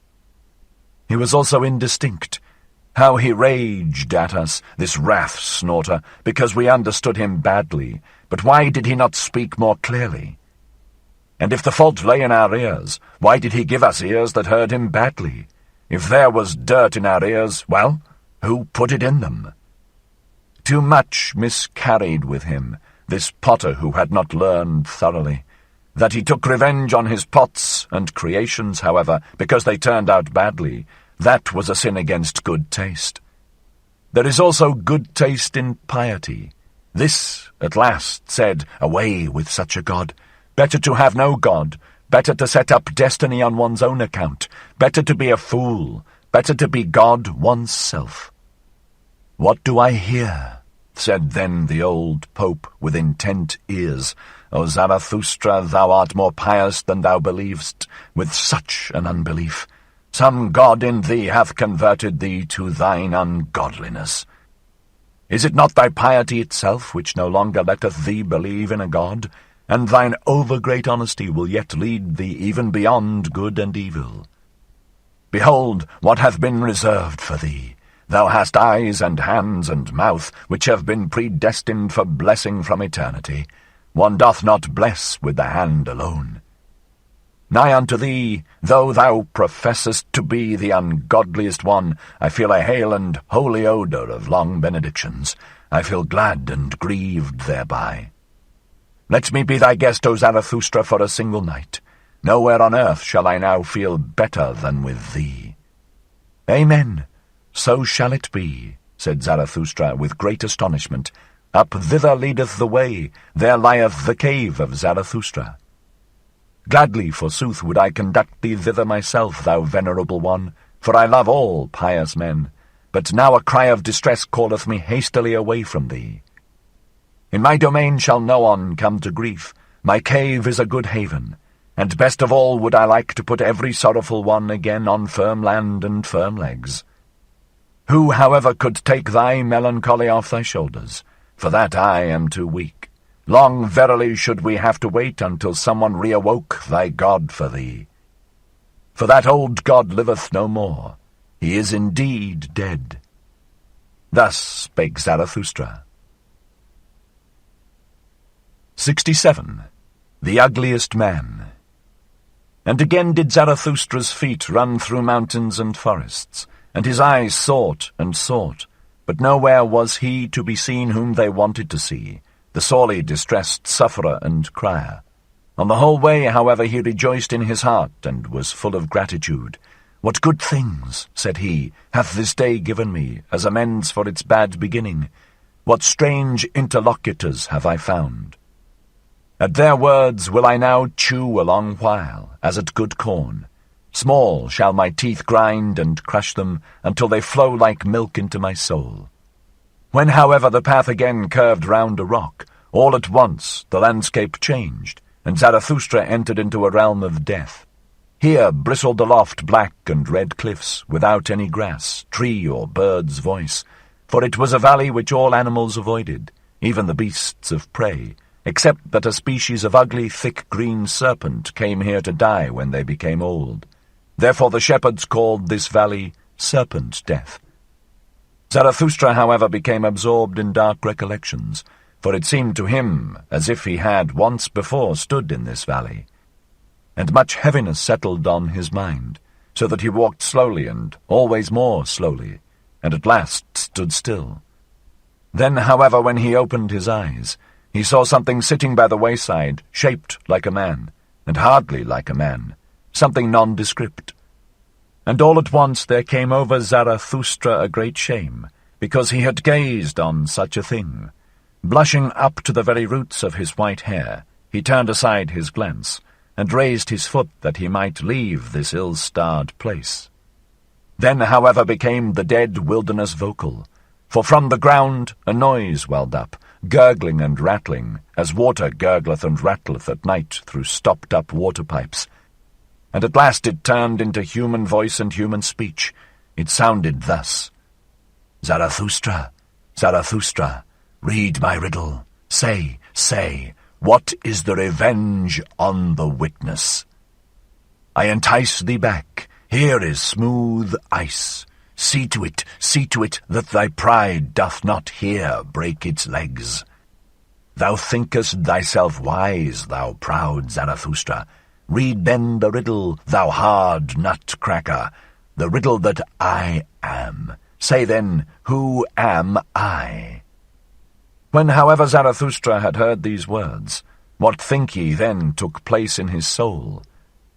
He was also indistinct. How he raged at us, this wrath-snorter, because we understood him badly. But why did he not speak more clearly? And if the fault lay in our ears, why did he give us ears that heard him badly? If there was dirt in our ears, well, who put it in them? Too much miscarried with him, this potter who had not learned thoroughly. That he took revenge on his pots and creations, however, because they turned out badly, that was a sin against good taste. There is also good taste in piety. This, at last, said, away with such a God. Better to have no God, better to set up destiny on one's own account, better to be a fool, better to be God one's self. What do I hear? Said then the old Pope with intent ears. O Zarathustra, thou art more pious than thou believest, with such an unbelief. Some God in thee hath converted thee to thine ungodliness. Is it not thy piety itself which no longer letteth thee believe in a God? And thine over-great honesty will yet lead thee even beyond good and evil. Behold, what hath been reserved for thee. Thou hast eyes and hands and mouth, which have been predestined for blessing from eternity. One doth not bless with the hand alone. Nigh unto thee, though thou professest to be the ungodliest one, I feel a hale and holy odour of long benedictions. I feel glad and grieved thereby. Let me be thy guest, O Zarathustra, for a single night. Nowhere on earth shall I now feel better than with thee. Amen. So shall it be, said Zarathustra with great astonishment, Up thither leadeth the way, there lieth the cave of Zarathustra. Gladly, forsooth, would I conduct thee thither myself, thou venerable one, for I love all pious men, but now a cry of distress calleth me hastily away from thee. In my domain shall no one come to grief, my cave is a good haven, and best of all would I like to put every sorrowful one again on firm land and firm legs. Who, however, could take thy melancholy off thy shoulders? For that I am too weak. Long verily should we have to wait until someone reawoke thy God for thee. For that old God liveth no more. He is indeed dead. Thus spake Zarathustra. 67. The Ugliest Man. And again did Zarathustra's feet run through mountains and forests, and his eyes sought and sought, but nowhere was he to be seen whom they wanted to see, the sorely distressed sufferer and crier. On the whole way, however, he rejoiced in his heart, and was full of gratitude. What good things, said he, hath this day given me, as amends for its bad beginning? What strange interlocutors have I found? At their words will I now chew a long while, as at good corn. Small shall my teeth grind and crush them, until they flow like milk into my soul. When, however, the path again curved round a rock, all at once the landscape changed, and Zarathustra entered into a realm of death. Here bristled aloft black and red cliffs, without any grass, tree, or bird's voice, for it was a valley which all animals avoided, even the beasts of prey, except that a species of ugly, thick green serpent came here to die when they became old. Therefore the shepherds called this valley Serpent Death. Zarathustra, however, became absorbed in dark recollections, for it seemed to him as if he had once before stood in this valley. And much heaviness settled on his mind, so that he walked slowly and always more slowly, and at last stood still. Then, however, when he opened his eyes, he saw something sitting by the wayside, shaped like a man, and hardly like a man, something nondescript. And all at once there came over Zarathustra a great shame, because he had gazed on such a thing. Blushing up to the very roots of his white hair, he turned aside his glance, and raised his foot that he might leave this ill-starred place. Then, however, became the dead wilderness vocal, for from the ground a noise welled up, gurgling and rattling, as water gurgleth and rattleth at night through stopped-up water-pipes. And at last it turned into human voice and human speech. It sounded thus: Zarathustra, Zarathustra, read my riddle. Say, say, what is the revenge on the witness? I entice thee back. Here is smooth ice. See to it, that thy pride doth not here break its legs. Thou thinkest thyself wise, thou proud Zarathustra. Read then the riddle, thou hard nut-cracker, the riddle that I am. Say then, who am I? When, however, Zarathustra had heard these words, what think ye then took place in his soul?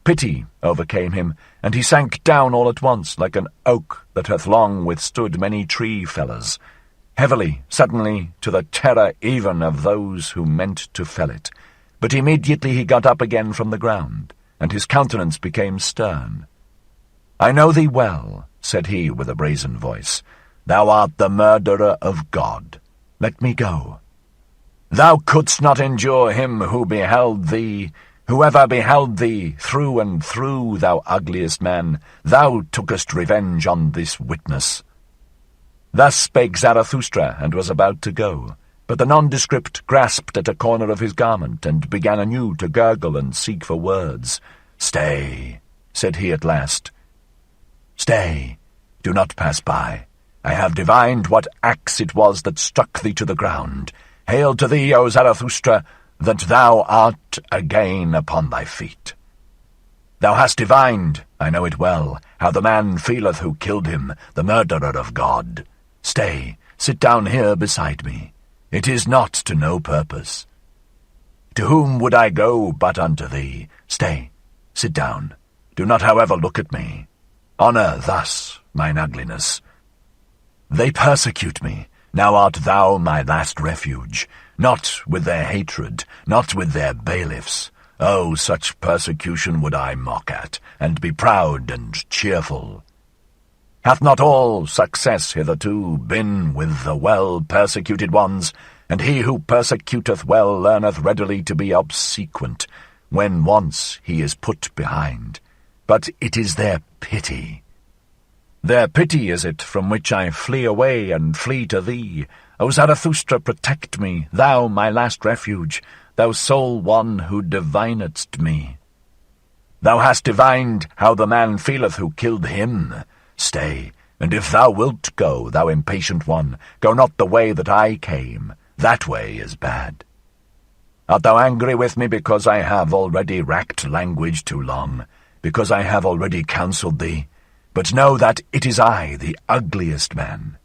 Pity overcame him, and he sank down all at once like an oak that hath long withstood many tree-fellers, heavily, suddenly, to the terror even of those who meant to fell it. But immediately he got up again from the ground, and his countenance became stern. I know thee well, said he with a brazen voice. Thou art the murderer of God. Let me go. Thou couldst not endure him who beheld thee. Whoever beheld thee, through and through, thou ugliest man, thou tookest revenge on this witness. Thus spake Zarathustra, and was about to go. But the nondescript grasped at a corner of his garment, and began anew to gurgle and seek for words. Stay, said he at last. Stay, do not pass by. I have divined what axe it was that struck thee to the ground. Hail to thee, O Zarathustra, that thou art again upon thy feet. Thou hast divined, I know it well, how the man feeleth who killed him, the murderer of God. Stay, sit down here beside me. It is not to no purpose. To whom would I go but unto thee? Stay, sit down. Do not, however, look at me. Honour thus mine ugliness. They persecute me, Now art thou my last refuge, not with their hatred, not with their bailiffs. Oh, such persecution would I mock at, and be proud and cheerful. Hath not all success hitherto been with the well-persecuted ones? And he who persecuteth well learneth readily to be obsequent, when once he is put behind. But it is their pity. Their pity is it from which I flee away and flee to thee. O Zarathustra, protect me, thou my last refuge, thou sole one who divinedst me. Thou hast divined how the man feeleth who killed him. Stay, and if thou wilt go, thou impatient one, go not the way that I came. That way is bad. Art thou angry with me because I have already racked language too long, because I have already counselled thee? But know that it is I, the ugliest man,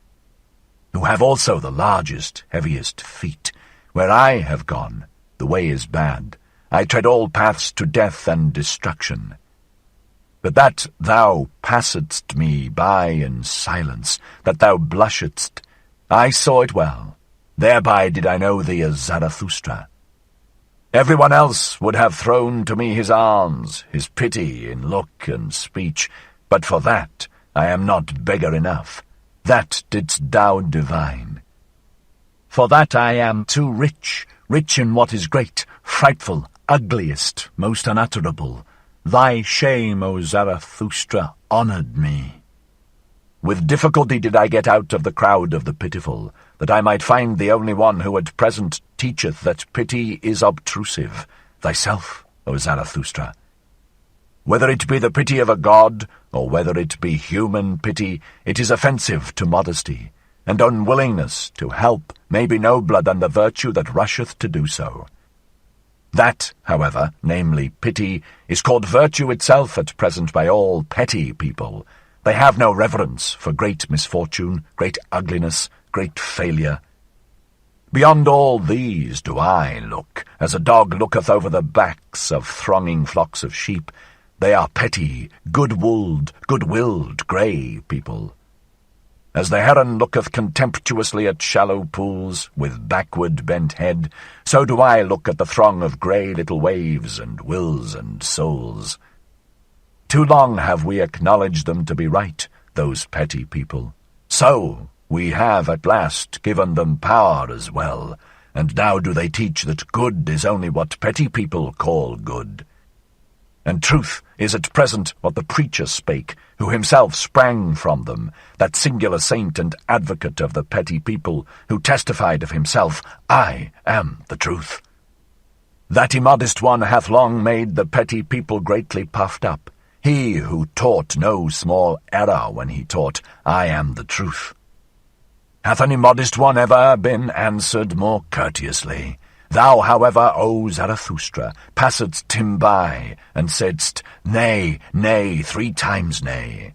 who have also the largest, heaviest feet. Where I have gone, the way is bad. I tread all paths to death and destruction. But that thou passedst me by in silence, that thou blushedst, I saw it well. Thereby did I know thee as Zarathustra. Everyone else would have thrown to me his arms, his pity in look and speech, but for that I am not beggar enough. That didst thou divine. For that I am too rich, rich in what is great, frightful, ugliest, most unutterable. Thy shame, O Zarathustra, honoured me. With difficulty did I get out of the crowd of the pitiful, that I might find the only one who at present teacheth that pity is obtrusive, thyself, O Zarathustra. Whether it be the pity of a god, or whether it be human pity, it is offensive to modesty, and unwillingness to help may be nobler than the virtue that rusheth to do so. That, however, namely pity, is called virtue itself at present by all petty people. They have no reverence for great misfortune, great ugliness, great failure. Beyond all these do I look, as a dog looketh over the backs of thronging flocks of sheep. They are petty, good-willed, grey people. As the heron looketh contemptuously at shallow pools, with backward bent head, so do I look at the throng of grey little waves and wills and souls. Too long have we acknowledged them to be right, those petty people. So we have at last given them power as well, and now do they teach that good is only what petty people call good. And truth is at present what the preacher spake, who himself sprang from them, that singular saint and advocate of the petty people, who testified of himself, I am the truth. That immodest one hath long made the petty people greatly puffed up, he who taught no small error when he taught, I am the truth. Hath an immodest one ever been answered more courteously? Thou, however, O Zarathustra, passedst him by, and saidst, Nay, nay, 3 times nay.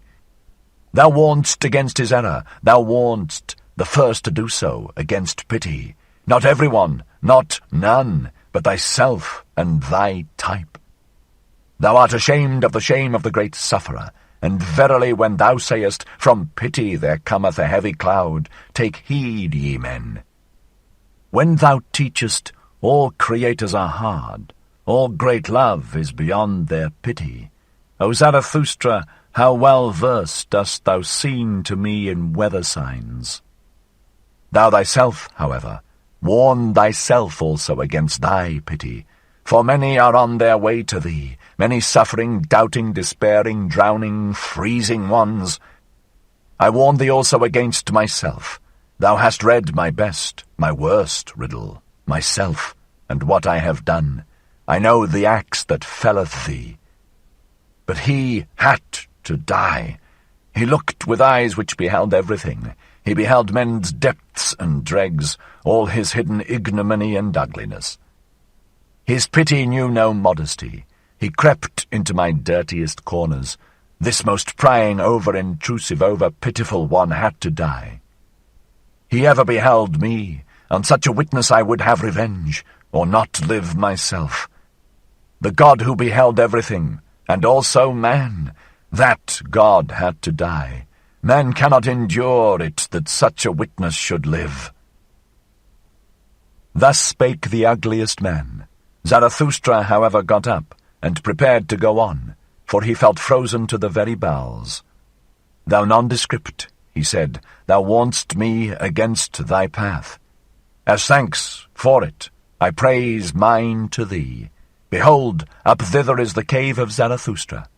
Thou warnedst against his error, thou warnedst, the first to do so, against pity. Not everyone, not none, but thyself and thy type. Thou art ashamed of the shame of the great sufferer, and verily when thou sayest, From pity there cometh a heavy cloud, take heed, ye men. When thou teachest, all creators are hard, all great love is beyond their pity. O Zarathustra, how well versed dost thou seem to me in weather signs. Thou thyself, however, warn thyself also against thy pity, for many are on their way to thee, many suffering, doubting, despairing, drowning, freezing ones. I warn thee also against myself. Thou hast read my best, my worst riddle, myself, and what I have done. I know the axe that felleth thee. But he had to die. He looked with eyes which beheld everything. He beheld men's depths and dregs, all his hidden ignominy and ugliness. His pity knew no modesty. He crept into my dirtiest corners. This most prying, over-intrusive, over-pitiful one had to die. He ever beheld me. On such a witness I would have revenge, or not live myself. The God who beheld everything, and also man, that God had to die. Men cannot endure it that such a witness should live." Thus spake the ugliest man. Zarathustra, however, got up, and prepared to go on, for he felt frozen to the very bowels. "Thou nondescript," he said, "thou warnest me against thy path. As thanks for it, I praise mine to thee. Behold, up thither is the cave of Zarathustra.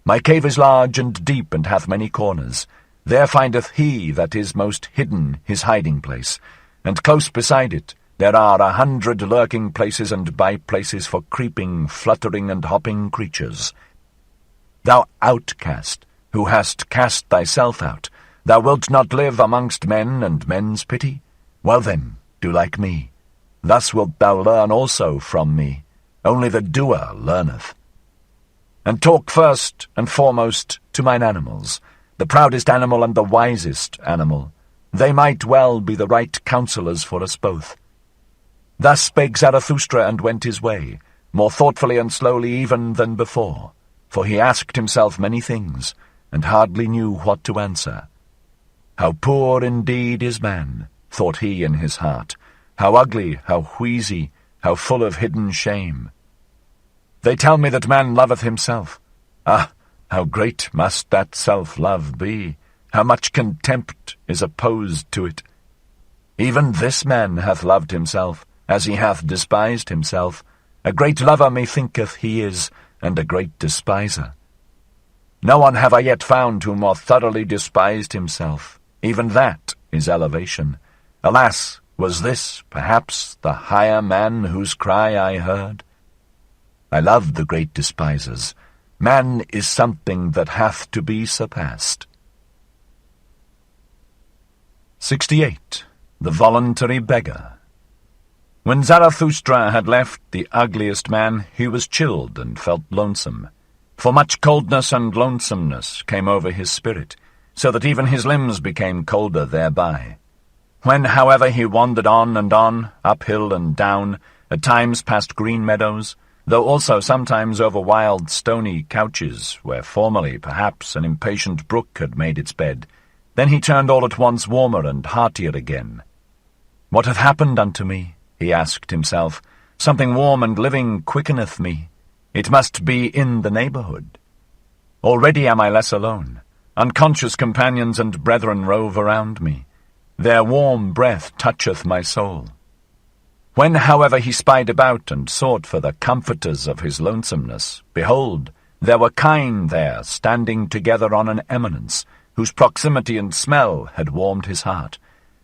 My cave is large and deep, and hath many corners. There findeth he that is most hidden his hiding place, and close beside it there are 100 lurking places and by-places for creeping, fluttering, and hopping creatures. Thou outcast, who hast cast thyself out, thou wilt not live amongst men and men's pity? Well then, do like me. Thus wilt thou learn also from me. Only the doer learneth. And talk first and foremost to mine animals, the proudest animal and the wisest animal. They might well be the right counsellors for us both." Thus spake Zarathustra, and went his way, more thoughtfully and slowly even than before, for he asked himself many things, and hardly knew what to answer. "How poor indeed is man," thought he in his heart, "how ugly, how wheezy, how full of hidden shame. They tell me that man loveth himself. Ah, how great must that self-love be! How much contempt is opposed to it! Even this man hath loved himself, as he hath despised himself. A great lover methinketh he is, and a great despiser. No one have I yet found who more thoroughly despised himself. Even that is elevation. Alas, was this, perhaps, the higher man whose cry I heard? I love the great despisers. Man is something that hath to be surpassed." 68. The Voluntary Beggar. When Zarathustra had left the ugliest man, he was chilled and felt lonesome. For much coldness and lonesomeness came over his spirit, so that even his limbs became colder thereby. When, however, he wandered on and on, uphill and down, at times past green meadows, though also sometimes over wild stony couches, where formerly perhaps an impatient brook had made its bed, then he turned all at once warmer and heartier again. "What hath happened unto me?" he asked himself. "Something warm and living quickeneth me. It must be in the neighbourhood. Already am I less alone. Unconscious companions and brethren rove around me. Their warm breath toucheth my soul." When, however, he spied about and sought for the comforters of his lonesomeness, behold, there were kine there, standing together on an eminence, whose proximity and smell had warmed his heart.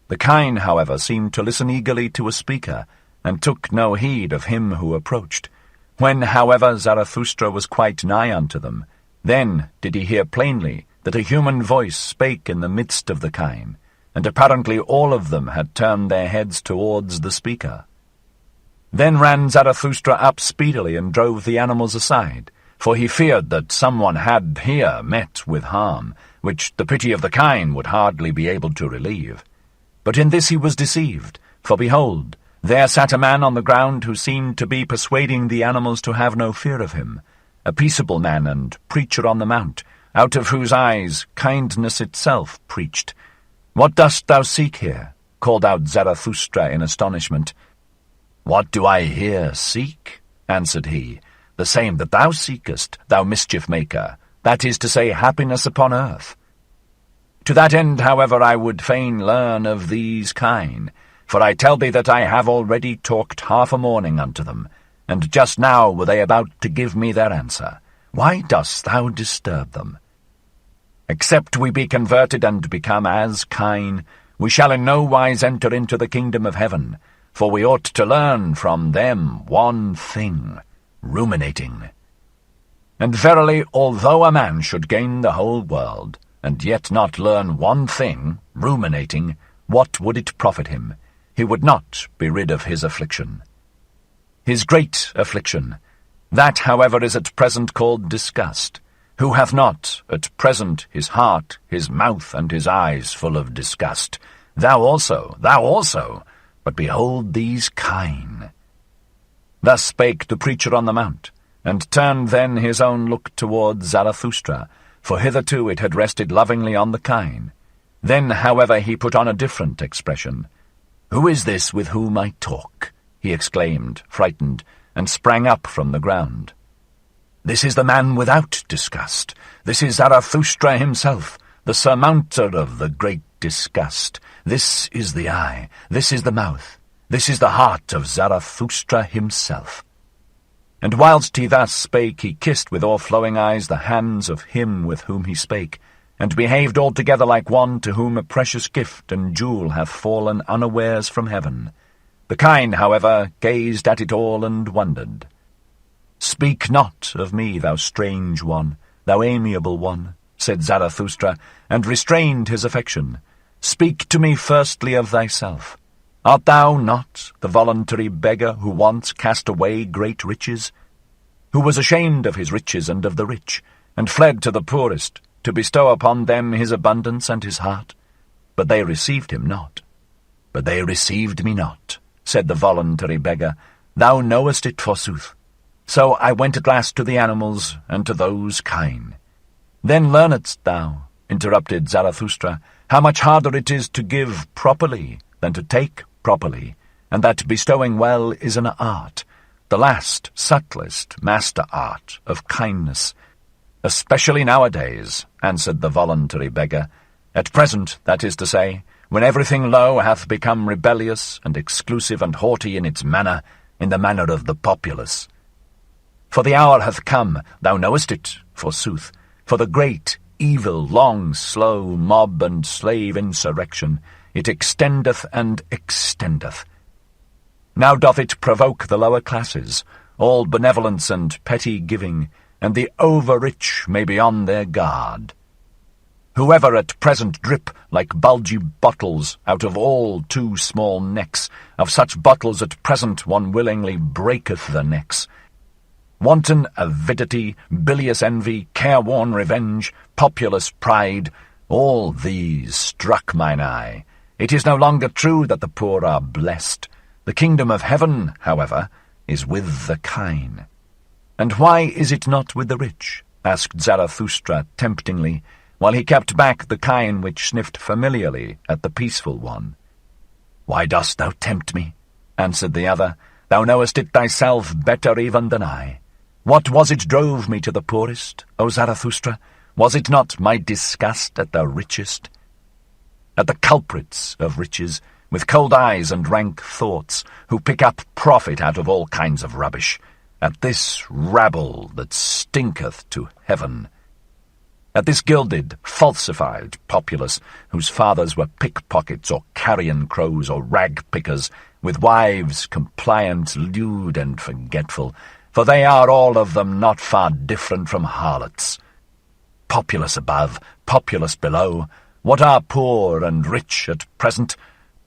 The kine, however, seemed to listen eagerly to a speaker, and took no heed of him who approached. When, however, Zarathustra was quite nigh unto them, then did he hear plainly that a human voice spake in the midst of the kine, and apparently all of them had turned their heads towards the speaker. Then ran Zarathustra up speedily and drove the animals aside, for he feared that someone had here met with harm, which the pity of the kine would hardly be able to relieve. But in this he was deceived, for behold, there sat a man on the ground who seemed to be persuading the animals to have no fear of him, a peaceable man and preacher on the mount, out of whose eyes kindness itself preached. "What dost thou seek here?" called out Zarathustra in astonishment. "What do I here seek?" answered he. "The same that thou seekest, thou mischief-maker, that is to say, happiness upon earth. To that end, however, I would fain learn of these kine, for I tell thee that I have already talked half a morning unto them, and just now were they about to give me their answer. Why dost thou disturb them? Except we be converted and become as kine, we shall in no wise enter into the kingdom of heaven, for we ought to learn from them one thing, ruminating. And verily, although a man should gain the whole world, and yet not learn one thing, ruminating, what would it profit him? He would not be rid of his affliction. His great affliction, that, however, is at present called disgust. Who hath not, at present, his heart, his mouth, and his eyes full of disgust? Thou also, but behold these kine. Thus spake the preacher on the mount, and turned then his own look towards Zarathustra, for hitherto it had rested lovingly on the kine. Then, however, he put on a different expression. "Who is this with whom I talk?" he exclaimed, frightened, and sprang up from the ground. "This is the man without disgust. This is Zarathustra himself, the surmounter of the great disgust. This is the eye, this is the mouth, this is the heart of Zarathustra himself." And whilst he thus spake, he kissed with o'erflowing eyes the hands of him with whom he spake, and behaved altogether like one to whom a precious gift and jewel hath fallen unawares from heaven. The kine, however, gazed at it all and wondered. "Speak not of me, thou strange one, thou amiable one," said Zarathustra, and restrained his affection. "Speak to me firstly of thyself. Art thou not the voluntary beggar who once cast away great riches, who was ashamed of his riches and of the rich, and fled to the poorest, to bestow upon them his abundance and his heart? But they received him not." "But they received me not," said the voluntary beggar. "Thou knowest it, forsooth. So I went at last to the animals, and to those kine." "Then learnedst thou," interrupted Zarathustra, "how much harder it is to give properly than to take properly, and that bestowing well is an art, the last, subtlest master art of kindness." "Especially nowadays," answered the voluntary beggar. "At present, that is to say, when everything low hath become rebellious and exclusive and haughty in its manner, in the manner of the populace. For the hour hath come, thou knowest it, forsooth, for the great, evil, long, slow mob and slave insurrection. It extendeth and extendeth. Now doth it provoke the lower classes, all benevolence and petty giving, and the over-rich may be on their guard. Whoever at present drip like bulgy bottles out of all too small necks, of such bottles at present one willingly breaketh the necks. Wanton avidity, bilious envy, careworn revenge, populous pride, all these struck mine eye. It is no longer true that the poor are blessed. The kingdom of heaven, however, is with the kine." "And why is it not with the rich?" asked Zarathustra temptingly, while he kept back the kine which sniffed familiarly at the peaceful one. "Why dost thou tempt me?" answered the other. "Thou knowest it thyself better even than I. What was it drove me to the poorest, O Zarathustra? Was it not my disgust at the richest? At the culprits of riches, with cold eyes and rank thoughts, who pick up profit out of all kinds of rubbish, at this rabble that stinketh to heaven, at this gilded, falsified populace, whose fathers were pickpockets or carrion crows or rag-pickers, with wives compliant, lewd, and forgetful, for they are all of them not far different from harlots. Populace above, populace below, what are poor and rich at present?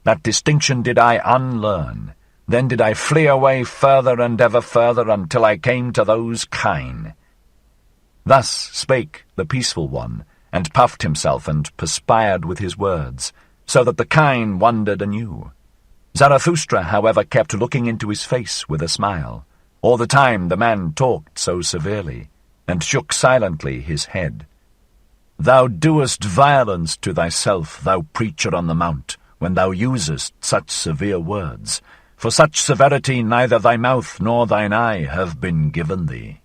That distinction did I unlearn. Then did I flee away further and ever further until I came to those kine." Thus spake the peaceful one, and puffed himself and perspired with his words, so that the kine wondered anew. Zarathustra, however, kept looking into his face with a smile. All the time the man talked so severely, and shook silently his head. "Thou doest violence to thyself, thou preacher on the mount, when thou usest such severe words. For such severity neither thy mouth nor thine eye have been given thee.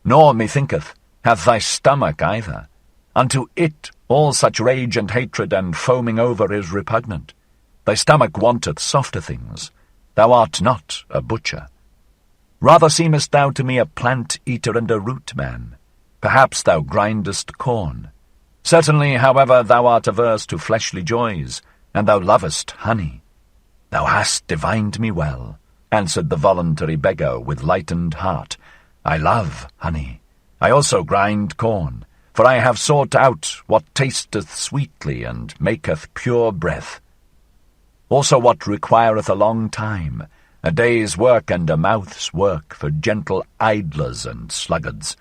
Nor, methinketh, hath thy stomach either. Unto it all such rage and hatred and foaming over is repugnant. Thy stomach wanteth softer things. Thou art not a butcher. Rather seemest thou to me a plant-eater and a root-man. Perhaps thou grindest corn. Certainly, however, thou art averse to fleshly joys, and thou lovest honey." "Thou hast divined me well," answered the voluntary beggar with lightened heart. "I love honey. I also grind corn, for I have sought out what tasteth sweetly and maketh pure breath. Also what requireth a long time, a day's work and a mouth's work for gentle idlers and sluggards.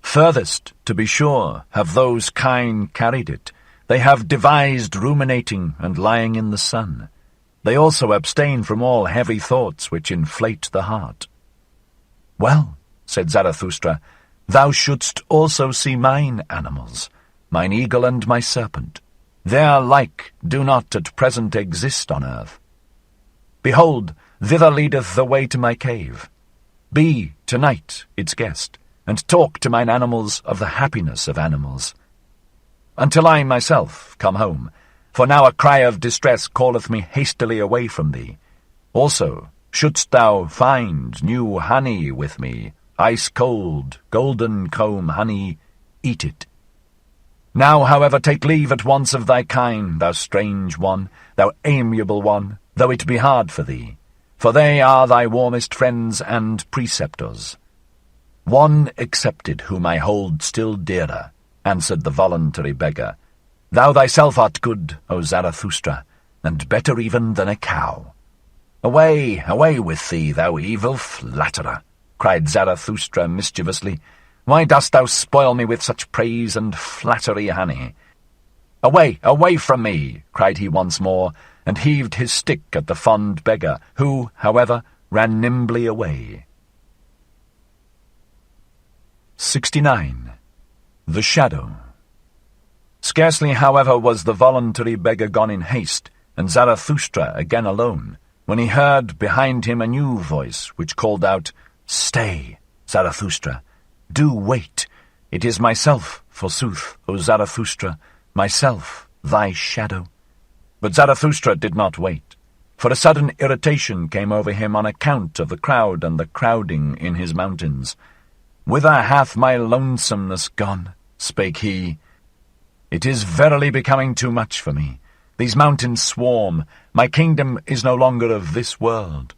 Furthest, to be sure, have those kine carried it. They have devised ruminating and lying in the sun. They also abstain from all heavy thoughts which inflate the heart." "Well," said Zarathustra, Thou shouldst also see mine animals, mine eagle and my serpent. Their like do not at present exist on earth. Behold, thither leadeth the way to my cave. Be tonight its guest, and talk to mine animals of the happiness of animals, until I myself come home, for now a cry of distress calleth me hastily away from thee. Also, shouldst thou find new honey with me, ice-cold, golden comb honey, eat it. Now, however, take leave at once of thy kind, thou strange one, thou amiable one, though it be hard for thee, for they are thy warmest friends and preceptors. One excepted whom I hold still dearer, answered the voluntary beggar. Thou thyself art good, O Zarathustra, and better even than a cow. Away, away with thee, thou evil flatterer, cried Zarathustra mischievously. Why dost thou spoil me with such praise and flattery, honey? Away, away from me, cried he once more, and heaved his stick at the fond beggar, who, however, ran nimbly away. 69. The Shadow. Scarcely, however, was the voluntary beggar gone in haste, and Zarathustra again alone, when he heard behind him a new voice, which called out, Stay, Zarathustra, do wait. It is myself, forsooth, O Zarathustra, myself, thy shadow. But Zarathustra did not wait, for a sudden irritation came over him on account of the crowd and the crowding in his mountains. Whither hath my lonesomeness gone? Spake he. It is verily becoming too much for me. These mountains swarm. My kingdom is no longer of this world.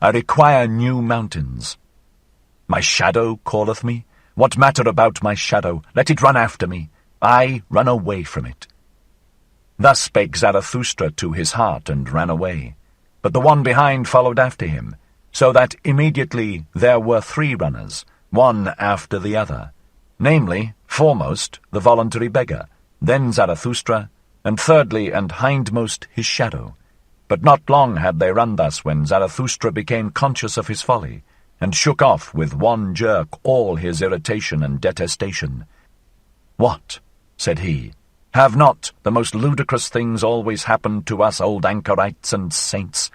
I require new mountains. My shadow calleth me. What matter about my shadow? Let it run after me. I run away from it. Thus spake Zarathustra to his heart, and ran away. But the one behind followed after him, so that immediately there were 3 runners, one after the other, namely, foremost the voluntary beggar, then Zarathustra, and thirdly and hindmost his shadow. But not long had they run thus when Zarathustra became conscious of his folly, and shook off with one jerk all his irritation and detestation. What, said he, have not the most ludicrous things always happened to us old anchorites and saints?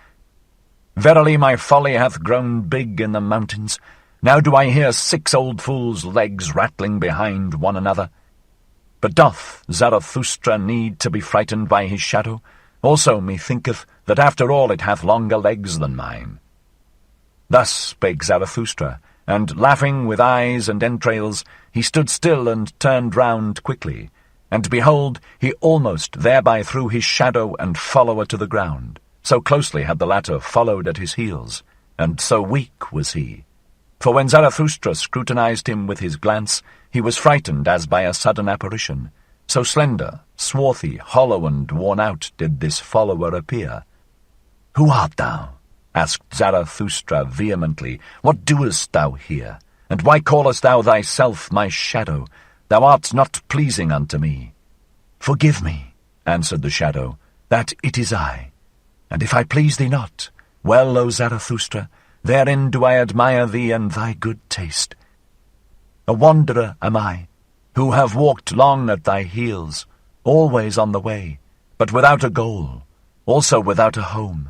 Verily my folly hath grown big in the mountains. Now do I hear 6 old fools' legs rattling behind one another. But doth Zarathustra need to be frightened by his shadow? Also methinketh that after all it hath longer legs than mine. Thus spake Zarathustra, and laughing with eyes and entrails, he stood still and turned round quickly, and behold, he almost thereby threw his shadow and follower to the ground, so closely had the latter followed at his heels, and so weak was he. For when Zarathustra scrutinized him with his glance, he was frightened as by a sudden apparition. So slender, swarthy, hollow, and worn out did this follower appear. Who art thou? Asked Zarathustra vehemently. What doest thou here? And why callest thou thyself my shadow? Thou art not pleasing unto me. Forgive me, answered the shadow, that it is I. And if I please thee not, well, O Zarathustra, therein do I admire thee and thy good taste. A wanderer am I, who have walked long at thy heels, always on the way, but without a goal, also without a home,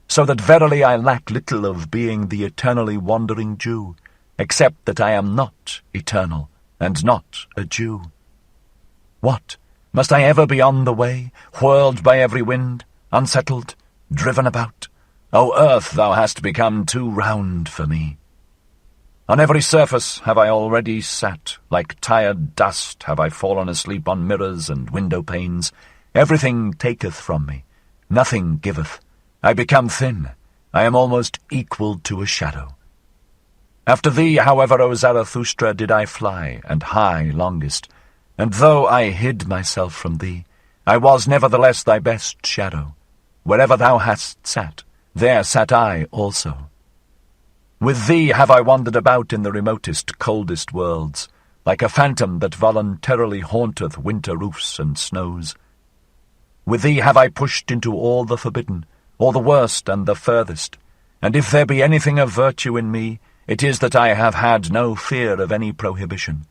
so that verily I lack little of being the eternally wandering Jew, except that I am not eternal, and not a Jew. What, must I ever be on the way, whirled by every wind, unsettled, driven about? O earth, thou hast become too round for me. On every surface have I already sat, like tired dust have I fallen asleep on mirrors and window panes. Everything taketh from me, nothing giveth. I become thin, I am almost equal to a shadow. After thee, however, O Zarathustra, did I fly, and high longest, and though I hid myself from thee, I was nevertheless thy best shadow. Wherever thou hast sat, there sat I also. With thee have I wandered about in the remotest, coldest worlds, like a phantom that voluntarily haunteth winter roofs and snows. With thee have I pushed into all the forbidden, all the worst and the furthest, and if there be anything of virtue in me, it is that I have had no fear of any prohibition.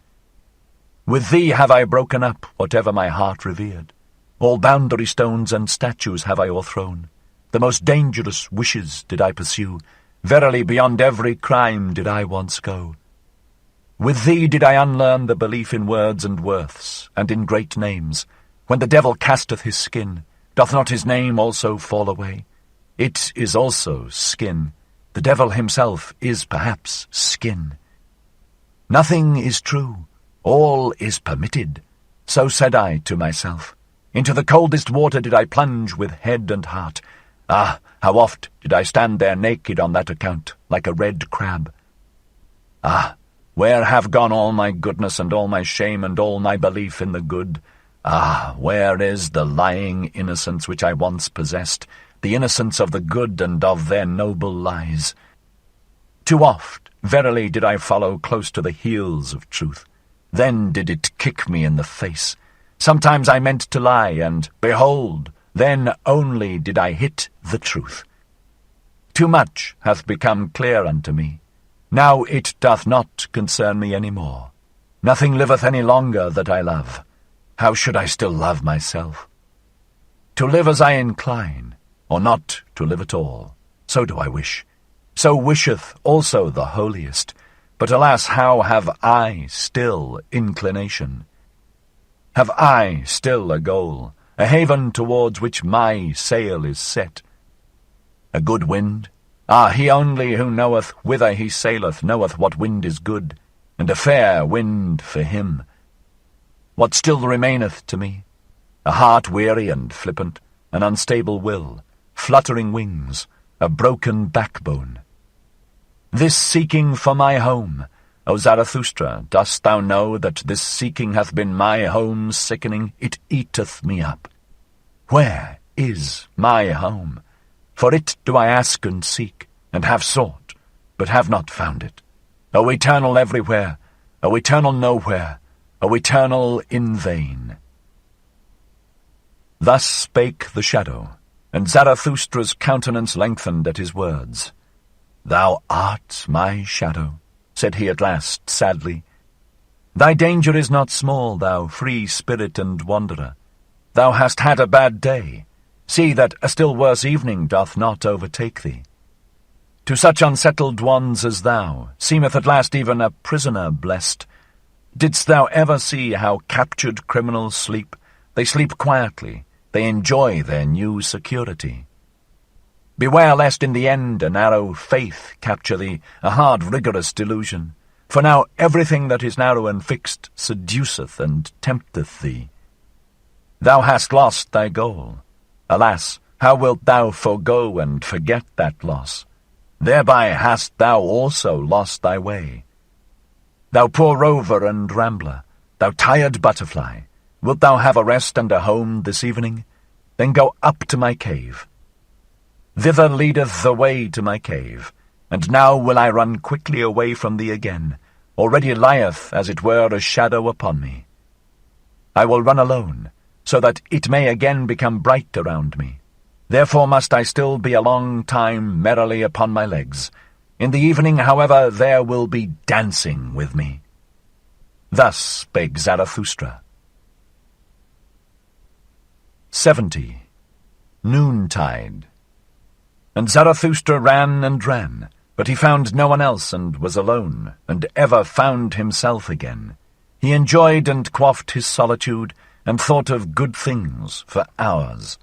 With thee have I broken up whatever my heart revered. All boundary stones and statues have I o'erthrown. The most dangerous wishes did I pursue. Verily beyond every crime did I once go. With thee did I unlearn the belief in words and worths, and in great names. When the devil casteth his skin, doth not his name also fall away? It is also skin. The devil himself is perhaps skin. Nothing is true, all is permitted. So said I to myself. Into the coldest water did I plunge with head and heart. Ah, how oft did I stand there naked on that account, like a red crab. Ah, where have gone all my goodness and all my shame and all my belief in the good? Ah, where is the lying innocence which I once possessed, the innocence of the good and of their noble lies? Too oft, verily, did I follow close to the heels of truth. Then did it kick me in the face. Sometimes I meant to lie, and, behold, then only did I hit the truth. Too much hath become clear unto me. Now it doth not concern me any more. Nothing liveth any longer that I love. How should I still love myself? To live as I incline, or not to live at all, so do I wish. So wisheth also the holiest. But alas, how have I still inclination? Have I still a goal, a haven towards which my sail is set? A good wind? Ah, he only who knoweth whither he saileth knoweth what wind is good, and a fair wind for him. What still remaineth to me? A heart weary and flippant, an unstable will, fluttering wings, a broken backbone. This seeking for my home, O Zarathustra, dost thou know that this seeking hath been my home sickening? It eateth me up. Where is my home? For it do I ask and seek, and have sought, but have not found it. O eternal everywhere, O eternal nowhere, O eternal in vain. Thus spake the shadow, and Zarathustra's countenance lengthened at his words. Thou art my shadow, said he at last sadly. Thy danger is not small, thou free spirit and wanderer. Thou hast had a bad day. See that a still worse evening doth not overtake thee. To such unsettled ones as thou seemeth at last even a prisoner blessed. Didst thou ever see how captured criminals sleep? They sleep quietly, they enjoy their new security. Beware lest in the end a narrow faith capture thee, a hard rigorous delusion. For now everything that is narrow and fixed seduceth and tempteth thee. Thou hast lost thy goal. Alas, how wilt thou forego and forget that loss? Thereby hast thou also lost thy way. Thou poor rover and rambler, thou tired butterfly, wilt thou have a rest and a home this evening? Then go up to my cave. Thither leadeth the way to my cave, and now will I run quickly away from thee again. Already lieth, as it were, a shadow upon me. I will run alone, so that it may again become bright around me. Therefore must I still be a long time merrily upon my legs. In the evening, however, there will be dancing with me. Thus spake Zarathustra. 70. Noontide. And Zarathustra ran and ran, but he found no one else and was alone, and ever found himself again. He enjoyed and quaffed his solitude, and thought of good things for hours.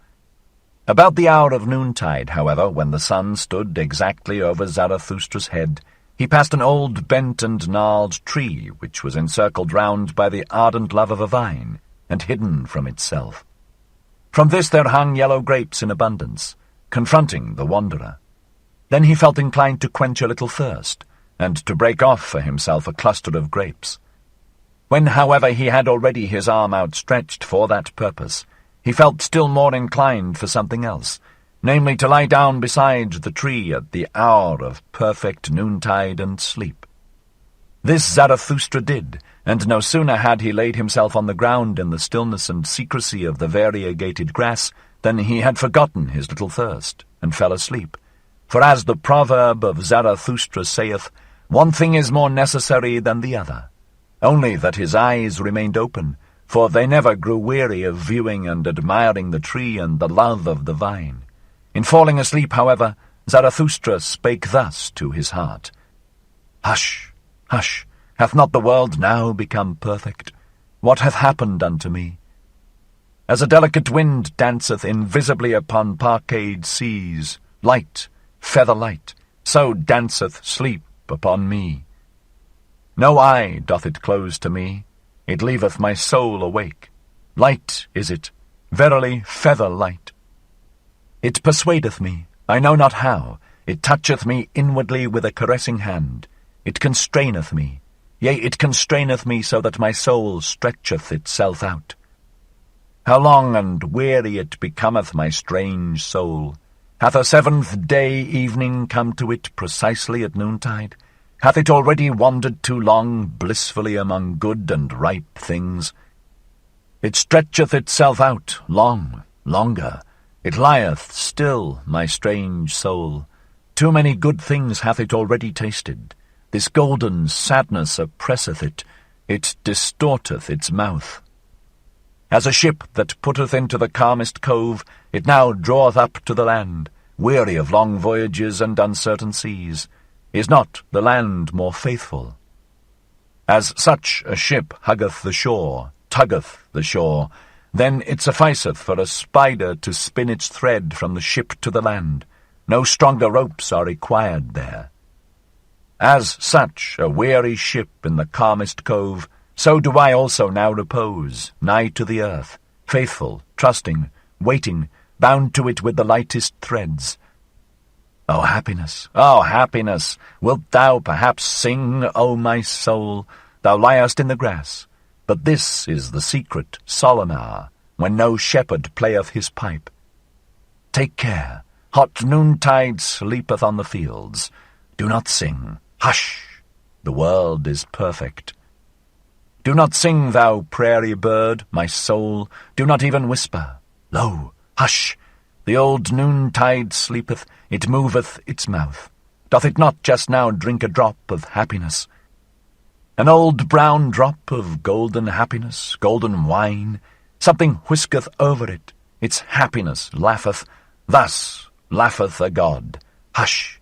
About the hour of noontide, however, when the sun stood exactly over Zarathustra's head, he passed an old bent and gnarled tree which was encircled round by the ardent love of a vine, and hidden from itself. From this there hung yellow grapes in abundance, confronting the wanderer. Then he felt inclined to quench a little thirst, and to break off for himself a cluster of grapes. When, however, he had already his arm outstretched for that purpose, he felt still more inclined for something else, namely to lie down beside the tree at the hour of perfect noontide and sleep. This Zarathustra did, and no sooner had he laid himself on the ground in the stillness and secrecy of the variegated grass than he had forgotten his little thirst, and fell asleep. For as the proverb of Zarathustra saith, one thing is more necessary than the other, only that his eyes remained open, for they never grew weary of viewing and admiring the tree and the love of the vine. In falling asleep, however, Zarathustra spake thus to his heart, Hush, hush, hath not the world now become perfect? What hath happened unto me? As a delicate wind danceth invisibly upon parkade seas, light, feather light, so danceth sleep upon me. No eye doth it close to me, it leaveth my soul awake. Light is it, verily feather light. It persuadeth me, I know not how, it toucheth me inwardly with a caressing hand. It constraineth me, yea, it constraineth me so that my soul stretcheth itself out. How long and weary it becometh my strange soul! Hath a seventh day evening come to it precisely at noontide? Hath it already wandered too long blissfully among good and ripe things? It stretcheth itself out long, longer. It lieth still, my strange soul. Too many good things hath it already tasted. This golden sadness oppresseth it. It distorteth its mouth. As a ship that putteth into the calmest cove, it now draweth up to the land, weary of long voyages and uncertain seas. Is not the land more faithful? As such a ship huggeth the shore, tuggeth the shore, then it sufficeth for a spider to spin its thread from the ship to the land. No stronger ropes are required there. As such a weary ship in the calmest cove, so do I also now repose, nigh to the earth, faithful, trusting, waiting, bound to it with the lightest threads. O happiness, wilt thou perhaps sing, O my soul? Thou liest in the grass, but this is the secret, solemn hour, when no shepherd playeth his pipe. Take care, hot noontide sleepeth on the fields. Do not sing, hush, the world is perfect. Do not sing, thou prairie bird, my soul, do not even whisper. Lo, hush, the old noontide sleepeth, it moveth its mouth. Doth it not just now drink a drop of happiness? An old brown drop of golden happiness, golden wine, something whisketh over it, its happiness laugheth, thus laugheth a god. Hush!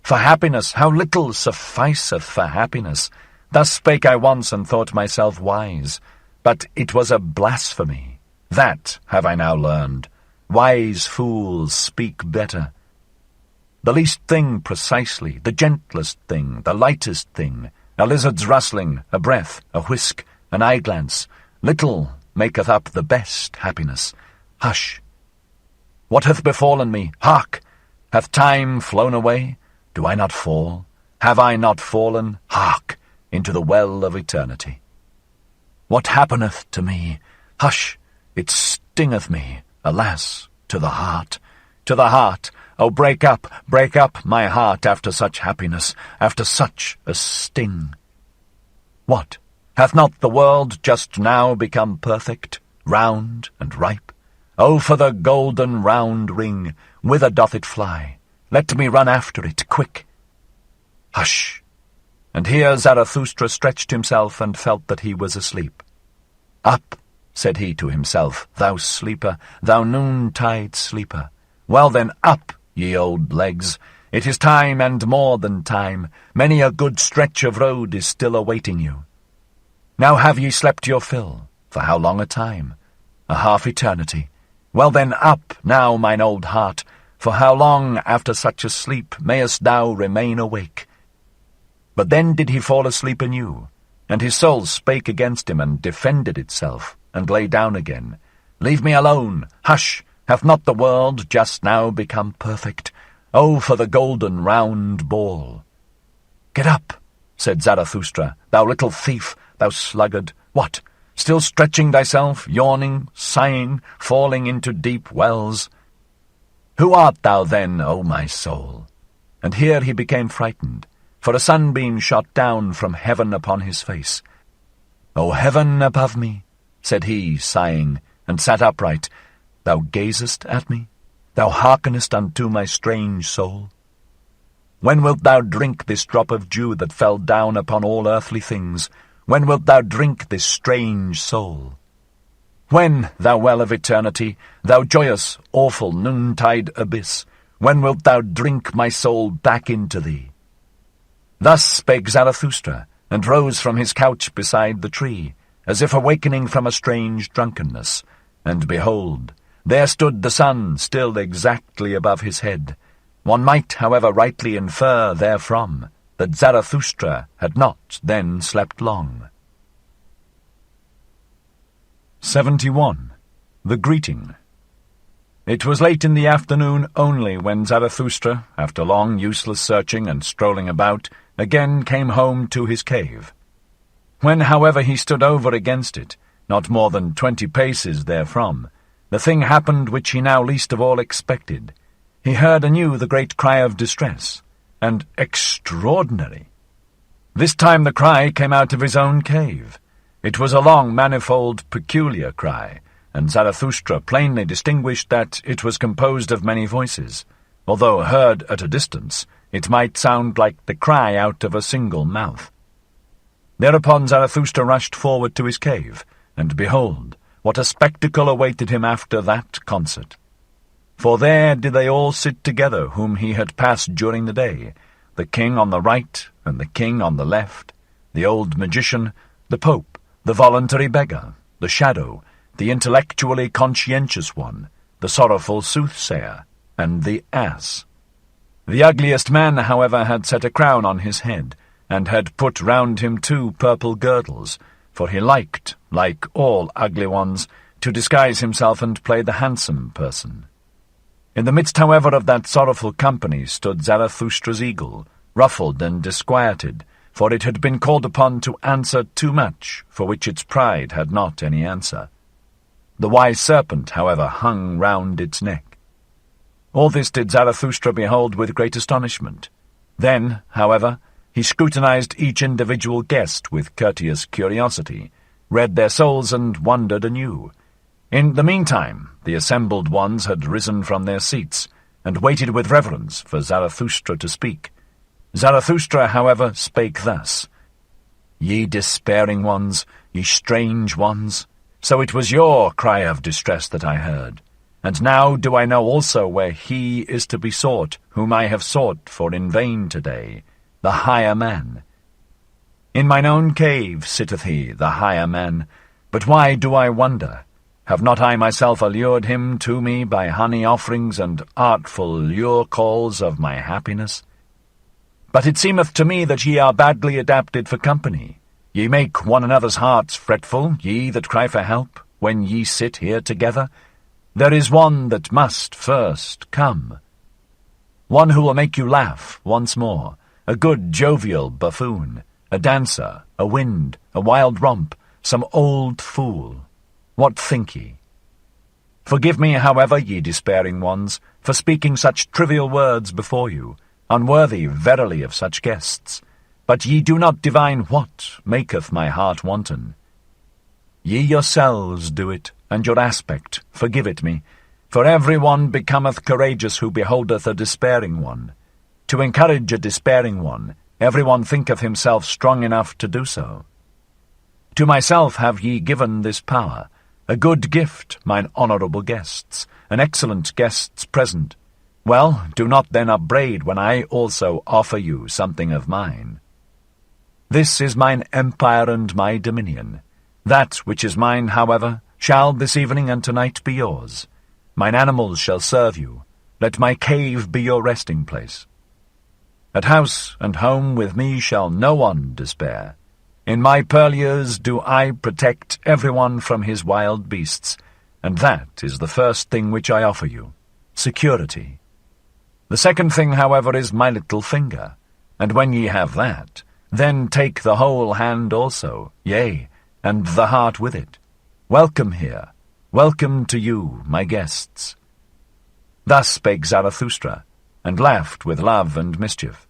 For happiness, how little sufficeth for happiness! Thus spake I once and thought myself wise, but it was a blasphemy. That have I now learned. Wise fools speak better. The least thing precisely, the gentlest thing, the lightest thing, a lizard's rustling, a breath, a whisk, an eye-glance, little maketh up the best happiness. Hush! What hath befallen me? Hark! Hath time flown away? Do I not fall? Have I not fallen? Hark! Into the well of eternity. What happeneth to me? Hush! It stingeth me, alas, to the heart. To the heart! Oh, break up, my heart after such happiness, after such a sting. What? Hath not the world just now become perfect, round and ripe? Oh, for the golden round ring! Whither doth it fly? Let me run after it, quick! Hush! And here Zarathustra stretched himself and felt that he was asleep. Up, said he to himself, thou sleeper, thou noontide sleeper. Well then, up, ye old legs. It is time and more than time. Many a good stretch of road is still awaiting you. Now have ye slept your fill? For how long a time? A half eternity. Well then, up now, mine old heart. For how long after such a sleep mayest thou remain awake? But then did he fall asleep anew, and his soul spake against him and defended itself, and lay down again. Leave me alone! Hush! Hath not the world just now become perfect? Oh, for the golden round ball! Get up, said Zarathustra, thou little thief, thou sluggard. What, still stretching thyself, yawning, sighing, falling into deep wells? Who art thou then, O my soul? And here he became frightened, for a sunbeam shot down from heaven upon his face. O heaven above me, said he, sighing, and sat upright, thou gazest at me? Thou hearkenest unto my strange soul? When wilt thou drink this drop of dew that fell down upon all earthly things? When wilt thou drink this strange soul? When, thou well of eternity, thou joyous, awful, noontide abyss, when wilt thou drink my soul back into thee? Thus spake Zarathustra, and rose from his couch beside the tree, as if awakening from a strange drunkenness. And behold, there stood the sun still exactly above his head. One might, however, rightly infer therefrom that Zarathustra had not then slept long. 71. The Greeting. It was late in the afternoon only when Zarathustra, after long useless searching and strolling about, again came home to his cave. When, however, he stood over against it, not more than 20 paces therefrom, the thing happened which he now least of all expected. He heard anew the great cry of distress, and extraordinary. This time the cry came out of his own cave. It was a long, manifold, peculiar cry, and Zarathustra plainly distinguished that it was composed of many voices. Although heard at a distance, it might sound like the cry out of a single mouth. Thereupon Zarathustra rushed forward to his cave, and behold, what a spectacle awaited him after that concert. For there did they all sit together whom he had passed during the day, the king on the right and the king on the left, the old magician, the pope, the voluntary beggar, the shadow, the intellectually conscientious one, the sorrowful soothsayer, and the ass. The ugliest man, however, had set a crown on his head, and had put round him 2 purple girdles, for he liked, like all ugly ones, to disguise himself and play the handsome person. In the midst, however, of that sorrowful company stood Zarathustra's eagle, ruffled and disquieted, for it had been called upon to answer too much, for which its pride had not any answer. The wise serpent, however, hung round its neck. All this did Zarathustra behold with great astonishment. Then, however, he scrutinized each individual guest with courteous curiosity, read their souls, and wondered anew. In the meantime, the assembled ones had risen from their seats, and waited with reverence for Zarathustra to speak. Zarathustra, however, spake thus: Ye despairing ones, ye strange ones, so it was your cry of distress that I heard. And now do I know also where he is to be sought, whom I have sought for in vain today, the higher man. In mine own cave sitteth he, the higher man. But why do I wonder? Have not I myself allured him to me by honey offerings and artful lure calls of my happiness? But it seemeth to me that ye are badly adapted for company. Ye make one another's hearts fretful, ye that cry for help, when ye sit here together. There is one that must first come. One who will make you laugh once more, a good jovial buffoon, a dancer, a wind, a wild romp, some old fool. What think ye? Forgive me, however, ye despairing ones, for speaking such trivial words before you, unworthy verily of such guests. But ye do not divine what maketh my heart wanton. Ye yourselves do it, and your aspect, forgive it me, for every one becometh courageous who beholdeth a despairing one. To encourage a despairing one, every one thinketh himself strong enough to do so. To myself have ye given this power, a good gift, mine honourable guests, an excellent guests present. Well, do not then upbraid when I also offer you something of mine. This is mine empire and my dominion. That which is mine, however, shall this evening and tonight be yours. Mine animals shall serve you. Let my cave be your resting place. At house and home with me shall no one despair. In my purlieus do I protect everyone from his wild beasts, and that is the first thing which I offer you, security. The second thing, however, is my little finger, and when ye have that, then take the whole hand also, yea, and the heart with it. Welcome here, welcome to you, my guests. Thus spake Zarathustra, and laughed with love and mischief.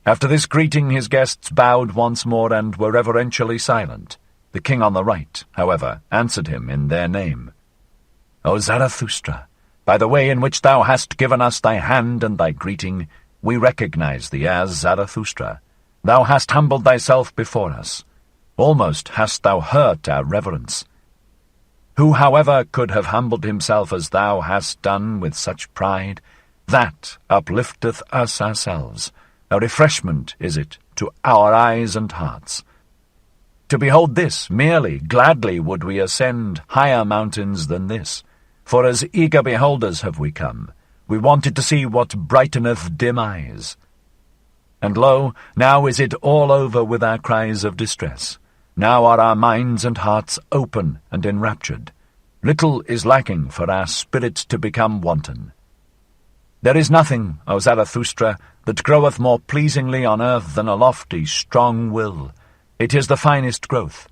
After this greeting his guests bowed once more and were reverentially silent. The king on the right, however, answered him in their name. O Zarathustra, by the way in which thou hast given us thy hand and thy greeting, we recognize thee as Zarathustra. Thou hast humbled thyself before us. Almost hast thou hurt our reverence. Who, however, could have humbled himself as thou hast done with such pride? That uplifteth us ourselves. A refreshment is it to our eyes and hearts. To behold this merely, gladly would we ascend higher mountains than this, for as eager beholders have we come. We wanted to see what brighteneth dim eyes. And lo, now is it all over with our cries of distress. Now are our minds and hearts open and enraptured. Little is lacking for our spirit to become wanton. There is nothing, O Zarathustra, that groweth more pleasingly on earth than a lofty, strong will. It is the finest growth.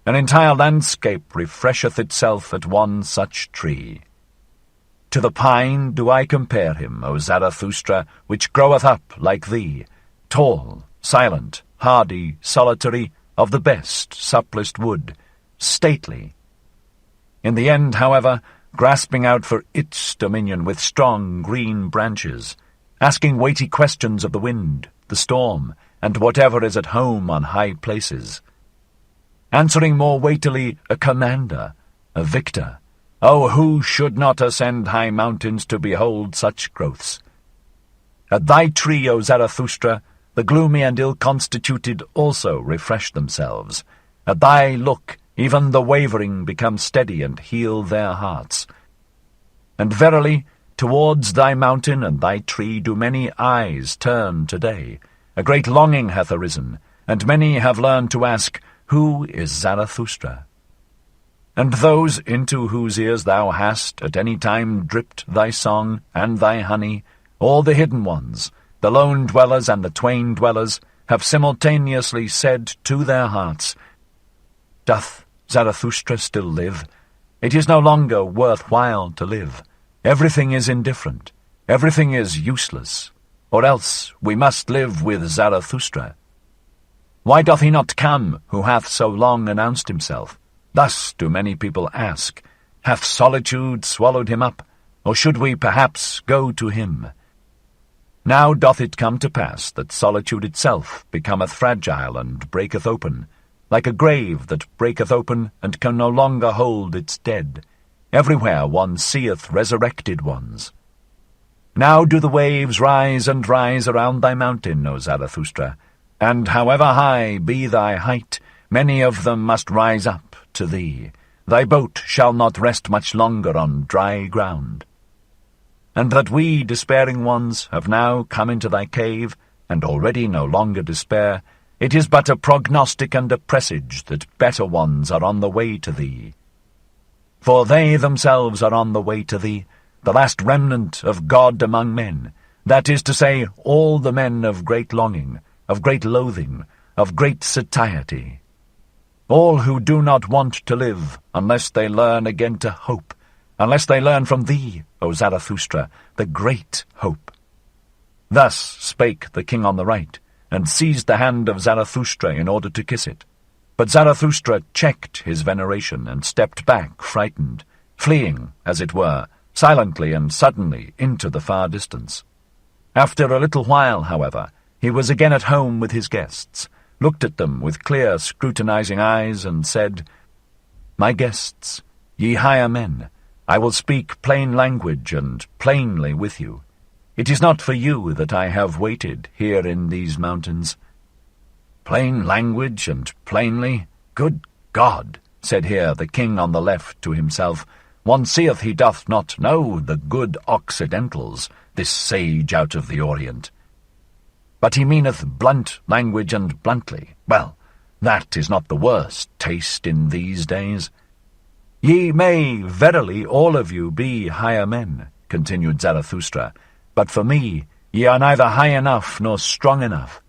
An entire landscape refresheth itself at one such tree. To the pine do I compare him, O Zarathustra, which groweth up like thee, tall, silent, hardy, solitary, of the best, supplest wood, stately. In the end, however, grasping out for its dominion with strong green branches, asking weighty questions of the wind, the storm, and whatever is at home on high places, answering more weightily a commander, a victor. Oh, who should not ascend high mountains to behold such growths? At thy tree, O Zarathustra, the gloomy and ill-constituted also refresh themselves. At thy look, even the wavering become steady and heal their hearts. And verily, towards thy mountain and thy tree do many eyes turn today. A great longing hath arisen, and many have learned to ask, Who is Zarathustra? And those into whose ears thou hast at any time dripped thy song and thy honey, all the hidden ones, the lone dwellers and the twain dwellers, have simultaneously said to their hearts, Doth Zarathustra still live? It is no longer worth while to live. Everything is indifferent. Everything is useless. Or else we must live with Zarathustra. Why doth he not come, who hath so long announced himself? Thus do many people ask, Hath solitude swallowed him up, or should we perhaps go to him? Now doth it come to pass that solitude itself becometh fragile and breaketh open, like a grave that breaketh open and can no longer hold its dead. Everywhere one seeth resurrected ones. Now do the waves rise and rise around thy mountain, O Zarathustra, and however high be thy height, many of them must rise up to thee. Thy boat shall not rest much longer on dry ground. And that we, despairing ones, have now come into thy cave, and already no longer despair, it is but a prognostic and a presage that better ones are on the way to thee. For they themselves are on the way to thee, the last remnant of God among men, that is to say, all the men of great longing, of great loathing, of great satiety. All who do not want to live unless they learn again to hope, unless they learn from thee, O Zarathustra, the great hope. Thus spake the king on the right, and seized the hand of Zarathustra in order to kiss it. But Zarathustra checked his veneration and stepped back, frightened, fleeing, as it were, silently and suddenly into the far distance. After a little while, however, he was again at home with his guests, looked at them with clear, scrutinizing eyes, and said, My guests, ye higher men, I will speak plain language and plainly with you. It is not for you that I have waited here in these mountains. Plain language and plainly? Good God, said here the king on the left to himself, one seeth he doth not know the good Occidentals, this sage out of the Orient. But he meaneth blunt language and bluntly. Well, that is not the worst taste in these days. Ye may verily all of you be higher men, continued Zarathustra, but for me ye are neither high enough nor strong enough.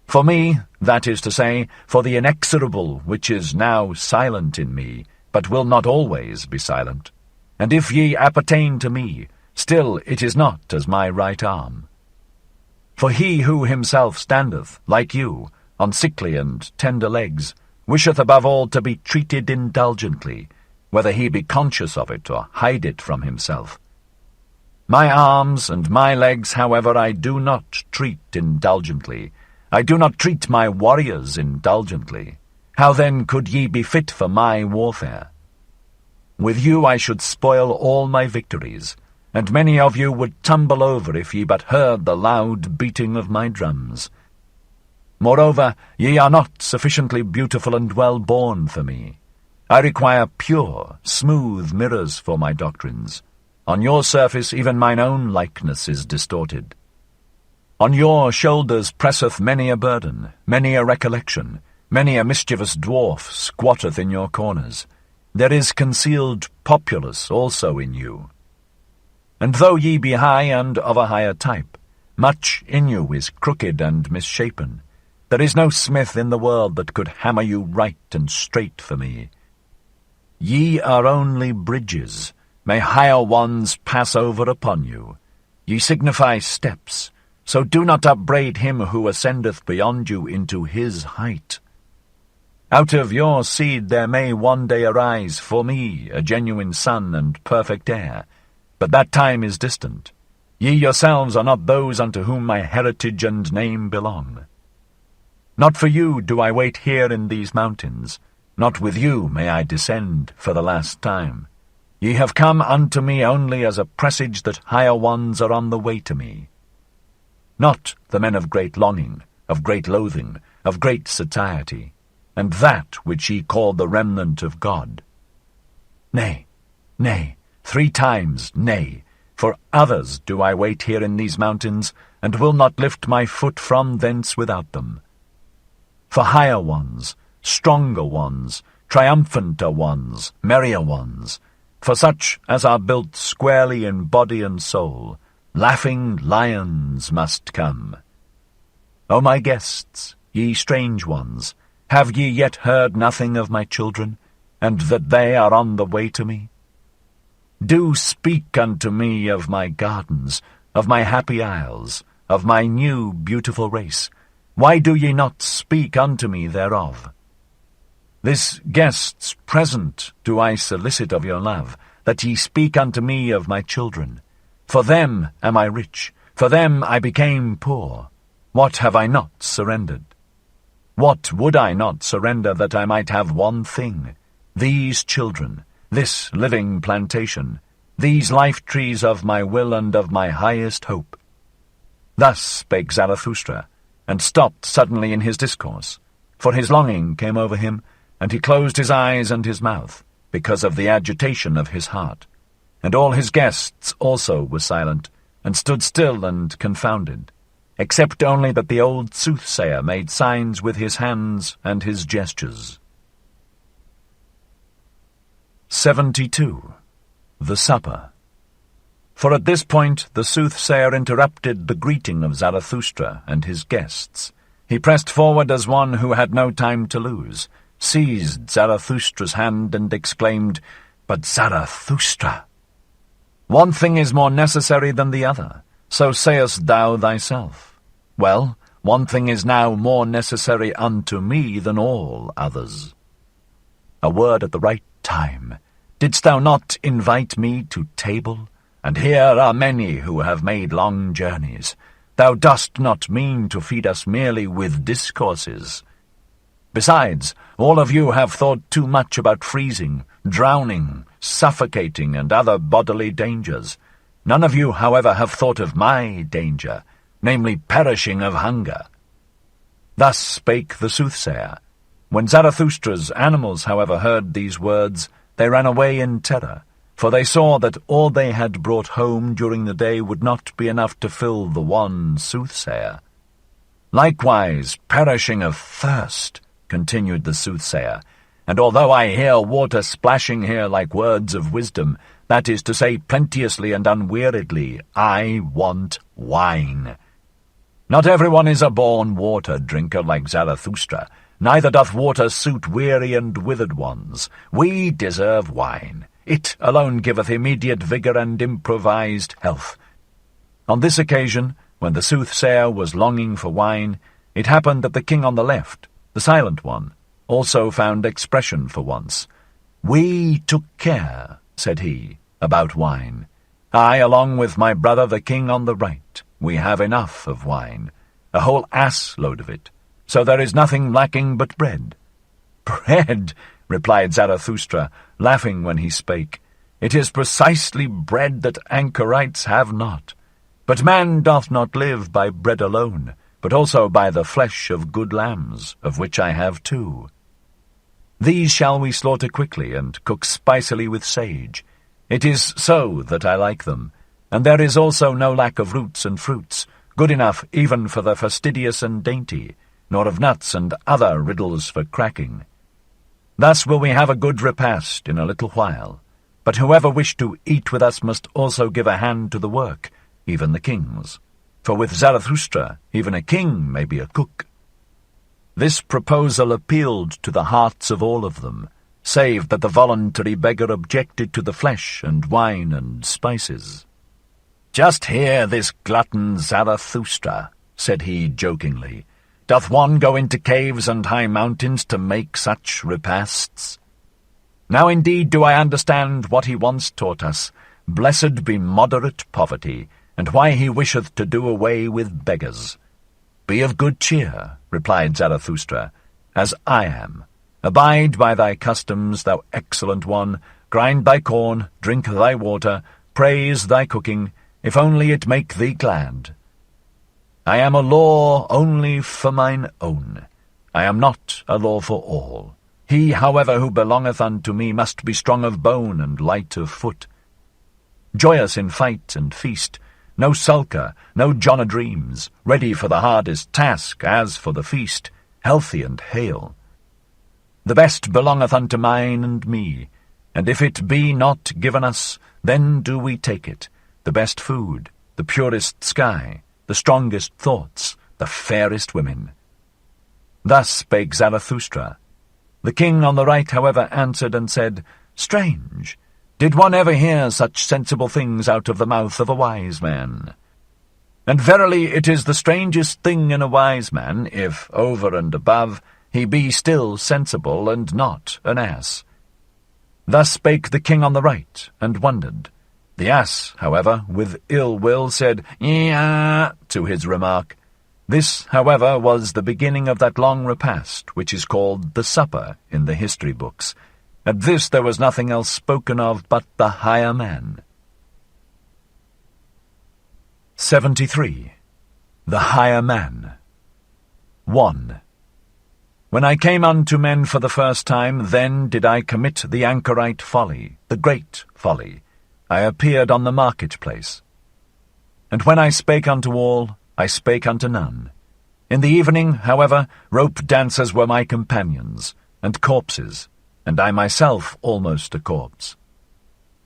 For me, that is to say, for the inexorable which is now silent in me, but will not always be silent. And if ye appertain to me, still it is not as my right arm. For he who himself standeth, like you, on sickly and tender legs, wisheth above all to be treated indulgently, whether he be conscious of it or hide it from himself. My arms and my legs, however, I do not treat indulgently. I do not treat my warriors indulgently. How then could ye be fit for my warfare? With you I should spoil all my victories, and many of you would tumble over if ye but heard the loud beating of my drums. Moreover, ye are not sufficiently beautiful and well-born for me. I require pure, smooth mirrors for my doctrines. On your surface even mine own likeness is distorted. On your shoulders presseth many a burden, many a recollection, many a mischievous dwarf squatteth in your corners. There is concealed populace also in you. And though ye be high and of a higher type, much in you is crooked and misshapen. There is no smith in the world that could hammer you right and straight for me. Ye are only bridges. May higher ones pass over upon you. Ye signify steps, so do not upbraid him who ascendeth beyond you into his height. Out of your seed there may one day arise for me a genuine son and perfect heir, but that time is distant. Ye yourselves are not those unto whom my heritage and name belong. Not for you do I wait here in these mountains, not with you may I descend for the last time. Ye have come unto me only as a presage that higher ones are on the way to me. Not the men of great longing, of great loathing, of great satiety, and that which ye call the remnant of God. Nay, nay, 3 times nay, for others do I wait here in these mountains, and will not lift my foot from thence without them. For higher ones, stronger ones, triumphanter ones, merrier ones, for such as are built squarely in body and soul, laughing lions must come. O my guests, ye strange ones, have ye yet heard nothing of my children, and that they are on the way to me? Do speak unto me of my gardens, of my happy isles, of my new beautiful race. Why do ye not speak unto me thereof? This guest's present do I solicit of your love, that ye speak unto me of my children. For them am I rich, for them I became poor. What have I not surrendered? What would I not surrender that I might have one thing? These children, this living plantation, these life-trees of my will and of my highest hope. Thus spake Zarathustra, and stopped suddenly in his discourse, for his longing came over him, and he closed his eyes and his mouth, because of the agitation of his heart. And all his guests also were silent, and stood still and confounded, except only that the old soothsayer made signs with his hands and his gestures. 72. The Supper. For at this point the soothsayer interrupted the greeting of Zarathustra and his guests. He pressed forward as one who had no time to lose, seized Zarathustra's hand and exclaimed, "But Zarathustra! One thing is more necessary than the other, so sayest thou thyself. Well, one thing is now more necessary unto me than all others." A word at the right time. Didst thou not invite me to table? And here are many who have made long journeys. Thou dost not mean to feed us merely with discourses. Besides, all of you have thought too much about freezing, drowning, suffocating, and other bodily dangers. None of you, however, have thought of my danger, namely perishing of hunger. Thus spake the soothsayer. When Zarathustra's animals, however, heard these words, they ran away in terror, for they saw that all they had brought home during the day would not be enough to fill the one soothsayer. Likewise, perishing of thirst, continued the soothsayer, and although I hear water splashing here like words of wisdom, that is to say plenteously and unweariedly, I want wine. Not everyone is a born water-drinker like Zarathustra, neither doth water suit weary and withered ones. We deserve wine. It alone giveth immediate vigour and improvised health. On this occasion, when the soothsayer was longing for wine, it happened that the king on the left, the silent one, also found expression for once. "We took care," said he, "about wine. I, along with my brother the king on the right, we have enough of wine, a whole ass-load of it, so there is nothing lacking but bread. Bread, replied Zarathustra, laughing when he spake. It is precisely bread that anchorites have not. But man doth not live by bread alone, but also by the flesh of good lambs, of which I have 2. These shall we slaughter quickly, and cook spicily with sage. It is so that I like them, and there is also no lack of roots and fruits, good enough even for the fastidious and dainty, nor of nuts and other riddles for cracking. Thus will we have a good repast in a little while, but whoever wished to eat with us must also give a hand to the work, even the kings. For with Zarathustra, even a king may be a cook. This proposal appealed to the hearts of all of them, save that the voluntary beggar objected to the flesh and wine and spices. "Just hear this glutton Zarathustra," said he jokingly. "Doth one go into caves and high mountains to make such repasts? Now indeed do I understand what he once taught us, blessed be moderate poverty, and why he wisheth to do away with beggars. Be of good cheer, replied Zarathustra, as I am. Abide by thy customs, thou excellent one, grind thy corn, drink thy water, praise thy cooking, if only it make thee glad. I am a law only for mine own. I am not a law for all. He, however, who belongeth unto me must be strong of bone and light of foot. Joyous in fight and feast, no sulker, no John o'Dreams, ready for the hardest task as for the feast, healthy and hale. The best belongeth unto mine and me, and if it be not given us, then do we take it, the best food, the purest sky, the strongest thoughts, the fairest women. Thus spake Zarathustra. The king on the right, however, answered and said, Strange! Did one ever hear such sensible things out of the mouth of a wise man? And verily it is the strangest thing in a wise man, if, over and above, he be still sensible and not an ass. Thus spake the king on the right, and wondered. The ass, however, with ill will, said, "Yeah," to his remark. This, however, was the beginning of that long repast, which is called the supper in the history books. At this there was nothing else spoken of but the higher man. 73. The higher man. 1. When I came unto men for the first time, then did I commit the anchorite folly, the great folly. I appeared on the marketplace. And when I spake unto all, I spake unto none. In the evening, however, rope dancers were my companions, and corpses, and I myself almost a corpse.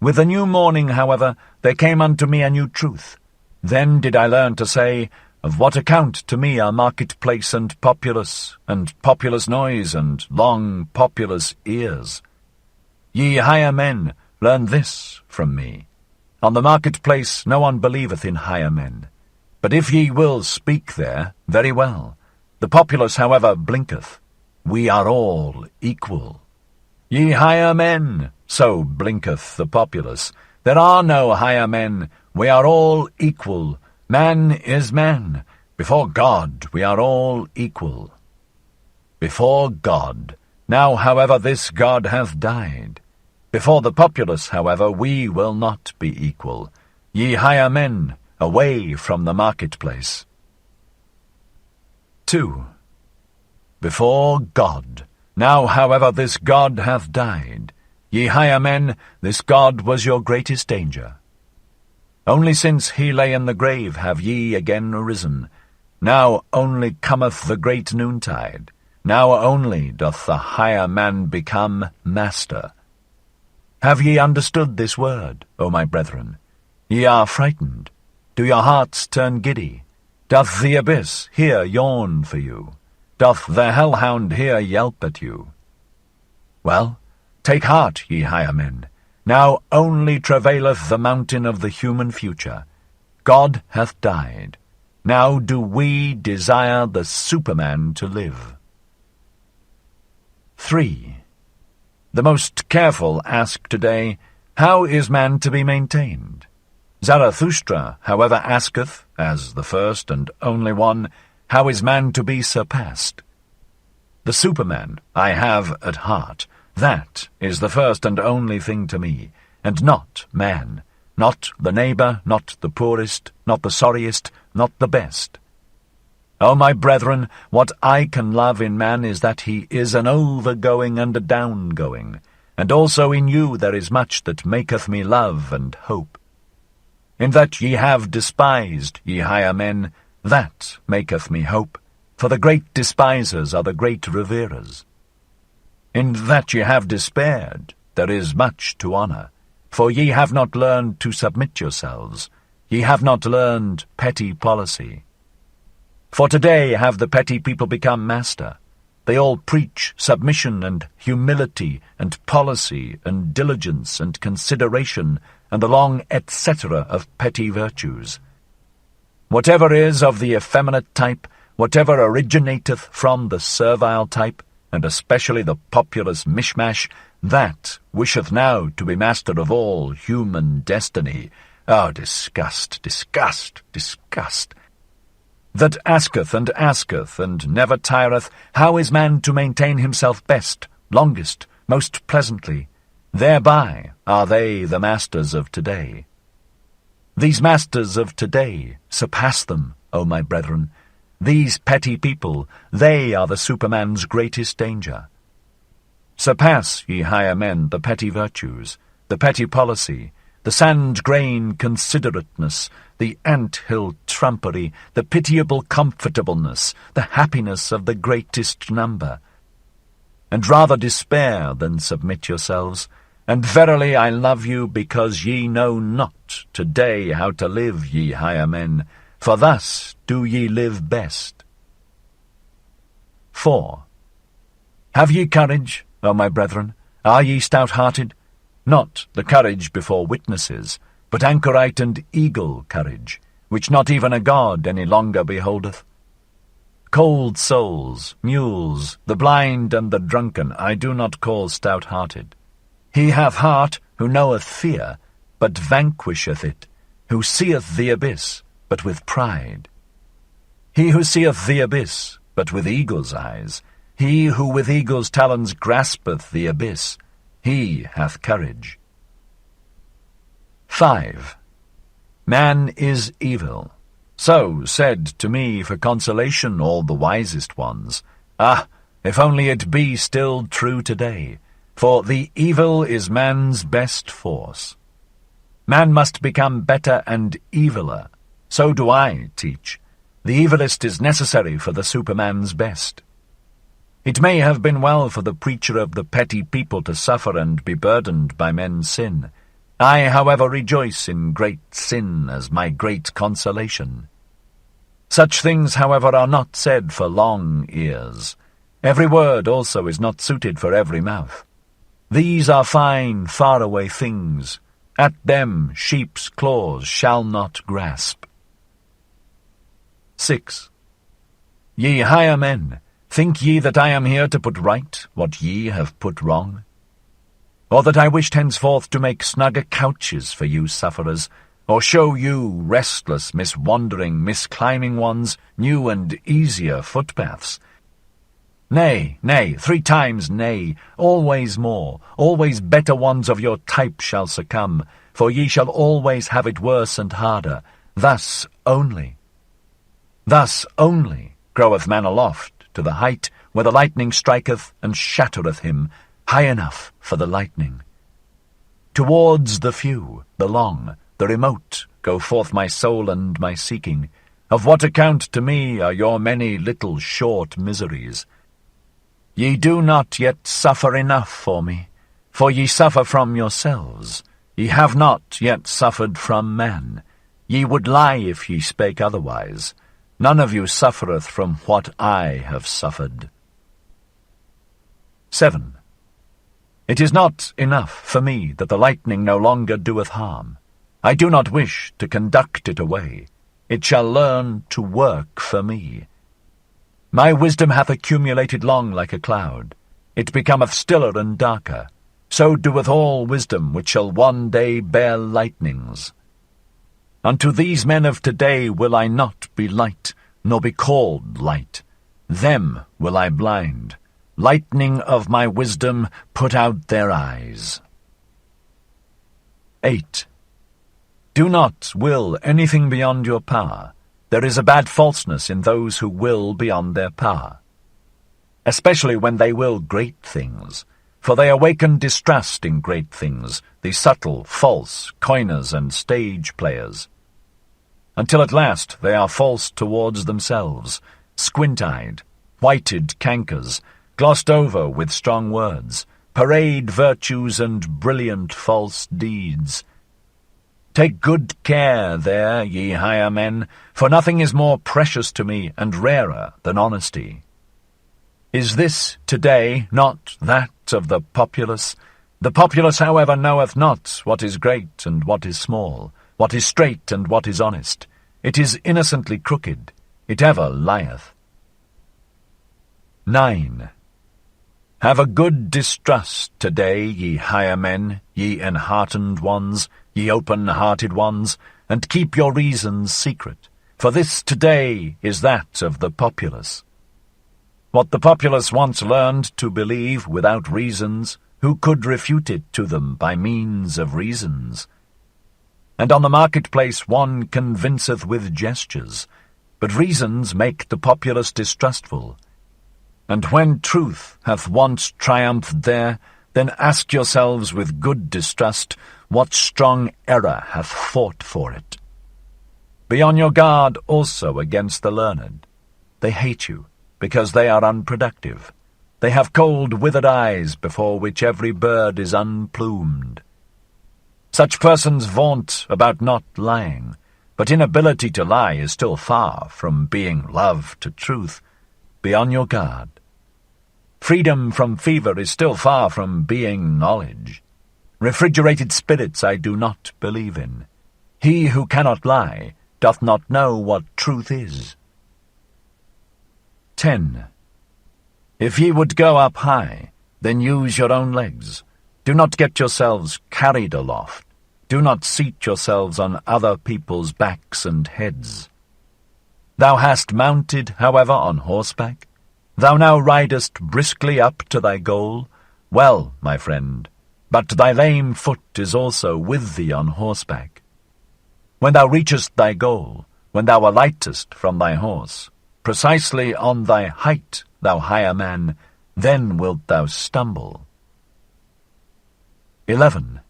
With the new morning, however, there came unto me a new truth. Then did I learn to say, Of what account to me are marketplace and populace noise, and long populous ears? Ye higher men, learn this from me. On the marketplace no one believeth in higher men. But if ye will speak there, very well. The populace, however, blinketh. We are all equal. Ye higher men, so blinketh the populace. There are no higher men. We are all equal. Man is man. Before God we are all equal. Before God. Now, however, this God hath died. Before the populace, however, we will not be equal. Ye higher men, away from the marketplace. 2. Before God. Now, however, this God hath died. Ye higher men, this God was your greatest danger. Only since he lay in the grave have ye again arisen. Now only cometh the great noontide. Now only doth the higher man become master. Have ye understood this word, O my brethren? Ye are frightened. Do your hearts turn giddy? Doth the abyss here yawn for you? Doth the hellhound here yelp at you? Well, take heart, ye higher men. Now only travaileth the mountain of the human future. God hath died. Now do we desire the Superman to live. 3. The most careful ask today, how is man to be maintained? Zarathustra, however, asketh, as the first and only one, how is man to be surpassed? The Superman I have at heart, that is the first and only thing to me, and not man, not the neighbour, not the poorest, not the sorriest, not the best. O my brethren, what I can love in man is that he is an overgoing and a downgoing, and also in you there is much that maketh me love and hope. In that ye have despised, ye higher men, that maketh me hope, for the great despisers are the great reverers. In that ye have despaired, there is much to honour, for ye have not learned to submit yourselves, ye have not learned petty policy. For today have the petty people become master. They all preach submission and humility and policy and diligence and consideration and the long etc. of petty virtues. Whatever is of the effeminate type, whatever originateth from the servile type, and especially the populous mishmash, that wisheth now to be master of all human destiny. Oh, disgust, disgust, disgust! That asketh and never tireth, how is man to maintain himself best, longest, most pleasantly? Thereby are they the masters of today. These masters of today surpass them, O my brethren. These petty people, they are the Superman's greatest danger. Surpass, ye higher men, the petty virtues, the petty policy, the sand-grain considerateness, the ant-hill trumpery, the pitiable comfortableness, the happiness of the greatest number. And rather despair than submit yourselves. And verily I love you, because ye know not today how to live, ye higher men, for thus do ye live best. 4. Have ye courage, O my brethren? Are ye stout-hearted? Not the courage before witnesses, but anchorite and eagle courage, which not even a god any longer beholdeth. Cold souls, mules, the blind and the drunken, I do not call stout-hearted. He hath heart who knoweth fear, but vanquisheth it, who seeth the abyss, but with pride. He who seeth the abyss, but with eagle's eyes, he who with eagle's talons graspeth the abyss, he hath courage. 5. Man is evil. So said to me for consolation all the wisest ones. Ah, if only it be still true today, for the evil is man's best force. Man must become better and eviler. So do I teach. The evilest is necessary for the Superman's best. It may have been well for the preacher of the petty people to suffer and be burdened by men's sin. I, however, rejoice in great sin as my great consolation. Such things, however, are not said for long ears. Every word also is not suited for every mouth. These are fine, far-away things. At them sheep's claws shall not grasp. 6. Ye higher men, think ye that I am here to put right what ye have put wrong? Or that I wished henceforth to make snugger couches for you sufferers, or show you restless, miswandering, misclimbing ones new and easier footpaths? Nay, nay, 3 times nay, always more, always better ones of your type shall succumb, for ye shall always have it worse and harder. Thus only groweth man aloft to the height where the lightning striketh and shattereth him, high enough for the lightning. Towards the few, the long, the remote, go forth my soul and my seeking. Of what account to me are your many little short miseries? Ye do not yet suffer enough for me, for ye suffer from yourselves. Ye have not yet suffered from man. Ye would lie if ye spake otherwise. None of you suffereth from what I have suffered. 7. It is not enough for me that the lightning no longer doeth harm. I do not wish to conduct it away. It shall learn to work for me. My wisdom hath accumulated long like a cloud. It becometh stiller and darker. So doeth all wisdom which shall one day bear lightnings. Unto these men of today will I not be light, nor be called light. Them will I blind. Lightning of my wisdom, put out their eyes. 8. Do not will anything beyond your power. There is a bad falseness in those who will beyond their power, especially when they will great things, for they awaken distrust in great things, the subtle, false coiners and stage players, until at last they are false towards themselves, squint-eyed, whited cankers, glossed over with strong words, parade virtues and brilliant false deeds. Take good care there, ye higher men, for nothing is more precious to me and rarer than honesty. Is this today not that of the populace? The populace, however, knoweth not what is great and what is small, what is straight and what is honest. It is innocently crooked, it ever lieth. 9. Have a good distrust today, ye higher men, ye enheartened ones, ye open-hearted ones, and keep your reasons secret, for this today is that of the populace. What the populace once learned to believe without reasons, who could refute it to them by means of reasons? And on the marketplace one convinceth with gestures, but reasons make the populace distrustful. And when truth hath once triumphed there, then ask yourselves with good distrust, what strong error hath fought for it? Be on your guard also against the learned. They hate you, because they are unproductive. They have cold, withered eyes, before which every bird is unplumed. Such persons vaunt about not lying, but inability to lie is still far from being love to truth. Be on your guard. Freedom from fever is still far from being knowledge. Refrigerated spirits I do not believe in. He who cannot lie doth not know what truth is. 10. If ye would go up high, then use your own legs. Do not get yourselves carried aloft. Do not seat yourselves on other people's backs and heads. Thou hast mounted, however, on horseback. Thou now ridest briskly up to thy goal. Well, my friend, but thy lame foot is also with thee on horseback. When thou reachest thy goal, when thou alightest from thy horse, precisely on thy height, thou higher man, then wilt thou stumble. 11.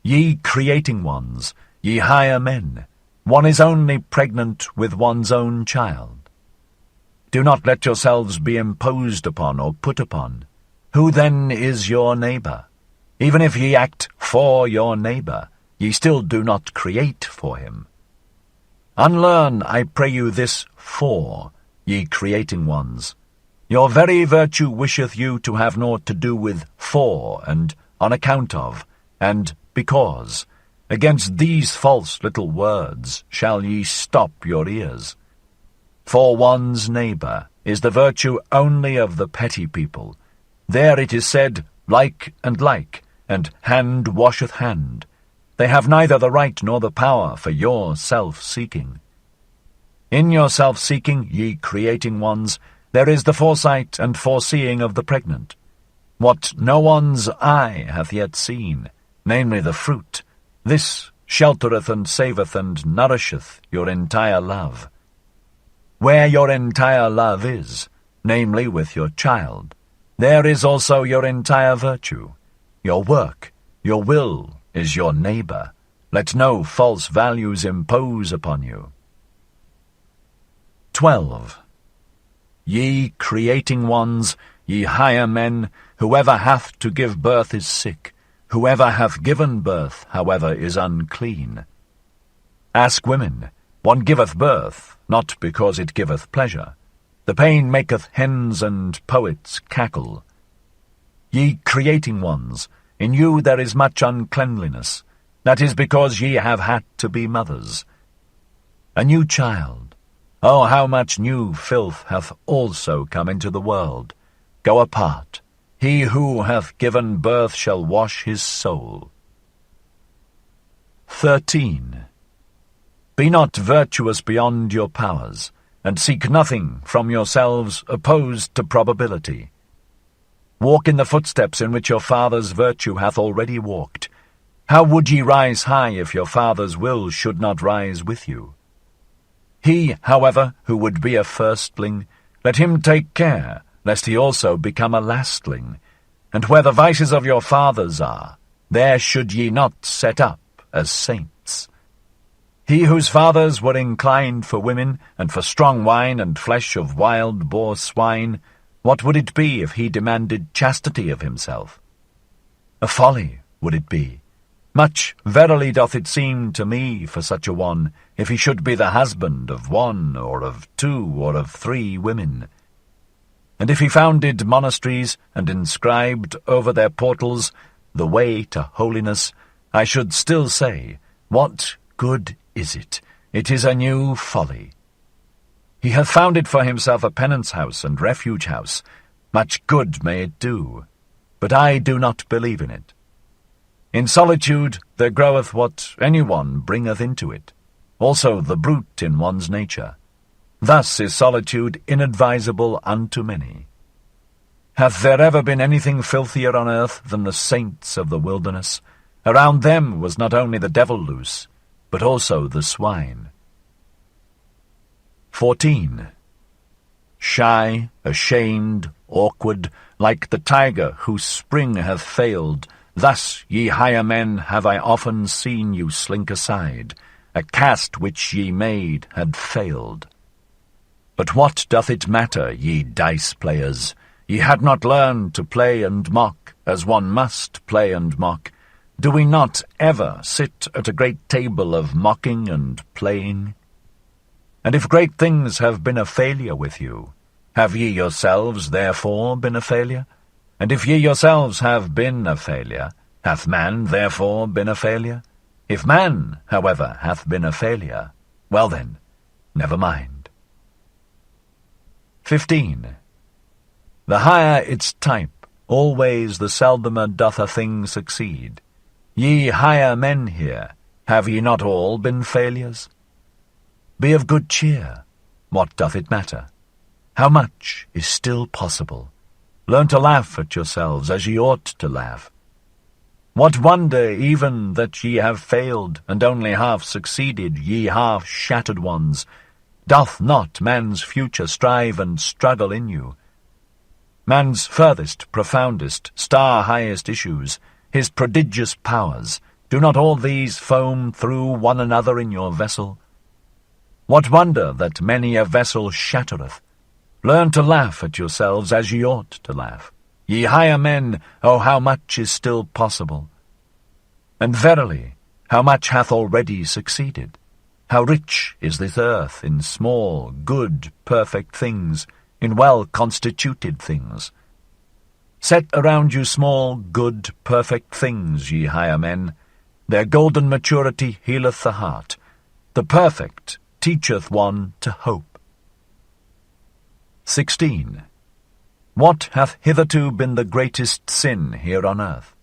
Ye creating ones, ye higher men, one is only pregnant with one's own child. Do not let yourselves be imposed upon or put upon. Who then is your neighbour? Even if ye act for your neighbour, ye still do not create for him. Unlearn, I pray you, this for, ye creating ones. Your very virtue wisheth you to have naught to do with for and on account of and because. Against these false little words shall ye stop your ears. For one's neighbour is the virtue only of the petty people. There it is said, like, and hand washeth hand. They have neither the right nor the power for your self-seeking. In your self-seeking, ye creating ones, there is the foresight and foreseeing of the pregnant. What no one's eye hath yet seen, namely the fruit, this sheltereth and saveth and nourisheth your entire love. Where your entire love is, namely with your child, there is also your entire virtue. Your work, your will is your neighbour. Let no false values impose upon you. 12. Ye creating ones, ye higher men, whoever hath to give birth is sick. Whoever hath given birth, however, is unclean. Ask women. One giveth birth, not because it giveth pleasure. The pain maketh hens and poets cackle. Ye creating ones, in you there is much uncleanliness. That is because ye have had to be mothers. A new child. Oh, how much new filth hath also come into the world. Go apart. He who hath given birth shall wash his soul. 13. Be not virtuous beyond your powers, and seek nothing from yourselves opposed to probability. Walk in the footsteps in which your father's virtue hath already walked. How would ye rise high if your father's will should not rise with you? He, however, who would be a firstling, let him take care, lest he also become a lastling. And where the vices of your fathers are, there should ye not set up as saints. He whose fathers were inclined for women, and for strong wine and flesh of wild boar swine, what would it be if he demanded chastity of himself? A folly would it be. Much verily doth it seem to me for such a one, if he should be the husband of one, or of two, or of three women. And if he founded monasteries, and inscribed over their portals the way to holiness, I should still say, what good is it? It is a new folly. He hath founded for himself a penance house and refuge house. Much good may it do, but I do not believe in it. In solitude there groweth what any one bringeth into it, also the brute in one's nature. Thus is solitude inadvisable unto many. Hath there ever been anything filthier on earth than the saints of the wilderness? Around them was not only the devil loose, but also the swine. 14. Shy, ashamed, awkward, like the tiger whose spring hath failed, thus, ye higher men, have I often seen you slink aside. A cast which ye made had failed. But what doth it matter, ye dice-players? Ye had not learned to play and mock, as one must play and mock. Do we not ever sit at a great table of mocking and playing? And if great things have been a failure with you, have ye yourselves therefore been a failure? And if ye yourselves have been a failure, hath man therefore been a failure? If man, however, hath been a failure, well then, never mind. 15. The higher its type, always the seldomer doth a thing succeed. Ye higher men here, have ye not all been failures? Be of good cheer. What doth it matter? How much is still possible? Learn to laugh at yourselves as ye ought to laugh. What wonder even that ye have failed, and only half succeeded, ye half-shattered ones? Doth not man's future strive and struggle in you? Man's furthest, profoundest, star-highest issues, his prodigious powers, do not all these foam through one another in your vessel? What wonder that many a vessel shattereth? Learn to laugh at yourselves as ye ought to laugh. Ye higher men, oh, how much is still possible! And verily, how much hath already succeeded? How rich is this earth in small, good, perfect things, in well-constituted things! Set around you small, good, perfect things, ye higher men. Their golden maturity healeth the heart. The perfect teacheth one to hope. 16. What hath hitherto been the greatest sin here on earth?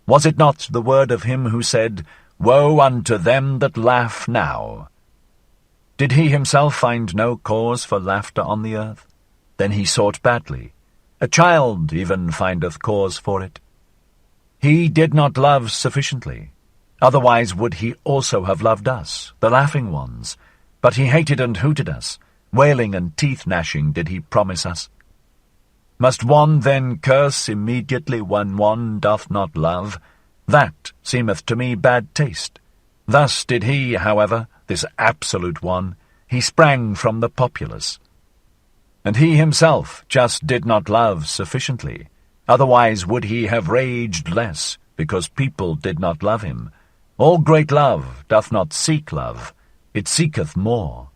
Was it not the word of him who said, Woe unto them that laugh now? Did he himself find no cause for laughter on the earth? Then he sought badly. A child even findeth cause for it. He did not love sufficiently. Otherwise would he also have loved us, the laughing ones. But he hated and hooted us. Wailing and teeth-gnashing did he promise us. Must one then curse immediately when one doth not love? That seemeth to me bad taste. Thus did he, however, this absolute one, he sprang from the populace. And he himself just did not love sufficiently. Otherwise would he have raged less, because people did not love him. All great love doth not seek love, it seeketh more.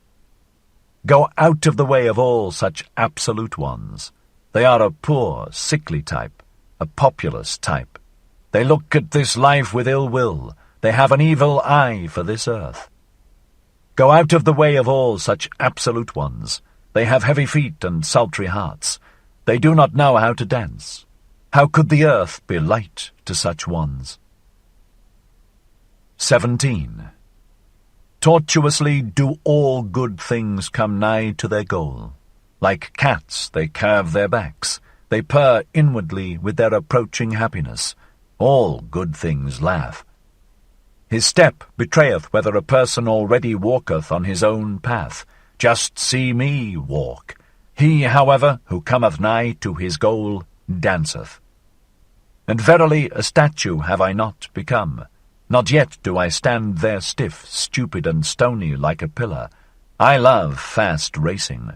Go out of the way of all such absolute ones. They are a poor, sickly type, a populous type. They look at this life with ill will. They have an evil eye for this earth. Go out of the way of all such absolute ones. They have heavy feet and sultry hearts. They do not know how to dance. How could the earth be light to such ones? 17. Tortuously do all good things come nigh to their goal. Like cats they curve their backs, they purr inwardly with their approaching happiness. All good things laugh. His step betrayeth whether a person already walketh on his own path. Just see me walk. He, however, who cometh nigh to his goal, danceth. And verily a statue have I not become. Not yet do I stand there stiff, stupid, and stony like a pillar. I love fast racing.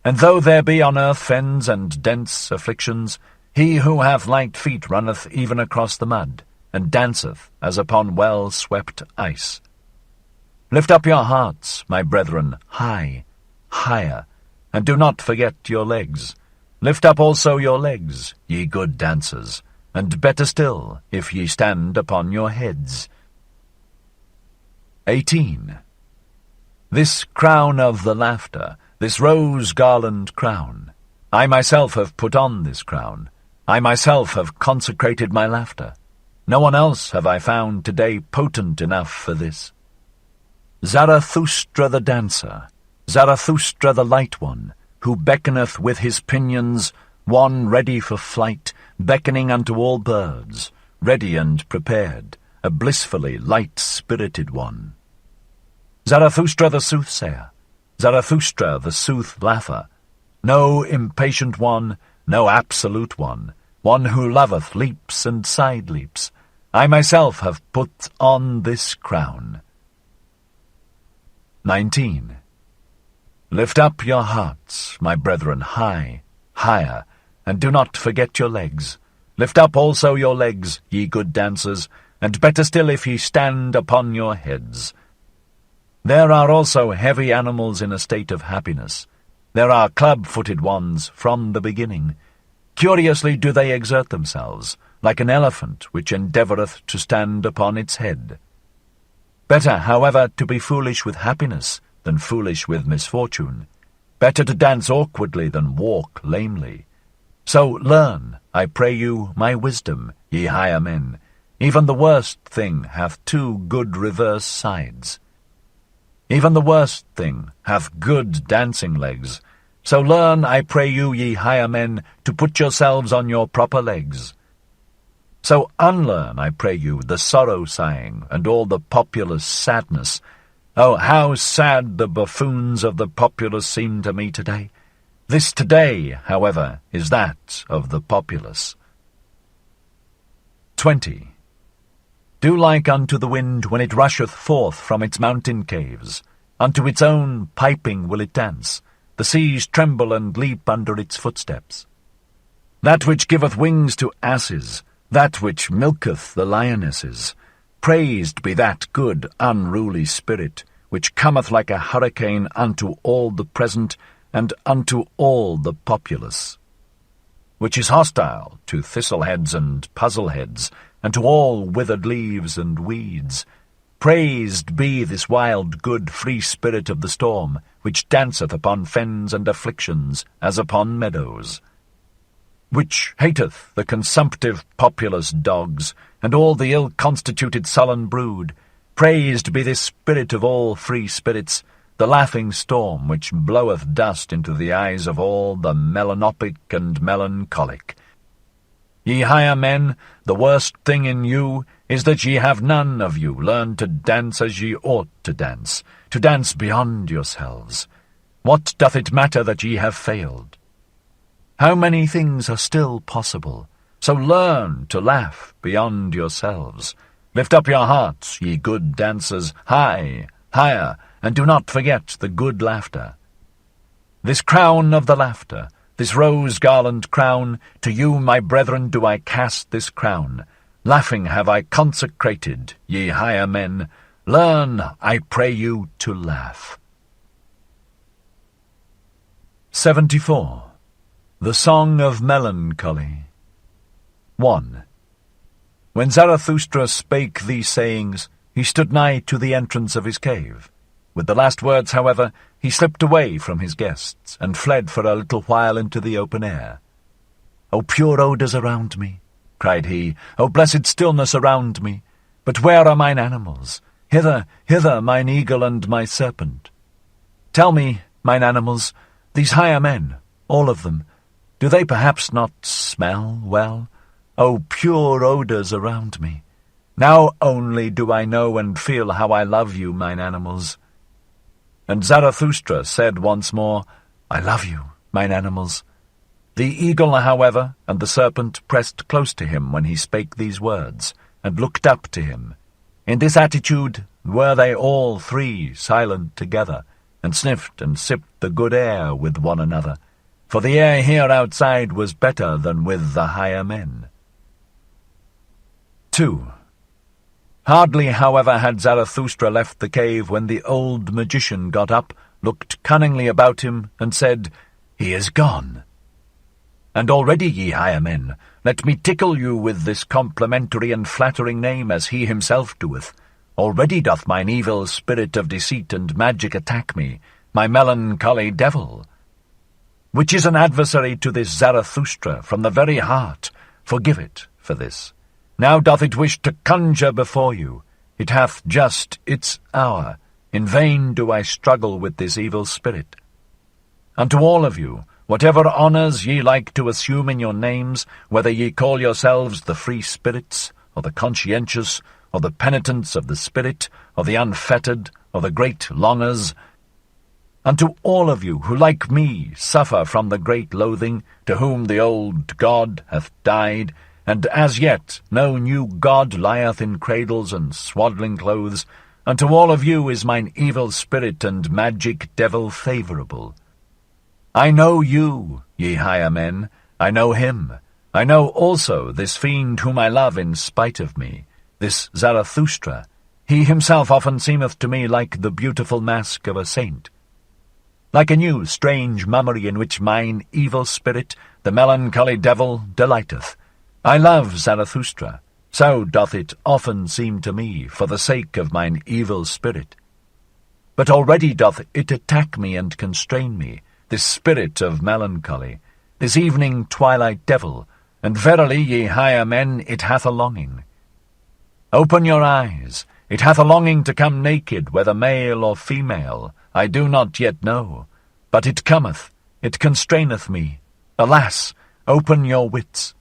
And though there be on earth fens and dense afflictions, he who hath light feet runneth even across the mud, and danceth as upon well-swept ice. Lift up your hearts, my brethren, high, higher, and do not forget your legs. Lift up also your legs, ye good dancers, and better still, if ye stand upon your heads. 18. This crown of the laughter, this rose-garland crown, I myself have put on this crown. I myself have consecrated my laughter. No one else have I found today potent enough for this. Zarathustra the dancer, Zarathustra the light one, who beckoneth with his pinions, one ready for flight, beckoning unto all birds, ready and prepared, a blissfully light-spirited one. Zarathustra the soothsayer, Zarathustra the sooth-laugher, no impatient one, no absolute one, one who loveth leaps and side-leaps. I myself have put on this crown. 19. Lift up your hearts, my brethren, high, higher, and do not forget your legs. Lift up also your legs, ye good dancers, and better still if ye stand upon your heads. There are also heavy animals in a state of happiness. There are club-footed ones from the beginning. Curiously do they exert themselves, like an elephant which endeavoureth to stand upon its head. Better, however, to be foolish with happiness than foolish with misfortune. Better to dance awkwardly than walk lamely. So learn, I pray you, my wisdom, ye higher men. Even the worst thing hath two good reverse sides. Even the worst thing hath good dancing legs. So learn, I pray you, ye higher men, to put yourselves on your proper legs. So unlearn, I pray you, the sorrow-sighing and all the populace sadness. Oh, how sad the buffoons of the populace seem to me today. This today, however, is that of the populace. 20. Do like unto the wind when it rusheth forth from its mountain caves. Unto its own piping will it dance. The seas tremble and leap under its footsteps. That which giveth wings to asses, that which milketh the lionesses, praised be that good unruly spirit, which cometh like a hurricane unto all the present, and unto all the populace, which is hostile to thistleheads and puzzleheads, and to all withered leaves and weeds. Praised be this wild, good, free spirit of the storm, which danceth upon fens and afflictions, as upon meadows, which hateth the consumptive populous dogs, and all the ill-constituted sullen brood. Praised be this spirit of all free spirits, the laughing storm, which bloweth dust into the eyes of all the melanopic and melancholic. Ye higher men, the worst thing in you is that ye have none of you learned to dance as ye ought to dance beyond yourselves. What doth it matter that ye have failed? How many things are still possible? So learn to laugh beyond yourselves. Lift up your hearts, ye good dancers, high, higher, and do not forget the good laughter. This crown of the laughter, this rose-garland crown, to you, my brethren, do I cast this crown. Laughing have I consecrated, ye higher men. Learn, I pray you, to laugh. 74. The Song of Melancholy. 1. When Zarathustra spake these sayings, he stood nigh to the entrance of his cave. With the last words, however, he slipped away from his guests, and fled for a little while into the open air. "O pure odours around me," cried he, "O blessed stillness around me! But where are mine animals? Hither, hither, mine eagle and my serpent. Tell me, mine animals, these higher men, all of them, do they perhaps not smell well? O pure odours around me! Now only do I know and feel how I love you, mine animals. And Zarathustra said once more, I love you, mine animals. The eagle, however, and the serpent pressed close to him when he spake these words, and looked up to him. In this attitude were they all three silent together, and sniffed and sipped the good air with one another, for the air here outside was better than with the higher men. 2. Hardly, however, had Zarathustra left the cave when the old magician got up, looked cunningly about him, and said, He is gone. And already, ye higher men, let me tickle you with this complimentary and flattering name, as he himself doeth. Already doth mine evil spirit of deceit and magic attack me, my melancholy devil, which is an adversary to this Zarathustra from the very heart. Forgive it for this. Now doth it wish to conjure before you. It hath just its hour. In vain do I struggle with this evil spirit. Unto all of you, whatever honours ye like to assume in your names, whether ye call yourselves the free spirits, or the conscientious, or the penitents of the spirit, or the unfettered, or the great longers, unto all of you who, like me, suffer from the great loathing, to whom the old God hath died, and as yet no new God lieth in cradles and swaddling clothes, unto all of you is mine evil spirit and magic devil favourable. I know you, ye higher men, I know him. I know also this fiend whom I love in spite of me, this Zarathustra. He himself often seemeth to me like the beautiful mask of a saint, like a new strange mummery in which mine evil spirit, the melancholy devil, delighteth. I love Zarathustra, so doth it often seem to me, for the sake of mine evil spirit. But already doth it attack me and constrain me, this spirit of melancholy, this evening twilight devil, and verily, ye higher men, it hath a longing. Open your eyes, it hath a longing to come naked, whether male or female, I do not yet know, but it cometh, it constraineth me. Alas, open your wits.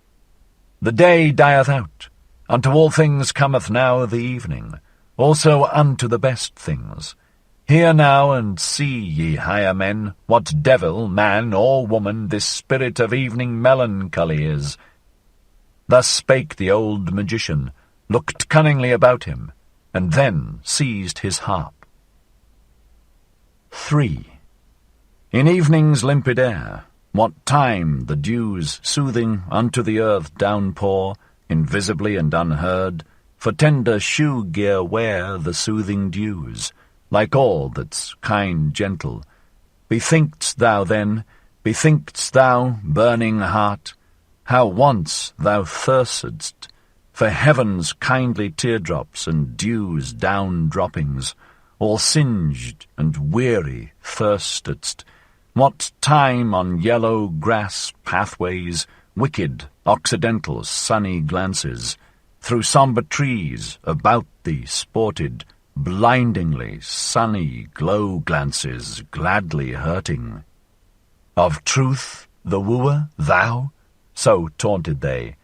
The day dieth out, unto all things cometh now the evening, also unto the best things. Hear now and see, ye higher men, what devil, man or woman, this spirit of evening melancholy is. Thus spake the old magician, looked cunningly about him, and then seized his harp. 3. In evening's limpid air, what time the dews soothing unto the earth downpour, invisibly and unheard, for tender shoe-gear wear the soothing dews, like all that's kind gentle. Bethink'st thou then, bethink'st thou, burning heart, how once thou thirstedst for heaven's kindly teardrops and dew's down-droppings, all singed and weary thirstedst, what time on yellow grass pathways, wicked, occidental, sunny glances, through sombre trees about thee sported, blindingly sunny glow glances, gladly hurting. Of truth the wooer, thou? So taunted they.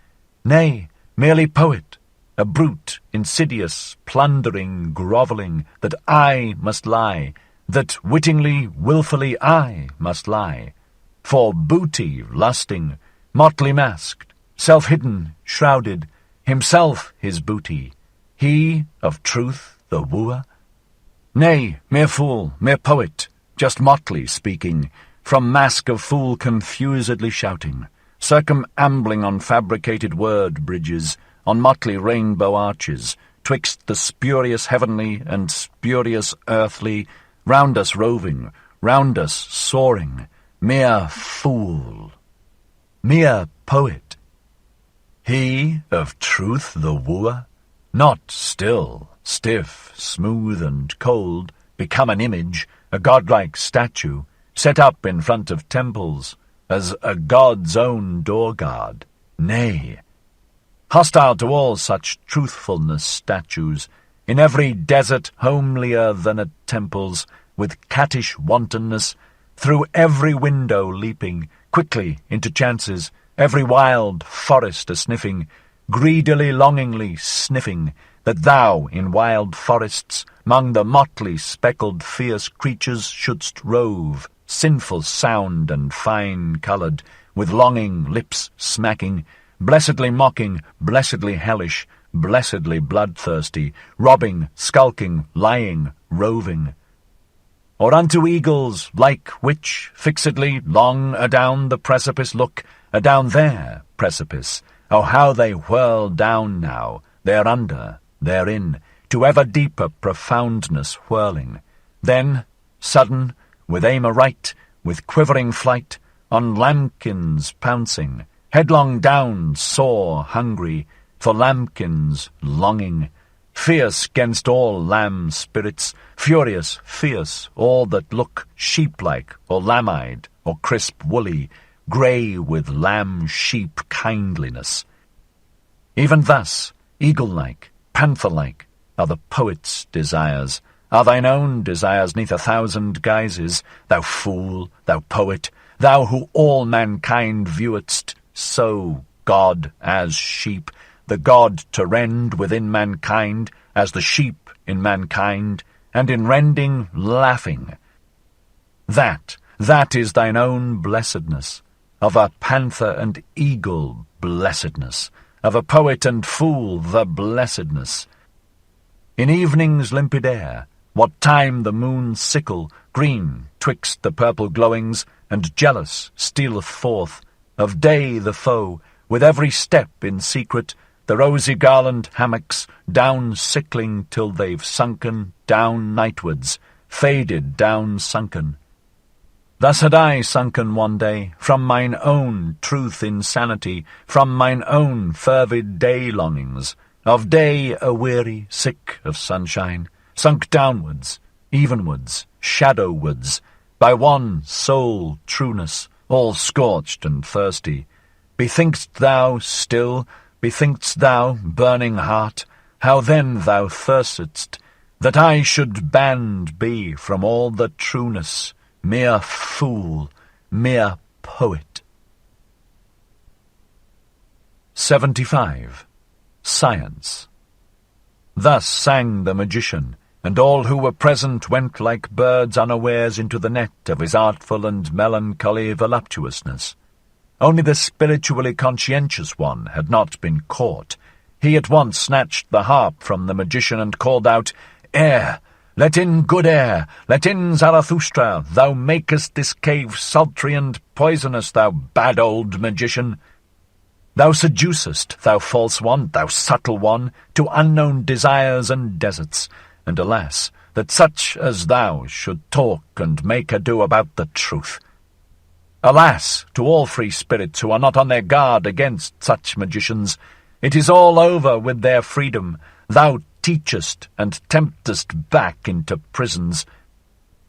Nay, merely poet, a brute, insidious, plundering, grovelling, that I must lie, that wittingly, wilfully I must lie. For booty lusting, motley masked, self-hidden, shrouded, himself his booty, he of truth the wooer? Nay, mere fool, mere poet, just motley speaking, from mask of fool confusedly shouting, circumambling on fabricated word bridges, on motley rainbow arches, twixt the spurious heavenly and spurious earthly, round us roving, round us soaring, mere fool, mere poet. He of truth the wooer, not still, stiff, smooth and cold, become an image, a godlike statue, set up in front of temples, as a god's own door-guard. Nay, hostile to all such truthfulness statues, in every desert homelier than at temples, with cattish wantonness, through every window leaping, quickly into chances, every wild forest a-sniffing, greedily longingly sniffing, that thou in wild forests, 'mong the motley speckled fierce creatures shouldst rove, sinful sound and fine-coloured, with longing lips smacking, blessedly mocking, blessedly hellish, blessedly bloodthirsty, robbing, skulking, lying, roving. Or unto eagles, like which, fixedly, long adown the precipice look, adown their precipice, oh how they whirl down now, thereunder, therein, to ever deeper profoundness whirling. Then, sudden, with aim aright, with quivering flight, on lambkins pouncing, headlong down, sore, hungry, for lambkins longing, fierce 'gainst all lamb spirits, furious, fierce, all that look sheep-like, or lamb-eyed, or crisp woolly, grey with lamb-sheep kindliness. Even thus, eagle-like, panther-like, are the poet's desires, are thine own desires 'neath 1,000 guises, thou fool, thou poet, thou who all mankind viewedst so, God as sheep, the God to rend within mankind, as the sheep in mankind, and in rending laughing. That is thine own blessedness, of a panther and eagle blessedness, of a poet and fool the blessedness. In evening's limpid air, what time the moon's sickle, green twixt the purple glowings, and jealous stealeth forth, of day the foe, with every step in secret, the rosy garland hammocks, down sickling till they've sunken down nightwards, faded down sunken. Thus had I sunken one day, from mine own truth insanity, from mine own fervid day-longings, of day a-weary, sick of sunshine, sunk downwards, evenwards, shadowwards, by one sole trueness, all scorched and thirsty. Bethink'st thou still, bethink'st thou, burning heart, how then thou thirstedst, that I should banned be from all the trueness, mere fool, mere poet. 75. Science. Thus sang the magician, and all who were present went like birds unawares into the net of his artful and melancholy voluptuousness. Only the spiritually conscientious one had not been caught. He at once snatched the harp from the magician and called out, "Air! Let in good air! Let in Zarathustra! Thou makest this cave sultry and poisonous, thou bad old magician! Thou seducest, thou false one, thou subtle one, to unknown desires and deserts, and alas, that such as thou should talk and make ado about the truth. Alas, to all free spirits who are not on their guard against such magicians, it is all over with their freedom. Thou teachest and temptest back into prisons.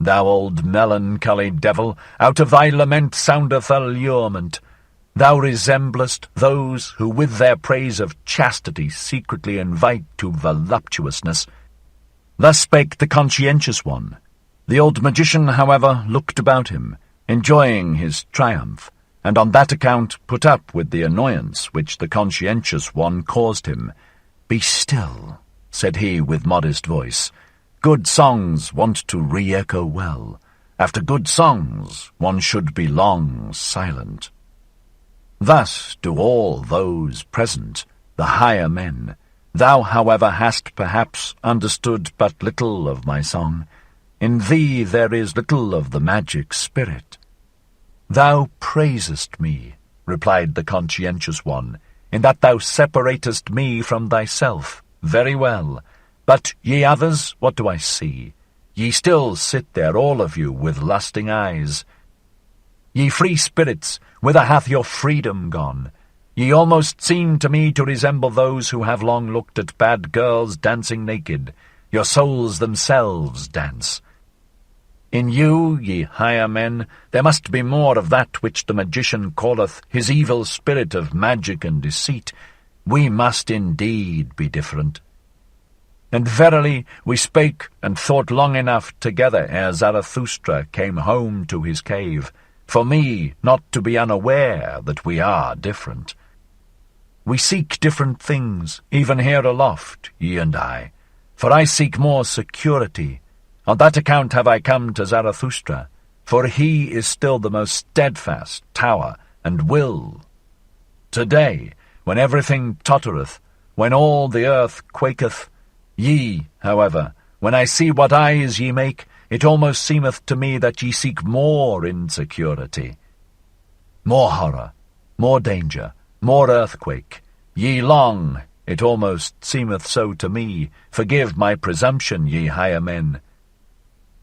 Thou old melancholy devil, out of thy lament soundeth allurement. Thou resemblest those who with their praise of chastity secretly invite to voluptuousness." Thus spake the conscientious one. The old magician, however, looked about him, enjoying his triumph, and on that account put up with the annoyance which the conscientious one caused him. "Be still," said he with modest voice. "Good songs want to re-echo well. After good songs one should be long silent." Thus do all those present, the higher men. Thou, however, hast perhaps understood but little of my song. In thee there is little of the magic spirit. "Thou praisest me," replied the conscientious one, "in that thou separatest me from thyself. Very well. But ye others, what do I see? Ye still sit there, all of you, with lusting eyes. Ye free spirits, whither hath your freedom gone? Ye almost seem to me to resemble those who have long looked at bad girls dancing naked. Your souls themselves dance. In you, ye higher men, there must be more of that which the magician calleth his evil spirit of magic and deceit. We must indeed be different. And verily we spake and thought long enough together ere Zarathustra came home to his cave, for me not to be unaware that we are different. We seek different things, even here aloft, ye and I, for I seek more security. On that account have I come to Zarathustra, for he is still the most steadfast tower and will. Today, when everything tottereth, when all the earth quaketh, ye, however, when I see what eyes ye make, it almost seemeth to me that ye seek more insecurity. More horror, more danger, more earthquake. Ye long, it almost seemeth so to me, forgive my presumption, ye higher men.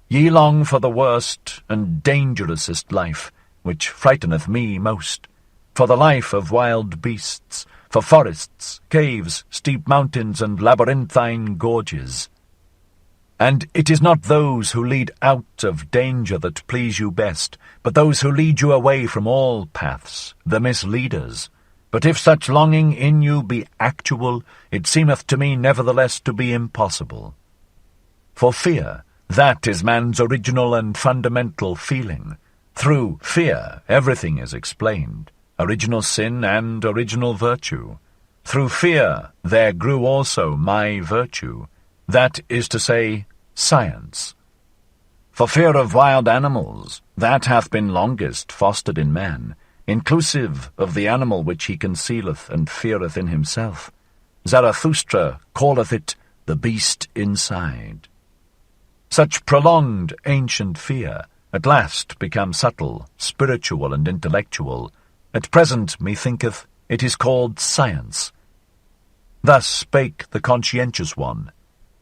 Ye long for the worst and dangerousest life, which frighteneth me most, for the life of wild beasts, for forests, caves, steep mountains, and labyrinthine gorges. And it is not those who lead out of danger that please you best, but those who lead you away from all paths, the misleaders. But if such longing in you be actual, it seemeth to me nevertheless to be impossible. For fear, that is man's original and fundamental feeling. Through fear everything is explained, original sin and original virtue. Through fear there grew also my virtue, that is to say, science. For fear of wild animals, that hath been longest fostered in man, inclusive of the animal which he concealeth and feareth in himself. Zarathustra calleth it the beast inside. Such prolonged ancient fear at last become subtle, spiritual, and intellectual. At present, methinketh, it is called science. Thus spake the conscientious one.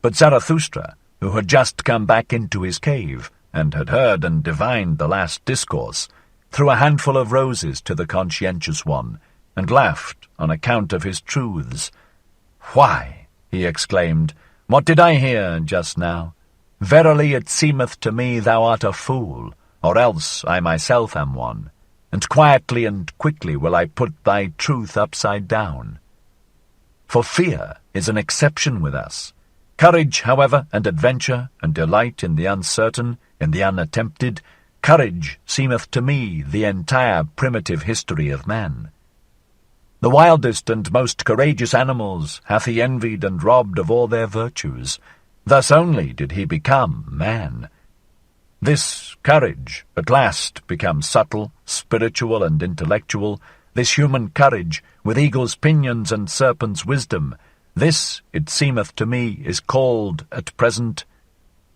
But Zarathustra, who had just come back into his cave, and had heard and divined the last discourse, threw a handful of roses to the conscientious one, and laughed on account of his truths. "Why," he exclaimed, "what did I hear just now? Verily it seemeth to me thou art a fool, or else I myself am one, and quietly and quickly will I put thy truth upside down. For fear is an exception with us. Courage, however, and adventure, and delight in the uncertain, in the unattempted, courage seemeth to me the entire primitive history of man. The wildest and most courageous animals hath he envied and robbed of all their virtues. Thus only did he become man. This courage at last becomes subtle, spiritual, and intellectual, this human courage, with eagle's pinions and serpent's wisdom, this, it seemeth to me, is called at present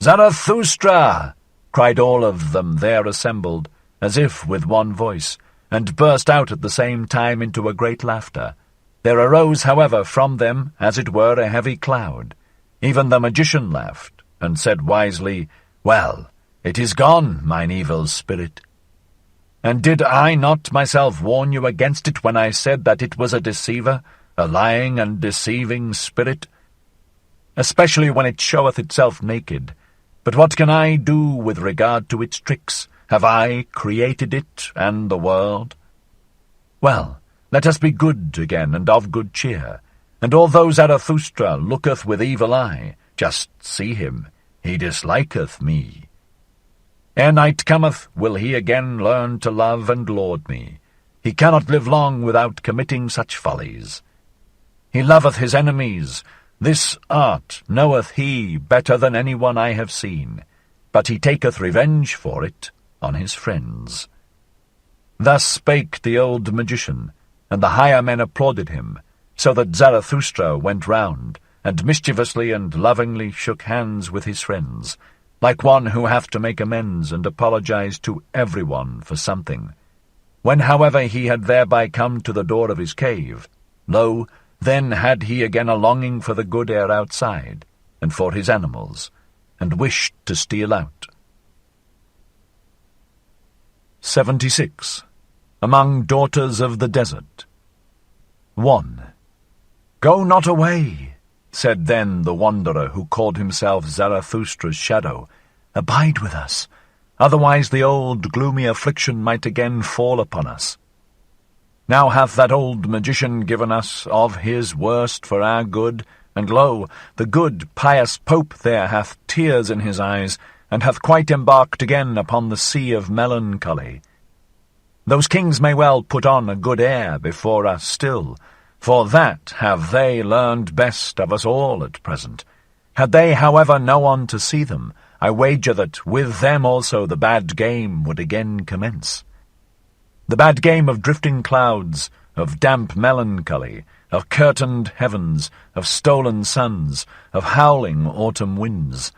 Zarathustra! Cried all of them there assembled, as if with one voice, and burst out at the same time into a great laughter. There arose, however, from them, as it were, a heavy cloud. Even the magician laughed, and said wisely, "Well, it is gone, mine evil spirit. And did I not myself warn you against it when I said that it was a deceiver, a lying and deceiving spirit? Especially when it showeth itself naked. But what can I do with regard to its tricks? Have I created it and the world? Well, let us be good again and of good cheer. And although Zarathustra looketh with evil eye, just see him, he disliketh me. Ere night cometh, will he again learn to love and laud me. He cannot live long without committing such follies. He loveth his enemies. This art knoweth he better than any one I have seen, but he taketh revenge for it on his friends." Thus spake the old magician, and the higher men applauded him, so that Zarathustra went round, and mischievously and lovingly shook hands with his friends, like one who hath to make amends and apologize to everyone for something. When, however, he had thereby come to the door of his cave, lo, then had he again a longing for the good air outside, and for his animals, and wished to steal out. 76. Among Daughters of the Desert. 1. "Go not away," said then the wanderer who called himself Zarathustra's shadow. "Abide with us, otherwise the old gloomy affliction might again fall upon us. Now hath that old magician given us of his worst for our good, And lo, the good, pious Pope there hath tears in his eyes, and hath quite embarked again upon the sea of melancholy. Those kings may well put on a good air before us still, for that have they learned best of us all at present. Had they, however, no one to see them, I wager that with them also the bad game would again commence. The bad game of drifting clouds, of damp melancholy, of curtained heavens, of stolen suns, of howling autumn winds.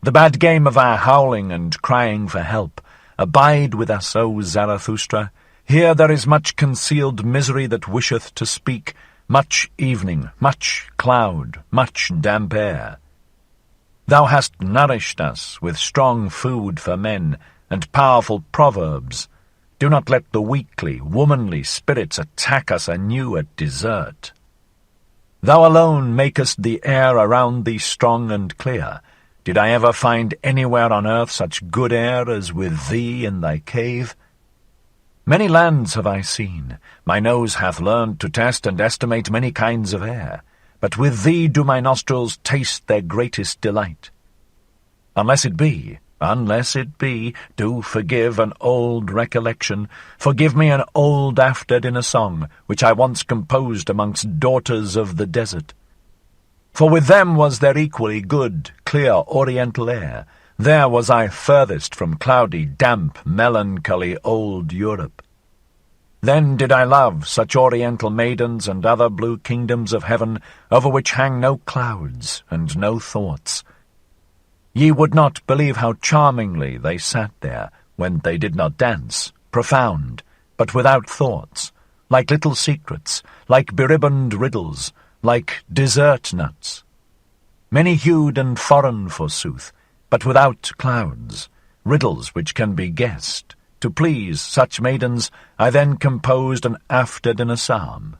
The bad game of our howling and crying for help. Abide with us, O Zarathustra. Here there is much concealed misery that wisheth to speak, much evening, much cloud, much damp air. Thou hast nourished us with strong food for men, and powerful proverbs. Do not let the weakly, womanly spirits attack us anew at desert. Thou alone makest the air around thee strong and clear. Did I ever find anywhere on earth such good air as with thee in thy cave? Many lands have I seen. My nose hath learned to test and estimate many kinds of air. But with thee do my nostrils taste their greatest delight. Unless it be, do forgive an old recollection, forgive me an old after-dinner song, which I once composed amongst daughters of the desert. For with them was there equally good, clear oriental air. There was I furthest from cloudy, damp, melancholy old Europe. Then did I love such oriental maidens and other blue kingdoms of heaven, over which hang no clouds and no thoughts. Ye would not believe how charmingly they sat there, when they did not dance, profound, but without thoughts, like little secrets, like beribboned riddles, like dessert nuts. Many-hued and foreign, forsooth, but without clouds, riddles which can be guessed. To please such maidens, I then composed an after-dinner psalm.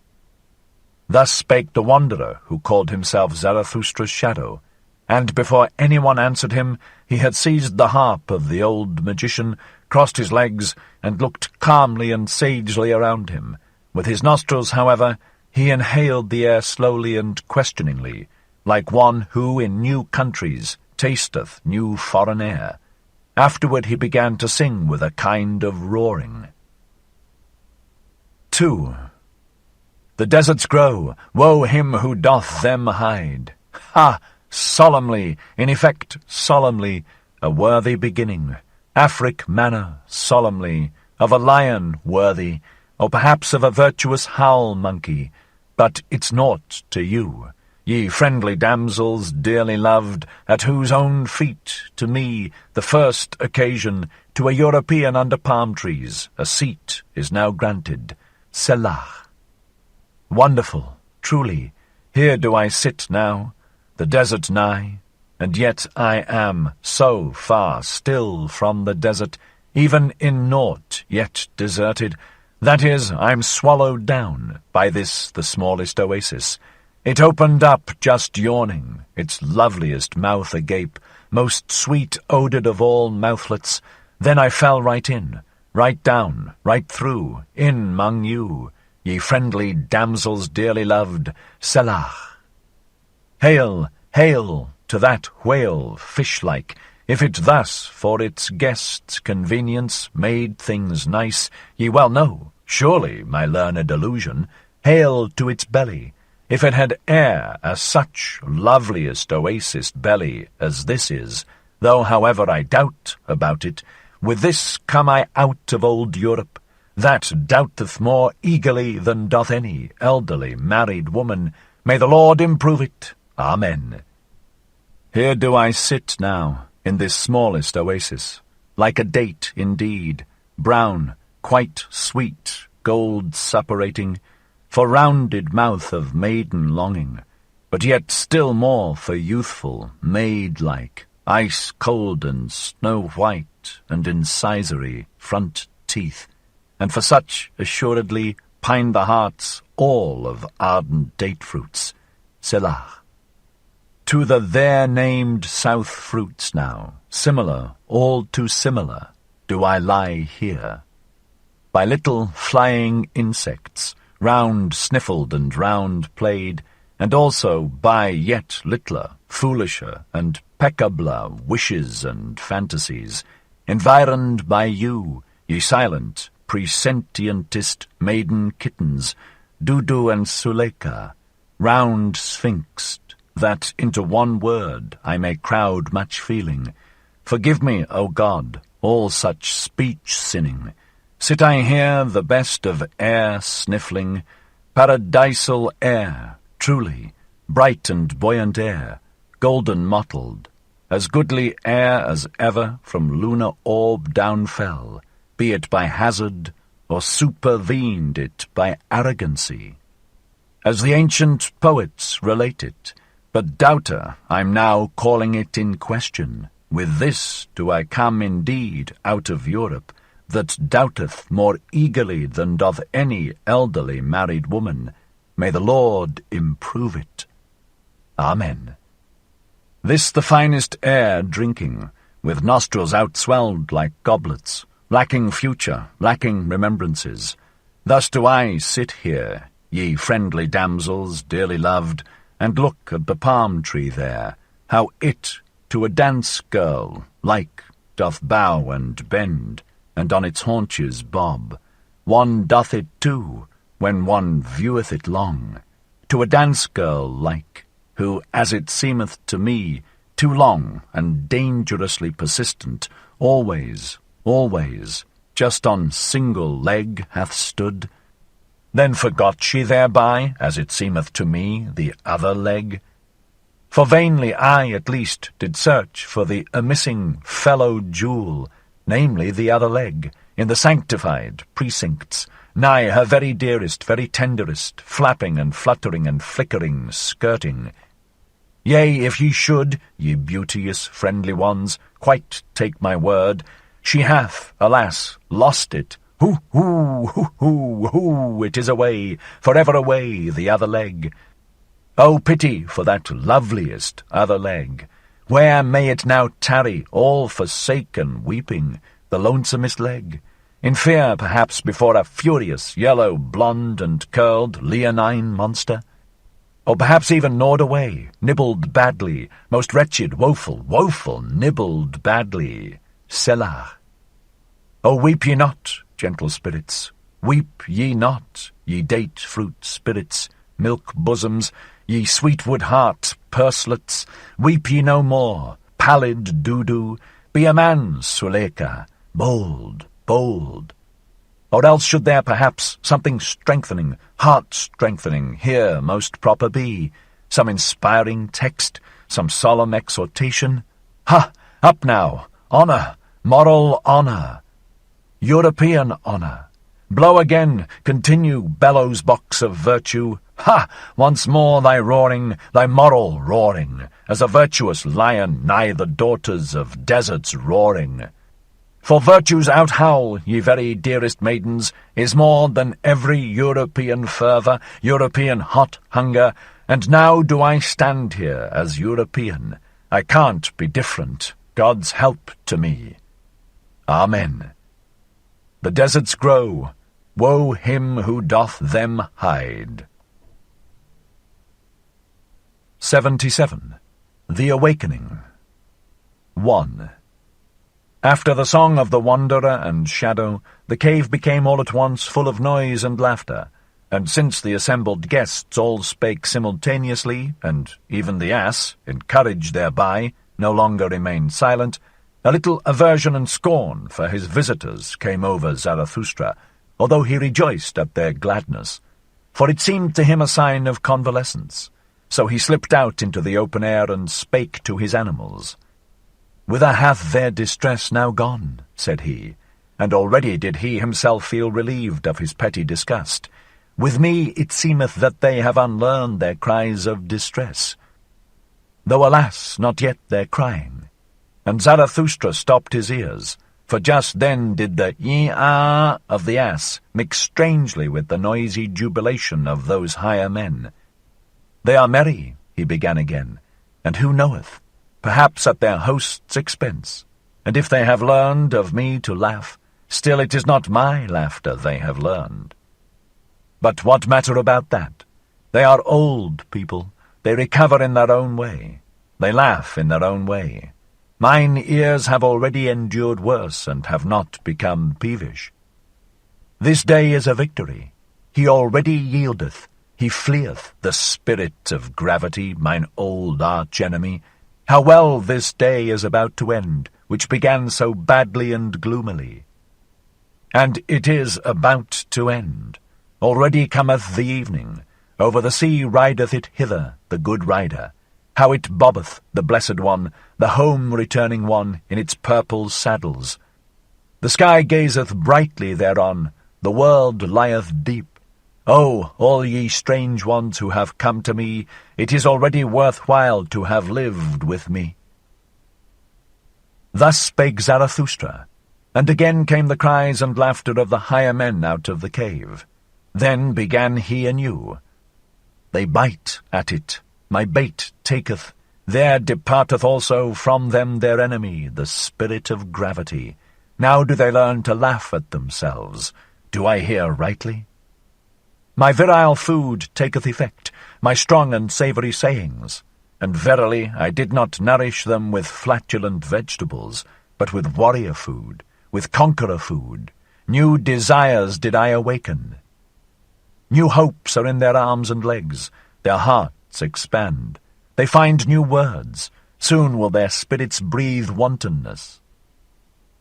Thus spake the wanderer, who called himself Zarathustra's shadow, and before anyone answered him, he had seized the harp of the old magician, crossed his legs, and looked calmly and sagely around him. With his nostrils, however, he inhaled the air slowly and questioningly, like one who in new countries tasteth new foreign air. Afterward he began to sing with a kind of roaring. 2. The deserts grow, woe him who doth them hide. Ha! Solemnly, in effect solemnly, a worthy beginning. Afric manner, solemnly, of a lion worthy, or perhaps of a virtuous howl monkey, but it's naught to you, ye friendly damsels dearly loved, at whose own feet, to me, the first occasion, to a European under palm trees, a seat is now granted. Selah. Wonderful, truly, here do I sit now, the desert nigh, and yet I am so far still from the desert, even in naught yet deserted. That is, I'm swallowed down by this the smallest oasis. It opened up just yawning, its loveliest mouth agape, most sweet-odoured of all mouthlets. Then I fell right in, right down, right through, in 'mong you, ye friendly damsels dearly loved, Selah. Hail, hail, to that whale, fish-like, if it thus, for its guests' convenience, made things nice, ye well know, surely, my learned illusion. Hail to its belly, if it had e'er as such loveliest oasis belly as this is, though however I doubt about it, with this come I out of old Europe, that doubteth more eagerly than doth any elderly married woman. May the Lord improve it. Amen. Here do I sit now, in this smallest oasis, like a date indeed, brown, quite sweet, gold suppurating, for rounded mouth of maiden longing, but yet still more for youthful, maid-like, ice-cold and snow-white and incisory front teeth, and for such, assuredly, pine the hearts all of ardent date-fruits. Selah. To the there named south fruits now, similar, all too similar, do I lie here. By little flying insects, round sniffled and round played, and also by yet littler, foolisher, and peccabler wishes and fantasies, environed by you, ye silent, presentientist maiden kittens, Dudu and Suleika, round sphinxed, that into one word I may crowd much feeling. Forgive me, O God, all such speech-sinning. Sit I here the best of air sniffling, paradisal air, truly, bright and buoyant air, golden mottled, as goodly air as ever from lunar orb down fell, be it by hazard, or supervened it by arrogancy. As the ancient poets relate it, but doubter I'm now calling it in question. With this do I come indeed out of Europe, that doubteth more eagerly than doth any elderly married woman. May the Lord improve it. Amen. This the finest air drinking, with nostrils outswelled like goblets, lacking future, lacking remembrances. Thus do I sit here, ye friendly damsels dearly loved, and look at the palm tree there, how it to a dance girl like doth bow and bend, and on its haunches bob. One doth it too, when one vieweth it long, to a dance girl like, who, as it seemeth to me, too long and dangerously persistent, always, just on single leg hath stood. Then forgot she thereby, as it seemeth to me, the other leg. For vainly I, at least, did search for the amissing fellow jewel, namely the other leg, in the sanctified precincts, nigh her very dearest, very tenderest, flapping and fluttering and flickering, skirting. Yea, if ye should, ye beauteous friendly ones, quite take my word, she hath, alas, lost it. Hoo, hoo, hoo, hoo, hoo, it is away, forever away, the other leg. Oh, pity for that loveliest other leg! Where may it now tarry, all forsaken, weeping, the lonesomest leg? In fear, perhaps, before a furious, yellow, blonde and curled, leonine monster? Or perhaps even gnawed away, nibbled badly, most wretched, woeful, nibbled badly. Selah. Oh, weep ye not, gentle spirits, weep ye not, ye date-fruit spirits, milk bosoms, ye sweetwood heart purslets, weep ye no more, pallid Dudu, be a man, Suleika, bold. Or else should there perhaps something strengthening, heart-strengthening, here most proper be, some inspiring text, some solemn exhortation? Ha! Up now! Honour! Moral honour! European honour! Blow again, continue, bellows box of virtue! Ha! Once more thy roaring, thy moral roaring, as a virtuous lion nigh the daughters of deserts roaring. For virtue's out-howl, ye very dearest maidens, is more than every European fervour, European hot hunger, and now do I stand here as European. I can't be different, God's help to me. Amen. The deserts grow, woe him who doth them hide. 77. The Awakening. 1. After the song of the wanderer and shadow, the cave became all at once full of noise and laughter, and since the assembled guests all spake simultaneously, and even the ass, encouraged thereby, no longer remained silent, a little aversion and scorn for his visitors came over Zarathustra, although he rejoiced at their gladness, for it seemed to him a sign of convalescence. So he slipped out into the open air and spake to his animals. "Whither hath their distress now gone?" said he, and already did he himself feel relieved of his petty disgust. "With me it seemeth that they have unlearned their cries of distress, though alas, not yet their crying." And Zarathustra stopped his ears, for just then did the "ee-ah" of the ass mix strangely with the noisy jubilation of those higher men. "They are merry," he began again, "and who knoweth? Perhaps at their host's expense, and if they have learned of me to laugh, still it is not my laughter they have learned. But what matter about that? They are old people. They recover in their own way. They laugh in their own way. Mine ears have already endured worse, and have not become peevish. This day is a victory. He already yieldeth. He fleeth, the spirit of gravity, mine old arch-enemy. How well this day is about to end, which began so badly and gloomily. And it is about to end. Already cometh the evening. Over the sea rideth it hither, the good rider. How it bobbeth, the blessed one, the home-returning one, in its purple saddles. The sky gazeth brightly thereon, the world lieth deep. Oh, all ye strange ones who have come to me, it is already worth-while to have lived with me. Thus spake Zarathustra, and again came the cries and laughter of the higher men out of the cave. Then began he anew. They bite at it. My bait taketh, there departeth also from them their enemy, the spirit of gravity. Now do they learn to laugh at themselves. Do I hear rightly? My virile food taketh effect, my strong and savoury sayings. And verily I did not nourish them with flatulent vegetables, but with warrior food, with conqueror food. New desires did I awaken. New hopes are in their arms and legs, their hearts expand. They find new words. Soon will their spirits breathe wantonness.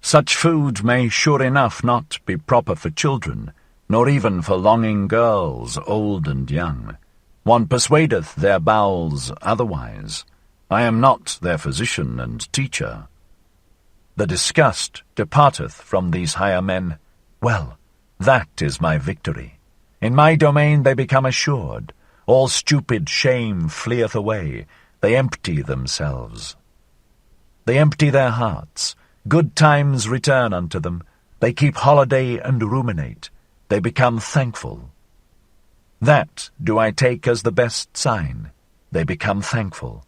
Such food may sure enough not be proper for children, nor even for longing girls, old and young. One persuadeth their bowels otherwise. I am not their physician and teacher. The disgust departeth from these higher men. Well, that is my victory. In my domain they become assured. All stupid shame fleeth away. They empty themselves. They empty their hearts. Good times return unto them. They keep holiday and ruminate. They become thankful. That do I take as the best sign. They become thankful.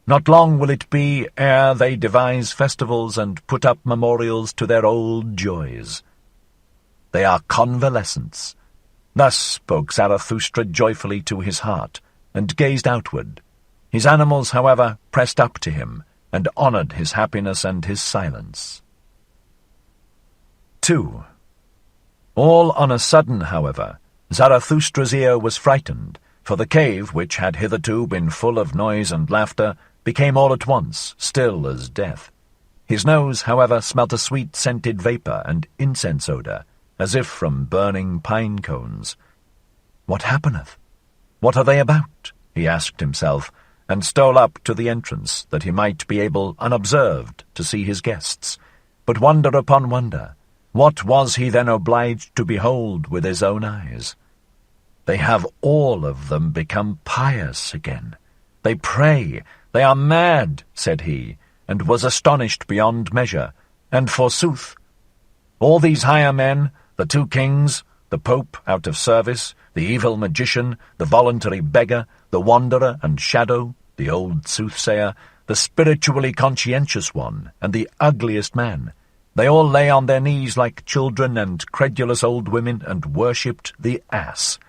Not long will it be ere they devise festivals and put up memorials to their old joys. They are convalescents. Thus spoke Zarathustra joyfully to his heart, and gazed outward. His animals, however, pressed up to him, and honoured his happiness and his silence. 2. All on a sudden, however, Zarathustra's ear was frightened, for the cave, which had hitherto been full of noise and laughter, became all at once still as death. His nose, however, smelt a sweet-scented vapour and incense odour, as if from burning pine cones. What happeneth? What are they about? He asked himself, and stole up to the entrance, that he might be able unobserved to see his guests. But wonder upon wonder, what was he then obliged to behold with his own eyes? They have all of them become pious again. They pray. They are mad, said he, and was astonished beyond measure. And forsooth, all these higher men, the two kings, the Pope out of service, the evil magician, the voluntary beggar, the wanderer and shadow, the old soothsayer, the spiritually conscientious one, and the ugliest man, they all lay on their knees like children and credulous old women and worshipped the ass.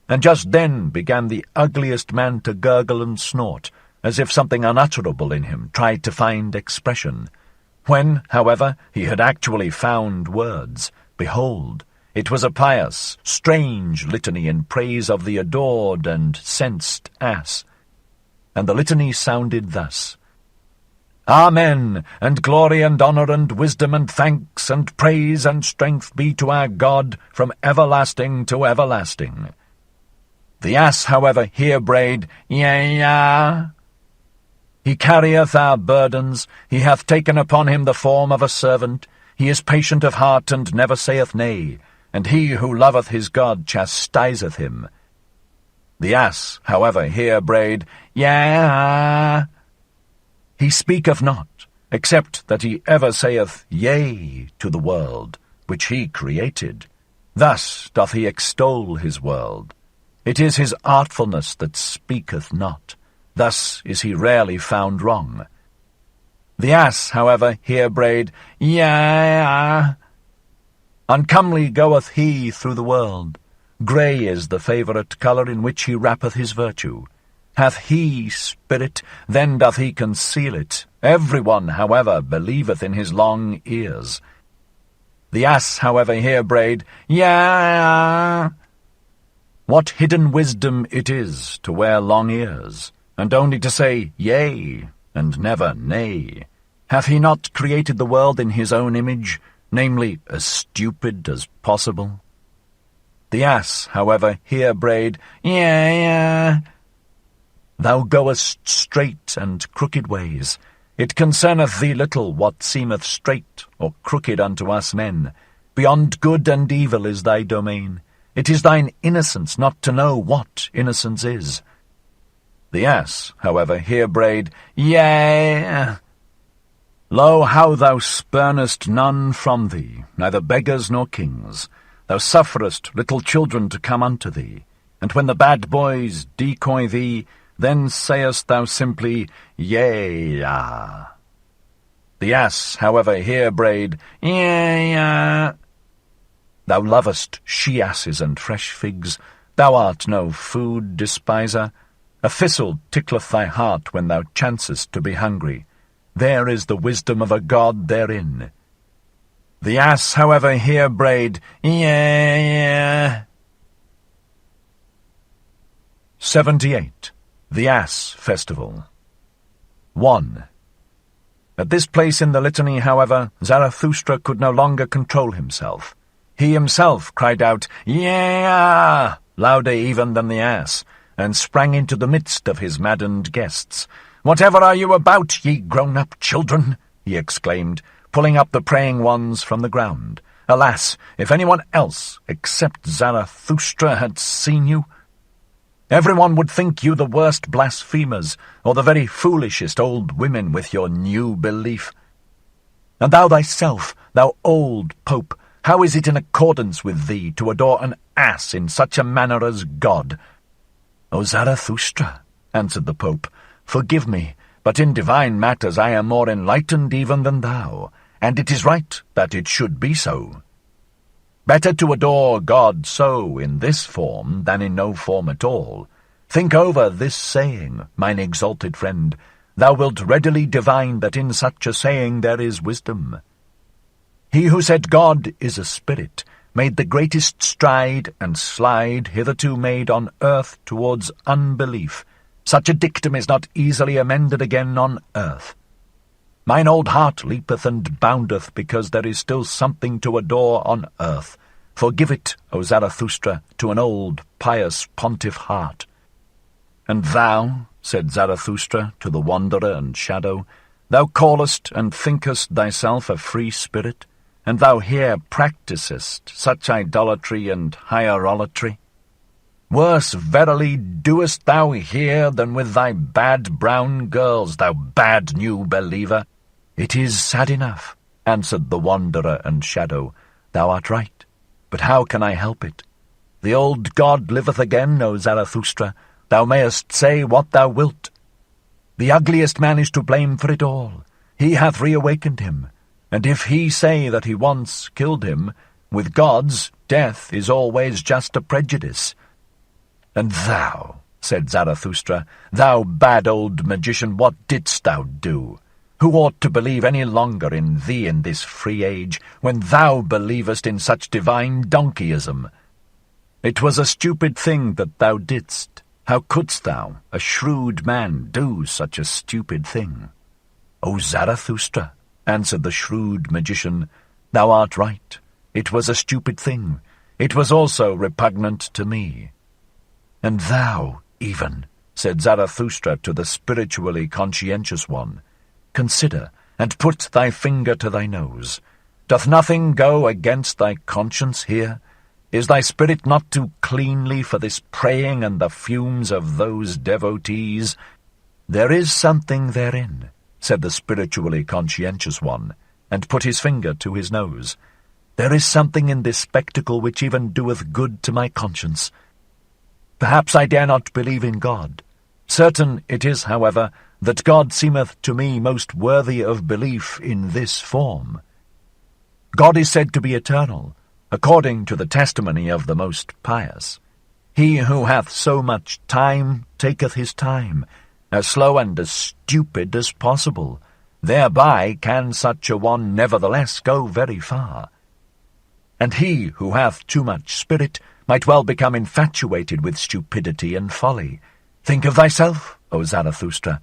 And just then began the ugliest man to gurgle and snort, as if something unutterable in him tried to find expression. When, however, he had actually found words, behold, it was a pious, strange litany in praise of the adored and censed ass. And the litany sounded thus: Amen, and glory and honour and wisdom and thanks and praise and strength be to our God from everlasting to everlasting. The ass, however, here brayed, Yea. He carrieth our burdens, he hath taken upon him the form of a servant, he is patient of heart and never saith nay, and he who loveth his God chastiseth him. The ass, however, here brayed, Yea. He speaketh not, except that he ever saith Yea to the world, which he created. Thus doth he extol his world. It is his artfulness that speaketh not. Thus is he rarely found wrong. The ass, however, here brayed, Yea. Uncomely goeth he through the world. Grey is the favourite colour in which he wrappeth his virtue. Hath he spirit, then doth he conceal it. Every one, however, believeth in his long ears. The ass, however, here brayed, Yea. What hidden wisdom it is to wear long ears, and only to say yea, and never nay. Hath he not created the world in his own image, namely, as stupid as possible? The ass, however, here brayed, Yea. Thou goest straight and crooked ways. It concerneth thee little what seemeth straight or crooked unto us men. Beyond good and evil is thy domain. It is thine innocence not to know what innocence is. The ass, however, here brayed, Yea. Lo, how thou spurnest none from thee, neither beggars nor kings. Thou sufferest little children to come unto thee, and when the bad boys decoy thee, then sayest thou simply, Yea. The ass, however, here brayed, Yea. Thou lovest she-asses and fresh figs. Thou art no food despiser. A thistle tickleth thy heart when thou chancest to be hungry. There is the wisdom of a god therein. The ass, however, here brayed, Yea. 78. The Ass Festival. 1. At this place in the litany, however, Zarathustra could no longer control himself. He himself cried out, Yea! Louder even than the ass, and sprang into the midst of his maddened guests. Whatever are you about, ye grown-up children? He exclaimed, pulling up the praying ones from the ground. Alas, if anyone else, except Zarathustra, had seen you! Everyone would think you the worst blasphemers, or the very foolishest old women with your new belief. And thou thyself, thou old Pope, how is it in accordance with thee to adore an ass in such a manner as God? O Zarathustra, answered the Pope, forgive me, but in divine matters I am more enlightened even than thou, and it is right that it should be so. Better to adore God so in this form than in no form at all. Think over this saying, mine exalted friend. Thou wilt readily divine that in such a saying there is wisdom. He who said God is a spirit made the greatest stride and slide hitherto made on earth towards unbelief. Such a dictum is not easily amended again on earth. Mine old heart leapeth and boundeth because there is still something to adore on earth. Forgive it, O Zarathustra, to an old, pious pontiff heart. And thou, said Zarathustra to the wanderer and shadow, thou callest and thinkest thyself a free spirit, and thou here practisest such idolatry and hierolatry? Worse, verily, doest thou here than with thy bad brown girls, thou bad new believer. It is sad enough, answered the wanderer and shadow. Thou art right, but how can I help it? The old God liveth again, O Zarathustra. Thou mayest say what thou wilt. The ugliest man is to blame for it all. He hath reawakened him, and if he say that he once killed him, with gods death is always just a prejudice. And thou, said Zarathustra, thou bad old magician, what didst thou do? Who ought to believe any longer in thee in this free age, when thou believest in such divine donkeyism? It was a stupid thing that thou didst. How couldst thou, a shrewd man, do such a stupid thing? O Zarathustra, answered the shrewd magician, thou art right. It was a stupid thing. It was also repugnant to me. And thou, even, said Zarathustra to the spiritually conscientious one, consider, and put thy finger to thy nose. Doth nothing go against thy conscience here? Is thy spirit not too cleanly for this praying and the fumes of those devotees? There is something therein, said the spiritually conscientious one, and put his finger to his nose. There is something in this spectacle which even doeth good to my conscience. Perhaps I dare not believe in God. Certain it is, however, that God seemeth to me most worthy of belief in this form. God is said to be eternal, according to the testimony of the most pious. He who hath so much time taketh his time, as slow and as stupid as possible. Thereby can such a one nevertheless go very far. And he who hath too much spirit might well become infatuated with stupidity and folly. Think of thyself, O Zarathustra.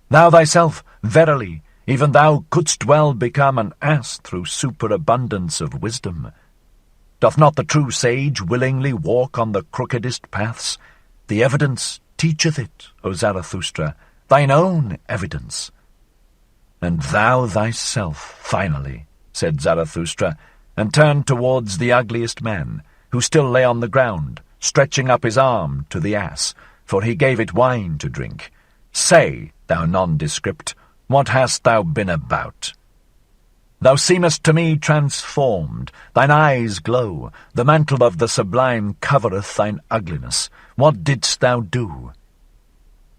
Thou thyself, verily, even thou couldst well become an ass through superabundance of wisdom. Doth not the true sage willingly walk on the crookedest paths? The evidence teacheth it, O Zarathustra, thine own evidence. And thou thyself, finally, said Zarathustra, and turned towards the ugliest man, who still lay on the ground, stretching up his arm to the ass, for he gave it wine to drink. Say, thou nondescript, what hast thou been about? Thou seemest to me transformed, thine eyes glow, the mantle of the sublime covereth thine ugliness. What didst thou do?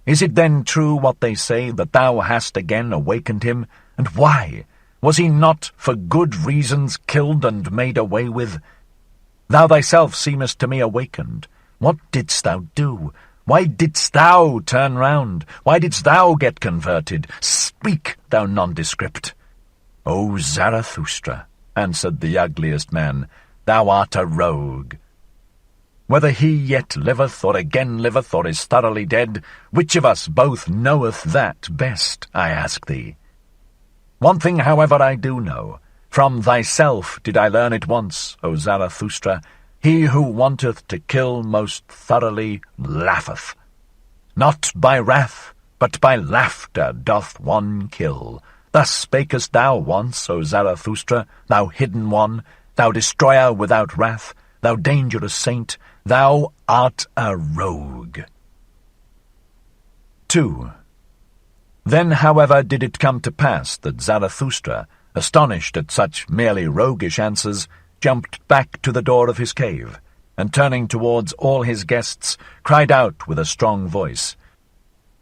Is it then true what they say, that thou hast again awakened him? And why? Was he not for good reasons killed and made away with? Thou thyself seemest to me awakened. What didst thou do? Why didst thou turn round? Why didst thou get converted? Speak, thou nondescript. O Zarathustra, answered the ugliest man, thou art a rogue. Whether he yet liveth, or again liveth, or is thoroughly dead, which of us both knoweth that best, I ask thee? One thing, however, I do know. From thyself did I learn it once, O Zarathustra. He who wanteth to kill most thoroughly laugheth. Not by wrath, but by laughter doth one kill. Thus spakest thou once, O Zarathustra, thou hidden one, thou destroyer without wrath, thou dangerous saint, thou art a rogue. 2. Then, however, did it come to pass that Zarathustra, astonished at such merely roguish answers, jumped back to the door of his cave, and turning towards all his guests, cried out with a strong voice,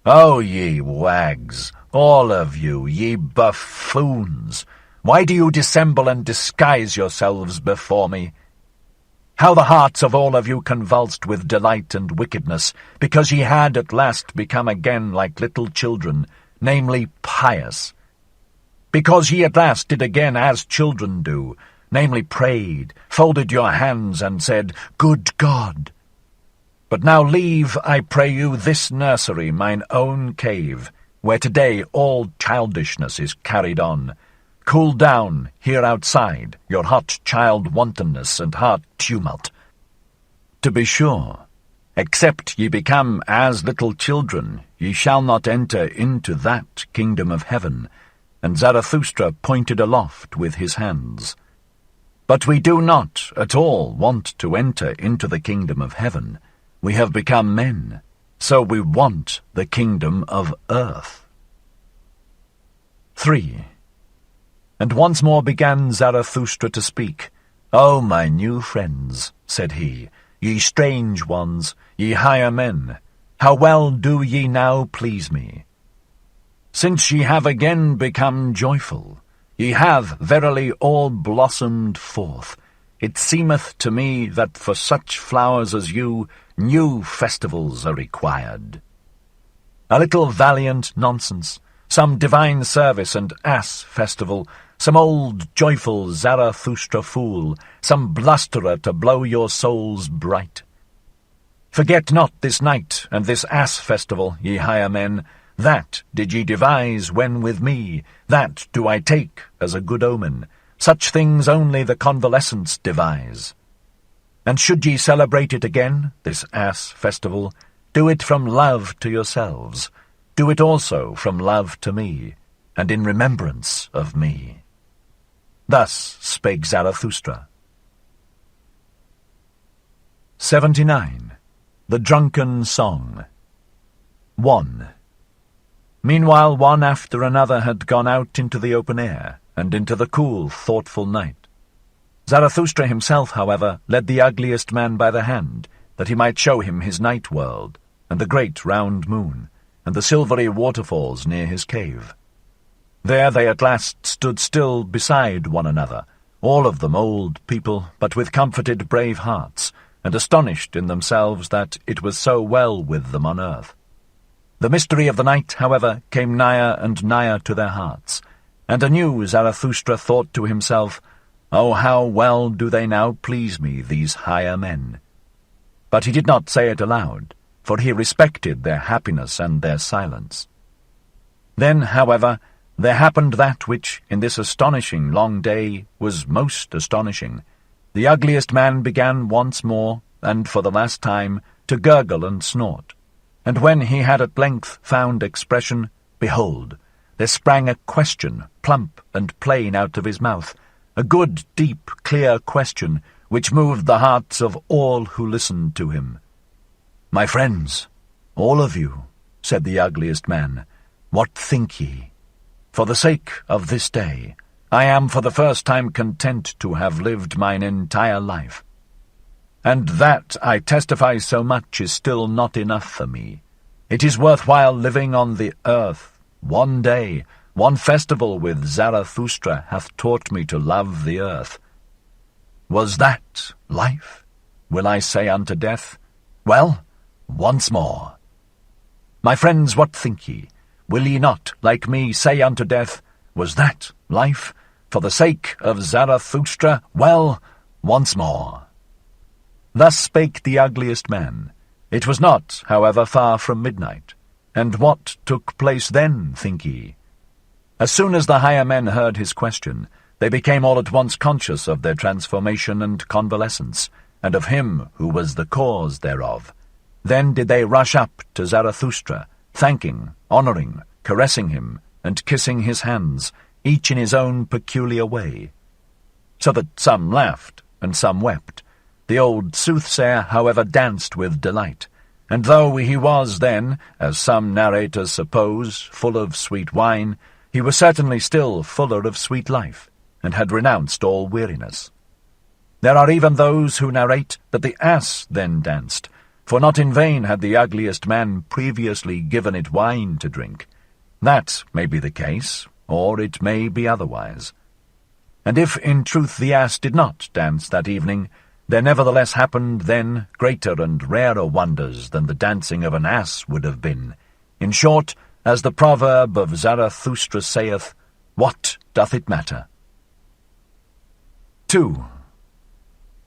O ye wags, all of you, ye buffoons, why do you dissemble and disguise yourselves before me? How the hearts of all of you convulsed with delight and wickedness, because ye had at last become again like little children, namely pious. Because ye at last did again as children do, namely prayed, folded your hands, and said, Good God! But now leave, I pray you, this nursery, mine own cave, where today all childishness is carried on. Cool down, here outside, your hot child wantonness and heart tumult. To be sure, except ye become as little children, ye shall not enter into that kingdom of heaven. And Zarathustra pointed aloft with his hands. But we do not at all want to enter into the kingdom of heaven. We have become men, so we want the kingdom of earth. 3. And once more began Zarathustra to speak. O my new friends, said he, ye strange ones, ye higher men, how well do ye now please me. Since ye have again become joyful, ye have verily all blossomed forth. It seemeth to me that for such flowers as you, new festivals are required. A little valiant nonsense, some divine service and ass festival, some old joyful Zarathustra fool, some blusterer to blow your souls bright. Forget not this night and this ass festival, ye higher men. That did ye devise when with me, that do I take as a good omen. Such things only the convalescents devise. And should ye celebrate it again, this ass festival, do it from love to yourselves. Do it also from love to me, and in remembrance of me. Thus spake Zarathustra. 79. The Drunken Song. 1. Meanwhile one after another had gone out into the open air, and into the cool, thoughtful night. Zarathustra himself, however, led the ugliest man by the hand, that he might show him his night world, and the great round moon, and the silvery waterfalls near his cave. There they at last stood still beside one another, all of them old people, but with comforted brave hearts, and astonished in themselves that it was so well with them on earth. The mystery of the night, however, came nigher and nigher to their hearts, and anew Zarathustra thought to himself, "Oh, how well do they now please me, these higher men!" But he did not say it aloud, for he respected their happiness and their silence. Then, however, there happened that which, in this astonishing long day, was most astonishing. The ugliest man began once more, and for the last time, to gurgle and snort. And when he had at length found expression, behold, there sprang a question, plump and plain out of his mouth, a good, deep, clear question, which moved the hearts of all who listened to him. "My friends, all of you," said the ugliest man, "what think ye? For the sake of this day, I am for the first time content to have lived mine entire life. And that, I testify so much, is still not enough for me. It is worthwhile living on the earth. One day, one festival with Zarathustra hath taught me to love the earth. Was that life? Will I say unto death? Well, once more. My friends, what think ye? Will ye not, like me, say unto death, was that life? For the sake of Zarathustra, well, once more. Thus spake the ugliest man. It was not, however, far from midnight. And what took place then, think ye? As soon as the higher men heard his question, they became all at once conscious of their transformation and convalescence, and of him who was the cause thereof. Then did they rush up to Zarathustra, thanking, honouring, caressing him, and kissing his hands, each in his own peculiar way. So that some laughed, and some wept. The old soothsayer, however, danced with delight, and though he was then, as some narrators suppose, full of sweet wine, he was certainly still fuller of sweet life, and had renounced all weariness. There are even those who narrate that the ass then danced, for not in vain had the ugliest man previously given it wine to drink. That may be the case, or it may be otherwise. And if in truth the ass did not dance that evening, there nevertheless happened then greater and rarer wonders than the dancing of an ass would have been. In short, as the proverb of Zarathustra saith, what doth it matter? 2.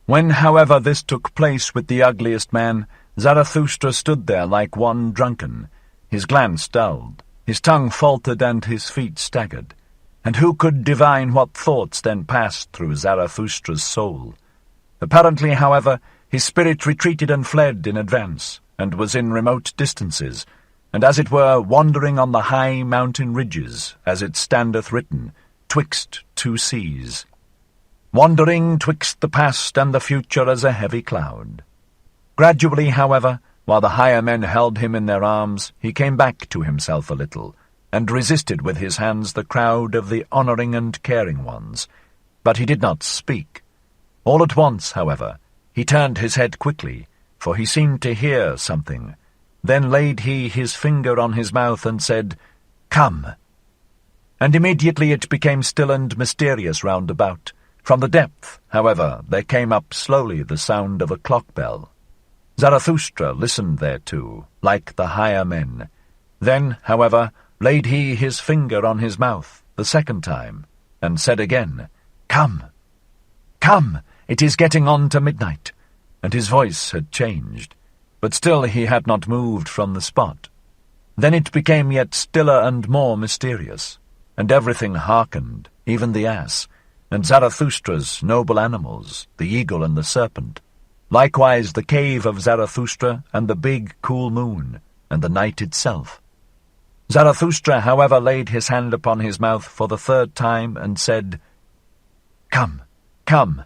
When, however, this took place with the ugliest man, Zarathustra stood there like one drunken, his glance dulled, his tongue faltered, and his feet staggered. And who could divine what thoughts then passed through Zarathustra's soul? Apparently, however, his spirit retreated and fled in advance, and was in remote distances, and as it were wandering on the high mountain ridges, as it standeth written, twixt two seas, wandering twixt the past and the future as a heavy cloud. Gradually, however, while the higher men held him in their arms, he came back to himself a little, and resisted with his hands the crowd of the honouring and caring ones. But he did not speak. All at once, however, he turned his head quickly, for he seemed to hear something. Then laid he his finger on his mouth and said, "Come." And immediately it became still and mysterious round about. From the depth, however, there came up slowly the sound of a clock bell. Zarathustra listened thereto, like the higher men. Then, however, laid he his finger on his mouth the second time, and said again, "Come, come, it is getting on to midnight." And his voice had changed, but still he had not moved from the spot. Then it became yet stiller and more mysterious, and everything hearkened, even the ass, and Zarathustra's noble animals, the eagle and the serpent, likewise the cave of Zarathustra and the big cool moon, and the night itself. Zarathustra, however, laid his hand upon his mouth for the third time, and said, "Come, come,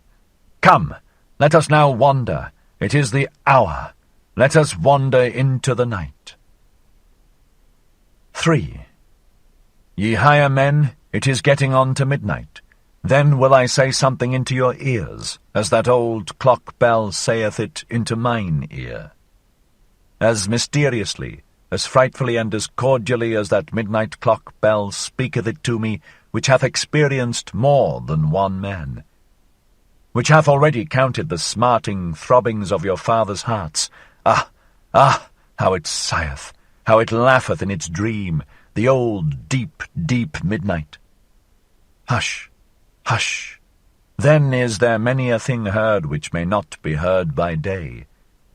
come, let us now wander. It is the hour. Let us wander into the night." 3. Ye higher men, it is getting on to midnight. Then will I say something into your ears, as that old clock bell saith it into mine ear. As mysteriously, as frightfully and as cordially as that midnight clock bell speaketh it to me, which hath experienced more than one man. which hath already counted the smarting throbbings of your fathers' hearts. Ah, ah, how it sigheth, how it laugheth in its dream, the old deep, deep midnight. Hush, hush. Then is there many a thing heard which may not be heard by day.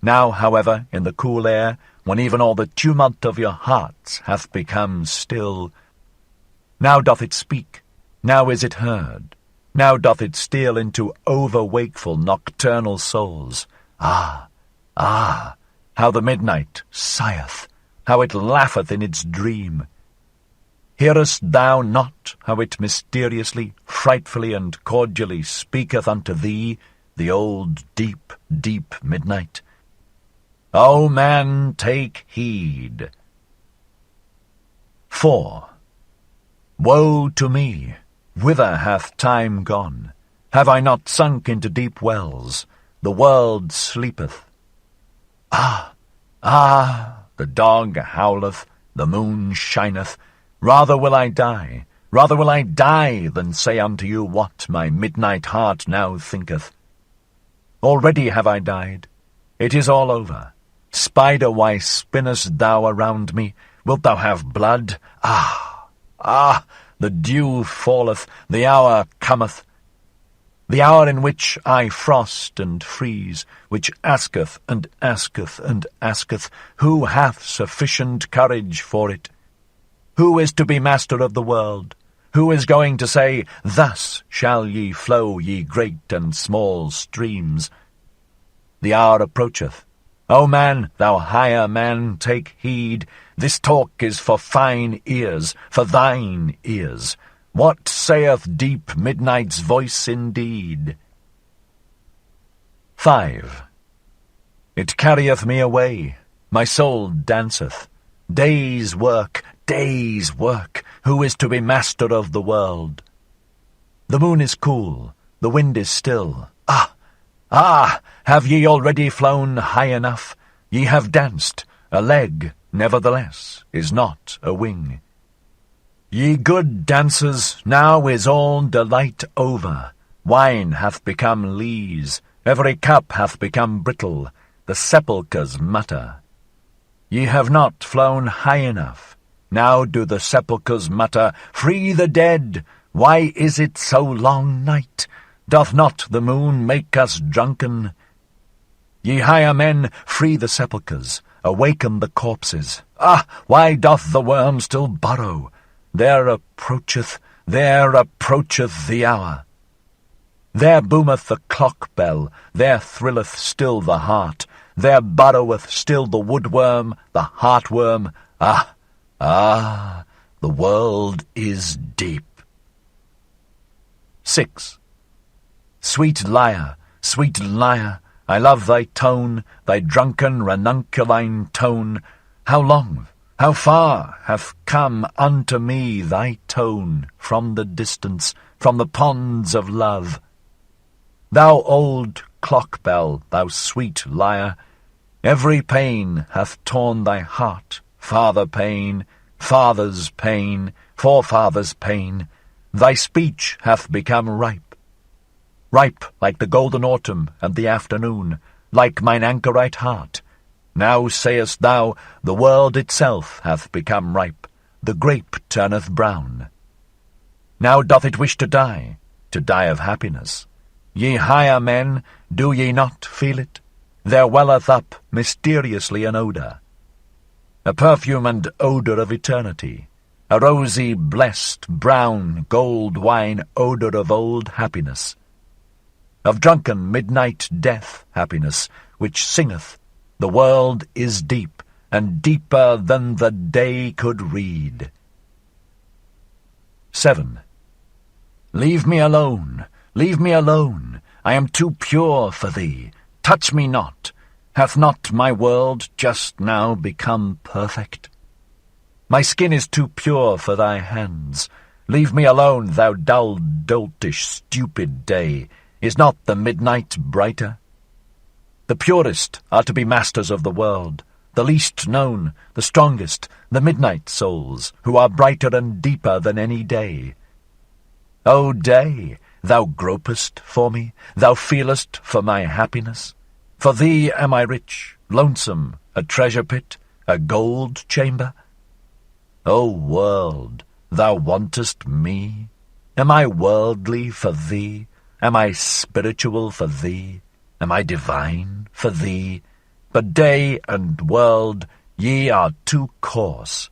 Now, however, in the cool air, when even all the tumult of your hearts hath become still, now doth it speak, now is it heard, now doth it steal into over-wakeful nocturnal souls. Ah, ah, how the midnight sigheth, how it laugheth in its dream. Hearest thou not how it mysteriously, frightfully, and cordially speaketh unto thee, the old deep, deep midnight? O man, take heed. 4. Woe to me! Whither hath time gone? Have I not sunk into deep wells? The world sleepeth. Ah, ah, the dog howleth, the moon shineth. Rather will I die than say unto you what my midnight heart now thinketh. Already have I died. It is all over. Spider, why spinnest thou around me? Wilt thou have blood? Ah, ah, the dew falleth, the hour cometh, the hour in which I frost and freeze, which asketh and asketh and asketh, who hath sufficient courage for it? Who is to be master of the world? Who is going to say, thus shall ye flow, ye great and small streams? The hour approacheth. O man, thou higher man, take heed. This talk is for fine ears, for thine ears. What saith deep midnight's voice indeed? 5. It carrieth me away, my soul danceth. Day's work, who is to be master of the world? The moon is cool, the wind is still. Ah, ah, have ye already flown high enough? Ye have danced, a leg, nevertheless, is not a wing. Ye good dancers, now is all delight over. Wine hath become lees, every cup hath become brittle, the sepulchres mutter. Ye have not flown high enough. Now do the sepulchres mutter, free the dead! Why is it so long night? Doth not the moon make us drunken? Ye higher men, free the sepulchres, awaken the corpses. Ah, why doth the worm still burrow? There approacheth the hour. There boometh the clock bell, there thrilleth still the heart, there burroweth still the woodworm, the heartworm. Ah, ah, the world is deep. 6. Sweet lyre, I love thy tone, thy drunken ranunculine tone. How long, how far hath come unto me thy tone from the distance, from the ponds of love? Thou old clock bell, thou sweet lyre, every pain hath torn thy heart, father pain, father's pain, forefather's pain. Thy speech hath become ripe like the golden autumn and the afternoon, like mine anchorite heart. Now sayest thou, the world itself hath become ripe, the grape turneth brown. Now doth it wish to die of happiness. Ye higher men, do ye not feel it? There welleth up mysteriously an odour, a perfume and odour of eternity, a rosy, blessed, brown, gold wine odour of old happiness, of drunken midnight death happiness, which singeth, the world is deep, and deeper than the day could read. 7. Leave me alone, I am too pure for thee, touch me not. Hath not my world just now become perfect? My skin is too pure for thy hands. Leave me alone, thou dull, doltish, stupid day. Is not the midnight brighter? The purest are to be masters of the world, the least known, the strongest, the midnight souls, who are brighter and deeper than any day. O day, thou gropest for me, thou feelest for my happiness. For thee am I rich, lonesome, a treasure pit, a gold chamber. O world, thou wantest me. Am I worldly for thee? Am I spiritual for thee? Am I divine for thee? But day and world, ye are too coarse.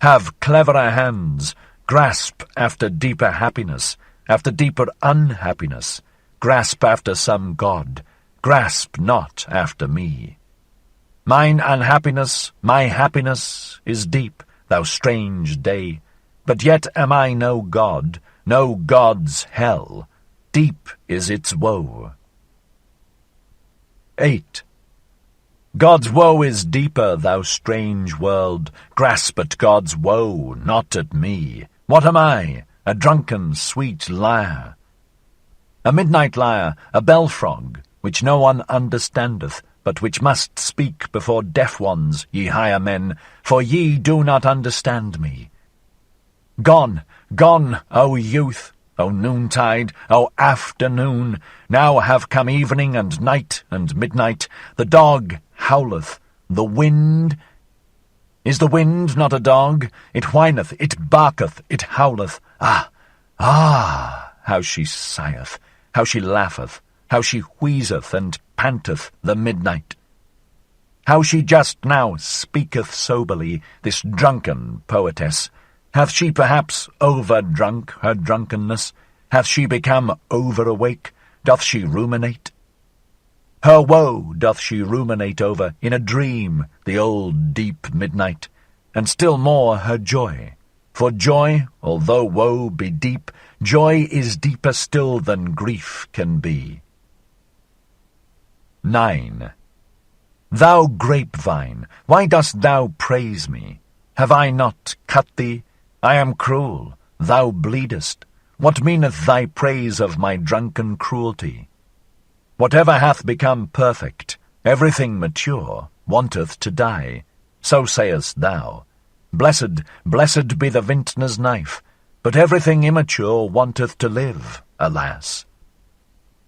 Have cleverer hands, grasp after deeper happiness, after deeper unhappiness, grasp after some God, grasp not after me. Mine unhappiness, my happiness, is deep, thou strange day, but yet am I no God, no God's hell, deep is its woe. 8. God's woe is deeper, thou strange world, grasp at God's woe, not at me. What am I? A drunken, sweet lyre. A midnight lyre, a bell-frog, which no one understandeth, but which must speak before deaf ones, ye higher men, for ye do not understand me. Gone, gone, O youth, O noontide, O afternoon, now have come evening and night and midnight. The dog howleth, the wind... Is the wind not a dog? It whineth, it barketh, it howleth. Ah, ah, how she sigheth, how she laugheth, how she wheezeth and panteth the midnight. How she just now speaketh soberly, this drunken poetess. Hath she perhaps overdrunk her drunkenness? Hath she become overawake? Doth she ruminate? Her woe doth she ruminate over in a dream, the old deep midnight, and still more her joy. For joy, although woe be deep, joy is deeper still than grief can be. 9. Thou grapevine, why dost thou praise me? Have I not cut thee? I am cruel, thou bleedest. What meaneth thy praise of my drunken cruelty? Whatever hath become perfect, everything mature, wanteth to die. So sayest thou. Blessed, blessed be the vintner's knife, but everything immature wanteth to live, alas.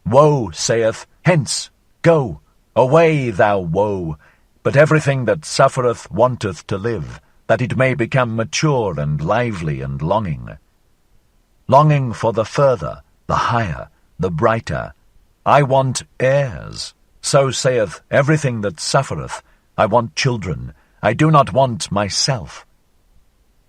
Woe saith, hence, go, away, thou woe, but everything that suffereth wanteth to live, that it may become mature and lively and longing. Longing for the further, the higher, the brighter. I want heirs. So saith everything that suffereth. I want children. I do not want myself.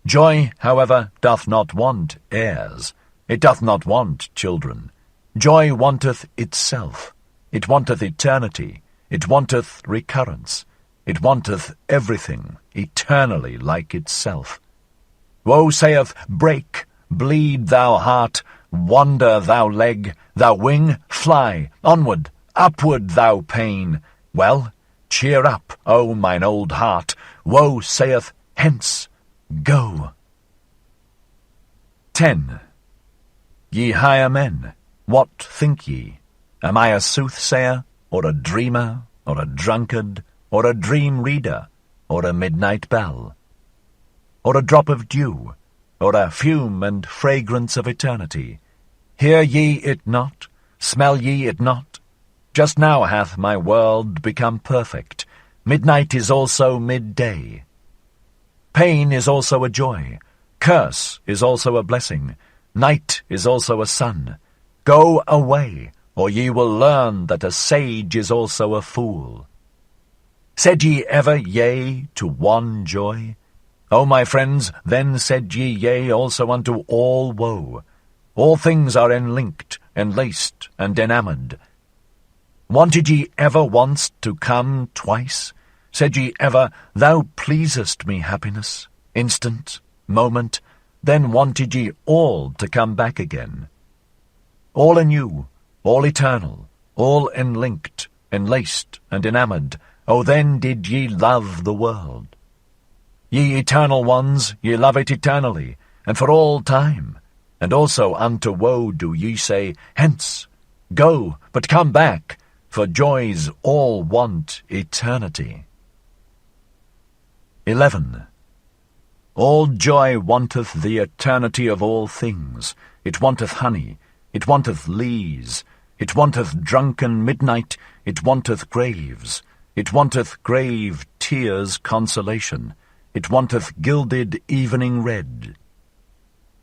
Joy, however, doth not want heirs. It doth not want children. Joy wanteth itself. It wanteth eternity. It wanteth recurrence. It wanteth everything eternally like itself. Woe saith, break, bleed, thou heart, wander, thou leg, thou wing, fly, onward, upward, thou pain. Well, cheer up, O mine old heart. Woe saith, hence, go. 10. Ye higher men, what think ye? Am I a soothsayer, or a dreamer, or a drunkard, or a dream reader, or a midnight bell? Or a drop of dew, or a fume and fragrance of eternity? Hear ye it not? Smell ye it not? Just now hath my world become perfect. Midnight is also midday. Pain is also a joy. Curse is also a blessing. Night is also a sun. Go away, or ye will learn that a sage is also a fool. Said ye ever yea to one joy? O my friends, then said ye yea also unto all woe. All things are enlinked, enlaced, and enamoured. Wanted ye ever once to come twice? Said ye ever, thou pleasest me, happiness, instant, moment, then wanted ye all to come back again. All anew, all eternal, all enlinked, enlaced, and enamoured, O then did ye love the world. Ye eternal ones, ye love it eternally, and for all time. And also unto woe do ye say, hence, go, but come back, for joys all want eternity. 11. All joy wanteth the eternity of all things. It wanteth honey. it wanteth lees, it wanteth drunken midnight, it wanteth graves, it wanteth grave tears consolation, it wanteth gilded evening red.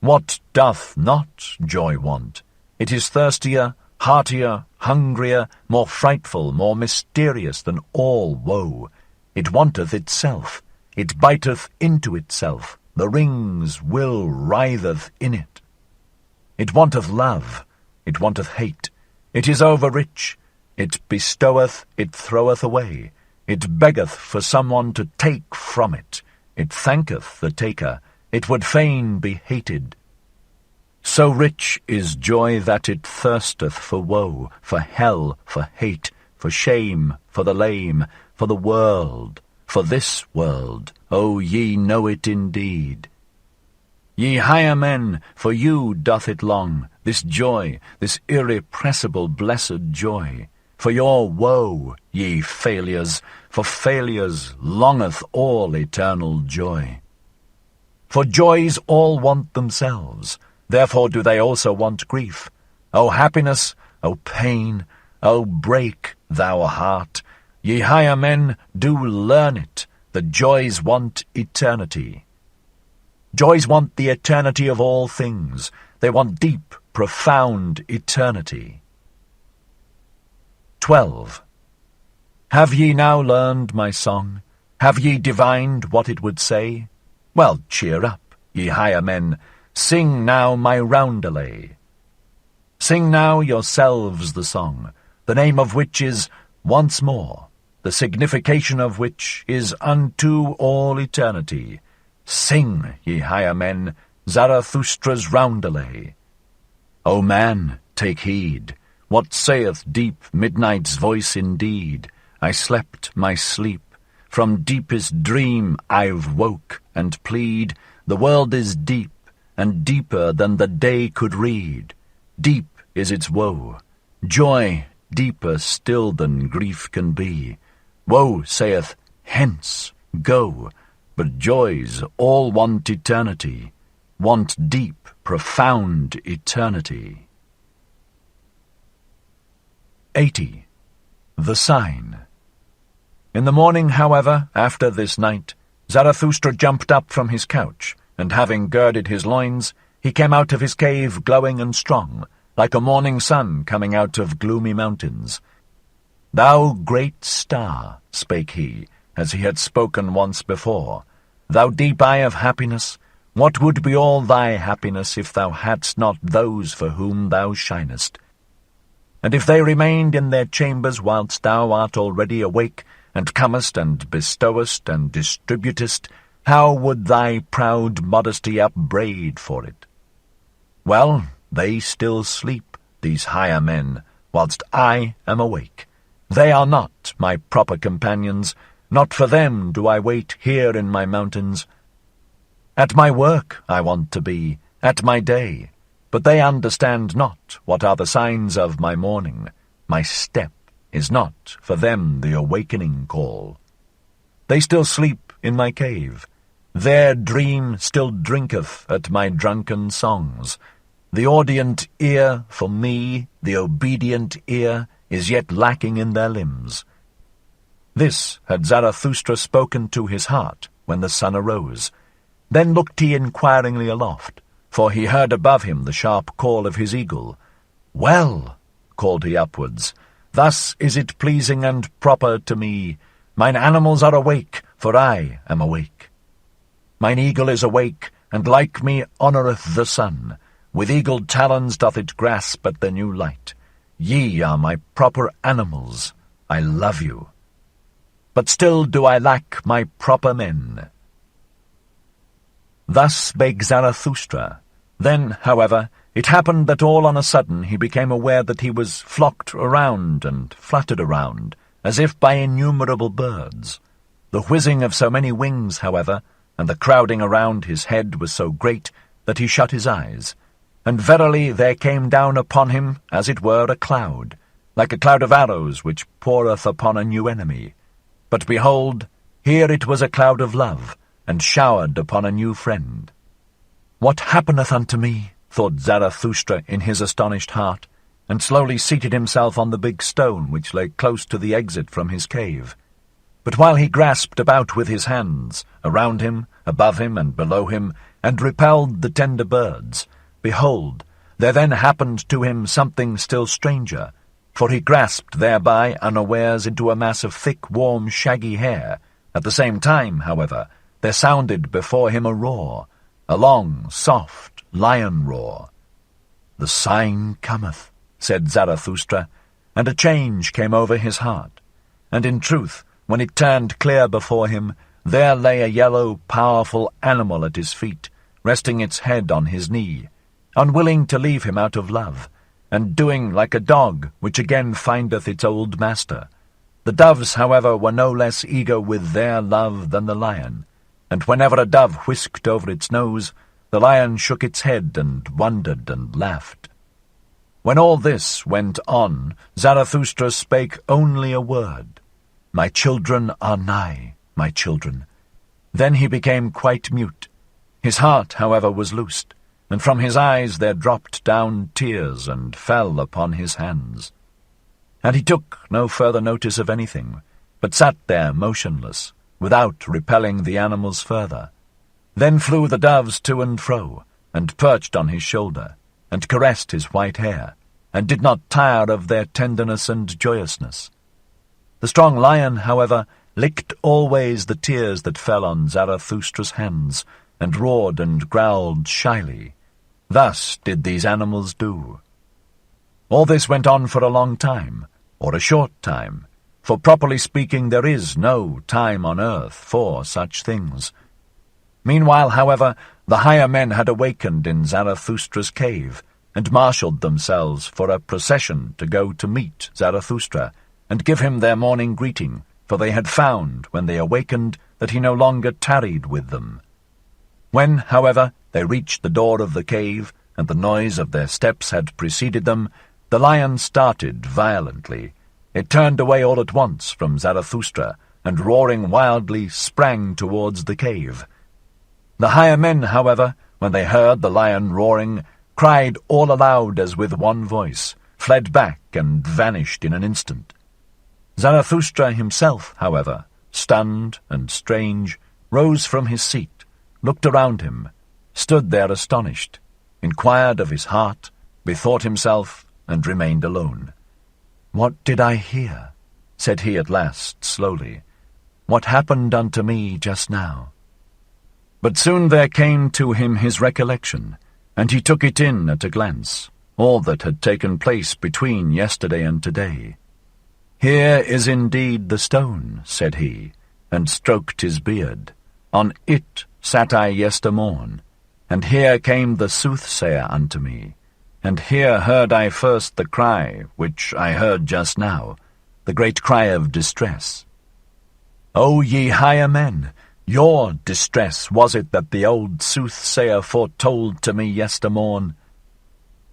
What doth not joy want? It is thirstier, heartier, hungrier, more frightful, more mysterious than all woe. It wanteth itself, it biteth into itself, the ring's will writheth in it. It wanteth love, it wanteth hate, it is over-rich, it bestoweth, it throweth away, it beggeth for someone to take from it, it thanketh the taker, it would fain be hated. So rich is joy that it thirsteth for woe, for hell, for hate, for shame, for the lame, for the world, for this world. O ye know it indeed. Ye higher men, for you doth it long, this joy, this irrepressible blessed joy. For your woe, ye failures, for failures longeth all eternal joy. For joys all want themselves, therefore do they also want grief. O happiness, O pain, O break, thou heart, ye higher men, do learn it, that joys want eternity. Joys want the eternity of all things. They want deep, profound eternity. 12. Have ye now learned my song? Have ye divined what it would say? Well, cheer up, ye higher men, sing now my roundelay. Sing now yourselves the song, the name of which is once more, the signification of which is unto all eternity. Sing, ye higher men, Zarathustra's roundelay. O man, take heed, what saith deep midnight's voice indeed? I slept my sleep, from deepest dream I've woke, and plead, the world is deep, and deeper than the day could read. Deep is its woe, joy deeper still than grief can be. Woe saith, hence, go, but joys all want eternity, want deep, profound eternity. 80. The Sign. In the morning, however, after this night, Zarathustra jumped up from his couch, and having girded his loins, he came out of his cave glowing and strong, like a morning sun coming out of gloomy mountains. Thou great star, spake he, as he had spoken once before, thou deep eye of happiness, what would be all thy happiness if thou hadst not those for whom thou shinest? And if they remained in their chambers whilst thou art already awake, and comest and bestowest and distributest, how would thy proud modesty upbraid for it? Well, they still sleep, these higher men, whilst I am awake. They are not my proper companions, not for them do I wait here in my mountains. At my work I want to be, at my day, but they understand not what are the signs of my morning. My step is not for them the awakening call. They still sleep in my cave. Their dream still drinketh at my drunken songs. The audient ear for me, the obedient ear, is yet lacking in their limbs. This had Zarathustra spoken to his heart when the sun arose. Then looked he inquiringly aloft, for he heard above him the sharp call of his eagle. Well, called he upwards, thus is it pleasing and proper to me. Mine animals are awake, for I am awake. Mine eagle is awake, and like me honoureth the sun. With eagled talons doth it grasp at the new light. Ye are my proper animals. I love you. But still do I lack my proper men. Thus spake Zarathustra. Then, however, it happened that all on a sudden he became aware that he was flocked around and fluttered around, as if by innumerable birds. The whizzing of so many wings, however, and the crowding around his head was so great that he shut his eyes. And verily there came down upon him, as it were, a cloud, like a cloud of arrows which poureth upon a new enemy. But behold, here it was a cloud of love, and showered upon a new friend. What happeneth unto me? thought Zarathustra in his astonished heart, and slowly seated himself on the big stone which lay close to the exit from his cave. But while he grasped about with his hands, around him, above him, and below him, and repelled the tender birds, behold, there then happened to him something still stranger, for he grasped thereby unawares into a mass of thick, warm, shaggy hair. At the same time, however, there sounded before him a roar, a long, soft, lion roar. "The sign cometh," said Zarathustra, and a change came over his heart. And in truth, when it turned clear before him, there lay a yellow, powerful animal at his feet, resting its head on his knee, unwilling to leave him out of love, and doing like a dog which again findeth its old master. The doves, however, were no less eager with their love than the lion, and whenever a dove whisked over its nose, the lion shook its head and wondered and laughed. When all this went on, Zarathustra spake only a word, "My children are nigh, my children." Then he became quite mute. His heart, however, was loosed, and from his eyes there dropped down tears and fell upon his hands. And he took no further notice of anything, but sat there motionless, without repelling the animals further. Then flew the doves to and fro, and perched on his shoulder, and caressed his white hair, and did not tire of their tenderness and joyousness. The strong lion, however, licked always the tears that fell on Zarathustra's hands, and roared and growled shyly. Thus did these animals do. All this went on for a long time, or a short time, for properly speaking there is no time on earth for such things. Meanwhile, however, the higher men had awakened in Zarathustra's cave, and marshalled themselves for a procession to go to meet Zarathustra, and give him their morning greeting, for they had found, when they awakened, that he no longer tarried with them. When, however, they reached the door of the cave, and the noise of their steps had preceded them, the lion started violently. It turned away all at once from Zarathustra, and roaring wildly sprang towards the cave. The higher men, however, when they heard the lion roaring, cried all aloud as with one voice, fled back, and vanished in an instant. Zarathustra himself, however, stunned and strange, rose from his seat, looked around him, stood there astonished, inquired of his heart, bethought himself, and remained alone. "What did I hear?" said he at last, slowly. "What happened unto me just now?" But soon there came to him his recollection, and he took it in at a glance, all that had taken place between yesterday and today. "Here is indeed the stone," said he, and stroked his beard. "On it sat I yestermorn, and here came the soothsayer unto me, and here heard I first the cry, which I heard just now, the great cry of distress. O ye higher men, your distress was it that the old soothsayer foretold to me yestermorn.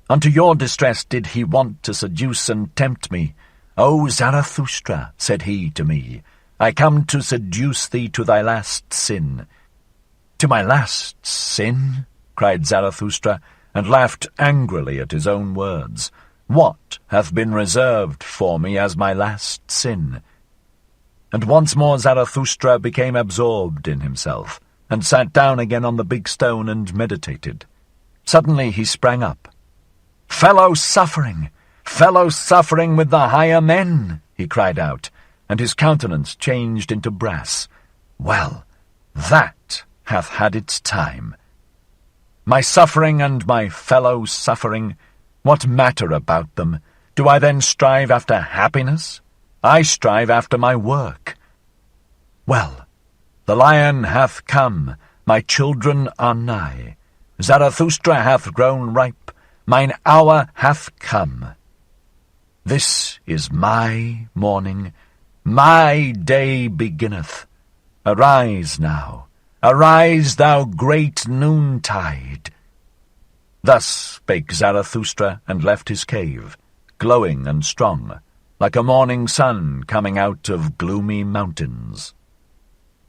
Unto your distress did he want to seduce and tempt me. O Zarathustra, said he to me, I come to seduce thee to thy last sin. To my last sin? Cried Zarathustra, and laughed angrily at his own words. What hath been reserved for me as my last sin? And once more Zarathustra became absorbed in himself, and sat down again on the big stone and meditated. Suddenly he sprang up. Fellow-suffering with the higher men, he cried out, and his countenance changed into brass. Well, that hath had its time. My suffering and my fellow-suffering, what matter about them? Do I then strive after happiness? I strive after my work. Well, the lion hath come, my children are nigh. Zarathustra hath grown ripe, mine hour hath come. This is my morning, my day beginneth. Arise now, arise thou great noontide. Thus spake Zarathustra, and left his cave, glowing and strong, like a morning sun coming out of gloomy mountains.